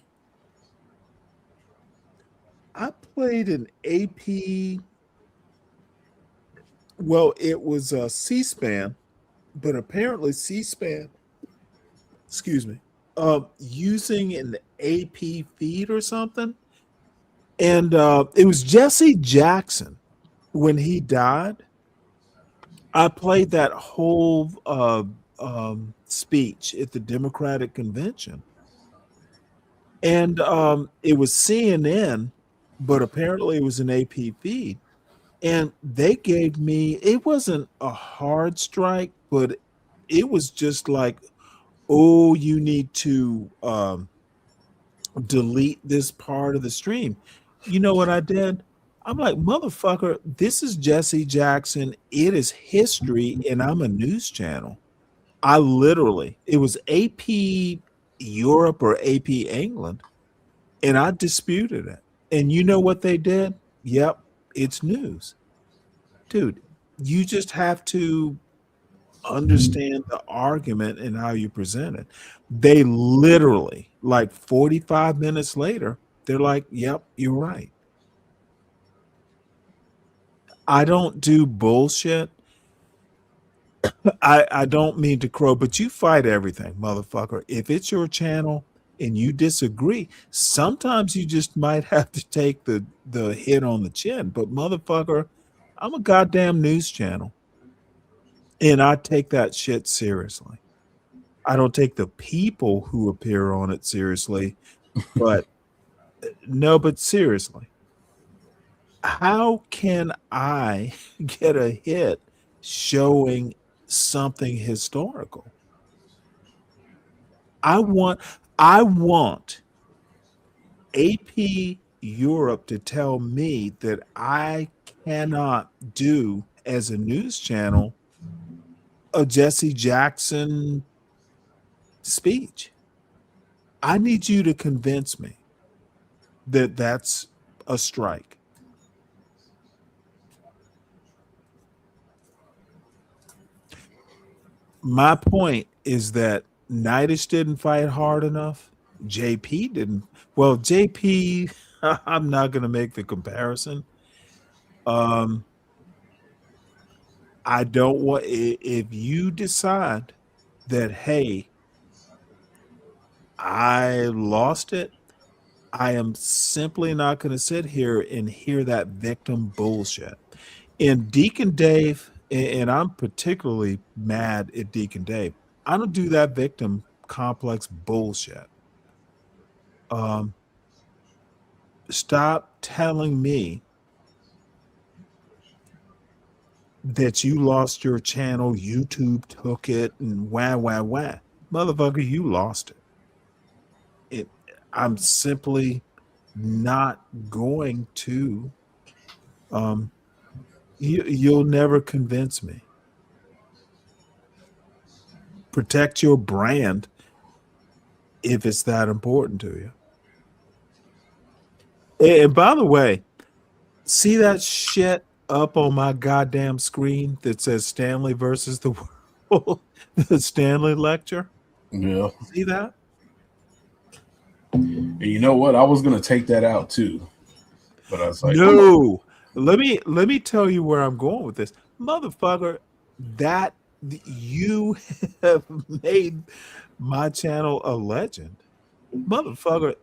played an AP. Well, it was a C-SPAN, but apparently C-SPAN, excuse me, using an AP feed or something. And it was Jesse Jackson when he died. I played that whole speech at the Democratic convention, and it was CNN, but apparently it was an AP feed. And they gave me, it wasn't a hard strike, but it was just like, oh, you need to delete this part of the stream. You know what I did? I'm like, motherfucker, this is Jesse Jackson. It is history, and I'm a news channel. I literally, it was AP Europe or AP England, and I disputed it. And you know what they did? Yep, it's news. Dude, you just have to understand the argument and how you present it. They literally, like 45 minutes later, they're like, yep, you're right. I don't do bullshit. I don't mean to crow, but you fight everything, motherfucker. If it's your channel and you disagree, sometimes you just might have to take the hit on the chin. But motherfucker, I'm a goddamn news channel. And I take that shit seriously. I don't take the people who appear on it seriously, but no, but seriously, how can I get a hit showing something historical? I want AP Europe to tell me that I cannot do as a news channel a Jesse Jackson speech. I need you to convince me that that's a strike. My point is that Nitish didn't fight hard enough. JP didn't. Well, JP, I'm not going to make the comparison. I don't want, if you decide that, hey, I lost it, I am simply not going to sit here and hear that victim bullshit. And Deacon Dave, and I'm particularly mad at Deacon Dave, I don't do that victim complex bullshit. Stop telling me that you lost your channel, YouTube took it, and wah, wah, wah. Motherfucker, you lost it. I'm simply not going to. You'll never convince me. Protect your brand if it's that important to you. And by the way, see that shit up on my goddamn screen that says Stanley versus the world? The Stanley lecture? Yeah. See that? And you know what? I was gonna take that out too, but I was like, no. Let me tell you where I'm going with this, motherfucker. That you have made my channel a legend, motherfucker.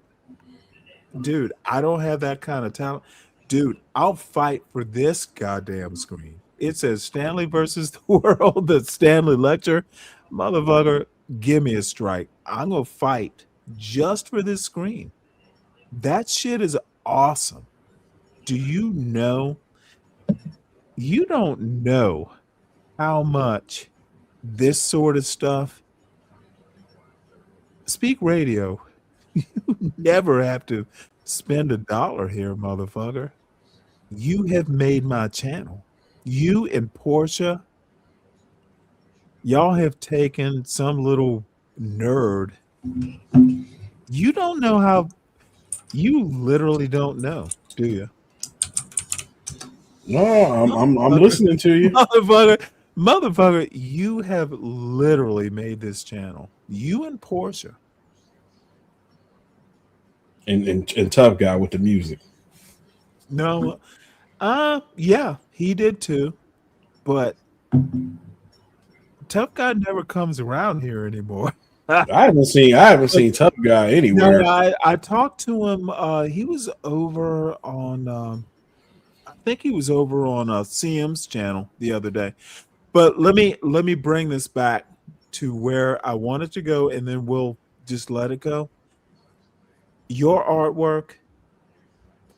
Dude, I don't have that kind of talent. Dude, I'll fight for this goddamn screen. It says Stanley versus the world, the Stanley lecture. Motherfucker, give me a strike. I'm going to fight just for this screen. That shit is awesome. Do you know? You don't know how much this sort of stuff. Speak Radio. You never have to spend $1 here, motherfucker. You have made my channel. You and Portia, y'all have taken some little nerd. You don't know how. You literally don't know, do you? No, I'm listening to you, motherfucker. You have literally made this channel. You and Portia, and Tough Guy with the music. No, yeah, he did too, but Tough Guy never comes around here anymore. I haven't seen Tough Guy anywhere. No, I talked to him. He was over on. I think he was over on CM's channel the other day. But let me bring this back to where I wanted to go, and then we'll just let it go. Your artwork,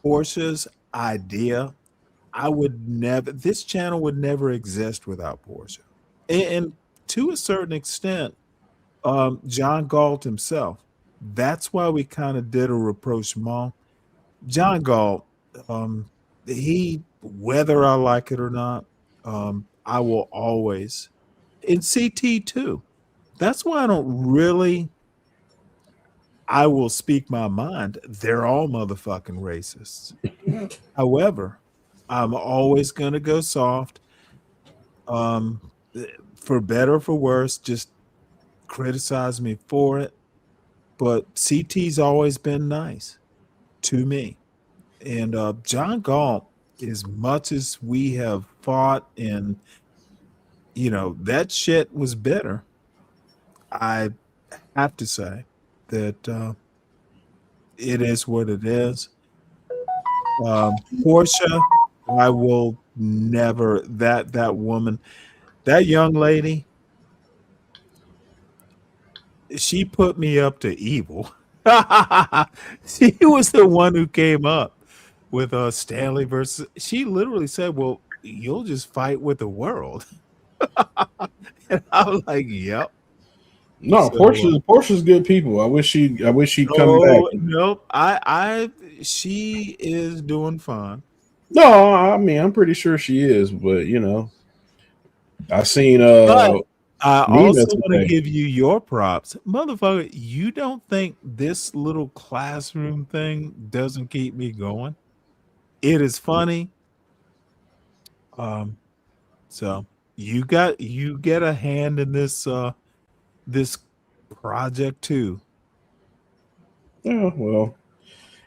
Portia's idea, this channel would never exist without Portia. And to a certain extent, John Galt himself. That's why we kind of did a rapprochement. John Galt, he, whether I like it or not, I will always, in CT too. That's why I will speak my mind. They're all motherfucking racists. However, I'm always going to go soft. For better or for worse, just criticize me for it. But CT's always been nice to me. And John Galt, as much as we have fought and, that shit was bitter, I have to say that it is what it is. Portia, I will never, that woman, that young lady, she put me up to evil. She was the one who came up with Stanley versus. She literally said, "Well, you'll just fight with the world." And I'm like, "Yep." No, so, Portia's good people. I wish she'd come back. Nope. She is doing fine. No, I mean, I'm pretty sure she is, but I seen I also want to give you your props. Motherfucker, you don't think this little classroom thing doesn't keep me going? It is funny. So you get a hand in this this project too. Yeah, well,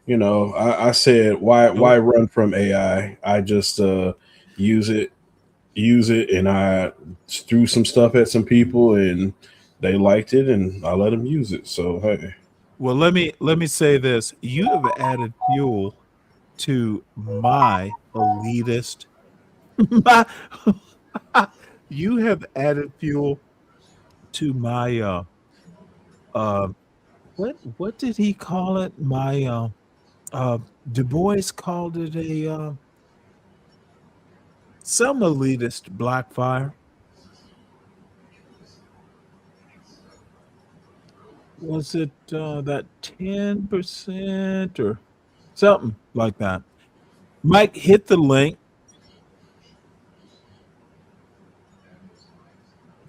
I said why run from AI? I just use it, and I threw some stuff at some people and they liked it and I let them use it. So hey. Well, let me say this. You have added fuel to my elitist. You have added fuel to my what did he call it? My Du Bois called it a some elitist black fire. Was it that 10% or something like that? Mike, hit the link.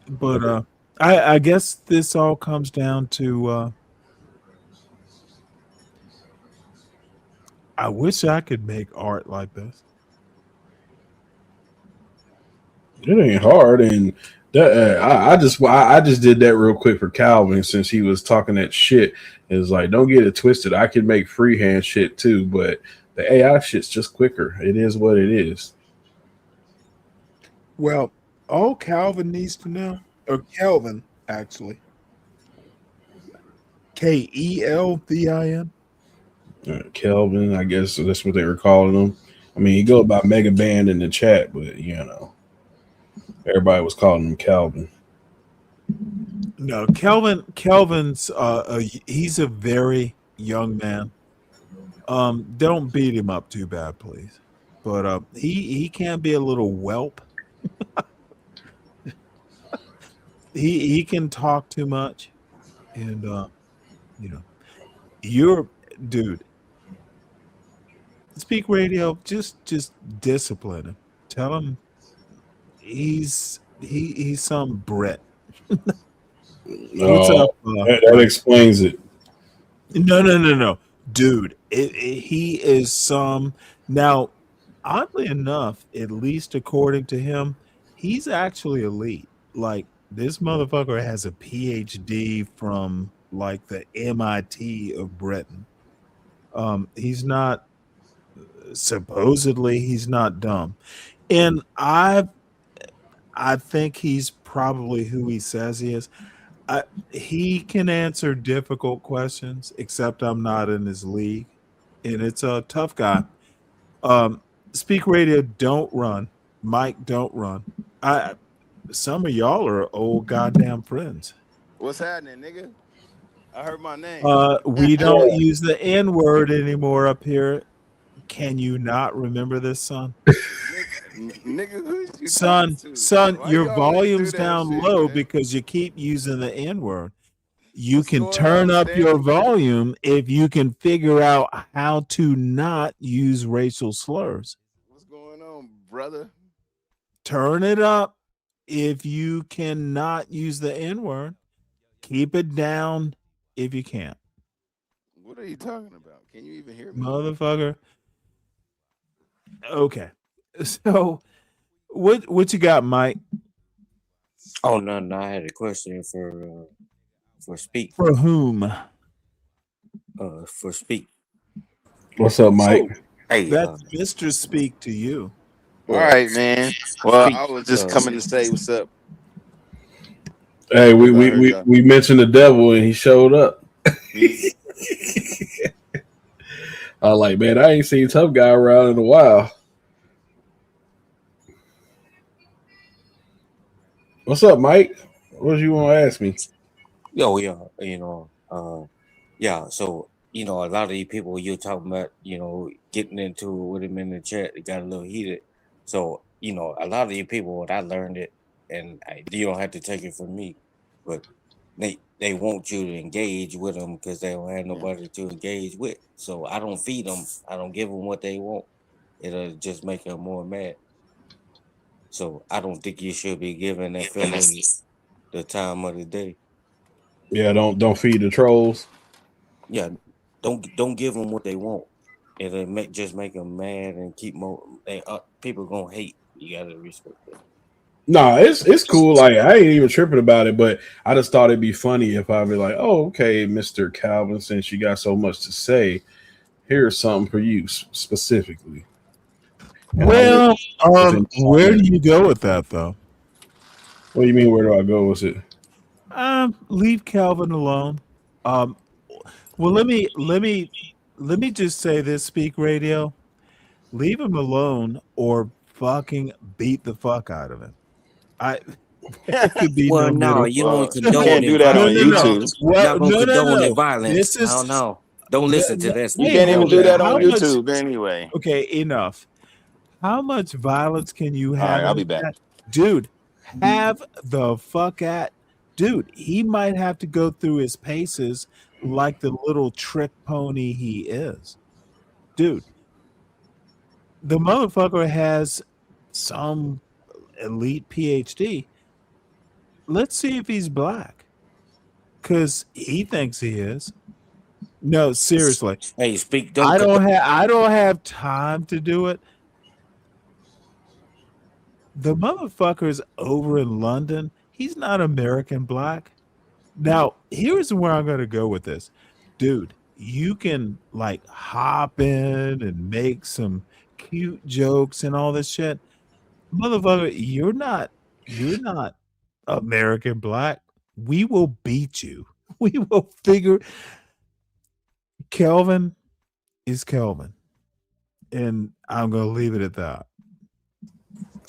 But I guess this all comes down to I wish I could make art like this. It ain't hard, and that I just did that real quick for Calvin since he was talking that shit. It's like, don't get it twisted. I can make freehand shit too, but the AI shit's just quicker. It is what it is. Well, all Calvin needs to know, or Kelvin actually, Kelvin. Kelvin, I guess that's what they were calling him. I mean, he go about Mega Band in the chat, but Everybody was calling him Calvin. No, Kelvin's he's a very young man. Don't beat him up too bad, please. But he can be a little whelp. he can talk too much, and you know, you're dude. Speak radio, just discipline him. Tell him he's some Brit. What's up? That explains it. No, dude. He is some. Now, oddly enough, at least according to him, he's actually elite. Like, this motherfucker has a PhD from like the MIT of Britain. He's not. Supposedly, he's not dumb, and I think he's probably who he says he is. He can answer difficult questions, except I'm not in his league, and it's a tough guy. Speak radio, don't run. Mike, don't run. Some of y'all are old goddamn friends. What's happening, nigga? I heard my name. We don't use the N word anymore up here. Can you not remember this, son? Nigga, who you son, Why your you always volume's do that down shit, low man? because you keep using the N word. You can turn up your volume if you can figure out how to not use racial slurs. What's going on, brother? Turn it up if you cannot use the N word. Keep it down if you can't. What are you talking about? Can you even hear me? Motherfucker. Okay. So what you got, Mike? Oh no, I had a question for Speak. For whom? For Speak. What's up, Mike? Hey, That's Mr. Speak to you. All right, man. Well, I was just coming to say what's up. Hey, we mentioned the devil and he showed up. I was like, man, I ain't seen Tough Guy around in a while. What's up, Mike? What do you want to ask me? Yo, yeah, yeah. So a lot of these people you're talking about, getting into it with him in the chat, it got a little heated. So a lot of these people, what I learned it, and you don't have to take it from me, but they want you to engage with them because they don't have nobody to engage with. So I don't feed them. I don't give them what they want. It'll just make them more mad. So I don't think you should be giving that feeling the time of the day. Yeah, don't feed the trolls. Yeah, don't give them what they want. It'll just make them mad and keep more. People gonna hate. You gotta respect that. No, it's cool. Like, I ain't even tripping about it, but I just thought it'd be funny if I'd be like, "Oh, okay, Mr. Calvin, since you got so much to say, here's something for you specifically." And well, where do you go with that, though? What do you mean? Where do I go with it? Leave Calvin alone. Well, let me just say this, Speak Radio. Leave him alone or fucking beat the fuck out of him. There could be well, no you don't you condone can't do that on YouTube. Well, not gonna condone no. violence. This is no. Don't listen to that. You Hey, can't even hold do on. that on How much- YouTube anyway. Okay, enough. How much violence can you All have? right, I'll in be the back. chat? Dude, have the fuck at. Dude, he might have to go through his paces like the little trick pony he is. Dude, the motherfucker has some elite PhD. Let's see if he's black. Because he thinks he is. No, seriously. Hey, Speak. I don't have time to do it. The motherfucker's over in London. He's not American black. Now, here's where I'm going to go with this. Dude, you can like hop in and make some cute jokes and all this shit. Motherfucker, you're not American black. We will beat you. We will figure Kelvin is Kelvin. And I'm going to leave it at that.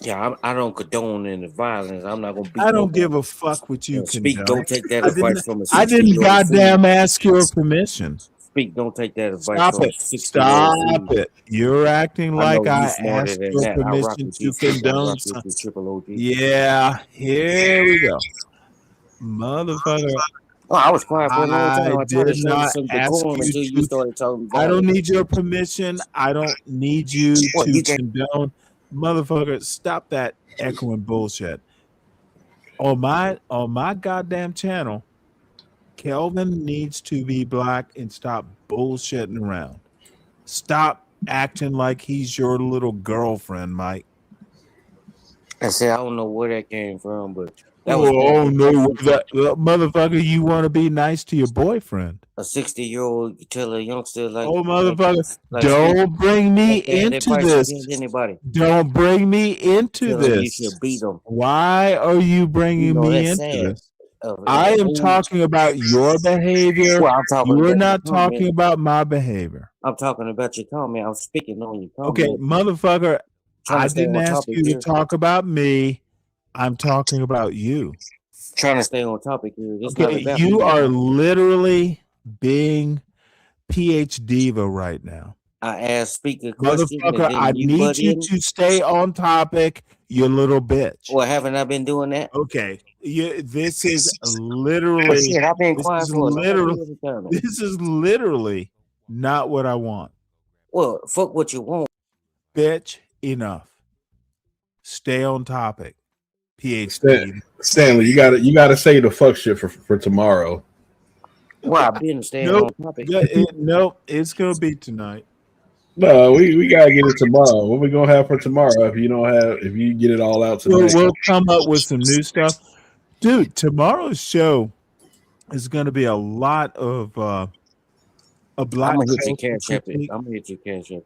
Yeah, I don't condone any violence. I'm not gonna beat I don't nobody. give a fuck what you Speak, condone. don't take that I advice didn't. from a I 60 didn't year old goddamn fool. ask your permission. Speak, don't take that advice Stop from a it. 60-year-old Stop fool. it. You're acting I know like you I smarter asked than your that. I rock permission with to you, Speak. I condone rock with some. you, Triple OG. Yeah, here we go, motherfucker. Oh, I was quiet for a long I time. I tried to did show you not some ask decorum you until you to. started talking I don't violence. need your permission. I don't need you Well, to you can condone, motherfucker. Stop that echoing bullshit. On my goddamn channel, Kelvin needs to be black and stop bullshitting around. Stop acting like he's your little girlfriend, Mike. I said, I don't know where that came from, but that was back Oh in no, motherfucker, you want to be nice to your boyfriend. a 60-year-old tell a youngster Oh, like motherfucker, Speak, don't bring me take that into advice this. against anybody. Don't bring me into Tell them you this. should beat them. Why are you You bringing know, me that's into sad. this? Of I an am age. talking about your behavior. Well, I'm talking You are about your not comment. talking about my behavior. I'm talking about your comment. I'm speaking on your Okay, comment. motherfucker, Trying I to stay didn't on ask topic you to here. talk about me. I'm talking about you. Trying to stay on topic here. It's not Okay, about you me. are literally being PhD diva right now. I asked Speak a question and Motherfucker, I then you need butt you in. to stay on topic, you little bitch. Well, haven't I been doing that? Okay, this is Well, literally shit, I've been this quiet is for a lot of literally years now. this is literally not what I want. Well, fuck what you want. Bitch, enough. Stay on topic. PhD. Stanley, you gotta say the fuck shit for tomorrow. Well, I've been staying Nope. on topic. Nope. It's gonna be tonight. No, we gotta get it tomorrow. What we gonna have for tomorrow if you get it all out tonight? We'll come up with some new stuff. Dude, tomorrow's show is gonna be a lot of a black I'm gonna hit your culture cash app. critique. I'm gonna hit your cash app.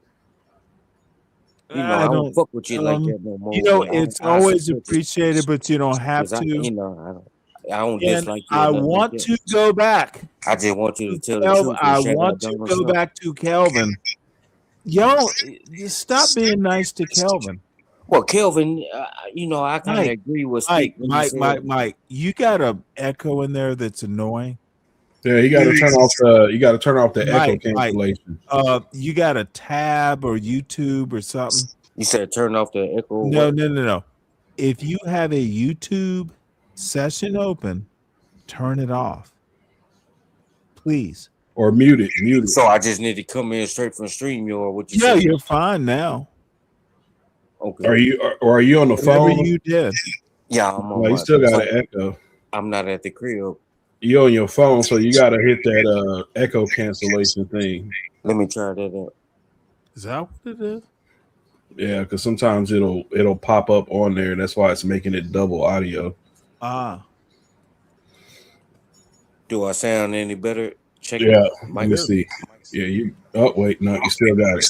You know, I I don't don't fuck with you like that no more. you know, but it's I always support you. appreciated, but you don't have 'Cause to. I don't And dislike you or I nothing like want that. to go back. I just want you to tell the Kelvin, truth I and shut want up to Donald go Trump. back to Kelvin. Yo, just stop being nice to Kelvin. Well, Kelvin, you know, I kind of Mike, agree with Speak when you said Mike, you got an echo in there that's annoying. Yeah, you gotta turn off the echo Mike, cancellation. you got a tab or YouTube or something. You said turn off the echo. No. If you have a YouTube session open, turn it off. Please. Or mute it. So I just need to come in straight from StreamYard or what you Yeah, said? you're fine now. Okay. Are you on the Whatever phone? you did. Yeah, I'm on No, you my still got phone. an echo. I'm not at the crib. You on your phone, so you gotta hit that echo cancellation thing. Let me try that out. Is that what it is? Yeah, because sometimes it'll pop up on there. That's why it's making it double audio. Ah. Do I sound any better? Check Yeah, it. let me see. Yeah, you. Oh wait, no, you still got it.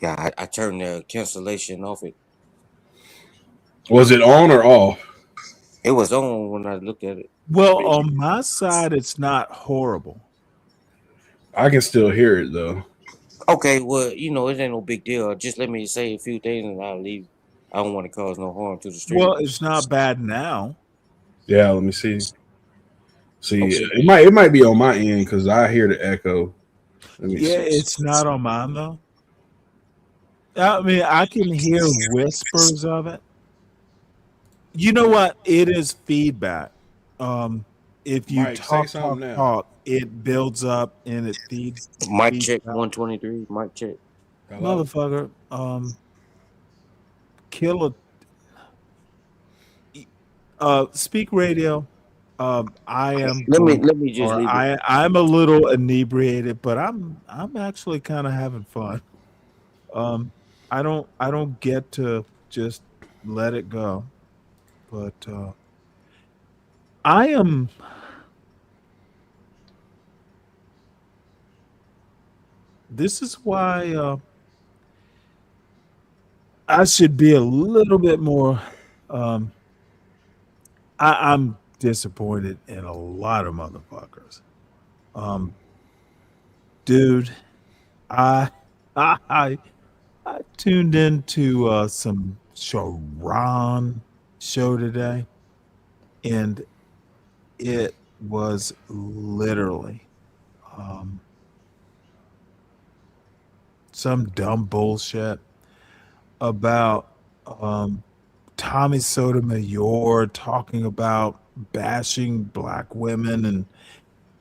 Yeah, I turned the cancellation off. It Was it on or off? It was on when I looked at it. Well, on my side, it's not horrible. I can still hear it though. Okay, well, you know, it ain't no big deal. Just let me say a few things and I'll leave. I don't want to cause no harm to the stream. Well, it's not bad now. Yeah, let me see. See, Okay. it might be on my end because I hear the echo. Let me Yeah, see. it's not on mine though. I mean, I can hear whispers of it. You know what? It is feedback. If you Mike, say something now. talk, it builds up and it feeds. Mic check 123. Mic check. Hello? Motherfucker. Kill a Speak Radio. I am. Let me just leave it. I'm a little inebriated, but I'm actually kind of having fun. I don't get to just let it go, but I am. This is why I should be a little bit more. I'm disappointed in a lot of motherfuckers. Dude, I tuned into some Sharon show today, and it was literally some dumb bullshit about Tommy Sotomayor talking about bashing black women, and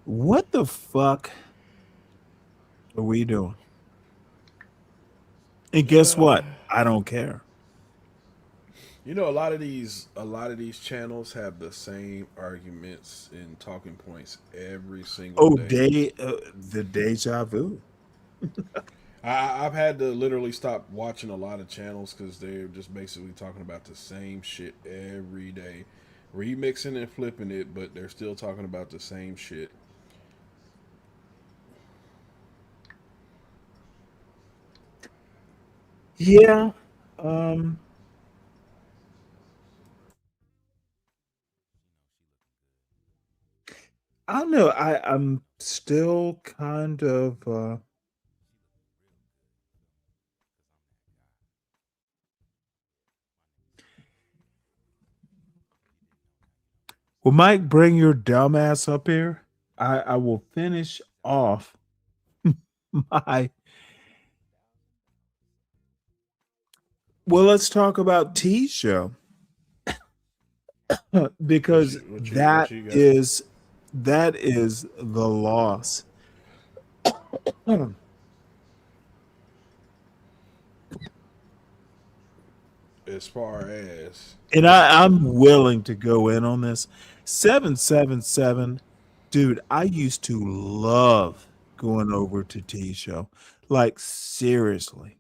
what the fuck are we doing? And guess what? I don't care. You know, a lot of these channels have the same arguments and talking points every single day. The deja vu. I've had to literally stop watching a lot of channels because they're just basically talking about the same shit every day, remixing and flipping it, but they're still talking about the same shit. Yeah. I don't know. I'm still kind of well, Mike, bring your dumbass up here. I will finish off my. Well, let's talk about T show because what you that got? is the loss. As far as, and I'm willing to go in on this 777, dude. I used to love going over to T show, like seriously.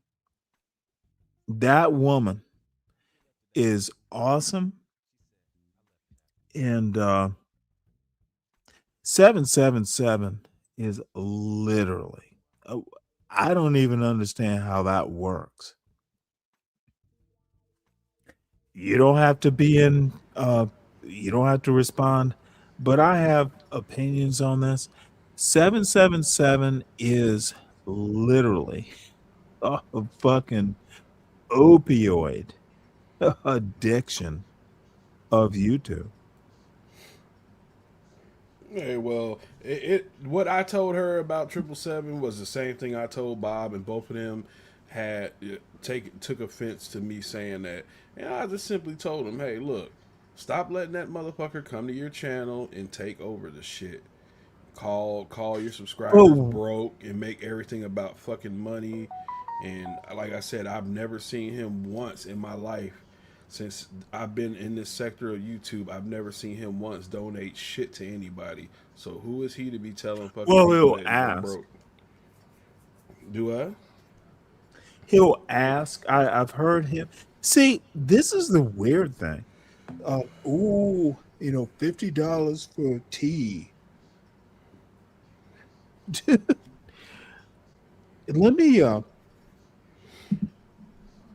That woman is awesome, and 777 is literally. I don't even understand how that works. You don't have to be in. You don't have to respond, but I have opinions on this. 777 is literally a fucking opioid addiction of YouTube. Hey, well, what I told her about 777 was the same thing I told Bob, and both of them had took offense to me saying that. And I just simply told them, hey, look, stop letting that motherfucker come to your channel and take over the shit. Call your subscribers broke and make everything about fucking money. And like I said, I've never seen him once in my life since I've been in this sector of YouTube. I've never seen him once donate shit to anybody. So who is he to be telling fucking people that I'm broke? Do I? He'll ask. I've heard him. See, this is the weird thing. $50 for tea. Let me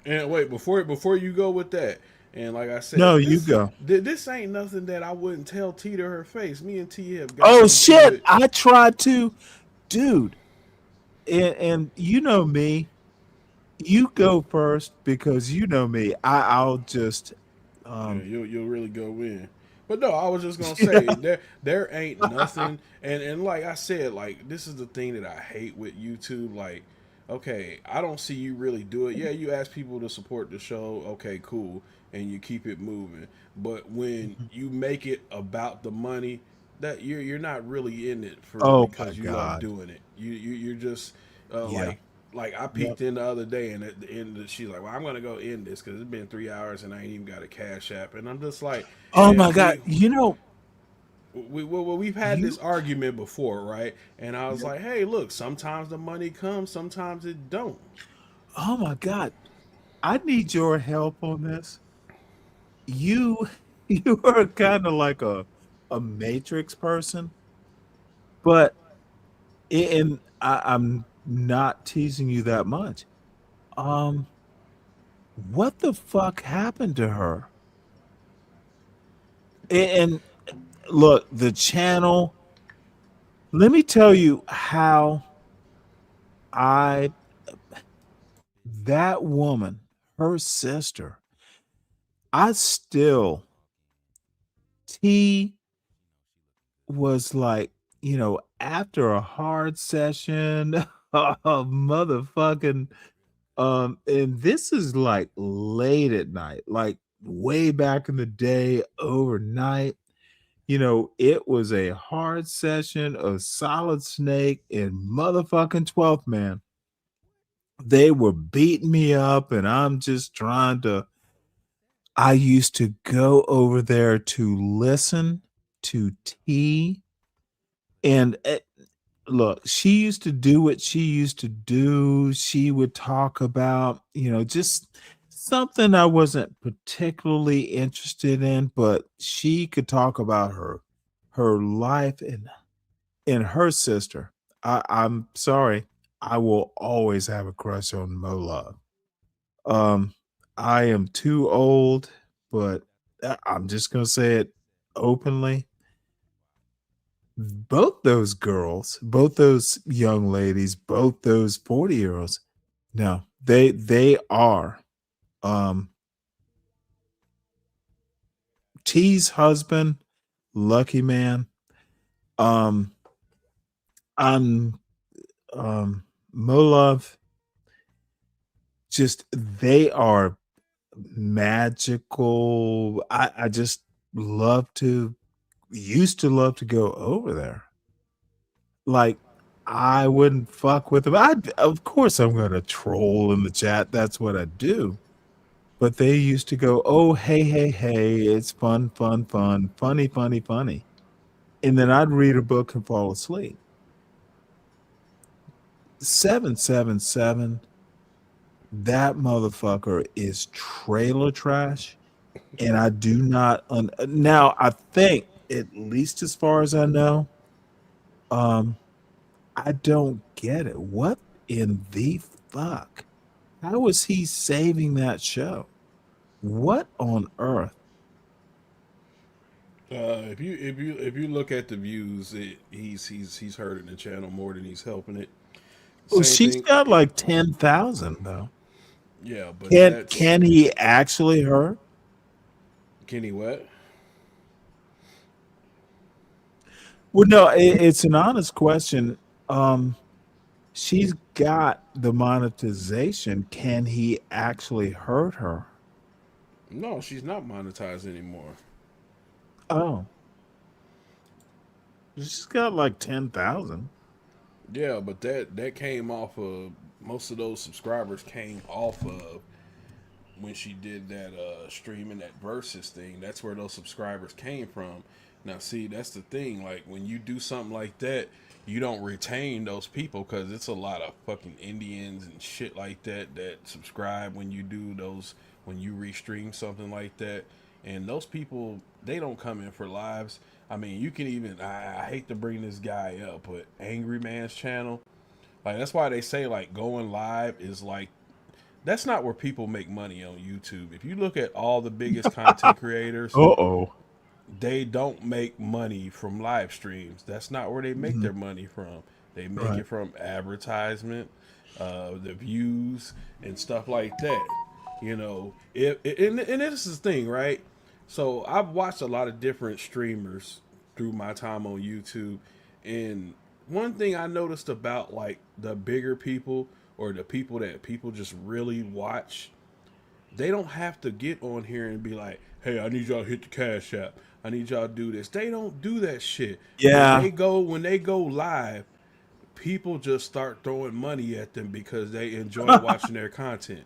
And wait, before you go with that, and like I said, no, you go. This ain't nothing that I wouldn't tell T to her face. Me and T have got shit. I tried to, dude. And you know me. You go first because you know me. I'll just you'll really go in. But no, I was just gonna say there ain't nothing, and like I said, like this is the thing that I hate with YouTube. Like, okay, I don't see you really do it. Yeah, you ask people to support the show. Okay, cool, and you keep it moving. But when you make it about the money, that you're not really in it for because you love doing it. You're just like I peeked in the other day, and at the end, she's like, "Well, I'm gonna go end this because it's been 3 hours and I ain't even got a Cash App." And I'm just like, "Oh my god!" We've had this argument before, right? And I was like, "Hey, look, sometimes the money comes, sometimes it don't." Oh my god, I need your help on this. You are kind of like a Matrix person, but I'm not teasing you that much. What the fuck happened to her? And look, the channel, let me tell you how that woman, her sister, I still T was like, after a hard session, motherfucking and this is like late at night, like way back in the day, overnight. It was a hard session of Solid Snake and motherfucking 12th Man. They were beating me up, and I'm just trying to. I used to go over there to listen to T. And look, she used to do what she used to do. She would talk about, just something I wasn't particularly interested in, but she could talk about her life and her sister. I'm sorry, I will always have a crush on Mola. Um, I am too old, but I'm just gonna say it openly. Both those girls, both those young ladies, both those 40-year-olds, no, they are T's husband, lucky man. Um, I'm Molov, just they are magical. I just used to love to go over there. Like, I wouldn't fuck with them. Of course, I'm gonna troll in the chat. That's what I do. But they used to go, "Oh, hey, hey, hey, it's fun, fun, fun, funny, funny, funny." And then I'd read a book and fall asleep. 777, that motherfucker is trailer trash. And I do not now I think, at least as far as I know, I don't get it. What in the fuck? How is he saving that show? What on earth? If you look at the views, he's hurting the channel more than he's helping it. Oh, Same she's thing. got like 10,000 though. Yeah, but Can he actually hurt? Can he what? Well, no, it's an honest question. She's got the monetization. Can he actually hurt her? No, she's not monetized anymore. Oh. She's got like 10,000. Yeah, but that came off of, most of those subscribers came off of when she did that streaming that versus thing. That's where those subscribers came from. Now, see, that's the thing. Like, when you do something like that, you don't retain those people, because it's a lot of fucking Indians and shit like that subscribe when you do those, when you restream something like that. And those people, they don't come in for lives. I mean, you can even, I hate to bring this guy up, but Angry Man's channel, like, that's why they say, like, going live is like, that's not where people make money on YouTube. If you look at all the biggest content creators, they don't make money from live streams. That's not where they make their money from. They make it from advertisement, the views, and stuff like that. And this is the thing, right? So I've watched a lot of different streamers through my time on YouTube, and one thing I noticed about, like, the bigger people, or the people that people just really watch, they don't have to get on here and be like, "Hey, I need y'all to hit the Cash App. I need y'all to do this." They don't do that shit. Yeah. When they go live, people just start throwing money at them because they enjoy watching their content.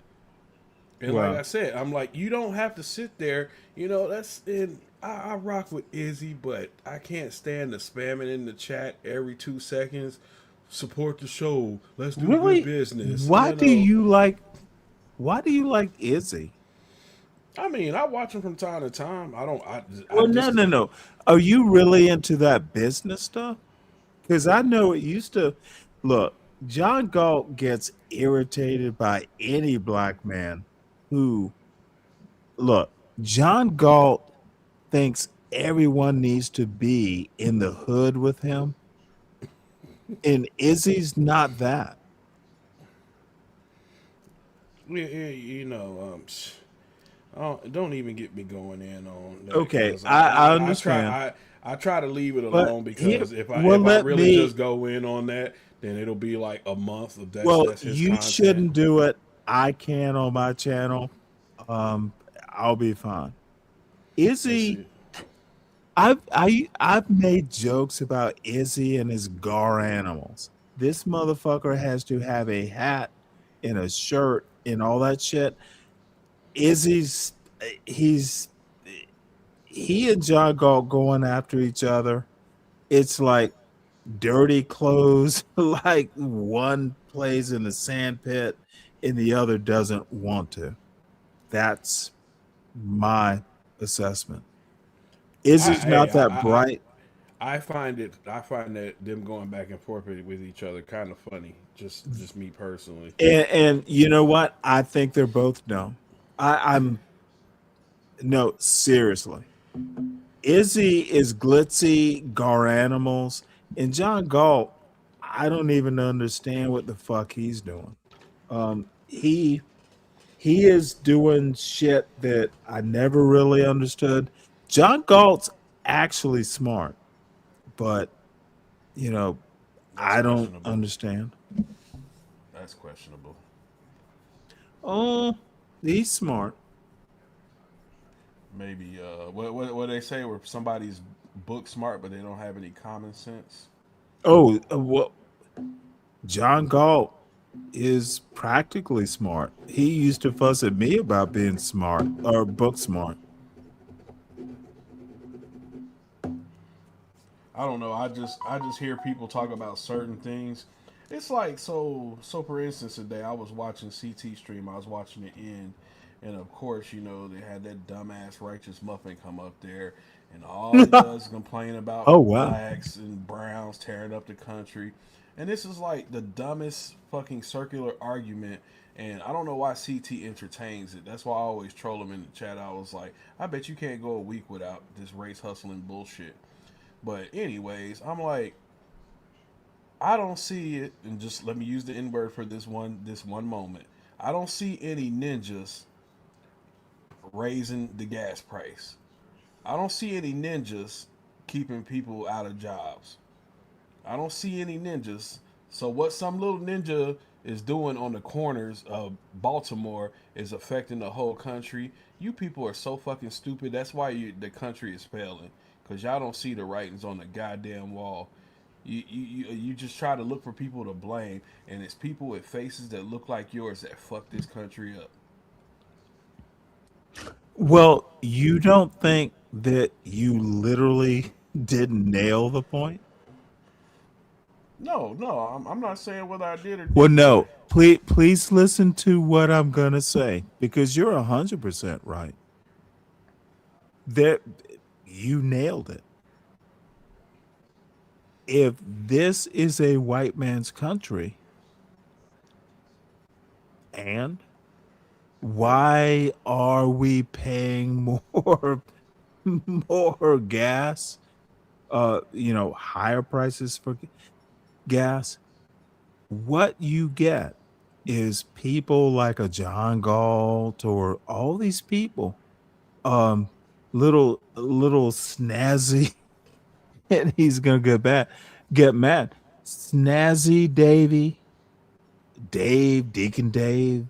And Wow. like I said, I'm like, you don't have to sit there. I rock with Izzy, but I can't stand the spamming in the chat every 2 seconds. Support the show. Let's do Really? good business. Why do you like Izzy? I mean, I watch him from time to time. Well, no. Are you really into that business stuff? Because I know it used to. Look, John Galt gets irritated by any black man who. Look, John Galt thinks everyone needs to be in the hood with him, and Izzy's not that. Oh, don't even get me going in on that. Okay, 'Cause I understand. I try to leave it But alone here, because if I let really me. just go in on that, then it'll be like a month of Well, that's his you content. shouldn't do it. I can on my channel. Um, I'll be fine. Izzy, I've made jokes about Izzy and his gar animals. This motherfucker has to have a hat and a shirt and all that shit. Izzy's he and John Galt going after each other. It's like dirty clothes, like one plays in the sand pit and the other doesn't want to. That's my assessment. Izzy's not that bright. I find that them going back and forth with each other kind of funny. Just me personally. And you know what? I think they're both dumb. I'm no, seriously. Izzy is glitzy, gar animals, and John Galt, I don't even understand what the fuck he's doing. He is doing shit that I never really understood. John Galt's actually smart, but you know, I don't understand. That's questionable. Oh, he's smart. Maybe what they say where somebody's book smart but they don't have any common sense. Oh, well, John Galt is practically smart. He used to fuss at me about being smart or book smart. I don't know. I just hear people talk about certain things. It's like so for instance today I was watching CT stream, I was watching it and of course, you know, they had that dumbass righteous muffin come up there and all he does is complain about Oh, wow. blacks and browns tearing up the country. And this is like the dumbest fucking circular argument. And I don't know why CT entertains it. That's why I always troll him in the chat. I was like, I bet you can't go a week without this race hustling bullshit. But anyways, I'm like, I don't see it, and just let me use the N-word for this one moment. I don't see any ninjas raising the gas price. I don't see any ninjas keeping people out of jobs. I don't see any ninjas. So what some little ninja is doing on the corners of Baltimore is affecting the whole country. You people are so fucking stupid. That's why the country is failing. Because y'all don't see the writings on the goddamn wall. You just try to look for people to blame. And it's people with faces that look like yours that fuck this country up. Well, you don't think that you literally didn't nail the point? No, I'm not saying whether I did or didn't. Well, no. Please listen to what I'm gonna say because you're 100% right. There, you nailed it. If this is a white man's country, and why are we paying more gas? Higher prices for gas. What you get is people like a John Galt or all these people, little snazzy, and he's gonna get mad. Snazzy Deacon Dave.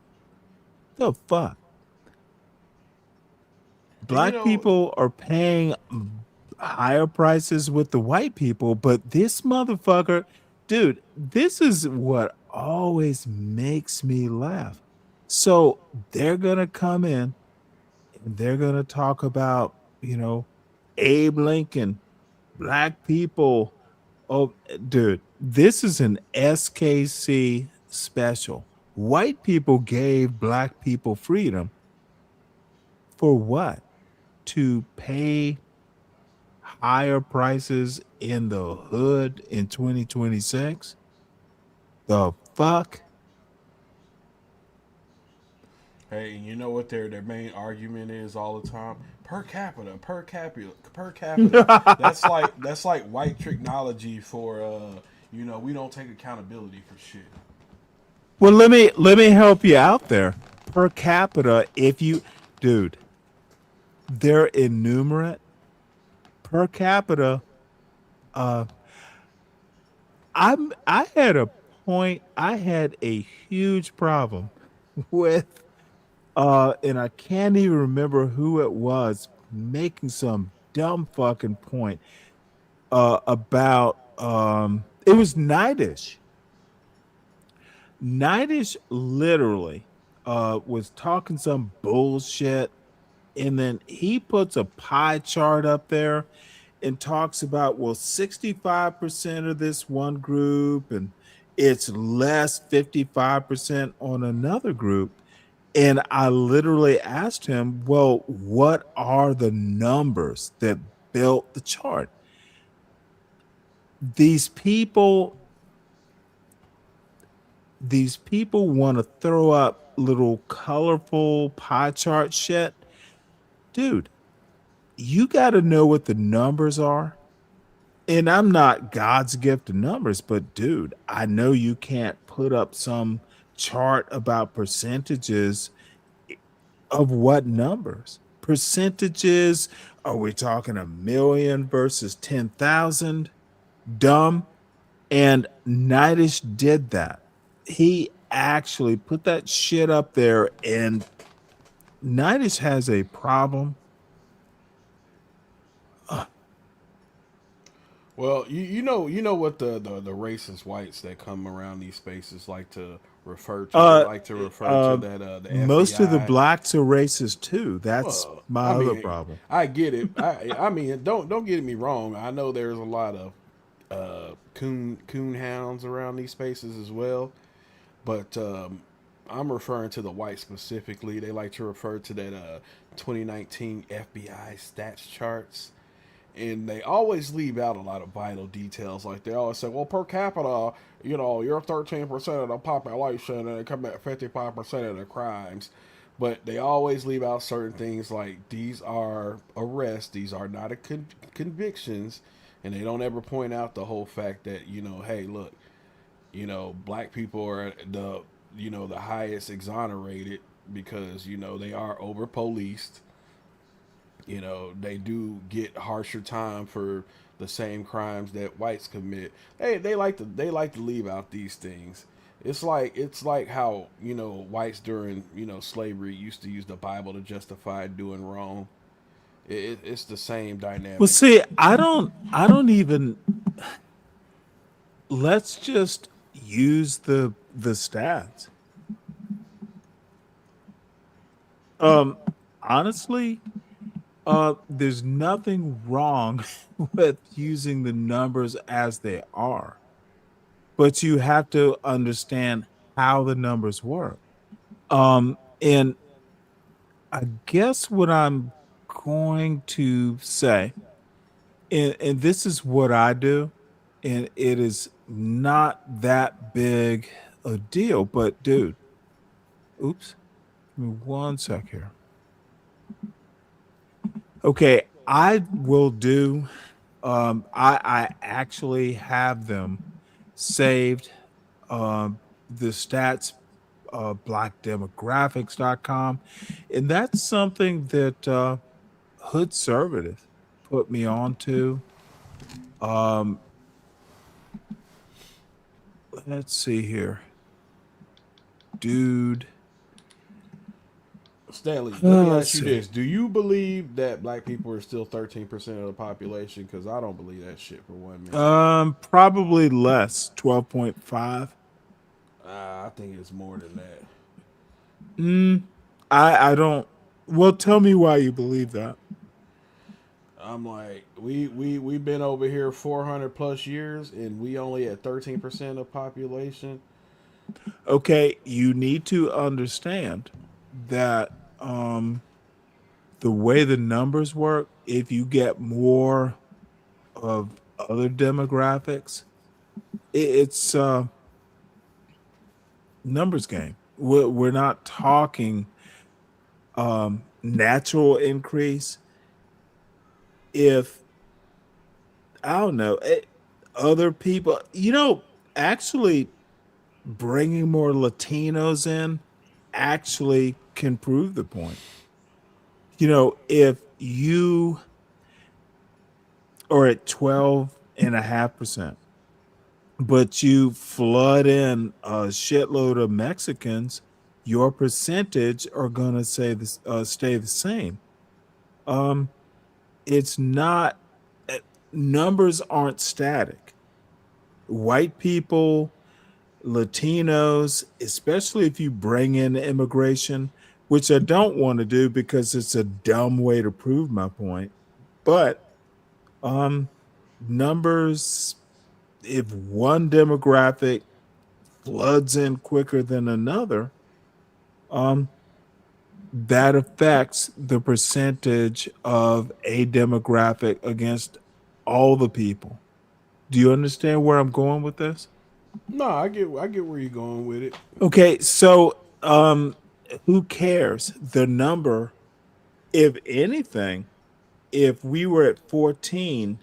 The fuck? Black people are paying higher prices with the white people, but this motherfucker, dude, this is what always makes me laugh. So they're gonna come in and they're gonna talk about, Abe Lincoln, black people. Oh, dude, this is an SKC special. White people gave black people freedom for what? To pay higher prices in the hood in 2026? The fuck? Hey, you know what their main argument is all the time? Per capita. that's like white technology for we don't take accountability for shit. Well, let me help you out there. Per capita, dude, they're innumerate per capita. Uh, I had a huge problem with and I can't even remember who it was making some dumb fucking point about it was Nightish. Nightish literally was talking some bullshit, and then he puts a pie chart up there and talks about, well, 65% of this one group and it's less 55% on another group. And I literally asked him, well, what are the numbers that built the chart? These people want to throw up little colorful pie chart shit. Dude, you got to know what the numbers are. And I'm not God's gift to numbers, but dude, I know you can't put up some chart about percentages of what numbers. Percentages, are we talking a million versus 10,000? Dumb. And Nightish did that. He actually put that shit up there, and Nightish has a problem. Well, you know what the racist whites that come around these spaces like to refer to. They like to refer to that the most FBI. of the blacks are racist too. That's my other mean, problem. I get it. I mean, don't get me wrong. I know there's a lot of coon hounds around these spaces as well, but I'm referring to the whites specifically. They like to refer to that 2019 FBI stats charts. And they always leave out a lot of vital details. Like they always say, well, per capita, you're 13% of the population and they commit 55% of the crimes. But they always leave out certain things like these are arrests, these are not convictions. And they don't ever point out the whole fact that, hey, look, black people are the highest exonerated because, they are over policed. They do get harsher time for the same crimes that whites commit. They like to leave out these things. It's like how whites during slavery used to use the Bible to justify doing wrong. It's the same dynamic. Well, see, I don't even. Let's just use the stats. Honestly, there's nothing wrong with using the numbers as they are, but you have to understand how the numbers work. And I guess what I'm going to say, and this is what I do, and it is not that big a deal, but dude, oops, give me one sec here. Okay, I will do. I actually have them saved. The stats, blackdemographics.com, and that's something that Hood Conservative put me on to. Let's see here, dude. Stanley, let me ask you this. Do you believe that black people are still 13% of the population? Because I don't believe that shit for 1 minute. Probably less, 12.5. I think it's more than that. I don't. Well, tell me why you believe that. I'm like, we've been over here 400 plus years, and we only at 13% of population. Okay, you need to understand that the way the numbers work, if you get more of other demographics, it's numbers game. We're not talking natural increase. If I don't know, other people, actually bringing more Latinos in actually can prove the point. If you are at 12.5%, but you flood in a shitload of Mexicans, your percentage are going to say this, stay the same. It's not, numbers aren't static. White people, Latinos, especially if you bring in immigration, which I don't want to do because it's a dumb way to prove my point. But numbers, if one demographic floods in quicker than another, that affects the percentage of a demographic against all the people. Do you understand where I'm going with this? No, I get where you're going with it. Okay, so who cares? The number, if anything, if we were at 14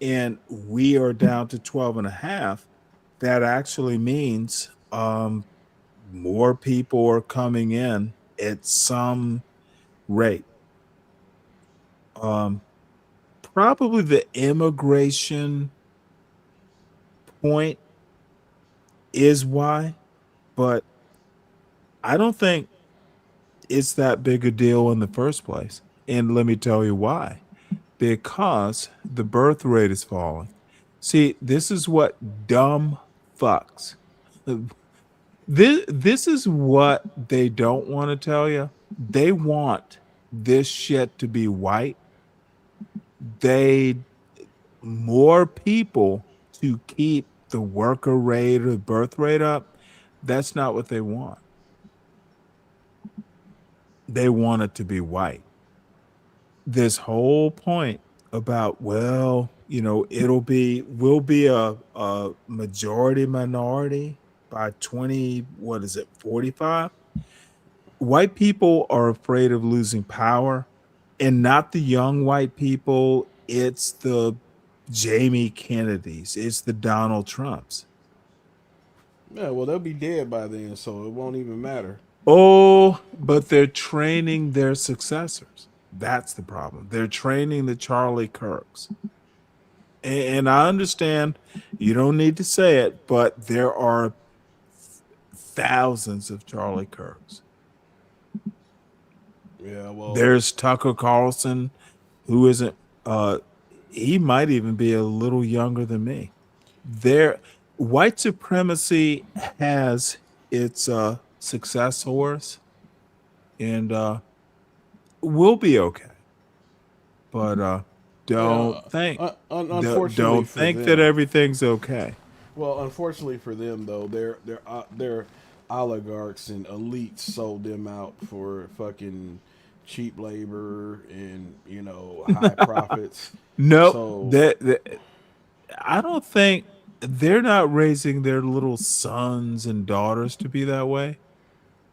and we are down to 12.5, that actually means more people are coming in at some rate. Probably the immigration point is why, but I don't think it's that big a deal in the first place. And let me tell you why. Because the birth rate is falling. See, this is what dumb fucks. This is what they don't want to tell you. They want this shit to be white. More people to keep the worker rate or birth rate up. That's not what they want. They want it to be white. This whole point about, well, we'll be a majority minority by 45. White people are afraid of losing power, and not the young white people. It's the Jamie Kennedys. It's the Donald Trumps. Yeah, well, they'll be dead by then, so it won't even matter. Oh, but they're training their successors. That's the problem. They're training the Charlie Kirks. And I understand you don't need to say it, but there are thousands of Charlie Kirks. Yeah, well, there's Tucker Carlson, who isn't, he might even be a little younger than me. White supremacy has its successors, and we'll be okay. But don't think that everything's okay. Well, unfortunately for them, though, their oligarchs and elites sold them out for fucking cheap labor and high profits. No, I don't think they're not raising their little sons and daughters to be that way.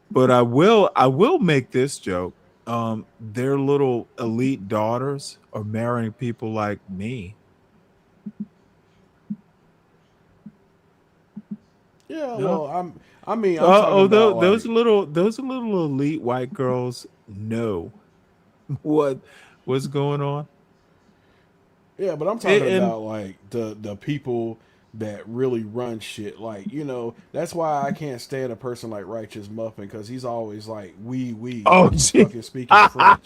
But I will make this joke. Their little elite daughters are marrying people like me. Yeah, No? well, I'm talking about those little elite white girls know what's going on. Yeah, but I'm talking about like the people that really run shit. Like, that's why I can't stand a person like Righteous Muffin, because he's always like, Oh, he's fucking speaking French.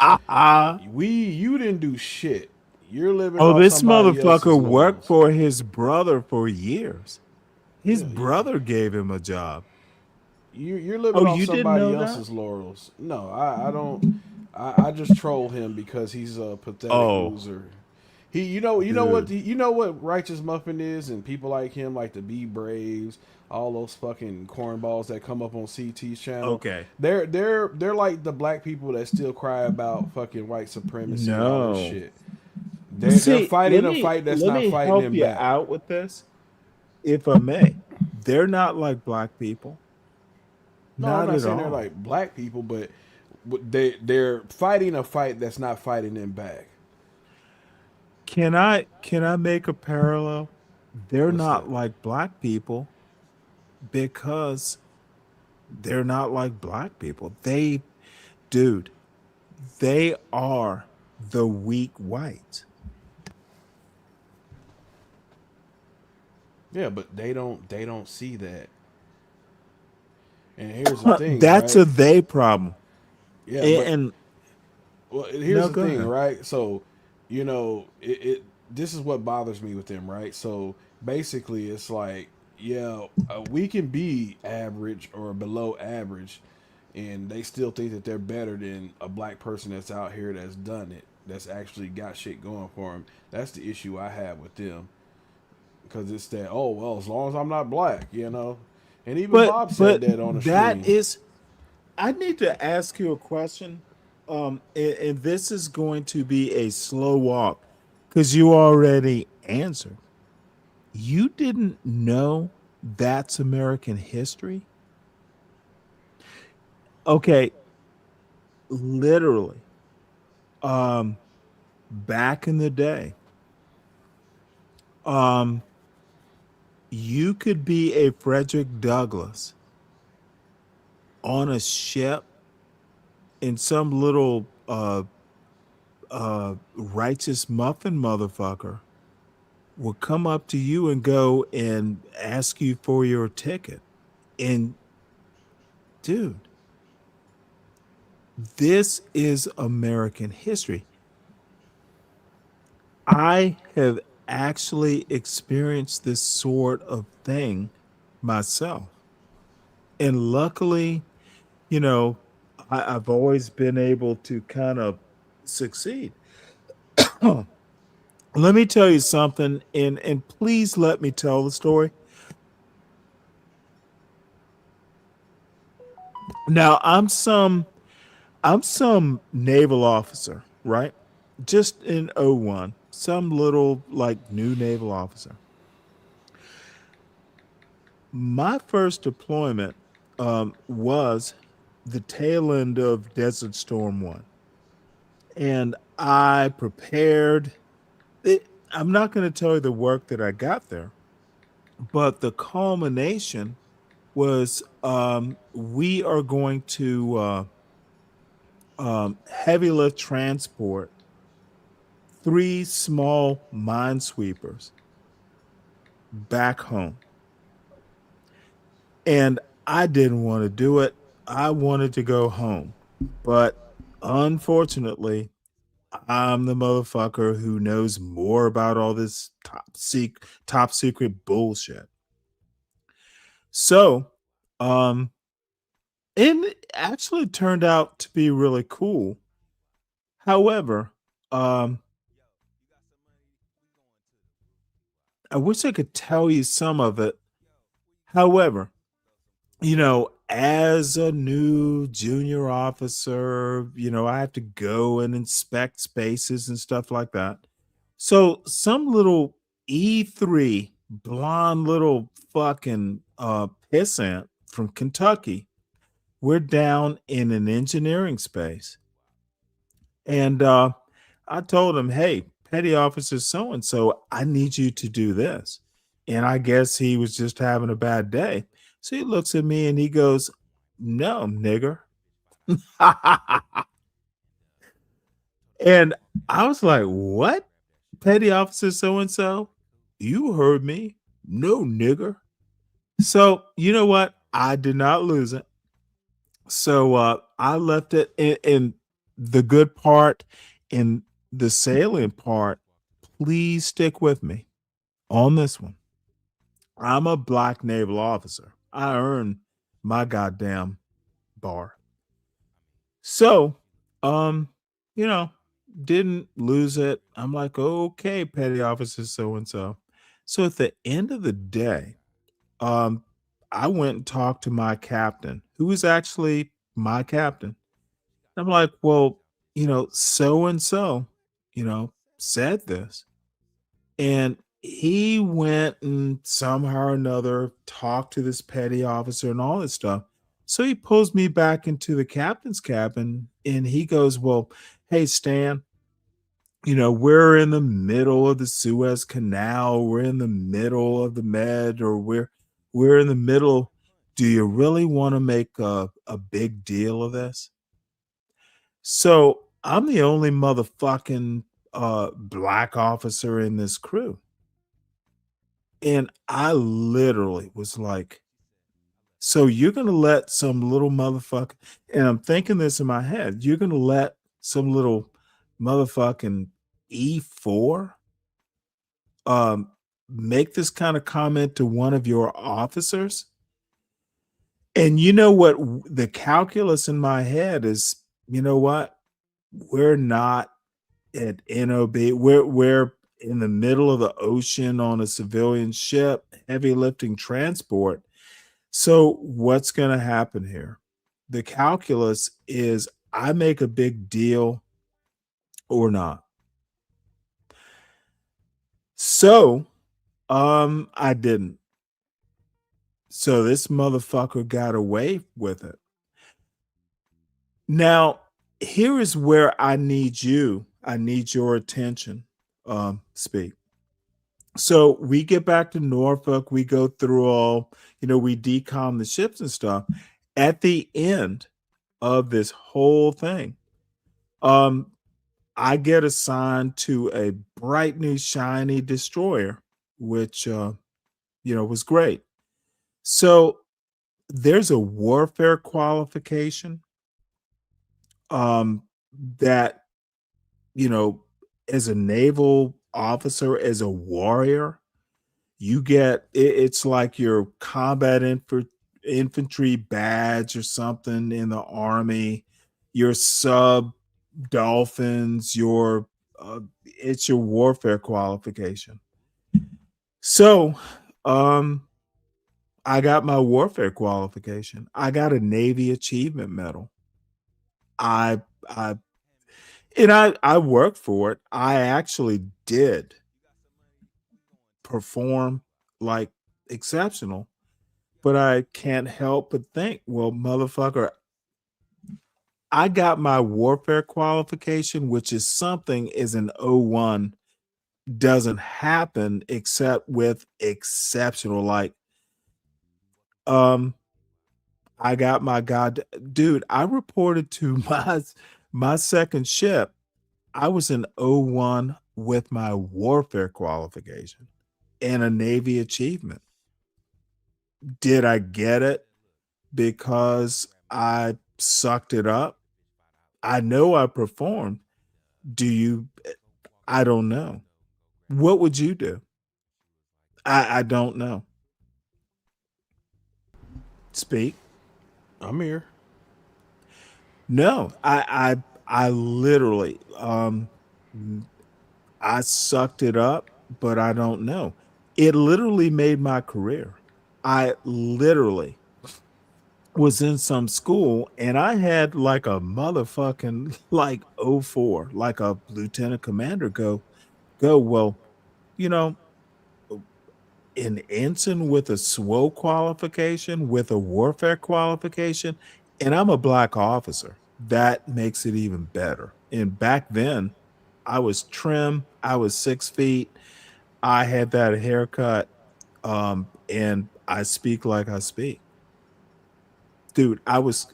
You didn't do shit. You're living off this somebody else's motherfucker laurels. worked for his brother for years. His brother gave him a job. You're living off you didn't somebody know that? else's laurels. No, I don't. I just troll him because he's a pathetic loser. You know what Righteous Muffin is, and people like him, like the B Braves, all those fucking cornballs that come up on CT's channel. Okay. They're like the black people that still cry about fucking white supremacy and all this shit. They're fighting a fight that's not fighting them back. Let me help you out with this, if I may. They're not like black people. No, Not I'm not at saying all. they're like black people, but they're fighting a fight that's not fighting them back. Can I make a parallel? They're What's not that? like black people because they're not like black people. They are the weak whites. Yeah, but they don't see that. And here's the thing, That's right? a they problem. Yeah, but And well, no, here's the go thing, ahead. right? So, this is what bothers me with them, right? So basically, it's like, yeah, we can be average or below average, and they still think that they're better than a black person that's out here that's done it, that's actually got shit going for them. That's the issue I have with them, because it's that, oh well, as long as I'm not black, and even Bob said But that on the that stream. is, I need to ask you a question. And this is going to be a slow walk because you already answered. You didn't know that's American history? Okay, literally. Back in the day, you could be a Frederick Douglass on a ship, and some little righteous muffin motherfucker will come up to you and go and ask you for your ticket. And dude, this is American history. I have actually experienced this sort of thing myself. And luckily, I've always been able to kind of succeed. Let me tell you something, and please let me tell the story. Now, I'm some naval officer, right? Just in '01, some little like new naval officer. My first deployment was the tail end of Desert Storm 1. And I prepared it. I'm not going to tell you the work that I got there, but the culmination was we are going to heavy lift transport 3 small minesweepers back home. And I didn't want to do it. I wanted to go home. But unfortunately, I'm the motherfucker who knows more about all this top secret bullshit. So, it actually turned out to be really cool. However, I wish I could tell you some of it. However, as a new junior officer, I have to go and inspect spaces and stuff like that. So some little E3 blonde little fucking pissant from Kentucky, we're down in an engineering space. And I told him, hey, petty officer so and so, I need you to do this. And I guess he was just having a bad day. So he looks at me and he goes, no, nigger. And I was like, what? Petty officer so and so? You heard me. No, nigger. So, you know what? I did not lose it. So I left it in the good part, in the salient part. Please stick with me on this one. I'm a black naval officer. I earned my goddamn bar. So, um, you know, didn't lose it. I'm like, okay, petty officer so and so. So at the end of the day, um, I went and talked to my captain, who was actually my captain. I'm like, well, so and so, said this. And he went and somehow or another talked to this petty officer and all this stuff. So he pulls me back into the captain's cabin and he goes, well, hey, Stan, we're in the middle of the Suez Canal. We're in the middle of the Med, or we're in the middle. Do you really want to make a big deal of this? So I'm the only motherfucking black officer in this crew. And I literally was like, so you're going to let some little motherfucker, and I'm thinking this in my head, you're going to let some little motherfucking E4 make this kind of comment to one of your officers? And you know what? The calculus in my head is, you know what? We're not at NOB. We're in the middle of the ocean on a civilian ship, heavy lifting transport. So what's going to happen here? The calculus is I make a big deal or not. So I didn't. So this motherfucker got away with it. Now, here is where I need your attention, Speak. So we get back to Norfolk, we go through all, we decom the ships and stuff. At the end of this whole thing, I get assigned to a bright new shiny destroyer, which was great. So there's a warfare qualification that, as a naval officer, as a warrior, you get it's like your combat infantry badge or something in the Army, your sub dolphins, it's your warfare qualification. So I got my warfare qualification. I got a Navy Achievement Medal. I worked for it. I actually did perform like exceptional, but I can't help but think, well, motherfucker, I got my warfare qualification, which is something as an 01 doesn't happen except with exceptional. Like, I got my dude, I reported to my second ship. I was an 01 with my warfare qualification and a Navy achievement. Did I get it because I sucked it up? I know I performed. I don't know. What would you do? I don't know. Speak. I'm here. No, I literally I sucked it up, but I don't know. It literally made my career. I literally was in some school and I had like a motherfucking like 04, like a lieutenant commander go, well, an ensign with a SWO qualification, with a warfare qualification, and I'm a black officer. That makes it even better. And back then, I was trim, I was 6 feet, I had that haircut, and I speak like I speak. Dude, I was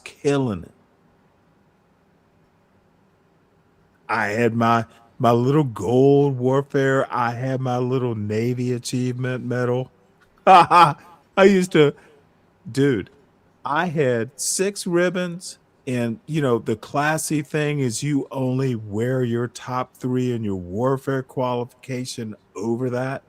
killing it. I had my little gold warfare. I had my little Navy Achievement Medal. I used to, dude, I had 6 ribbons. And, the classy thing is you only wear your top 3 in your warfare qualification over that.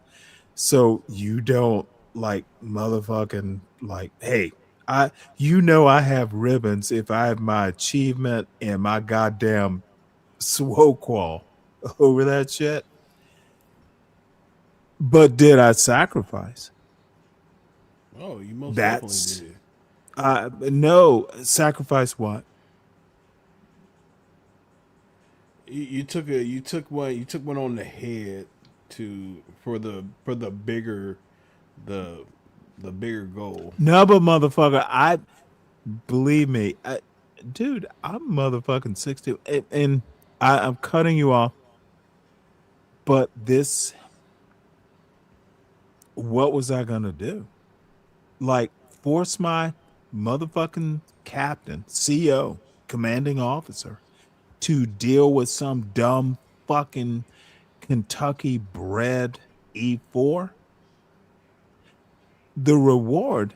So you don't like motherfucking like, hey, I have ribbons if I have my achievement and my goddamn SWO qual over that shit. But did I sacrifice? Oh, you most definitely did. No, sacrifice what? You took one on the head for the bigger goal. No, but motherfucker, I believe me, dude, I'm motherfucking 60, and I'm cutting you off. But what was I gonna do? Like, force my motherfucking captain, CO, commanding officer, to deal with some dumb fucking Kentucky bred E4, the reward,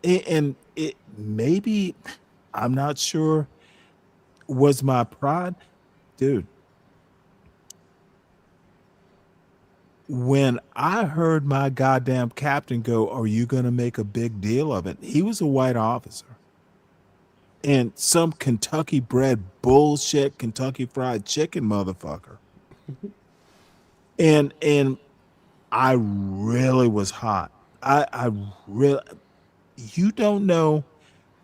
and it maybe, I'm not sure, was my pride. Dude, when I heard my goddamn captain go, "Are you going to make a big deal of it?" He was a white officer. And some Kentucky bred bullshit Kentucky Fried Chicken motherfucker. And I really was hot. I really, you don't know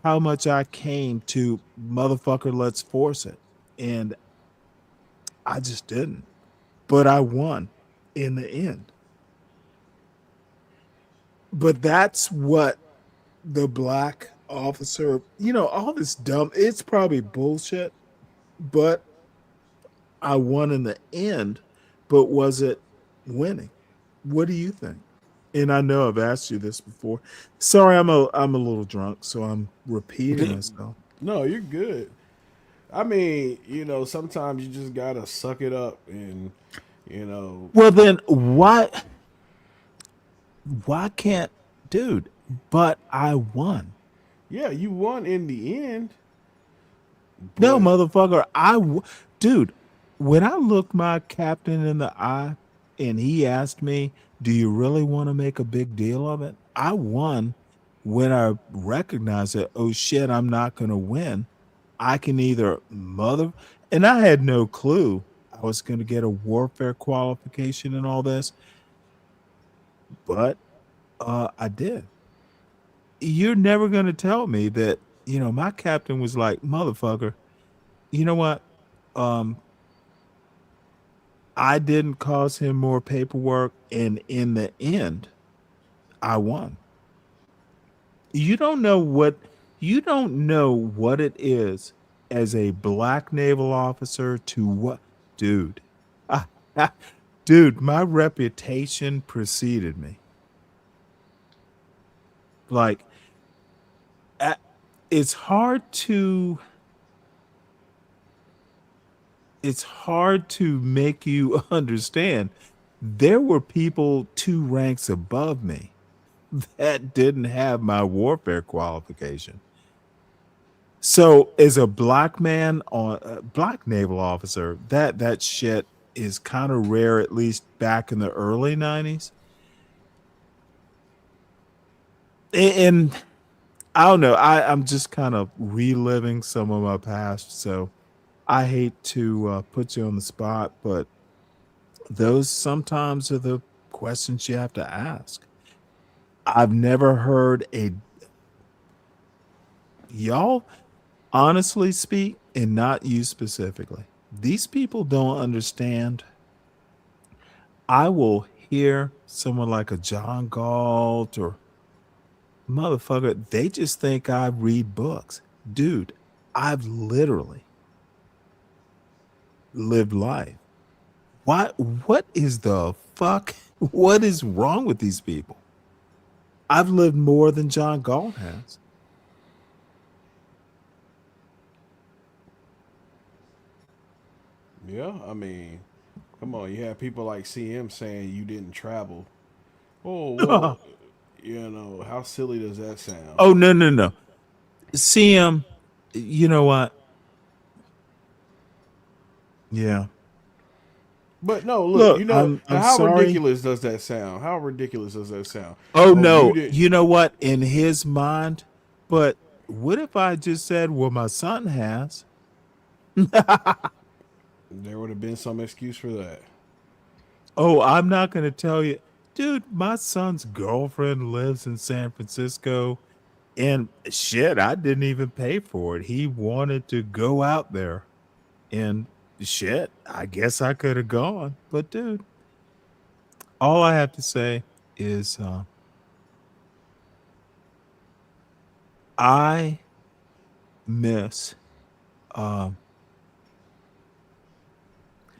how much I came to motherfucker, let's force it. And I just didn't. But I won in the end. But that's what the black officer, all this dumb, it's probably bullshit, but I won in the end. But was it winning? What do you think? And I know I've asked you this before. Sorry, I'm a little drunk, so I'm repeating myself. No, you're good. I mean, sometimes you just gotta suck it up, and Well, then why can't, dude? But I won. Yeah, you won in the end. No, motherfucker, dude. When I looked my captain in the eye, and he asked me, "Do you really want to make a big deal of it?" I won when I recognized that, oh shit, I'm not going to win. I can either and I had no clue I was going to get a warfare qualification and all this, but I did. You're never going to tell me that, my captain was like, "Motherfucker, you know what? I didn't cause him more paperwork, and in the end, I won." You don't know what it is as a black naval officer to what, dude. Dude, my reputation preceded me. Like, it's hard to make you understand. There were people 2 ranks above me that didn't have my warfare qualification. So as a black man on a black naval officer, that shit is kind of rare, at least back in the early 90s. And I don't know, I'm just kind of reliving some of my past, so I hate to put you on the spot, but those sometimes are the questions you have to ask. I've never heard y'all honestly speak, and not you specifically. These people don't understand. I will hear someone like a John Galt or motherfucker, they just think I read books. Dude, I've literally lived life. What is the fuck? What is wrong with these people? I've lived more than John Galt has. Yeah, I mean, come on, you have people like CM saying you didn't travel. Oh, well, how silly does that sound? Oh, no. CM, you know what? Yeah. But no, look, I'm how sorry. ridiculous does that sound? How ridiculous does that sound? Oh, no. You know what? In his mind, but what if I just said, well, my son has? There would have been some excuse for that. Oh, I'm not going to tell you. Dude, my son's girlfriend lives in San Francisco, and shit, I didn't even pay for it. He wanted to go out there, and shit, I guess I could have gone. But dude, all I have to say is I miss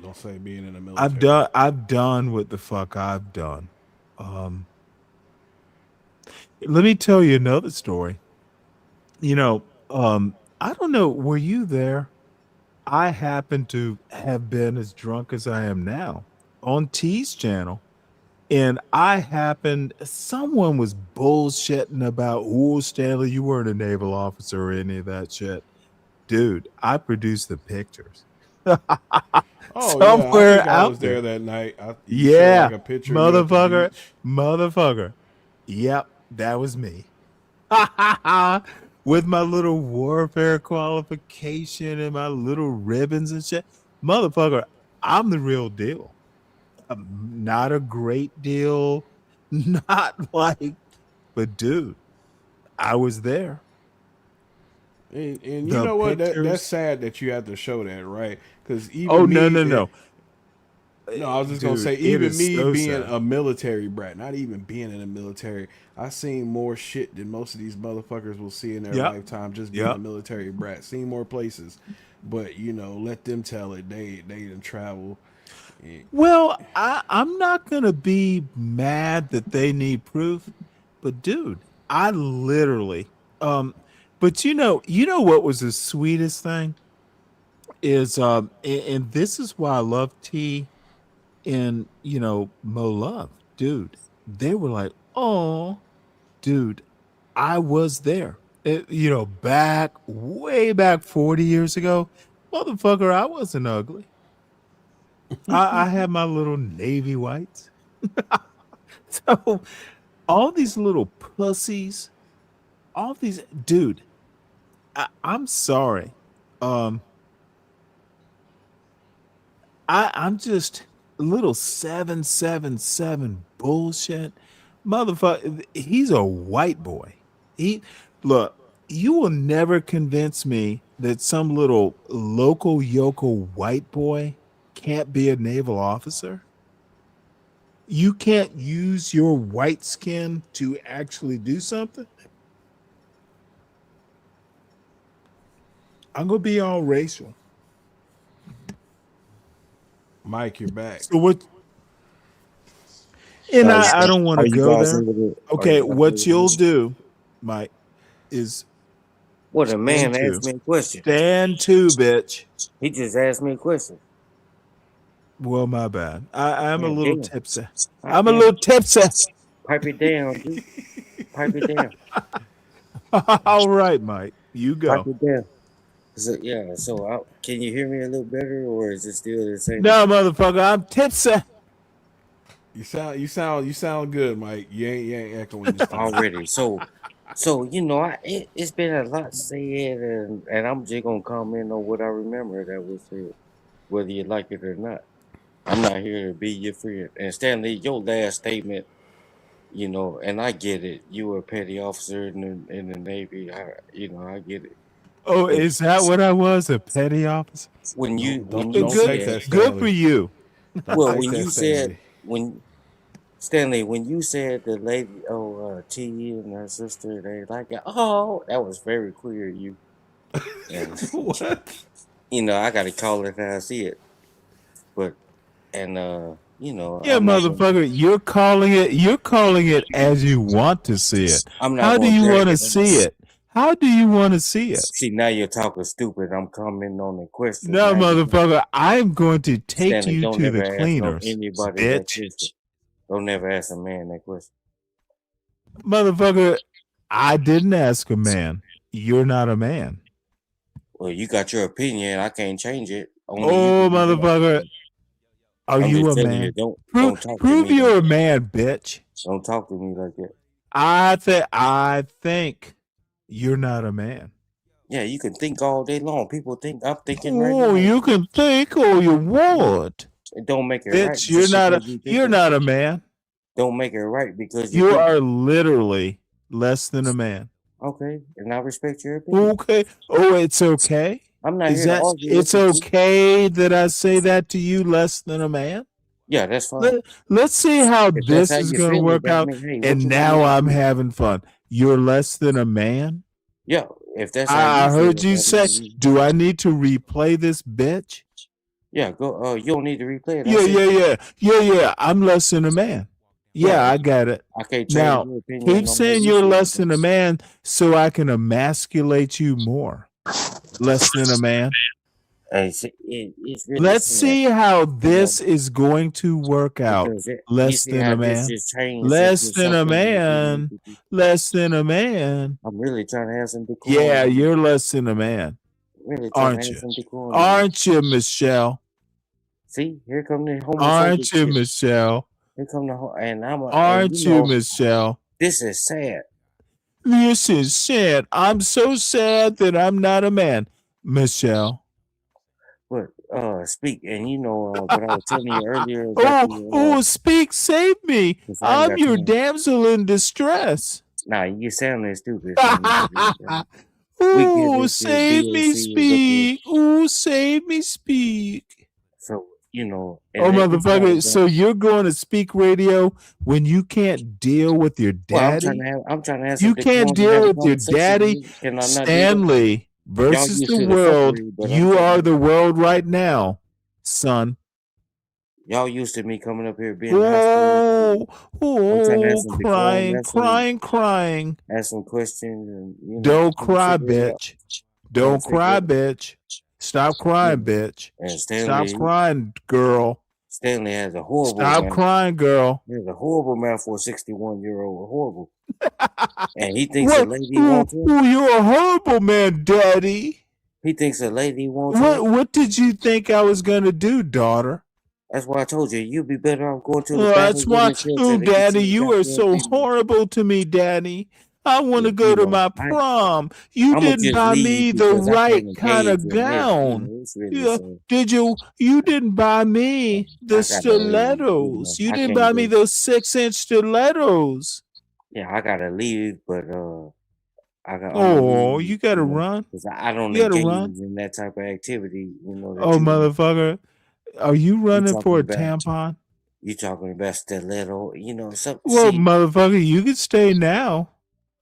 don't say being in the military. I've done what the fuck I've done. Let me tell you another story. I don't know, were you there I happen to have been as drunk as I am now on T's channel. And someone was bullshitting about, oh, Stanley, you weren't a naval officer or any of that shit. Dude, I produced the pictures. Oh yeah, I Somewhere think I out was there there. that night. You showed, Yeah, like, a picture of you at the motherfucker, beach. motherfucker. Yep, that was me. With my little warfare qualification and my little ribbons and shit. Motherfucker, I'm the real deal. Not a great deal, not like, but dude, I was there. And you The know what? That's pictures. sad that you have to show that, right? Because Oh, even no, me, no, no. no, I was just gonna Dude, say, it even is me so being sad. a military brat, not even being in the military, I seen more shit than most of these motherfuckers will see in their Yep. lifetime. Just being Yep. a military brat, seen more places. But let them tell it. They didn't travel. Well, I'm not gonna be mad that they need proof, but dude, I literally, but you know what was the sweetest thing is, and this is why I love T and Mo Love, dude. They were like, oh, dude, I was there. Way back 40 years ago, motherfucker, I wasn't ugly. I had my little navy whites. So all these little pussies, all these, dude, I'm sorry. I'm just little 777 bullshit. Motherfucker, he's a white boy. Look, you will never convince me that some little local yokel white boy can't be a naval officer. You can't use your white skin to actually do something. I'm gonna be all racial. Mike, you're back. So what? And I don't want Are to you go guys there. able to? Okay, what you'll do, Mike, is What a man stand asked me a question. Stand to, bitch. He just asked me a question. Well, my bad. I'm a God little damn. tipsy. God I'm a damn. little tipsy. Pipe it down, dude. Pipe it down. All right, Mike, you Pipe go. it down. So can you hear me a little better, or is it still the same? No, motherfucker, I'm tipsy. You sound good, Mike. You ain't echoing this time. Already. So it's been a lot said, and I'm just gonna comment on what I remember that was said, whether you like it or not. I'm not here to be your friend. And Stanley, your last statement, and I get it. You were a petty officer in the Navy. I get it. Oh, But is that what I was? A petty officer? when you Don't good, take that, good Stanley. for you. well, Take when that, you Stanley. said Stanley, when you said the lady, T and her sister, they like it. Oh, that was very clear. You and What? I got to call it how I see it. But and Yeah, I'm not gonna. motherfucker, you're calling it as you want to see it. I'm not How do gonna you drag want to it. see it? How do you want to see it? See, now you're talking stupid. I'm commenting on the question. No, Now you motherfucker, I'm going to take Stanley, you don't to the never ask cleaners, anybody that bitch. question. Don't never ask a man that question. Motherfucker, I didn't ask a man. You're not a man. Well, you got your opinion. I can't change it. Only you Oh, can do that. motherfucker, are I'm you just a telling you, man? don't Prove talk to me you're like a that. man, bitch. Don't talk to me like that. I think you're not a man. Yeah, you can think all day long. People think I'm thinking right Oh, now. you can think all you want. It don't make it right. Bitch, Just because you you're think not a man. don't make it right because you You think. are literally less than a man. Okay, and I respect your opinion. Okay. Oh, it's okay. I'm not Is here to that argue it's with you. okay that I say that to you, less than a man? Yeah, that's fine. Let's see how If that's this how is you going to feel work about out. me, hey, what And you want now me to I'm do? having fun. You're less than a man? Yeah, if that's how I you feel heard you about say, me. do I need to replay this, bitch? Yeah, go. You don't need to replay it. I said, Yeah. I'm less than a man. Yeah, yeah, I got it. I can't change Now, your opinion keep on how saying you you're feel less about than a it. man so I can emasculate you more. Less than a man. It's really Let's sad, see how you know, this is going to work out. because you Less see than how a this man. just changed Less into than a something that didn't need man. to be. Less than a man. I'm really trying to have some Yeah, decorum. you're less than a man, Really trying to aren't have you? some decorum. Aren't you, Michelle? See, here come the Aren't homophobic you, shit. Michelle? Here come the and I'm a, and Aren't you you, know, Michelle? this is sad. This is sad. I'm so sad that I'm not a man, Michelle. But speak, and you know what I was telling you earlier about Oh, speak, save me. 'cause I ain't I'm got your time. damsel in distress. Nah, you sounding stupid. So we give Oh, this shit save me, DLC and look at. speak. Oh, save me, speak. So you know, Oh, and it's not motherfucker. about. So you're going to speak radio when you can't deal with your Well, daddy? I'm trying to have You some can't decorum and have deal a with your conversation. daddy? Can I not do that? Stanley Y'all versus used the to the world. fuckery, but I'm You trying are to. the world right now, son. Y'all used to me coming up here being hostile. I'm trying to have some decorum, Crying. ask some questions, and you know, Don't trying to cry, figure it out. bitch. Trying Don't to figure cry, it out. bitch. Stop crying, bitch. And Stop Stanley, crying, girl. Stanley has a horrible Stop mouth. crying, girl. He has a horrible mouth for a 61-year-old. Horrible. And he thinks a lady wants him. You're a horrible man, daddy. He thinks a lady wants him. What did you think I was gonna do, daughter? That's why I told you you'd be better off going to the Well, that's bathroom why. and shelter Oh, to get daddy, you you a are goddamn so female. horrible to me, daddy. I want to Yeah, go you to know, my prom. You I'ma didn't just buy me leave the because I right can't kind engage of in this. You gown. know, it's really Yeah, sad. did you? You didn't buy me the I gotta leave. You know, stilettos. You I didn't can't buy me go. those 6-inch stilettos. Yeah, I gotta leave, but I'ma Oh, leave. you gotta You know, run. because I don't You gotta engage run. in that type of activity. You know that Oh, you motherfucker, are you you running for talking a about. tampon? You talking about stiletto? You know, some Well, see. motherfucker, you can stay now.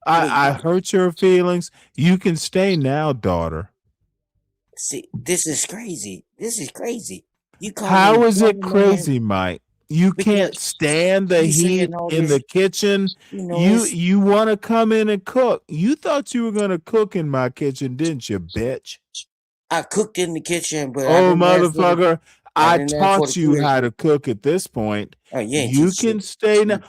Well, I hurt your feelings. You can stay now, daughter. see, this is crazy. This is crazy. You call How me is it grown man crazy, Mike? You can't because stand the you heat saying all in the this. kitchen. You know, You it's you want to come in and cook. You thought you were gonna cook in my kitchen, didn't you, bitch? I cooked in the kitchen, but I Oh, didn't ask for the. motherfucker, I I didn't ask for the taught you clear. how to cook at this point. Oh, you ain't You teach can shit. stay now.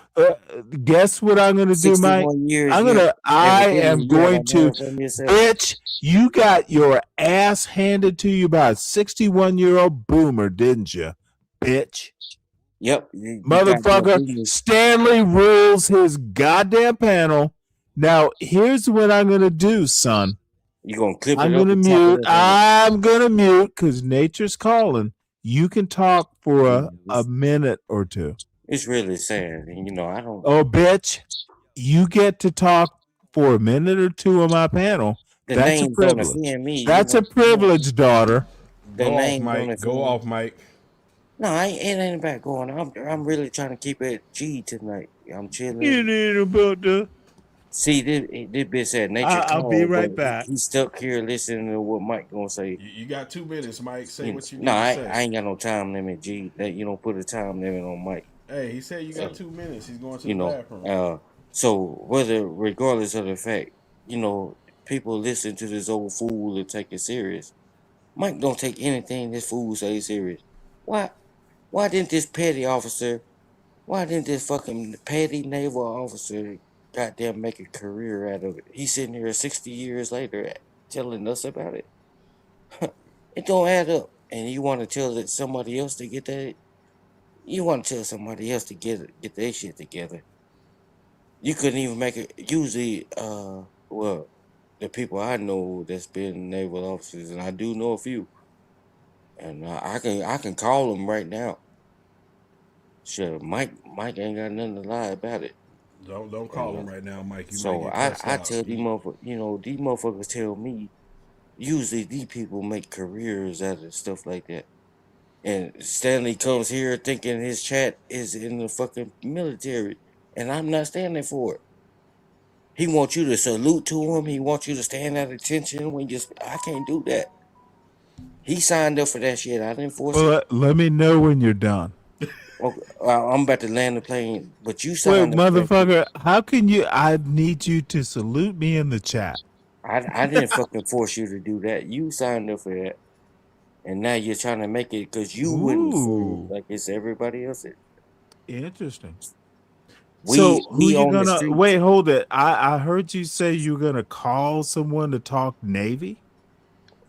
Guess what I'm gonna do, Mike? 61 years, I'm you gonna. I evidently am you going haven't to, learned from yourself. bitch. You got your ass handed to you by a 61-year-old boomer, didn't you, bitch? Yep, you goddamn Motherfucker, boomers. Stanley rules his goddamn panel. Now, here's what I'm gonna do, son. You gonna clip I'm it up gonna and chop it mute. up, ain't it? I'm gonna mute because nature's calling. You can talk for Yeah, a minute or two. it's really sad, and you know I don't. Oh, bitch, you get to talk for a minute or two on my panel. The That's a names don't privilege. offend me. You That's know, a privilege, daughter. the Go off, names don't Mike. offend Go me. off, Mike. No, it ain't about going. I'm really trying to keep it G tonight. I'm chilling. You ain't about to. See, this bitch said nature I'll be called, right but back. he's stuck here listening to what Mike gonna say. You got 2 minutes, Mike. Say You what you no, need to I say. ain't got no time limit, G. That you don't put a time limit on Mike. Hey, he said you got 2 minutes. He's going to You the know, bathroom. so regardless of the fact, you know, people listen to this old fool and take it serious. Mike don't take anything this fool say serious. Why didn't this petty officer? Why didn't this fucking petty naval officer goddamn make a career out of it? He's sitting here 60 years later telling us about it. It don't add up. And you want to tell somebody else to get that? You want to tell somebody else to get their shit together. You couldn't even make it. Usually, well, the people I know that's been naval officers, and I do know a few, and I can call them right now. Sure, Mike ain't got nothing to lie about it. Don't call him right now, Mike. You So might get cussed I out. tell these motherfuckers, you know, these motherfuckers tell me, usually these people make careers out of stuff like that. And Stanley comes here thinking his chat is in the fucking military, and I'm not standing for it. He wants you to salute to him. He wants you to stand at attention when I can't do that. He signed up for that shit. I didn't force it. Well, let me know when you're done. Okay, I'm about to land the plane, but you Wait, signed up for that shit. motherfucker, how can you? I need you to salute me in the chat. I didn't fucking force you to do that. You signed up for that. and now you're trying to make it because you wouldn't say it Ooh, like it's everybody else. interesting. We So who we you on the gonna streets. wait? Hold it. I heard you say you're gonna call someone to talk Navy.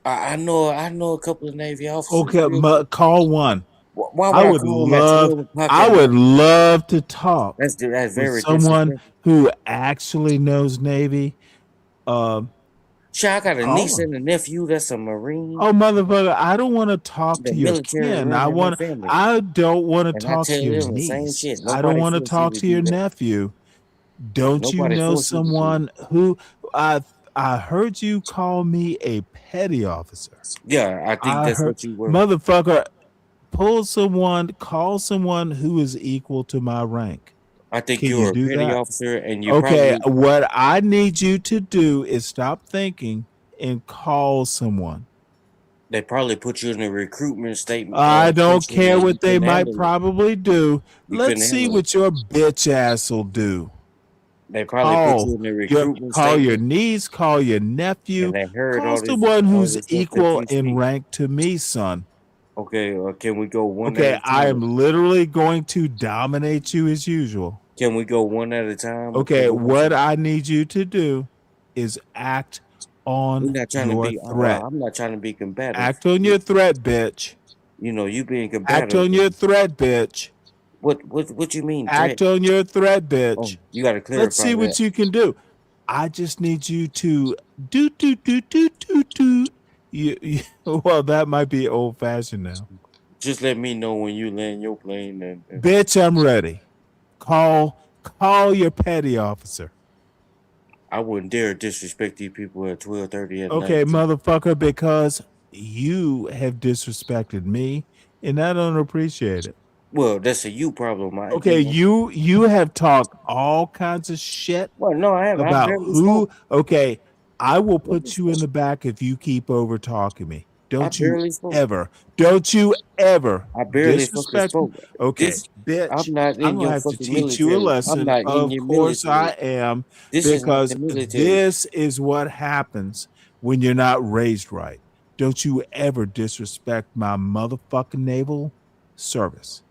I know a couple of Navy officers. Okay, Real quick. call one. Why I would I would call them at love. 12 o'clock I at would night? love to talk That's with very someone disrespectful. who actually knows Navy. Sure, I got a Call niece them. and a nephew that's a Marine. Oh, motherfucker! I don't want to talk The to your military kin. runs in my family. I don't want to And I talk tell to your them the same niece. shit. I don't Nobody want to forced you talk to to do your that. nephew. Don't you Nobody know forced you to do someone who I heard you call me a petty officer. Yeah, I think I that's heard what you were. motherfucker. Call someone who is equal to my rank. I think Can you you're a do petty that? officer, and you Okay, probably what I need you to do is stop thinking and call someone. they probably put you in a recruitment statement I don't station, care and you what they couldn't might handle it. probably do. You Let's couldn't see handle it. what your bitch ass will do. They probably put you Call in a recruitment call your statement, niece, call your nephew, and they heard call all someone who's this stuff that equal you in speak. rank to me, son. Okay, can we go one Okay, at a I am time? literally going to dominate you as usual. Can we go one at a time? Okay, What what I need you to do is act We're on not trying to your be. threat. I'm not trying to be combative. Act on your threat, bitch. You know, you being Act combative. on your threat, bitch. What you mean threat? Act on your threat, Oh, bitch. you got to Let's clarify see what that. you can do. I just need you to do. Well, that might be old fashioned now. Just let me know when you land your plane. And Bitch, I'm ready. Call your petty officer. I wouldn't dare disrespect these people at 12:30 at Okay, night. motherfucker, because you have disrespected me and I don't appreciate it. Well, that's a you problem. Okay, you have talked all kinds of shit Well, no, I haven't. I about barely who. spoke. Okay, I will put you in the back if you keep over talking me. Don't you barely spoke. ever I barely fucking disrespect. spoke. Okay, This, bitch, I'm not I'm in gonna your have to fucking teach you a military. I'm lesson. not in Of your course I military. am, This is not because the military. this is what happens when you're not raised right. Don't you ever disrespect my motherfucking naval service.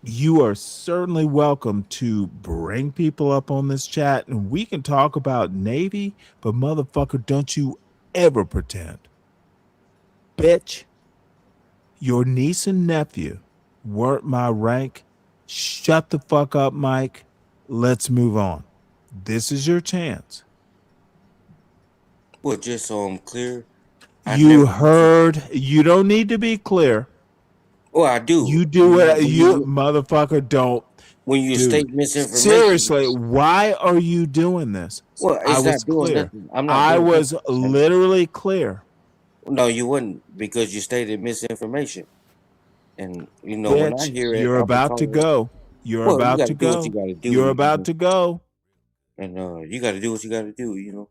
You are certainly welcome to bring people up on this chat and we can talk about Navy, but motherfucker, don't you ever pretend. Bitch, your niece and nephew weren't my rank. Shut the fuck up, Mike. Let's move on. This is your chance. Well, just so I'm clear, You heard, you don't need to be clear. Oh, I do. You do it. You motherfucker don't. When you Dude, state misinformation. seriously, why are you doing this? Well, I it's was not doing clear. nothing. I'm not. I doing was nothing. literally clear. No, you wouldn't, because you stated misinformation. And you know, when I Bitch, hear it, you're I'm about to calling it. go. You're Well, you about got to to do what go. you got to do. You're you about know. to go. And you got to do what you got to do. You know.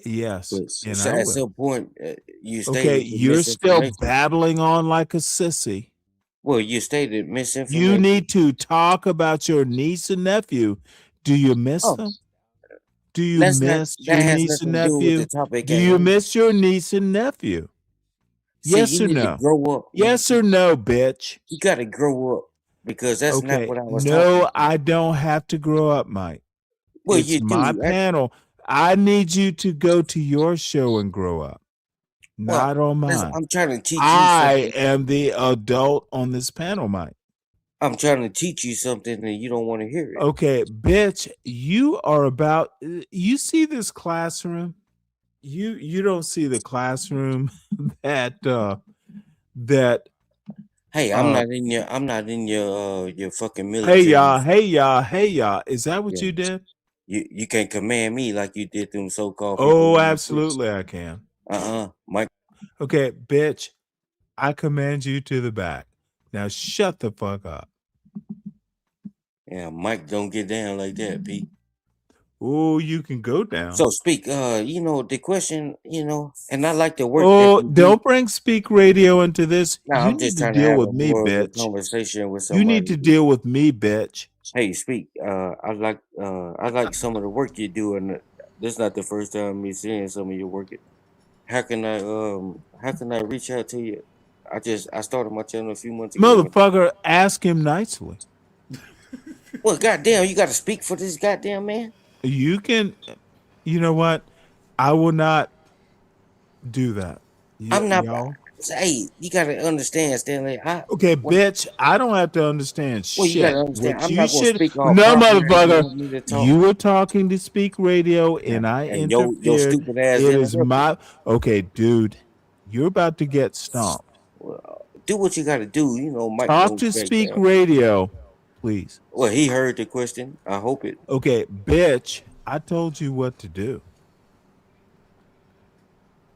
Yes, But and so I at will. some point, you Okay, stated you're still misinformation. babbling on like a sissy. Well, you stated misinformation. You need to talk about your niece and nephew. Do you miss Oh, them? Do you that's not. miss That your has niece and nothing to do with the nephew? topic Do at you hand. miss your niece and nephew? See, Yes you or need to no? grow up. Yes or no, bitch? You got to grow up, because that's not Okay, what I was talking no, about. I don't have to grow up, Mike. Well, It's you my do. panel. I need you to go to your show and grow up, Well, not on mine. I'm trying to teach you I something. am the adult on this panel, Mike. I'm trying to teach you something and you don't want to hear it. Okay, bitch, you are about. You see this classroom? You don't see the classroom that that. Hey, I'm not in your fucking Hey military. y'all, hey y'all, hey y'all. Is that what Yeah. you did? You can't command me like you did them so-called people. Oh, in the streets. absolutely, I can. Mike. Okay, bitch, I command you to the back. Now shut the fuck up. Yeah, Mike don't get down like that, Pete. Oh, you can go down. So speak. You know the question. You know, and I like the work that Oh, you do. don't bring speak radio into this. No, You I'm need just to trying to deal have with me, more of a bitch. conversation with You need somebody. to deal with me, bitch. Hey, speak. I like some of the work you do, and this is not the first time me seeing some of your work. how can I reach out to you? I started my channel a few months ago. Motherfucker, ask him nicely. Well, goddamn, you got to speak for this goddamn man. You can, you know what? I will not do that. I'm not. Y'all. Hey, you got to understand, Stanley. Okay, bitch, I don't have to understand Well, you shit. gotta understand, What I'm you not gonna should, speak all no, proper. You motherfucker, want me to talk. you were talking to Speak Radio, and I And your interfered. stupid ass It is interrupted. my okay, dude. You're about to get stomped. Well, do what you got to do. You know, Mike. Talk goes to back Speak down. Radio, please. Well, he heard the question. I hope it. Okay, bitch, I told you what to do.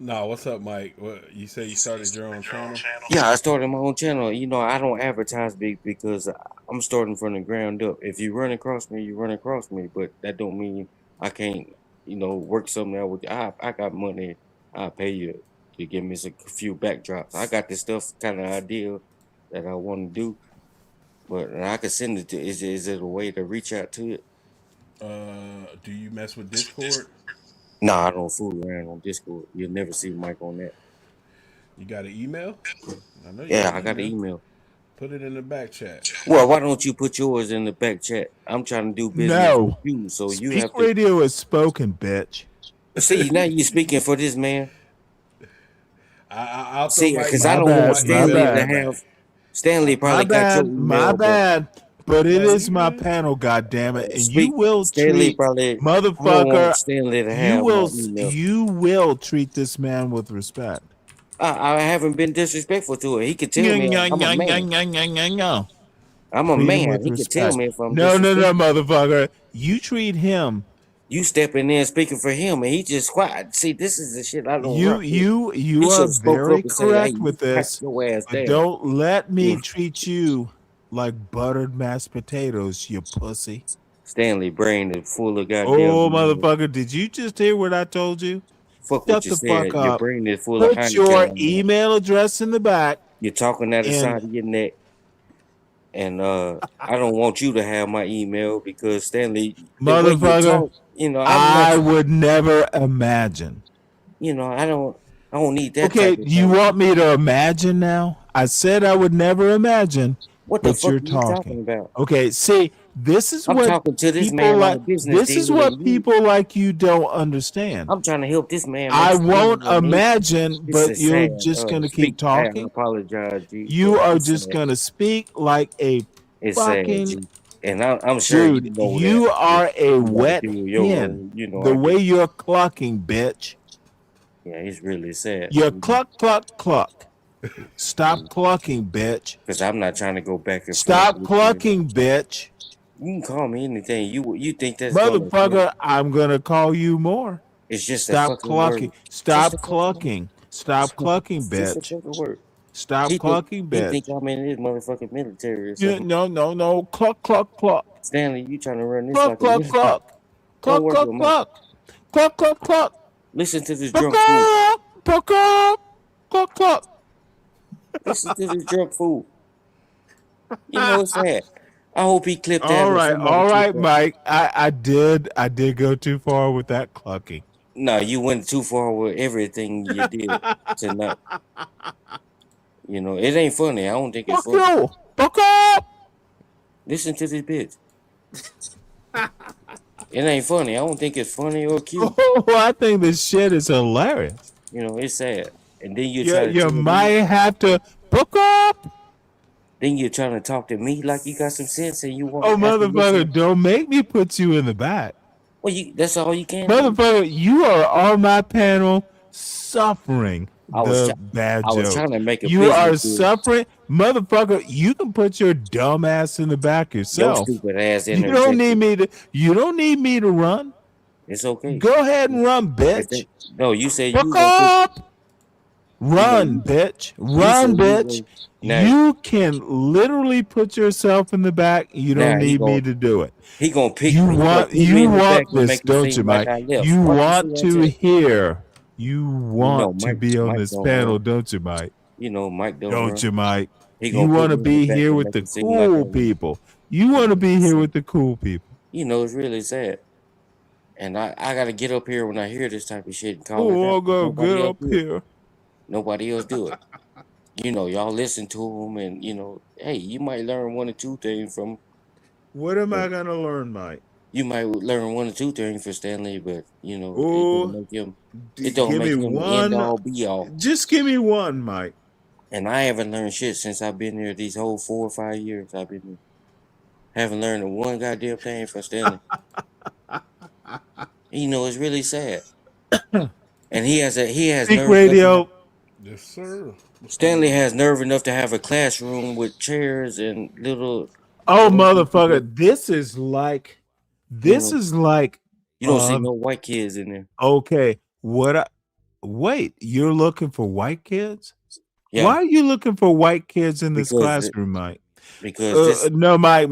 No, what's up, Mike? What you say? You started your own channel? Yeah, I started my own channel. You know, I don't advertise big because I'm starting from the ground up. If you run across me, you run across me. But that don't mean I can't, you know, work something out with you. I got money. I'll pay you to give me a few backdrops. I got this stuff kind of idea that I want to do. But I can send it to. Is it a way to reach out to it? Do you mess with Discord? No, I don't fool around on Discord. You'll never see Mike on that. You got an email? I know you Yeah, I got an email. Put it in the back chat. Well, why don't you put yours in the back chat? I'm trying to do business No. with you, so you Speak have to. Radio is spoken, bitch. See, now you're speaking for this man. I'll see, throw because my I don't email want in Stanley the to back. have. Stanley My probably got your bad, email. my but bad. But it is my panel, goddammit, and you Speak- will Stanley treat probably- I don't motherfucker. want Stanley to have my email. You will treat this man with respect. I haven't been disrespectful to it. He could tell me I'm a man. I'm a Treat him man. with He could respect. tell me if I'm no, disrespectful. motherfucker. You treat him. You stepping in speaking for him, and he just quiet. See, this is the shit I don't. You rock with. you He you are should've spoke very up and said, correct "Hey, with you this. pipe your ass But down." don't let me treat you like buttered mashed potatoes, you pussy. Stanley brain is full of goddamn. Oh, motherfucker! Did you just hear what I told you? Fuck Shut what you the said. fuck Your up. brain is full of Put your Heineken. email address in the back. You're talking out the and- side of your neck. And I don't want you to have my email because Stanley, the way you Motherfucker, talk, you know, I would never imagine. You know, I don't need that. Okay, type of you thing. want me to imagine now? I said I would never imagine. What the but fuck you're are you talking about? Okay, see, this is I'm what talking to this people man on like. a business This is deal, what and you- people like you don't understand. I'm trying to help this man. I make won't money. imagine, This but is you're sad. just gonna Speak- keep I talking. apologize, G. You but are it's just sad. gonna speak like a It's sad, fucking G. And I'm sure dude. you know You that. are a You gotta wet do your hen. own, you know, The I way do. you're clucking, bitch. Yeah, it's really sad. You're cluck, cluck, cluck. Stop clucking, bitch. Because I'm not trying to go back and Stop forth with clucking, bitch. you. You can call me anything. You think that's Motherfucker, I'm gonna call you more. It's just a Stop fucking clucking. word. Stop Just a fucking clucking. Stop clucking, Just a bitch. fucking word. Stop He clucking, think bitch. I'm in this motherfucking military or Yeah, something. no. Cluck, cluck, cluck. Stanley, you trying to run this Cluck, like a cluck, military. cluck. Don't Cluck, work cluck, with me. cluck. Cluck, cluck, cluck. Listen to this Cluck, drunk fool. cluck, cluck. Cluck, cluck. Listen to this drunk fool. You know it's sad. I hope he clipped that. All and right, somebody all clip right, that. Mike. I did go too far with that clucking. No, you went too far with everything you did tonight. You know, it ain't funny. I don't think it's Fuck funny. you. Fuck up. Listen to this bitch. It ain't funny. I don't think it's funny or cute. Oh, I think this shit is hilarious. You know, it's sad. And then you try to You tell might me, have to book up. then you're trying to talk to me like you got some sense and you want Oh, affirmation. motherfucker, don't make me put you in the back. Well, that's all you can do. Motherfucker, you are on my panel suffering I was the bad I was joke. trying to make a You business are deal. suffering. Motherfucker, you can put your dumb ass in the back Your yourself. stupid ass You don't interjected. need me to run. It's okay. Go ahead and run, If bitch. that- no, you say you Fuck gonna up. Run, bitch. Run, bitch. You can literally put yourself in the back. You Nah, don't he need me gon- to do it. he gonna pick You me. He gonna want put me in the back and this, make it don't you, seem like Mike? I left. You Watch want see what I to said. hear. You want to Mike- be on Mike this don't panel, run. don't you, Mike? You know, Mike don't Don't run. you, Mike? He You gonna put want to me in be the back here and with make the it seem like I cool left. people. You want to be here with the cool people. You know, it's really sad. And I gotta get up here when I hear this type of shit and call it Oh, I out. 'Cause gotta nobody get else up do it. here. Nobody else do it. You know, y'all listen to them, and you know, hey, you might learn one or two things from. What am I But gonna learn, Mike? you might learn one or two things from Stanley, but you know, it don't Oh, make him. It don't give me make him the end one. all be all. Just give me one, Mike. And I haven't learned shit since I've been here. These whole 4 or 5 years I've been here. Haven't learned one goddamn thing from Stanley. You know, it's really sad. And he has Speak nerve enough to have, radio. Yes, sir. Stanley has nerve enough to have a classroom with chairs and little. Oh, You motherfucker! This is like don't see no white kids in there. Okay, wait, you're looking for white kids? Yeah. Why are you looking for white kids in this Because classroom, Mike? Because no, Mike,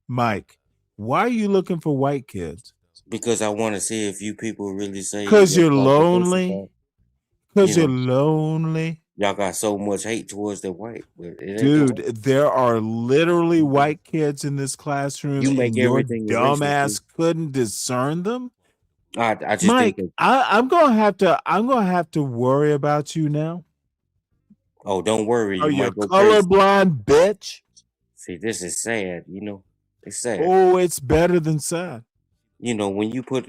Mike. Why are you looking for white kids? Because I want to see if you people really say Because what you're y'all lonely. Because You you're know. lonely. Y'all got so much hate towards the white, but it ain't the Dude, white. there are literally white kids in this classroom, You make and your everything a dumb racial ass thing. couldn't discern them. I just Mike, think that. I'm gonna have to worry about you now. Oh, don't worry, Are you you might go crazy. colorblind, bitch? See, this is sad. You know, it's sad. Oh, it's better than sad. You know, when you put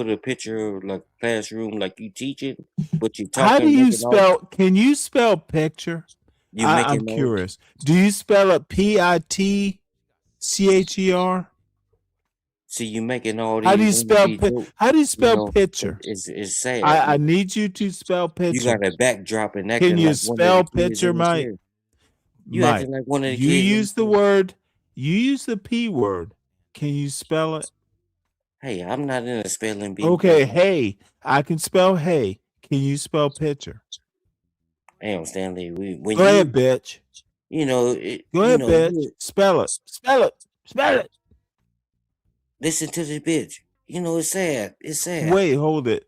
a picture of like classroom like you teaching, but you How do talking, you making all spell? Can you spell picture? you I'm making all. curious. Do you spell it Pitcher? See, you making all How do these you spell empty jokes. How do you spell know, picture? it's sad. I need you to spell You picture. got a backdrop and Can acting you like one of the spell kids picture, in the Mike? chair. You Mike, acting like one of the you kids in use the the chair. word. You use the P word. Can you spell it? Hey, I'm not in a spelling bee. Okay, hey, I can spell hey. Can you spell picture? Damn, Stanley, when Go ahead, bitch. you know, Go ahead, bitch. Spell it. Spell it. Spell it. listen to this bitch. You know, it's sad. It's sad. Wait, hold it.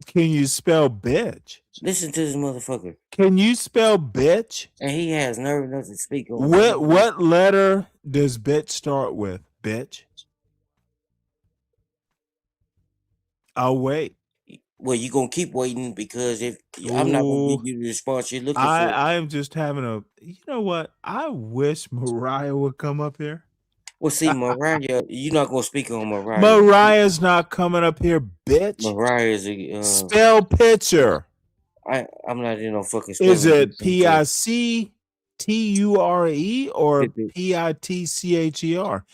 Can you spell bitch? Listen to this motherfucker. Can you spell bitch? And he has nerve enough to speak on. What letter does bitch start with? Bitch. I'll wait. Well, you gonna keep waiting because if I'm not gonna give you the response you're looking for. I am just having a. You know what? I wish Mariah would come up here. Well, see, Mariah, you're not gonna speak on Mariah. Mariah's not coming up here, bitch. Mariah is a spell picture. I'm not in no fucking spelling. Is it Picture or Pitcher?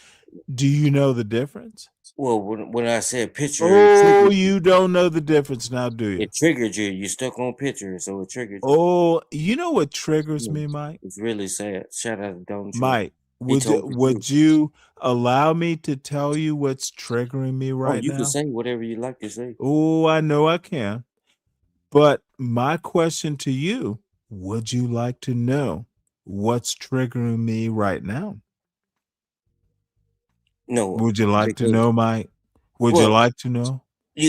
Do you know the difference? Well, when I said picture, oh, you don't know the difference now, do you? It triggered you. You stuck on picture, so it triggered you. Oh, you know what triggers me, Mike? It's really sad. Shout out to Don Trump. Mike, would you allow me to tell you what's triggering me right now? You can say whatever you like to say. Oh, I know I can. But my question to you, would you like to know what's triggering me right now? No. Would you like to know, Mike? Would you like to know?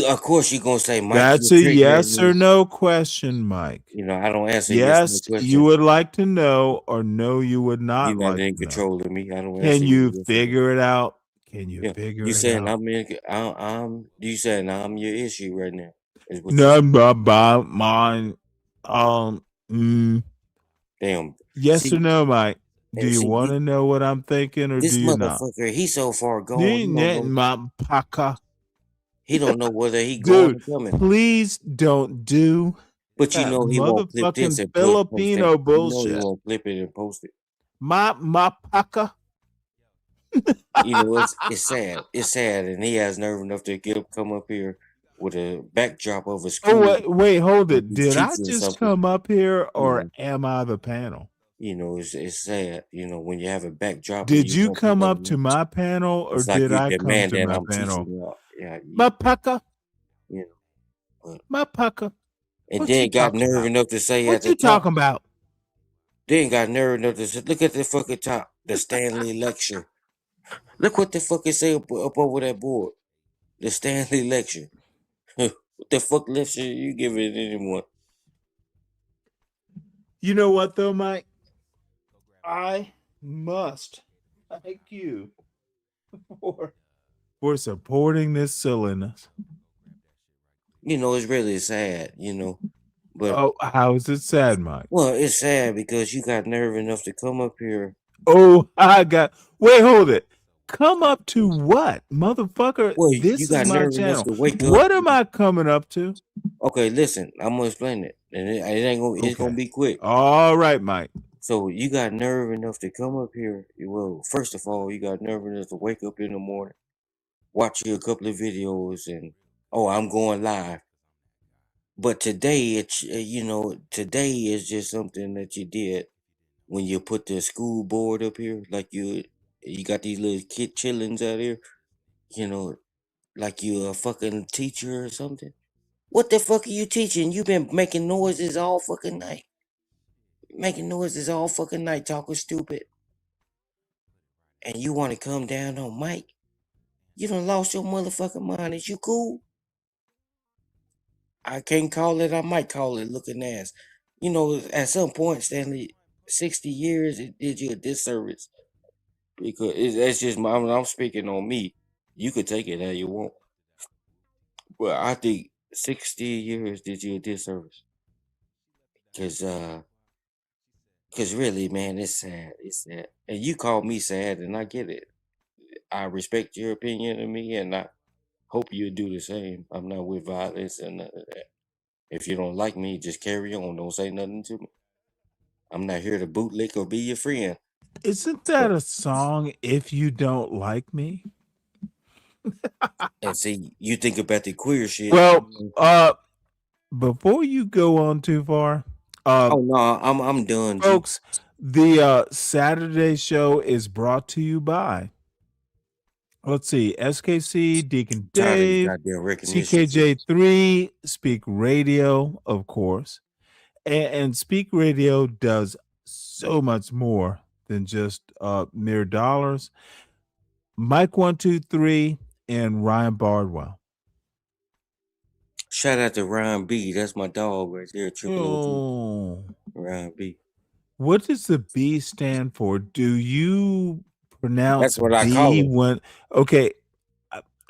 Of course, you're gonna say, Mike. That's a yes or no question, Mike. You know, I don't answer yes no you would like to know, or no, you would not. You're not like in to control know. of me. I don't. Can you figure it out? Can you figure you it saying out? you saying I'm your issue right now? No, but mine. Damn. Yes or no, Mike? Do you want to know what I'm thinking, or this do you not? motherfucker, he's so far gone. He don't know whether he going or coming. Please don't do. But you know he won't clip this and Filipino post it. bullshit. You know he won't clip it and post it. My paka. You know it's sad. It's sad, and he has nerve enough to come up here with a backdrop of a school. Oh wait, hold it. Did I just come up here, or am I the panel? You know, it's sad. You know, when you have a backdrop. Did you come up to my panel, or did I come to my panel? My paka. You know, my paka. And then got nerve enough to say what at the you top. talking about? Then got nerve enough to say, look at the fucking top, the Stanley lecture. Look what the fuck it say up over that board. The Stanley lecture. What the fuck lecture you giving anyone? You know what though, Mike? I must thank you for for supporting this silliness. You know, it's really sad, you know. But Oh, how is it sad, Mike? well, it's sad because you got nerve enough to come up here. Oh, wait, hold it. Come up to what, motherfucker? Well, This you is got my nerve enough channel. to wake up. What am I coming up to? Okay, listen, I'm gonna explain it, and it ain't gonna. It's gonna be quick. All right, Mike. So you got nerve enough to come up here. Well, first of all, you got nerve enough to wake up in the morning, watch you a couple of videos, and I'm going live. But today, it's today is just something that you did when you put the school board up here, like you got these little kid chillings out here, you know, like you a fucking teacher or something. What the fuck are you teaching? You been making noises all fucking night. Talking stupid. And you want to come down on Mike? You done lost your motherfucking mind. Is you cool? I can't call it. I might call it looking ass. You know, at some point, Stanley, 60 years, it did you a disservice. Because that's just I'm speaking on me. You could take it how you want. Well, I think 60 years did you a disservice. Cause really, man, it's sad. It's sad. And you call me sad, and I get it. I respect your opinion of me, and I hope you do the same. I'm not with violence and none of that. If you don't like me, just carry on. Don't say nothing to me. I'm not here to bootlick or be your friend. Isn't that a song, If You Don't Like Me? And see, you think about the queer shit. Well, before you go on too far, no, I'm done, G. folks. The Saturday show is brought to you by, let's see, SKC, Deacon Tired of this Dave, goddamn recognition. CKJ3, Speak Radio, of course, and Speak Radio does so much more than just mere dollars. Mike 123 and Ryan Bardwell. Shout out to Ryan B. That's my dog right there. Oh. Ryan B. What does the B stand for? Do you pronounce That's what I call B it. when? Okay,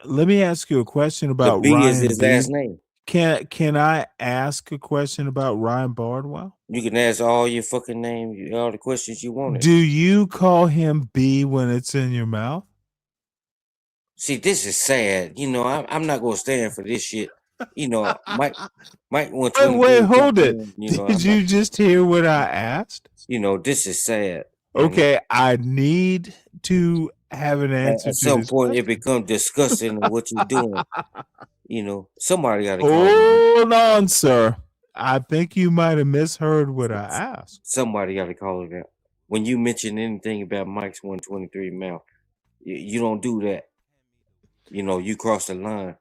let me ask you a question about B Ryan is his B. last name. Can I ask a question about Ryan Bardwell? You can ask all your fucking names, all the questions you want. Do you call him B when it's in your mouth? See, this is sad. You know, I'm not gonna stand for this shit. You know, Mike Wait, hold it. Did you just hear what I asked? You know, this is sad. Okay, I need to have an answer. At some point, it becomes disgusting what you're doing. You know, somebody got to call it. Hold on, sir. I think you might have misheard what I asked. Somebody got to call it out. When you mention anything about Mike's 123 mouth, you don't do that. You know, you cross the line.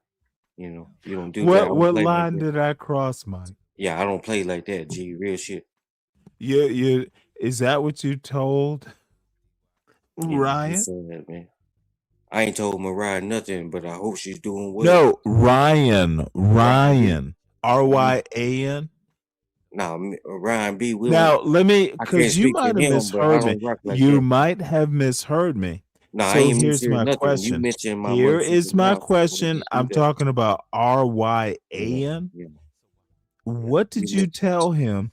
You know, you don't do that. What line did I cross, Mike? Yeah, I don't play like that, G. Real shit. You is that what you told Ryan? That, man. I ain't told Mariah nothing, but I hope she's doing well. No, Ryan. RYAN. No, Ryan B. Now let me, because you might have misheard me. You might have misheard me. No, so I ain't here's my nothing. question. You mentioned my Here is my question. I'm talking about RYAN. Yeah. What did you tell him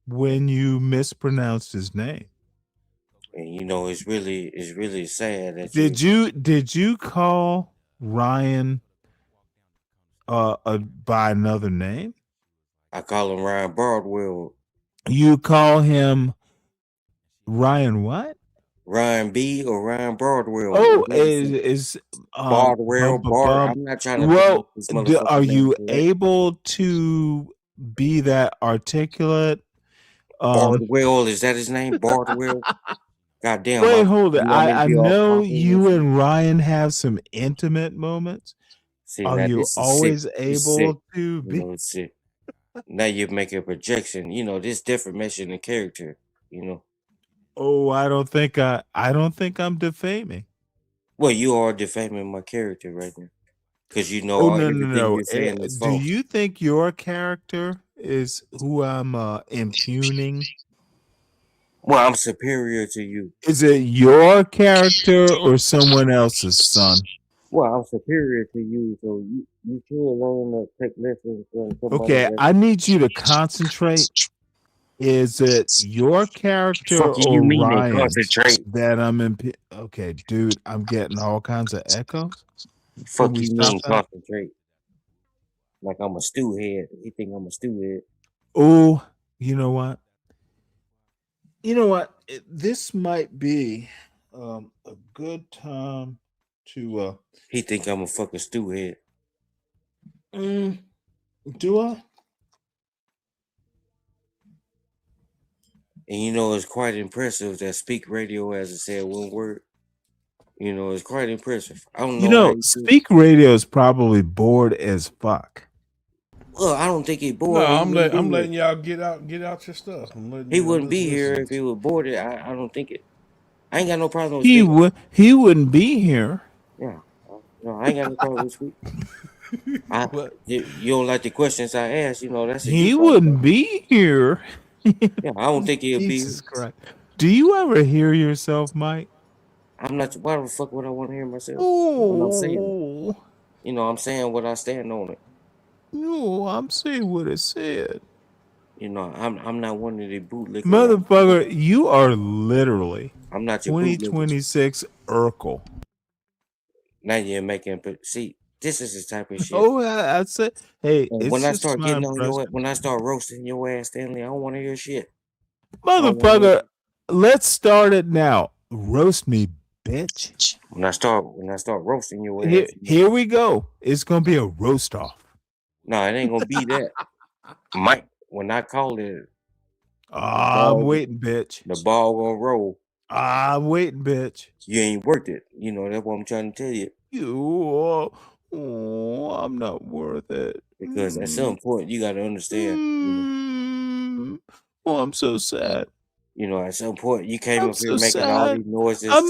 when you mispronounced his name? And you know, it's really sad that did you call Ryan by another name? I call him Ryan Bardwell. You call him Ryan what? Ryan B or Ryan Bardwell. Oh, is Bardwell. I'm not trying to. Well, are you able to be that articulate? Bardwell, is that his name? Bardwell. Goddamn. Wait, hold it. I know you and Ryan have some intimate moments. See, are you always able to be? You know, sick. Now you make a projection. You know, this defamation in character. You know. Oh, I don't think I'm defaming. Well, you are defaming my character right now, because you know everything you're saying is false. Do you think your character is who I'm impugning? Well, I'm superior to you. Is it your character or someone else's son? Well, I'm superior to you, so you should learn to take lessons from somebody Okay, that. I need you to concentrate. Is it your character Fuck you or mean they Ryan's concentrate? that I'm in? Okay, dude, I'm getting all kinds of echoes. Can Fuck we you stop mean that? concentrate? Like I'm a stew head. He think I'm a stew head. Oh, you know what? You know what? This might be a good time to. He think I'm a fucking stew head. Do I? And you know, it's quite impressive that Speak Radio hasn't said one word. You know, it's quite impressive. I don't You know how know, you do. Speak Radio is probably bored as fuck. Well, I don't think he No, bored. He wouldn't I'm be here. letting y'all get out your stuff. I'm letting He you. I'm wouldn't just be here listening. if he was bored. I don't think it. I ain't got no problem with He Speak. would. He wouldn't be here. Yeah, no, I ain't got no problem with Speak. You don't like the questions I ask. You know, that's a you He problem. wouldn't be here. Yeah, I don't think he'll be here. Jesus Christ. Do you ever hear yourself, Mike? I'm not. Why the fuck would I want to hear myself when I'm saying it? Oh, You know, I'm saying what I stand on it. no, I'm saying what I said. You know, I'm not one of the bootlickers. Motherfucker, you are literally I'm not your bootlickers. 2026 Urkel. Now you're making. See, this is the type of shit. Oh, that's it. Hey, And it's when I just start my getting on impression. when I start roasting your ass, Stanley, I don't want to hear shit. Motherfucker, let's start it now. Roast me, bitch. When I start roasting your Here, ass. here we go. It's gonna be a roast off. No, it ain't gonna be that. Mike, when I call it, I'm waiting, bitch. The ball gonna roll. I'm waiting, bitch. You ain't worth it. You know, that's what I'm trying to tell you. I'm not worth it. Because at some point you gotta understand. You know, Oh, I'm so sad. You know, at some point you came I'm up here so making all sad. these noises. I'm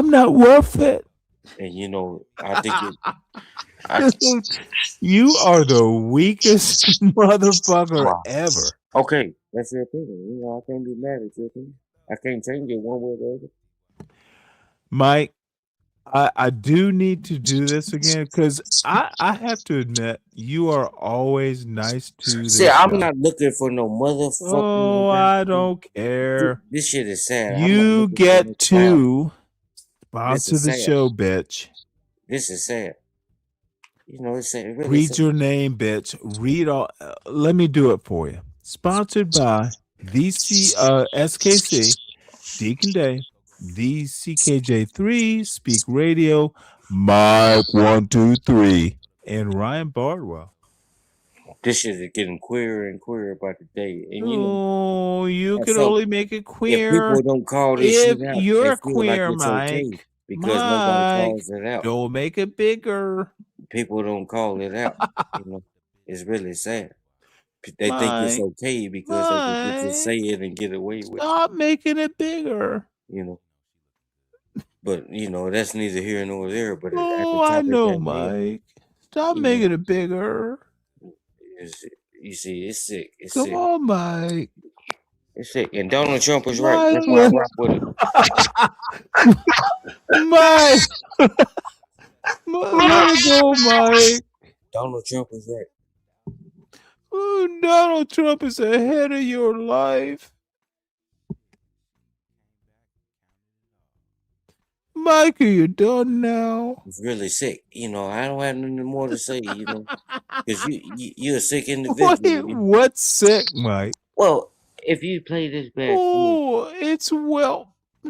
not worth it. And you know, I think you are the weakest motherfucker ever. Okay, that's your opinion. You know, I can't be mad at your opinion. I can't change it one way or the other. Mike, I do need to do this again because I have to admit you are always nice to this See, I'm show. not looking for no motherfucking. Oh, I don't care. This shit is sad. You get to sponsor the show, bitch. This is sad. You know, it's sad. Really Read sad. your name, bitch. Read all. Let me do it for you. Sponsored by SKC, Deacon Day, the CKJ3, Speak Radio, Mike 123, and Ryan Bardwell. This shit is getting queerer and queerer by the day. And you know, Oh, you can only make it queer if people don't call this if shit out, you're they feel queer, like it's Mike. okay because nobody calls it out. Don't make it bigger. People don't call it out. You know, it's really sad. They think it's okay because they can just say it and get away with it. Stop making it bigger. You know. But you know, that's neither here nor there. But Oh, I know, Mike. Stop making it bigger. You see, it's sick. It's Come sick. on, Mike. It's sick. And Donald Trump was right. That's why I rock with him. Mike. Let it go, Mike. Donald Trump is right. Oh, Donald Trump is ahead of your life. Mike, are you done now? It's really sick. You know, I don't have nothing more to say, you know, because you're a sick individual. What's sick, Mike? Well, if you play this back. Oh, it's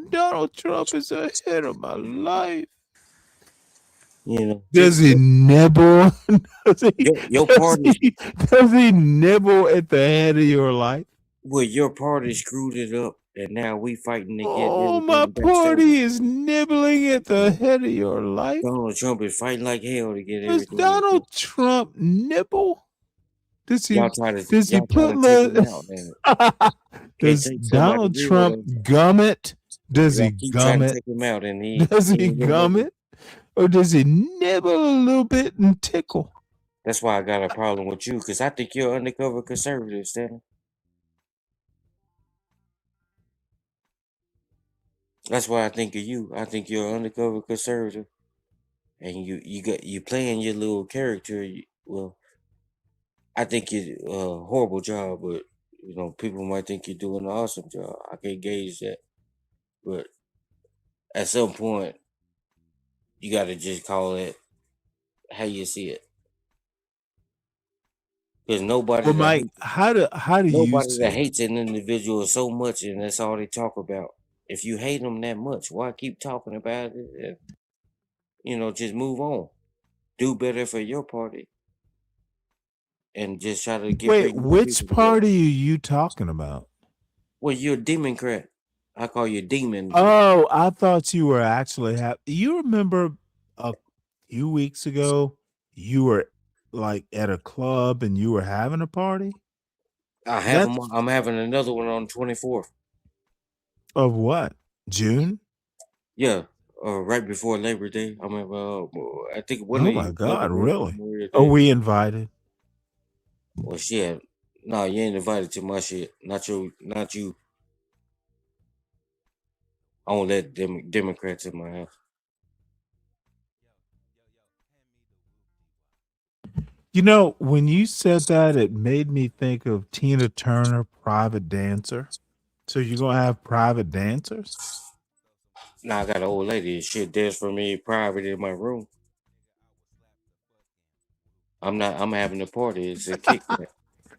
Donald Trump is ahead of my life. You know, does he nibble? Does he nibble at the head of your life? Well, your party screwed it up, and now we fighting to get. Oh, my party is nibbling at the head of your life. Donald Trump is fighting like hell to get Does everything. Donald Trump nibble? Does he? Does he put Does Donald Trump gum it? Does he gum it? Does he gum it? Or does he nibble a little bit and tickle? That's why I got a problem with you, because I think you're undercover conservative, Stanley. That's why I think of you. I think you're undercover conservative. and you playing your little character. Well, I think you a horrible job, but people might think you're doing an awesome job. I can't gauge that, but at some point, you got to just call it how you see it. Because Well, Mike, how do you nobody see that it? hates an individual so much, and that's all they talk about. If you hate them that much, why keep talking about it? And, just move on. Do better for your party, and just try to get Wait, bring more which people together. party are you talking about? Well, you're a Democrat. I call you demon. Oh, I thought you were actually you remember a few weeks ago you were like at a club and you were having a party? I'm having another one on the 24th. Of what? June? Yeah, right before Labor Day. I'm at, I think one Oh of my you God, really? Memorial Are Day. we invited? Well, shit. No, you ain't invited to my shit. Not you. I won't let Democrats in my house. You know, when you said that, it made me think of Tina Turner, Private Dancer. So you're gonna have private dancers? Now I got an old lady. Shit dance for me private in my room. I'm having a party. It's a kickback.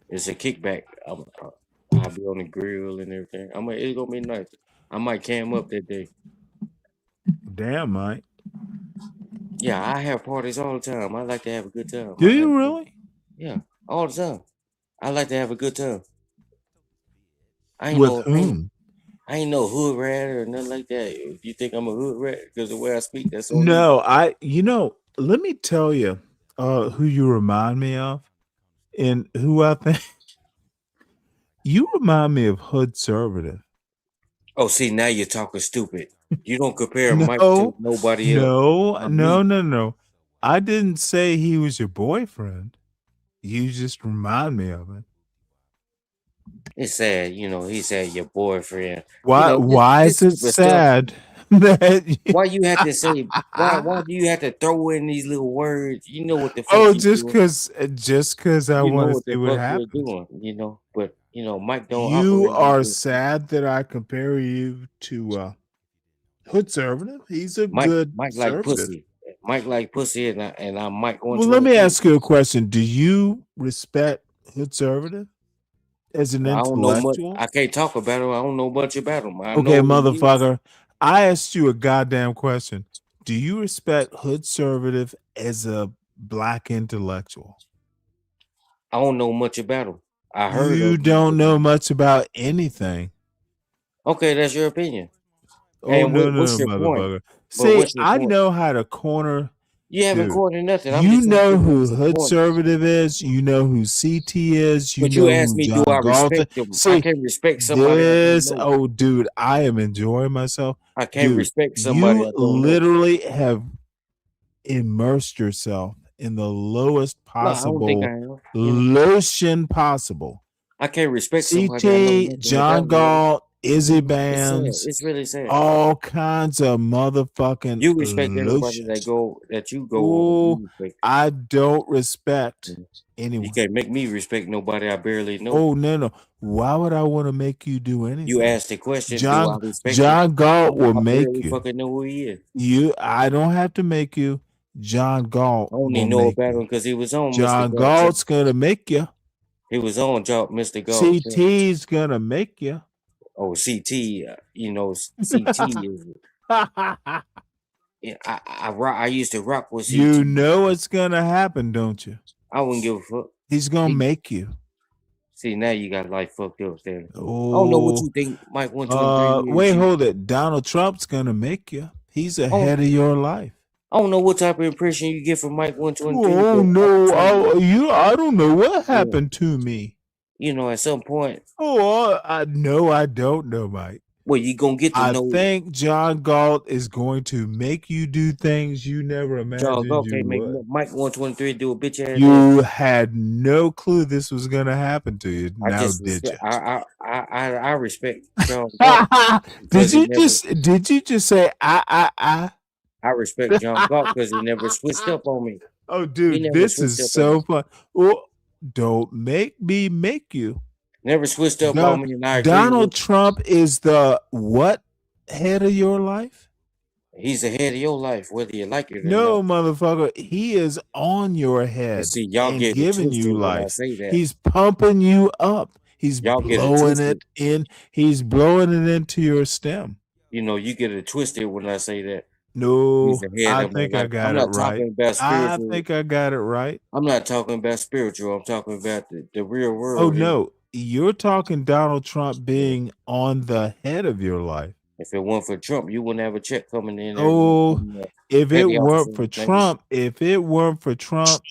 It's a kickback. I'll be on the grill and everything. It's gonna be nice. I might cam up that day. Damn, Mike. Yeah, I have parties all the time. I like to have a good time. Do you really? Yeah, all the time. I like to have a good time. I ain't With no whom? I ain't no hood rat or nothing like that. If you think I'm a hood rat because the way I speak, that's on you. No, let me tell you who you remind me of and who I think you remind me of Hood Conservative. Oh, see, now you're talking stupid. You don't compare Mike to nobody else. No. I didn't say he was your boyfriend. You just remind me of it. It's sad, he said your boyfriend. Why is it sad that why you have to say why do you have to throw in these little words? You know what the fuck Oh, you're just doing. because I You know want to what see the what fuck happens. you're doing, but Mike don't You operate are like this. sad that I compare you to Hood Conservative. He's a good Mike like conservative. pussy. Mike like pussy and I'm Mike Well, let me ask you a question. Do you respect Hood Conservative as an I don't know much. intellectual? I can't talk about him. I don't know much about him. I Okay, know who he is. motherfucker. I asked you a goddamn question. Do you respect Hood Conservative as a black intellectual? I don't know much about him. I heard You of him. don't know much about anything. Okay, that's your opinion. Oh, And no, what's your motherfucker. point? See, What's your I point? know how to corner. You haven't Dude, cornered nothing. I'm you just trying to know figure out who some Hood points. Conservative is. You know who CT is. You But you know asked who me, do John I Galton. respect them? I See, can't respect somebody I don't know. oh, dude, I am enjoying myself. I can't Dude, respect somebody you I don't know. literally have immersed yourself in the lowest No, I don't think possible I am. lotion possible. I can't respect somebody I know CT, nothing John about. Man. Galt, Izzy It's sad. Bands, It's really sad. all kinds of motherfucking You respect everybody lotions. that you go on. Oh, You respect. I don't respect You anyone. can't make me respect nobody I barely know. Oh, no. Why would I want to make you do anything? You asked the question, do I John respect John Galt will I make barely you. fucking know who he is. I don't have to make you. John Galt I only will know make about you. him because he was on John Mr. Galt. Galt's gonna make you. He was on Mr. Galt. CT's gonna make you. Oh, CT, CT is. Yeah, I used to rock with CT. You know it's gonna happen, don't you? I wouldn't give a fuck. He's gonna make you. See, now you got life fucked up, Stanley. Oh, I don't know what you think Mike 123 is. wait, hold it. Donald Trump's gonna make you. He's ahead of your life. I don't know what type of impression you get from Mike 123. Oh no, I don't know what happened to me. At some point. Oh, I don't know, Mike. Well, you gonna get to know. I think John Galt is going to make you do things you never imagined John Galt can't make would. Mike 123 do a bitch ass. You had no clue this was gonna happen to you. Now, did you? I respect John Galt. Did you just say I? I respect John Galt because he never switched up on me. Oh, He dude, never this switched is up on me. so fun. Well, don't make me make you. Never switched up on me, and I agree Donald with. Trump is the what head of your life? He's the head of your life, whether you like it or No, not. motherfucker. He is on your head see, y'all and get it giving you twisted when I life. say that. He's pumping you up. He's Y'all get it blowing twisted. it in. He's blowing it into your stem. You know, you get it twisted when I say that. No, He's the head I of my think I life. got I'm it not right. talking about I spiritual. think I got it right. I'm not talking about spiritual. I'm talking about the real world. Oh, no. You're talking Donald Trump being on the head of your life. If it weren't for Trump, you wouldn't have a check coming in. Oh, if it petty weren't officer, for thank you. Trump,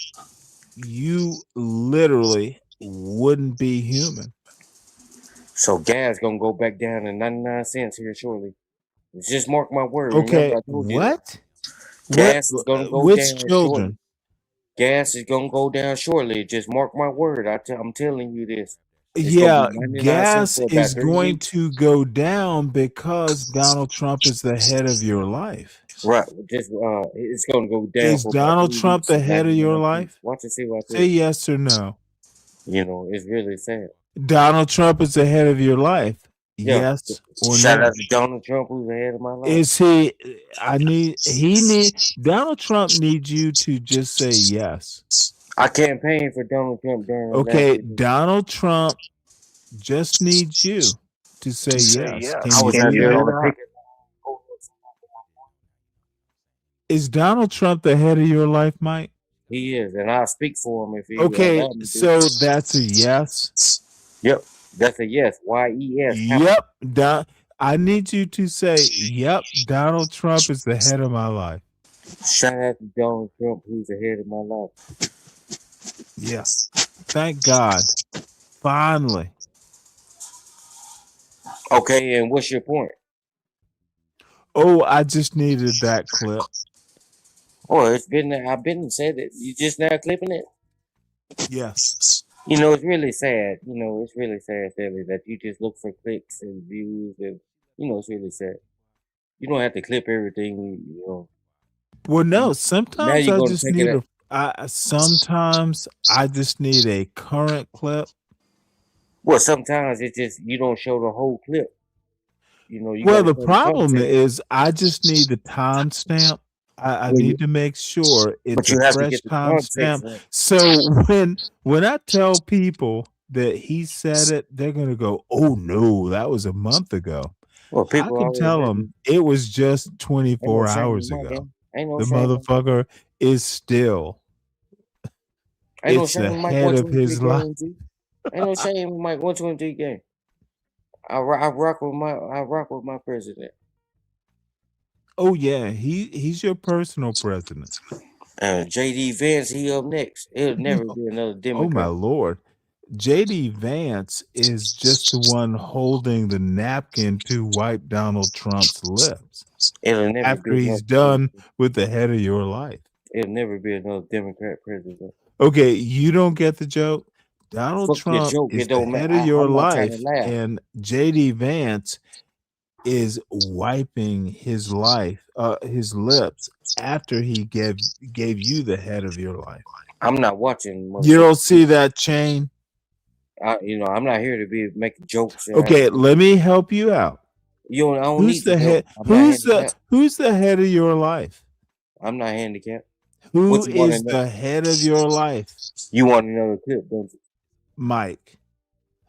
you literally wouldn't be human. So gas gonna go back down to 99 cents here shortly. Just mark my word. Okay, Remember, I told you what? gas is gonna go Which down shortly. children? Gas is gonna go down shortly. Just mark my word. I'm telling you this. It's Yeah, gonna be 99 cents gas for about is 3 going weeks. to go down because Donald Trump is the head of your life. Right. Just it's gonna go down Is for about Donald 3 Trump weeks the at head of your 99 life? cents. Watch and see what I Say tell you. yes or no. You know, it's really sad. Donald Trump is the head of your life. Yeah. Yes or Shout no? out to Donald Trump, who's the head of my life. Is Donald Trump needs you to just say yes. I campaigned for Donald Trump during the last Okay, election. Donald Trump just needs you to say yes. I Can was you out do there that? on the picket. Is Donald Trump the head of your life, Mike? He is, and I'll speak for him if he Okay, allow me to. so that's a yes. Yep, that's a yes. YES. Yep. I need you to say, yep, Donald Trump is the head of my life. Shout out to Donald Trump, who's the head of my life. Yeah. Thank God. Finally. Okay, and what's your point? Oh, I just needed that clip. Oh, I've been said it. You just now clipping it? Yes. You know, it's really sad. You know, it's really sad, Stanley, that you just look for clicks and views, and you know, it's really sad. You don't have to clip everything, you know. Well, no, Now sometimes you're I gonna just take need it. sometimes I just need a current clip. Well, sometimes it's just you don't show the whole clip. You know, you Well, gotta the show the problem context. is I just need the timestamp. I Well, need to make sure but it's you a have to fresh get the context timestamp. right. So when I tell people that he said it, they're gonna go, "Oh no, that was a month ago." Well, I people can already tell heard them me. it was just Ain't no 24 shame in hours my ago. game. Ain't no The shame. motherfucker is still. Ain't no It's the shame in Mike head of 123 his life. game, G. Ain't no shame in Mike 123 game. I rock with my president. Oh yeah, he's your personal president. JD Vance, he up next. It'll never be another Oh my Democrat. Lord. JD Vance is just the one holding the napkin to wipe Donald Trump's lips It'll never after be he's another. done with the head of your life. It'll never be another Democrat president. Okay, you don't get the joke. Donald Fuck your Trump joke. is It the don't head matter. of your I'm not trying to life, laugh. and JD Vance is wiping his lips after he gave you the head of your life. I'm not watching. You don't see that chain? You know, I'm not here to be making jokes. Okay, let me help you out. I don't Who's need the the help. head? I'm not handicapped. Who's the head of your life? I'm not handicapped. Who What you want is to know? the head of your life? You want another clip, don't you? Mike.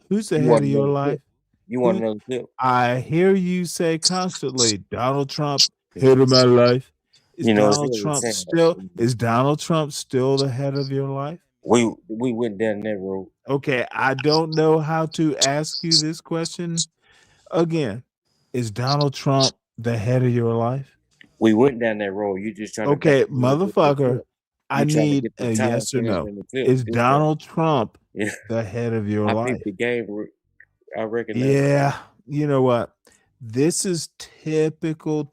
Who's the You head want of your another life? clip? You want Who- another clip? I hear you say constantly, Donald Trump, head of my life. You know, it's really sad. Is Donald Trump still the head of your life? We went down that road. Okay, I don't know how to ask you this question again. Is Donald Trump the head of your life? We went down that road. You just trying to Okay, get the motherfucker, clip. I You trying to need get a the yes or timestamp no. and the clip. Is This Donald Trump Yeah. the head of your I life? peeped the game. I recognize. Yeah, you know what? This is typical.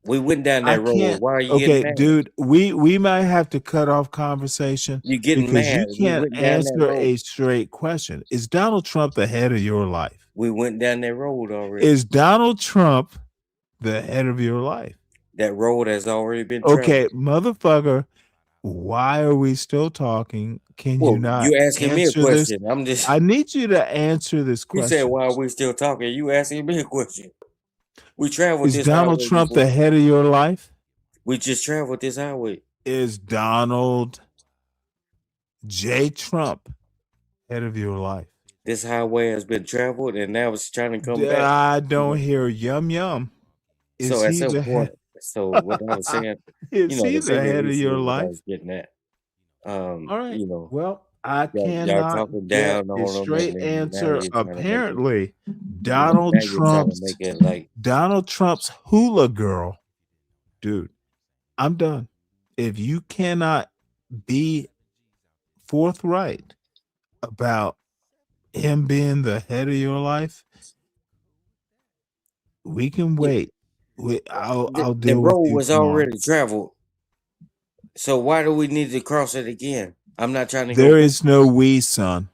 We went down I that road. can't. Why are you Okay, getting mad? dude, we might have to cut off conversation You getting because you mad. We can't went down that answer road. a straight question. Is Donald Trump the head of your life? We went down that road already. Is Donald Trump the head of your life? That road has already been traveled. Okay, motherfucker, why are we still talking? Can you Well, not you asking me a answer this? question. I'm just. I need you to answer this You said, question. "Why are we still talking?" You asking me a question. We traveled Is this Donald highway Trump the before. head of your life? We just traveled this highway. Is Donald J. Trump head of your life? This highway has been traveled, and now it's trying to come back. I don't hear yum yum. So Is at he some the point, head? so what I was saying, Is he the the bigger head of issue your is what I life? was getting at. All right. You know, Well, I y'all cannot talking get down a on them, and straight then now answer. you're trying to make it. Apparently, Donald Now you're trying to Trump's make it like Donald Trump's hula girl. Dude, I'm done. If you cannot be forthright about him being the head of your life, we can wait. I'll the deal road with you was tomorrow. already traveled. So why do we need to cross it again? I'm not trying to go There back. is no we, son.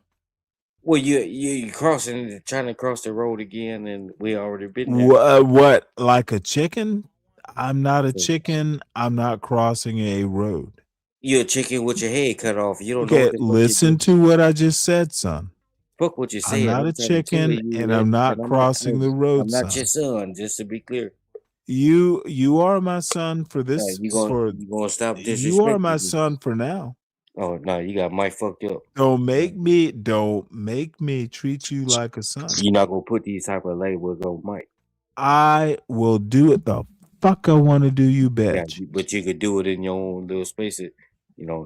Well, you crossing, trying to cross the road again, and we already been there. What, like a chicken? I'm not a chicken. I'm not crossing a road. You're a chicken with your head cut off. You don't know Okay, what the fuck you're listen doing. to what I just said, son. Fuck what you I'm said. not I'm a trying to tell chicken, you and that, I'm not and crossing the road, I'm not son. your son. Just to be clear. You are my son for Now, this. you For gonna stop you are disrespecting my me. son for now. Oh no, you got Mike fucked up. Don't make me treat you like a son. You're not gonna put these type of labels on Mike. I will do it the fuck I want to do, you Yeah, bitch. but you could do it in your own little spaces.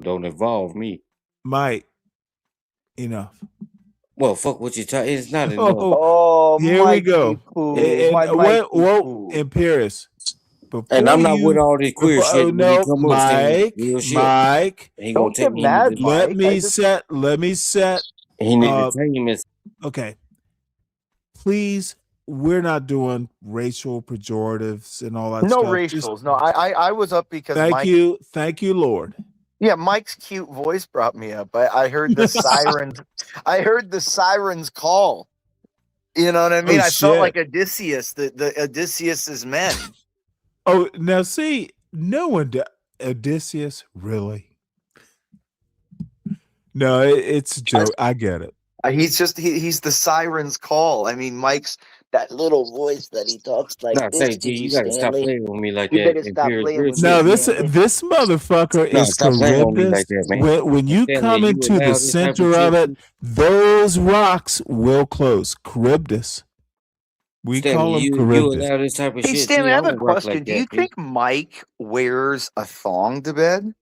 Don't involve me. Mike, enough. Well, fuck what you talking. It's not enough. Oh, here we go. Whoa, And Paris, And I'm not with you, all this queer before, shit when he no, come up saying Mike, real shit. Mike, He gonna take me into this. let me set. He need to take him as. Okay, please. We're not doing racial pejoratives and all that no stuff. racials. No, I was up because Thank you, Lord. Yeah, Mike's cute voice brought me up. I heard the sirens. I heard the sirens call. You know what I mean? I felt like Odysseus, the Odysseus's men. Oh, now see, no one Odysseus, really? No, it's a joke. I get it. He's the siren's call. I mean, Mike's that little voice that he talks like this. You gotta stop Stanley? playing with me like You that. better stop playing with No, me. this motherfucker is stop playing with me Charybdis. like that, man. When you Stanley, come you into allow the this type of center of shit? it, those rocks will close. Charybdis. We Stanley, call him you Charybdis. allow this type of Hey, shit. Stanley, G, I have a don't rock question. like Do you that, think Mike wears a thong to bed?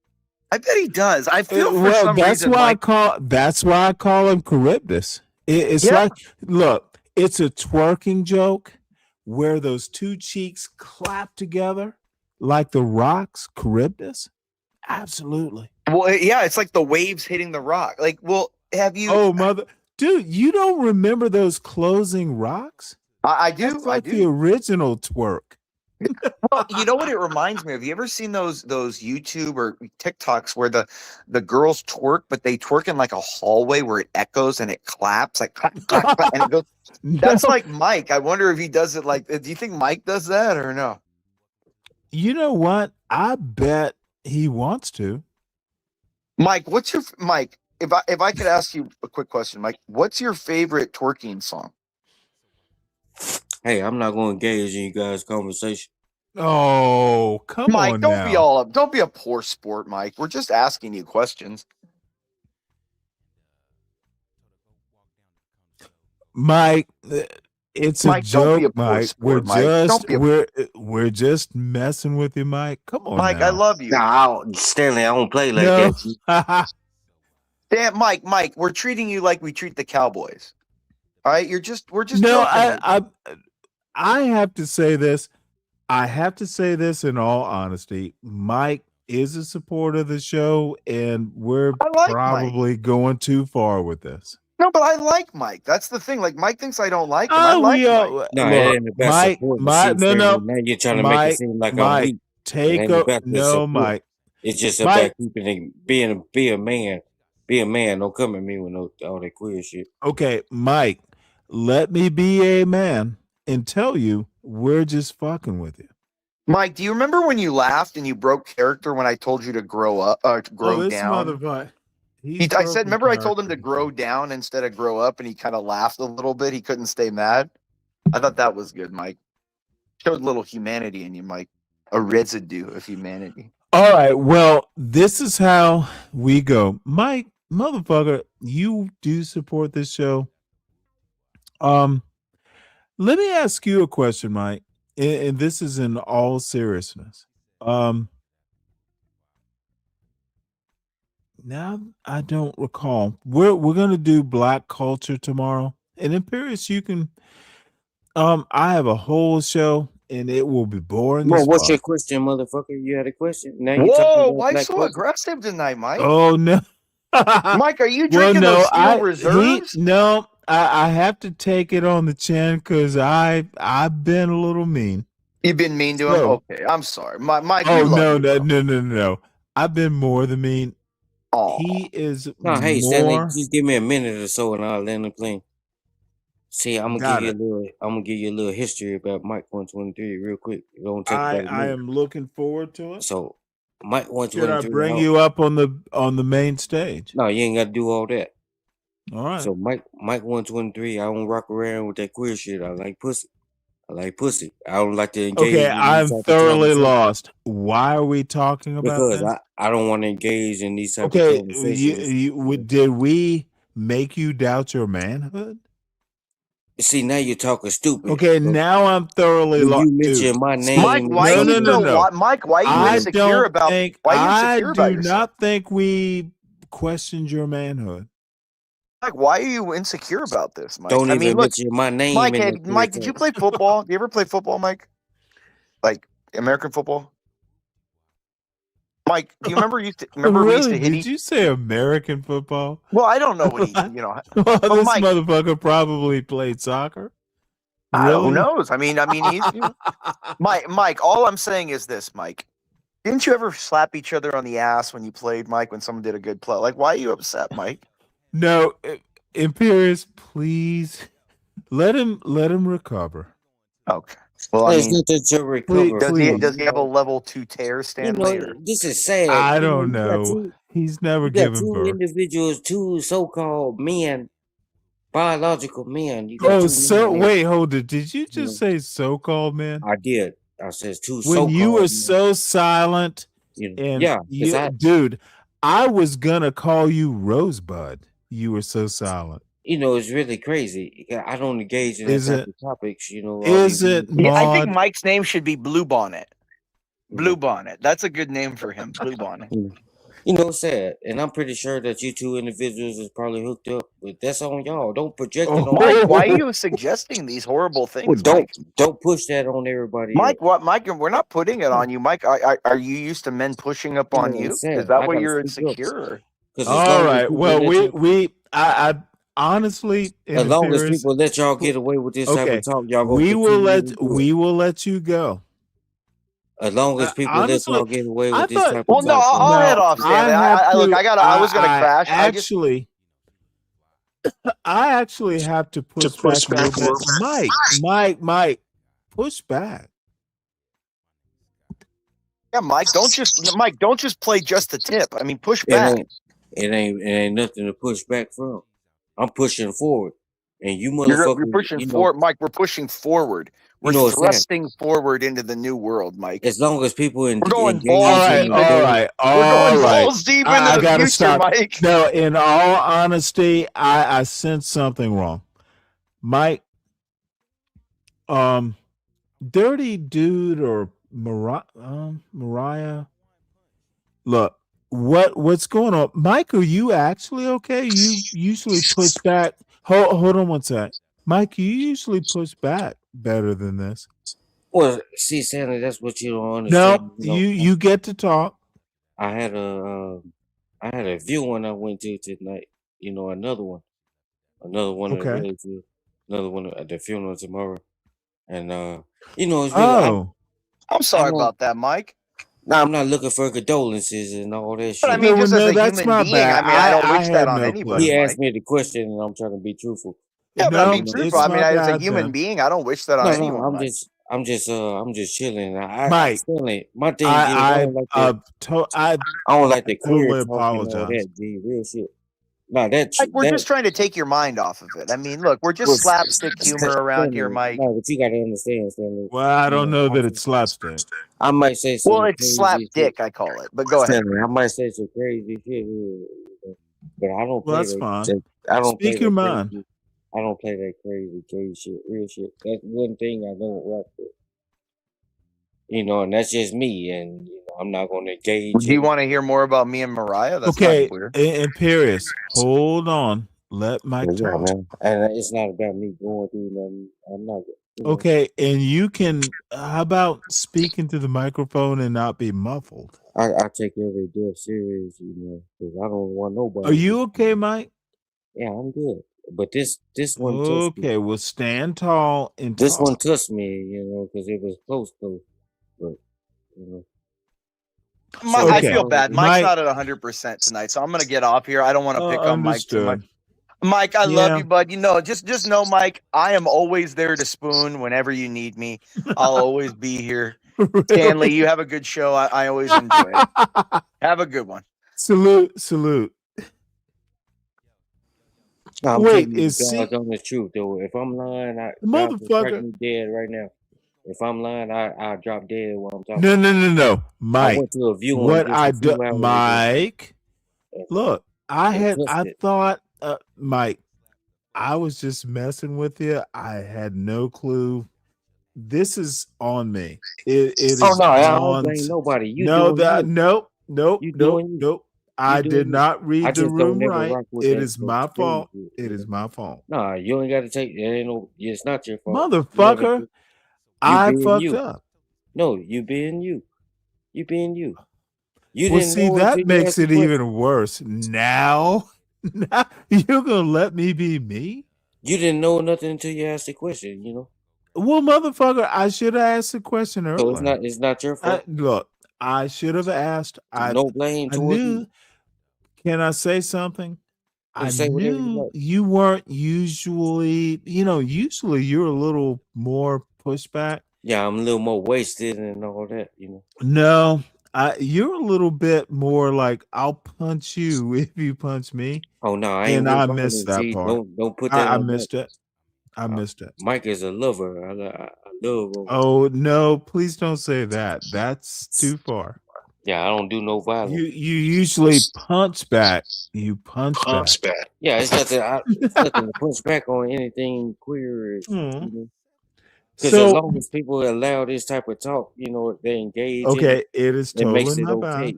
I bet he does. I feel for some reason Mike. That's why I call him Charybdis. It's like, look, it's a twerking joke where those two cheeks clap together like the rocks. Charybdis. Absolutely. Well, yeah, it's like the waves hitting the rock. Like, well, have you? Oh, mother, dude, you don't remember those closing rocks? I do. That's like I do. the original twerk. Well, you know what it reminds me of? You ever seen those YouTube or TikToks where the girls twerk, but they twerk in like a hallway where it echoes and it claps, like clap, clap, clap, and it goes. That's like Mike. I wonder if he does it like. Do you think Mike does that or no? You know what? I bet he wants to. Mike, Mike? If I could ask you a quick question, Mike, what's your favorite twerking song? Hey, I'm not going to engage in you guys' conversation. Oh, come Mike, on, don't now. be all up. Don't be a poor sport, Mike. We're just asking you questions. Mike, it's Mike, a joke, don't be a poor Mike. sport, Mike. We're just messing with you, Mike. Come on, Mike, now. I love you. Nah, Stanley, I don't play like that. Damn, Mike, we're treating you like we treat the Cowboys. All right, we're just No, joking. I have to say this. I have to say this in all honesty. Mike is a supporter of the show, and we're probably going too far with this. No, but I like Mike. That's the thing. Like Mike thinks I don't like him. I like Mike. No, it ain't about Mike, supporting Mike, the shit, no. Stanley. Now you're trying to Mike, make it seem like I'm Mike, weak. take it ain't a about the no, support. Mike. It's just Mike, about keeping it, be a man. Be a man. Don't come at me with all that queer shit. Okay, Mike, let me be a man and tell you we're just fucking with you. Mike, do you remember when you laughed and you broke character when I told you to grow up, grow this down? motherfucker. I said, remember I told him to grow down instead of grow up, and he kind of laughed a little bit. He couldn't stay mad. I thought that was good, Mike. Showed a little humanity in you, Mike. A residue of humanity. All right. Well, this is how we go. Mike, motherfucker, you do support this show. Let me ask you a question, Mike. And this is in all seriousness. Now I don't recall. We're gonna do Black culture tomorrow. And Imperious, you can I have a whole show and it will be boring. Well, as what's your fuck. question, motherfucker? You had a question? Now you Whoa, talking about why black so culture? aggressive tonight, Mike? Oh no. Mike, are you Well, drinking no, those steel reserves? I have to take it on the chin because I've been a little mean. You've been mean to him? So- Okay, I'm sorry. Mike, Oh we love no, you, bro. no. I've been more than mean. Aw. He is No, hey, Stanley, more. just give me a minute or so and I'll land the plane. See, I'm Got gonna give you a little history about Mike 123 real quick. It don't take I about a minute. am looking forward to it. So Mike Should I 123. bring you up on the main stage? No, you ain't gotta do all that. All right. So Mike 123, I don't rock around with that queer shit. I like pussy. I don't like to engage Okay, in these I'm type of thoroughly conversations lost. Why are we talking about because this? I don't want to engage in these type of Okay, conversations. did we make you doubt your manhood? See, now you're talking stupid. Okay, but now I'm thoroughly when lost. you mention my name, Mike, why No, are you no, no, so no. Mike, why are you I insecure don't about think why are you I insecure about do yourself? not think we questioned your manhood. Mike, why are you insecure about this, Mike? don't I even mean, look, mention my name Mike, in hey, that Mike, did you play football? Do you ever play football, Mike? Like American football? Mike, do you remember we used to Really? hit Did you say American football? Well, I don't know what he, Well, but this Mike, motherfucker probably played soccer. who Really? knows? I mean, he's Mike. All I'm saying is this, Mike. Didn't you ever slap each other on the ass when you played, Mike? When someone did a good play, like, why are you upset, Mike? No, Imperious, please let him recover. Okay. Well, I It's mean, not that you're recovering. does he have a level 2 tear, You Stanley? know, this is sad. I You know, don't you got know. He's never you got given two birth. individuals, two so-called men, biological men. You got Oh, two so men there. wait, hold it. Did you You just know, say so-called man? I did. I says two When you so-called were men. so silent, You know, and yeah, because dude, I was gonna call you Rosebud. You were so silent. it's really crazy. I don't engage in that Is type it? of topics. All Is these it, Yeah, I think Maud? Mike's name should be Blue Bonnet. Blue Bonnet. That's a good name for him. Blue Bonnet. It's sad, and I'm pretty sure that you two individuals is probably hooked up, but that's on y'all. Don't project it on Mike, me. why are you suggesting these horrible Well, things, Mike? don't push that on everybody else. Mike, what? Mike, we're not putting it on you, Mike. Are you used to men pushing up on I'm you? Is saying that I why gotta you're speak up insecure? because All right. Well, I honestly, as long as Imperious, people let y'all get away with this type okay, of talk, y'all gonna we will continue to do it. we will let you go. As long as people let Honestly, y'all get away I with this thought. type Well, of no, talk, I'll head off, Stanley. I look, I was gonna crash. I actually have to push back a little bit. Mike, push back. Yeah, Mike, don't just play just the tip. I mean, push it back. ain't nothing to push back from. I'm pushing forward, and you You're motherfuckers, pushing forward, Mike. We're pushing forward. We're what's that? thrusting forward into the new world, Mike. As long as people We're going engage balls in deep. the debate, We're going balls deep into I the gotta future, stop. Mike. No, in all honesty, I sense something wrong. Mike, Dirty Dude or Mariah. Look, what's going on? Mike, are you actually okay? You usually push back. Hold on one sec. Mike, you usually push back better than this. Well, see, Stanley, that's what you don't No, understand. you get to talk. I had a viewing I went to tonight. Another one at a Okay. relative, another one at the funeral tomorrow, and it's really Oh, I'm sorry I don't. about that, Mike. Now I'm not looking for condolences and all that But I shit. mean, okay. just Well, as no, a that's human my being, bad. I mean, I don't wish that had on no anybody, He pleasure. asked Mike. me the question, and I'm trying to be truthful. Yeah, but I'm No, being truthful. it's I mean, my as a bad human then. being, I don't wish that on No, anyone, I'm Mike. I'm just chilling. I Mike, Stanley, my thing is I don't like that. I I don't like the queer totally talk and all apologize. that. G, real shit. No, that Like, we're that. just trying to take your mind off of it. I mean, look, we're just slapstick humor around here, Stanley, Mike. no, but you gotta understand, Stanley. Well, I You don't know, know that it's slapstick. I might say Well, some it's crazy shit. slapdick, I call it. But go ahead. Stanley, I might say some crazy shit, but I don't Well, play that's fine. I don't play Speak your that mind. crazy. I don't play that crazy gay shit, real shit. That's one thing I don't rock with. You know, and that's just me. And you know, I'm not gonna engage. Do you want to hear more about me and Mariah? That's Okay, not queer. Imperious, hold on. Let Mike Yeah, talk. man. And it's not about me going through nothing. I'm not. You know, Okay, and you can. How about speaking to the microphone and not be muffled? I take every death serious, you know, because I don't want nobody. Are you okay, Mike? Yeah, I'm good. But this one touched me. Okay, well, stand tall and This talk. one touched me, you know, because it was close though. But you know, I feel bad. Mike's not at 100% tonight, so I'm gonna get off here. I don't want to pick on Mike too much. Mike, I love you, bud. You know, just know, Mike, I am always there to spoon whenever you need me. I'll always be here. Stanley, you have a good show. I always enjoy it. Have a good one. Salute. No, I'm Wait, telling you, is God's on the truth though. If I'm lying, God will motherfucker? strike me dead right now. If I'm lying, I drop dead while I'm talking. No, Mike. I went to a viewing What just I a few do, hours ago. Mike. Look, I twisted. thought, Mike, I was just messing with you. I had no clue. This is on me. It is Oh no, I don't on. blame nobody. You No, doing you. nope. You doing you. Nope. I doing did you. not I read the just don't room never right. rock with It that is my crazy fault. shit, It you is know? my fault. Nah, you ain't got to take. It ain't no. It's not your fault. Motherfucker, I being fucked you. up. No, you being you. You being you. You Well, didn't see, know that until you makes asked the it question. even worse. Now you're gonna let me be me? You didn't know nothing until you asked the question. You know. Well, motherfucker, I should have asked the question So earlier. it's not your fault. Look, I should have asked. No blame I towards knew. you. Can I say something? I Say whatever you knew like. you weren't usually. Usually you're a little more pushback. Yeah, I'm a little more wasted and all that. You know. No, you're a little bit more like I'll punch you if you punch me. Oh no, I ain't And with I violence. missed that See, part. don't put that I on missed Mike. it. I missed it. Mike is a lover. I love him. Oh no! Please don't say that. That's too far. Yeah, I don't do no violence. You usually punch back. You punch back. Yeah, it's nothing. It's nothing to push back on anything queer. You know? Because as So long as people allow this type of talk, you know, they engage in okay, it. it is It makes totally it my okay. bad.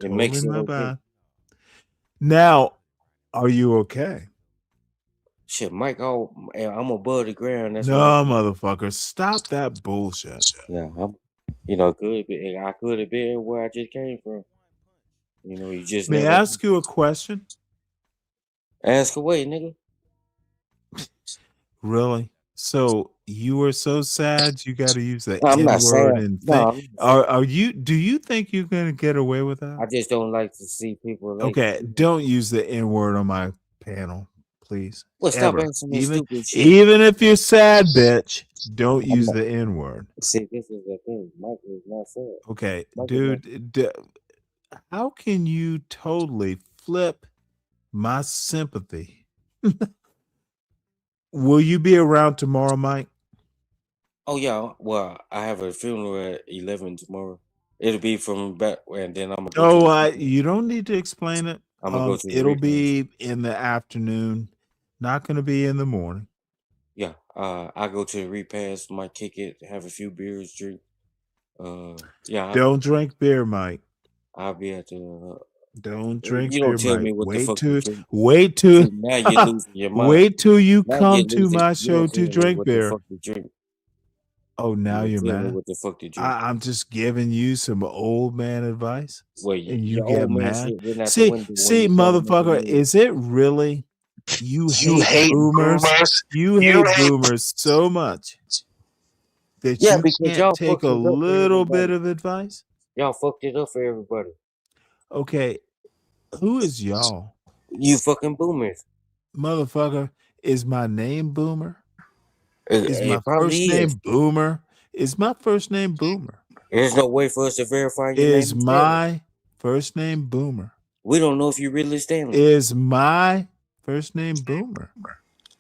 It makes Totally it my okay. bad. Now, are you okay? Shit, Mike, I'm above the ground. That's No, why. motherfucker, stop that bullshit. Yeah, you know, I could have been where I just came from. You know, you just May never I ask you a question? ask away, nigga. Really? So you were so sad you got to use the I'm not N-word sad. and No, think. Are you? Do you think you're gonna get away with that? I just don't like to see people like. Okay, don't use the N-word on my panel, please. Well, stop Ever. asking me Even stupid shit. even if you're sad, bitch, don't use the N-word. See, this is the thing. Mike is not sad. Okay, Mike is not- dude, how can you totally flip my sympathy? Will you be around tomorrow, Mike? Oh yeah. Well, I have a funeral at 11 tomorrow. It'll be from back, and then I'm gonna go. Oh, you don't need to explain it. I'm gonna go to the It'll repast. be in the afternoon, not going to be in the morning. Yeah. I go to the repast. Might kick it. Have a few beers, drink. Yeah. Don't drink beer, Mike. I'll be at the. Don't drink You beer, don't tell Mike. me what the Wait fuck till to drink. wait till See, now you're losing your mind. wait till you Now come you're to losing. my You show don't to tell me drink what the beer. fuck to drink. Oh, now You you're don't tell me mad. what the fuck to drink. I'm just giving you some old man advice, Well, and you your get old man mad. shit went out the See, window when see, you started making motherfucker, moves. is it really you hate boomers? You hate boomers so much that Yeah, you because can't y'all take fucked a it up for little bit everybody. of advice? Y'all fucked it up for everybody. Okay, who is y'all? You fucking boomers. Motherfucker, is my name Boomer? Is my It probably first name is. Boomer? Is my first name Boomer? There's no way for us to verify your Is name. Stanley. my first name Boomer? We don't know if you really Stanley. Is my first name Boomer?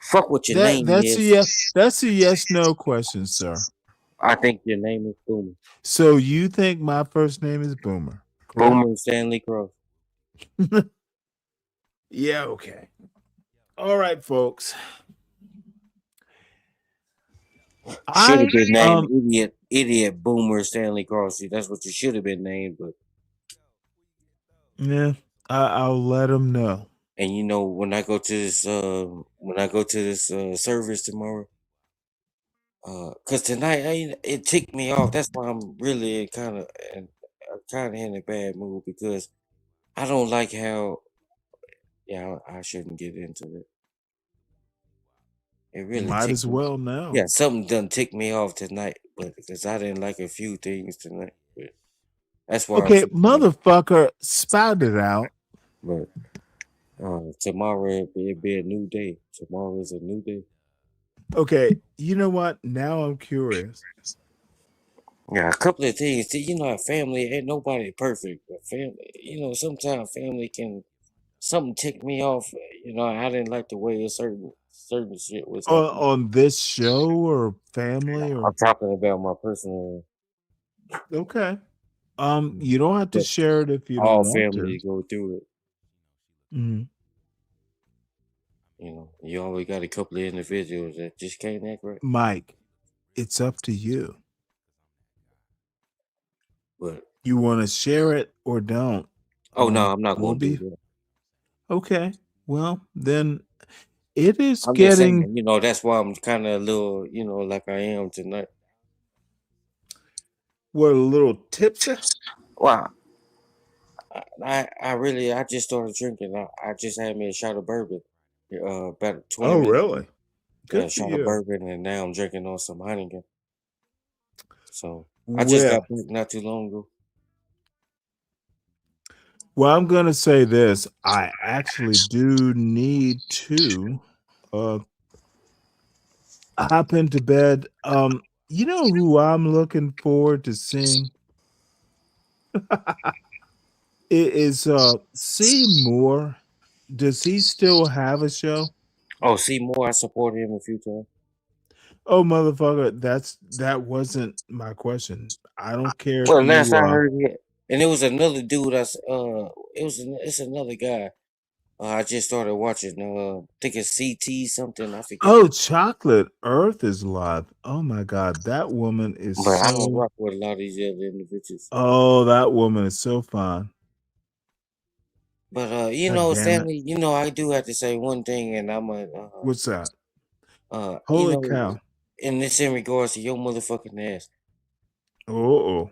Fuck what your name That's is. that's a yes/no question, sir. I think your name is Boomer. So you think my first name is Boomer? correct? Boomer Stanley Cross. Yeah, okay. All right, folks. Should have been named idiot Boomer Stanley Cross. That's what you should have been named, but yeah, I'll let him know. and you know when I go to this service tomorrow, cause tonight it ticked me off. That's why I'm really kind of in a bad mood because I don't like how. Yeah, I shouldn't get into it. It really Might ticked as me. well now. Yeah, something done ticked me off tonight, but because I didn't like a few things tonight. But that's why. Okay, motherfucker, spout it out. But tomorrow it'll be a new day. Tomorrow is a new day. Okay, you know what? Now I'm curious. Yeah, a couple of things. See, you know, a family ain't nobody perfect, but family, you know, sometimes family can something tick me off. You know, I didn't like the way a certain shit was happening. On this show or family or I'm talking about my personal. okay. You don't have to But share it if you all don't want to. families go through it. Mhm. You know, you always got a couple of individuals that just can't act right. Mike, it's up to you. But You want to share it or don't? oh no, I'm not We'll going to be do that. okay. Well, then it is I'm just getting saying, you know, that's why I'm kind of a little, you know, like I am tonight. what, a little tipsy. Wow. I just started drinking. I just had me a shot of bourbon about 20 Oh, minutes. really? Yeah, a Good for shot of you. bourbon, and now I'm drinking on some Heineken. So I just Well, got back not too long ago. well, I'm gonna say this. I actually do need to hop into bed. You know who I'm looking forward to seeing? It is Seymour. Does he still have a show? Oh, Seymour, I supported him a few times. Oh, motherfucker, that wasn't my question. I don't care if Well, last you I heard it, and it was another dude. It's another guy. I just started watching. I think it's CT something. I forget. oh, Chocolate Earth is live. Oh my god, that woman is But I don't so rock with a lot of these other individuals. oh, that woman is so fine. But you God know, damn it. Stanley, you know, I do have to say one thing, and I'm a What's that? you Holy know, cow. and it's in regards to your motherfucking ass. Oh.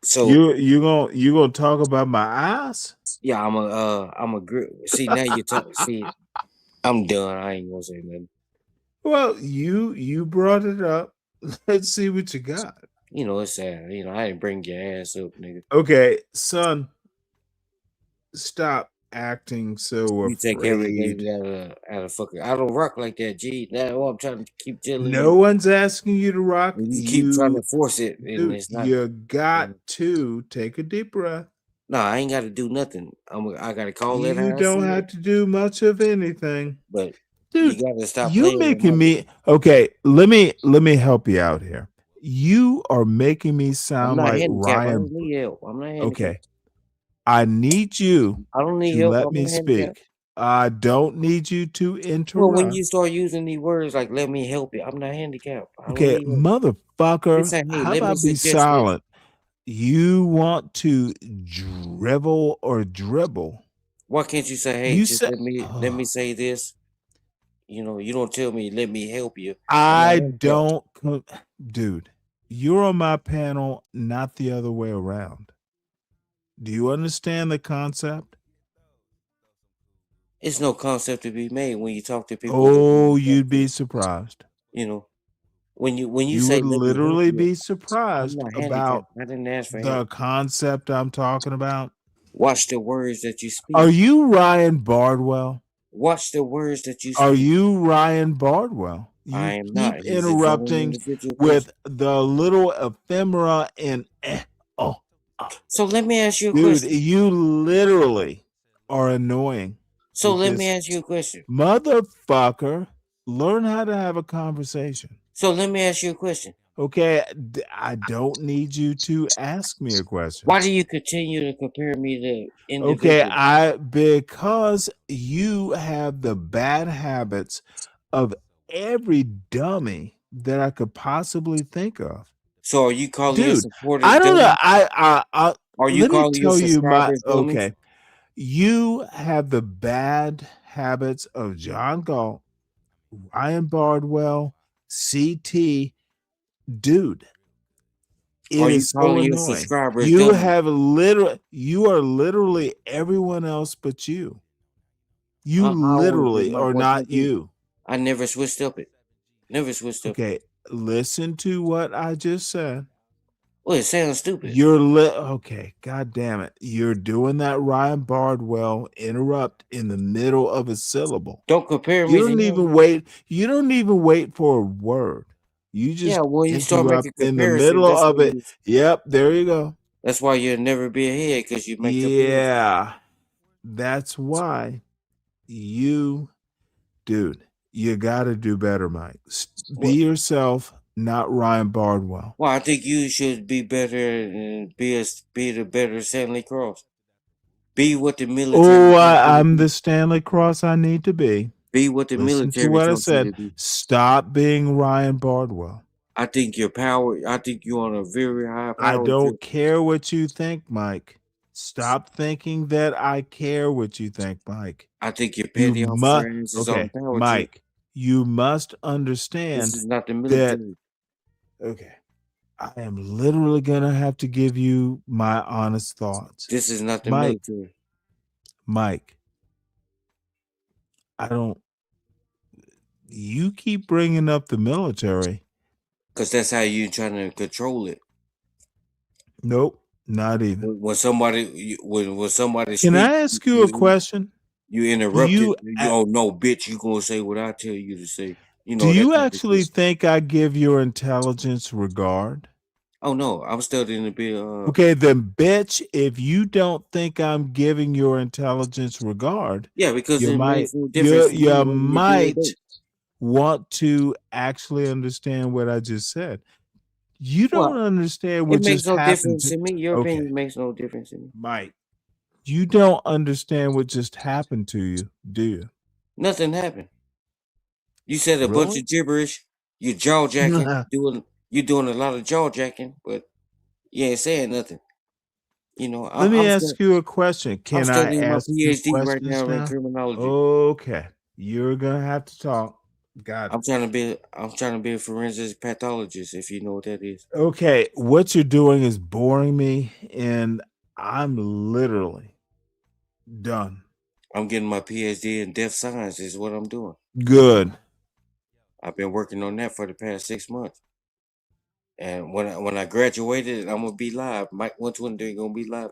So You gonna talk about my ass? yeah, I'm a see now you talk. See, I'm done. I ain't gonna say nothing. Well, you brought it up. Let's see what you got. You know, it's sad. You know, I didn't bring your ass up, nigga. Okay, son, stop acting so You take every afraid. baby out of fucking. I don't rock like that, G. That's what I'm trying to keep telling No you. one's asking you to rock. And you keep trying to force it, and Dude, it's not. you got to take a deep breath. No, I ain't got to do nothing. I gotta call it. You don't have to do much of anything. But dude, you gotta stop. You're making me okay. Let me help you out here. You are making me I'm sound not like handicapped. I Ryan. don't need help. I'm not handicapped. Okay, I need you I don't need to help. let I'm me not handicapped. speak. I don't need you to Well, interrupt. when you start using these words like "let me help you," I'm not handicapped. I don't Okay, need help. motherfucker. Just say, hey, How let me about be suggest this. silent? You want to drivel or dribble? Why can't you say, hey, You just said let me say this? You know, you don't tell me, let me help you. I don't, dude. You're on my panel, not the other way around. Do you understand the concept? It's no concept to be made when you talk to people. Oh, you'd be surprised. You know, when you You say would let me help literally you, be I'm surprised not about handicapped. I didn't ask for the help. concept I'm talking about. Watch the words that you speak. Are you Ryan Bardwell? Watch the words that you Are speak. you Ryan Bardwell? I You am keep not. He's his own interrupting individual person. with the little ephemera and So let me ask you a dude, question. you literally are annoying. So with let this me ask you a question. motherfucker. Learn how to have a conversation. So let me ask you a question. Okay, I don't need you to ask me a question. Why do you continue to compare me to Okay, individuals? because you have the bad habits of every dummy that I could possibly think of. So are you calling your Dude, supporters I don't know. dummies? Are you Let me calling your tell you subscribers dummies? okay. You have the bad habits of John Galt, Ryan Bardwell, CT, dude. It Are you is so calling your annoying. subscribers You dummies? have you are literally everyone else but you. You I always been literally my are voice not like you. you. I never switched up it. Never switched up it. Okay, listen to what I just said. Well, it sounds stupid. Okay, god damn it. You're doing that Ryan Bardwell interrupt in the middle of a syllable. Don't compare You me to don't him. even wait. You don't even wait for a word. You Yeah, just well, you start interrupt making in the comparisons. middle That's why of it. Yep, there you go. that's why you'll never be ahead, because you make comparisons. Yeah. That's why you, dude, you got to do better, Mike. Be yourself, not Ryan Bardwell. Well, I think you should be better and be the better Stanley Cross. Be what the military. Oh, taught you to I'm be. the Stanley Cross I need to be. Be what the Listen to military what I taught you to said. be. Stop being Ryan Bardwell. I think you're on a very high I power don't trip. care what you think, Mike. Stop thinking that I care what you think, Mike. I think your You petty must officers is on a power trip. Mike, you must This understand is not the that military. okay. I am literally gonna have to give you my honest thoughts. This is not the Mike, military. Mike, you keep bringing up the military. Because that's how you trying to control it. Nope, not even. When somebody Can I ask you a question? You interrupted. Oh no, bitch! You gonna say what I tell you to say? You know Do that you type of actually shit. think I give your intelligence regard? Oh no, I'm studying to be Okay, then, bitch, if you don't think I'm giving your intelligence regard, yeah, because you it might makes no difference to me you whether you do or might don't. want to actually understand what I just said. You don't Well, understand it what makes just no happened difference to me. Your okay, opinion makes no difference to me. Mike, you don't understand what just happened to you, do you? Nothing happened. You said a bunch Really? of gibberish. You jaw jacking, you doing a lot of jaw jacking, but you ain't saying nothing. You know, Let me ask you a question. I'm Can I studying my ask you PhD right questions now in now? criminology. Okay. You're gonna have to talk. Got it. I'm trying to be a forensic pathologist, if you know what that is. Okay, what you're doing is boring me, and I'm literally done. I'm getting my PhD in death science is what I'm doing. Good. I've been working on that for the past 6 months. And when I graduated, I'm gonna be live. Mike 123 gonna be live.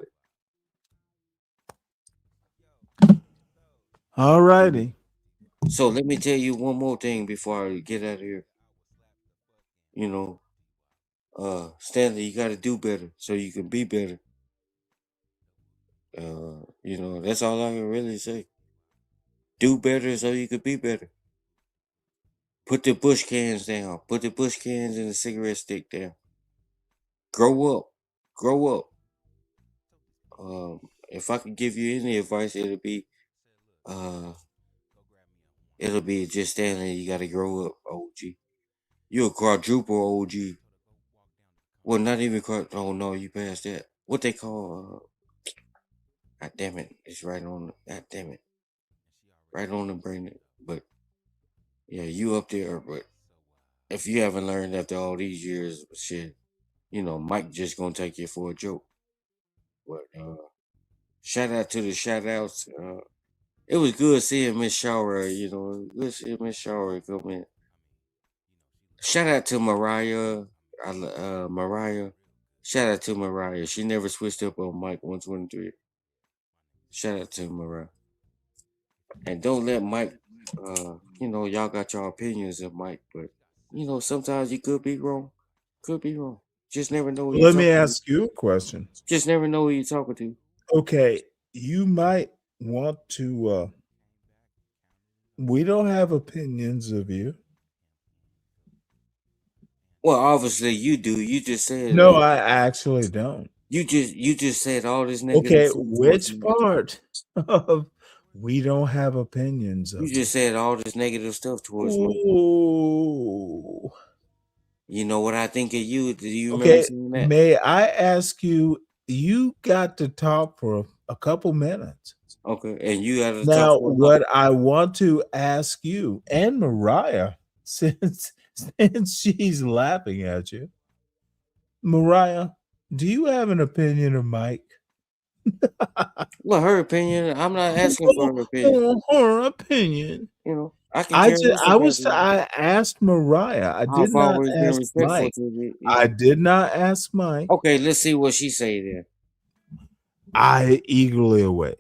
All righty. So let me tell you one more thing before I get out of here. You know, Stanley, you gotta do better so you can be better. You know, that's all I can really say. Do better so you can be better. Put the bush cans down. Put the bush cans and the cigarette stick down. Grow up. Grow up. If I could give you any advice, it'll be just Stanley. You gotta grow up, OG. You're a quadruple OG. Well, not even oh no, you passed that. What they call God damn it. It's right on God damn it. Right on the brain. But yeah, you up there, but if you haven't learned after all these years, shit, you know, Mike just gonna take you for a joke. But shout out to the shout outs. It was good seeing Miss Shower, you know, good seeing Miss Shower come in. Shout out to Mariah. Mariah. Shout out to Mariah. She never switched up on Mike 123. Shout out to Mariah. And don't let Mike You know, y'all got your opinions of Mike, but you know, sometimes you could be wrong. Could be wrong. Just never know who you're Let me talking to. ask you a question. Just never know who you're talking to. Okay, you might want to. We don't have opinions of you. Well, obviously you do. You just said No, I actually don't. you just said all this negative Okay, shit towards which me. part of we don't have opinions of You just said all this negative stuff towards me. Ooh. You know what I think of you? Do you remember Okay, saying that? may I ask you? You got to talk for a couple minutes. Okay, and you had to talk Now, for a lot. what I want to ask you and Mariah, since she's laughing at you, Mariah, do you have an opinion of Mike? Well, her opinion. I'm not asking for her opinion. Her opinion. You know, I can care less about you. I asked Mariah. I did I've not always been ask respectful Mike. to you. I did not ask Mike. Okay, let's see what she say then. I eagerly await.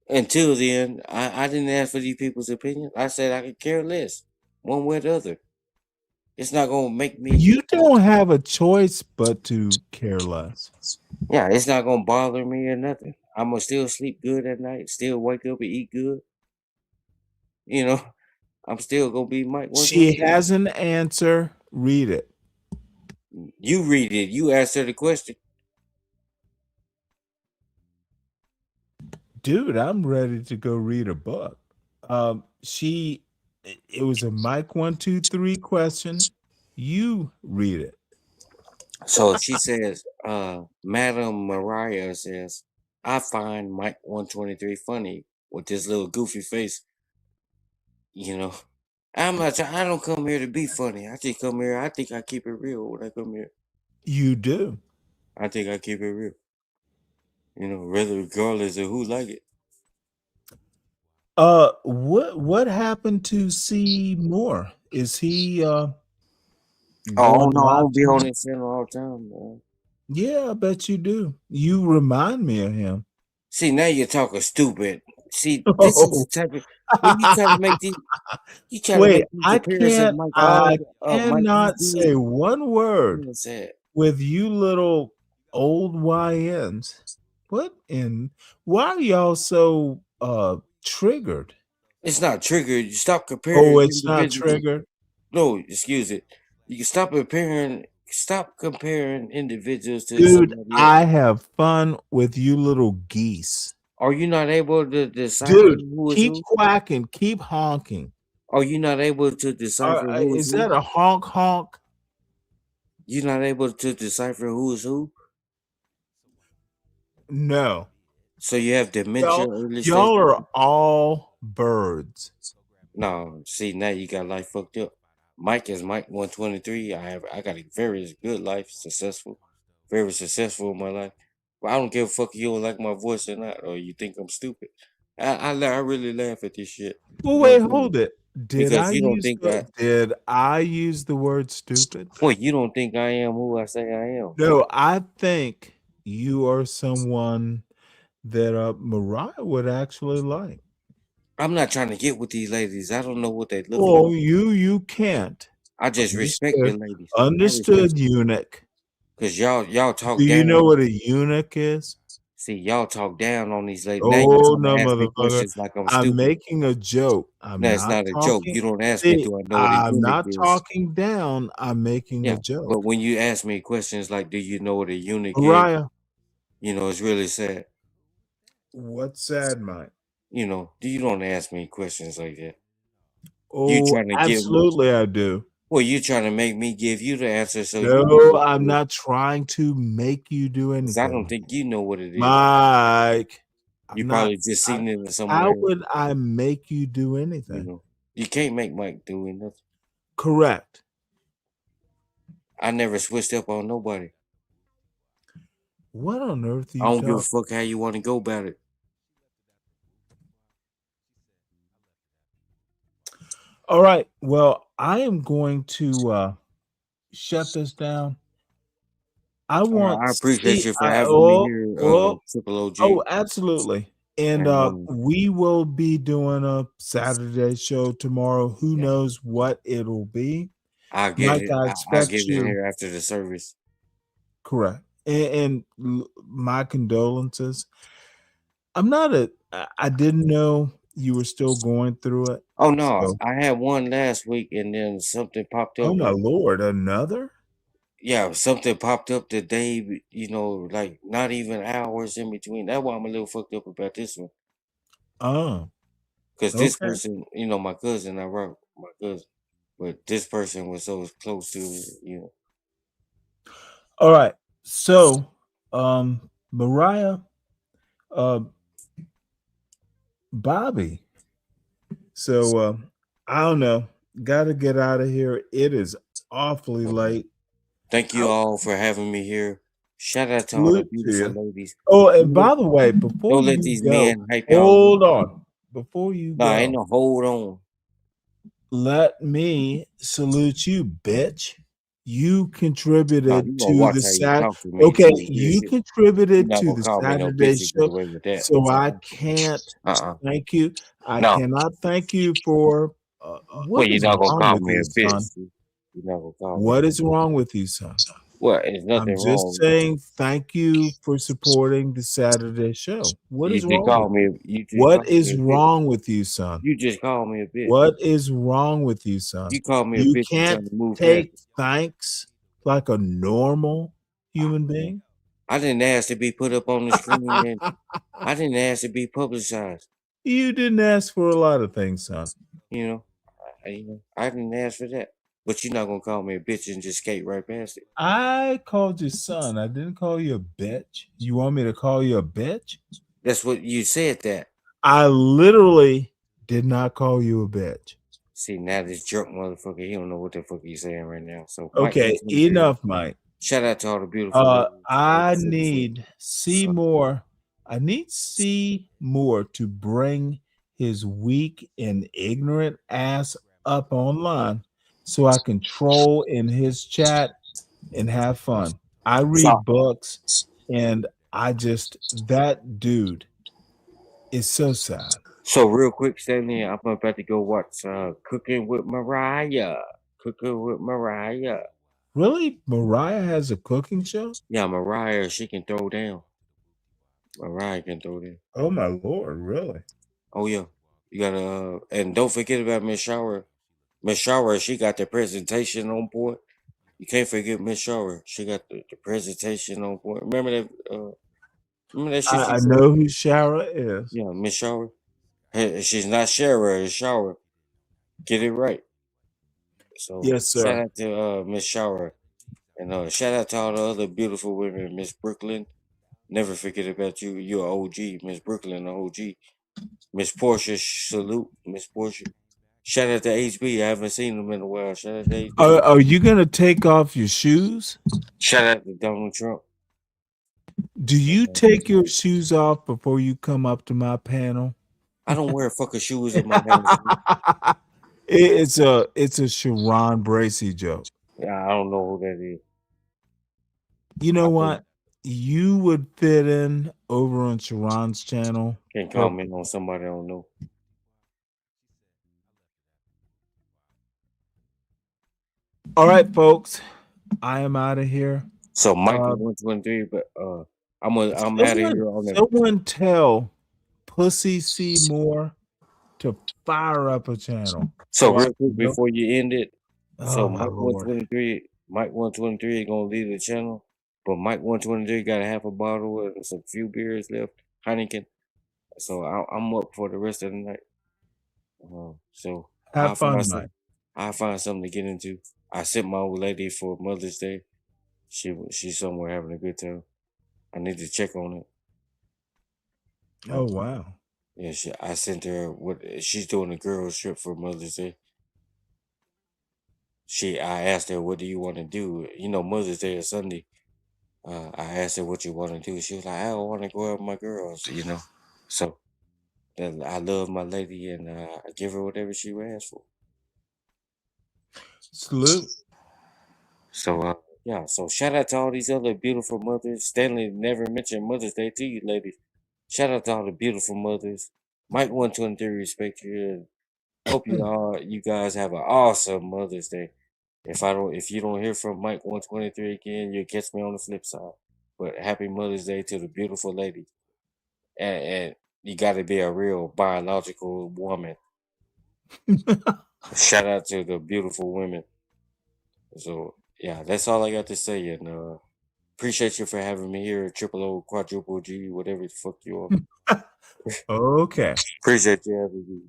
Until then, I didn't ask for these people's opinion. I said I could care less, one way or the other. It's not gonna make me. You don't have a choice but to care less. Yeah, it's not gonna bother me or nothing. I'm gonna still sleep good at night. Still wake up and eat good. You know, I'm still gonna be Mike. She has an answer. Read it. You read it. You asked her the question. Dude, I'm ready to go read a book. It was a Mike 123 question. You read it. So she says, Madam Mariah says, I find Mike 123 funny with this little goofy face. You know, I don't come here to be funny. I just come here. I think I keep it real when I come here. You do. I think I keep it real. You know, regardless of who like it. What happened to C Moore? Is he Oh going no, I live don't be on tonight? this channel all the time, man. Yeah, I bet you do. You remind me of him. See, now you're talking stupid. See, this is the type of when you try to make these Wait, these I comparisons, Mike. cannot say one word What's that? with you little old YNs. Why are y'all so triggered? It's not triggered. You stop comparing Oh, it's not individuals. triggered. No, excuse it. You can stop comparing individuals to Dude, somebody else. I have fun with you little geese. Are you not able to decipher Dude, who is keep who? quacking, keep honking. Are you not able to decipher who is Is who? that a honk honk? You're not able to decipher who is who? No. So you have dementia. Y'all are all birds. No, see, now you got life fucked up. Mike is Mike 123. I got a very good life, very successful in my life. But I don't give a fuck if you don't like my voice or not, or you think I'm stupid. I really laugh at this shit. Well, You know wait, what I'm saying? hold it. Did Because I you don't use think the word stupid? well, you don't think I am who I say I am. No, I think you are someone that Mariah would actually like. I'm not trying to get with these ladies. I don't know what they look Oh, like. you can't. I just respect the ladies. Understood, eunuch. Cause y'all talk Do down. you know what a eunuch is? See, y'all talk down on these ladies. Now Oh you're no, trying to ask me motherfucker! questions like I'm I'm stupid. making a joke. I'm No, it's not not a joke. talking. You don't ask me, do I know what a I'm eunuch not is? talking down. I'm making Yeah, a joke. but when you ask me questions like, "Do you know what a eunuch is?" Mariah, You know, it's really sad. what's sad, Mike? You know, you don't ask me questions like that. You Oh, trying to give me? absolutely, I do. Well, you trying to make me give you the answer so you can No, get I'm it. not trying to make you do 'Cause I don't anything. think you know what it is. Mike, You I'm not. probably just seen it somewhere How else. would I make you do You anything? know, you can't make Mike do nothing. Correct. I never switched up on nobody. What on earth are I you don't give a talking? fuck how you want to go about it. All right. Well, I am going to shut this down. I want I appreciate see. you for having me here, Triple OG. Oh, absolutely. And And we will be doing a Saturday show tomorrow. Who knows what it'll be? I'll get Mike, it. I I'll expect get in you. here after the service. Correct. And my condolences. I didn't know you were still going through it. Oh no, So, I had one last week, and then something popped up. oh my Lord, another? Yeah, something popped up the day, like not even hours in between. That's why I'm a little fucked up about this one. Oh, Because this okay. person, my cousin, I wrote my cousin, but this person was so close to. All right. So, Mariah, Bobby. So, I don't know. Got to get out of here. It is awfully late. Thank you all for having me here. Shout out to all the Salute to beautiful you. ladies. Oh, and by the way, before Don't let you these go, men hype y'all. hold on. Before you Nah, ain't go, no hold on. let me salute you, bitch. You Nah, contributed you gonna to watch the how you Sat. talk to me. Okay, You you You're contributed not to gonna the call me no Saturday bitch and get show, away with that. so I can't thank you. I No. cannot thank you for Well, what you're is not gonna wrong call with me you, a bitch. son? You're not gonna call me. What is wrong with you, son? Well, there's nothing I'm just wrong. saying thank you for supporting the Saturday show. What You is just wrong call with you? me. You just What call me is a bitch. wrong with you, son? You just call me a bitch. What is wrong with you, son? You call me a You bitch and can't trying to move take past. thanks like a normal human being. I didn't ask to be put up on the screen, and I didn't ask to be publicized. You didn't ask for a lot of things, son. I didn't ask for that. But you're not gonna call me a bitch and just skate right past it. I called you son. I didn't call you a bitch. You want me to call you a bitch? That's what you said. That. I literally did not call you a bitch. See, now this jerk motherfucker, he don't know what the fuck he's saying right now. So Okay, enough, Mike. Shout out to all the beautiful ladies. I need Seymour. I need Seymour to bring his weak and ignorant ass up online so I can troll in his chat and have fun. I read books and that dude is so sad. So real quick, Stanley, I'm about to go watch Cooking with Mariah. Cooking with Mariah. Really? Mariah has a cooking show? Yeah, Mariah, she can throw down. Mariah can throw down. Oh my Lord, really? Oh yeah. You gotta and don't forget about Miss Shower. Miss Shower, she got the presentation on board. You can't forget Miss Shower. She got the presentation on board. Remember that shit I she said? know who Shara is. Yeah, Miss Shower. Hey, she's not Shara, it's Shower. Get it right. So Yes, sir. shout out to Miss Shower. And shout out to all the other beautiful women, Miss Brooklyn. Never forget about you. You're OG, Miss Brooklyn, OG. Miss Portia, salute, Miss Portia. Shout out to HB. I haven't seen him in a while. Shout out to HB. Are you gonna take off your shoes? Shout out to Donald Trump. Do you take your shoes off before you come up to my panel? I don't wear fucking shoes in my house. It's a Sharon Bracey joke. Yeah, I don't know who that is. You know what? You would fit in over on Sharon's channel. Can't comment on somebody I don't know. All right, folks. I am out of here. So Michael 123, but I'm out of here on that. Someone tell Pussy Seymour to fire up a channel. So real quick before you end it, so Oh, my Lord. Mike 123 is gonna leave the channel, but Mike 123 got a half a bottle and some few beers left, Heineken. So I'm up for the rest of the night. So Have fun, Mike. I'll find something to get into. I sent my old lady for Mother's Day. She's somewhere having a good time. I need to check on it. Oh wow. Yeah, I sent her she's doing a girls trip for Mother's Day. I asked her, what do you want to do? Mother's Day is Sunday. I asked her what you want to do. She was like, I want to go out with my girls, So I love my lady and I give her whatever she asks for. Salute. So so shout out to all these other beautiful mothers. Stanley never mentioned Mother's Day to you ladies. Shout out to all the beautiful mothers. Mike 123 respect you. Hope you guys have an awesome Mother's Day. If you don't hear from Mike 123 again, you'll catch me on the flip side. But happy Mother's Day to the beautiful ladies. And you got to be a real biological woman. Shout out to the beautiful women. So yeah, that's all I got to say. And appreciate you for having me here. Triple O, quadruple G, whatever the fuck you are. Okay. Appreciate you having me.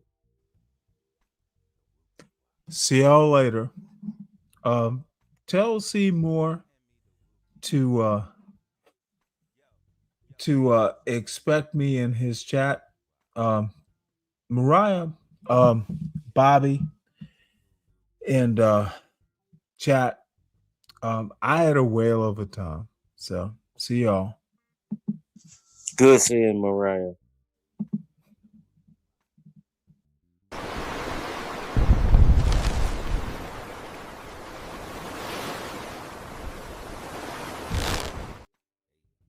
See y'all later. Tell Seymour to expect me in his chat. Mariah, Bobby, and chat. I had a whale of a time. So see y'all. Good seeing Mariah.